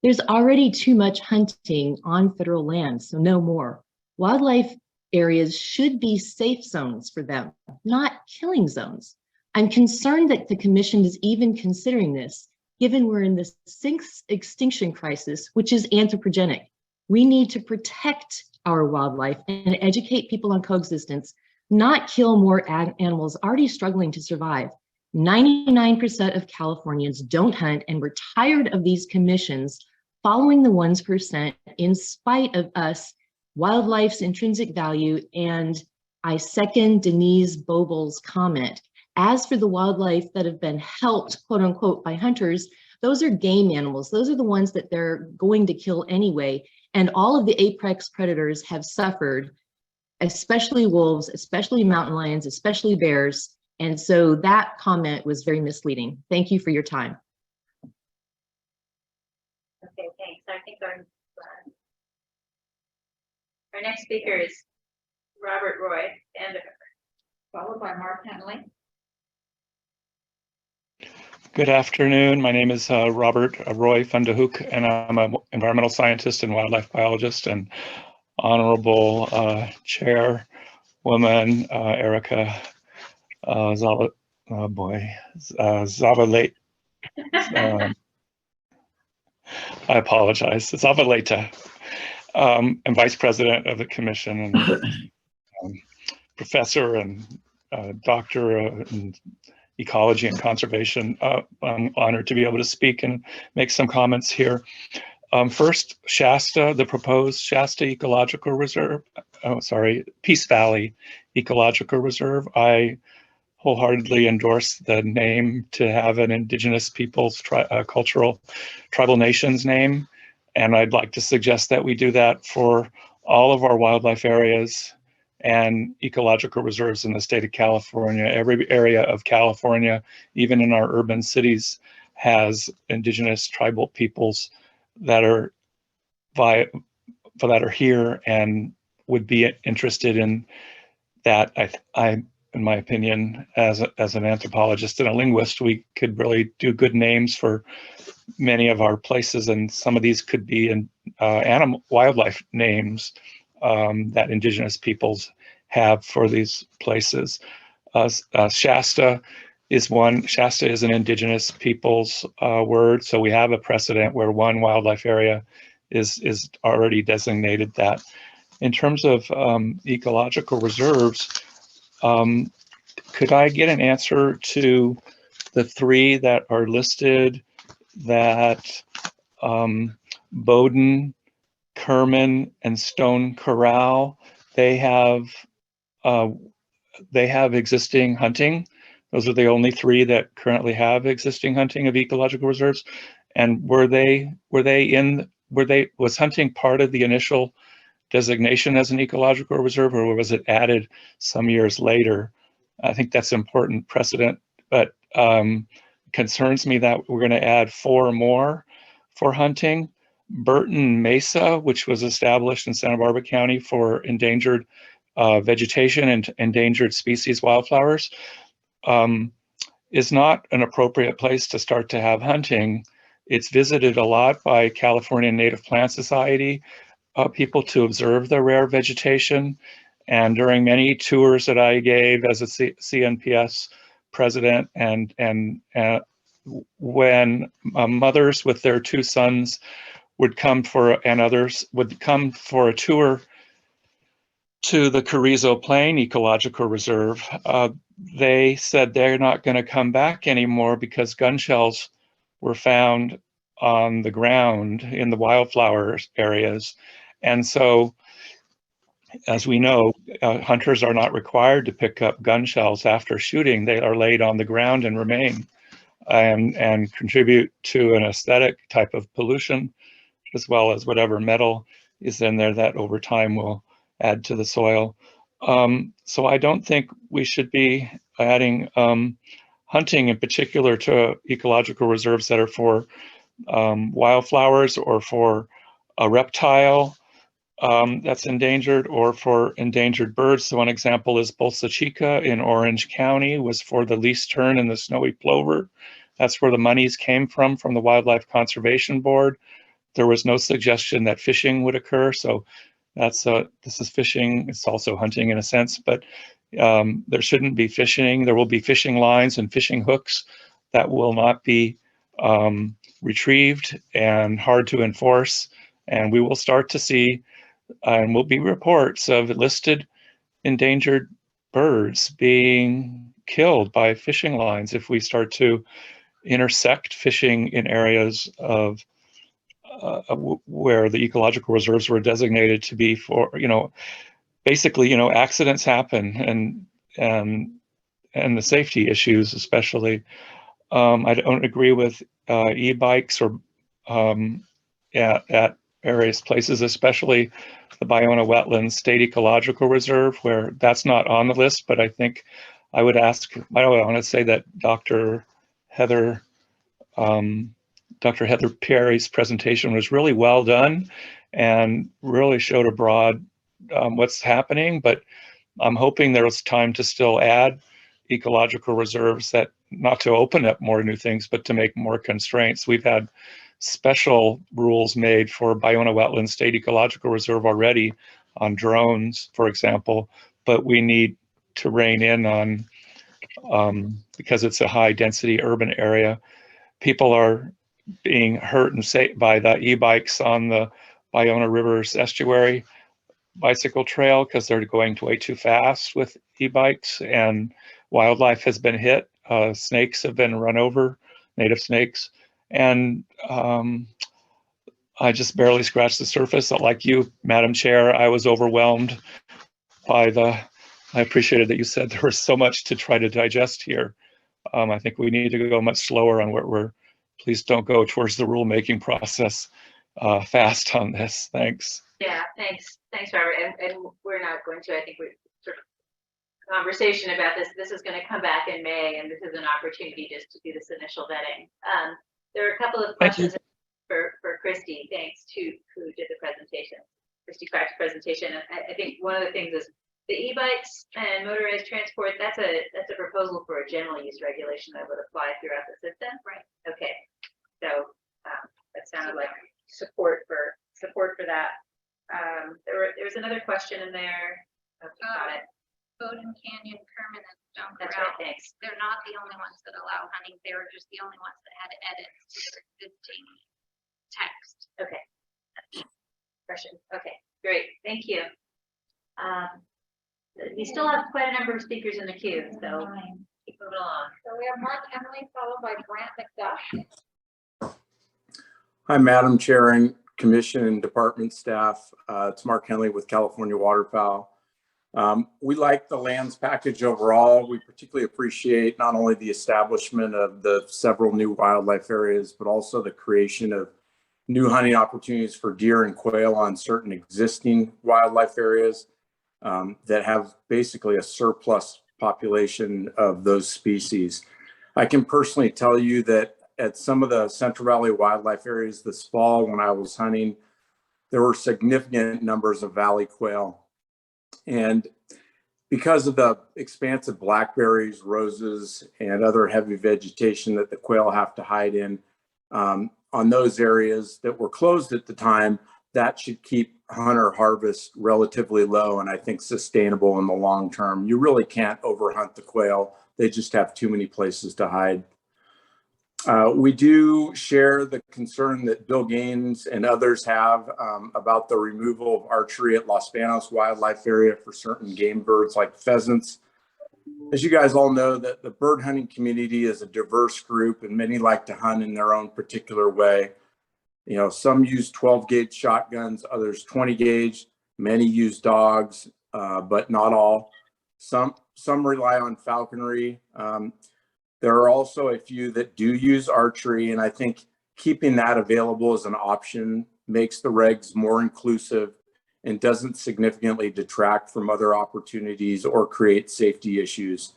There's already too much hunting on federal land, so no more. Wildlife areas should be safe zones for them, not killing zones. I'm concerned that the commission is even considering this, given we're in this sixth extinction crisis, which is anthropogenic. We need to protect our wildlife and educate people on coexistence, not kill more animals already struggling to survive. 99% of Californians don't hunt, and we're tired of these commissions following the 1% in spite of us, wildlife's intrinsic value. And I second Denise Bobel's comment. As for the wildlife that have been helped, quote unquote, by hunters, those are game animals. Those are the ones that they're going to kill anyway. And all of the apex predators have suffered, especially wolves, especially mountain lions, especially bears. And so that comment was very misleading. Thank you for your time.
Okay, thanks. I think our next speaker is Robert Roy, and
followed by Mark Henley.
Good afternoon. My name is Robert Roy van de Hoek, and I'm an environmental scientist and wildlife biologist. And Honorable Chairwoman Erica Zavaleta. I apologize. Zavaleta. I'm Vice President of the Commission and Professor and Doctor in Ecology and Conservation. I'm honored to be able to speak and make some comments here. First, Shasta, the proposed Shasta Ecological Reserve, Peace Valley Ecological Reserve. I wholeheartedly endorse the name to have an indigenous people's cultural tribal nations name. And I'd like to suggest that we do that for all of our wildlife areas and ecological reserves in the state of California. Every area of California, even in our urban cities, has indigenous tribal peoples that are here and would be interested in that. In my opinion, as an anthropologist and a linguist, we could really do good names for many of our places, and some of these could be in wildlife names that indigenous peoples have for these places. Shasta is one. Shasta is an indigenous peoples word, so we have a precedent where one wildlife area is already designated that. In terms of ecological reserves, could I get an answer to the three that are listed, that Bowden, Kerman, and Stone Corral, they have existing hunting? Those are the only three that currently have existing hunting of ecological reserves. And was hunting part of the initial designation as an ecological reserve, or was it added some years later? I think that's important precedent, but concerns me that we're going to add 4 more for hunting. Burton Mesa, which was established in Santa Barbara County for endangered vegetation and endangered species wildflowers, is not an appropriate place to start to have hunting. It's visited a lot by California Native Plant Society. people to observe the rare vegetation. And during many tours that I gave as a CNPS president, and when mothers with their 2 sons would come and others would come for a tour to the Carrizo Plain Ecological Reserve, they said they're not going to come back anymore because gun shells were found on the ground in the wildflower areas. And so, as we know, hunters are not required to pick up gun shells after shooting. They are laid on the ground and remain and contribute to an aesthetic type of pollution, as well as whatever metal is in there that over time will add to the soil. So I don't think we should be adding hunting in particular to ecological reserves that are for wildflowers or for a reptile that's endangered, or for endangered birds. So one example is Bolsa Chica in Orange County was for the least tern and the snowy plover. That's where the monies came from the Wildlife Conservation Board. There was no suggestion that fishing would occur. So that's this is fishing. It's also hunting in a sense, but there shouldn't be fishing. There will be fishing lines and fishing hooks that will not be retrieved and hard to enforce. And we will start to see, and will be reports of listed endangered birds being killed by fishing lines if we start to intersect fishing in areas of where the ecological reserves were designated to be for, basically, accidents happen, and the safety issues especially. I don't agree with e-bikes or at various places, especially the Ballona Wetlands State Ecological Reserve, where that's not on the list. But I think I would ask, I want to say that Dr. Heather Perry's presentation was really well done and really showed a broad what's happening, but I'm hoping there's time to still add ecological reserves, that not to open up more new things, but to make more constraints. We've had special rules made for Ballona Wetlands State Ecological Reserve already on drones, for example, but we need to rein in on, because it's a high density urban area, people are being hurt and saved by the e-bikes on the Ballona River's estuary bicycle trail because they're going way too fast with e-bikes, and wildlife has been hit. Snakes have been run over, native snakes, and I just barely scratched the surface. Like you, Madam Chair, I was overwhelmed by I appreciated that you said there was so much to try to digest here. I think we need to go much slower on where please don't go towards the rulemaking process fast on this. Thanks.
Yeah, thanks, Robert. And we're not going to, I think we're sort of conversation about this. This is going to come back in May, and this is an opportunity just to do this initial vetting. There are a couple of questions for Christy, thanks to who did the presentation, Christy Crack's presentation. I think one of the things is the e-bikes and motorized transport. That's a proposal for a general use regulation that would apply throughout the system. Right. Okay. So that sounded like support for that. There was another question in there. Got it.
Bowden Canyon, Kerman, and Stone
That's
Corral.
right, thanks.
They're not the only ones that allow hunting. They were just the only ones that had edits to their existing text.
Okay. Question. Okay, great. Thank you. We still have quite a number of speakers in the queue, so keep moving along.
So we have Mark Emily followed by Grant McDuff.
Hi, Madam Chair and Commission and Department staff. It's Mark Henley with California Waterfowl. We like the lands package overall. We particularly appreciate not only the establishment of the several new wildlife areas, but also the creation of new hunting opportunities for deer and quail on certain existing wildlife areas that have basically a surplus population of those species. I can personally tell you that at some of the Central Valley wildlife areas this fall, when I was hunting, there were significant numbers of valley quail. And because of the expansive blackberries, roses, and other heavy vegetation that the quail have to hide in, on those areas that were closed at the time, that should keep hunter harvest relatively low and I think sustainable in the long term. You really can't overhunt the quail. They just have too many places to hide. We do share the concern that Bill Gaines and others have about the removal of archery at Los Banos Wildlife Area for certain game birds like pheasants. As you guys all know, that the bird hunting community is a diverse group and many like to hunt in their own particular way. You know, some use 12 gauge shotguns, others 20 gauge, many use dogs, but not all. Some rely on falconry. There are also a few that do use archery, and I think keeping that available as an option makes the regs more inclusive and doesn't significantly detract from other opportunities or create safety issues.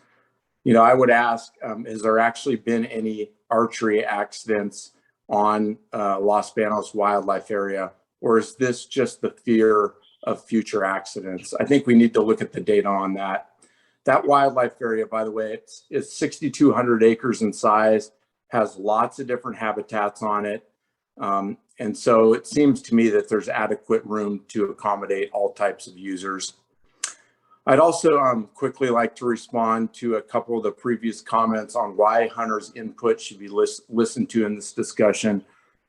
You know, I would ask, has there actually been any archery accidents on Los Banos Wildlife Area, or is this just the fear of future accidents? I think we need to look at the data on that. That wildlife area, by the way, it's 6,200 acres in size, has lots of different habitats on it. And so it seems to me that there's adequate room to accommodate all types of users. I'd also quickly like to respond to a couple of the previous comments on why hunters' input should be listened to in this discussion.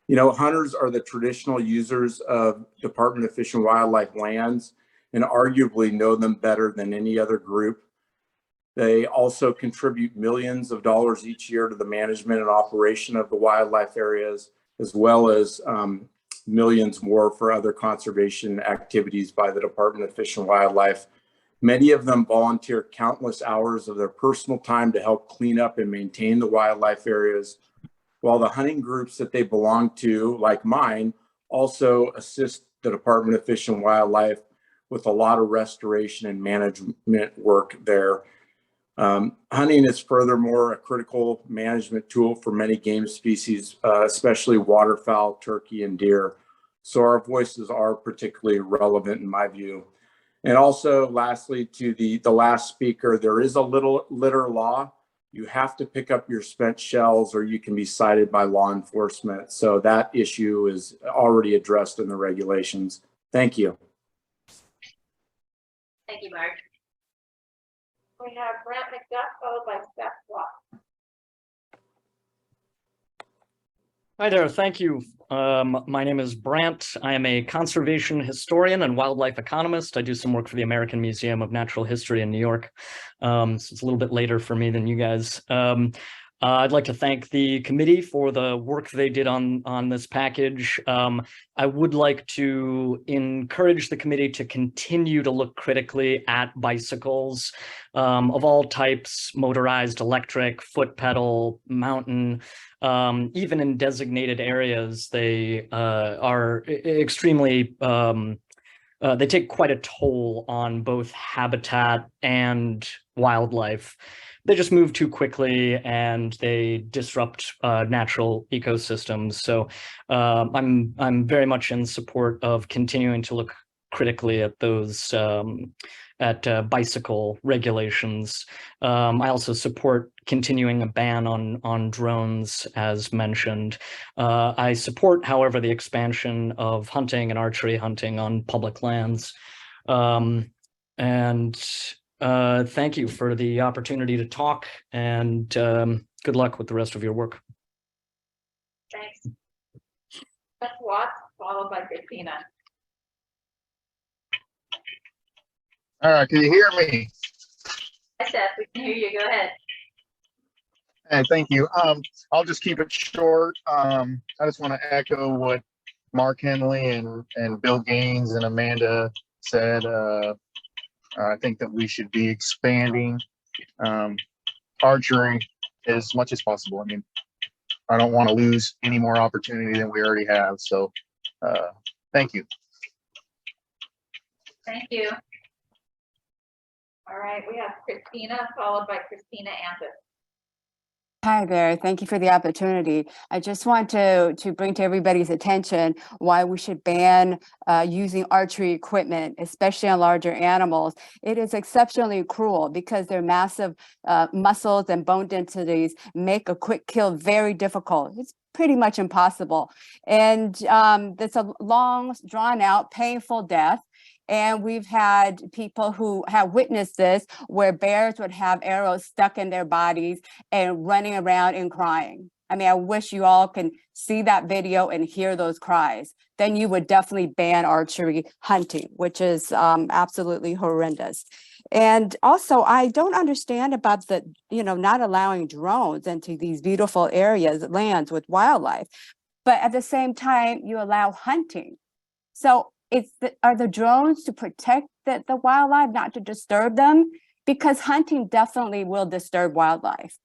You know, hunters are the traditional users of Department of Fish and Wildlife lands and arguably know them better than any other group. They also contribute millions of dollars each year to the management and operation of the wildlife areas, as well as millions more for other conservation activities by the Department of Fish and Wildlife. Many of them volunteer countless hours of their personal time to help clean up and maintain the wildlife areas, while the hunting groups that they belong to, like mine, also assist the Department of Fish and Wildlife with a lot of restoration and management work there. Hunting is furthermore a critical management tool for many game species, especially waterfowl, turkey, and deer. So our voices are particularly relevant in my view. And also, lastly, to the last speaker, there is a little litter law. You have to pick up your spent shells or you can be cited by law enforcement. So that issue is already addressed in the regulations. Thank you.
Thank you, Mark.
We have Brent McDuff, followed by Steph Watt.
Hi there, thank you. My name is Brant. I am a conservation historian and wildlife economist. I do some work for the American Museum of Natural History in New York. So it's a little bit later for me than you guys. I'd like to thank the committee for the work they did on this package. I would like to encourage the committee to continue to look critically at bicycles of all types, motorized, electric, foot pedal, mountain. Even in designated areas, they are extremely, they take quite a toll on both habitat and wildlife. They just move too quickly and they disrupt natural ecosystems. So I'm very much in support of continuing to look critically at those bicycle regulations. I also support continuing a ban on drones, as mentioned. I support, however, the expansion of hunting and archery hunting on public lands. Thank you for the opportunity to talk, and good luck with the rest of your work.
Thanks. Steph Watt, followed by Christina.
All right, can you hear me?
Hi, Seth, we can hear you. Go ahead.
Hey, thank you. I'll just keep it short. I just want to echo what Mark Henley and Bill Gaines and Amanda said. I think that we should be expanding archery as much as possible. I mean, I don't want to lose any more opportunity than we already have. So thank you.
Thank you.
All right, we have Christina, followed by Christina Antis.
Hi there. Thank you for the opportunity. I just want to bring to everybody's attention why we should ban using archery equipment, especially on larger animals. It is exceptionally cruel because their massive muscles and bone densities make a quick kill very difficult. It's pretty much impossible. And it's a long, drawn out, painful death. And we've had people who have witnessed this where bears would have arrows stuck in their bodies and running around and crying. I mean, I wish you all can see that video and hear those cries. Then you would definitely ban archery hunting, which is absolutely horrendous. And also, I don't understand about the, not allowing drones into these beautiful areas, lands with wildlife. But at the same time, you allow hunting. So are the drones to protect the wildlife, not to disturb them? Because hunting definitely will disturb wildlife.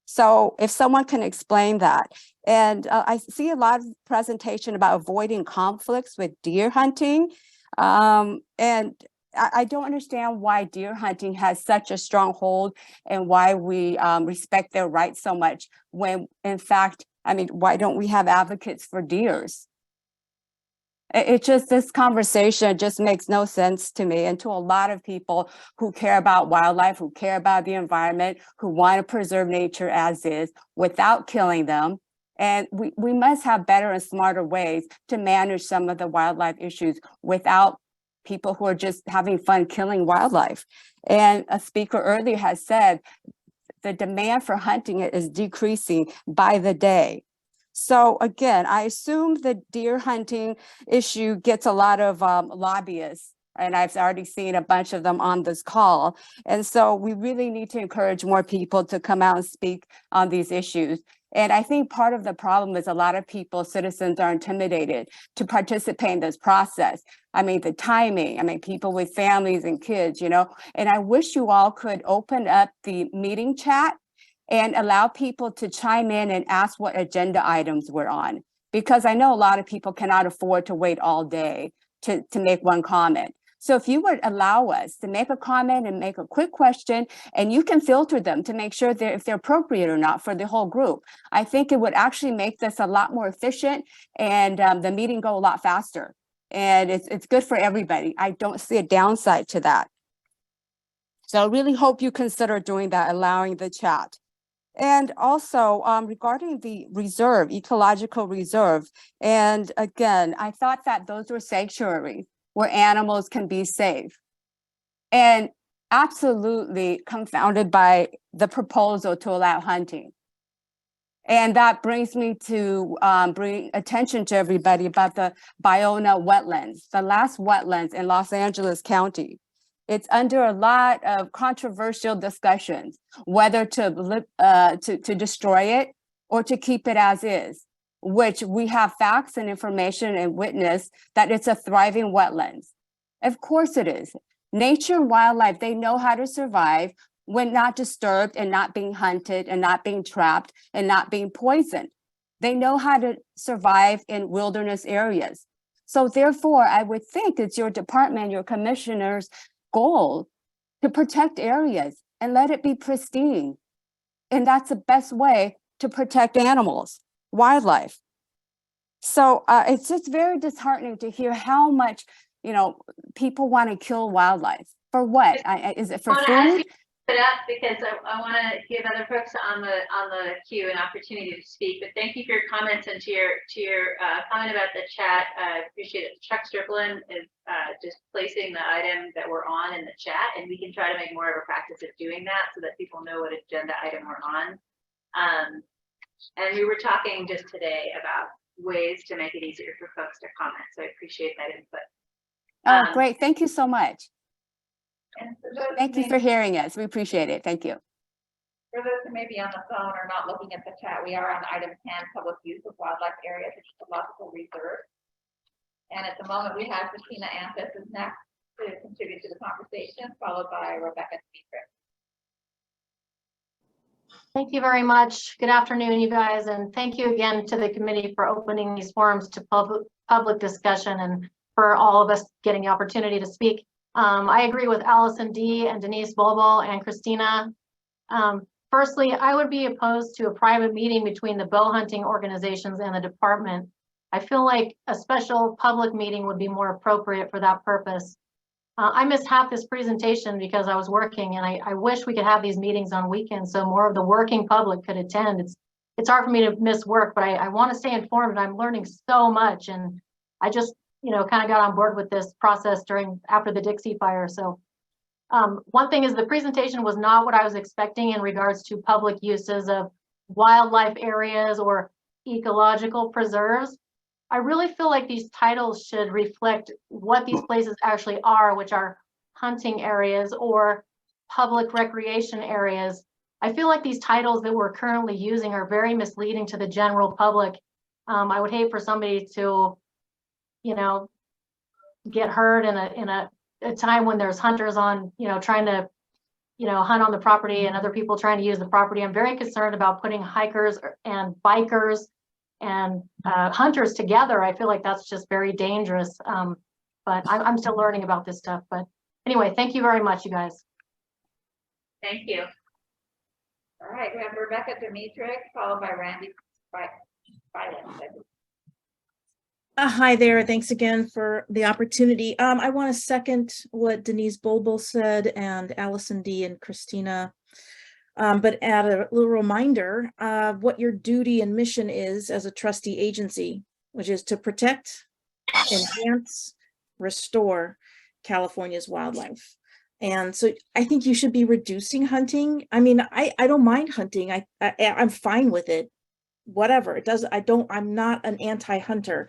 So if someone can explain that. And I see a lot of presentation about avoiding conflicts with deer hunting. And I don't understand why deer hunting has such a strong hold and why we respect their rights so much when, in fact, I mean, why don't we have advocates for deers? It just, this conversation just makes no sense to me and to a lot of people who care about wildlife, who care about the environment, who want to preserve nature as is without killing them. And we must have better and smarter ways to manage some of the wildlife issues without people who are just having fun killing wildlife. And a speaker earlier has said the demand for hunting is decreasing by the day. So again, I assume the deer hunting issue gets a lot of lobbyists, and I've already seen a bunch of them on this call. And so we really need to encourage more people to come out and speak on these issues. And I think part of the problem is a lot of people, citizens, are intimidated to participate in this process. I mean, the timing, I mean, people with families and kids, and I wish you all could open up the meeting chat and allow people to chime in and ask what agenda items we're on. Because I know a lot of people cannot afford to wait all day to make one comment. So if you would allow us to make a comment and make a quick question, and you can filter them to make sure if they're appropriate or not for the whole group, I think it would actually make this a lot more efficient and the meeting go a lot faster. And it's good for everybody. I don't see a downside to that. So I really hope you consider doing that, allowing the chat. And also regarding the reserve, ecological reserve. And again, I thought that those were sanctuaries where animals can be safe. And absolutely confounded by the proposal to allow hunting. And that brings me to bring attention to everybody about the Ballona wetlands, the last wetlands in Los Angeles County. It's under a lot of controversial discussions, whether to destroy it or to keep it as is, which we have facts and information and witness that it's a thriving wetlands. Of course it is. Nature and wildlife, they know how to survive when not disturbed and not being hunted and not being trapped and not being poisoned. They know how to survive in wilderness areas. So therefore, I would think it's your department, your commissioners' goal to protect areas and let it be pristine. And that's the best way to protect animals, wildlife. So it's just very disheartening to hear how much, people want to kill wildlife. For what? Is it for food?
It up because I want to give other folks on the queue an opportunity to speak. But thank you for your comments and to your comment about the chat. I appreciate it. Chuck Strickland is just placing the item that we're on in the chat, and we can try to make more of a practice of doing that so that people know what agenda item we're on. And we were talking just today about ways to make it easier for folks to comment. So I appreciate that input.
Oh, great. Thank you so much. Thank you
Maybe-
for hearing us. We appreciate it. Thank you.
For those who may be on the phone or not looking at the chat, we are on item 10, public use of wildlife areas, ecological reserve. And at the moment, we have Christina Anthus is next to contribute to the conversation, followed by Rebecca Dietrich.
Thank you very much. Good afternoon, you guys, and thank you again to the committee for opening these forums to public discussion and for all of us getting the opportunity to speak. I agree with Allison D. and Denise Bobo and Christina. Firstly, I would be opposed to a private meeting between the bow hunting organizations and the department. I feel like a special public meeting would be more appropriate for that purpose. I missed half this presentation because I was working, and I wish we could have these meetings on weekends so more of the working public could attend. It's hard for me to miss work, but I want to stay informed, and I'm learning so much. And I just, kind of got on board with this process after the Dixie fire. So one thing is the presentation was not what I was expecting in regards to public uses of wildlife areas or ecological preserves. I really feel like these titles should reflect what these places actually are, which are hunting areas or public recreation areas. I feel like these titles that we're currently using are very misleading to the general public. I would hate for somebody to, get hurt in a time when there's hunters on, trying to, hunt on the property and other people trying to use the property. I'm very concerned about putting hikers and bikers and hunters together. I feel like that's just very dangerous. But I'm still learning about this stuff. But anyway, thank you very much, you guys.
Thank you. All right, we have Rebecca Dimitrick, followed by Randy Filan.
Hi there. Thanks again for the opportunity. I want to second what Denise Bulbul said and Allison D. and Christina, but add a little reminder of what your duty and mission is as a trustee agency, which is to protect, enhance, restore California's wildlife. And so I think you should be reducing hunting. I mean, I don't mind hunting. I'm fine with it. Whatever it does, I'm not an anti-hunter.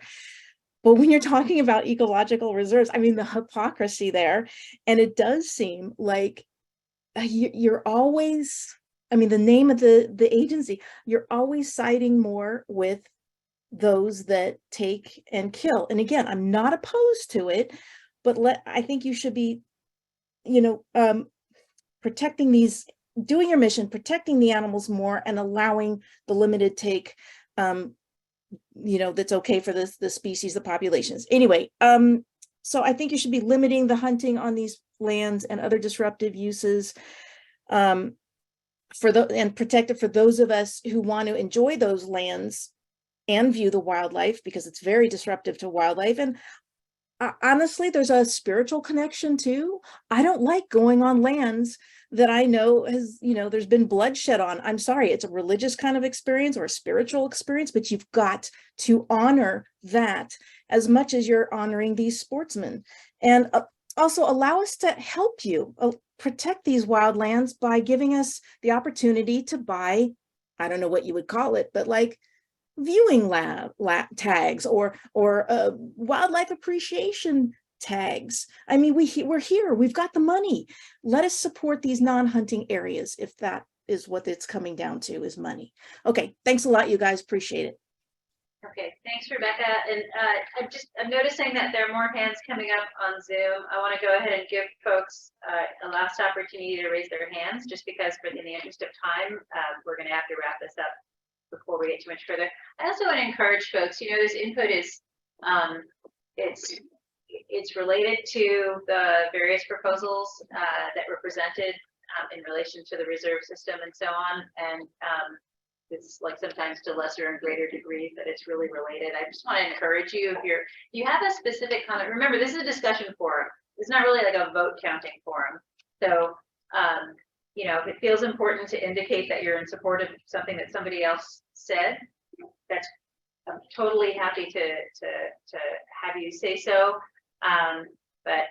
But when you're talking about ecological reserves, I mean, the hypocrisy there, and it does seem like you're always, I mean, the name of the agency, you're always siding more with those that take and kill. And again, I'm not opposed to it, but I think you should be, protecting these, doing your mission, protecting the animals more and allowing the limited take, that's okay for the species, the populations. Anyway, so I think you should be limiting the hunting on these lands and other disruptive uses and protect it for those of us who want to enjoy those lands and view the wildlife, because it's very disruptive to wildlife. And honestly, there's a spiritual connection too. I don't like going on lands that I know has, there's been bloodshed on. I'm sorry, it's a religious kind of experience or a spiritual experience, but you've got to honor that as much as you're honoring these sportsmen. And also allow us to help you protect these wildlands by giving us the opportunity to buy, I don't know what you would call it, but like viewing lab tags or wildlife appreciation tags. I mean, we're here, we've got the money. Let us support these non-hunting areas if that is what it's coming down to, is money. Okay, thanks a lot, you guys, appreciate it.
Okay, thanks, Rebecca. And I'm noticing that there are more hands coming up on Zoom. I want to go ahead and give folks a last opportunity to raise their hands, just because in the interest of time, we're going to have to wrap this up before we get too much further. I also want to encourage folks, this input is, it's related to the various proposals that were presented in relation to the reserve system and so on. And it's like sometimes to lesser and greater degrees that it's really related. I just want to encourage you, if you have a specific comment, remember, this is a discussion forum. It's not really like a vote counting forum. So, if it feels important to indicate that you're in support of something that somebody else said, I'm totally happy to have you say so. But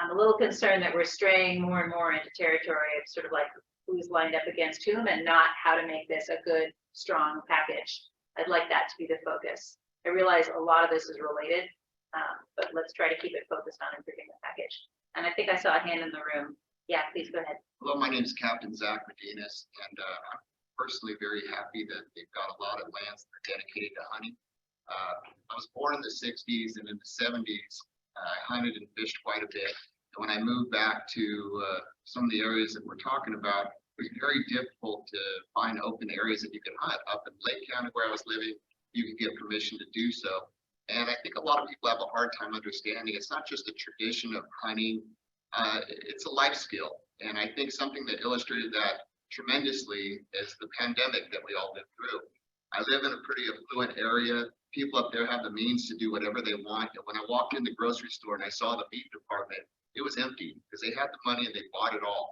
I'm a little concerned that we're straying more and more into territory of sort of like who's lined up against whom and not how to make this a good, strong package. I'd like that to be the focus. I realize a lot of this is related, but let's try to keep it focused on improving the package. And I think I saw a hand in the room. Yeah, please go ahead.
Hello, my name is Captain Zach Medeiros, and I'm personally very happy that they've got a lot of lands that are dedicated to hunting. I was born in the 60s, and in the 70s, I hunted and fished quite a bit. And when I moved back to some of the areas that we're talking about, it was very difficult to find open areas that you could hunt. Up in Lake County, where I was living, you could get permission to do so. And I think a lot of people have a hard time understanding it's not just a tradition of hunting, it's a life skill. And I think something that illustrated that tremendously is the pandemic that we all lived through. I live in a pretty affluent area. People up there have the means to do whatever they want. And when I walked in the grocery store and I saw the meat department, it was empty because they had the money and they bought it all.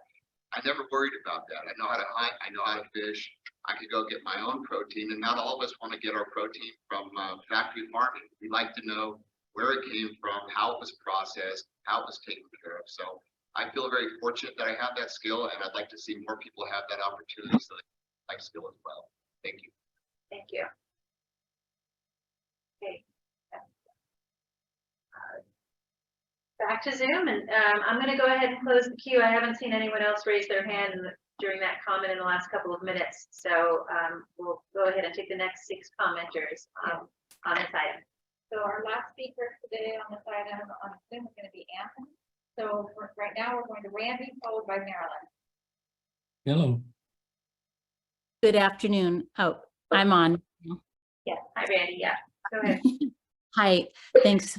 I never worried about that. I know how to hunt. I know how to fish. I could go get my own protein, and not all of us want to get our protein from factory farming. We like to know where it came from, how it was processed, how it was taken care of. So I feel very fortunate that I have that skill, and I'd like to see more people have that opportunity so they have life skill as well. Thank you.
Thank you. Okay. Back to Zoom, and I'm going to go ahead and close the queue. I haven't seen anyone else raise their hand during that comment in the last couple of minutes. So we'll go ahead and take the next 6 commenters on this item.
So our last speaker today on this item on Zoom is going to be Anthony. So right now we're going to Randy, followed by Marilyn.
Hello.
Good afternoon. Oh, I'm on.
Yeah. Hi, Randy. Yeah. Go ahead.
Hi. Thanks.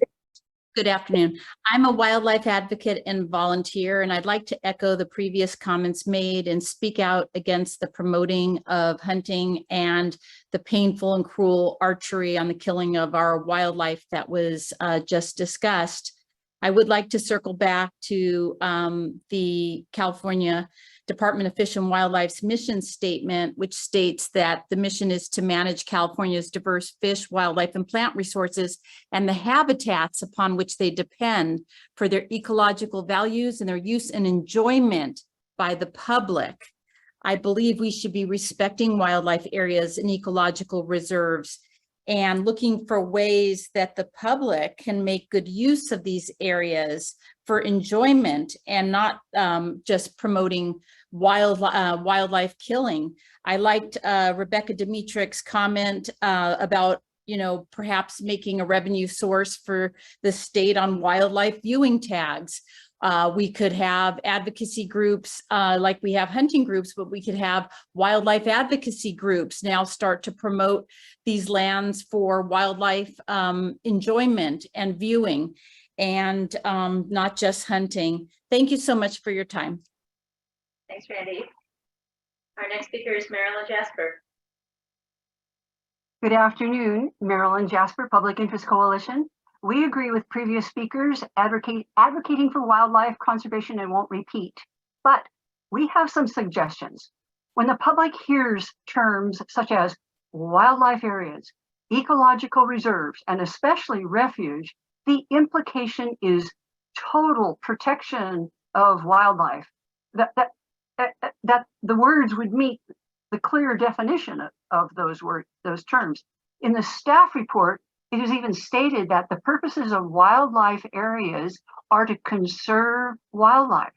Good afternoon. I'm a wildlife advocate and volunteer, and I'd like to echo the previous comments made and speak out against the promoting of hunting and the painful and cruel archery on the killing of our wildlife that was just discussed. I would like to circle back to the California Department of Fish and Wildlife's mission statement, which states that the mission is to manage California's diverse fish, wildlife, and plant resources and the habitats upon which they depend for their ecological values and their use and enjoyment by the public. I believe we should be respecting wildlife areas and ecological reserves and looking for ways that the public can make good use of these areas for enjoyment and not just promoting wildlife killing. I liked Rebecca Dimitrich's comment about, perhaps making a revenue source for the state on wildlife viewing tags. We could have advocacy groups like we have hunting groups, but we could have wildlife advocacy groups now start to promote these lands for wildlife enjoyment and viewing, and not just hunting. Thank you so much for your time.
Thanks, Randy. Our next speaker is Marilyn Jasper.
Good afternoon, Marilyn Jasper, Public Interest Coalition. We agree with previous speakers advocating for wildlife conservation and won't repeat, but we have some suggestions. When the public hears terms such as wildlife areas, ecological reserves, and especially refuge, the implication is total protection of wildlife. That the words would meet the clear definition of those terms. In the staff report, it is even stated that the purposes of wildlife areas are to conserve wildlife.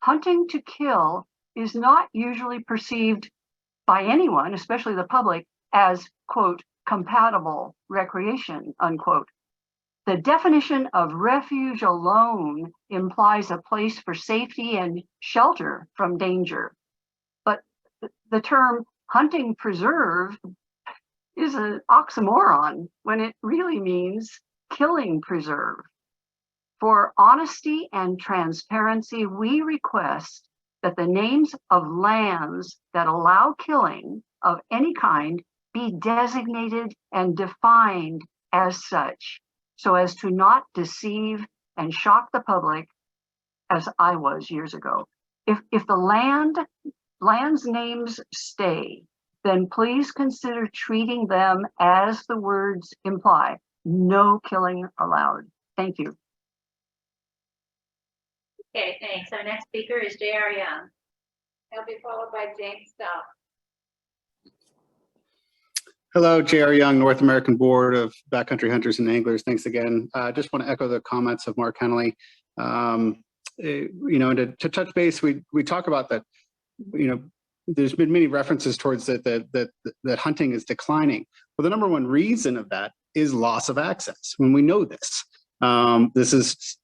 Hunting to kill is not usually perceived by anyone, especially the public, as, quote, compatible recreation, unquote. The definition of refuge alone implies a place for safety and shelter from danger. But the term hunting preserve is an oxymoron when it really means killing preserve. For honesty and transparency, we request that the names of lands that allow killing of any kind be designated and defined as such, so as to not deceive and shock the public as I was years ago. If the land's names stay, then please consider treating them as the words imply, no killing allowed. Thank you.
Okay, thanks. Our next speaker is J.R. Young.
He'll be followed by James Stubb.
Hello, J.R. Young, North American Board of Backcountry Hunters and Anglers. Thanks again. I just want to echo the comments of Mark Henley. And to touch base, we talk about that, there's been many references towards that hunting is declining. Well, the number one reason of that is loss of access. When we know this,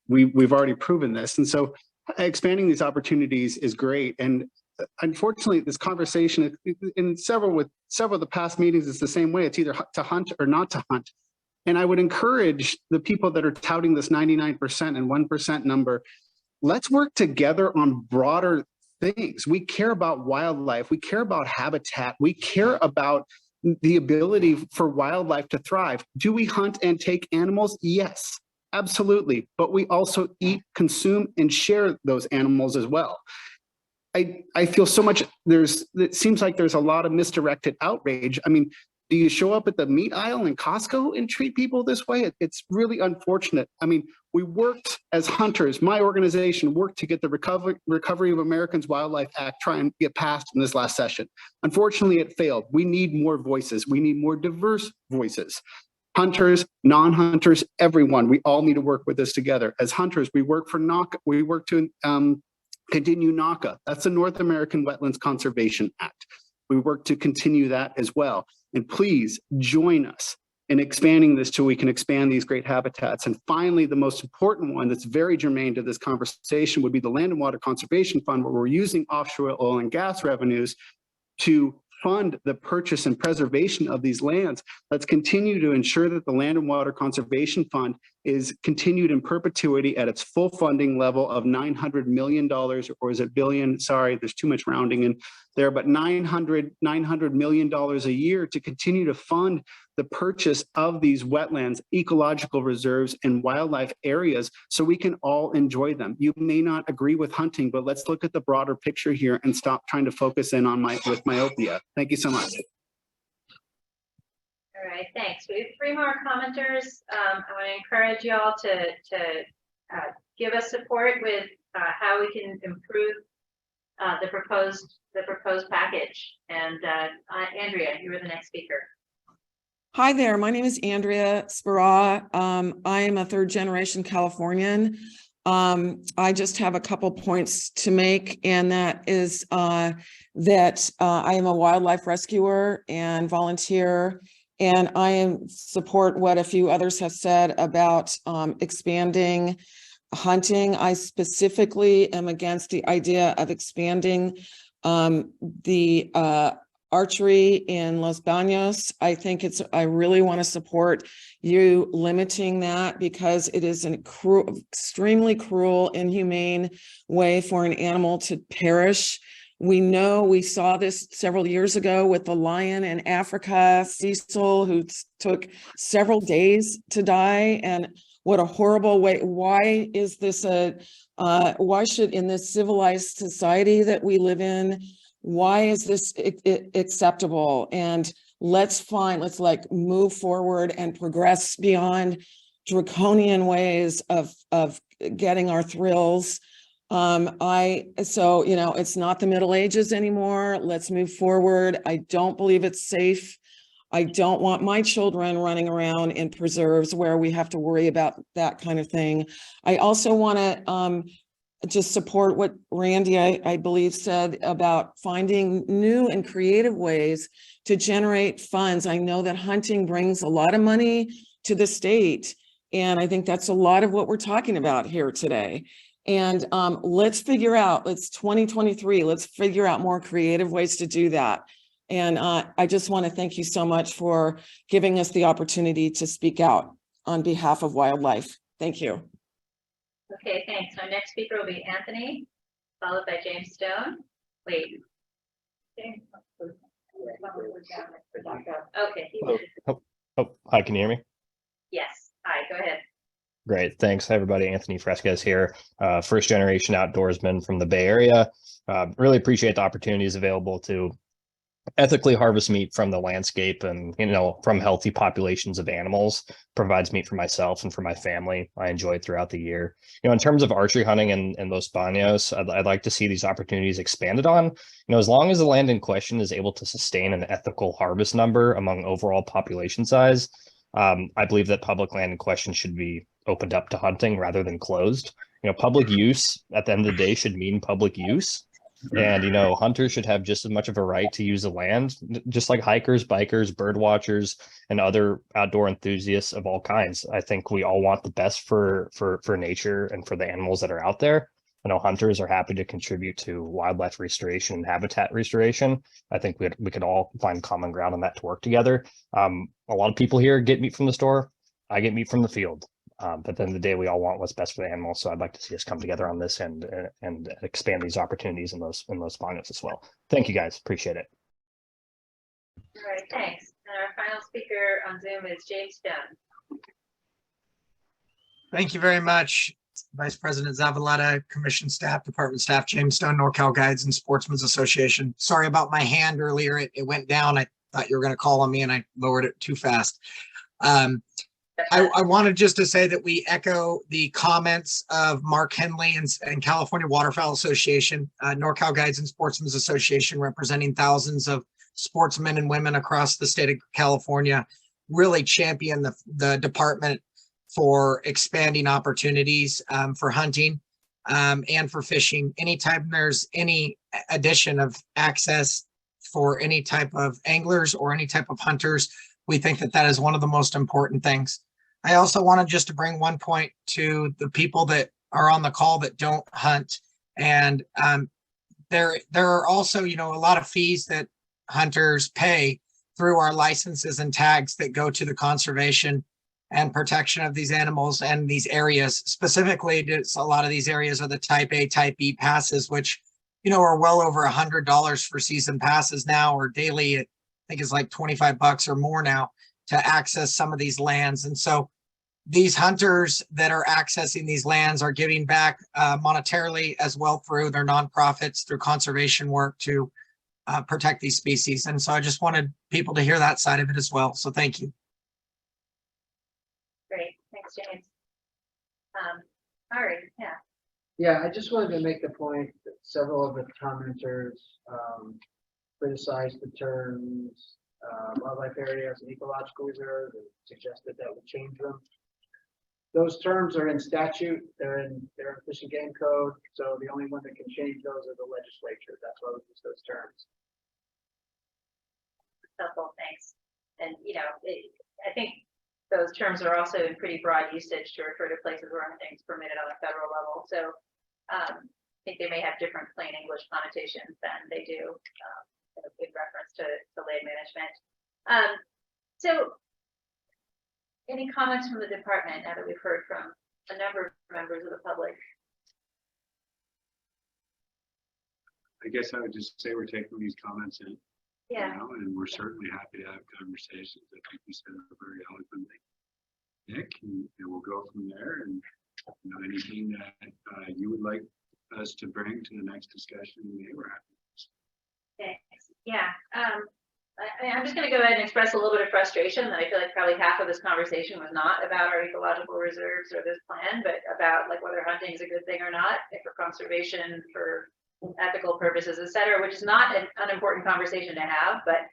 we've already proven this. And so expanding these opportunities is great. And unfortunately, this conversation in several of the past meetings is the same way. It's either to hunt or not to hunt. And I would encourage the people that are touting this 99% and 1% number, let's work together on broader things. We care about wildlife. We care about habitat. We care about the ability for wildlife to thrive. Do we hunt and take animals? Yes, absolutely. But we also eat, consume, and share those animals as well. I feel so much, it seems like there's a lot of misdirected outrage. I mean, do you show up at the meat aisle in Costco and treat people this way? It's really unfortunate. I mean, we worked as hunters, my organization worked to get the Recovery of Americans Wildlife Act try and get passed in this last session. Unfortunately, it failed. We need more voices. We need more diverse voices. Hunters, non-hunters, everyone, we all need to work with this together. As hunters, we work for NACA, we work to continue NACA. That's the North American Wetlands Conservation Act. We work to continue that as well. And please join us in expanding this till we can expand these great habitats. And finally, the most important one that's very germane to this conversation would be the Land and Water Conservation Fund, where we're using offshore oil and gas revenues to fund the purchase and preservation of these lands. Let's continue to ensure that the Land and Water Conservation Fund is continued in perpetuity at its full funding level of $900 million, or is it billion? Sorry, there's too much rounding in there, but $900 million a year to continue to fund the purchase of these wetlands, ecological reserves, and wildlife areas so we can all enjoy them. You may not agree with hunting, but let's look at the broader picture here and stop trying to focus in on with myopia. Thank you so much.
All right, thanks. We have 3 more commenters. I want to encourage y'all to give us support with how we can improve the proposed package. And Andrea, you were the next speaker.
Hi there, my name is Andrea Spera. I am a 3rd-generation Californian. I just have a couple points to make, and that is that I am a wildlife rescuer and volunteer, and I support what a few others have said about expanding hunting. I specifically am against the idea of expanding the archery in Los Baños. I really want to support you limiting that, because it is an extremely cruel, inhumane way for an animal to perish. We saw this several years ago with the lion in Africa, Cecil, who took several days to die. And what a horrible way. Why is this why should, in this civilized society that we live in, why is this acceptable? And let's move forward and progress beyond draconian ways of getting our thrills. It's not the Middle Ages anymore. Let's move forward. I don't believe it's safe. I don't want my children running around in preserves where we have to worry about that kind of thing. I also want to just support what Randy, I believe, said about finding new and creative ways to generate funds. I know that hunting brings a lot of money to the state, and I think that's a lot of what we're talking about here today. And let's figure out, it's 2023, let's figure out more creative ways to do that. And I just want to thank you so much for giving us the opportunity to speak out on behalf of wildlife. Thank you.
Okay, thanks. Our next speaker will be Anthony, followed by James Stone. Wait. Okay.
Hi, can you hear me?
Yes. Hi, go ahead.
Great, thanks. Hi, everybody. Anthony Fresquez here, 1st-generation outdoorsman from the Bay Area. Really appreciate the opportunities available to ethically harvest meat from the landscape and, from healthy populations of animals. Provides meat for myself and for my family. I enjoy it throughout the year. In terms of archery hunting in Los Baños, I'd like to see these opportunities expanded on. As long as the land in question is able to sustain an ethical harvest number among overall population size, I believe that public land in question should be opened up to hunting rather than closed. Public use at the end of the day should mean public use. And, hunters should have just as much of a right to use the land, just like hikers, bikers, bird watchers, and other outdoor enthusiasts of all kinds. I think we all want the best for nature and for the animals that are out there. I know hunters are happy to contribute to wildlife restoration and habitat restoration. I think we could all find common ground on that to work together. A lot of people here get meat from the store. I get meat from the field. But at the end of the day, we all want what's best for the animals. So I'd like to see us come together on this and expand these opportunities in those pockets as well. Thank you guys. Appreciate it.
All right, thanks. And our final speaker on Zoom is James Dunn.
Thank you very much, Vice President Zavaleta, Commission staff, Department staff, James Stone, NorCal Guides and Sportsmen's Association. Sorry about my hand earlier. It went down. I thought you were going to call on me and I lowered it too fast. I wanted just to say that we echo the comments of Mark Henley and California Waterfowl Association, NorCal Guides and Sportsmen's Association, representing thousands of sportsmen and women across the state of California, really champion the department for expanding opportunities for hunting and for fishing. Anytime there's any addition of access for any type of anglers or any type of hunters, we think that that is one of the most important things. I also wanted just to bring one point to the people that are on the call that don't hunt. And there are also, a lot of fees that hunters pay through our licenses and tags that go to the conservation and protection of these animals and these areas. Specifically, a lot of these areas are the type A, type B passes, which, are well over $100 for season passes now, or daily, I think it's like $25 or more now to access some of these lands. And so these hunters that are accessing these lands are giving back monetarily as well through their nonprofits, through conservation work to protect these species. And so I just wanted people to hear that side of it as well. So thank you.
Great, thanks, James. Ari, yeah.
Yeah, I just wanted to make the point that several of the commenters criticized the terms wildlife areas and ecological reserve and suggested that we change them. Those terms are in statute, they're in Fish and Game Code, so the only one that can change those are the legislature. That's why we use those terms.
Helpful, thanks. And I think those terms are also in pretty broad usage to refer to places where hunting is permitted on a federal level. So I think they may have different plain English connotations than they do in reference to land management. So any comments from the department now that we've heard from a number of members of the public?
I guess I would just say we're taking these comments in.
Yeah.
And we're certainly happy to have conversations. I think you said it very eloquently, Nick, and we'll go from there. And anything that you would like us to bring to the next discussion, we're happy.
Thanks. Yeah. I'm just going to go ahead and express a little bit of frustration that I feel like probably half of this conversation was not about our ecological reserves or this plan, but about whether hunting is a good thing or not, for conservation, for ethical purposes, et cetera, which is not an unimportant conversation to have, but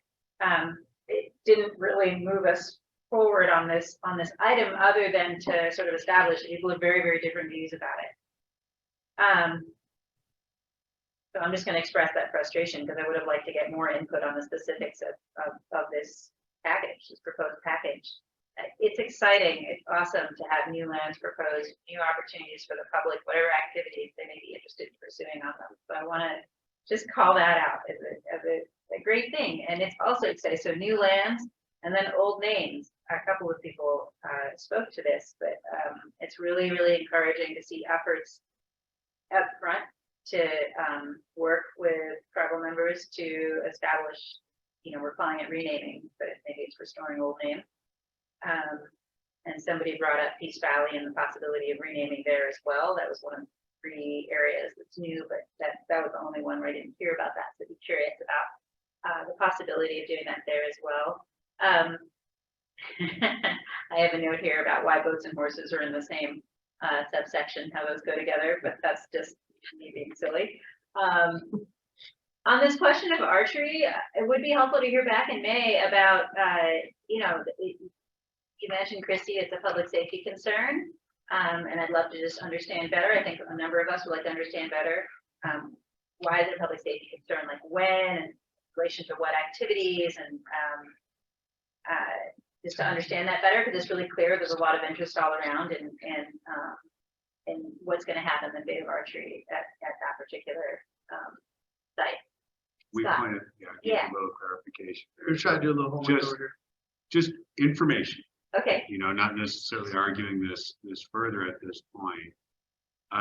it didn't really move us forward on this item other than to sort of establish that people have very, very different views about it. So I'm just going to express that frustration because I would have liked to get more input on the specifics of this package, this proposed package. It's exciting. It's awesome to have new lands proposed, new opportunities for the public, whatever activities they may be interested in pursuing on them. So I want to just call that out as a great thing. And it's also exciting. So new lands and then old names. A couple of people spoke to this, but it's really, really encouraging to see efforts up front to work with tribal members to establish, we're calling it renaming, but maybe it's restoring old names. And somebody brought up Peace Valley and the possibility of renaming there as well. That was one of 3 areas that's new, but that was the only one where I didn't hear about that. So be curious about the possibility of doing that there as well. I have a note here about why boats and horses are in the same subsection, how those go together, but that's just me being silly. On this question of archery, it would be helpful to hear back in May about, you mentioned, Christy, it's a public safety concern, and I'd love to just understand better. I think a number of us would like to understand better why is it a public safety concern, like when, and in relation to what activities, and just to understand that better, because it's really clear there's a lot of interest all around and what's going to happen in the fate of archery at that particular site.
We
Scott.
want to give a little clarification.
We're trying to do a little homework over here.
Just information.
Okay,
You know, not necessarily arguing this further at this point.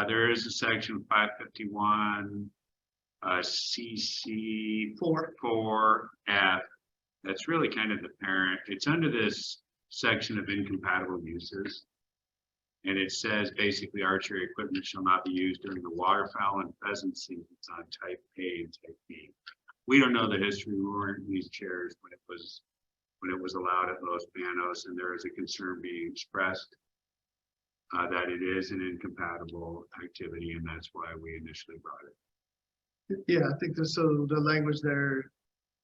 There is a section 551 CC 4F. That's really kind of the parent. It's under this section of incompatible uses. And it says basically archery equipment shall not be used during the waterfowl and pheasant seasons on type A and type B. We don't know the history. We weren't in these chairs when it was allowed at Los Banos, and there is a concern being expressed that it is an incompatible activity, and that's why we initially brought it.
Yeah, I think there's, so the language there,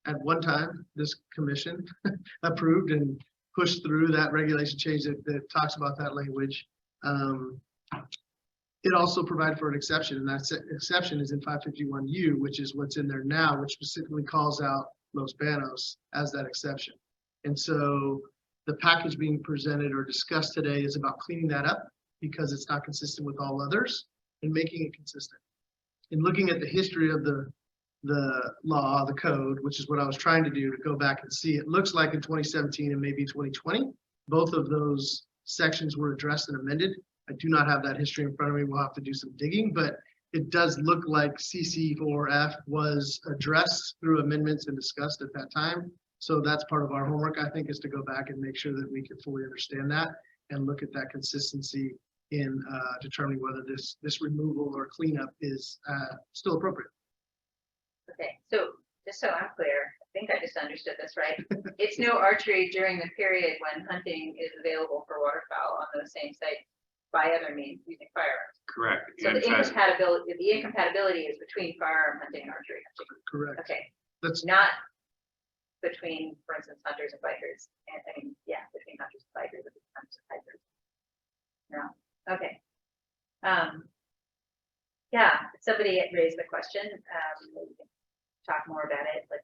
at one time, this commission approved and pushed through that regulation change that talks about that language. It also provided for an exception, and that exception is in 551U, which is what's in there now, which specifically calls out Los Banos as that exception. And so the package being presented or discussed today is about cleaning that up because it's not consistent with all others and making it consistent. And looking at the history of the law, the code, which is what I was trying to do, to go back and see, it looks like in 2017 and maybe 2020, both of those sections were addressed and amended. I do not have that history in front of me. We'll have to do some digging, but it does look like CC4F was addressed through amendments and discussed at that time. So that's part of our homework, I think, is to go back and make sure that we can fully understand that and look at that consistency in determining whether this removal or cleanup is still appropriate.
okay, so just so I'm clear, I think I just understood this right. It's no archery during the period when hunting is available for waterfowl on those same sites by other means using firearms.
Correct.
So
And
the incompatibility is between firearm hunting and archery hunting.
Correct.
Okay,
That's
not between, for instance, hunters and bikers. And I mean, yeah, between hunters and bikers, and hunters and bikers. No, okay. Yeah, somebody raised the question. We can talk more about it, like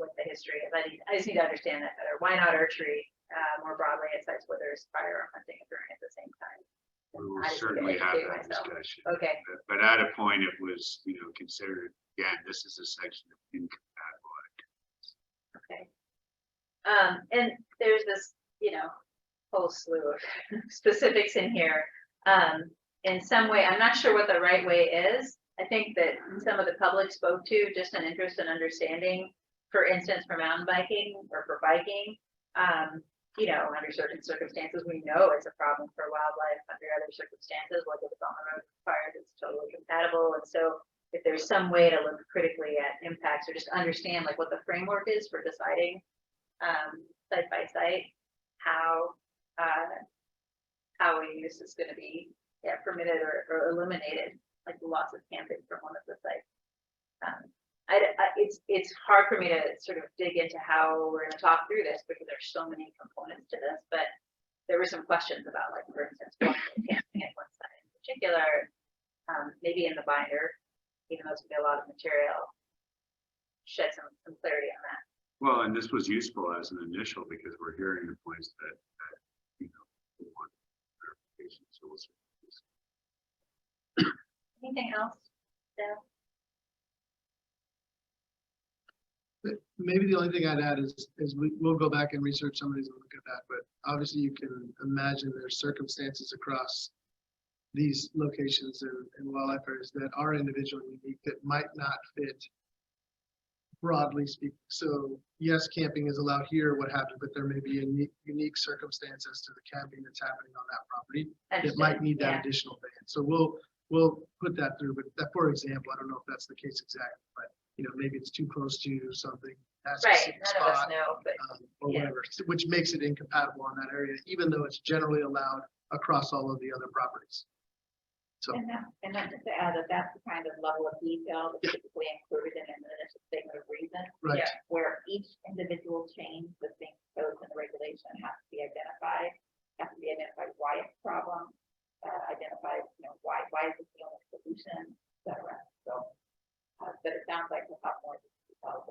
what the history is. I just need to understand that better. Why not archery more broadly at sites where there's firearm hunting occurring at the same time?
we will
I just need to
certainly have
educate
that
myself.
discussion.
Okay,
But at a point, it was, you know, considered, again, this is a section of incompatible activities.
okay. And there's this, you know, whole slew of specifics in here. In some way, I'm not sure what the right way is. I think that some of the public spoke to just an interest in understanding, for instance, for mountain biking or for biking, you know, under certain circumstances, we know it's a problem for wildlife. Under other circumstances, like if it's on the road fire, it's totally compatible. And so if there's some way to look critically at impacts or just understand like what the framework is for deciding site by site, how a use is going to be permitted or eliminated, like the loss of camping from one of the sites. It's hard for me to sort of dig into how we're going to talk through this because there's so many components to this, but there were some questions about, like, for instance, camping at one site in particular, maybe in the binder, even though it's going to be a lot of material, shed some clarity on that.
Well, and this was useful as an initial because we're hearing the points that you know, we want clarification. So we'll see.
Anything else, Deb?
Maybe the only thing I'd add is we'll go back and research some of these and look at that, but obviously you can imagine there's circumstances across these locations and wildlife areas that are individual and unique that might not fit broadly speaking. So yes, camping is allowed here, what have you, but there may be a unique circumstance as to the camping that's happening on that property that might need that additional ban. So we'll put that through, but that, for example, I don't know if that's the case exactly, but you know, maybe it's too close to something that's
right. None of us know, but
or whatever, which makes it incompatible in that area, even though it's generally allowed across all of the other properties. So
and that just to add that that's the kind of level of detail that's typically included in an initial statement of reason,
right.
Where each individual change within codes and regulation has to be identified, why it's a problem, identify, you know, why is it the only solution, et cetera. So, but it sounds like we'll have more details.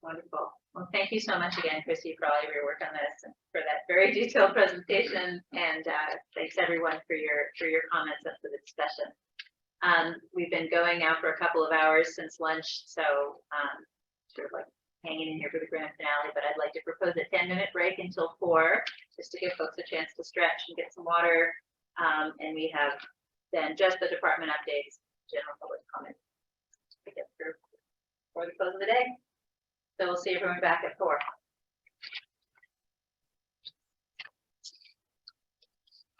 Wonderful. Well, thank you so much again, Christy, for all of your work on this and for that very detailed presentation. And thanks everyone for your comments and for the discussion. We've been going now for a couple of hours since lunch, so sort of like hanging in here for the grand finale, but I'd like to propose a 10-minute break until 4, just to give folks a chance to stretch and get some water. And we have then just the department updates, general public comment to get through before the close of the day. So we'll see everyone back at 4.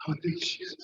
I think she's.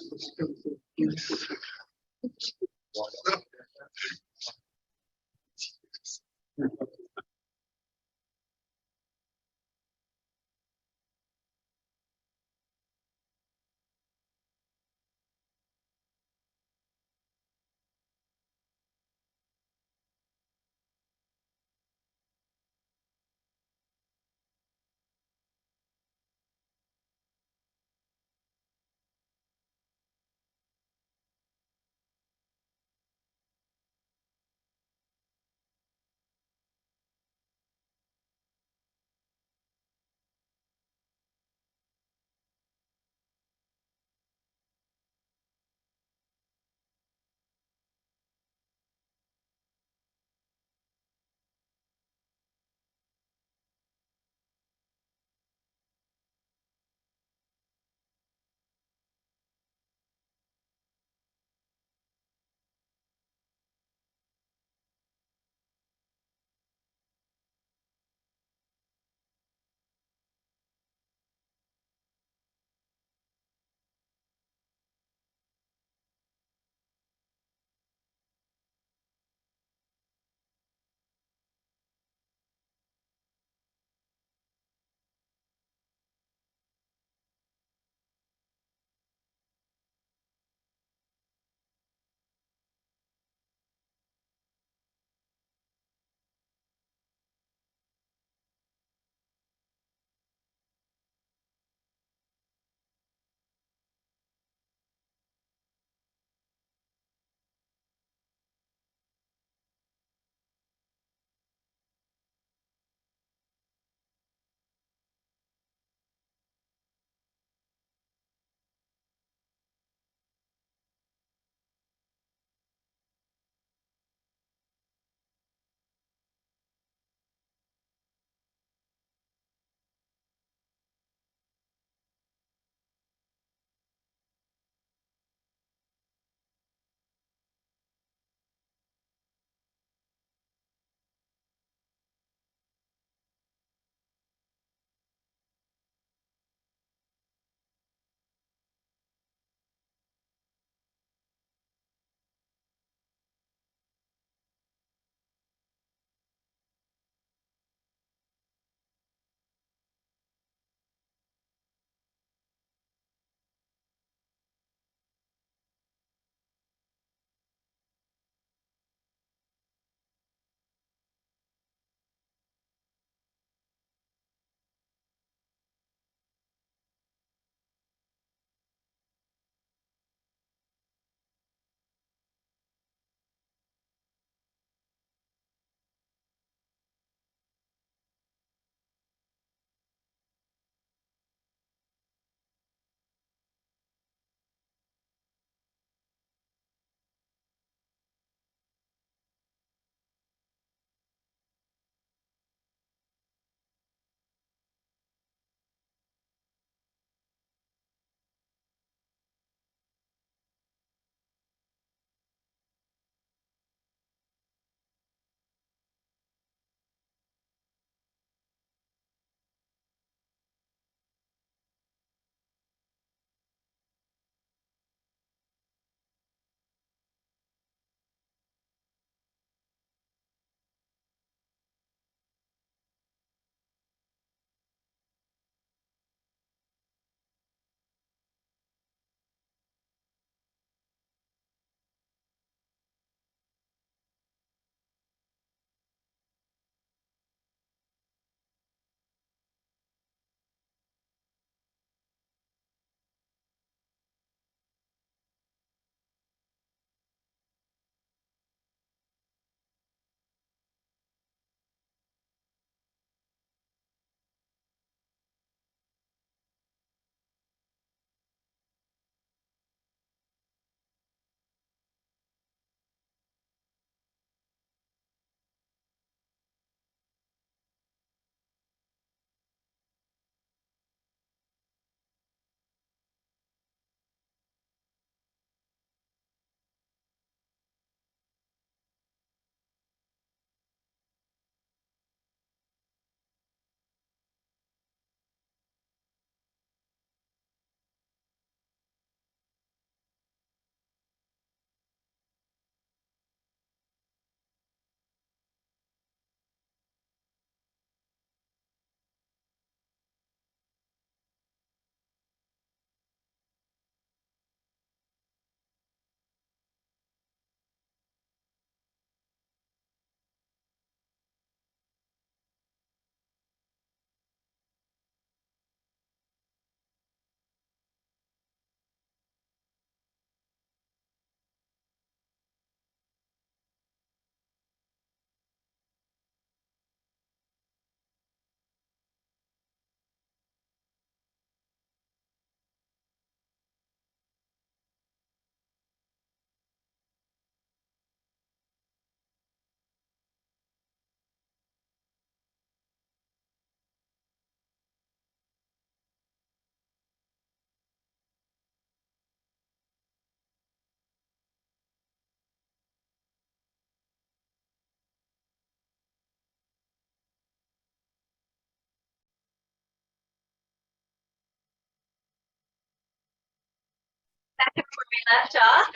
back where we left off.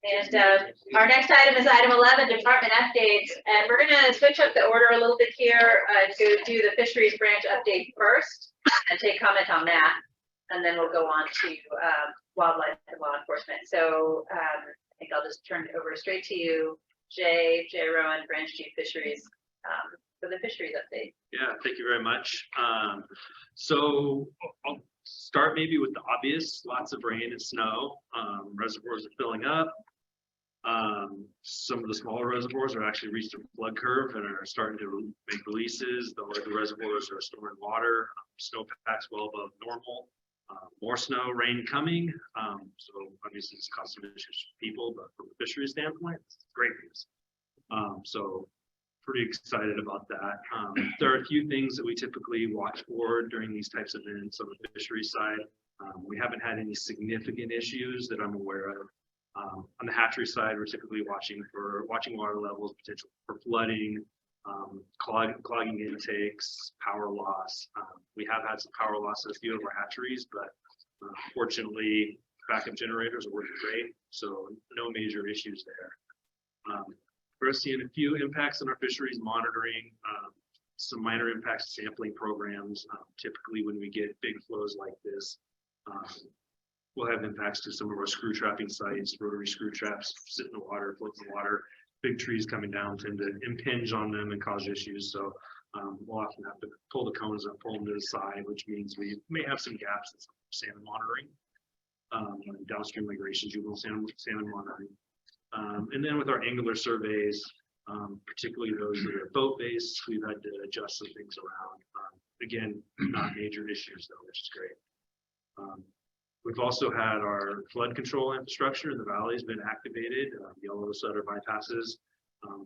And our next item is item 11, department updates. And we're going to switch up the order a little bit here to do the fisheries branch update first and take comment on that. And then we'll go on to wildlife and law enforcement. So I think I'll just turn it over straight to you, Jay Rowan, Branch Chief Fisheries, for the fisheries update.
Yeah, thank you very much. So I'll start maybe with the obvious, lots of rain and snow. Reservoirs are filling up. Some of the smaller reservoirs are actually reached a flood curve and are starting to make releases. The larger reservoirs are storing water. Snowpack's well above normal. More snow, rain coming. So obviously it's caused some issues for people, but from a fisheries standpoint, it's great news. So pretty excited about that. There are a few things that we typically watch for during these types of events on the fishery side. We haven't had any significant issues that I'm aware of. On the hatchery side, we're typically watching water levels, potential for flooding, clogging intakes, power loss. We have had some power loss at a few of our hatcheries, but fortunately, backup generators are working great, so no major issues there. We're seeing a few impacts on our fisheries monitoring, some minor impacts to sampling programs. Typically, when we get big flows like this, we'll have impacts to some of our screw trapping sites. Rotary screw traps sit in the water, float in the water. Big trees coming down tend to impinge on them and cause issues. So we'll often have to pull the cones up, pull them to the side, which means we may have some gaps in salmon monitoring, downstream migration, juvenile salmon monitoring. And then with our angler surveys, particularly those that are boat-based, we've had to adjust some things around. Again, not major issues though, which is great. We've also had our flood control infrastructure in the valley has been activated. Yellow Sutter bypasses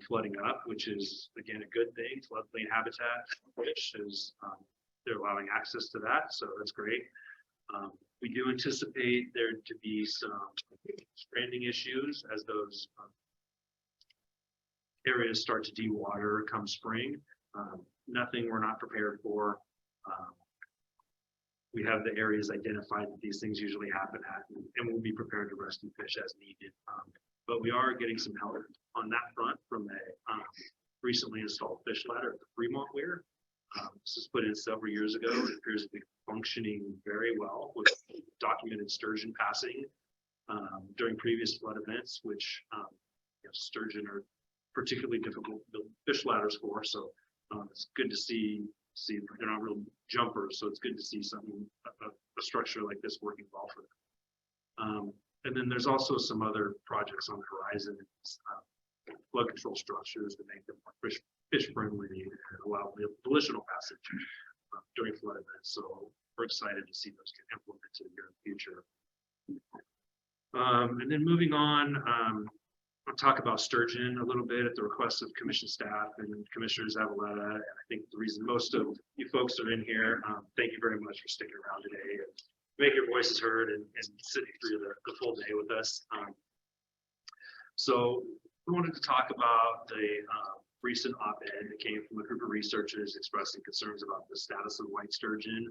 flooding up, which is again a good thing. Floodplain habitat, which is they're allowing access to that, so that's great. We do anticipate there to be some stranding issues as those areas start to dewater come spring. Nothing we're not prepared for. We have the areas identified that these things usually happen at, and we'll be prepared to rescue fish as needed. But we are getting some help on that front from a recently installed fish ladder at the Fremont Weir. This was put in several years ago. It appears to be functioning very well with documented sturgeon passing during previous flood events, which sturgeon are particularly difficult to build fish ladders for. So it's good to see they're not real jumpers, so it's good to see something, a structure like this working well for them. And then there's also some other projects on the horizon, flood control structures to make them more fish friendly and allow volitional passage during flood events. So we're excited to see those get implemented here in the future. And then moving on, I'll talk about sturgeon a little bit at the request of commission staff and Commissioner Zavaleta. And I think the reason most of you folks are in here, thank you very much for sticking around today and make your voices heard and sitting through the full day with us. So we wanted to talk about the recent op-ed that came from a group of researchers expressing concerns about the status of white sturgeon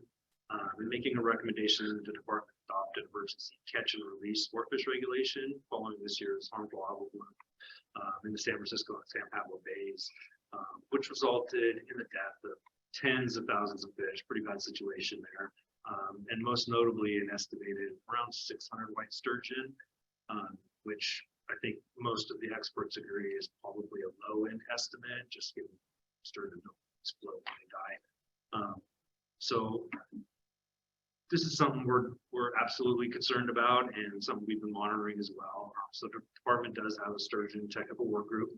and making a recommendation that the department adopt an emergency catch and release sport fish regulation following this year's harmful algal bloom in the San Francisco and San Pablo Bays, which resulted in the death of tens of thousands of fish. Pretty bad situation there. And most notably an estimated around 600 white sturgeon, which I think most of the experts agree is probably a low-end estimate, just given sturgeon don't explode when they die. So this is something we're absolutely concerned about and something we've been monitoring as well. So the department does have a sturgeon technical work group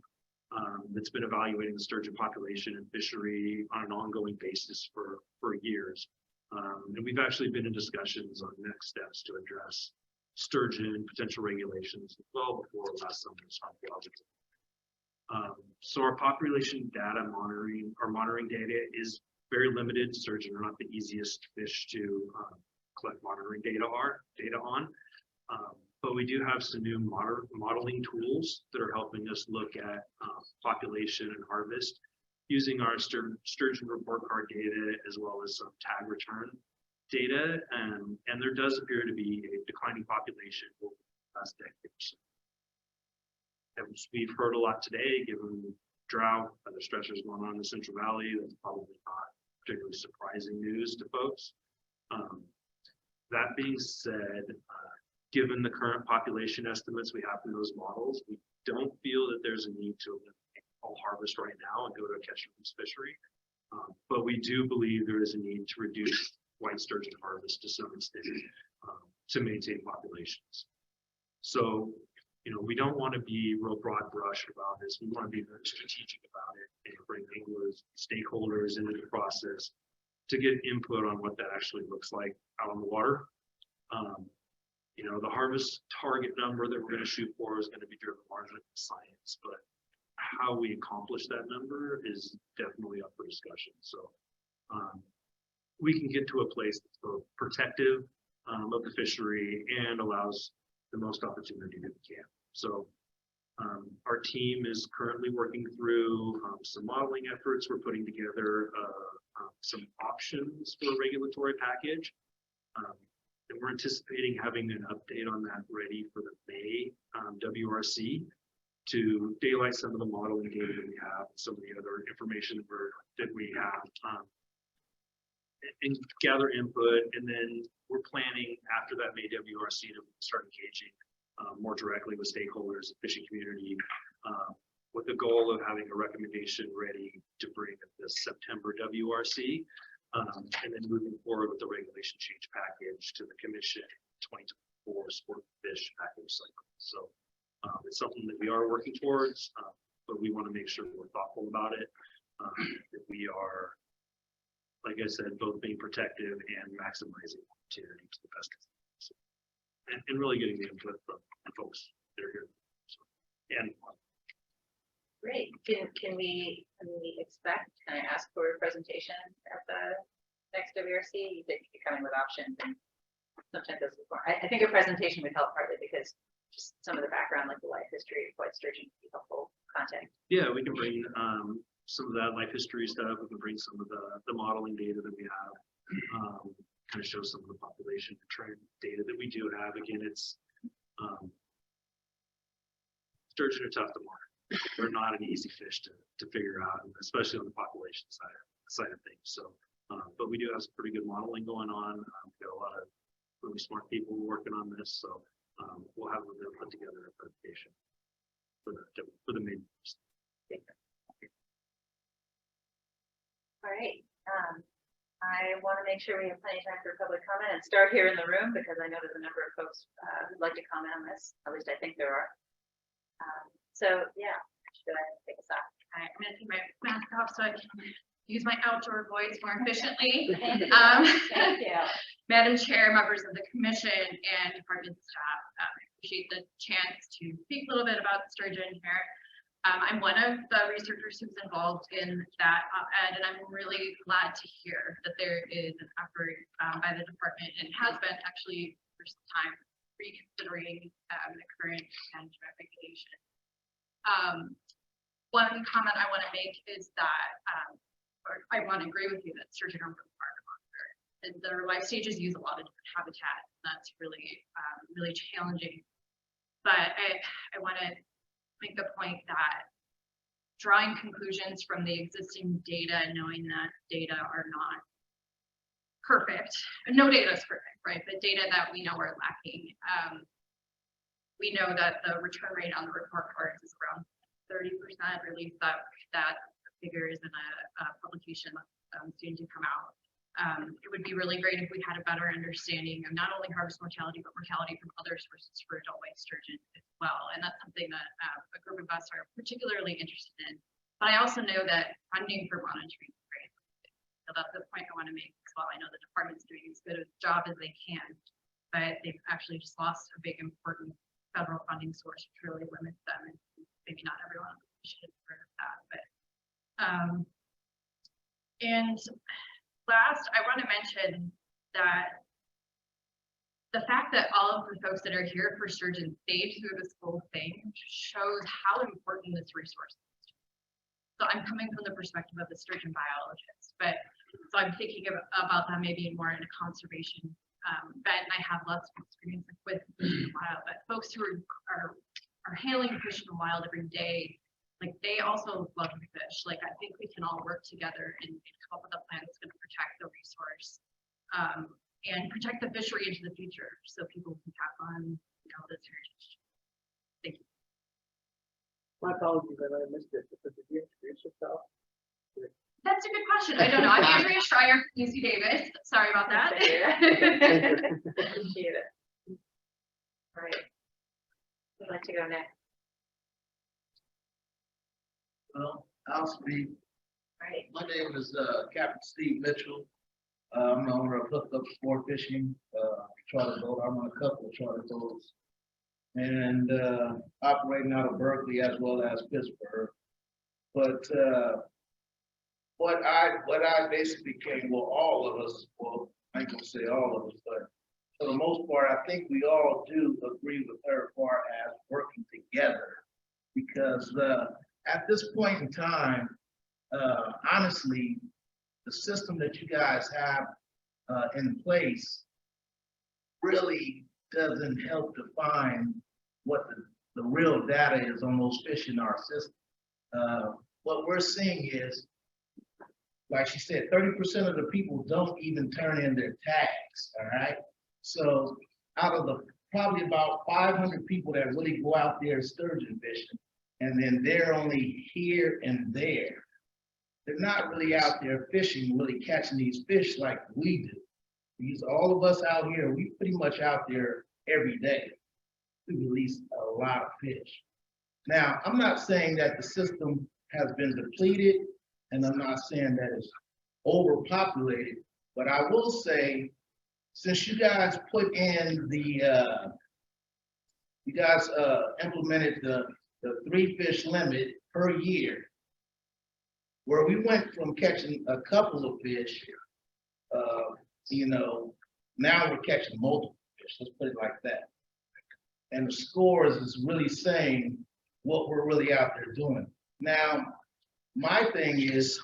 that's been evaluating the sturgeon population and fishery on an ongoing basis for years. And we've actually been in discussions on next steps to address sturgeon potential regulations well before last summer's harmful algal. So our population data monitoring data is very limited. Sturgeon are not the easiest fish to collect monitoring data on, but we do have some new modeling tools that are helping us look at population and harvest using our sturgeon report card data as well as some tag return data, and there does appear to be a declining population over the last decade. As we've heard a lot today, given drought, other stressors going on in the Central Valley, that's probably not particularly surprising news to folks. That being said, given the current population estimates we have from those models, we don't feel that there's a need to eliminate all harvest right now and go to a catch and release fishery. But we do believe there is a need to reduce white sturgeon harvest to some extent to maintain populations. So, you know, we don't want to be real broad brush about this. We want to be very strategic about it and bring anglers, stakeholders into the process to get input on what that actually looks like out on the water. You know, the harvest target number that we're going to shoot for is going to be driven largely by science, but how we accomplish that number is definitely up for discussion. So we can get to a place that's both protective of the fishery and allows the most opportunity that we can. So our team is currently working through some modeling efforts. We're putting together some options for a regulatory package. And we're anticipating having an update on that ready for the May WRC to daylight some of the modeling data that we have, some of the other information that we have, and gather input. And then we're planning after that May WRC to start engaging more directly with stakeholders, the fishing community, with the goal of having a recommendation ready to bring at the September WRC. And then moving forward with the regulation change package to the commission 2024 sport fish package cycle. So it's something that we are working towards, but we want to make sure we're thoughtful about it. That we are, like I said, both being protective and maximizing opportunity to the best. So, and really getting the input from the folks that are here. So, and
Great. Can we expect, can I ask for a presentation at the next WRC? You think you're coming with options, and sometimes that's before. I think a presentation would help partly because just some of the background, like the life history of white sturgeon, would be helpful content.
yeah, we can bring some of that life history stuff. We can bring some of the modeling data that we have, kind of show some of the population trend data that we do have. Again, it's sturgeon are tough to market. They're not an easy fish to figure out, especially on the population side of things. So, but we do have some pretty good modeling going on. We've got a lot of really smart people working on this. So we'll have them put together a presentation for the main.
All right. I want to make sure we have plenty of time for public comment and start here in the room because I know there's a number of folks who'd like to comment on this. At least I think there are. So yeah, should I take us off?
I'm going to take my mask off so I can use my outdoor voice more efficiently.
Thank you.
Madam Chair, members of the commission, and department staff, I appreciate the chance to speak a little bit about sturgeon here. I'm one of the researchers who's involved in that op-ed, and I'm really glad to hear that there is an effort by the department, and has been actually for some time, reconsidering the current management regulation. One comment I want to make is that, or I want to agree with you that sturgeon are really hard to monitor. And their life stages use a lot of different habitat. And that's really, really challenging. But I want to make the point that drawing conclusions from the existing data, knowing that data are not perfect, no data is perfect, right? But data that we know are lacking. We know that the return rate on the report cards is around 30%, or at least that figure is in a publication soon to come out. It would be really great if we had a better understanding of not only harvest mortality, but mortality from other sources for adult white sturgeon as well. And that's something that a group of us are particularly interested in. But I also know that funding for monitoring is great. So that's the point I want to make as well. I know the department's doing as good a job as they can, but they've actually just lost a big important federal funding source, which really limits them, and maybe not everyone should have heard of that. But and last, I want to mention that the fact that all of the folks that are here for sturgeon stayed through this whole thing shows how important this resource is. So I'm coming from the perspective of the sturgeon biologist, but so I'm thinking about that maybe more in a conservation bent. I have lots of experience with fish in the wild, but folks who are handling fish in the wild every day, like they also love the fish. Like I think we can all work together and come up with a plan that's going to protect the resource and protect the fishery into the future, so people can pass on, this heritage. Thank you.
My apologies, I missed it. Did you introduce yourself?
That's a good question. I don't know. I'm Andrea Schreier, UC Davis. Sorry about that.
Appreciate it. All right. Who'd like to go next?
Well, I'll speak.
Right.
My name is Captain Steve Mitchell. I'm the owner of Hooked Up Sport Fishing, charter boat. I'm on a couple of charter boats, and operating out of Berkeley as well as Pittsburgh. But what I basically all of us, well, I ain't gonna say all of us, but for the most part, I think we all do agree with her as far as working together, because at this point in time, honestly, the system that you guys have in place really doesn't help define what the real data is on those fish in our system. What we're seeing is, like she said, 30% of the people don't even turn in their tags, all right? So out of the probably about 500 people that really go out there sturgeon fishing, and then they're only here and there. They're not really out there fishing, really catching these fish like we do. Because all of us out here, we pretty much out there every day. We release a lot of fish. Now, I'm not saying that the system has been depleted, and I'm not saying that it's overpopulated, but I will say, since you guys put in the, implemented the 3 fish limit per year, where we went from catching a couple of fish, now we're catching multiple fish, let's put it like that. And the scores is really saying what we're really out there doing. Now, my thing is,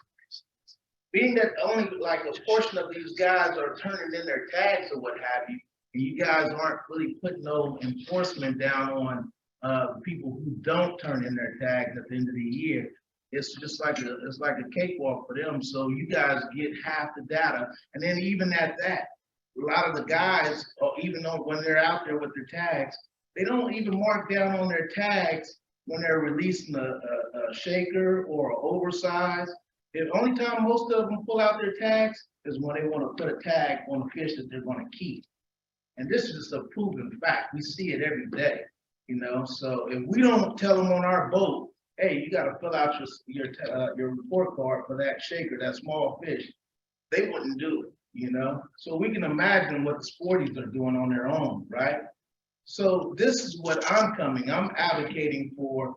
being that only like a portion of these guys are turning in their tags or what have you, and you guys aren't really putting no enforcement down on people who don't turn in their tags at the end of the year, it's just like a cakewalk for them. So you guys get half the data, and then even at that, a lot of the guys, even though when they're out there with their tags, they don't even mark down on their tags when they're releasing a shaker or an oversized. The only time most of them pull out their tags is when they want to put a tag on the fish that they're going to keep. And this is just a proven fact. We see it every day, So if we don't tell them on our boat, hey, you got to fill out your report card for that shaker, that small fish, they wouldn't do it, So we can imagine what the sporties are doing on their own, right? So this is what I'm advocating for.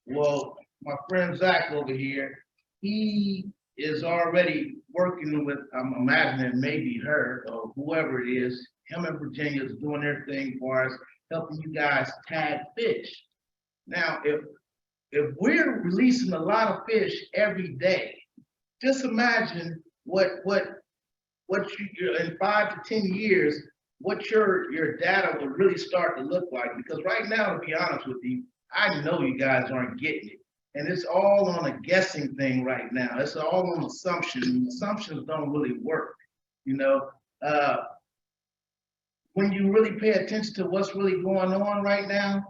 Well, my friend Zach over here, he is already working with, I'm imagining maybe her or whoever it is, him and Virginia is doing their thing for us, helping you guys tag fish. Now, if we're releasing a lot of fish every day, just imagine what you in 5 to 10 years, what your data will really start to look like. Because right now, to be honest with you, I know you guys aren't getting it. And it's all on a guessing thing right now. It's all on assumptions. Assumptions don't really work, when you really pay attention to what's really going on right now,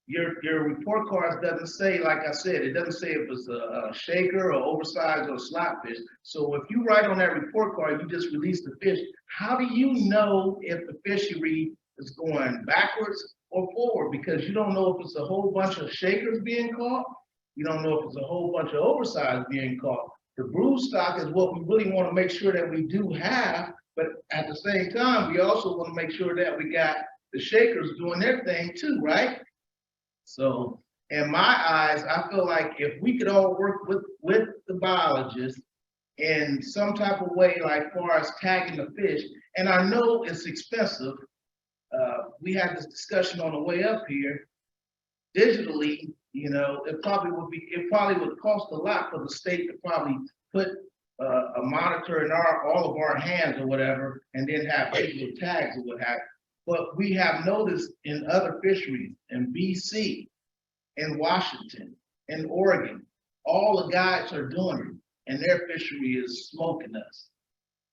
your report cards doesn't say, like I said, it doesn't say if it's a shaker or oversized or slot fish. So if you write on that report card, you just release the fish. How do you know if the fishery is going backwards or forward? Because you don't know if it's a whole bunch of shakers being caught. You don't know if it's a whole bunch of oversized being caught. The brood stock is what we really want to make sure that we do have, but at the same time, we also want to make sure that we got the shakers doing their thing too, right? So in my eyes, I feel like if we could all work with the biologists in some type of way, like far as tagging the fish, and I know it's expensive. We had this discussion on the way up here. Digitally, it probably would cost a lot for the state to probably put a monitor in all of our hands or whatever, and then have digital tags or what have you. But we have noticed in other fisheries, in BC, in Washington, in Oregon, all the guys are doing it, and their fishery is smoking us.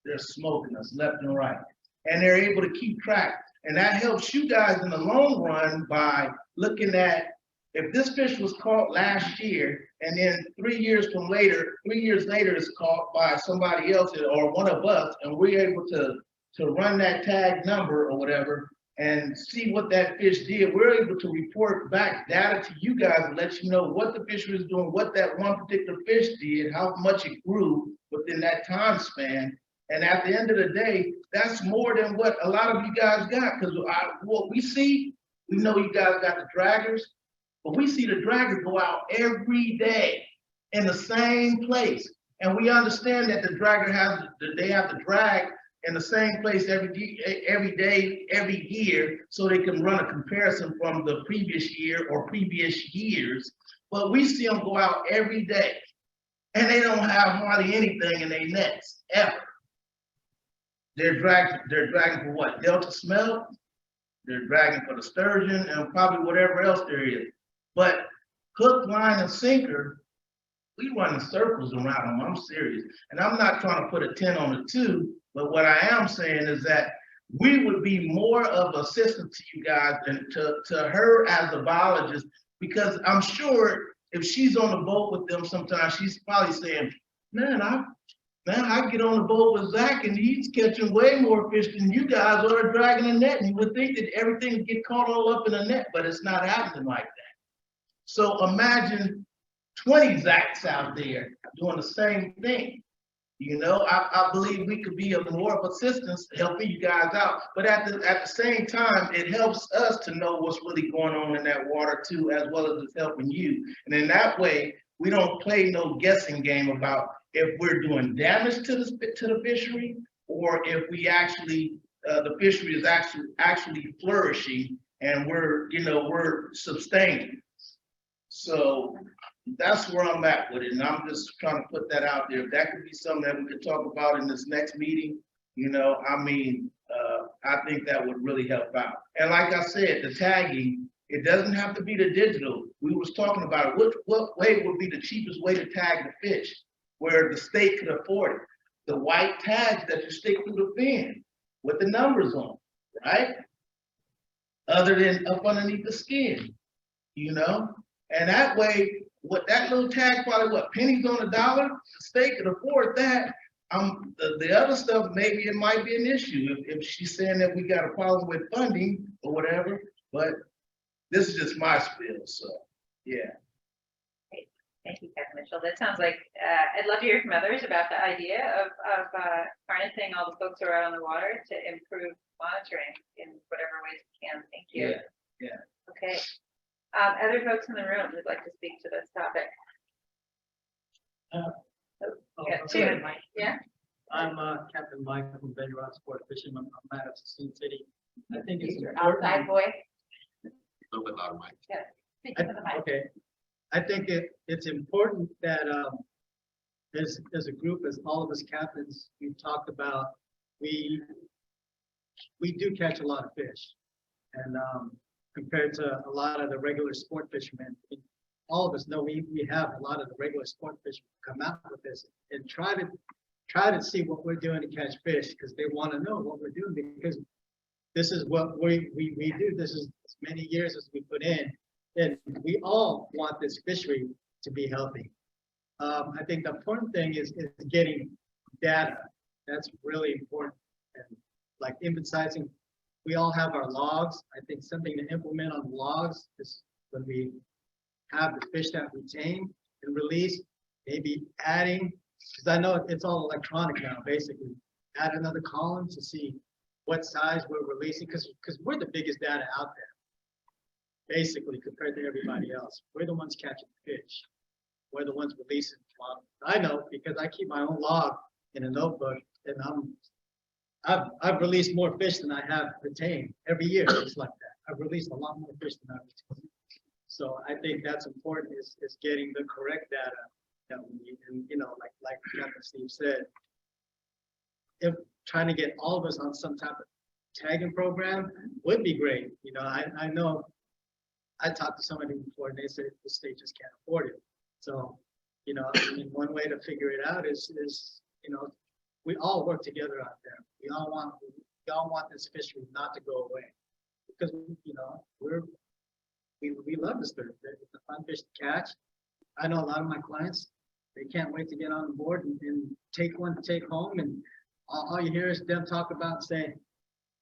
They're smoking us left and right, and they're able to keep track. And that helps you guys in the long run by looking at, if this fish was caught last year, and then 3 years later it's caught by somebody else or one of us, and we're able to run that tag number or whatever and see what that fish did, we're able to report back data to you guys and let you know what the fishery is doing, what that one particular fish did, how much it grew within that time span. And at the end of the day, that's more than what a lot of you guys got, because what we see, we know you guys got the draggers, but we see the draggers go out every day in the same place. And we understand that the dragger they have to drag in the same place every day, every year, so they can run a comparison from the previous year or previous years. But we see them go out every day, and they don't have hardly anything in their nets, ever. They're dragging for what? Delta smelt, they're dragging for the sturgeon, and probably whatever else there is. But hook, line, and sinker, we run circles around them. I'm serious. And I'm not trying to put a 10 on the 2, but what I am saying is that we would be more of assistance to you guys than to her as a biologist, because I'm sure if she's on the boat with them sometimes, she's probably saying, man, I get on the boat with Zach and he's catching way more fish than you guys are dragging a net. And you would think that everything would get caught all up in a net, but it's not happening like that. So imagine 20 Zachs out there doing the same thing. You know, I believe we could be of more of assistance helping you guys out. But at the same time, it helps us to know what's really going on in that water too, as well as it's helping you. And in that way, we don't play no guessing game about if we're doing damage to the fishery, or if we actually the fishery is actually flourishing and we're sustaining. So that's where I'm at with it, and I'm just trying to put that out there. If that could be something that we could talk about in this next meeting, I think that would really help out. And like I said, the tagging, it doesn't have to be the digital. We was talking about it. What way would be the cheapest way to tag the fish, where the state could afford it? The white tags that you stick through the fin with the numbers on, right? Other than up underneath the skin, And that way, what that little tag, probably pennies on the dollar, the state could afford that. The other stuff, maybe it might be an issue if she's saying that we got a problem with funding or whatever, but this is just my spiel, so, yeah.
Great. Thank you, Captain Mitchell. That sounds like, I'd love to hear from others about the idea of harnessing all the folks who are out on the water to improve monitoring in whatever ways we can. Thank you.
Yeah.
Okay. Other folks in the room who'd like to speak to this topic? Two. Yeah.
I'm Captain Mike from Bedrock Sport Fishing. I'm out of Sioux City. I think it's
Your
important.
outside boy.
A little bit louder, Mike.
Yeah. Speak into the mic.
Okay. I think it's important that as a group, as all of us captains, we've talked about, we do catch a lot of fish. And compared to a lot of the regular sport fishermen, all of us know we have a lot of the regular sport fishermen come out with this and try to see what we're doing to catch fish, because they want to know what we're doing, because this is what we do. This is as many years as we put in, and we all want this fishery to be healthy. I think the important thing is getting data. That's really important. And like emphasizing, we all have our logs. I think something to implement on the logs is when we have the fish that we tame and release, maybe adding, because I know it's all electronic now, basically, add another column to see what size we're releasing, because we're the biggest data out there, basically, compared to everybody else. We're the ones catching fish. We're the ones releasing. Well, I know because I keep my own log in a notebook, and I've released more fish than I have retained every year. It's like that. I've released a lot more fish than I've retained. So I think that's important, is getting the correct data that we need. And, you know, like Captain Steve said, if trying to get all of us on some type of tagging program would be great. You know, I know I talked to somebody before and they said the state just can't afford it. So, you know, I mean, one way to figure it out is, you know, we all work together out there. We all want this fishery not to go away because, you know, we love this fish. It's a fun fish to catch. I know a lot of my clients, they can't wait to get on the board and take one to take home. And all you hear is them talk about saying,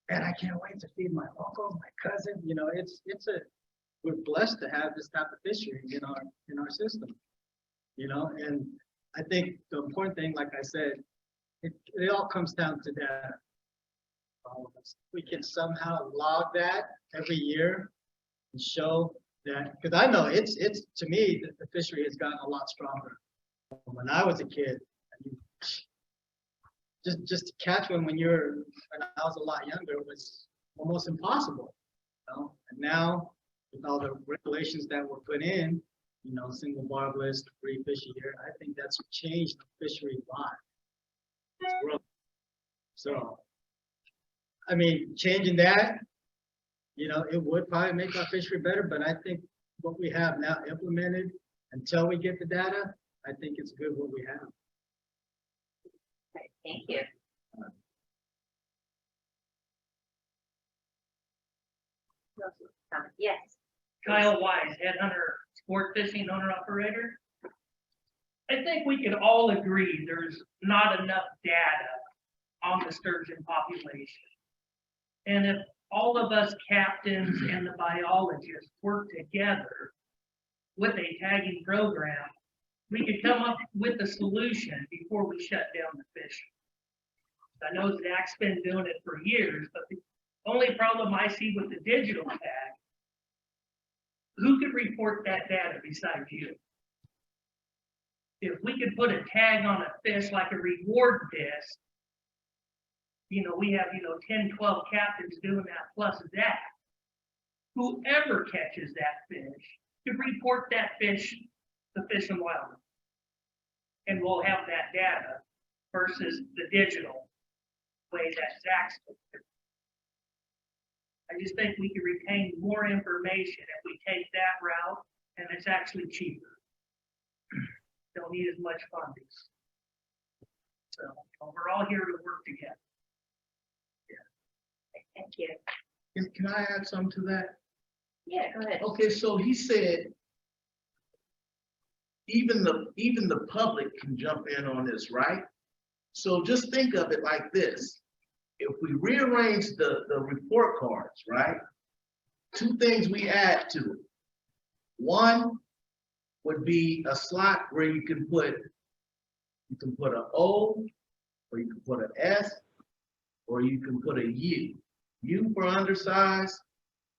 man, I can't wait to feed my uncle, my cousin. You know, we're blessed to have this type of fishery in our system, you know. And I think the important thing, like I said, it all comes down to data. We can somehow log that every year and show that, because I know it's to me the fishery has gotten a lot stronger. When I was a kid, just to catch one when I was a lot younger was almost impossible, you know. And now with all the regulations that were put in, you know, single barb list, free fish a year, I think that's changed the fishery a lot. It's grown. So, I mean, changing that, you know, it would probably make our fishery better, but I think what we have now implemented until we get the data, I think it's good what we have.
Right, thank you. Yes.
Kyle Wise, headhunter, sport fishing owner operator. I think we can all agree there's not enough data on the sturgeon population. And if all of us captains and the biologists work together with a tagging program, we could come up with a solution before we shut down the fishing. I know Zach's been doing it for years, but the only problem I see with the digital tag, who could report that data besides you? If we could put a tag on a fish like a reward disc, you know, we have, 10, 12 captains doing that plus Zach. Whoever catches that fish could report that fish to Fish and Wildlife. And we'll have that data versus the digital way that Zach's doing it. I just think we can retain more information if we take that route, and it's actually cheaper. Don't need as much funding. So we're all here to work together.
Yeah. Thank you.
Can I add something to that?
Yeah, go ahead.
Okay, so he said, even the public can jump in on this, right? So just think of it like this. If we rearrange the report cards, right? Two things we add to it. One would be a slot where you can put an O, or you can put an S, or you can put a U. U for undersized,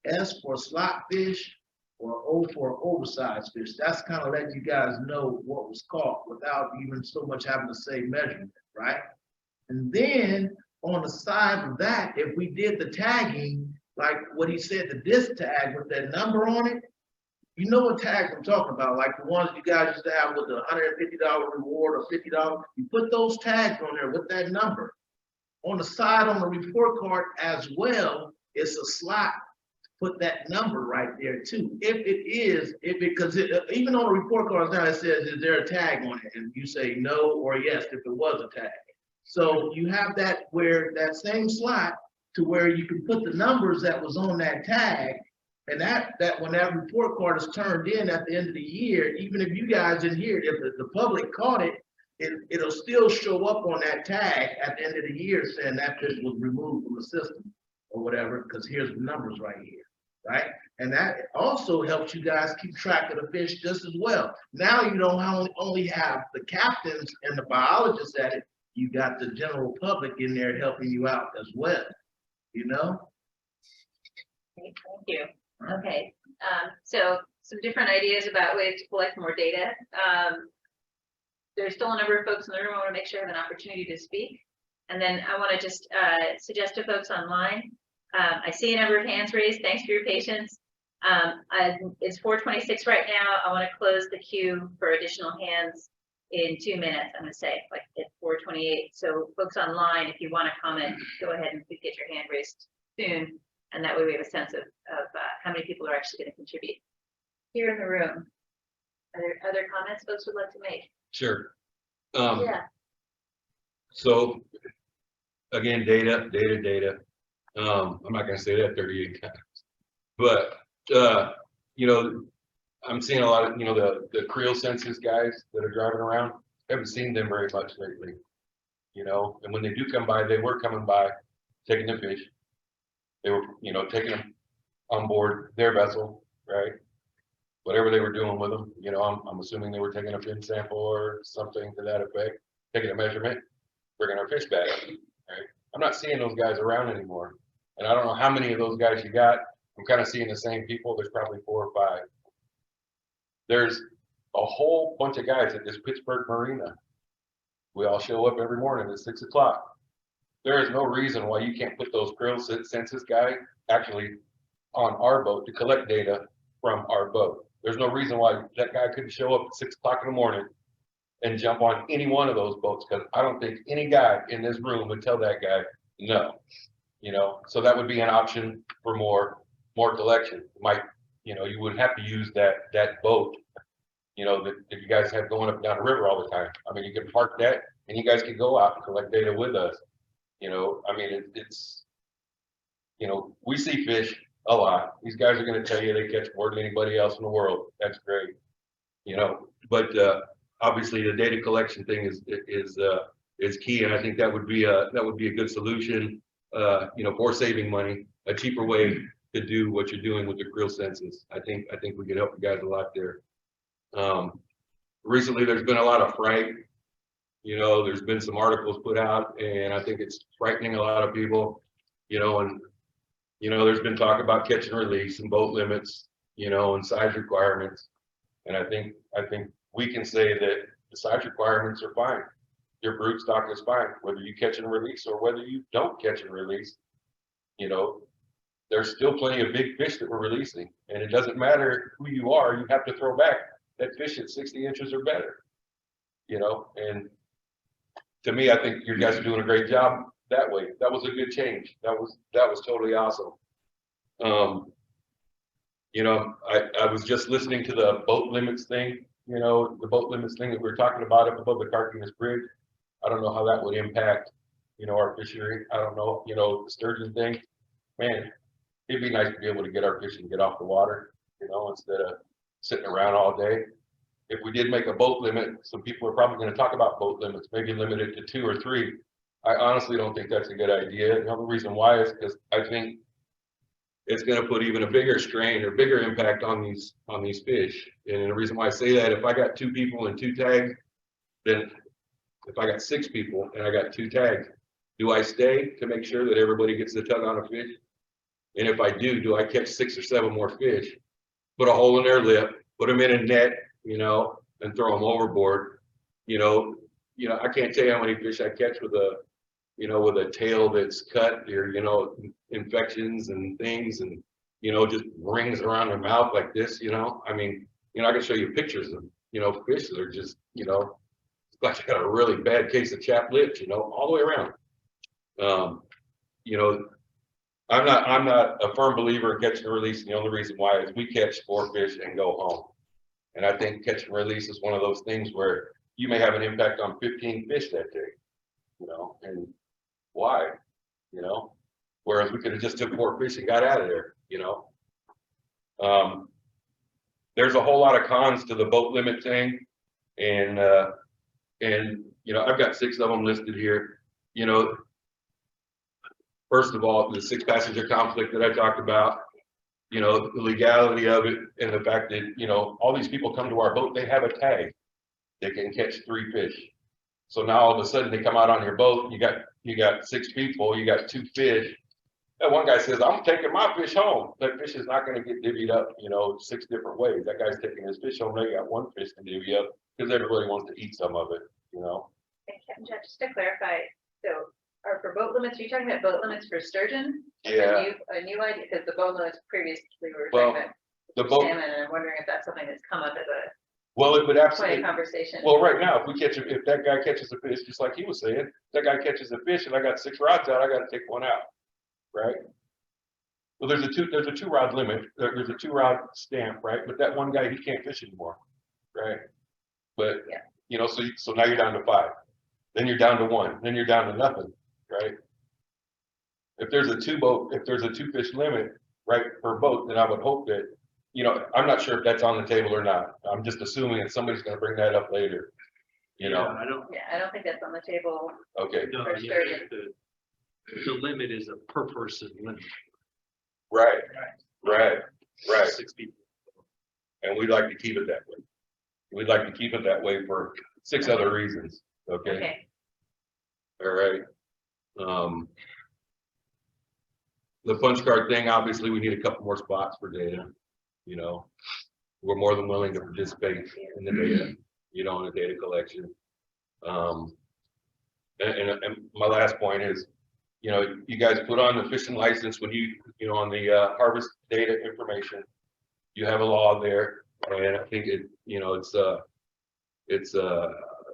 S for slot fish, or O for oversized fish. That's kind of let you guys know what was caught without even so much having to say measurement, right? And then on the side of that, if we did the tagging, like what he said, the disc tag with that number on it, you know what tags I'm talking about, like the ones you guys used to have with the $150 reward or $50. You put those tags on there with that number. On the side on the report card as well, it's a slot to put that number right there too. Because even on the report cards now, it says, is there a tag on it? And you say no or yes if it was a tag. So you have that where that same slot to where you can put the numbers that was on that tag, and that when that report card is turned in at the end of the year, even if you guys didn't hear it, if the public caught it, it'll still show up on that tag at the end of the year saying that fish was removed from the system or whatever, because here's the numbers right here, right? And that also helps you guys keep track of the fish just as well. Now you don't only have the captains and the biologists at it, you got the general public in there helping you out as well, you know?
Thank you. Okay, so some different ideas about ways to collect more data. There's still a number of folks in the room. I want to make sure I have an opportunity to speak. And then I want to just suggest to folks online. I see a number of hands raised. Thanks for your patience. It's 4:26 right now. I want to close the queue for additional hands in 2 minutes, I'm gonna say, like at 4:28. So folks online, if you want to comment, go ahead and get your hand raised soon. And that way we have a sense of how many people are actually going to contribute. Here in the room, are there other comments folks would like to make?
Sure.
Yeah.
So again, data. I'm not gonna say that 38 times, but you know, I'm seeing a lot of, you know, the creel census guys that are driving around. Haven't seen them very much lately, you know, and when they do come by, they were coming by, taking the fish. They were, you know, taking them on board their vessel, right? Whatever they were doing with them, you know, I'm assuming they were taking a fin sample or something to that effect, taking a measurement, bringing our fish back, right? I'm not seeing those guys around anymore. And I don't know how many of those guys you got. I'm kind of seeing the same people. There's probably 4 or 5. There's a whole bunch of guys at this Pittsburgh marina. We all show up every morning at 6 o'clock. There is no reason why you can't put those krill census guy actually on our boat to collect data from our boat. There's no reason why that guy couldn't show up at 6 o'clock in the morning and jump on any one of those boats, because I don't think any guy in this room would tell that guy no. You know, so that would be an option for more collection. Might, you know, you wouldn't have to use that boat, you know, that you guys have going up and down the river all the time. I mean, you can park that and you guys can go out and collect data with us. You know, I mean, it's, you know, we see fish a lot. These guys are going to tell you they catch more than anybody else in the world. That's great, you know, but obviously the data collection thing is key, and I think that would be a good solution. You know, for saving money, a cheaper way to do what you're doing with the krill census. I think we could help you guys a lot there. Recently, there's been a lot of fright. You know, there's been some articles put out, and I think it's frightening a lot of people. You know, and you know, there's been talk about catch and release and boat limits, you know, and size requirements. And I think we can say that the size requirements are fine. Your brood stock is fine, whether you catch and release or whether you don't catch and release. You know, there's still plenty of big fish that we're releasing, and it doesn't matter who you are, you have to throw back that fish at 60 inches or better. You know, and to me, I think you guys are doing a great job that way. That was a good change. That was totally awesome. You know, I was just listening to the boat limits thing, you know, the boat limits thing that we were talking about up above the Carquinez Bridge. I don't know how that would impact, you know, our fishery. I don't know, you know, the sturgeon thing. Man, it'd be nice to be able to get our fish and get off the water, you know, instead of sitting around all day. If we did make a boat limit, some people are probably going to talk about boat limits, maybe limit it to 2 or 3. I honestly don't think that's a good idea. The only reason why is because I think it's going to put even a bigger strain or bigger impact on these fish. And the reason why I say that, if I got 2 people and 2 tags, then if I got 6 people and I got 2 tags, do I stay to make sure that everybody gets the tug on a fish? And if I do I catch 6 or 7 more fish, put a hole in their lip, put them in a net, you know, and throw them overboard? You know, I can't tell you how many fish I catch with a, you know, with a tail that's cut, or, you know, infections and things, and, you know, just rings around their mouth like this, you know. I mean, you know, I can show you pictures of, you know, fish that are just, you know, it's like they got a really bad case of chapped lips, you know, all the way around. You know, I'm not a firm believer in catch and release. And the only reason why is we catch 4 fish and go home. And I think catch and release is one of those things where you may have an impact on 15 fish that day, you know, and why, you know, whereas we could have just took 4 fish and got out of there, you know. There's a whole lot of cons to the boat limit thing, and you know, I've got 6 of them listed here. You know, first of all, the 6-passenger conflict that I talked about, you know, the legality of it, and the fact that, you know, all these people come to our boat, they have a tag, they can catch 3 fish. So now all of a sudden they come out on your boat, you got 6 people, you got 2 fish. And one guy says, I'm taking my fish home. That fish is not going to get divvied up, you know, 6 different ways. That guy's taking his fish home, they got 1 fish to divvy up because everybody wants to eat some of it, you know.
And Jeff, just to clarify, so are for boat limits, are you talking about boat limits for sturgeon?
Yeah.
A new idea, because the boat limits previously we were
Well,
talking about
the boat,
salmon, and I'm wondering if that's something that's come up as
Well, it would
quite
absolutely.
a conversation.
Well, right now, if that guy catches a fish, just like he was saying, that guy catches a fish and I got 6 rods out, I gotta take one out, right? Well, there's a 2 rod limit, there's a 2 rod stamp, right? But that one guy, he can't fish anymore, right? But,
Yeah.
you know, so now you're down to 5, then you're down to 1, then you're down to nothing, right? If there's a 2 fish limit, right, per boat, then I would hope that, you know, I'm not sure if that's on the table or not. I'm just assuming that somebody's gonna bring that up later, you know?
I don't.
Yeah, I don't think that's on the table.
Okay,
No,
For
yeah,
sure.
the limit is a per person limit.
right, right.
6 people.
And we'd like to keep it that way. We'd like to keep it that way for 6 other reasons, okay?
Okay,
All right. The punch card thing, obviously, we need a couple more spots for data, you know. We're more than willing to participate in the data, you know, in the data collection. And my last point is, you know, you guys put on the fishing license when you know, on the harvest data information, you have a law there, and I think it, you know, it's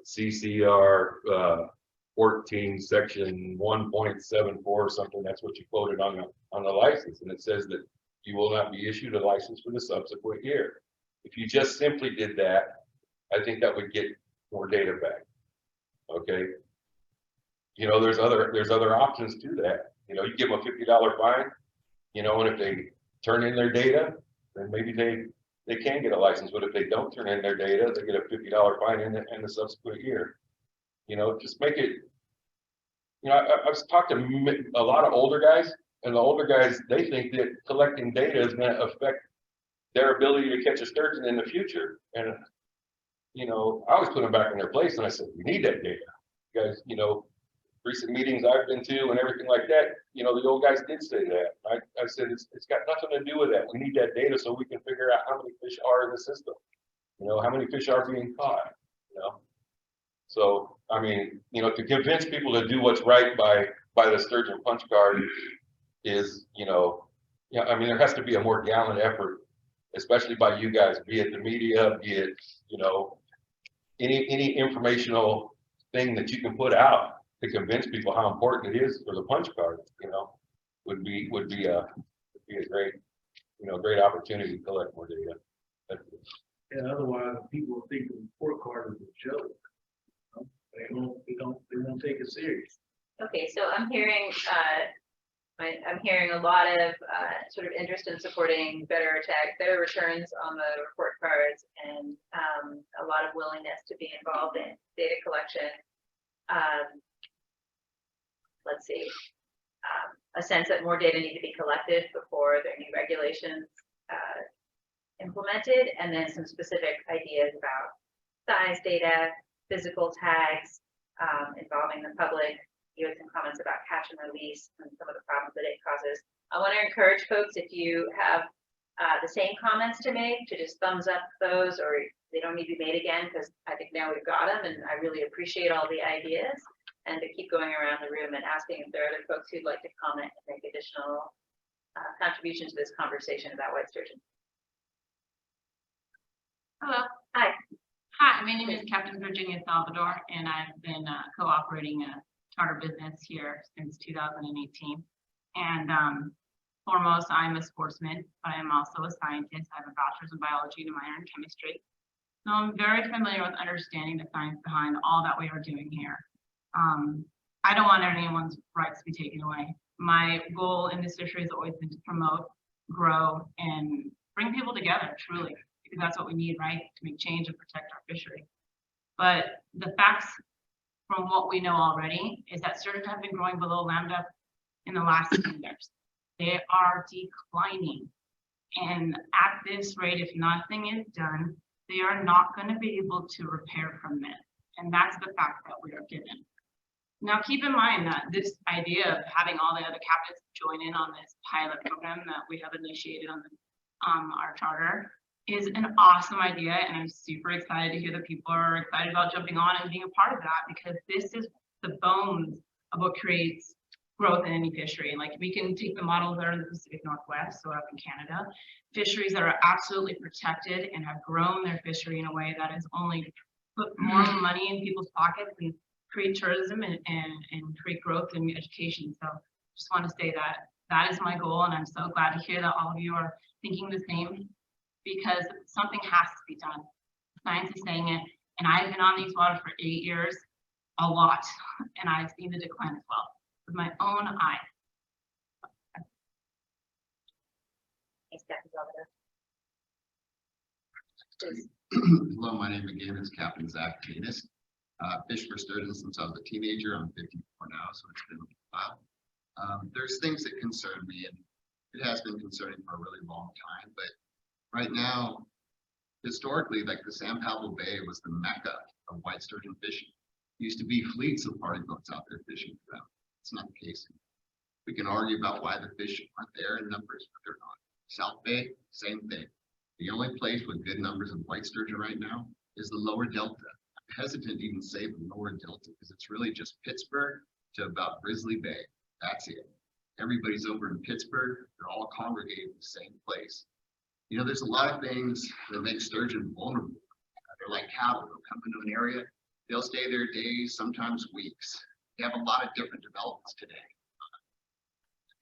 CCR 14 section 1.74 something. That's what you quoted on the license, and it says that you will not be issued a license for the subsequent year. If you just simply did that, I think that would get more data back. Okay. You know, there's other options to that. You know, you give them a $50 fine, you know, and if they turn in their data, then maybe they can get a license. But if they don't turn in their data, they get a $50 fine in the subsequent year. You know, just make it, you know, I've talked to a lot of older guys, and the older guys, they think that collecting data is going to affect their ability to catch a sturgeon in the future. And, you know, I always put them back in their place, and I said, we need that data. You guys, you know, recent meetings I've been to and everything like that, you know, the old guys did say that. I said, it's got nothing to do with that. We need that data so we can figure out how many fish are in the system. You know, how many fish are being caught, you know? So, I mean, you know, to convince people to do what's right by the sturgeon punch card is, you know, yeah, I mean, there has to be a more gallant effort, especially by you guys, be it the media, be it, you know, any informational thing that you can put out to convince people how important it is for the punch card, you know, would be a great, you know, great opportunity to collect more data.
Yeah, otherwise people will think the report card is a joke. They won't take it serious.
okay, so I'm hearing a lot of sort of interest in supporting better returns on the report cards, and a lot of willingness to be involved in data collection. Let's see, a sense that more data need to be collected before there are new regulations implemented, and then some specific ideas about size data, physical tags involving the public. You had some comments about catch and release and some of the problems that it causes. I want to encourage folks, if you have the same comments to make, to just thumbs up those, or they don't need to be made again, because I think now we've got them, and I really appreciate all the ideas, and to keep going around the room and asking if there are other folks who'd like to comment and make additional contributions to this conversation about white sturgeon.
Hello.
Hi.
Hi, my name is Captain Virginia Salvador, and I've been co-operating a charter business here since 2018. And foremost, I'm a sportsman, but I'm also a scientist. I have a bachelor's in biology and a minor in chemistry. So I'm very familiar with understanding the science behind all that we are doing here. I don't want anyone's rights to be taken away. My goal in this fishery has always been to promote, grow, and bring people together, truly, because that's what we need, right? To make change and protect our fishery. But the facts from what we know already is that sturgeon have been growing below lambda in the last 10 years. They are declining. And at this rate, if nothing is done, they are not going to be able to repair from this. And that's the fact that we are given. Now, keep in mind that this idea of having all the other captains join in on this pilot program that we have initiated on our charter is an awesome idea. And I'm super excited to hear that people are excited about jumping on and being a part of that, because this is the bones of what creates
growth in any fishery. And like we can take the models that are in the Pacific Northwest, so up in Canada, fisheries that are absolutely protected and have grown their fishery in a way that has only put more money in people's pockets and create tourism and create growth and education. So just want to say that that is my goal, and I'm so glad to hear that all of you are thinking the same, because something has to be done. Science is saying it, and I've been on these waters for 8 years, a lot, and I've seen the decline as well with my own eyes.
Thanks, Captain Zelda.
Hello, my name again is Captain Zach Canis. Fished for sturgeon since I was a teenager. I'm 54 now, so it's been a while. There's things that concern me, and it has been concerning for a really long time, but right now, historically, like the San Pablo Bay was the mecca of white sturgeon fishing. Used to be fleets of party boats out there fishing for them. It's not the case. We can argue about why the fish aren't there in numbers, but they're not. South Bay, same thing. The only place with good numbers of white sturgeon right now is the lower delta. I'm hesitant to even say the lower delta because it's really just Pittsburgh to about Grizzly Bay. That's it. Everybody's over in Pittsburgh. They're all congregated in the same place. You know, there's a lot of things that make sturgeon vulnerable. They're like cattle. They'll come into an area, they'll stay there days, sometimes weeks. They have a lot of different developments today.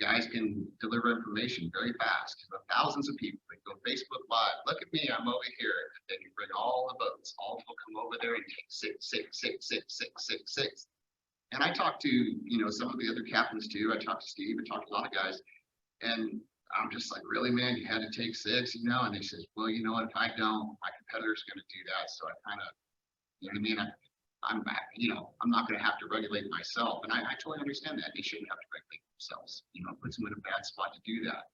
Guys can deliver information very fast to thousands of people. They go Facebook Live. Look at me, I'm over here. They can bring all the boats. All will come over there and take 6. And I talked to, you know, some of the other captains too. I talked to Steve. I talked to a lot of guys, and I'm just like, really, man, you had to take 6, you know? And they said, well, you know what? If I don't, my competitor's going to do that. So I kind of, you know what I mean? I'm back, you know, I'm not going to have to regulate myself. And I totally understand that. They shouldn't have to regulate themselves, you know, puts them in a bad spot to do that.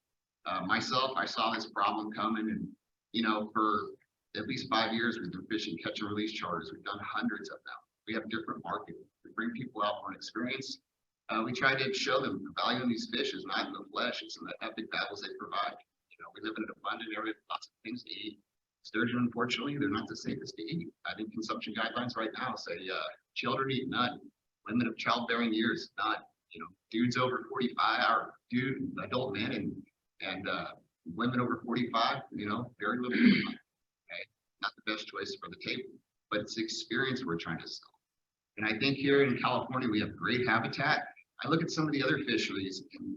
Myself, I saw this problem coming, and, you know, for at least 5 years, we've been fishing catch and release charters. We've done hundreds of them. We have different marketing. We bring people out for an experience. We try to show them the value in these fish is not in the flesh, it's in the epic battles they provide. You know, we live in an abundant area with lots of things to eat. Sturgeon, unfortunately, they're not the safest to eat. I think consumption guidelines right now say children eat none. Women of childbearing years, not, you know, dudes over 45, or adult men and women over 45, you know, very little. Okay, not the best choice for the table, but it's the experience we're trying to sell. And I think here in California, we have great habitat. I look at some of the other fisheries, in,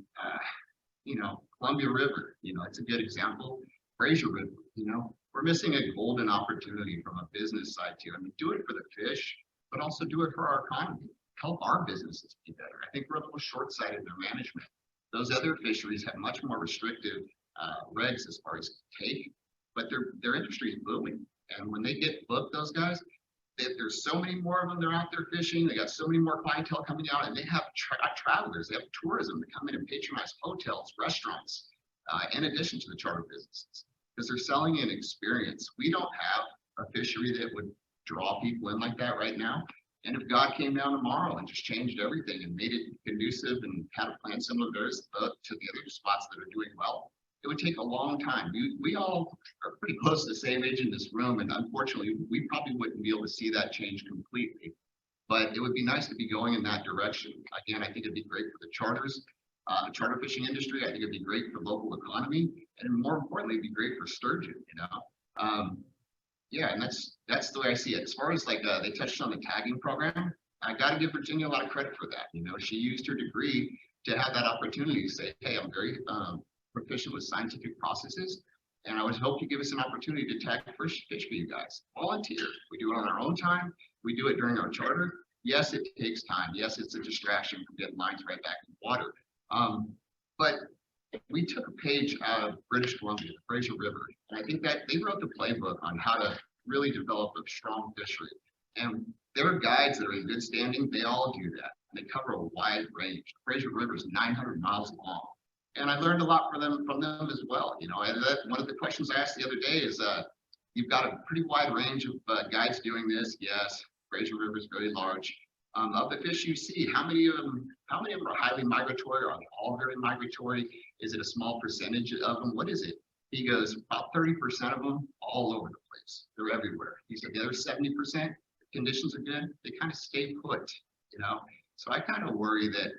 you know, Columbia River, you know, it's a good example. Fraser River, you know, we're missing a golden opportunity from a business side too. I mean, do it for the fish, but also do it for our economy. Help our businesses be better. I think we're a little short-sighted in their management. Those other fisheries have much more restrictive regs as far as take, but their industry is booming. And when they get booked, those guys, there's so many more of them. They're out there fishing. They got so many more clientele coming out, and they have travelers. They have tourism that come in and patronize hotels, restaurants, in addition to the charter businesses, because they're selling an experience. We don't have a fishery that would draw people in like that right now. And if God came down tomorrow and just changed everything and made it conducive and had a plan similar to the other spots that are doing well, it would take a long time. We all are pretty close to the same age in this room, and unfortunately, we probably wouldn't be able to see that change completely. But it would be nice to be going in that direction. Again, I think it'd be great for the charters, the charter fishing industry. I think it'd be great for local economy, and more importantly, it'd be great for sturgeon. You know, yeah, and that's the way I see it. As far as like they touched on the tagging program, I got to give Virginia a lot of credit for that. You know, she used her degree to have that opportunity to say, hey, I'm very proficient with scientific processes, and I would hope you give us an opportunity to tag fish for you guys. Volunteer. We do it on our own time. We do it during our charter. Yes, it takes time. Yes, it's a distraction from getting lines right back in the water. But we took a page out of British Columbia, the Fraser River, and I think that they wrote the playbook on how to really develop a strong fishery. And there are guides that are in good standing. They all do that. And they cover a wide range. The Fraser River is 900 miles long. And I learned a lot from them as well. You know, and one of the questions I asked the other day is, you've got a pretty wide range of guides doing this. Yes, Fraser River is very large. Of the fish you see, how many of them are highly migratory? Are they all very migratory? Is it a small percentage of them? What is it? He goes, about 30% of them all over the place. They're everywhere. He said the other 70%, conditions are good, they kind of stay put, you know? So I kind of worry that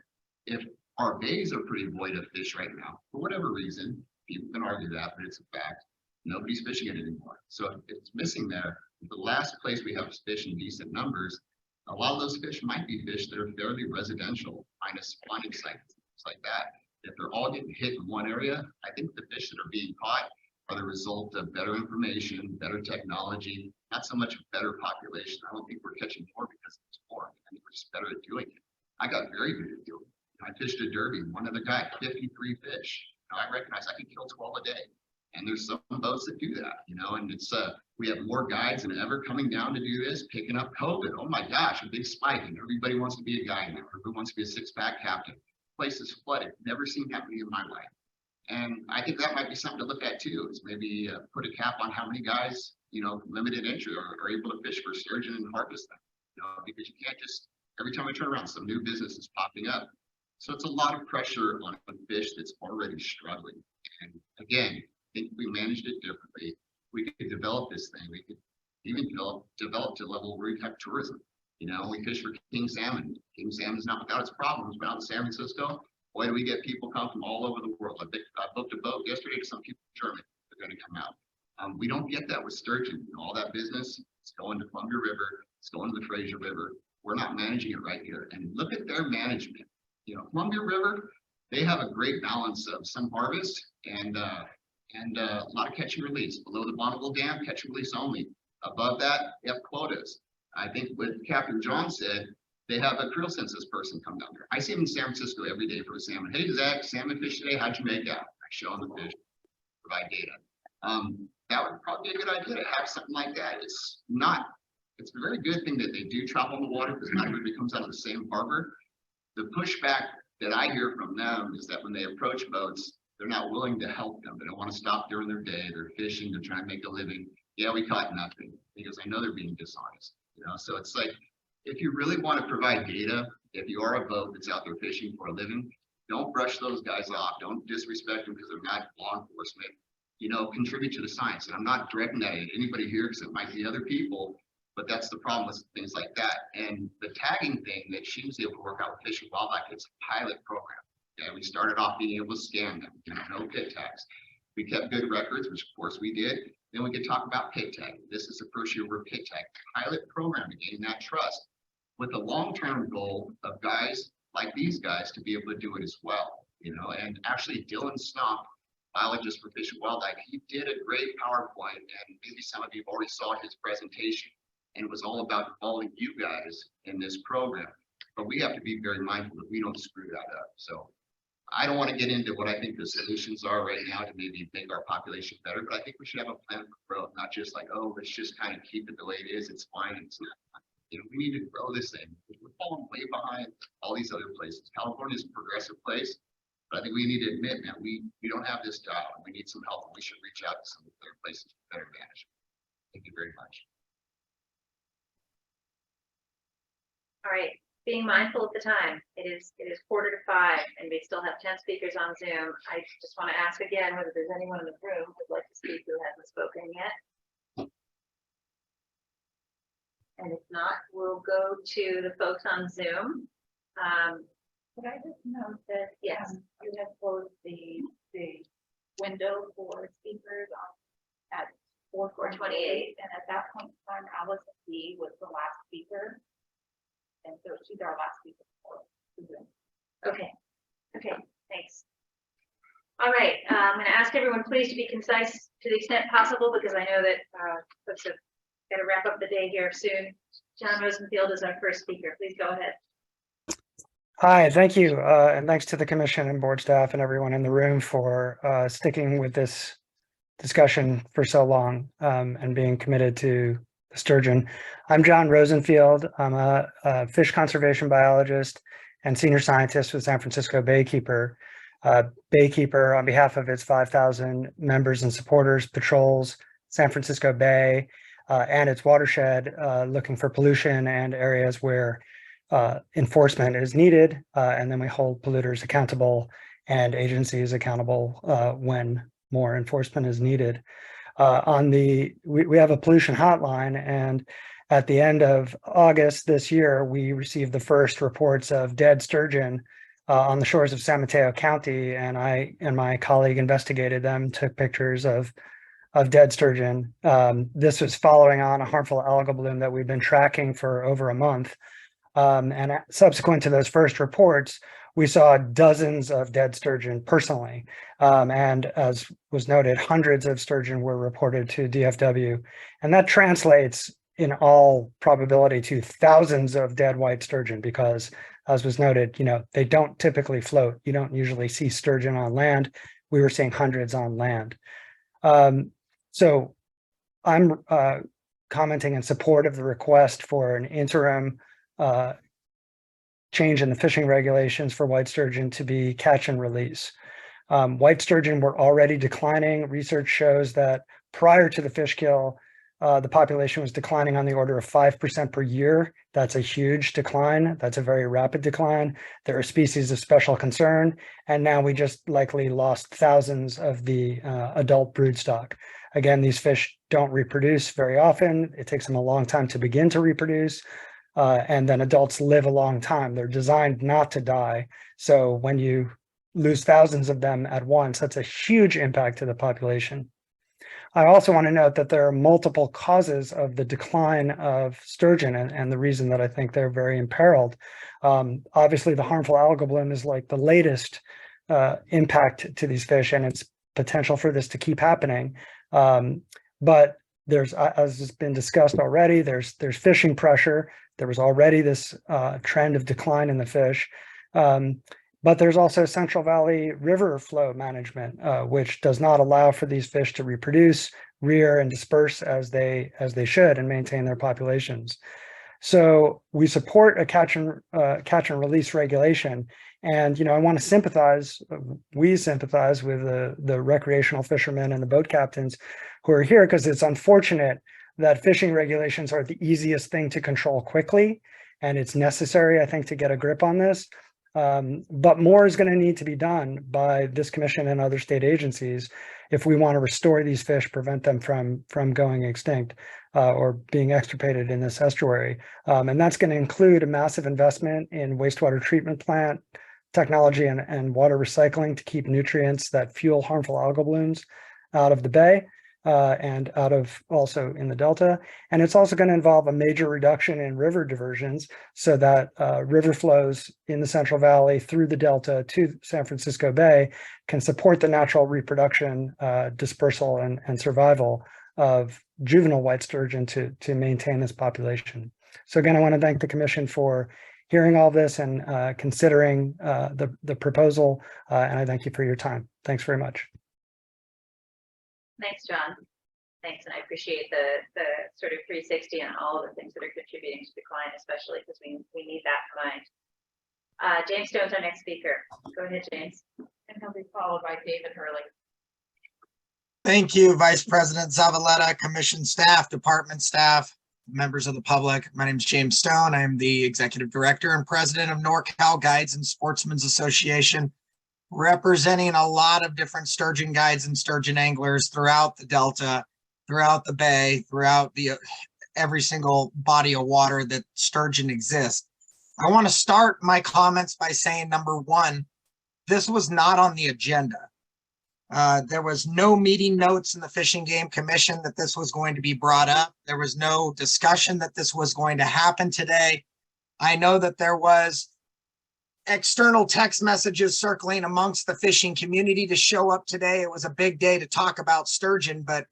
if Our bays are pretty void of fish right now, for whatever reason. People can argue that, but it's a fact. Nobody's fishing it anymore. So if it's missing there, the last place we have fish in decent numbers, a lot of those fish might be fish that are fairly residential, minus spawning sites, things like that. If they're all getting hit in one area, I think the fish that are being caught are the result of better information, better technology, not so much better population. I don't think we're catching more because it's more. I think we're just better at doing it. I got very good at doing it. I fished a derby, one other guy, 53 fish. I recognize I can kill 12 a day. And there's some boats that do that, and it's, we have more guides than ever coming down to do this, picking up COVID. Oh my gosh, a big spike, and everybody wants to be a guide now. Everybody wants to be a six-pack captain. Place is flooded, never seen happening in my life. And I think that might be something to look at too, is maybe put a cap on how many guys, limited entry are able to fish for sturgeon and harvest them, because you can't just, every time I turn around, some new business is popping up. So it's a lot of pressure on a fish that's already struggling. And again, I think if we managed it differently, we could develop this thing. We could even develop to a level where we have tourism. We fish for king salmon. King salmon is not without its problems, but out in San Francisco, boy, do we get people come from all over the world. I booked a boat yesterday to some people in Germany. They're going to come out. We don't get that with sturgeon. All that business is going to Columbia River. It's going to the Fraser River. We're not managing it right here. And look at their management. Columbia River, they have a great balance of some harvest and a lot of catch and release. Below the Bonneville Dam, catch and release only. Above that, they have quotas. I think what Captain John said, they have a creel census person come down there. I see them in San Francisco every day for a salmon. Hey, Zach, salmon fish today. How'd you make out? I show them the fish, provide data. That would probably be a good idea to have something like that. It's a very good thing that they do travel on the water because not everybody comes out of the same harbor. The pushback that I hear from them is that when they approach boats, they're not willing to help them. They don't want to stop during their day. They're fishing, they're trying to make a living. Yeah, we caught nothing because I know they're being dishonest. So it's like, if you really want to provide data, if you are a boat that's out there fishing for a living, don't brush those guys off. Don't disrespect them because they're not law enforcement. Contribute to the science. And I'm not directing that at anybody here because it might be other people, but that's the problem with things like that. And the tagging thing that she was able to work out with Fish and Wildlife, it's a pilot program. Okay, we started off being able to scan them, no pit tags. We kept good records, which of course we did. Then we could talk about pit tagging. This is the first year we're pit tagging. Pilot program to gain that trust with the long-term goal of guys like these guys to be able to do it as well. And actually Dylan Snopp, biologist for Fish and Wildlife, he did a great PowerPoint, and maybe some of you have already saw his presentation. And it was all about involving you guys in this program. But we have to be very mindful that we don't screw that up. So I don't want to get into what I think the solutions are right now to maybe make our population better, but I think we should have a plan for growth, not just like, oh, let's just kind of keep it the way it is. It's fine. It's not. We need to grow this thing. We're falling way behind all these other places. California is a progressive place, but I think we need to admit that we don't have this dial. We need some help. We should reach out to some other places for better management. Thank you very much.
All right, being mindful of the time, it is 4:45 and we still have 10 speakers on Zoom. I just want to ask again whether there's anyone in the room who'd like to speak who hasn't spoken yet. And if not, we'll go to the folks on Zoom.
Could I just note that
yes,
you have closed the window for speakers at 4:28, and at that point in time, Alice B was the last speaker, and so she's our last speaker for the Zoom.
Okay, thanks. All right, I'm going to ask everyone please to be concise to the extent possible because I know that folks have got to wrap up the day here soon. John Rosenfield is our first speaker. Please go ahead.
Hi, thank you. And thanks to the commission and board staff and everyone in the room for sticking with this discussion for so long and being committed to the sturgeon. I'm John Rosenfield. I'm a fish conservation biologist and senior scientist with San Francisco Baykeeper. Baykeeper, on behalf of its 5,000 members and supporters, patrols San Francisco Bay and its watershed, looking for pollution and areas where enforcement is needed, and then we hold polluters accountable and agencies accountable when more enforcement is needed. We have a pollution hotline, and at the end of August this year, we received the first reports of dead sturgeon on the shores of San Mateo County, and I and my colleague investigated them, took pictures of dead sturgeon. This was following on a harmful algal bloom that we've been tracking for over a month. And subsequent to those first reports, we saw dozens of dead sturgeon personally. And as was noted, hundreds of sturgeon were reported to DFW. And that translates in all probability to thousands of dead white sturgeon, because as was noted, they don't typically float. You don't usually see sturgeon on land. We were seeing hundreds on land. So I'm commenting in support of the request for an interim change in the fishing regulations for white sturgeon to be catch and release. White sturgeon were already declining. Research shows that prior to the fish kill, the population was declining on the order of 5% per year. That's a huge decline. That's a very rapid decline. There are species of special concern, and now we just likely lost thousands of the adult broodstock. Again, these fish don't reproduce very often. It takes them a long time to begin to reproduce, and then adults live a long time. They're designed not to die. So when you lose thousands of them at once, that's a huge impact to the population. I also want to note that there are multiple causes of the decline of sturgeon, and the reason that I think they're very imperiled. Obviously, the harmful algal bloom is like the latest impact to these fish, and it's potential for this to keep happening. But there's, as has been discussed already, there's fishing pressure. There was already this trend of decline in the fish. But there's also Central Valley River flow management, which does not allow for these fish to reproduce, rear, and disperse as they should and maintain their populations. So we support a catch and release regulation. And I want to sympathize. We sympathize with the recreational fishermen and the boat captains who are here, because it's unfortunate that fishing regulations are the easiest thing to control quickly, and it's necessary, I think, to get a grip on this. But more is going to need to be done by this commission and other state agencies if we want to restore these fish, prevent them from going extinct or being extirpated in this estuary. And that's going to include a massive investment in wastewater treatment plant technology and water recycling to keep nutrients that fuel harmful algal blooms out of the bay. And out of also in the Delta. And it's also going to involve a major reduction in river diversions so that river flows in the Central Valley through the Delta to San Francisco Bay can support the natural reproduction, dispersal, and survival of juvenile white sturgeon to maintain this population. So again, I want to thank the Commission for hearing all this and considering the proposal, and I thank you for your time. Thanks very much.
Thanks, John. Thanks, and I appreciate the sort of 360 and all of the things that are contributing to decline, especially because we need that in mind. James Stone's our next speaker. Go ahead, James.
And he'll be followed by David Hurley.
Thank you, Vice President Zavaleta, Commission staff, department staff, members of the public. My name is James Stone. I am the Executive Director and President of NorCal Guides and Sportsmen's Association, representing a lot of different sturgeon guides and sturgeon anglers throughout the Delta, throughout the Bay, throughout every single body of water that sturgeon exists. I want to start my comments by saying, number one, this was not on the agenda. There was no meeting notes in the Fish and Game Commission that this was going to be brought up. There was no discussion that this was going to happen today. I know that there was external text messages circling amongst the fishing community to show up today. It was a big day to talk about sturgeon, but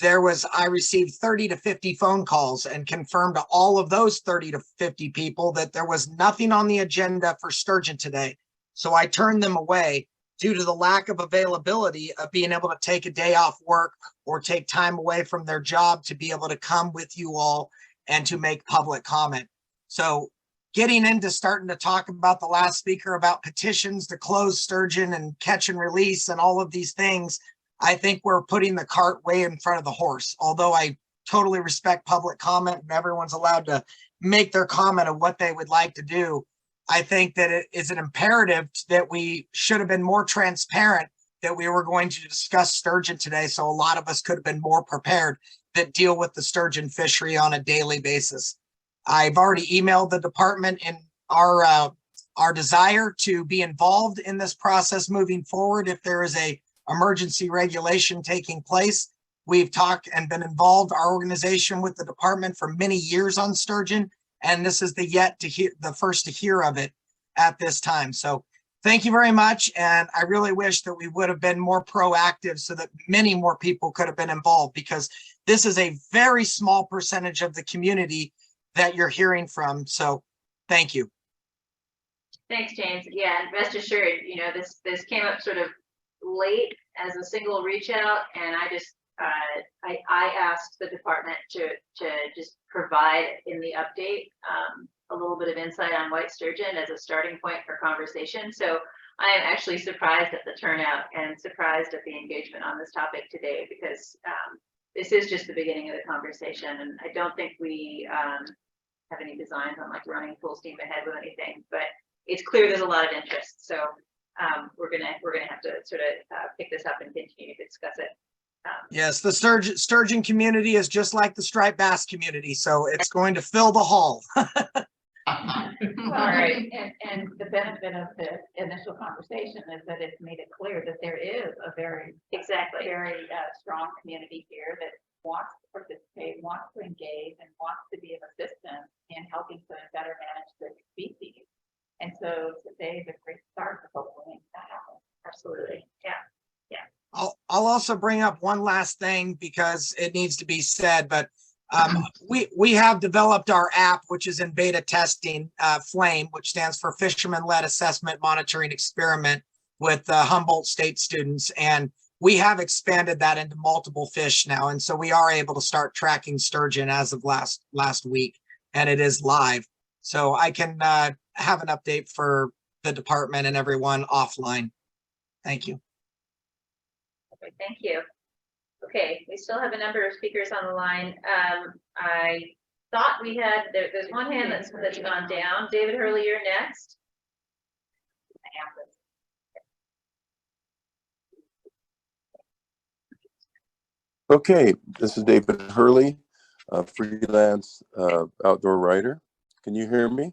I received 30 to 50 phone calls and confirmed to all of those 30 to 50 people that there was nothing on the agenda for sturgeon today. So I turned them away due to the lack of availability of being able to take a day off work or take time away from their job to be able to come with you all and to make public comment. So getting into starting to talk about the last speaker about petitions to close sturgeon and catch and release and all of these things, I think we're putting the cart way in front of the horse. Although I totally respect public comment and everyone's allowed to make their comment of what they would like to do, I think that it is an imperative that we should have been more transparent that we were going to discuss sturgeon today, so a lot of us could have been more prepared that deal with the sturgeon fishery on a daily basis. I've already emailed the department in our our desire to be involved in this process moving forward. If there is a emergency regulation taking place, we've talked and been involved, our organization, with the department for many years on sturgeon, and this is the first to hear of it at this time. So thank you very much. And I really wish that we would have been more proactive so that many more people could have been involved, because this is a very small percentage of the community that you're hearing from. So thank you.
Thanks, James. Yeah, and rest assured, you know, this came up sort of late as a single reach out, and I just I asked the department to just provide in the update a little bit of insight on white sturgeon as a starting point for conversation. So I am actually surprised at the turnout and surprised at the engagement on this topic today, because this is just the beginning of the conversation, and I don't think we have any designs on like running full steam ahead with anything, but it's clear there's a lot of interest. So we're gonna have to sort of pick this up and continue to discuss it.
Yes, the sturgeon community is just like the striped bass community, so it's going to fill the hall.
All right, and the benefit of the initial conversation is that it's made it clear that there is a very strong community here that wants to participate, wants to engage, and wants to be of assistance in helping to better manage the species. And so today is a great start to hopefully make that happen.
Absolutely, yeah.
I'll also bring up one last thing because it needs to be said, but we have developed our app, which is in beta testing, FLAME, which stands for Fisherman-Led Assessment Monitoring Experiment, with Humboldt State students. And we have expanded that into multiple fish now. And so we are able to start tracking sturgeon as of last week, and it is live. So I can have an update for the department and everyone offline. Thank you.
Okay, thank you. Okay, we still have a number of speakers on the line. I thought we had, there's one hand that's gone down. David Hurley, you're next.
Okay, this is David Hurley, a freelance outdoor writer. Can you hear me?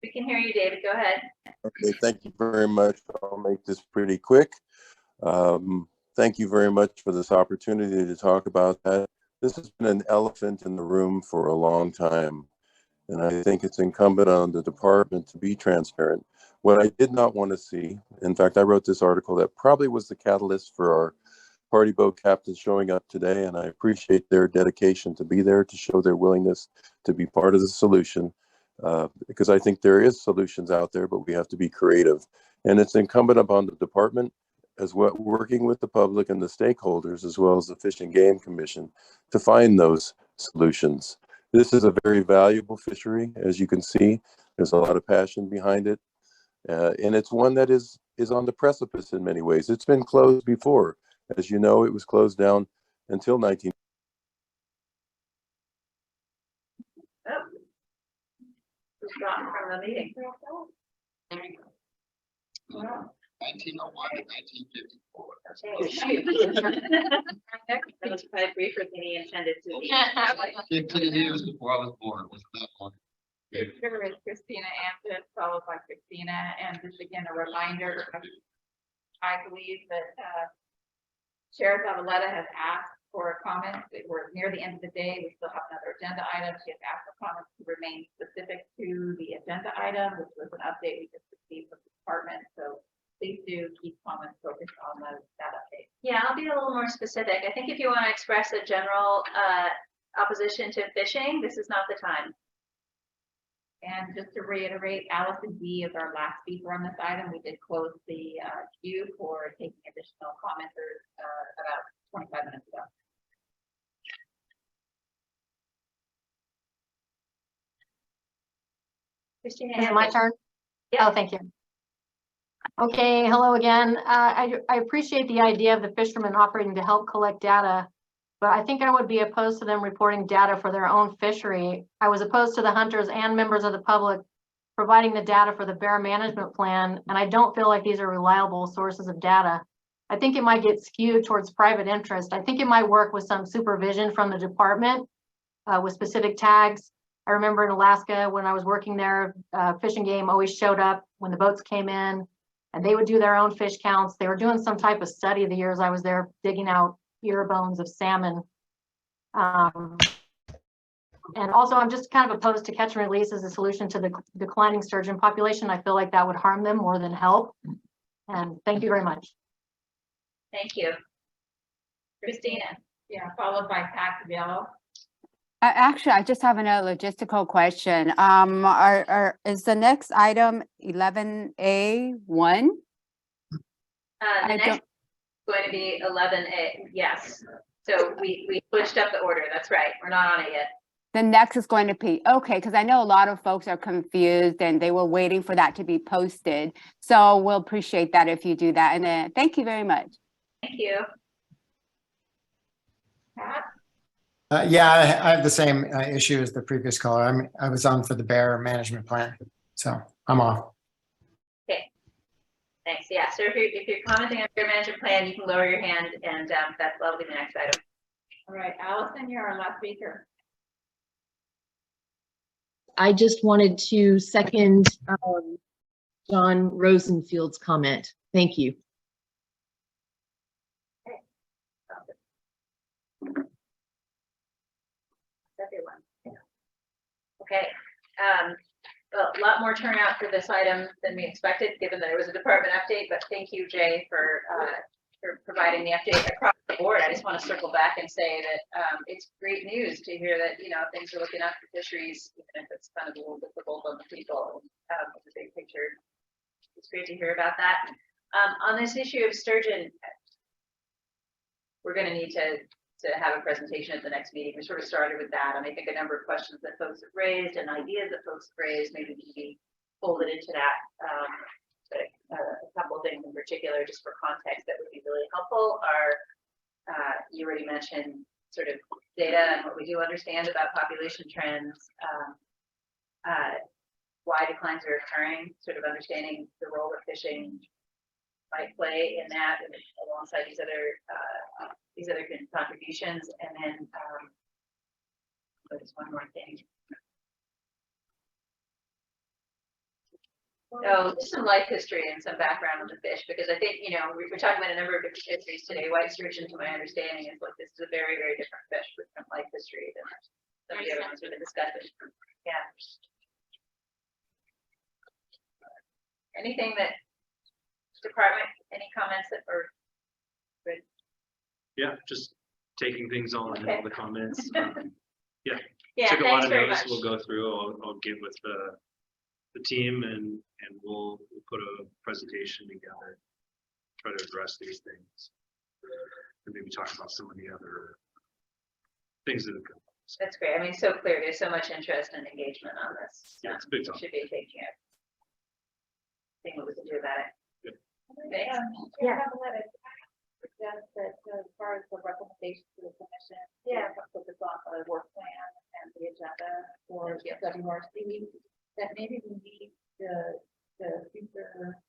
We can hear you, David. Go ahead.
Okay, thank you very much. I'll make this pretty quick. Thank you very much for this opportunity to talk about that. This has been an elephant in the room for a long time, and I think it's incumbent on the department to be transparent. What I did not want to see, in fact, I wrote this article that probably was the catalyst for our party boat captains showing up today, and I appreciate their dedication to be there, to show their willingness to be part of the solution, because I think there is solutions out there, but we have to be creative. And it's incumbent upon the department, as well, working with the public and the stakeholders, as well as the Fish and Game Commission, to find those solutions. This is a very valuable fishery, as you can see. There's a lot of passion behind it, and it's one that is on the precipice in many ways. It's been closed before. As you know, it was closed down until 19.
Who's gone from the meeting?
There you go.
Wow.
1901 to 1954.
That was probably briefer than he intended to be.
15 years before I was born, was that one?
Here is Christina Ampton, followed by Christina, and just again, a reminder, I believe that Sheriff Zavaleta has asked for comments. We're near the end of the day. We still have another agenda item. She has asked for comments to remain specific to the agenda item, which was an update we just received from the department. So please do keep comments focused on that update.
Yeah, I'll be a little more specific. I think if you want to express a general opposition to fishing, this is not the time.
And just to reiterate, Allison D is our last speaker on this item. We did close the queue for taking additional commenters about 25 minutes ago.
Christina,
Is it my turn? Yeah. Oh, thank you. Okay, hello again. I appreciate the idea of the fishermen operating to help collect data, but I think I would be opposed to them reporting data for their own fishery. I was opposed to the hunters and members of the public providing the data for the bear management plan, and I don't feel like these are reliable sources of data. I think it might get skewed towards private interest. I think it might work with some supervision from the department with specific tags. I remember in Alaska when I was working there, Fish and Game always showed up
when the boats came in and they would do their own fish counts. They were doing some type of study the years I was there, digging out ear bones of salmon. And also, I'm just kind of opposed to catch and release as a solution to the declining sturgeon population. I feel like that would harm them more than help. And thank you very much.
Thank you. Christina.
Yeah, followed by Pat Caviello.
Actually, I just have another logistical question. Is the next item 11A1?
The next is going to be 11A, yes. So we switched up the order, that's right, we're not on it yet.
The next is going to be, okay, because I know a lot of folks are confused and they were waiting for that to be posted. So we'll appreciate that if you do that. And then thank you very much.
Thank you.
Pat?
Yeah, I have the same issue as the previous caller. I was on for the bear management plan, so I'm off.
Okay, thanks. Yeah, so if you're commenting on your management plan, you can lower your hand, and that'll be the next item.
All right, Allison, you're our last speaker.
I just wanted to second John Rosenfield's comment. Thank you.
Everyone. Okay. Well, a lot more turnout for this item than we expected, given that it was a department update, but thank you, Jay, for providing the update across the board. I just want to circle back and say that it's great news to hear that, you know, things are looking up for fisheries, even if it's kind of a little difficult on the people, the big picture. It's great to hear about that. On this issue of sturgeon, we're going to need to have a presentation at the next meeting. We sort of started with that, and I think a number of questions that folks have raised and ideas that folks have raised maybe can be folded into that. But a couple of things in particular, just for context, that would be really helpful are, you already mentioned sort of data and what we do understand about population trends, why declines are occurring, sort of understanding the role that fishing might play in that, and alongside these other contributions. And then there's one more thing. So just some life history and some background on the fish, because I think, you know, we're talking about a number of different histories today. White sturgeon, to my understanding, is like, this is a very, very different fish with different life history than some of the other ones we've been discussing. Yeah. Anything that department, any comments that are good?
Yeah, just taking things on,
Okay.
all the comments. Yeah,
Yeah,
took a lot
thanks
of
very
notice.
much.
We'll go through. I'll get with the team and we'll put a presentation together, try to address these things, and maybe talk about some of the other things that have come.
That's great. I mean, so clear. There's so much interest and engagement on this.
Yeah, it's big time.
Should be taking it. Seeing what we can do about it.
Good.
Thanks.
Yeah. Suggest that as far as the recommendations to the commission, focus on the work plan and the agenda for WRC, that maybe we need the future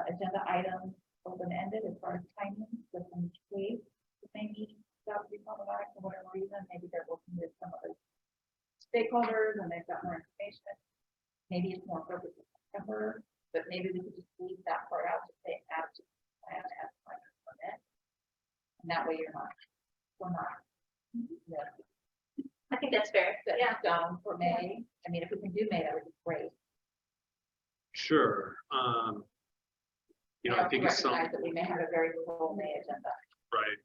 agenda items open-ended as far as timing with some tweaks. Maybe that would be problematic for whatever reason. Maybe they're working with some of the stakeholders and they've got more information. Maybe it's more appropriate for September, but maybe we could just leave that part out to say add to the plan as part of the permit. And that way we're not. Yeah.
I think that's fair.
Yeah. Done for May. I mean, if we can do May, that would be great.
Sure. You know, I think it's
Recognize that we may have a very full May agenda.
right.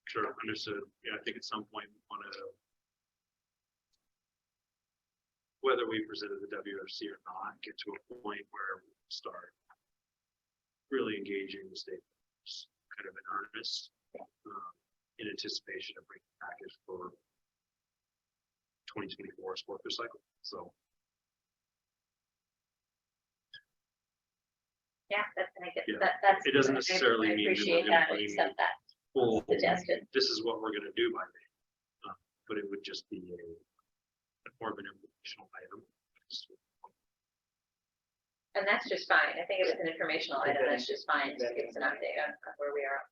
Sure, understood. Yeah, I think at some point we want to, whether we presented the WRC or not, get to a point where we start really engaging the stakeholders kind of in earnest, in anticipation of bringing a package for 2024 sport fish cycle. So
Yeah, that's
yeah,
that's.
it doesn't necessarily
I
mean that
appreciate
we're gonna
that and
bring
accept that.
full,
Suggested.
this is what we're going to do by May, but it would just be a more of an informational item.
And that's just fine. I think if it's an informational item, that's just fine. Just give us an update on where we are.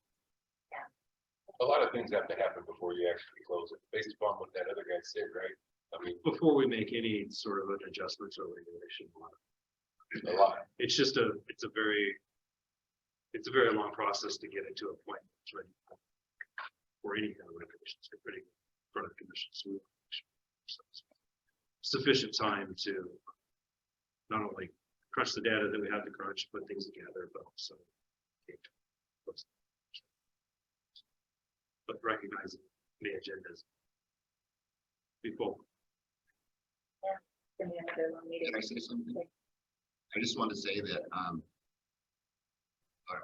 A lot of things have to happen before you actually close it, based upon what that other guy said, right? I mean,
Before we make any sort of an adjustments or regulation on it.
A lot.
It's just it's a very long process to get it to a point that's ready for any kind of regulations, for putting in front of the commission. So we sufficient time to not only crunch the data that we have to crunch, put things together, but also but recognizing the agendas before.
Can I say something? I just want to say that, sorry,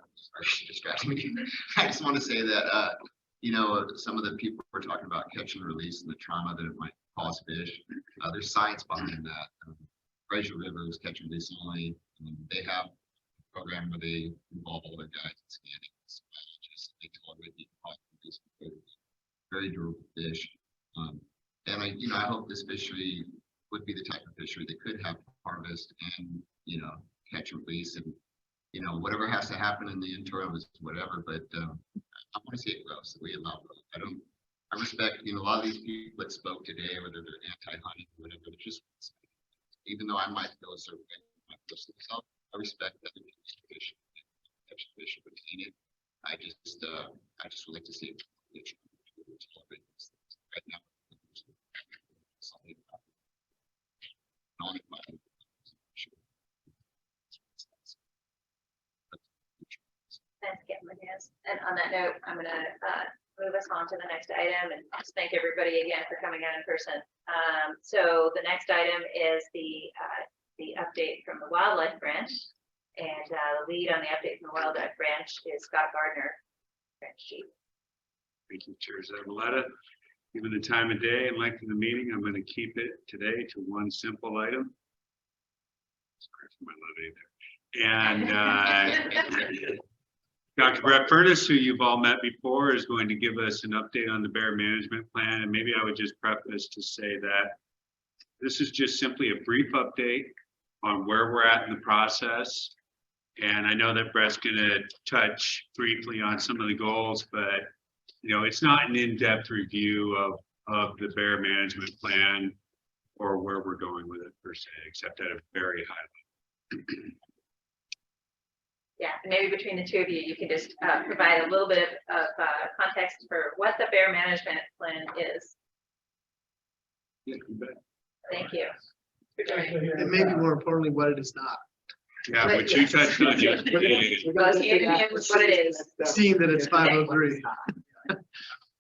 distracting me. I just want to say that, you know, some of the people were talking about catch and release and the trauma that it might cause fish. There's science behind that. Treasure River is catch and release only. They have a program where they involve all their guys in scanning. Just they tolerate the very durable fish. And I hope this fishery would be the type of fishery that could have harvest and, catch and release, and, whatever has to happen in the interim is whatever, but I want to see it grow, so we allow it. I respect, a lot of these people that spoke today, whether they're anti-hunting or whatever, they're just, even though I might feel a certain way, I respect that fish, catch fish, but it. I just would like to see it. Right now.
And on that note, I'm going to move us on to the next item and just thank everybody again for coming out in person. So the next item is the update from the wildlife branch, and the lead on the update from the wildlife branch is Scott Gardner, branch chief.
Thank you, Chair Zavaleta. Given the time of day and length of the meeting, I'm going to keep it today to one simple item. And Dr. Brett Furness, who you've all met before, is going to give us an update on the bear management plan. And maybe I would just preface to say that this is just simply a brief update on where we're at in the process. And I know that Brett's going to touch briefly on some of the goals, but it's not an in-depth review of the bear management plan or where we're going with it per se, except at a very high level.
Yeah, maybe between the two of you, you can just provide a little bit of context for what the bear management plan is.
Yeah, you bet.
Thank you for joining.
And maybe more importantly, what it is not.
Yeah, but you touched on yesterday.
Well, what it is.
Seeing that it's 5:03.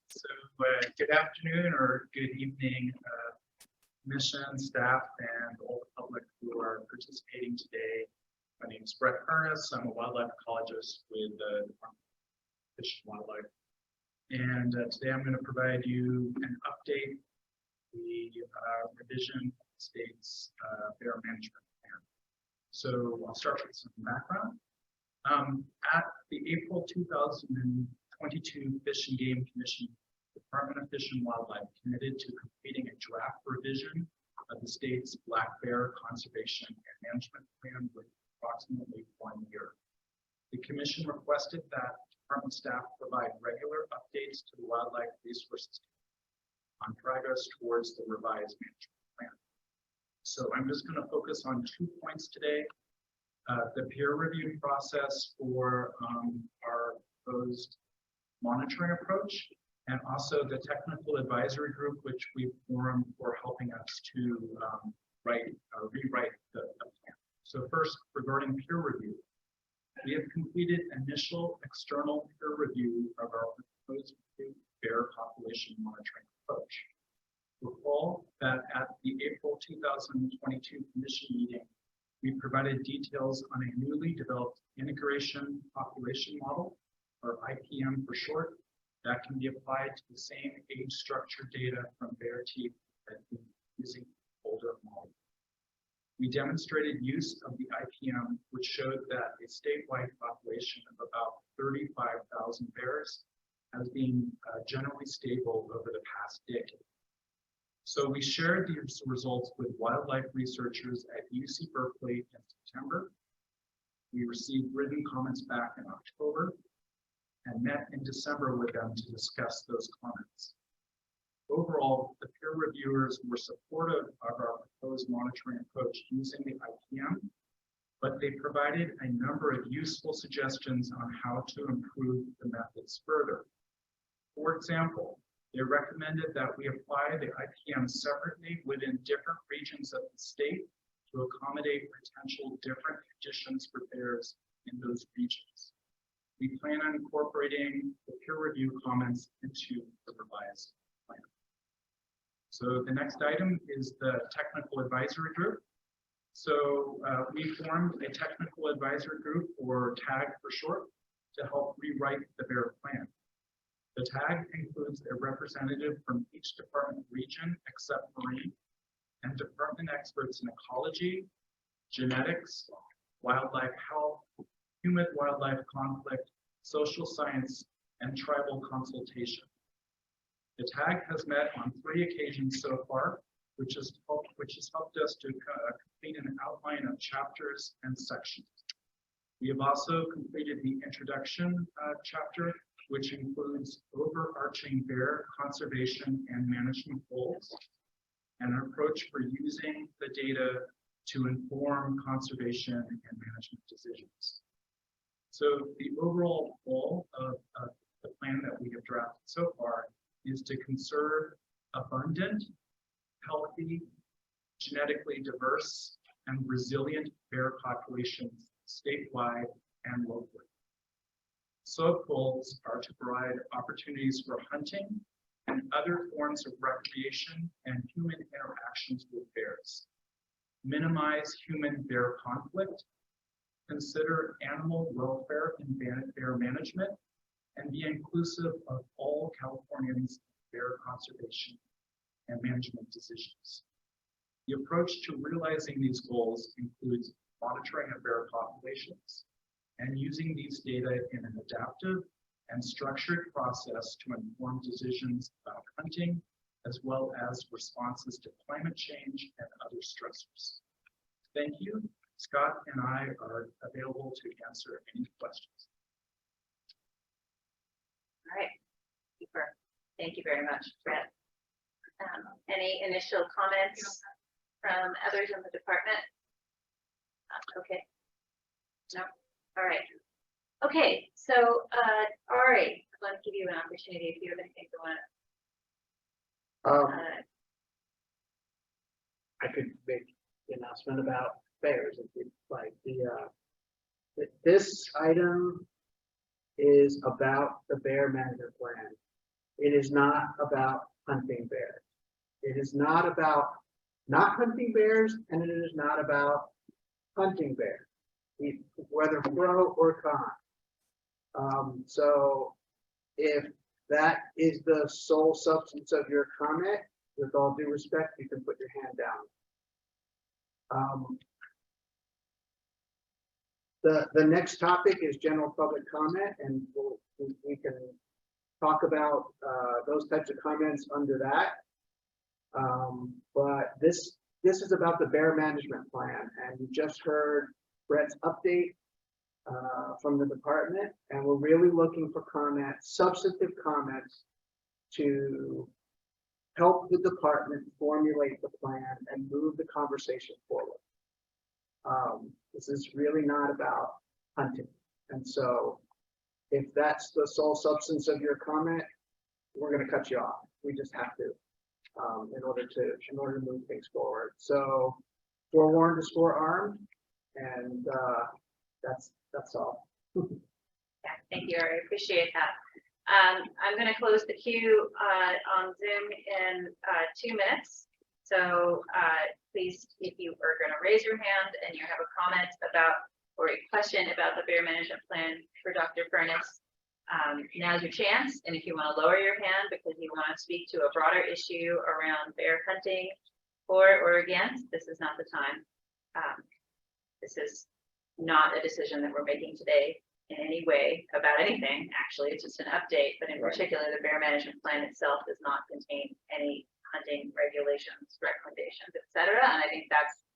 So good afternoon or good evening, commission, staff, and all the public who are participating today. My name is Brett Furness. I'm a wildlife ecologist with the Department of Fish and Wildlife. And today I'm going to provide you an update, the revision of the state's bear management plan. So I'll start with some background. At the April 2022 Fish and Game Commission, the Department of Fish and Wildlife committed to completing a draft revision of the state's black bear conservation and management plan with approximately 1 year. The commission requested that department staff provide regular updates to the wildlife resources on progress towards the revised management plan. So I'm just going to focus on 2 points today. The peer review process for our proposed monitoring approach, and also the technical advisory group, which we formed for helping us to rewrite the plan. So first, regarding peer review, we have completed initial external peer review of our proposed bear population monitoring approach. Recall that at the April 2022 commission meeting, we provided details on a newly developed integration population model, or IPM for short, that can be applied to the same age structure data from bear teeth that we've been using older models. We demonstrated use of the IPM, which showed that a statewide population of about 35,000 bears has been generally stable over the past decade. So we shared these results with wildlife researchers at UC Berkeley in September. We received written comments back in October and met in December with them to discuss those comments. Overall, the peer reviewers were supportive of our proposed monitoring approach using the IPM, but they provided a number of useful suggestions on how to improve the methods further. For example, they recommended that we apply the IPM separately within different regions of the state to accommodate potential different conditions for bears in those regions. We plan on incorporating the peer review comments into the revised plan. So the next item is the technical advisory group. So we formed a technical advisory group, or TAG for short, to help rewrite the bear plan. The TAG includes a representative from each department region except marine, and department experts in ecology, genetics, wildlife health, human-wildlife conflict, social science, and tribal consultation. The TAG has met on 3 occasions so far, which has helped us to complete an outline of chapters and sections. We have also completed the introduction chapter, which includes overarching bear conservation and management goals, and an approach for using the data to inform conservation and management decisions. So the overall goal of the plan that we have drafted so far is to conserve abundant, healthy, genetically diverse, and resilient bear populations statewide and locally. Sub-goals are to provide opportunities for hunting and other forms of recreation and human interactions with bears, minimize human-bear conflict, consider animal welfare in bear management, and be inclusive of all Californians' bear conservation and management decisions. The approach to realizing these goals includes monitoring of bear populations and using these data in an adaptive and structured process to inform decisions about hunting, as well as responses to climate change and other stressors. Thank you. Scott and I are available to answer any questions.
All right, super. Thank you very much, Brett. Any initial comments from others in the department? Okay. No. All right. Okay. So, Ari, I want to give you an opportunity if you have anything to want.
I could make the announcement about bears if you'd like. This item is about the bear management plan. It is not about hunting bears. It is not about not hunting bears, and it is not about hunting bears, whether pro or con. So if that is the sole substance of your comment, with all due respect, you can put your hand down. The next topic is general public comment, and we can talk about those types of comments under that. But this is about the bear management plan, and you just heard Brett's update from the department, and we're really looking for comments, substantive comments, to help the department formulate the plan and move the conversation forward. This is really not about hunting, and so if that's the sole substance of your comment, we're going to cut you off. We just have to, in order to move things forward. So, forewarned is forearmed, and that's all.
Yeah, thank you, Ari. Appreciate that. I'm going to close the queue on Zoom in 2 minutes. So please, if you are going to raise your hand and you have a comment about or a question about the bear management plan for Dr. Furness, now's your chance. And if you want to lower your hand because you want to speak to a broader issue around bear hunting for or against, this is not the time. This is not a decision that we're making today in any way about anything. Actually, it's just an update, but in particular, the bear management plan itself does not contain any hunting regulations, recommendations, etc. And I think that's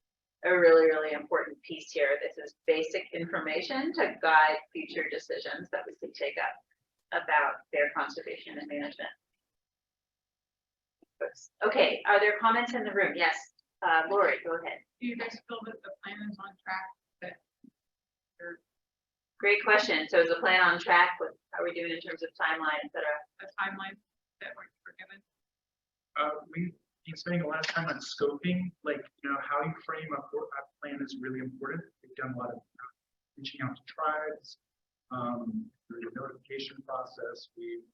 a really, really important piece here. This is basic information to guide future decisions that we could take up about bear conservation and management. Okay, are there comments in the room? Yes, Lori, go ahead.
Do you guys feel that the plan is on track? That
Great question. So is the plan on track? What are we doing in terms of timeline, et cetera?
A timeline that we're given.
We've been spending a lot of time on scoping, like, how you frame a plan is really important. We've done a lot of reaching out to tribes, through the notification process. We've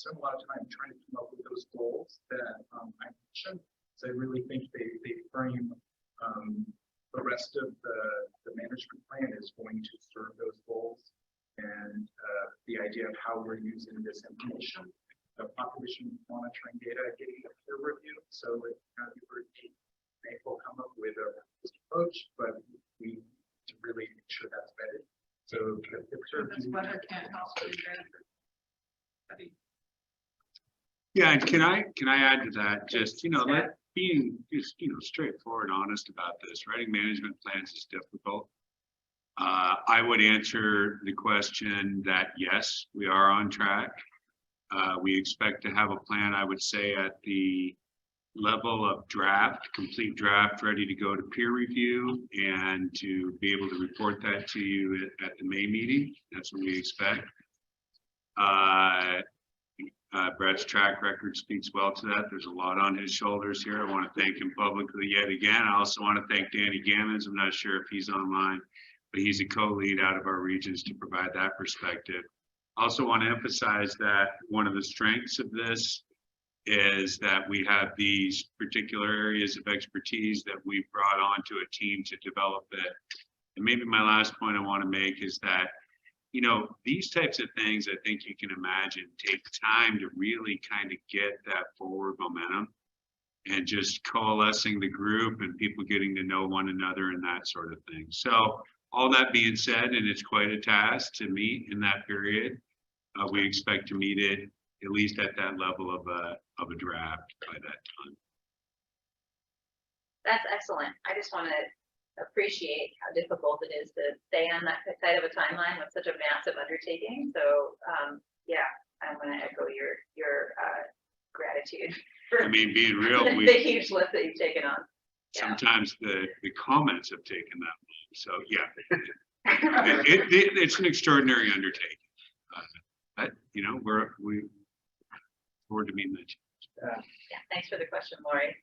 spent a lot of time trying to come up with those goals that I mentioned. So I really think they frame the rest of the management plan is going to serve those goals. And the idea of how we're using this information, the population monitoring data, getting a peer review. So it may will come up with a approach, but we need to really make sure that's vetted. So
This weather can't help with that.
Yeah, and can I add to that? Just, being just, straightforward, honest about this. Writing management plans is difficult. I would answer the question that yes, we are on track. We expect to have a plan, I would say, at the level of complete draft, ready to go to peer review and to be able to report that to you at the May meeting. That's what we expect. Brett's track record speaks well to that. There's a lot on his shoulders here. I want to thank him publicly yet again. I also want to thank Danny Gammons. I'm not sure if he's online, but he's a co-lead out of our regions to provide that perspective. I also want to emphasize that one of the strengths of this is that we have these particular areas of expertise that we've brought onto a team to develop it. And maybe my last point I want to make is that, these types of things, I think you can imagine, take time to really kind of get that forward momentum and just coalescing the group and people getting to know one another and that sort of thing. So all that being said, and it's quite a task to meet in that period, we expect to meet it at least at that level of a draft by that time.
That's excellent. I just want to appreciate how difficult it is to stay on that tight of a timeline with such a massive undertaking. So yeah, I'm going to echo your gratitude for
Being real,
the huge lift that you've taken on.
Sometimes the comments have taken that long. So yeah, it's an extraordinary undertaking. But we forward to meeting that.
Yeah, thanks for the question, Lori.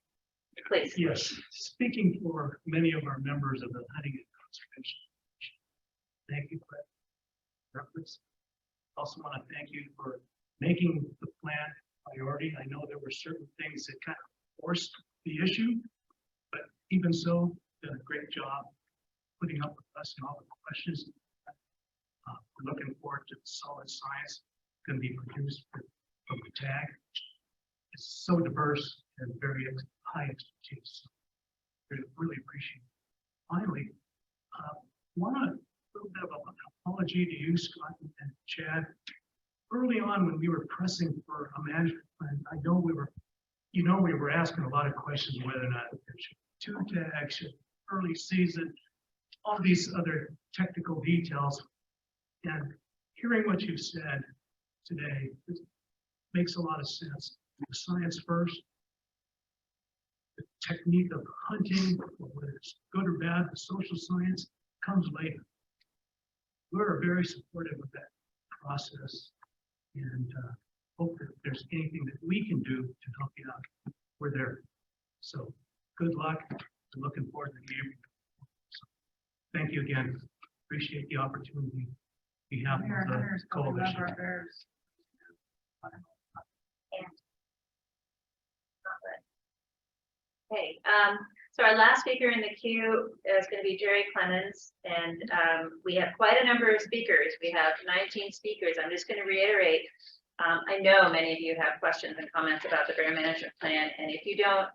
Please.
Yes, speaking for many of our members of the Hunting and Conservation Commission, thank you, Brett. Also want to thank you for making the plan a priority. I know there were certain things that kind of forced the issue, but even so, did a great job putting up with us and all the questions. We're looking forward to the solid science going to be produced from the tag. It's so diverse and very high expertise. Really appreciate it. Finally, want a little bit of an apology to you, Scott and Chad. Early on, when we were pressing for a management plan, I know we were asking a lot of questions whether or not there should be 2 tags, early season, all these other technical details. And hearing what you've said today, it makes a lot of sense. The science first, the technique of hunting, whether it's good or bad, the social science comes later. We're very supportive of that process and hope that if there's anything that we can do to help you out, we're there. So good luck. We're looking forward to hearing. So, thank you again. Appreciate the opportunity we have with the coalition.
Okay, so our last speaker in the queue is going to be Jerry Clemens, and we have quite a number of speakers. We have 19 speakers. I'm just going to reiterate. I know many of you have questions and comments about the bear management plan, and if you don't,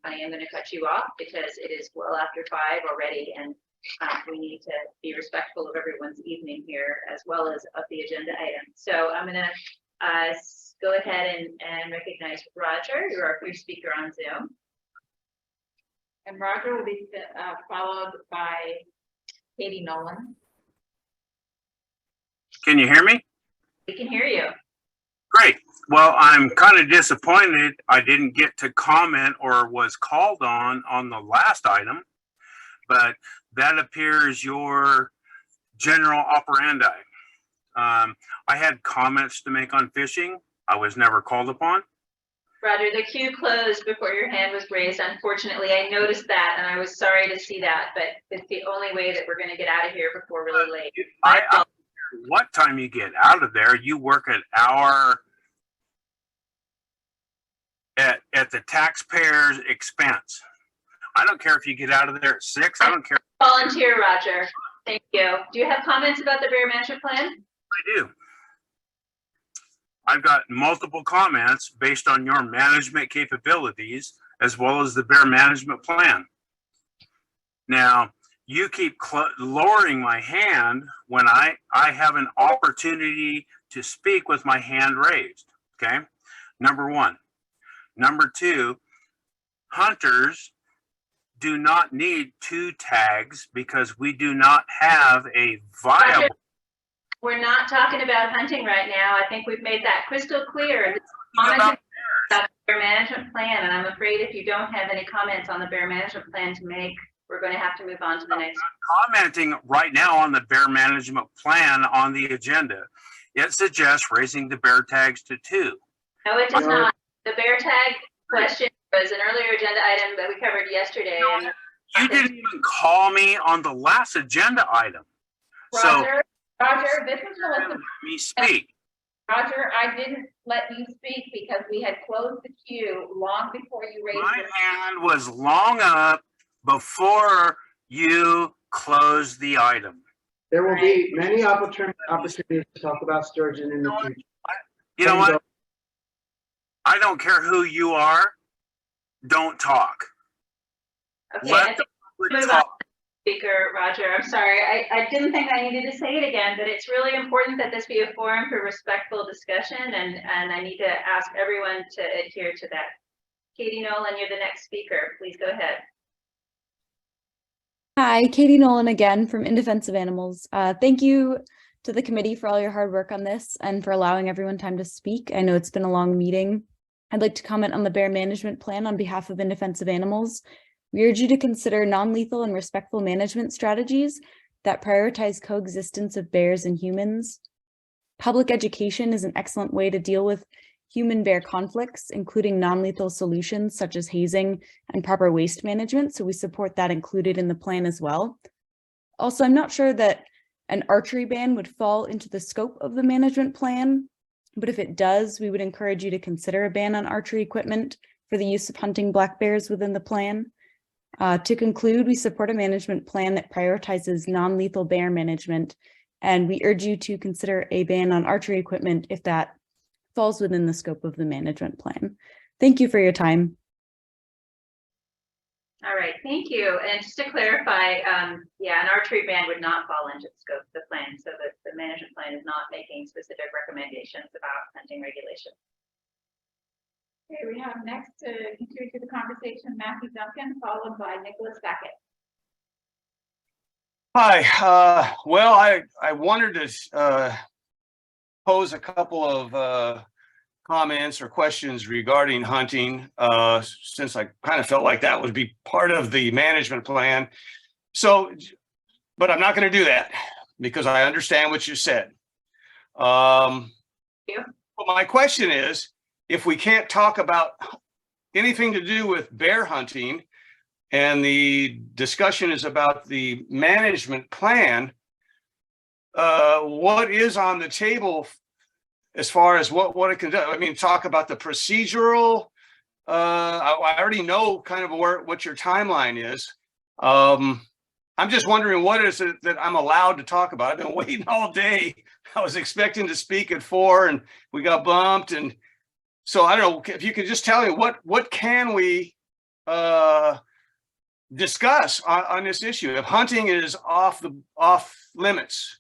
I am going to cut you off because it is well after 5 already, and we need to be respectful of everyone's evening here as well as of the agenda items. So I'm going to go ahead and recognize Roger. You're our first speaker on Zoom.
And Roger will be followed by Katie Nolan.
Can you hear me?
We can hear you.
Great. Well, I'm kind of disappointed I didn't get to comment or was called on the last item, but that appears your general operandi. I had comments to make on fishing. I was never called upon.
Roger, the queue closed before your hand was raised. Unfortunately, I noticed that and I was sorry to see that, but it's the only way that we're going to get out of here before really late.
I don't care what time you get out of there, you work an hour at the taxpayer's expense. I don't care if you get out of there at 6. I don't care.
Volunteer, Roger. Thank you. Do you have comments about the bear management plan?
I do. I've got multiple comments based on your management capabilities as well as the bear management plan. Now, you keep lowering my hand when I have an opportunity to speak with my hand raised, okay? Number 1. Number 2, hunters do not need 2 tags because we do not have a viable.
We're not talking about hunting right now. I think we've made that crystal clear. About the bear management plan, and I'm afraid if you don't have any comments on the bear management plan to make, we're going to have to move on to the next.
I'm commenting right now on the bear management plan on the agenda. It suggests raising the bear tags to 2.
No, it does not. The bear tag question was an earlier agenda item that we covered yesterday. And
you didn't even call me on the last agenda item.
Roger, this is Melissa.
Let me speak.
Roger, I didn't let you speak because we had closed the queue long before you raised
My
your
hand was long up before you closed the item.
There will be many opportunities to talk about sturgeon in the future.
You know what? I don't care who you are. Don't talk.
Okay,
Let the public talk.
Speaker Roger, I'm sorry. I didn't think I needed to say it again, but it's really important that this be a forum for respectful discussion, and I need to ask everyone to adhere to that. Katie Nolan, you're the next speaker. Please go ahead.
Hi, Katie Nolan again from In Defense of Animals. Thank you to the committee for all your hard work on this and for allowing everyone time to speak. I know it's been a long meeting. I'd like to comment on the bear management plan on behalf of In Defense of Animals. We urge you to consider non-lethal and respectful management strategies that prioritize coexistence of bears and humans. Public education is an excellent way to deal with human-bear conflicts, including non-lethal solutions such as hazing and proper waste management, so we support that included in the plan as well. Also, I'm not sure that an archery ban would fall into the scope of the management plan, but if it does, we would encourage you to consider a ban on archery equipment for the use of hunting black bears within the plan. To conclude, we support a management plan that prioritizes non-lethal bear management, and we urge you to consider a ban on archery equipment if that falls within the scope of the management plan. Thank you for your time.
All right, thank you. And just to clarify, yeah, an archery ban would not fall into the scope of the plan, so that the management plan is not making specific recommendations about hunting regulation.
Okay, we have next to contribute to the conversation, Matthew Duncan, followed by Nicholas Beckett.
Hi, well, I wanted to pose a couple of comments or questions regarding hunting, since I kind of felt like that would be part of the management plan. So, but I'm not going to do that because I understand what you said. But my question is, if we can't talk about anything to do with bear hunting and the discussion is about the management plan, what is on the table as far as what it can do? I mean, talk about the procedural. I already know kind of what your timeline is. I'm just wondering what is it that I'm allowed to talk about? I've been waiting all day. I was expecting to speak at 4 and we got bumped. And so I don't know if you could just tell me what can we discuss on this issue if hunting is off limits.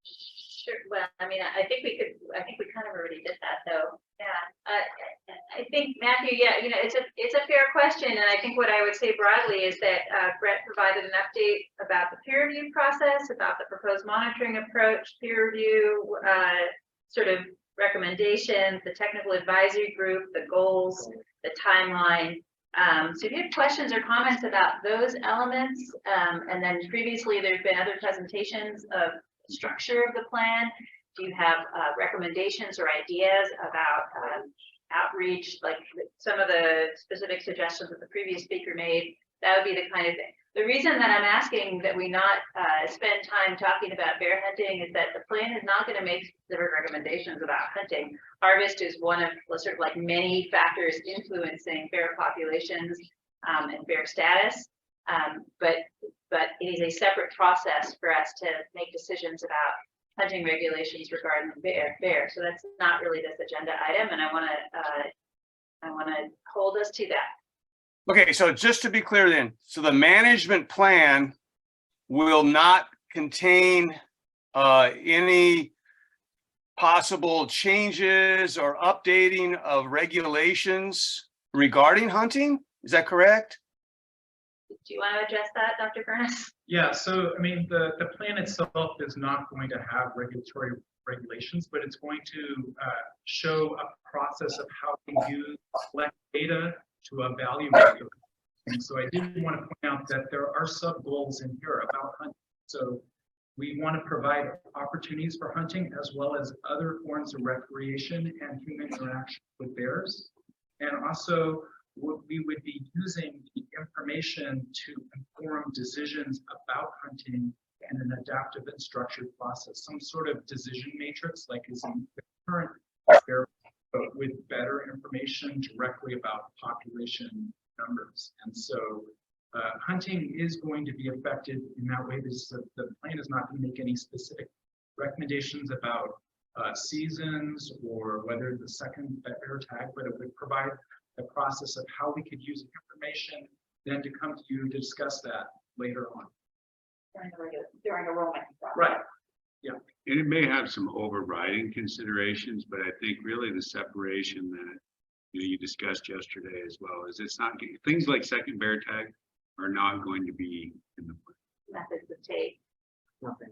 Sure. Well, I mean, I think we kind of already did that, though. Yeah. I think, Matthew, yeah, you know, it's a fair question, and I think what I would say broadly is that Brett provided an update about the peer review process, about the proposed monitoring approach, peer review, sort of recommendations, the technical advisory group, the goals, the timeline. So if you have questions or comments about those elements, and then previously there's been other presentations of the structure of the plan. Do you have recommendations or ideas about outreach, like some of the specific suggestions that the previous speaker made? That would be the kind of thing. The reason that I'm asking that we not spend time talking about bear hunting is that the plan is not going to make specific recommendations about hunting. Harvest is one of sort of like many factors influencing bear populations and bear status, but it is a separate process for us to make decisions about hunting regulations regarding bear. So that's not really this agenda item, and I want to hold us to that.
Okay, so just to be clear then, so the management plan will not contain any possible changes or updating of regulations regarding hunting? Is that correct?
Do you want to address that, Dr. Furness?
Yeah, so I mean, the plan itself is not going to have regulatory regulations, but it's going to show a process of how we use collect data to evaluate the. And so I did want to point out that there are sub goals in here about hunting. So we want to provide opportunities for hunting as well as other forms of recreation and human interaction with bears. And also we would be using the information to inform decisions about hunting in an adaptive and structured process, some sort of decision matrix like is in the current bear, but with better information directly about population numbers. And so hunting is going to be affected in that way. The plan is not going to make any specific recommendations about seasons or whether the second bear tag, but it would provide the process of how we could use information then to come to you to discuss that later on.
During a rolling process.
Right. Yeah.
And it may have some overriding considerations, but I think really the separation that you discussed yesterday as well is it's not things like second bear tag are not going to be in the plan.
Methods of take.
Nothing.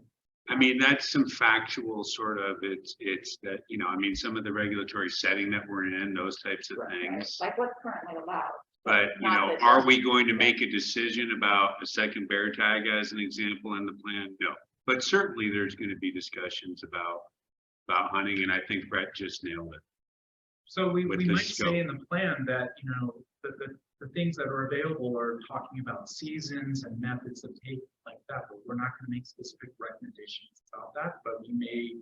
I mean, that's some factual sort of it's that, you know, I mean, some of the regulatory setting that we're in, those types of things.
Like what's currently allowed.
But, you know, are we going to make a decision about a second bear tag as an example in the plan? No, but certainly there's going to be discussions about hunting, and I think Brett just nailed it.
So we
With
might
the scope.
say in the plan that, you know, the things that are available are talking about seasons and methods of take like that, but we're not going to make specific recommendations about that, but we may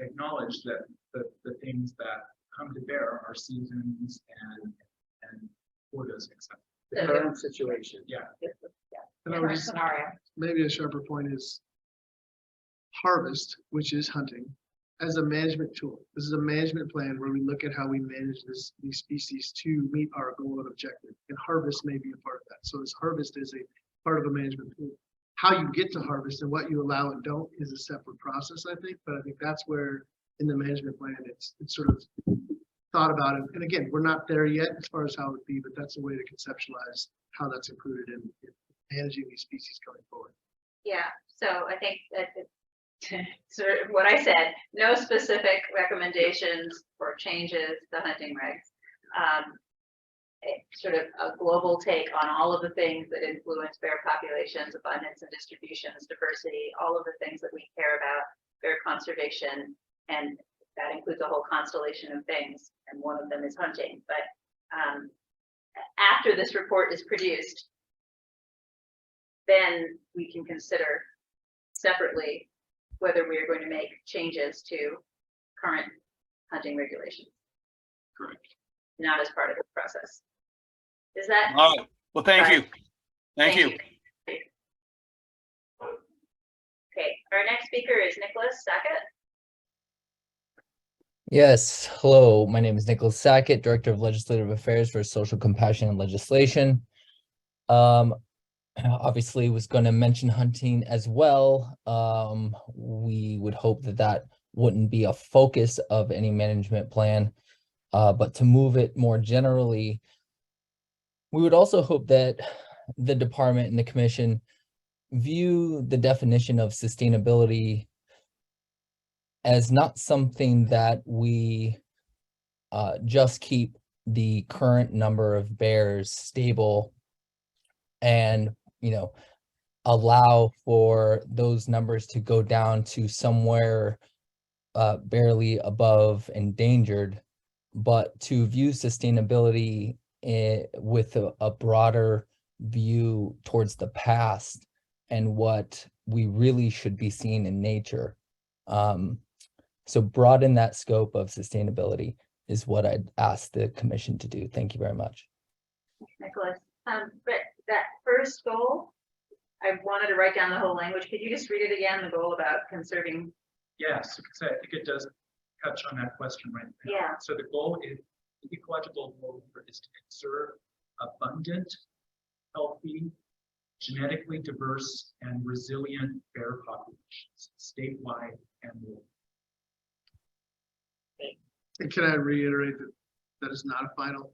acknowledge that the things that come to bear are seasons and quotas, etc.
The current situation.
Yeah.
And I would just, maybe a sharper point is harvest, which is hunting, as a management tool. This is a management plan where we look at how we manage these species to meet our goal and objective. And harvest may be a part of that. So this harvest is a part of a management tool. How you get to harvest and what you allow and don't is a separate process, I think. But I think that's where in the management plan it's sort of thought about it. And again, we're not there yet as far as how it would be, but that's a way to conceptualize how that's included in managing these species going forward.
Yeah, so I think that sort of what I said, no specific recommendations or changes to hunting regs. Sort of a global take on all of the things that influence bear populations, abundance and distributions, diversity, all of the things that we care about, bear conservation, and that includes a whole constellation of things, and one of them is hunting. But after this report is produced, then we can consider separately whether we are going to make changes to current hunting regulations.
Correct.
Not as part of the process. Is that?
All right. Well, thank you. Thank you.
Okay, our next speaker is Nicholas Sackett.
Yes, hello, my name is Nicholas Sackett, Director of Legislative Affairs for Social Compassion and Legislation. Obviously was going to mention hunting as well. We would hope that that wouldn't be a focus of any management plan, but to move it more generally, we would also hope that the department and the commission view the definition of sustainability as not something that we just keep the current number of bears stable and, allow for those numbers to go down to somewhere barely above endangered, but to view sustainability with a broader view towards the past and what we really should be seeing in nature. So broaden that scope of sustainability is what I'd ask the commission to do. Thank you very much.
Nicholas, but that first goal, I wanted to write down the whole language. Could you just read it again, the goal about conserving?
Yes, because I think it does touch on that question right now.
Yeah.
So the goal is, the ecological goal is to conserve abundant, healthy, genetically diverse, and resilient bear populations statewide and worldwide.
And can I reiterate that that is not a final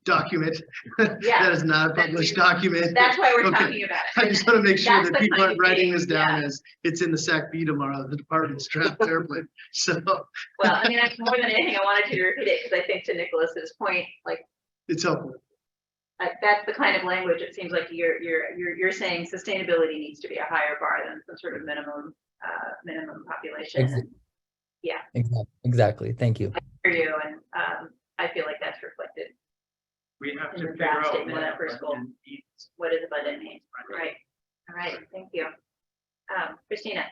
document?
Yeah.
That is not a published document.
That's why we're
Okay.
talking about it.
I just want to make sure
That's
that
the
people
kind
aren't
of
writing
thing,
this down
yeah.
as it's in the SACB tomorrow, the department's draft airplane. So
Well, I mean, more than anything, I wanted to repeat it because I think to Nicholas's point, like,
it's helpful.
that's the kind of language, it seems like you're saying sustainability needs to be a higher bar than some sort of minimum population. Yeah,
Exactly. Thank you.
I hear you, and I feel like that's reflected
We have
in
to
the
figure
draft
out
statement
what
of that first goal.
abundant means.
What does abundant mean? Right. All right, thank you. Christina.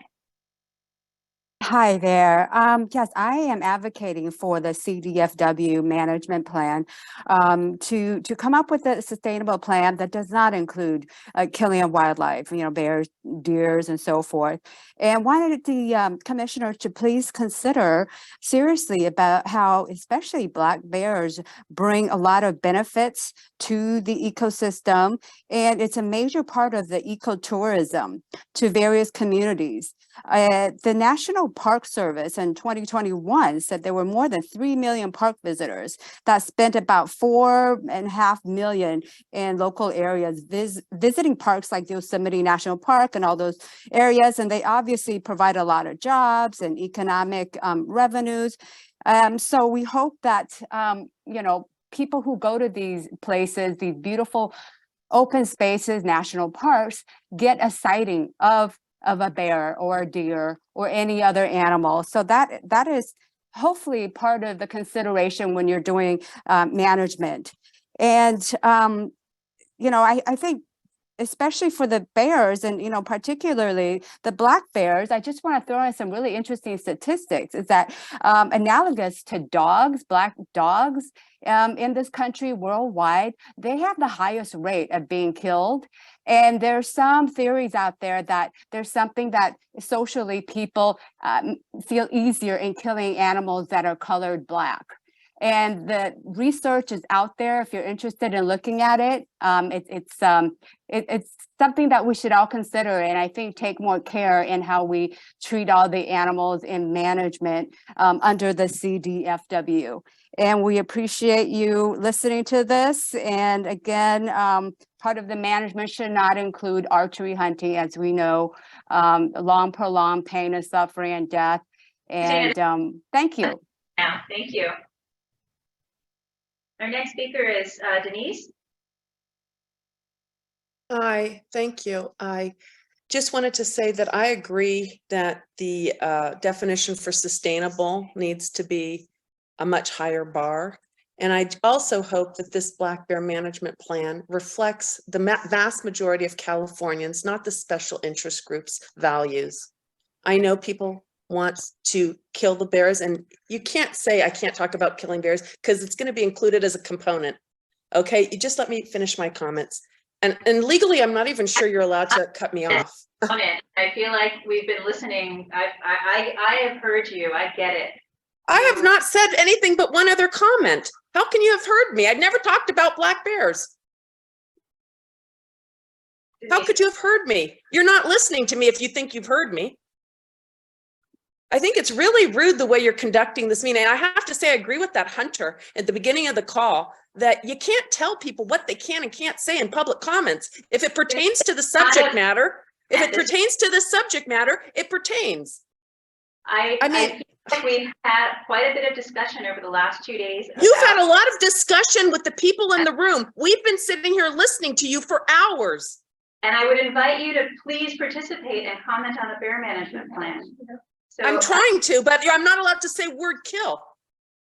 Hi there. Yes, I am advocating for the CDFW management plan to come up with a sustainable plan that does not include killing of wildlife, bears, deers, and so forth. And wanted the commissioner to please consider seriously about how especially black bears bring a lot of benefits to the ecosystem. And it's a major part of the ecotourism to various communities. The National Park Service in 2021 said there were more than 3 million park visitors that spent about $4.5 million in local areas visiting parks like Yosemite National Park and all those areas. And they obviously provide a lot of jobs and economic revenues. So we hope that, people who go to these places, these beautiful open spaces, national parks, get a sighting of a bear or a deer or any other animal. So that is hopefully part of the consideration when you're doing management. And, I think especially for the bears and, particularly the black bears, I just want to throw in some really interesting statistics is that analogous to dogs, black dogs in this country worldwide, they have the highest rate of being killed. And there's some theories out there that there's something that socially people feel easier in killing animals that are colored black. And the research is out there if you're interested in looking at it. It's something that we should all consider, and I think take more care in how we treat all the animals in management under the CDFW. And we appreciate you listening to this. And again, part of the management should not include archery hunting, as we know, long, prolonged pain and suffering and death. And thank you.
Yeah, thank you. Our next speaker is Denise.
Hi, thank you. I just wanted to say that I agree that the definition for sustainable needs to be a much higher bar. And I also hope that this black bear management plan reflects the vast majority of Californians, not the special interest groups' values. I know people want to kill the bears, and you can't say I can't talk about killing bears because it's going to be included as a component. Okay, you just let me finish my comments. And legally, I'm not even sure you're allowed to cut me off.
I feel like we've been listening. I have heard you. I get it.
I have not said anything but one other comment. How can you have heard me? I'd never talked about black bears. How could you have heard me? You're not listening to me if you think you've heard me. I think it's really rude the way you're conducting this meeting. I have to say, I agree with that hunter at the beginning of the call that you can't tell people what they can and can't say in public comments. If it pertains to the subject matter, it pertains.
I
mean,
feel like we've had quite a bit of discussion over the last 2 days.
You've
about-
had a lot of discussion with the people in the room. We've been sitting here listening to you for hours.
And I would invite you to please participate and comment on the bear management plan. So
I'm trying to, but I'm not allowed to say word kill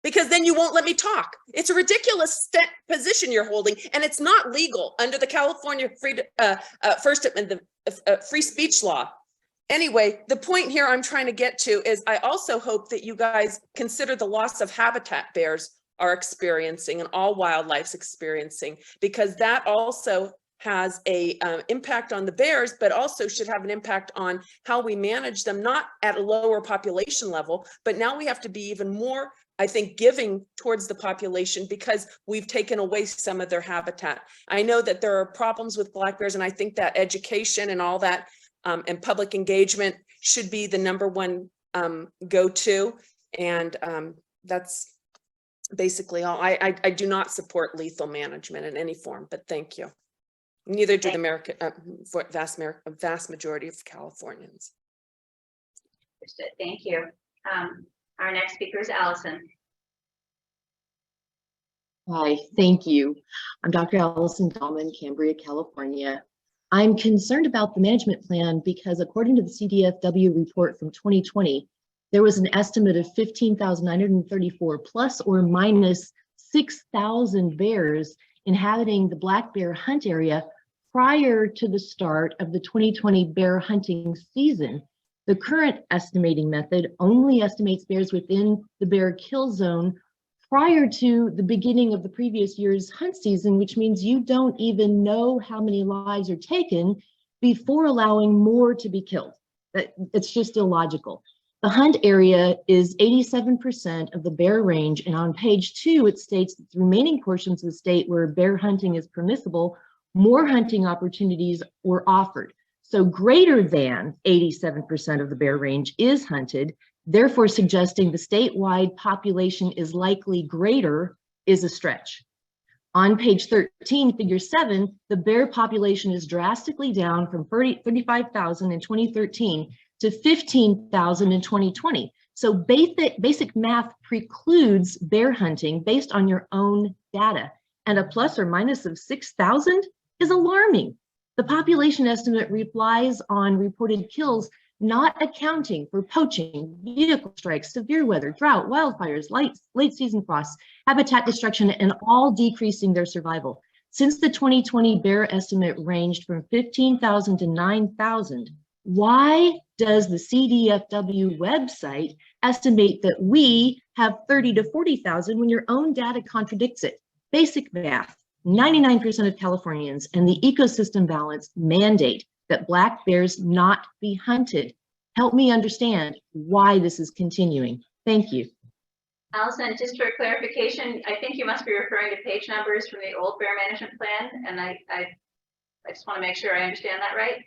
because then you won't let me talk. It's a ridiculous position you're holding, and it's not legal under the California First Amendment, free speech law. Anyway, the point here I'm trying to get to is I also hope that you guys consider the loss of habitat bears are experiencing and all wildlife's experiencing, because that also has a impact on the bears, but also should have an impact on how we manage them, not at a lower population level, but now we have to be even more, I think, giving towards the population because we've taken away some of their habitat. I know that there are problems with black bears, and I think that education and all that and public engagement should be the #1 go-to. And that's basically all. I do not support lethal management in any form, but thank you. Neither do the vast majority of Californians.
Understood. Thank you. Our next speaker is Allison.
Hi, thank you. I'm Dr. Allison Dahlman, Cambria, California. I'm concerned about the management plan because according to the CDFW report from 2020, there was an estimate of 15,934 plus or minus 6,000 bears inhabiting the black bear hunt area prior to the start of the 2020 bear hunting season. The current estimating method only estimates bears within the bear kill zone prior to the beginning of the previous year's hunt season, which means you don't even know how many lives are taken before allowing more to be killed. It's just illogical. The hunt area is 87% of the bear range, and on page 2, it states that the remaining portions of the state where bear hunting is permissible, more hunting opportunities were offered. So greater than 87% of the bear range is hunted, therefore suggesting the statewide population is likely greater is a stretch. On page 13, figure 7, the bear population is drastically down from 35,000 in 2013 to 15,000 in 2020. So basic math precludes bear hunting based on your own data, and a plus or minus of 6,000 is alarming. The population estimate relies on reported kills, not accounting for poaching, vehicle strikes, severe weather, drought, wildfires, late season frosts, habitat destruction, and all decreasing their survival. Since the 2020 bear estimate ranged from 15,000 to 9,000, why does the CDFW website estimate that we have 30 to 40,000 when your own data contradicts it? Basic math, 99% of Californians and the ecosystem balance mandate that black bears not be hunted. Help me understand why this is continuing. Thank you.
Allison, just for clarification, I think you must be referring to page numbers from the old bear management plan, and I just want to make sure I understand that right.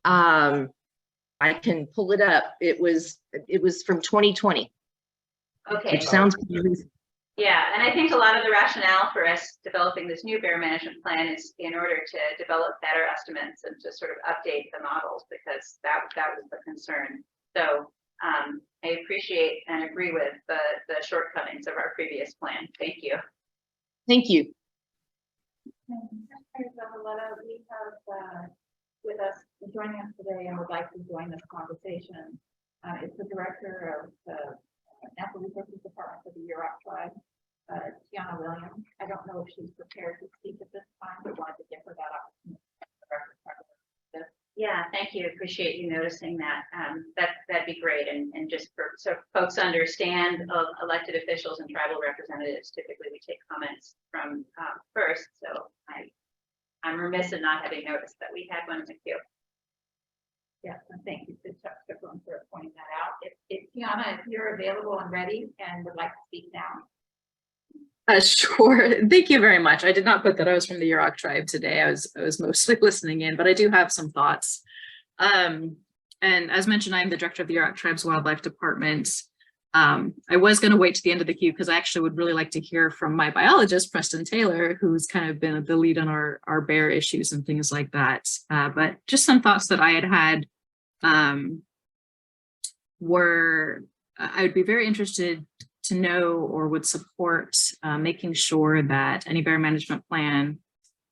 I can pull it up. It was from 2020.
Okay.
Which sounds pretty recent.
Yeah, and I think a lot of the rationale for us developing this new bear management plan is in order to develop better estimates and to sort of update the models, because that was the concern. So I appreciate and agree with the shortcomings of our previous plan. Thank you.
Thank you.
We have with us, joining us today, and would like to join this conversation. It's the director of the Natural Resources Department for the Yurok tribe, Tiana Williams. I don't know if she's prepared to speak at this time, but wanted to give her that opportunity.
Yeah, thank you. Appreciate you noticing that. That'd be great. And just so folks understand, elected officials and tribal representatives, typically we take comments from first. So I'm remiss in not having noticed that we had one in the queue.
Yes, and thank you to Chuck Strickland for pointing that out. If Tiana, if you're available and ready and would like to speak now.
Sure. Thank you very much. I did not put that I was from the Yurok tribe today. I was mostly listening in, but I do have some thoughts. And as mentioned, I'm the director of the Yurok tribe's wildlife department. I was going to wait to the end of the queue because I actually would really like to hear from my biologist, Preston Taylor, who's kind of been the lead on our bear issues and things like that. But just some thoughts that I had I would be very interested to know or would support making sure that any bear management plan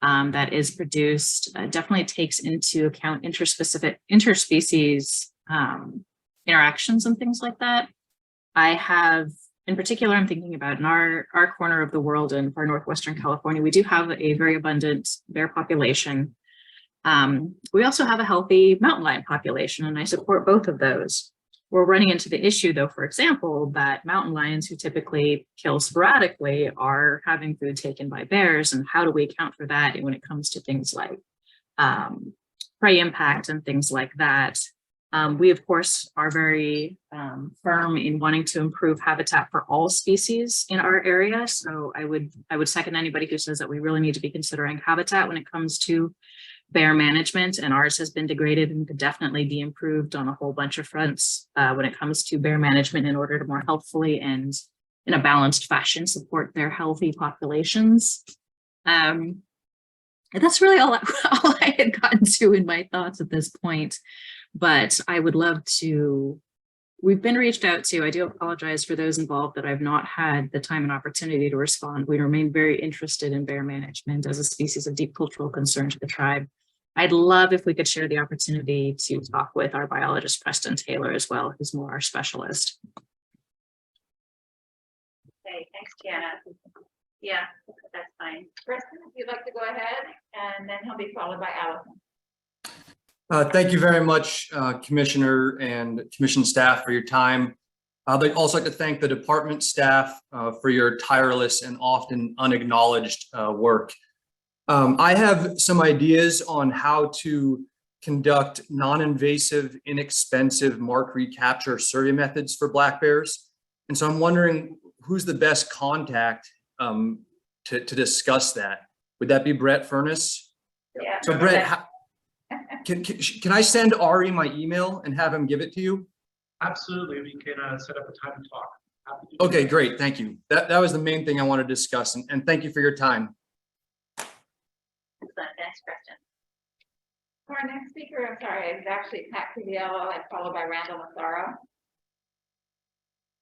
that is produced definitely takes into account interspecies interactions and things like that. In particular, I'm thinking about in our corner of the world in far northwestern California, we do have a very abundant bear population. We also have a healthy mountain lion population, and I support both of those. We're running into the issue, though, for example, that mountain lions who typically kill sporadically are having food taken by bears, and how do we account for that when it comes to things like prey impact and things like that? We, of course, are very firm in wanting to improve habitat for all species in our area. So I would second anybody who says that we really need to be considering habitat when it comes to bear management, and ours has been degraded and could definitely be improved on a whole bunch of fronts when it comes to bear management in order to more healthfully and in a balanced fashion support their healthy populations. And that's really all I had gotten to in my thoughts at this point. But I would love to, we've been reached out to. I do apologize for those involved that I've not had the time and opportunity to respond. We remain very interested in bear management as a species of deep cultural concern to the tribe. I'd love if we could share the opportunity to talk with our biologist, Preston Taylor, as well, who's more our specialist.
Okay, thanks, Jana. Yeah, that's fine. Preston, if you'd like to go ahead, and then he'll be followed by Allison.
Thank you very much, Commissioner and Commission staff, for your time. I'd also like to thank the department staff for your tireless and often unacknowledged work. I have some ideas on how to conduct non-invasive, inexpensive mark recapture survey methods for black bears. And so I'm wondering who's the best contact to discuss that. Would that be Brett Furness?
Yeah.
So Brett, can I send Ari my email and have him give it to you?
Absolutely, we can set up a time to talk.
Okay, great, thank you. That was the main thing I want to discuss, and thank you for your time.
Excellent, thanks, Preston. For our next speaker, I'm sorry, it's actually Pat Cuviello and followed by Randall Massaro.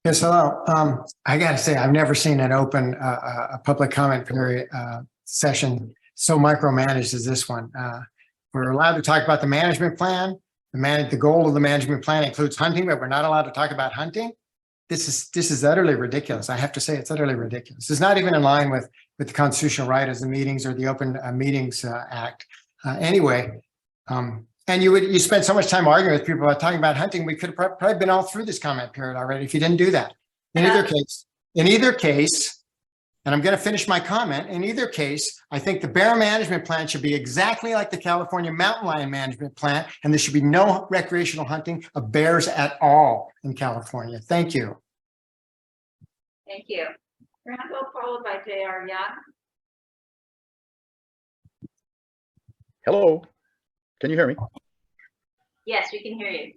Yes, hello. I got to say, I've never seen an open a public comment period session so micromanaged as this one. We're allowed to talk about the management plan. The goal of the management plan includes hunting, but we're not allowed to talk about hunting. This is utterly ridiculous. I have to say, it's utterly ridiculous. It's not even in line with the constitutional right as the meetings or the Open Meetings Act. Anyway, and you spend so much time arguing with people about talking about hunting. We could have probably been all through this comment period already if you didn't do that. In either case, and I'm going to finish my comment. In either case, I think the bear management plan should be exactly like the California mountain lion management plan, and there should be no recreational hunting of bears at all in California. Thank you.
Thank you. Randall, followed by J.R. Young.
Hello, can you hear me?
Yes, we can hear you.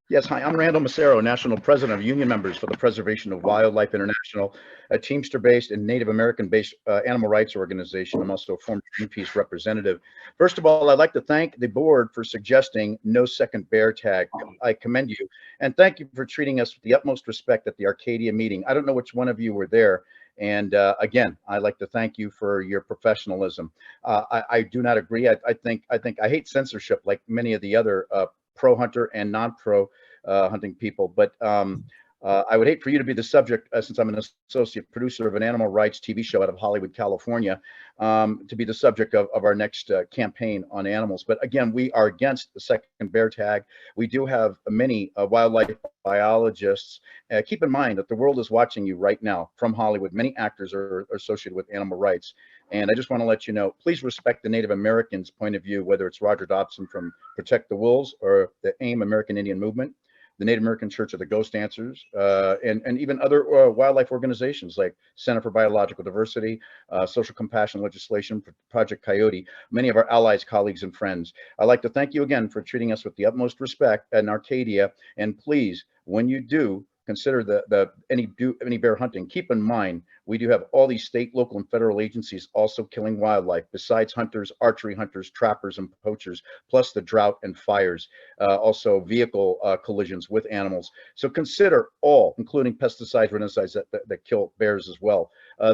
Yes, hi, I'm Randall Massaro, National President of Union Members for the Preservation of Wildlife International, a Teamster-based and Native American-based animal rights organization. I'm also a former Greenpeace representative. First of all, I'd like to thank the board for suggesting no second bear tag. I commend you, and thank you for treating us with the utmost respect at the Arcadia meeting. I don't know which one of you were there. And again, I'd like to thank you for your professionalism. I do not agree. I hate censorship like many of the other pro-hunter and non-pro hunting people, but I would hate for you to be the subject, since I'm an associate producer of an animal rights TV show out of Hollywood, California, to be the subject of our next campaign on animals. But again, we are against the second bear tag. We do have many wildlife biologists. Keep in mind that the world is watching you right now from Hollywood. Many actors are associated with animal rights. And I just want to let you know, please respect the Native Americans' point of view, whether it's Roger Dobson from Protect the Wolves or the AIM American Indian Movement, the Native American Church of the Ghost Dancers, and even other wildlife organizations like Center for Biological Diversity, Social Compassion Legislation, Project Coyote, many of our allies, colleagues, and friends. I'd like to thank you again for treating us with the utmost respect in Arcadia. And please, when you do consider any bear hunting. Keep in mind, we do have all these state, local, and federal agencies also killing wildlife besides hunters, archery hunters, trappers, and poachers, plus the drought and fires, also vehicle collisions with animals. So consider all, including pesticides, rodenticides that kill bears as well.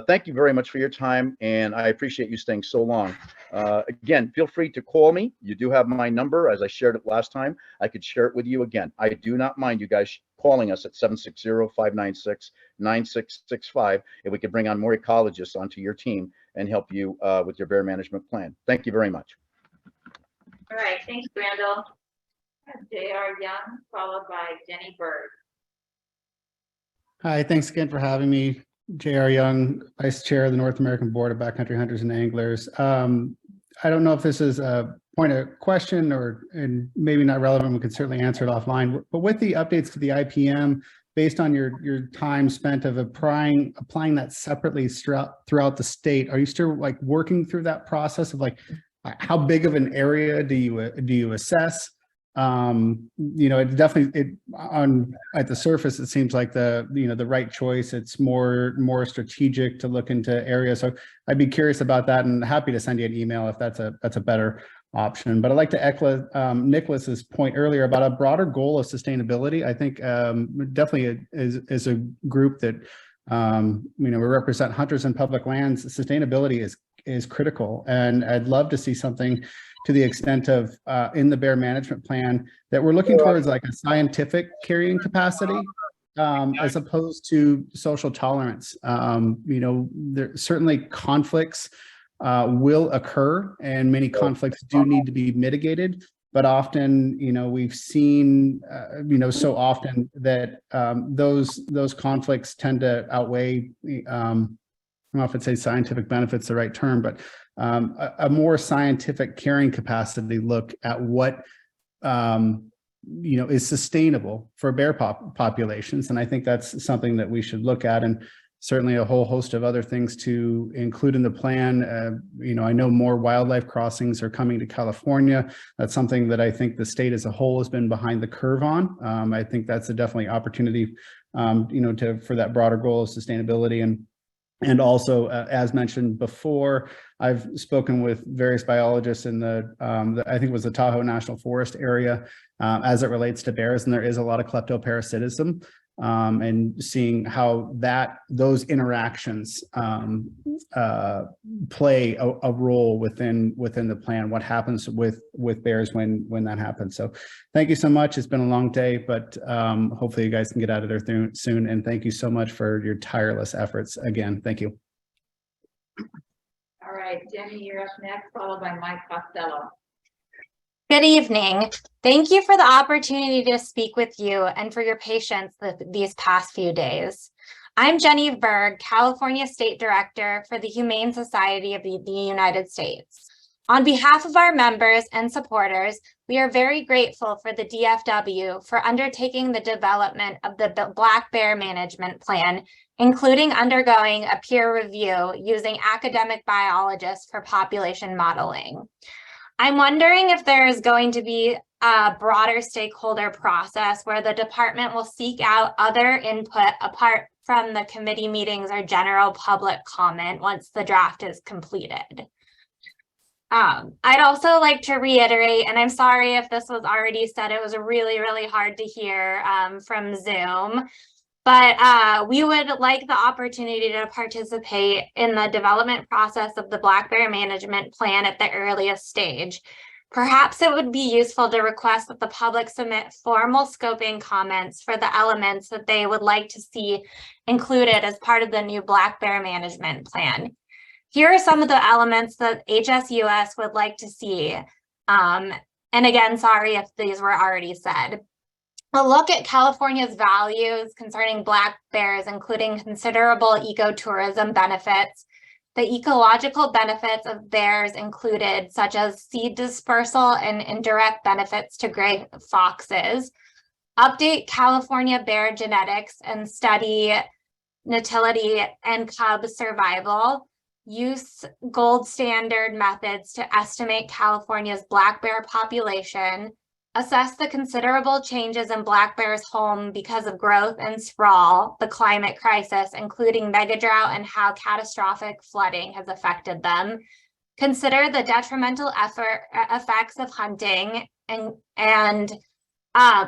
Thank you very much for your time, and I appreciate you staying so long. Again, feel free to call me. You do have my number, as I shared it last time. I could share it with you again. I do not mind you guys calling us at 760-596-9665 if we could bring on more ecologists onto your team and help you with your bear management plan. Thank you very much.
All right, thanks, Randall. J.R. Young, followed by Jenny Bird.
Hi, thanks again for having me. J.R. Young, Vice Chair of the North American Board of Backcountry Hunters and Anglers. I don't know if this is a point of question and maybe not relevant. We can certainly answer it offline. But with the updates to the IPM, based on your time spent of applying that separately throughout the state, are you still like working through that process of like how big of an area do you assess? It definitely at the surface, it seems like the right choice. It's more strategic to look into areas. So I'd be curious about that, and happy to send you an email if that's a better option. But I'd like to echo Nicholas's point earlier about a broader goal of sustainability. I think definitely is a group that we represent hunters and public lands. Sustainability is critical, and I'd love to see something to the extent of in the bear management plan that we're looking towards like a scientific carrying capacity as opposed to social tolerance. There certainly conflicts will occur, and many conflicts do need to be mitigated. But often, we've seen, so often that those conflicts tend to outweigh. I don't know if I'd say scientific benefit's the right term, but a more scientific carrying capacity look at what is sustainable for bear populations. And I think that's something that we should look at, and certainly a whole host of other things to include in the plan. I know more wildlife crossings are coming to California. That's something that I think the state as a whole has been behind the curve on. I think that's a definitely opportunity, for that broader goal of sustainability. And also, as mentioned before, I've spoken with various biologists in I think it was the Tahoe National Forest area as it relates to bears, and there is a lot of kleptoparasitism, and seeing how those interactions play a role within the plan, what happens with bears when that happens. So thank you so much. It's been a long day, but hopefully you guys can get out of there soon. And thank you so much for your tireless efforts again. Thank you.
All right, Jenny, you're up next, followed by Mike Costello.
Good evening. Thank you for the opportunity to speak with you and for your patience these past few days. I'm Jenny Berg, California State Director for the Humane Society of the United States. On behalf of our members and supporters, we are very grateful for the DFW for undertaking the development of the Black Bear Management Plan, including undergoing a peer review using academic biologists for population modeling. I'm wondering if there is going to be a broader stakeholder process where the department will seek out other input apart from the committee meetings or general public comment once the draft is completed. I'd also like to reiterate, and I'm sorry if this was already said, it was really, really hard to hear from Zoom. But we would like the opportunity to participate in the development process of the Black Bear Management Plan at the earliest stage. Perhaps it would be useful to request that the public submit formal scoping comments for the elements that they would like to see included as part of the new Black Bear Management Plan. Here are some of the elements that HSUS would like to see. And again, sorry if these were already said. A look at California's values concerning black bears, including considerable ecotourism benefits, the ecological benefits of bears included, such as seed dispersal and indirect benefits to gray foxes, update California bear genetics and study natality and cub survival, use gold standard methods to estimate California's black bear population, assess the considerable changes in black bears' home because of growth and sprawl, the climate crisis, including mega drought and how catastrophic flooding has affected them. Consider the detrimental effects of hunting and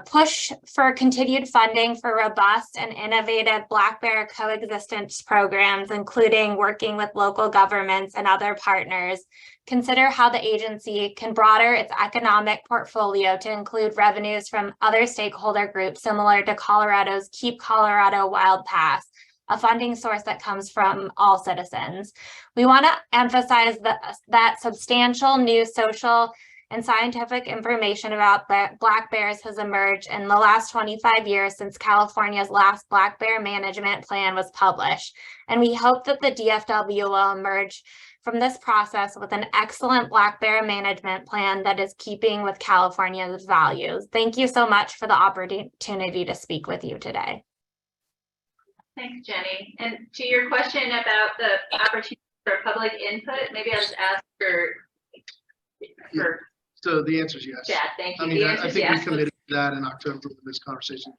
push for continued funding for robust and innovative black bear coexistence programs, including working with local governments and other partners. Consider how the agency can broaden its economic portfolio to include revenues from other stakeholder groups similar to Colorado's Keep Colorado Wild Pass, a funding source that comes from all citizens. We want to emphasize that substantial new social and scientific information about black bears has emerged in the last 25 years since California's last black bear management plan was published. And we hope that the DFW will emerge from this process with an excellent black bear management plan that is keeping with California's values. Thank you so much for the opportunity to speak with you today.
Thanks, Jenny. And to your question about the opportunity for public input, maybe I'll just ask for
So the answer is yes.
Yeah, thank you.
I mean, I think we
yes.
committed to that in October with this conversation.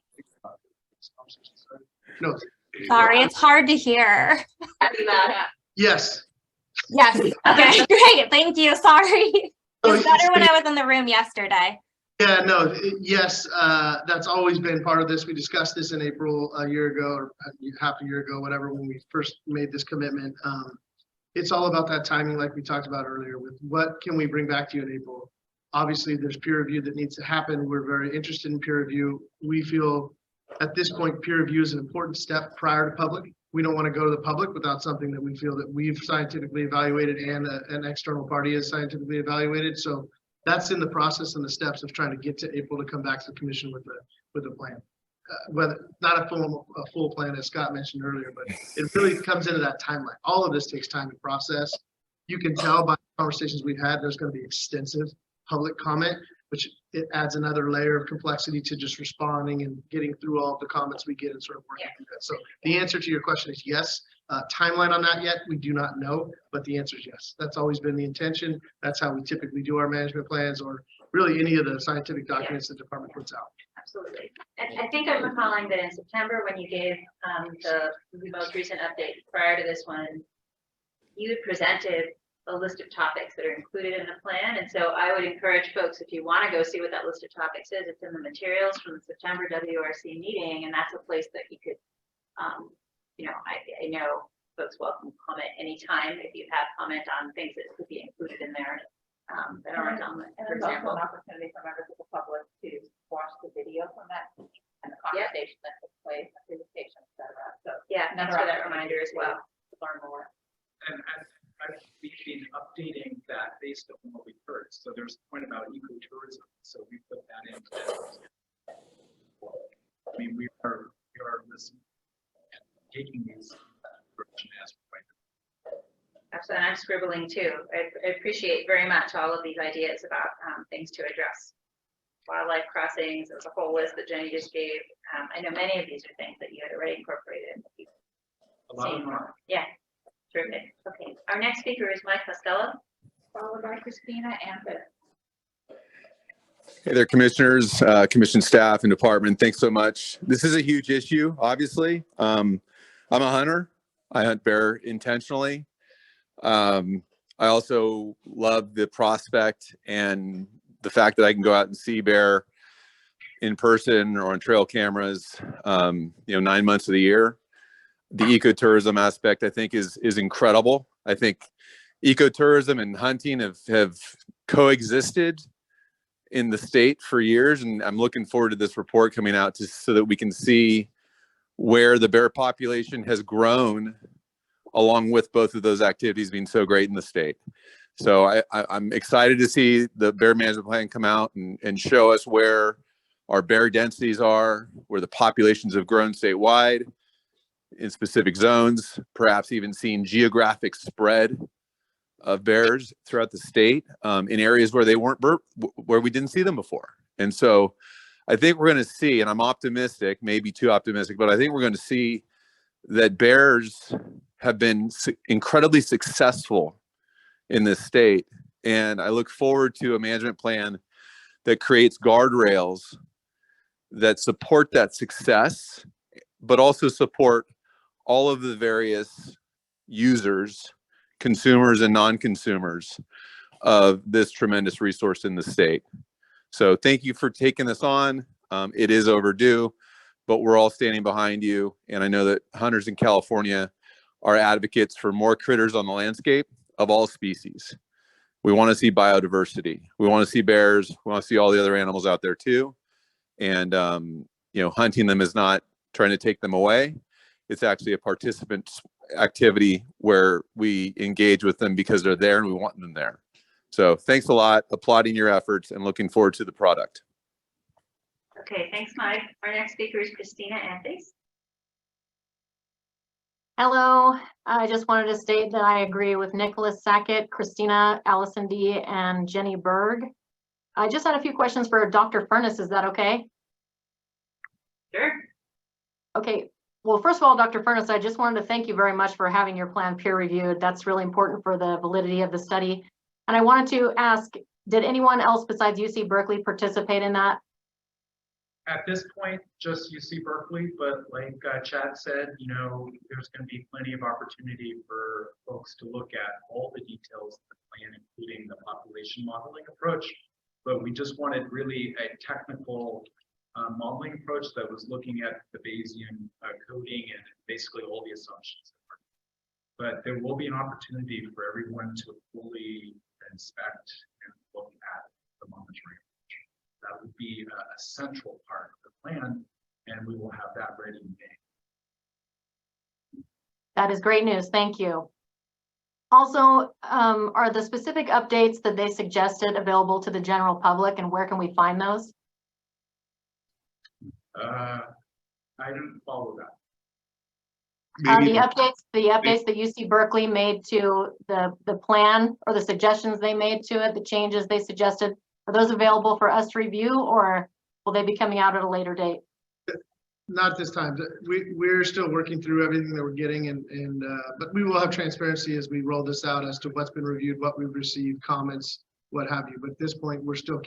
No.
Sorry, it's hard to hear.
Yes.
Yes. Okay, great. Thank you. Sorry. It was better when I was in the room yesterday.
Yeah, no, yes, that's always been part of this. We discussed this in April a year ago, or half a year ago, whatever, when we first made this commitment. It's all about that timing, like we talked about earlier, with what can we bring back to you in April? Obviously, there's peer review that needs to happen. We're very interested in peer review. We feel at this point, peer review is an important step prior to public. We don't want to go to the public without something that we feel that we've scientifically evaluated and an external party has scientifically evaluated. So that's in the process and the steps of trying to get to April to come back to the commission with a plan. Whether not a full plan, as Scott mentioned earlier, but it really comes into that timeline. All of this takes time to process. You can tell by the conversations we've had, there's going to be extensive public comment, which it adds another layer of complexity to just responding and getting through all of the comments we get and sort of working through that. So the answer to your question is yes. Timeline on that yet, we do not know, but the answer is yes. That's always been the intention. That's how we typically do our management plans, or really any of the scientific documents the department puts out.
Absolutely. And I think I'm recalling that in September, when you gave the most recent update prior to this one, you had presented a list of topics that are included in the plan. And so I would encourage folks, if you want to go see what that list of topics is, it's in the materials from the September WRC meeting. And that's a place that you could, you know, I know folks welcome comment anytime if you have comment on things that could be included in there that aren't on the, for example.
An opportunity for members of the public to watch the video from that and the conversation that took place, the presentation, et cetera. So
yeah, thanks for that reminder as well.
To learn more.
And we've been updating that based on what we've heard. So there's a point about ecotourism. So we put that in. I mean, we are listening and taking these as point.
Absolutely, and I'm scribbling too. I appreciate very much all of these ideas about things to address. Wildlife crossings, there's a whole list that Jenny just gave. I know many of these are things that you had already incorporated.
A lot of more.
Yeah, terrific. Okay, our next speaker is Mike Costello.
Followed by Christina Ampet.
Hey there, commissioners, commission staff, and department. Thanks so much. This is a huge issue, obviously. I'm a hunter. I hunt bear intentionally. I also love the prospect and the fact that I can go out and see bear in person or on trail cameras, 9 months of the year. The ecotourism aspect, I think, is incredible. I think ecotourism and hunting have coexisted in the state for years, and I'm looking forward to this report coming out so that we can see where the bear population has grown along with both of those activities being so great in the state. So I'm excited to see the bear management plan come out and show us where our bear densities are, where the populations have grown statewide in specific zones, perhaps even seeing geographic spread of bears throughout the state in areas where they weren't, where we didn't see them before. And so I think we're going to see, and I'm optimistic, maybe too optimistic, but I think we're going to see that bears have been incredibly successful in this state. And I look forward to a management plan that creates guardrails that support that success, but also support all of the various users, consumers and non-consumers of this tremendous resource in the state. So thank you for taking this on. It is overdue, but we're all standing behind you. And I know that hunters in California are advocates for more critters on the landscape of all species. We want to see biodiversity. We want to see bears. We want to see all the other animals out there too. And, you know, hunting them is not trying to take them away. It's actually a participant activity where we engage with them because they're there and we want them there. So thanks a lot, applauding your efforts and looking forward to the product.
Okay, thanks, Mike. Our next speaker is Christina Anthony.
Hello, I just wanted to state that I agree with Nicholas Sackett, Christina, Allison D, and Jenny Berg. I just had a few questions for Dr. Furness. Is that okay?
Sure.
Okay. Well, first of all, Dr. Furness, I just wanted to thank you very much for having your plan peer reviewed. That's really important for the validity of the study. And I wanted to ask, did anyone else besides UC Berkeley participate in that?
At this point, just UC Berkeley, but like Chad said, you know, there's going to be plenty of opportunity for folks to look at all the details of the plan, including the population modeling approach. But we just wanted really a technical modeling approach that was looking at the Bayesian coding and basically all the assumptions. But there will be an opportunity for everyone to fully inspect and look at the monitoring. That would be a central part of the plan, and we will have that ready in May.
That is great news. Thank you. Also, are the specific updates that they suggested available to the general public, and where can we find those?
I didn't follow that.
The updates that UC Berkeley made to the plan, or the suggestions they made to it, the changes they suggested, are those available for us to review, or will they be coming out at a later date?
Not this time. We're still working through everything that we're getting, but we will have transparency as we roll this out as to what's been reviewed, what we've received, comments, what have you. But at this point, we're still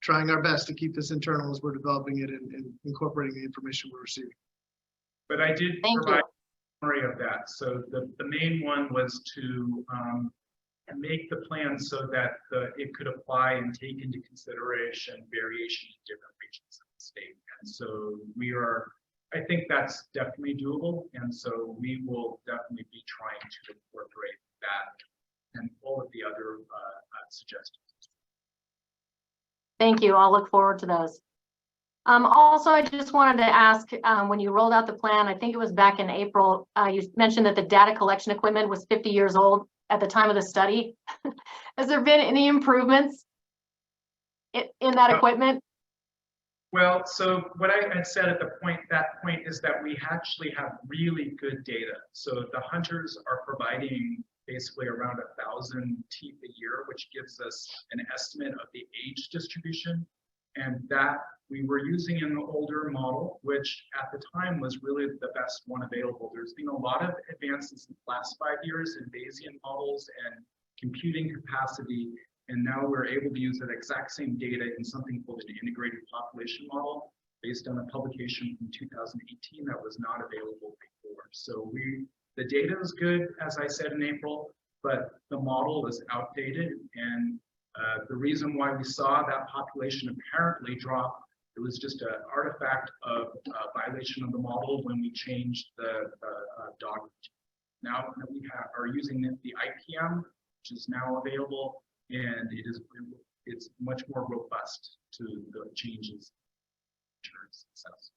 trying our best to keep this internal as we're developing it and incorporating the information we're receiving.
But I did provide a summary of that. So the main one was to make the plan so that it could apply and take into consideration variation in different regions of the state. And so I think that's definitely doable. And so we will definitely be trying to incorporate that and all of the other suggestions.
Thank you. I'll look forward to those. Also, I just wanted to ask, when you rolled out the plan, I think it was back in April, you mentioned that the data collection equipment was 50 years old at the time of the study. Has there been any improvements in that equipment?
Well, so what I had said at that point is that we actually have really good data. So the hunters are providing basically around 1,000 teeth a year, which gives us an estimate of the age distribution. And that we were using an older model, which at the time was really the best one available. There's been a lot of advances in the last 5 years in Bayesian models and computing capacity. And now we're able to use that exact same data in something called an integrated population model based on a publication from 2018 that was not available before. So the data is good, as I said in April, but the model is outdated. And the reason why we saw that population apparently drop, it was just an artifact of violation of the model when we changed the dog. Now that we are using the IPM, which is now available, and it's much more robust to the changes in success.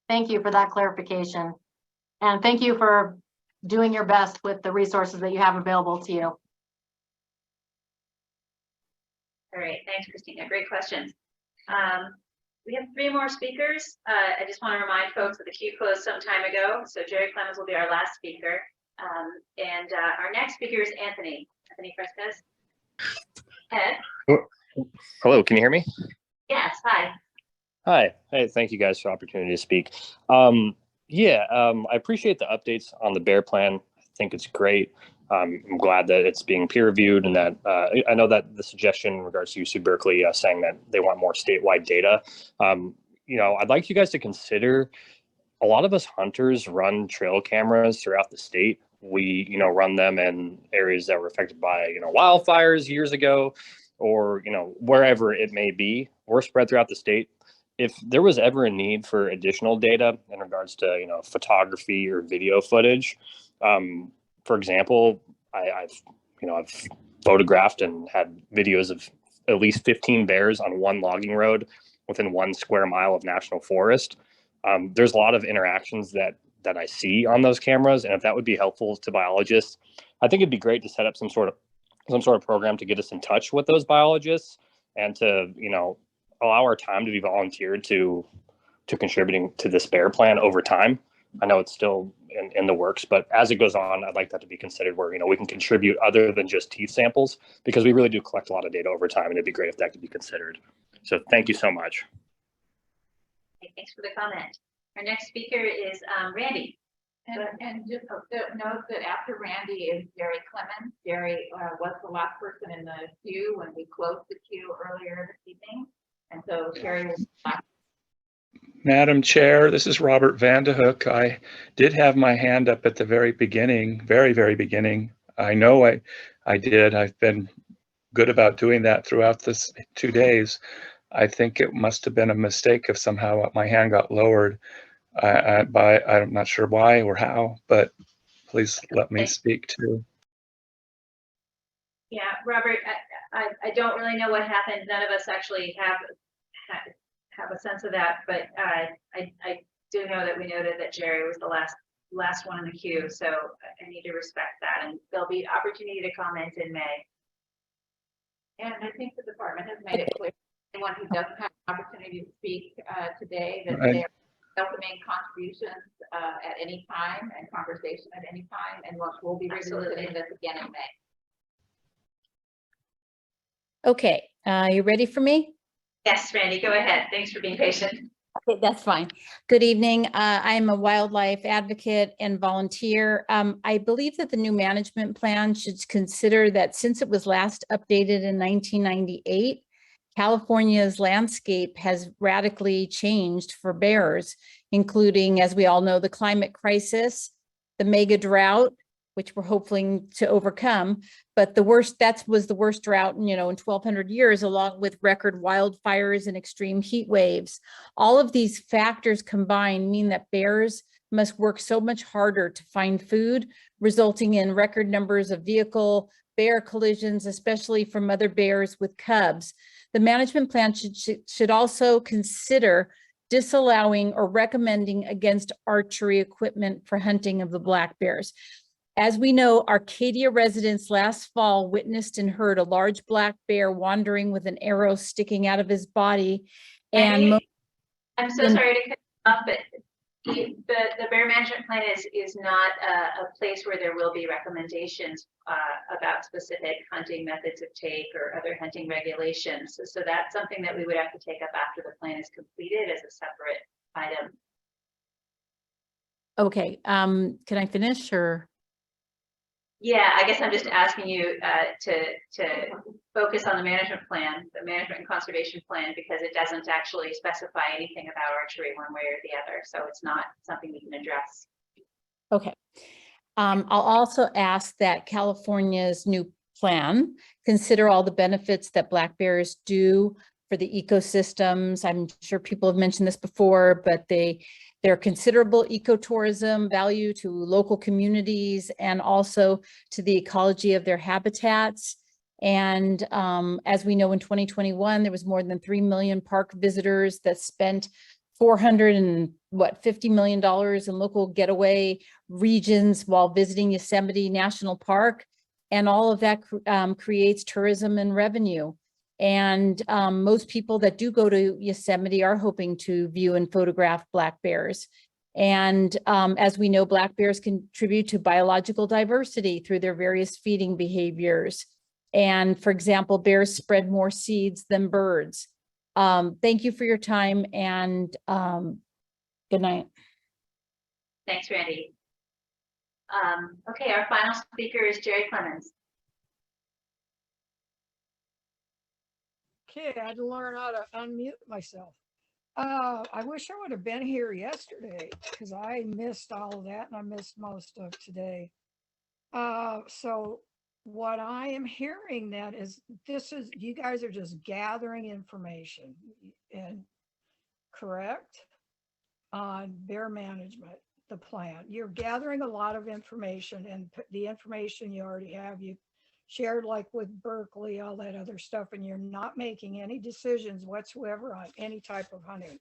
Thank you for that clarification. And thank you for doing your best with the resources that you have available to you.
All right, thanks, Christina. Great questions. We have 3 more speakers. I just want to remind folks that the queue closed some time ago, so Jerry Clemens will be our last speaker. Our next speaker is Anthony Fresquez. Ed?
Hello, can you hear me?
Yes, hi.
Hi, hey, thank you guys for the opportunity to speak. I appreciate the updates on the bear plan. I think it's great. I'm glad that it's being peer reviewed, and that I know that the suggestion in regards to UC Berkeley saying that they want more statewide data. I'd like you guys to consider, a lot of us hunters run trail cameras throughout the state. We, run them in areas that were affected by, wildfires years ago, or, wherever it may be. We're spread throughout the state. If there was ever a need for additional data in regards to, photography or video footage, for example, I've photographed and had videos of at least 15 bears on one logging road within 1 square mile of national forest. There's a lot of interactions that I see on those cameras, and if that would be helpful to biologists, I think it'd be great to set up some sort of program to get us in touch with those biologists, and to allow our time to be volunteered to contributing to this bear plan over time. I know it's still in the works, but as it goes on, I'd like that to be considered where we can contribute other than just teeth samples, because we really do collect a lot of data over time, and it'd be great if that could be considered. So thank you so much.
Thanks for the comment. Our next speaker is Randy.
And just note that after Randy is Jerry Clemens. Jerry was the last person in the queue when we closed the queue earlier this evening. And so Jerry was last.
Madam Chair, this is Robert Vanderhook. I did have my hand up at the very beginning, very, very beginning. I know I did. I've been good about doing that throughout this 2 days. I think it must have been a mistake if somehow my hand got lowered. I'm not sure why or how, but please let me speak too.
Yeah, Robert, I don't really know what happened. None of us actually have a sense of that, but I do know that we noted that Jerry was the last one in the queue, so I need to respect that, and there'll be opportunity to comment in May.
And I think the department has made it clear, anyone who doesn't have an opportunity to speak today, that they're welcoming contributions at any time and conversation at any time, and we'll be revisiting this again in May.
Okay, you ready for me?
Yes, Randy, go ahead. Thanks for being patient.
Okay, that's fine. Good evening. I'm a wildlife advocate and volunteer. I believe that the new management plan should consider that since it was last updated in 1998, California's landscape has radically changed for bears, including, as we all know, the climate crisis, the mega drought, which we're hoping to overcome, but that was the worst drought in 1,200 years, along with record wildfires and extreme heat waves. All of these factors combined mean that bears must work so much harder to find food, resulting in record numbers of bear collisions, especially from mother bears with cubs. The management plan should also consider disallowing or recommending against archery equipment for hunting of the black bears. As we know, Arcadia residents last fall witnessed and heard a large black bear wandering with an arrow sticking out of his body. And
I'm so sorry to cut you off, but the bear management plan is not a place where there will be recommendations about specific hunting methods of take or other hunting regulations. So that's something that we would have to take up after the plan is completed as a separate item.
Okay, can I finish or?
Yeah, I guess I'm just asking you to focus on the management plan, the management and conservation plan, because it doesn't actually specify anything about archery one way or the other. So it's not something we can address.
Okay. I'll also ask that California's new plan consider all the benefits that black bears do for the ecosystems. I'm sure people have mentioned this before, but they're considerable ecotourism value to local communities and also to the ecology of their habitats. And as we know, in 2021, there was more than 3 million park visitors that spent $450 million in local getaway regions while visiting Yosemite National Park. And all of that creates tourism and revenue. And most people that do go to Yosemite are hoping to view and photograph black bears. And as we know, black bears contribute to biological diversity through their various feeding behaviors. And for example, bears spread more seeds than birds. Thank you for your time, and good night.
Thanks, Randy. Okay, our final speaker is Jerry Clemens.
Okay, I had to learn how to unmute myself. I wish I would have been here yesterday because I missed all of that and I missed most of today. So what I am hearing then is you guys are just gathering information and correct on bear management, the plan. You're gathering a lot of information, and the information you already have, you shared like with Berkeley, all that other stuff, and you're not making any decisions whatsoever on any type of hunting.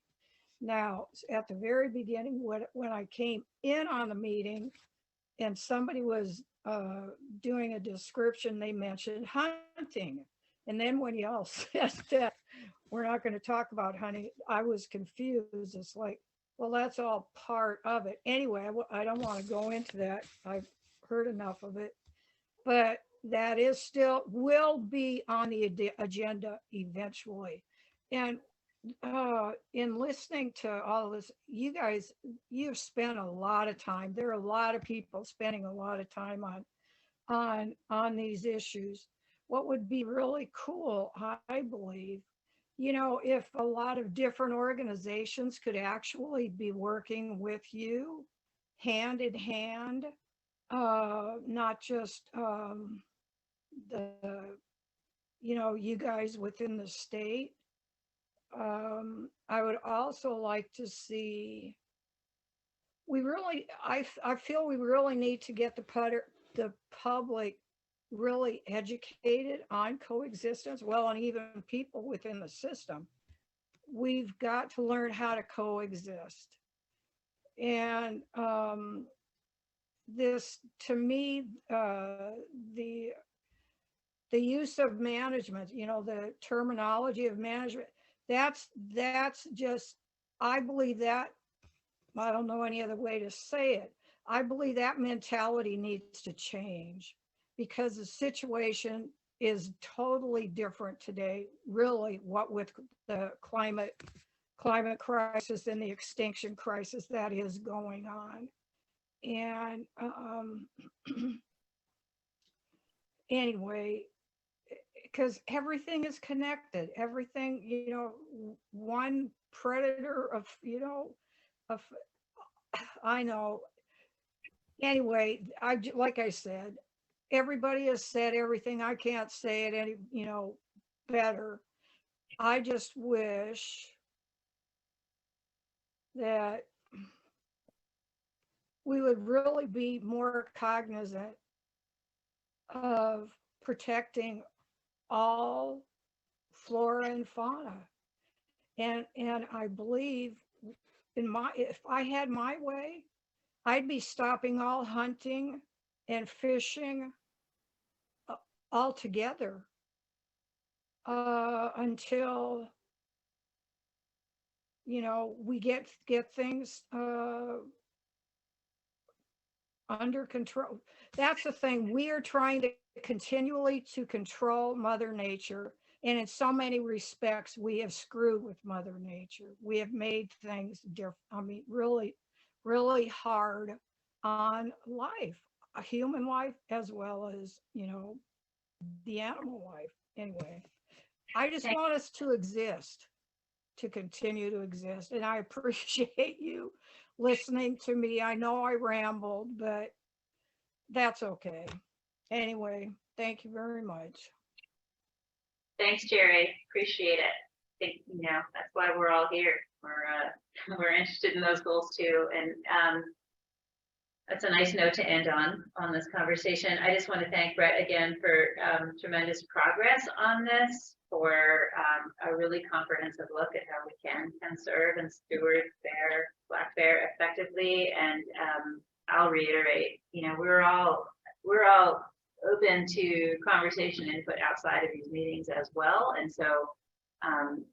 Now, at the very beginning, when I came in on the meeting and somebody was doing a description, they mentioned hunting. And then when y'all said that we're not going to talk about hunting, I was confused. It's like, well, that's all part of it. Anyway, I don't want to go into that. I've heard enough of it. But that is still, will be on the agenda eventually. And in listening to all of this, you guys, you've spent a lot of time. There are a lot of people spending a lot of time on these issues. What would be really cool, I believe, you know, if a lot of different organizations could actually be working with you hand in hand, not just you guys within the state. I would also like to see, I feel we really need to get the public really educated on coexistence, well, and even people within the system. We've got to learn how to coexist. And this, to me, the use of management, you know, the terminology of management, that's just, I believe that, I don't know any other way to say it. I believe that mentality needs to change because the situation is totally different today, really, what with the climate crisis and the extinction crisis that is going on. And anyway, because everything is connected, everything, you know, one predator I know. Anyway, like I said, everybody has said everything. I can't say it any, you know, better. I just wish that we would really be more cognizant of protecting all flora and fauna. And I believe if I had my way, I'd be stopping all hunting and fishing altogether until, you know, we get things under control. That's the thing. We are trying to continually to control Mother Nature. And in so many respects, we have screwed with Mother Nature. We have made things different. I mean, really, really hard on life, a human life, as well as, you know, the animal life. Anyway, I just want us to exist, to continue to exist. And I appreciate you listening to me. I know I rambled, but that's okay. Anyway, thank you very much.
Thanks, Jerry. Appreciate it. I think, you know, that's why we're all here. We're interested in those goals too. And that's a nice note to end on this conversation. I just want to thank Brett again for tremendous progress on this, for a really comprehensive look at how we can conserve and steward black bear effectively. And I'll reiterate, you know, we're all open to conversation input outside of these meetings as well. And so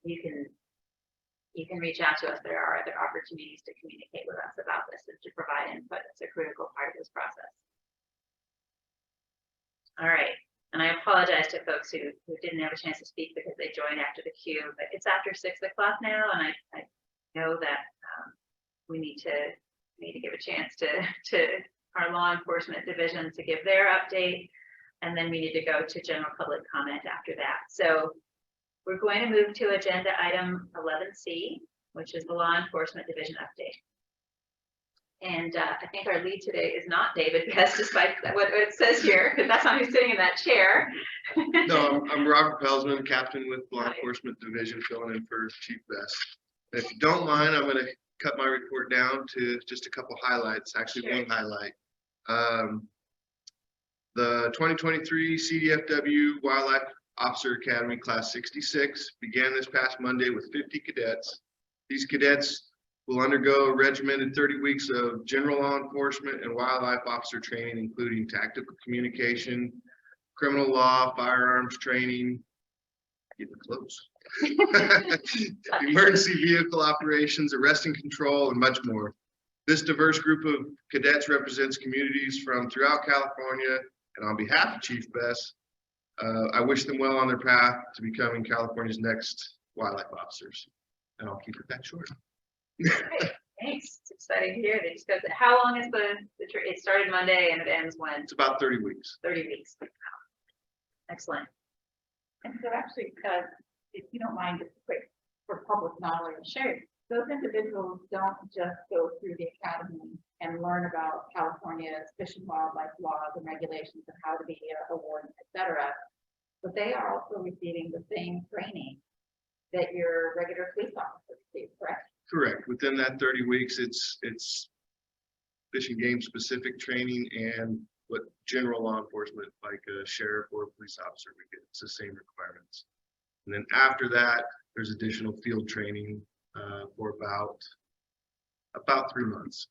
you can reach out to us. There are other opportunities to communicate with us about this and to provide input. It's a critical part of this process. All right. And I apologize to folks who didn't have a chance to speak because they joined after the queue, but it's after 6 o'clock now. And I know that we need to give a chance to our law enforcement division to give their update. And then we need to go to general public comment after that. So we're going to move to agenda item 11C, which is the law enforcement division update. And I think our lead today is not David Best, despite what it says here, because that's not who's sitting in that chair.
No, I'm Robert Pelsman, captain with Law Enforcement Division, filling in for Chief Best. And if you don't mind, I'm going to cut my report down to just a couple highlights, actually one highlight. The 2023 CDFW Wildlife Officer Academy Class 66 began this past Monday with 50 cadets. These cadets will undergo a regimented 30 weeks of general law enforcement and wildlife officer training, including tactical communication, criminal law, firearms training, getting close, emergency vehicle operations, arrest and control, and much more. This diverse group of cadets represents communities from throughout California, and on behalf of Chief Best, I wish them well on their path to becoming California's next wildlife officers. And I'll keep it that short.
Great, thanks. It's exciting to hear. They just go. How long is it started Monday and it ends when?
It's about 30 weeks.
30 weeks. Excellent.
And so actually, if you don't mind, just quick for public knowledge. Sure. Those individuals don't just go through the academy and learn about California's fish and wildlife laws and regulations and how to be a warden, etc. But they are also receiving the same training that your regular police officers receive, correct?
Correct. Within that 30 weeks, it's fish and game specific training and what general law enforcement, like a sheriff or a police officer, would get. It's the same requirements. And then after that, there's additional field training for about 3 months.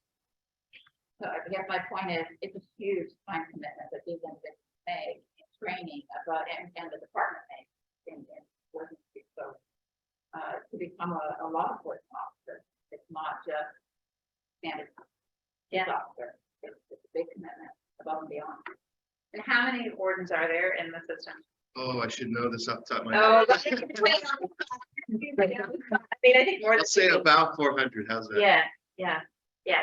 So I guess my point is, it's a huge time commitment that these individuals make in training about and the department makes in working. So to become a law enforcement officer, it's not just standard officer. It's a big commitment above and beyond.
And how many wardens are there in the system?
Oh, I should know this off the top of my
Oh,
head.
I think more than
I'll say about 400. How's that?
Yeah.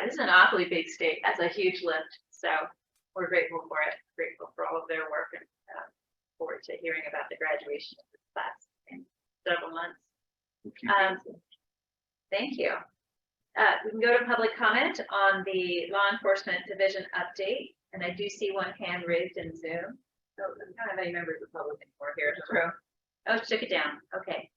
This is an awfully big state. That's a huge lift. So we're grateful for it. Grateful for all of their work, and forward to hearing about the graduation of this class in several months. Thank you. We can go to public comment on the law enforcement division update, and I do see one hand raised in Zoom. So I don't have any members of the public anymore here in the room. Oh, she took it down. Okay.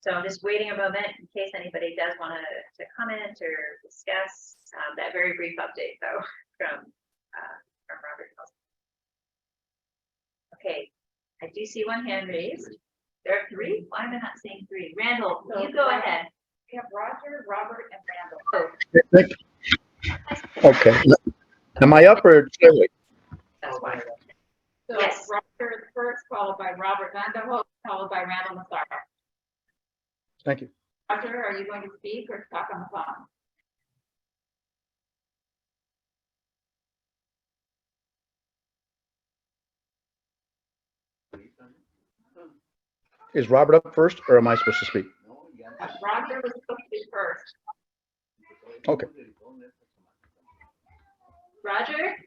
So I'm just waiting a moment in case anybody does want to comment or discuss that very brief update, though, from Robert. Okay, I do see one hand raised. There are 3. Why am I not seeing 3? Randall, you go ahead.
We have Roger, Robert, and Randall.
Oh.
Okay. Am I up or?
That's why.
So
Yes.
Roger is first, followed by Robert Vanderhook, followed by Randall Massaro.
Thank you.
Roger, are you going to speak or talk on the phone?
Is Robert up first or am I supposed to speak?
Roger was supposed to be first.
Okay.
Roger?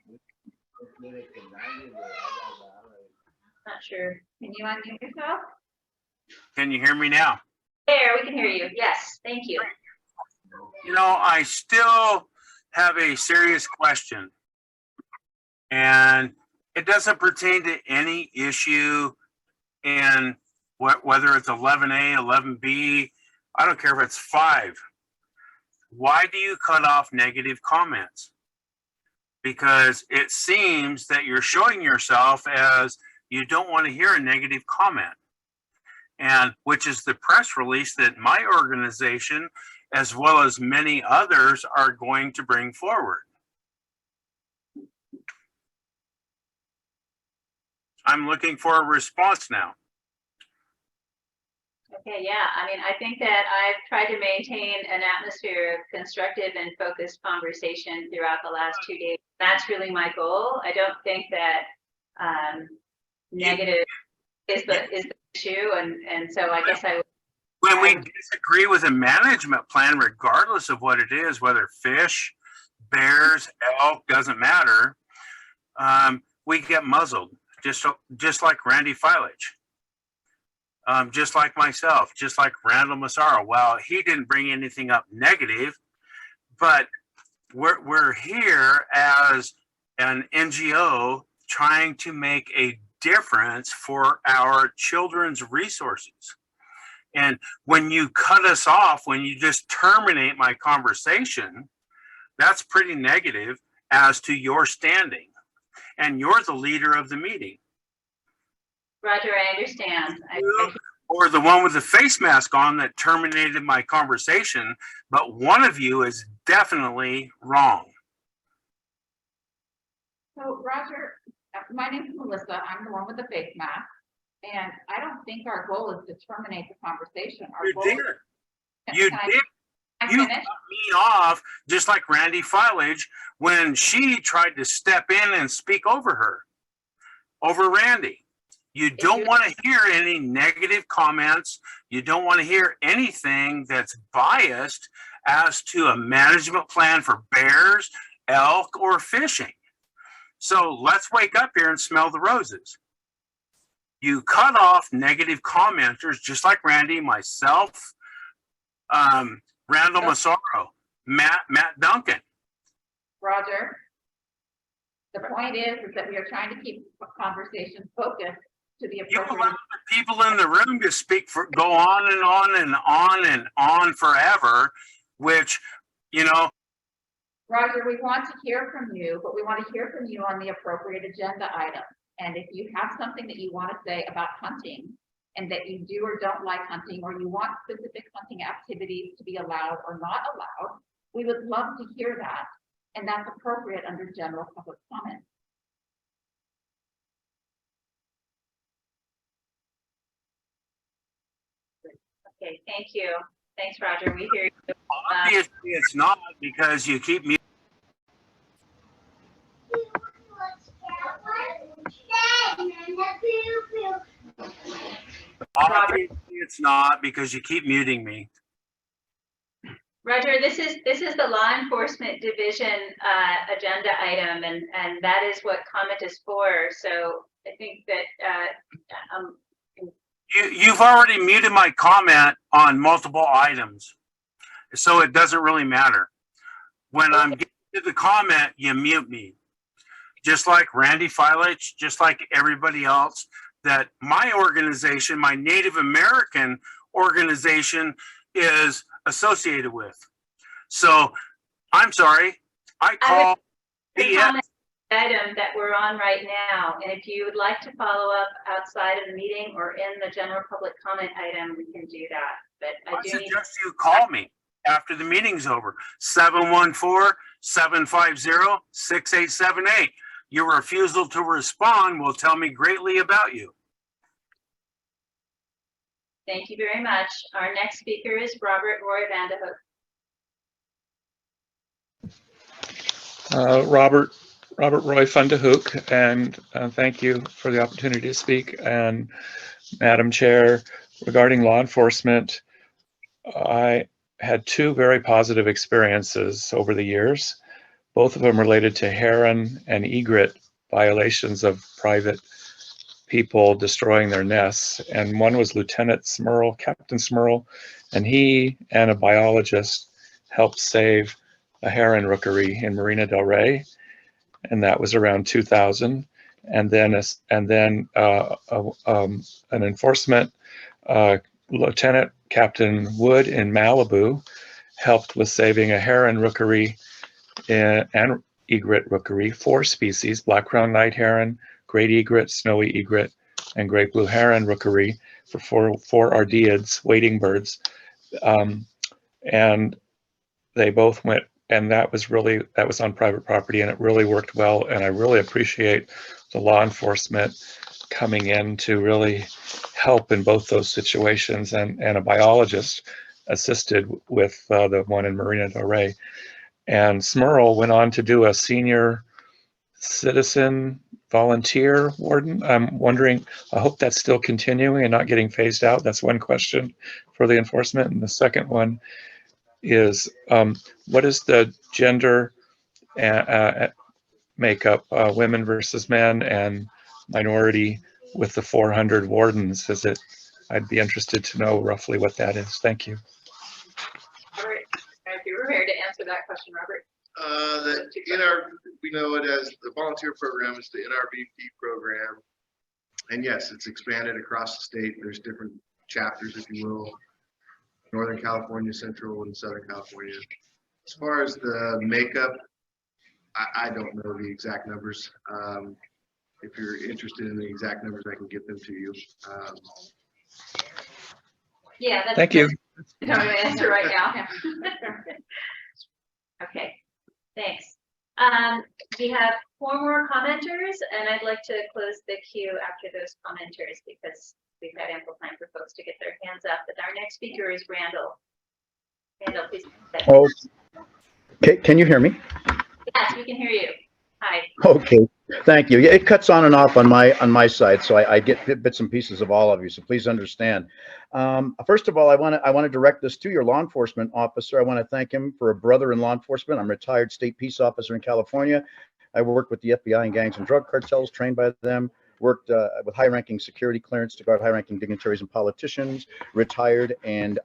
Not sure. Can you unmute yourself?
Can you hear me now?
There, we can hear you. Yes, thank you.
You know, I still have a serious question. And it doesn't pertain to any issue in whether it's 11A, 11B, I don't care if it's 5. Why do you cut off negative comments? Because it seems that you're showing yourself as you don't want to hear a negative comment. And which is the press release that my organization, as well as many others, are going to bring forward. I'm looking for a response now.
Okay, yeah, I mean, I think that I've tried to maintain an atmosphere of constructive and focused conversation throughout the last 2 days. That's really my goal. I don't think that negative is the issue, and so I guess I would.
When we disagree with a management plan, regardless of what it is, whether fish, bears, elk, doesn't matter. We get muzzled, just like Randy Filich, just like myself, just like Randall Massaro. Well, he didn't bring anything up negative, but we're here as an NGO trying to make a difference for our children's resources. And when you cut us off, when you just terminate my conversation, that's pretty negative as to your standing. And you're the leader of the meeting.
Roger, I understand.
Or the one with the face mask on that terminated my conversation, but one of you is definitely wrong.
So Roger, my name is Melissa. I'm the one with the face mask. And I don't think our goal is to terminate the conversation.
You did. You did. You cut me off just like Randy Filich when she tried to step in and speak over Randy. You don't want to hear any negative comments. You don't want to hear anything that's biased as to a management plan for bears, elk, or fishing. So let's wake up here and smell the roses. You cut off negative commenters just like Randy, myself, Randall Massaro, Matt Duncan.
Roger, the point is that we are trying to keep the conversation focused to the appropriate.
You allow the people in the room to speak go on and on and on and on forever, which, you know.
Roger, we want to hear from you, but we want to hear from you on the appropriate agenda item. And if you have something that you want to say about hunting and that you do or don't like hunting, or you want specific hunting activities to be allowed or not allowed, we would love to hear that. And that's appropriate under general public comment.
Okay, thank you. Thanks, Roger. We hear you.
Obviously, it's not, because you keep me. Obviously, it's not, because you keep muting me.
Roger, this is the law enforcement division agenda item, and that is what comment is for. So I think that
You've already muted my comment on multiple items, so it doesn't really matter. When I'm getting to the comment, you mute me. Just like Randy Filich, just like everybody else, that my organization, my Native American organization, is associated with. So I'm sorry, I call BS.
Item that we're on right now, and if you would like to follow up outside of the meeting or in the general public comment item, we can do that. But I
suggest you call me after the meeting's over. 714-750-6878. Your refusal to respond will tell me greatly about you.
Thank you very much. Our next speaker is Robert Roy Vanderhook.
Robert Roy Vanderhook, and thank you for the opportunity to speak. And Madam Chair, regarding law enforcement, I had two very positive experiences over the years, both of them related to heron and egret violations of private people destroying their nests. And one was Lieutenant Smurl, Captain Smurl, and he and a biologist helped save a heron rookery in Marina del Rey, and that was around 2000. And then an enforcement Lieutenant Captain Wood in Malibu helped with saving a heron rookery and egret rookery, 4 species: black crowned night heron, great egret, snowy egret, and great blue heron rookery for four ardeids, wading birds. And they both went, and that was on private property, and it really worked well. And I really appreciate the law enforcement coming in to really help in both those situations, and a biologist assisted with the one in Marina del Rey. And Smurl went on to do a senior citizen volunteer warden. I'm wondering, I hope that's still continuing and not getting phased out. That's one question for the enforcement. And the second one is, what is the gender makeup, women versus men, and minority with the 400 wardens? Is it? I'd be interested to know roughly what that is. Thank you.
Robert, if you were prepared to answer that question, Robert.
We know it as the volunteer program is the NRBP program. And yes, it's expanded across the state. There's different chapters, if you will, Northern California, Central and Southern California. As far as the makeup, I don't know the exact numbers. If you're interested in the exact numbers, I can get them to you.
Yeah, that's.
Thank you.
I don't have an answer right now. Okay, thanks. We have 4 more commenters, and I'd like to close the queue after those commenters because we've had ample time for folks to get their hands up. But our next speaker is Randall. Randall, please.
Oh, okay. Can you hear me?
Yes, we can hear you. Hi.
Okay, thank you. Yeah, it cuts on and off on my side, so I get bits and pieces of all of you. So please understand. First of all, I want to direct this to your law enforcement officer. I want to thank him for a brother in law enforcement. I'm a retired state peace officer in California. I worked with the FBI and gangs and drug cartels, trained by them. Worked with high-ranking security clearance to guard high-ranking dignitaries and politicians. Retired and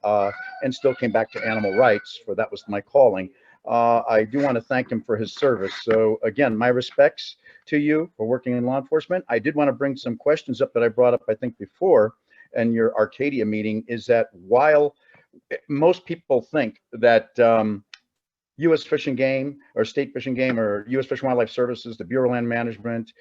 still came back to animal rights, for that was my calling. I do want to thank him for his service. So again, my respects to you for working in law enforcement. I did want to bring some questions up that I brought up, I think, before in your Arcadia meeting, is that while most people think that U.S. Fish and Game or State Fish and Game or U.S. Fish and Wildlife Services, the Bureau of Land Management,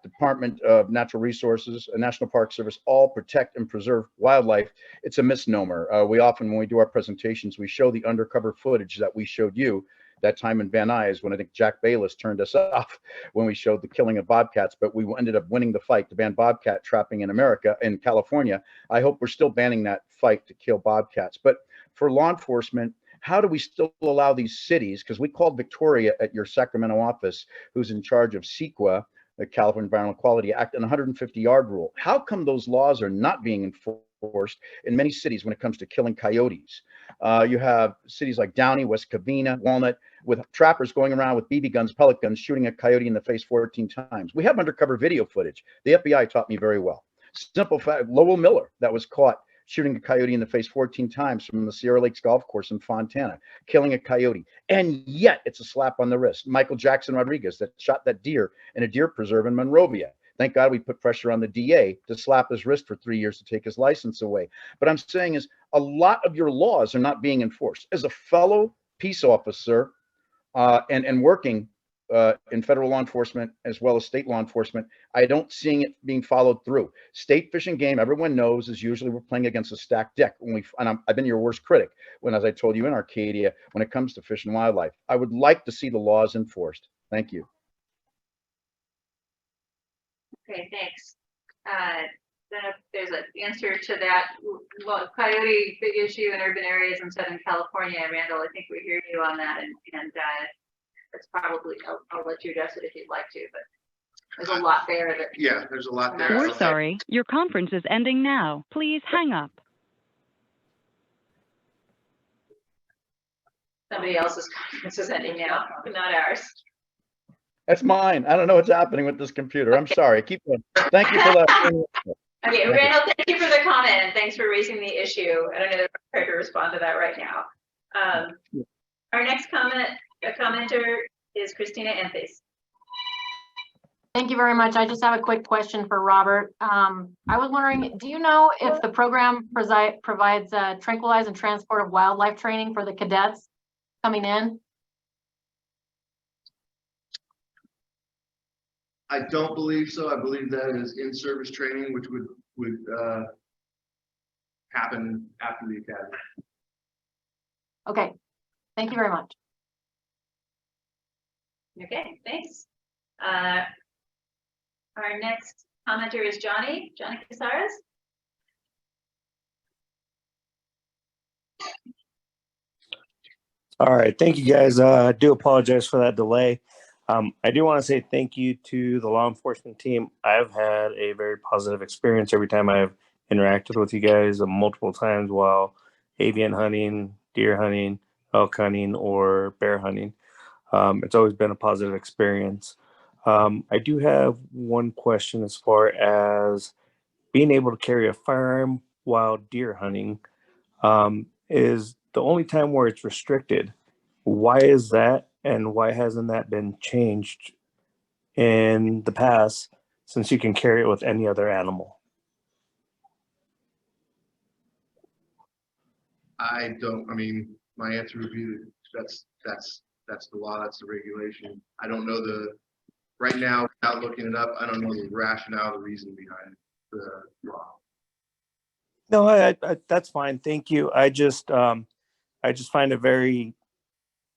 Department of Natural Resources, National Park Service, all protect and preserve wildlife, it's a misnomer. We often, when we do our presentations, we show the undercover footage that we showed you that time in Van Nuys when I think Jack Bayless turned us off when we showed the killing of bobcats, but we ended up winning the fight to ban bobcat trapping in America, in California. I hope we're still banning that fight to kill bobcats. But for law enforcement, how do we still allow these cities, because we called Victoria at your Sacramento office, who's in charge of CEQA, the California Environmental Quality Act, and 150-yard rule. How come those laws are not being enforced in many cities when it comes to killing coyotes? You have cities like Downey, West Covina, Walnut, with trappers going around with BB guns, pellet guns, shooting a coyote in the face 14 times. We have undercover video footage. The FBI taught me very well. Simple fact, Lowell Miller, that was caught shooting a coyote in the face 14 times from the Sierra Lakes Golf Course in Fontana, killing a coyote. And yet it's a slap on the wrist. Michael Jackson Rodriguez that shot that deer in a deer preserve in Monrovia. Thank God we put pressure on the DA to slap his wrist for 3 years to take his license away. But I'm saying is a lot of your laws are not being enforced. As a fellow peace officer and working in federal law enforcement as well as state law enforcement, I don't see it being followed through. State Fish and Game, everyone knows, is usually we're playing against a stacked deck. I've been your worst critic when, as I told you in Arcadia, when it comes to fish and wildlife. I would like to see the laws enforced. Thank you.
Okay, thanks. Then if there's an answer to that, well, coyote, big issue in urban areas in Southern California, Randall, I think we hear you on that, and it's probably, I'll let you address it if you'd like to, but there's a lot there that.
Yeah, there's a lot there.
We're sorry, your conference is ending now. Please hang up.
Somebody else's conference is ending now, not ours.
That's mine. I don't know what's happening with this computer. I'm sorry. Keep going. Thank you for that.
Okay, Randall, thank you for the comment and thanks for raising the issue. I don't know if I'm prepared to respond to that right now. Our next commenter is Christina Anthes.
Thank you very much. I just have a quick question for Robert. I was wondering, do you know if the program provides tranquilize and transport of wildlife training for the cadets coming in?
I don't believe so. I believe that is in-service training, which would happen after the academy.
Okay, thank you very much.
Okay, thanks. Our next commenter is Johnny Casares.
All right, thank you guys. I do apologize for that delay. I do want to say thank you to the law enforcement team. I've had a very positive experience every time I've interacted with you guys multiple times while avian hunting, deer hunting, elk hunting, or bear hunting. It's always been a positive experience. I do have one question as far as being able to carry a firearm while deer hunting. Is the only time where it's restricted. Why is that, and why hasn't that been changed in the past, since you can carry it with any other animal?
I don't, I mean, my answer would be that's the law, that's the regulation. I don't know right now, without looking it up, I don't know the rationale, the reason behind the law.
No, I that's fine. Thank you. I just find it very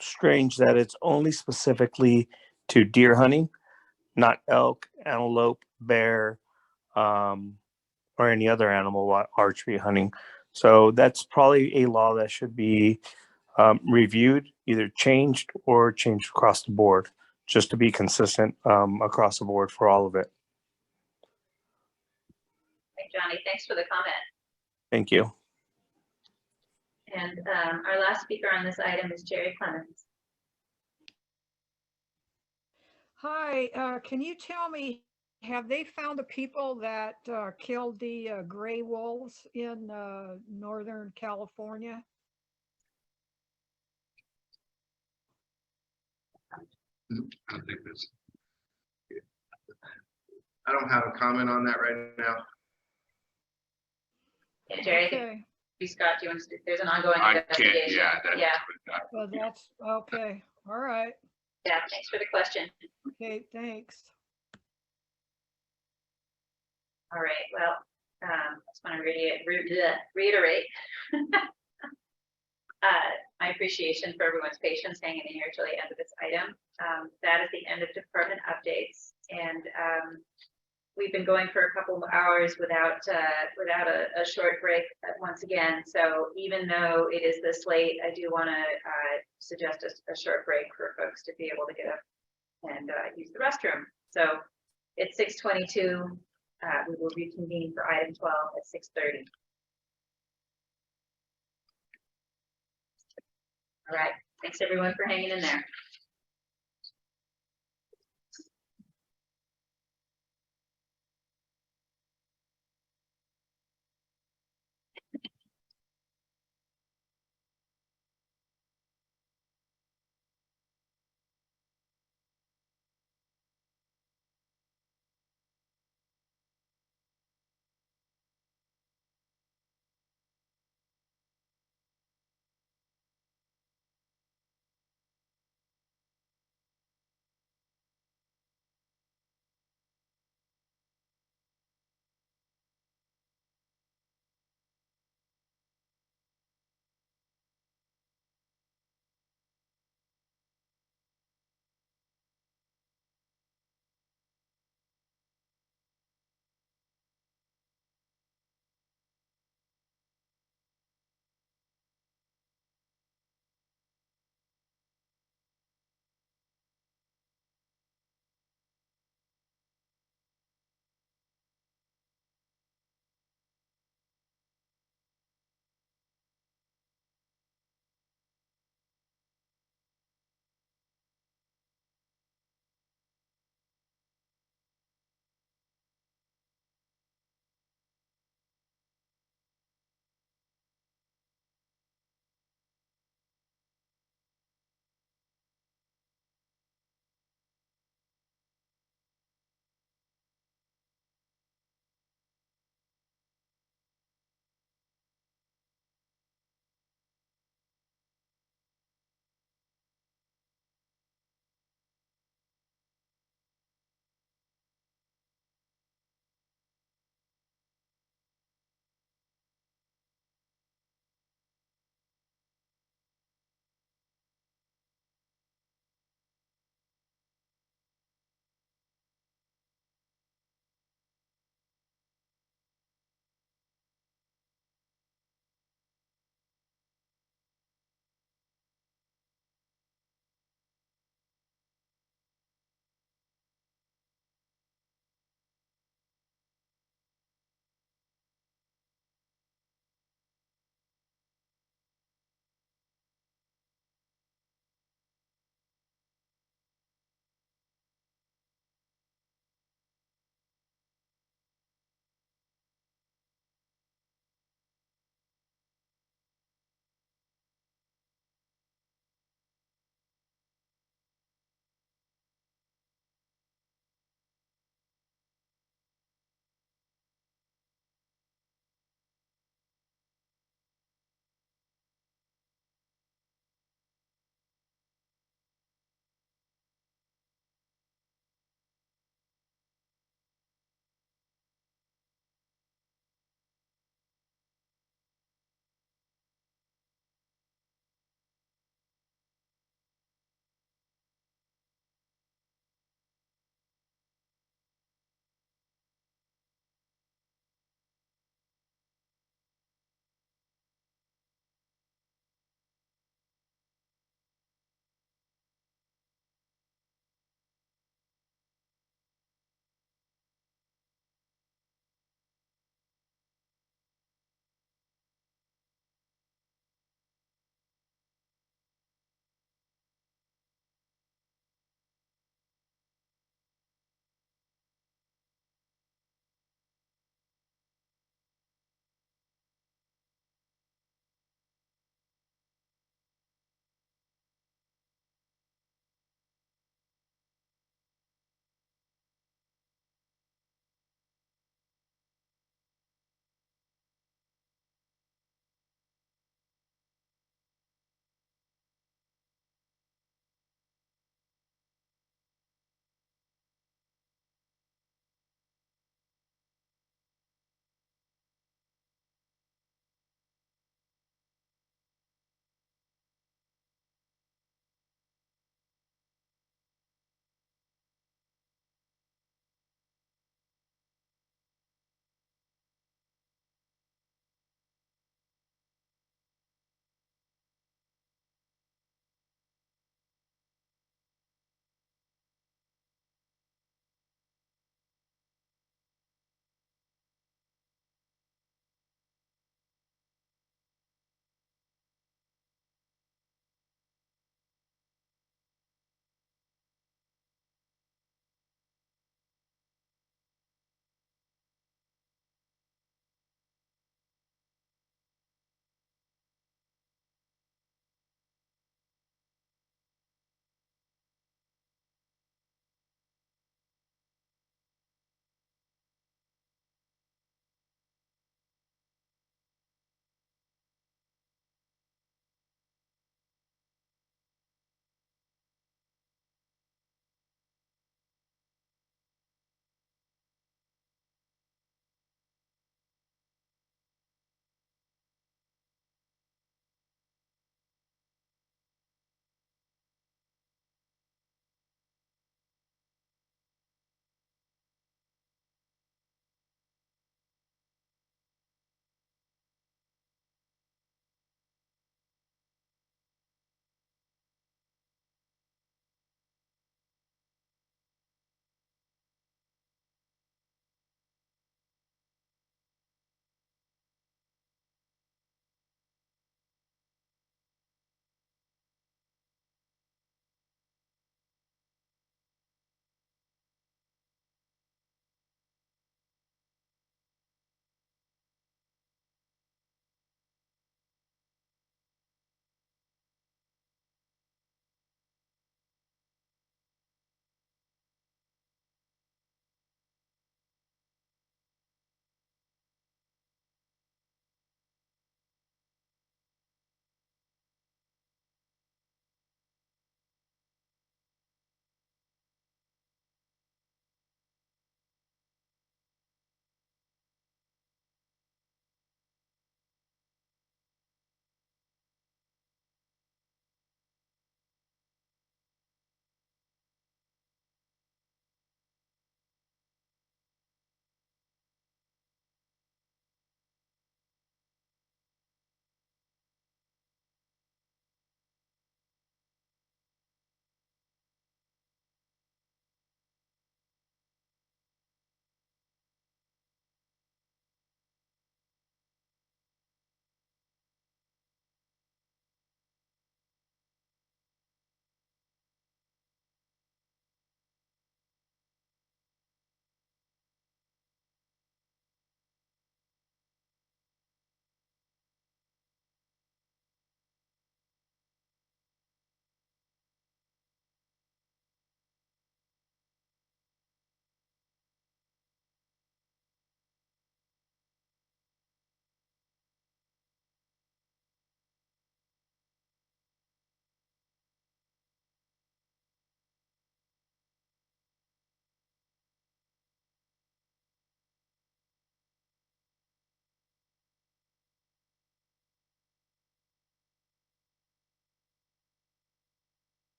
strange that it's only specifically to deer hunting, not elk, antelope, bear, or any other animal while archery hunting. So that's probably a law that should be reviewed, either changed or changed across the board, just to be consistent across the board for all of it.
Hey, Johnny, thanks for the comment.
Thank you.
And our last speaker on this item is Jerry Clemens.
Hi, can you tell me, have they found the people that killed the gray wolves in Northern California?
I think this. I don't have a comment on that right now.
Yeah, Jerry,
Okay.
Scott, do you want to, there's an ongoing
I can't,
investigation.
yeah.
Well, that's okay. All right.
Yeah, thanks for the question.
Okay, thanks.
All right, well, I just want to reiterate my appreciation for everyone's patience hanging in here till the end of this item. That is the end of department updates, and we've been going for a couple of hours without a short break once again. So even though it is this late, I do want to suggest a short break for folks to be able to get up and use the restroom. So it's 6:22. We will reconvene for item 12 at 6:30. All right. Thanks everyone for hanging in there.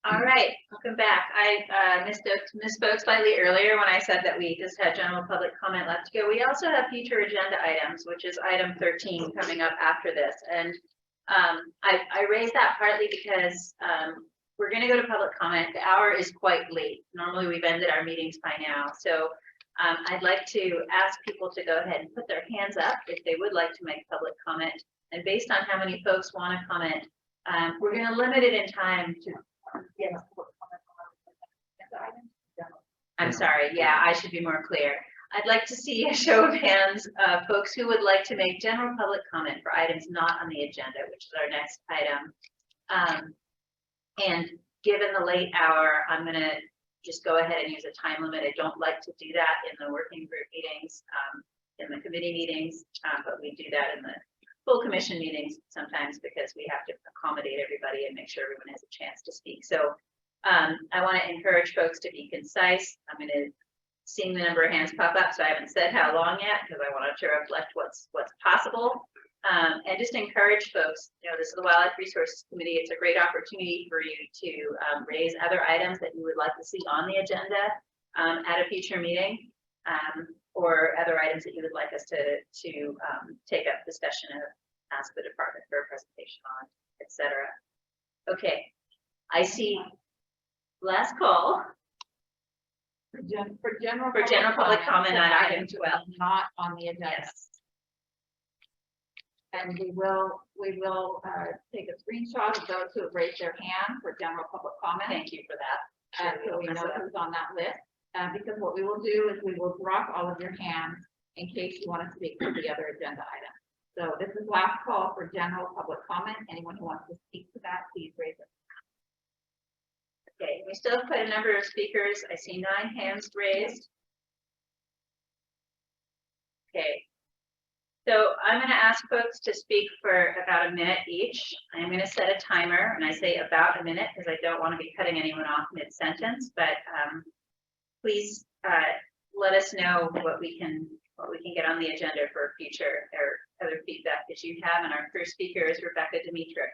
All right, welcome back. I misspoke slightly earlier when I said that we just had general public comment left to go. We also have future agenda items, which is item 13 coming up after this. And I raised that partly because we're going to go to public comment. The hour is quite late. Normally we've ended our meetings by now. So I'd like to ask people to go ahead and put their hands up if they would like to make public comment. And based on how many folks want to comment, we're going to limit it in time to. Yes. I'm sorry. Yeah, I should be more clear. I'd like to see a show of hands of folks who would like to make general public comment for items not on the agenda, which is our next item. And given the late hour, I'm going to just go ahead and use a time limit. I don't like to do that in the working group meetings, in the committee meetings, but we do that in the full commission meetings sometimes because we have to accommodate everybody and make sure everyone has a chance to speak. So I want to encourage folks to be concise. I'm going to seeing the number of hands pop up, so I haven't said how long yet because I want to reflect what's possible. And just encourage folks, you know, this is the Wildlife Resources Committee. It's a great opportunity for you to raise other items that you would like to see on the agenda at a future meeting. Or other items that you would like us to take up discussion of, ask the department for a presentation on, etc. Okay, I see last call
For general
public comment on item 12,
not on the agenda.
Yes.
And we will take a screenshot of those who have raised their hand for general public comment.
Thank you for that.
So we know who's on that list. Because what we will do is we will drop all of your hands in case you want to speak to the other agenda item. So this is last call for general public comment. Anyone who wants to speak to that, please raise it.
Okay, we still have quite a number of speakers. I see 9 hands raised. Okay, so I'm going to ask folks to speak for about a minute each. I'm going to set a timer, and I say about a minute because I don't want to be cutting anyone off mid-sentence, but please let us know what we can get on the agenda for future or other feedback that you have. And our first speaker is Rebecca Dimitrick.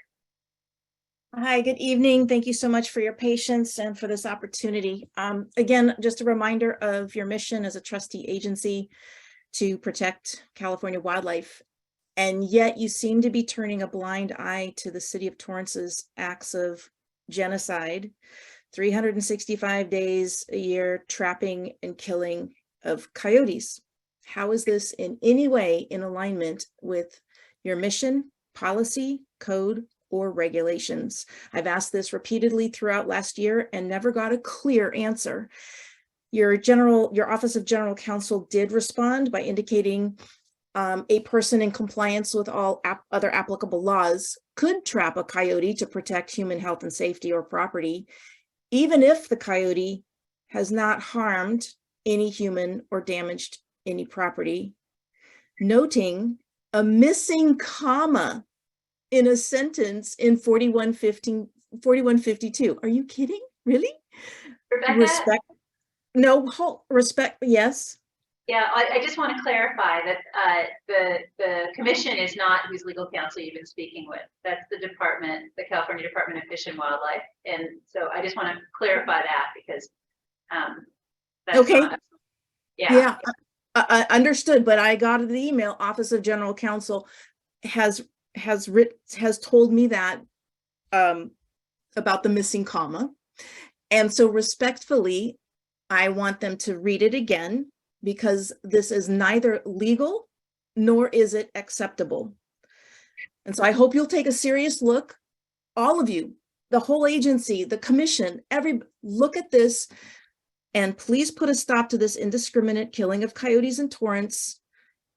Hi, good evening. Thank you so much for your patience and for this opportunity. Again, just a reminder of your mission as a trustee agency to protect California wildlife. And yet you seem to be turning a blind eye to the city of Torrance's acts of genocide, 365 days a year trapping and killing of coyotes. How is this in any way in alignment with your mission, policy, code, or regulations? I've asked this repeatedly throughout last year and never got a clear answer. Your Office of General Counsel did respond by indicating a person in compliance with all other applicable laws could trap a coyote to protect human health and safety or property, even if the coyote has not harmed any human or damaged any property, noting a missing comma in a sentence in 4152. Are you kidding? Really?
Rebecca?
Respect. No, respect. Yes.
Yeah, I just want to clarify that the commission is not whose legal counsel you've been speaking with. That's the department, the California Department of Fish and Wildlife. And so I just want to clarify that because that's
okay.
Not,
yeah. Understood, but I got the email. Office of General Counsel has told me that about the missing comma. And so respectfully, I want them to read it again because this is neither legal nor is it acceptable. And so I hope you'll take a serious look, all of you, the whole agency, the commission, look at this and please put a stop to this indiscriminate killing of coyotes in Torrance.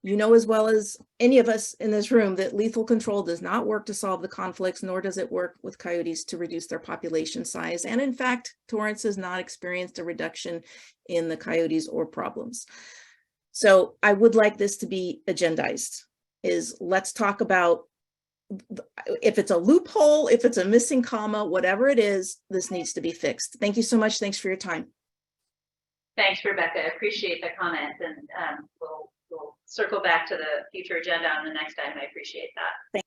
You know as well as any of us in this room that lethal control does not work to solve the conflicts, nor does it work with coyotes to reduce their population size. And in fact, Torrance has not experienced a reduction in the coyotes or problems. So I would like this to be agendized, is let's talk about if it's a loophole, if it's a missing comma, whatever it is, this needs to be fixed. Thank you so much. Thanks for your time.
Thanks, Rebecca. I appreciate the comment, and we'll circle back to the future agenda on the next item. I appreciate that.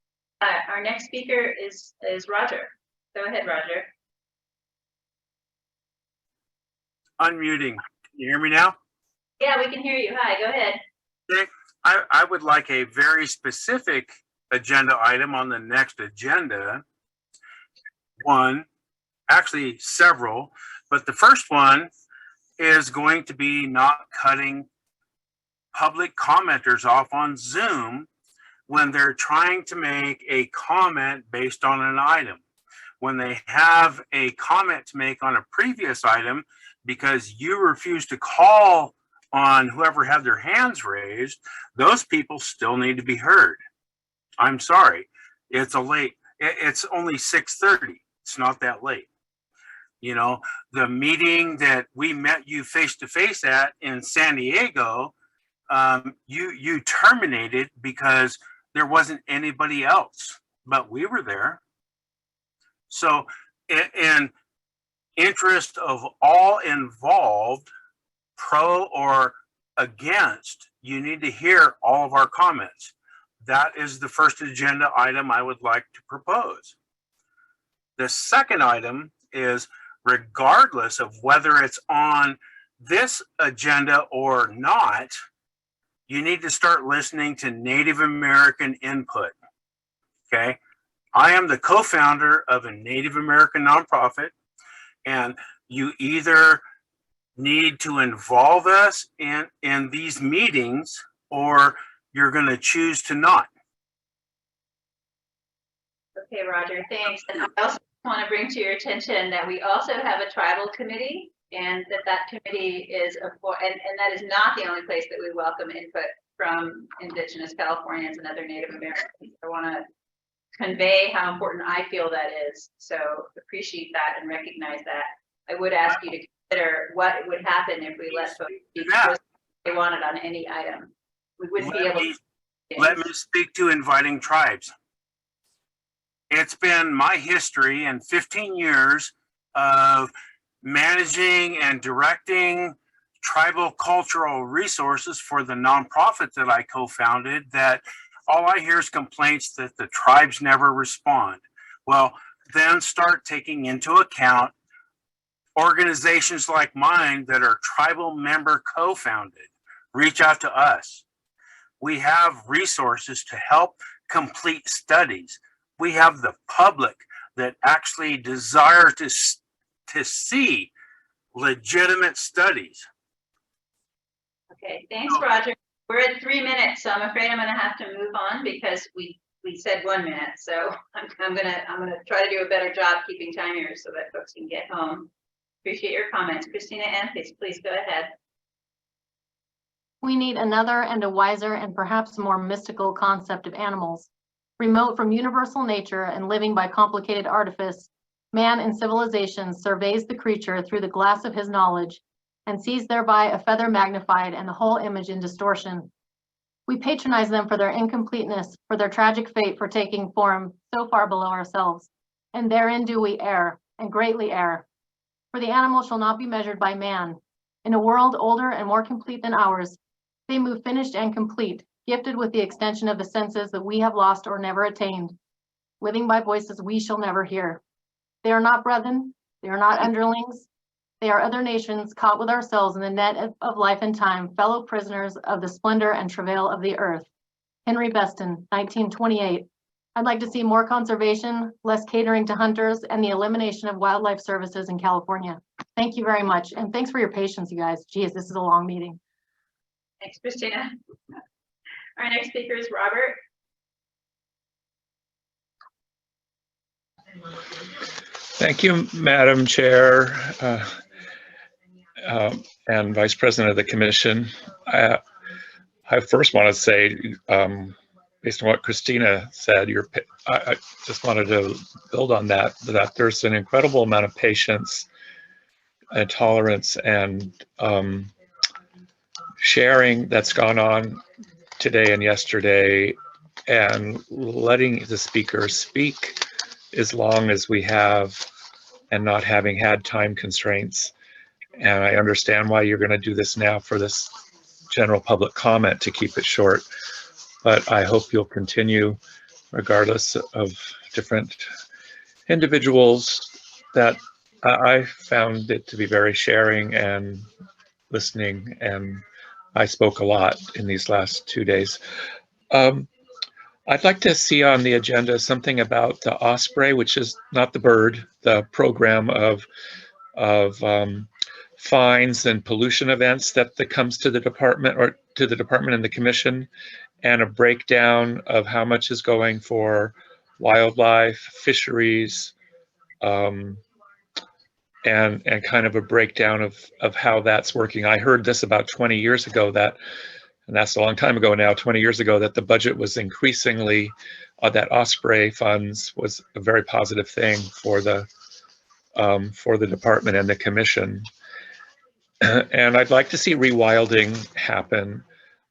Our next speaker is Roger. Go ahead, Roger.
Unmuting. Can you hear me now?
Yeah, we can hear you. Hi, go ahead.
Okay. I would like a very specific agenda item on the next agenda. One, actually several, but the first one is going to be not cutting public commenters off on Zoom when they're trying to make a comment based on an item. When they have a comment to make on a previous item, because you refuse to call on whoever had their hands raised, those people still need to be heard. I'm sorry, it's it's only 6:30. It's not that late. You know, the meeting that we met you face to face at in San Diego, you terminated because there wasn't anybody else, but we were there. So in interest of all involved, pro or against, you need to hear all of our comments. That is the first agenda item I would like to propose. The second item is, regardless of whether it's on this agenda or not, you need to start listening to Native American input. Okay? I am the co-founder of a Native American nonprofit, and you either need to involve us in these meetings, or you're going to choose to not.
Okay, Roger, thanks. And I also want to bring to your attention that we also have a tribal committee, and that committee is and that is not the only place that we welcome input from Indigenous Californians and other Native Americans. I want to convey how important I feel that is. So appreciate that and recognize that. I would ask you to consider what would happen if we let folks speak if they wanted on any item. We wouldn't be able to.
Let me speak to inviting tribes. It's been my history and 15 years of managing and directing tribal cultural resources for the nonprofit that I co-founded, that all I hear is complaints that the tribes never respond. Well, then start taking into account organizations like mine that are tribal member co-founded. Reach out to us. We have resources to help complete studies. We have the public that actually desire to see legitimate studies.
Okay, thanks, Roger. We're at 3 minutes, so I'm afraid I'm going to have to move on because we said 1 minute. So I'm gonna try to do a better job keeping time here so that folks can get home. Appreciate your comments. Christina Anthony, please go ahead.
We need another and a wiser and perhaps more mystical concept of animals. Remote from universal nature and living by complicated artifice, man in civilization surveys the creature through the glass of his knowledge and sees thereby a feather magnified and the whole image in distortion. We patronize them for their incompleteness, for their tragic fate for taking form so far below ourselves. And therein do we err, and greatly err. For the animal shall not be measured by man. In a world older and more complete than ours, they move finished and complete, gifted with the extension of the senses that we have lost or never attained, living by voices we shall never hear. They are not brethren, they are not underlings, they are other nations caught with ourselves in the net of life and time, fellow prisoners of the splendor and travail of the earth. Henry Beston, 1928. I'd like to see more conservation, less catering to hunters, and the elimination of wildlife services in California. Thank you very much, and thanks for your patience, you guys. Geez, this is a long meeting.
Thanks, Christina. Our next speaker is Robert.
Thank you, Madam Chair and Vice President of the Commission. I first want to say, based on what Christina said, I just wanted to build on that there's an incredible amount of patience and tolerance and sharing that's gone on today and yesterday, and letting the speaker speak as long as we have and not having had time constraints. And I understand why you're going to do this now for this general public comment to keep it short, but I hope you'll continue regardless of different individuals, that I found it to be very sharing and listening, and I spoke a lot in these last 2 days. I'd like to see on the agenda something about the Osprey, which is not the bird, the program of fines and pollution events that comes to the department, or to the department and the commission, and a breakdown of how much is going for wildlife, fisheries, and kind of a breakdown of how that's working. I heard this about 20 years ago, that, and that's a long time ago now, 20 years ago, that the budget was increasingly, that Osprey funds was a very positive thing for the department and the commission. And I'd like to see rewilding happen.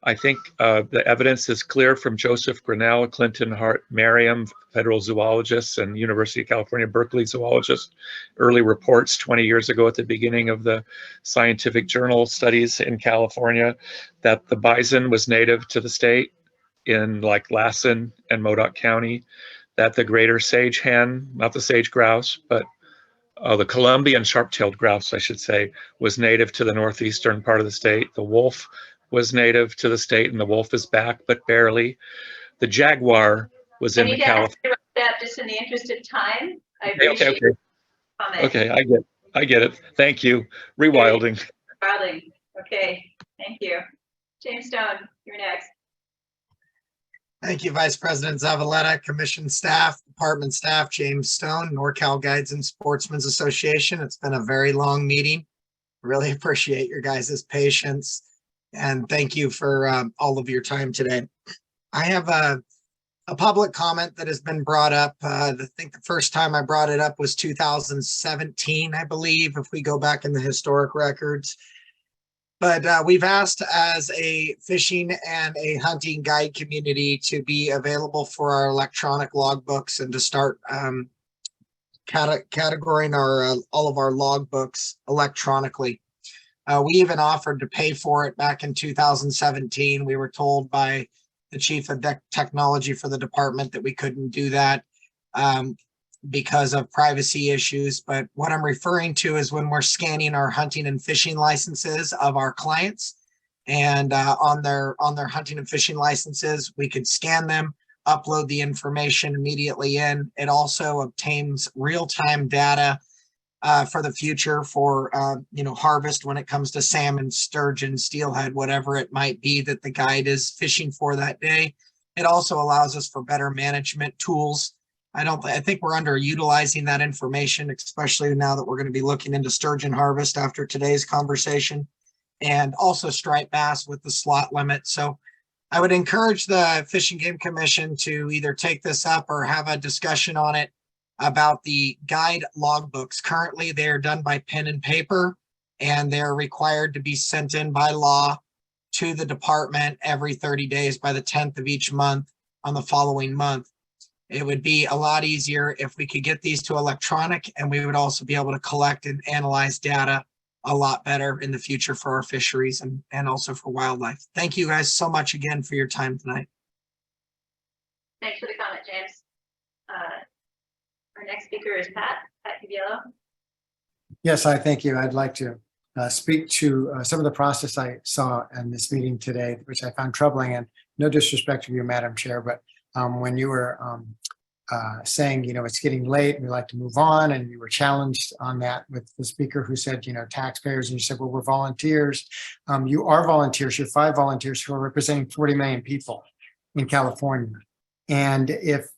I think the evidence is clear from Joseph Grinnell, Clinton Hart Merriam, federal zoologists, and University of California, Berkeley zoologists, early reports 20 years ago at the beginning of the scientific journal studies in California, that the bison was native to the state in like Lassen and Modoc County, that the greater sage hen, not the sage grouse, but the Colombian sharp-tailed grouse, I should say, was native to the northeastern part of the state. The wolf was native to the state, and the wolf is back, but barely. The jaguar was in the California.
That just in the interest of time. I
Okay,
appreciate
okay.
comment.
Okay, I get it. Thank you. Rewilding.
Rewilding. Okay, thank you. James Stone, you're next.
Thank you, Vice President Zavaleta, Commission staff, department staff, James Stone, NorCal Guides and Sportsmen's Association. It's been a very long meeting. Really appreciate your guys' patience, and thank you for all of your time today. I have a public comment that has been brought up. I think the first time I brought it up was 2017, I believe, if we go back in the historic records. But we've asked as a fishing and a hunting guide community to be available for our electronic logbooks and to start categorizing our all of our logbooks electronically. We even offered to pay for it back in 2017. We were told by the chief of technology for the department that we couldn't do that because of privacy issues. But what I'm referring to is when we're scanning our hunting and fishing licenses of our clients, and on their hunting and fishing licenses, we could scan them, upload the information immediately in. It also obtains real-time data for the future for harvest when it comes to salmon, sturgeon, steelhead, whatever it might be that the guide is fishing for that day. It also allows us for better management tools. I think we're underutilizing that information, especially now that we're going to be looking into sturgeon harvest after today's conversation, and also striped bass with the slot limit. So I would encourage the Fish and Game Commission to either take this up or have a discussion on it about the guide logbooks. Currently, they are done by pen and paper, and they're required to be sent in by law to the department every 30 days by the 10th of each month on the following month. It would be a lot easier if we could get these to electronic, and we would also be able to collect and analyze data a lot better in the future for our fisheries and also for wildlife. Thank you guys so much again for your time tonight.
Thanks for the comment, James. Our next speaker is Pat Cuviello.
Yes, I thank you. I'd like to speak to some of the process I saw in this meeting today, which I found troubling, and no disrespect to you, Madam Chair, but when you were saying, it's getting late and we like to move on, and you were challenged on that with the speaker who said, taxpayers, and you said, well, we're volunteers. You are volunteers. You're 5 volunteers who are representing 40 million people in California. And if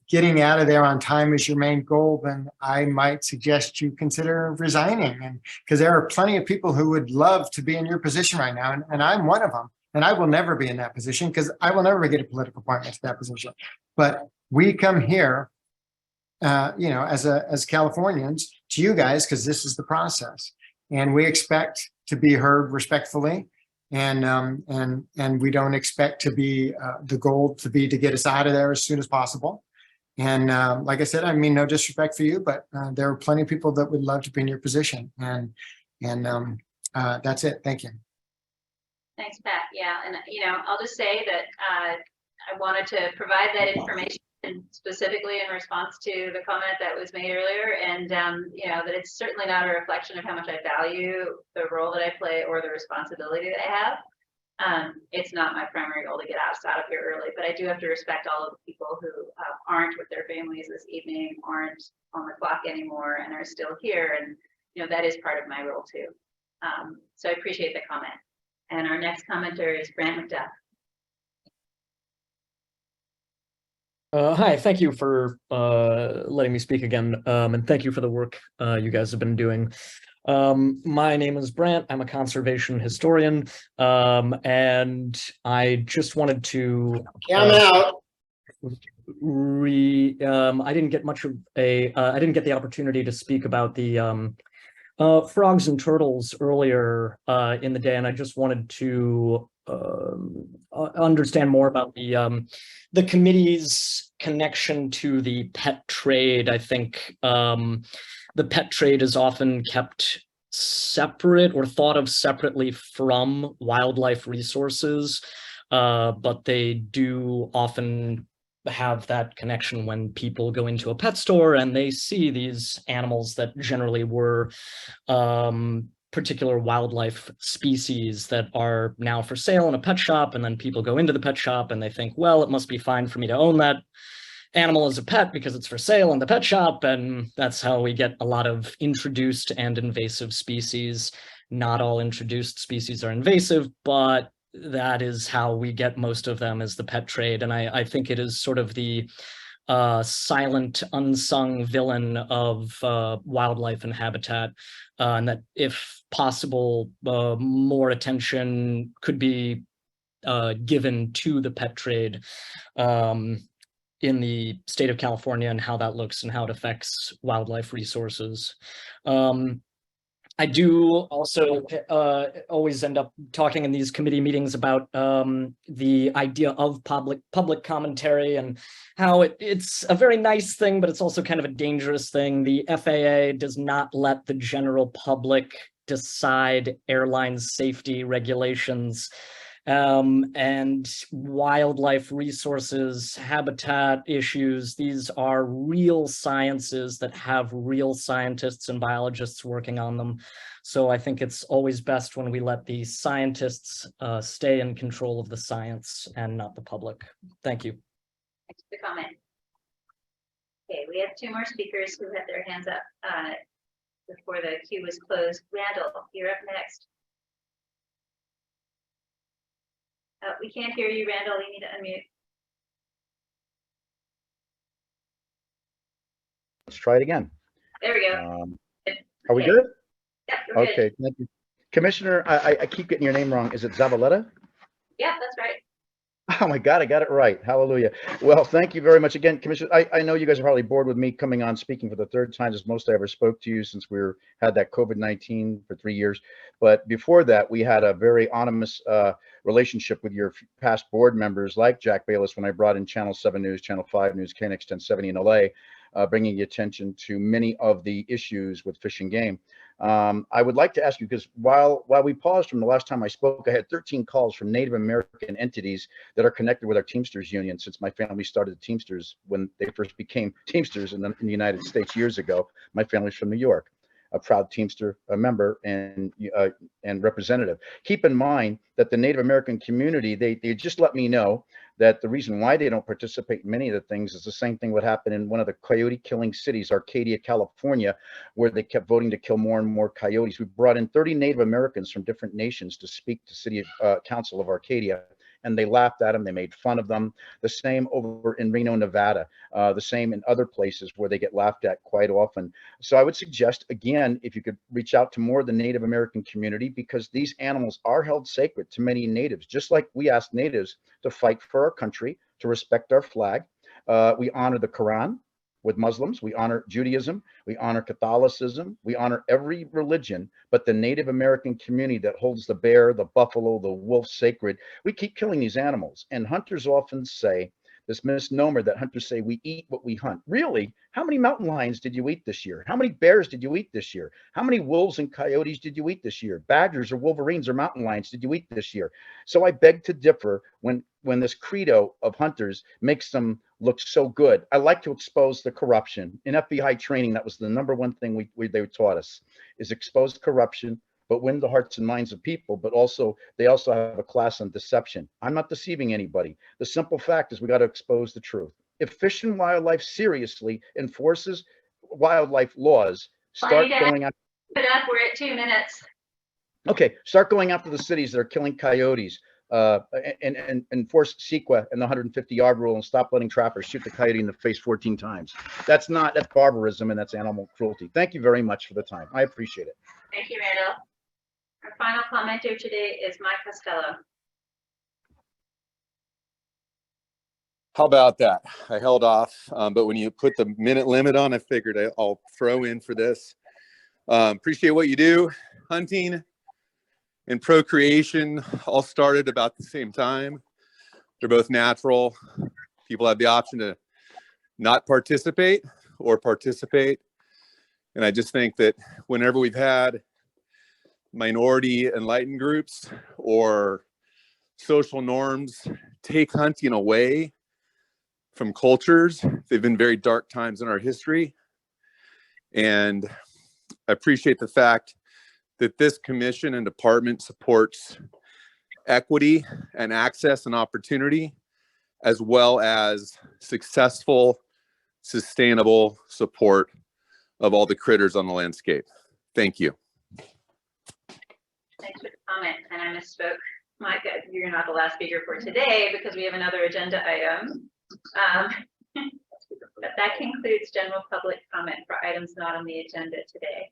getting out of there on time is your main goal, then I might suggest you consider resigning. And because there are plenty of people who would love to be in your position right now, and I'm one of them. And I will never be in that position because I will never get a political appointment to that position. But we come here, as Californians to you guys, because this is the process, and we expect to be heard respectfully, and we don't expect to be the goal to be to get us out of there as soon as possible. And like I said, I mean no disrespect for you, but there are plenty of people that would love to be in your position, and that's it. Thank you.
Thanks, Pat. Yeah, and I'll just say that I wanted to provide that information and specifically in response to the comment that was made earlier, and you know, that it's certainly not a reflection of how much I value the role that I play or the responsibility that I have. It's not my primary goal to get us out of here early, but I do have to respect all of the people who aren't with their families this evening, aren't on the clock anymore, and are still here. And you know, that is part of my role too. So I appreciate the comment. And our next commenter is Grant McDuff.
Hi, thank you for letting me speak again, and thank you for the work you guys have been doing. My name is Brant. I'm a conservation historian, and I just wanted to.
I'm out.
I didn't get much of a. I didn't get the opportunity to speak about the frogs and turtles earlier in the day, and I just wanted to understand more about the committee's connection to the pet trade. I think the pet trade is often kept separate or thought of separately from wildlife resources, but they do often have that connection when people go into a pet store and they see these animals that generally were particular wildlife species that are now for sale in a pet shop, and then people go into the pet shop and they think, well, it must be fine for me to own that animal as a pet because it's for sale in the pet shop, and that's how we get a lot of introduced and invasive species. Not all introduced species are invasive, but that is how we get most of them, is the pet trade. And I think it is sort of the silent, unsung villain of wildlife and habitat, and that if possible, more attention could be given to the pet trade in the state of California and how that looks and how it affects wildlife resources. I do also always end up talking in these committee meetings about the idea of public commentary and how it's a very nice thing, but it's also kind of a dangerous thing. The FAA does not let the general public decide airline safety regulations. And wildlife resources, habitat issues, these are real sciences that have real scientists and biologists working on them. So I think it's always best when we let the scientists stay in control of the science and not the public. Thank you.
Thanks for the comment. Okay, we have two more speakers who had their hands up before the queue was closed. Randall, you're up next. We can't hear you, Randall. You need to unmute.
Let's try it again.
There we go.
Are we good?
Yep, we're
Okay,
good.
thank you. Commissioner, I keep getting your name wrong. Is it Zavaleta?
Yeah, that's right.
Oh my God, I got it right. Hallelujah. Well, thank you very much again, Commissioner. I know you guys are probably bored with me coming on speaking for the third time. As most I ever spoke to you since had that COVID-19 for 3 years. But before that, we had a very ominous relationship with your past board members like Jack Bayless when I brought in Channel 7 News, Channel 5 News, KNX 1070 in LA, bringing attention to many of the issues with fish and game. I would like to ask you, because while we paused from the last time I spoke, I had 13 calls from Native American entities that are connected with our Teamsters Union, since my family started the Teamsters when they first became Teamsters in the United States years ago. My family's from New York, a proud Teamster member and representative. Keep in mind that the Native American community, they just let me know that the reason why they don't participate in many of the things is the same thing would happen in one of the coyote killing cities, Arcadia, California, where they kept voting to kill more and more coyotes. We brought in 30 Native Americans from different nations to speak to City Council of Arcadia, and they laughed at them. They made fun of them. The same over in Reno, Nevada, the same in other places where they get laughed at quite often. So I would suggest, again, if you could reach out to more of the Native American community, because these animals are held sacred to many natives, just like we ask natives to fight for our country, to respect our flag. We honor the Quran. With Muslims, we honor Judaism, we honor Catholicism, we honor every religion, but the Native American community that holds the bear, the buffalo, the wolf sacred, we keep killing these animals. And hunters often say this misnomer that hunters say we eat what we hunt. Really? How many mountain lions did you eat this year? How many bears did you eat this year? How many wolves and coyotes did you eat this year? Badgers or wolverines or mountain lions did you eat this year? So I beg to differ when this credo of hunters makes them look so good. I like to expose the corruption. In FBI training, that was the #1 thing they taught us, is expose corruption, but win the hearts and minds of people. But also, they also have a class on deception. I'm not deceiving anybody. The simple fact is we got to expose the truth. If Fish and Wildlife seriously enforces wildlife laws, start going out.
Put up, we're at 2 minutes.
Okay, start going after the cities that are killing coyotes, and enforce CEQA and the 150-yard rule, and stop letting trappers shoot the coyote in the face 14 times. That's barbarism, and that's animal cruelty. Thank you very much for the time. I appreciate it.
Thank you, Randall. Our final commenter today is Mike Costello.
How about that? I held off, but when you put the minute limit on, I figured I'll throw in for this. Appreciate what you do. Hunting and procreation all started about the same time. They're both natural. People have the option to not participate or participate. And I just think that whenever we've had minority enlightened groups or social norms take hunting away from cultures, they've been very dark times in our history. And I appreciate the fact that this commission and department supports equity and access and opportunity, as well as successful, sustainable support of all the critters on the landscape. Thank you.
Thanks for the comment, and I misspoke. Mike, you're not the last speaker for today because we have another agenda item. But that concludes general public comment for items not on the agenda today.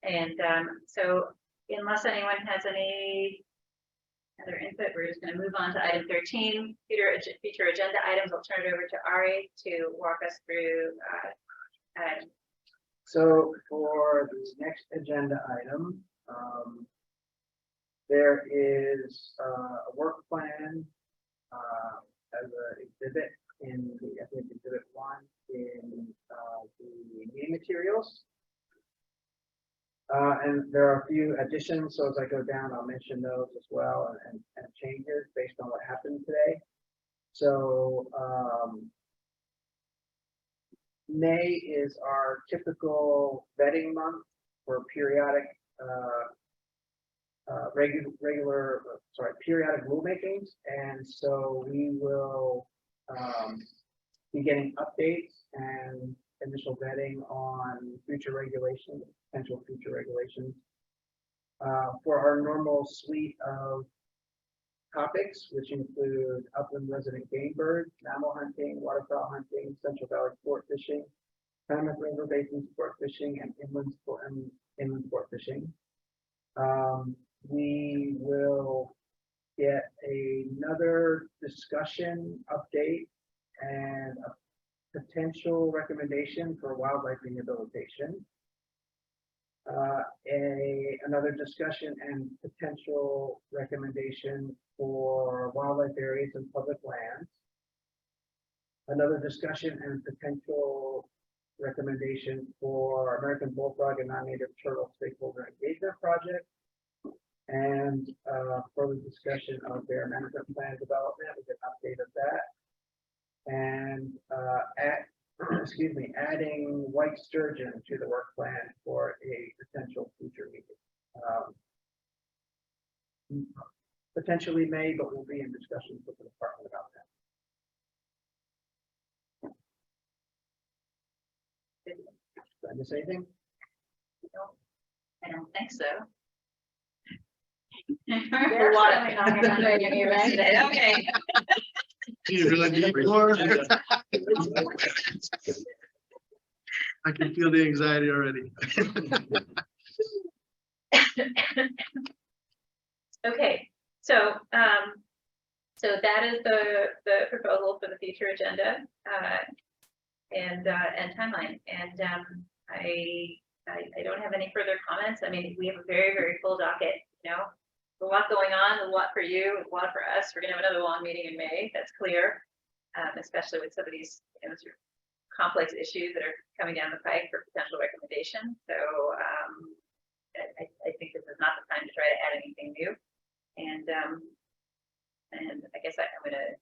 And so unless anyone has any other input, we're just going to move on to item 13, future agenda items. I'll turn it over to Ari to walk us through.
So for the next agenda item, there is a work plan as an exhibit in the, I think, exhibit 1 in the meeting materials. And there are a few additions, so as I go down, I'll mention those as well, and changes based on what happened today. So May is our typical vetting month for periodic periodic rulemakings, and so we will be getting updates and initial vetting on future regulations, potential future regulations. For our normal suite of topics, which include upland resident game birds, mammal hunting, waterfowl hunting, Central Valley sport fishing, Klamath River basin sport fishing, and inland sport fishing. We will get another discussion update and a potential recommendation for wildlife rehabilitation. Another discussion and potential recommendation for wildlife areas and public lands. Another discussion and potential recommendation for American bullfrog and non-native turtle stakeholder engagement project. And further discussion of their management plan development with an update of that. And adding white sturgeon to the work plan for a potential future meeting. Potentially May, but we'll be in discussions with the department about that. Did I miss anything?
I don't think so.
There's a lot of
today. Okay.
You really need more? I can feel the anxiety already.
Okay, so that is the proposal for the future agenda and timeline. And I don't have any further comments. I mean, we have a very, very full docket. You know, a lot going on, a lot for you, a lot for us. We're gonna have another long meeting in May. That's clear. especially with some of these sort of complex issues that are coming down the pike for potential recommendation. So I think this is not the time to try to add anything new. And I guess I'm going to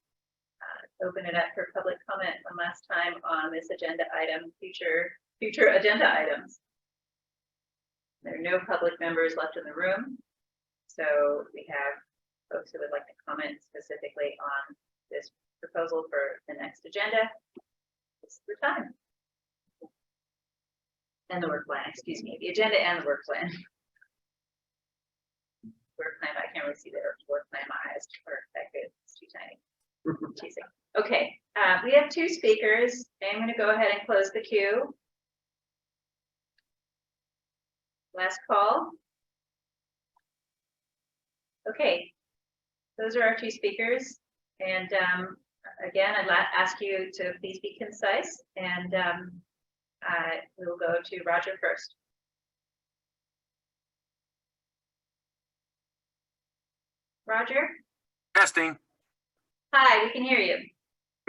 open it up for public comment one last time on this agenda item, future agenda items. There are no public members left in the room. So we have folks who would like to comment specifically on this proposal for the next agenda. This is the time. And the work plan, excuse me, the agenda and the work plan. Work plan, I can't really see the work plan, my eyes are that good, it's too tiny. Teasing. Okay, we have two speakers. I'm going to go ahead and close the queue. Last call. Okay, those are our two speakers. And again, I'd ask you to please be concise, and we'll go to Roger first. Roger?
Testing.
Hi, we can hear you.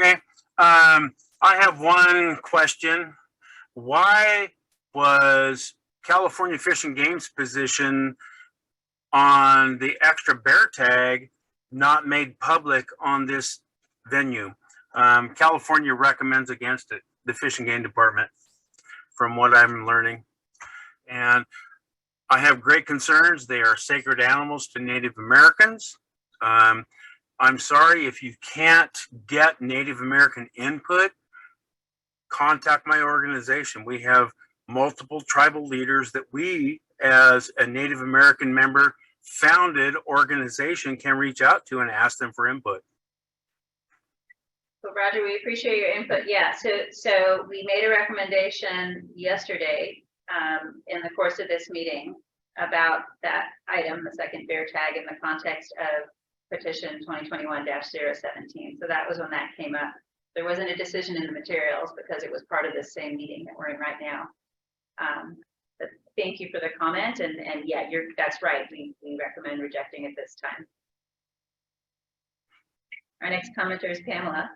Okay. I have one question. Why was California Fish and Game's position on the extra bear tag not made public on this venue? California recommends against it, the Fish and Game Department, from what I'm learning. And I have great concerns. They are sacred animals to Native Americans. I'm sorry if you can't get Native American input, contact my organization. We have multiple tribal leaders that we, as a Native American member founded organization, can reach out to and ask them for input.
So Roger, we appreciate your input. Yeah, so we made a recommendation yesterday in the course of this meeting about that item, the second bear tag, in the context of petition 2021-017. So that was when that came up. There wasn't a decision in the materials because it was part of this same meeting that we're in right now. But thank you for the comment, and yeah, that's right. We recommend rejecting it this time. Our next commenter is Pamela.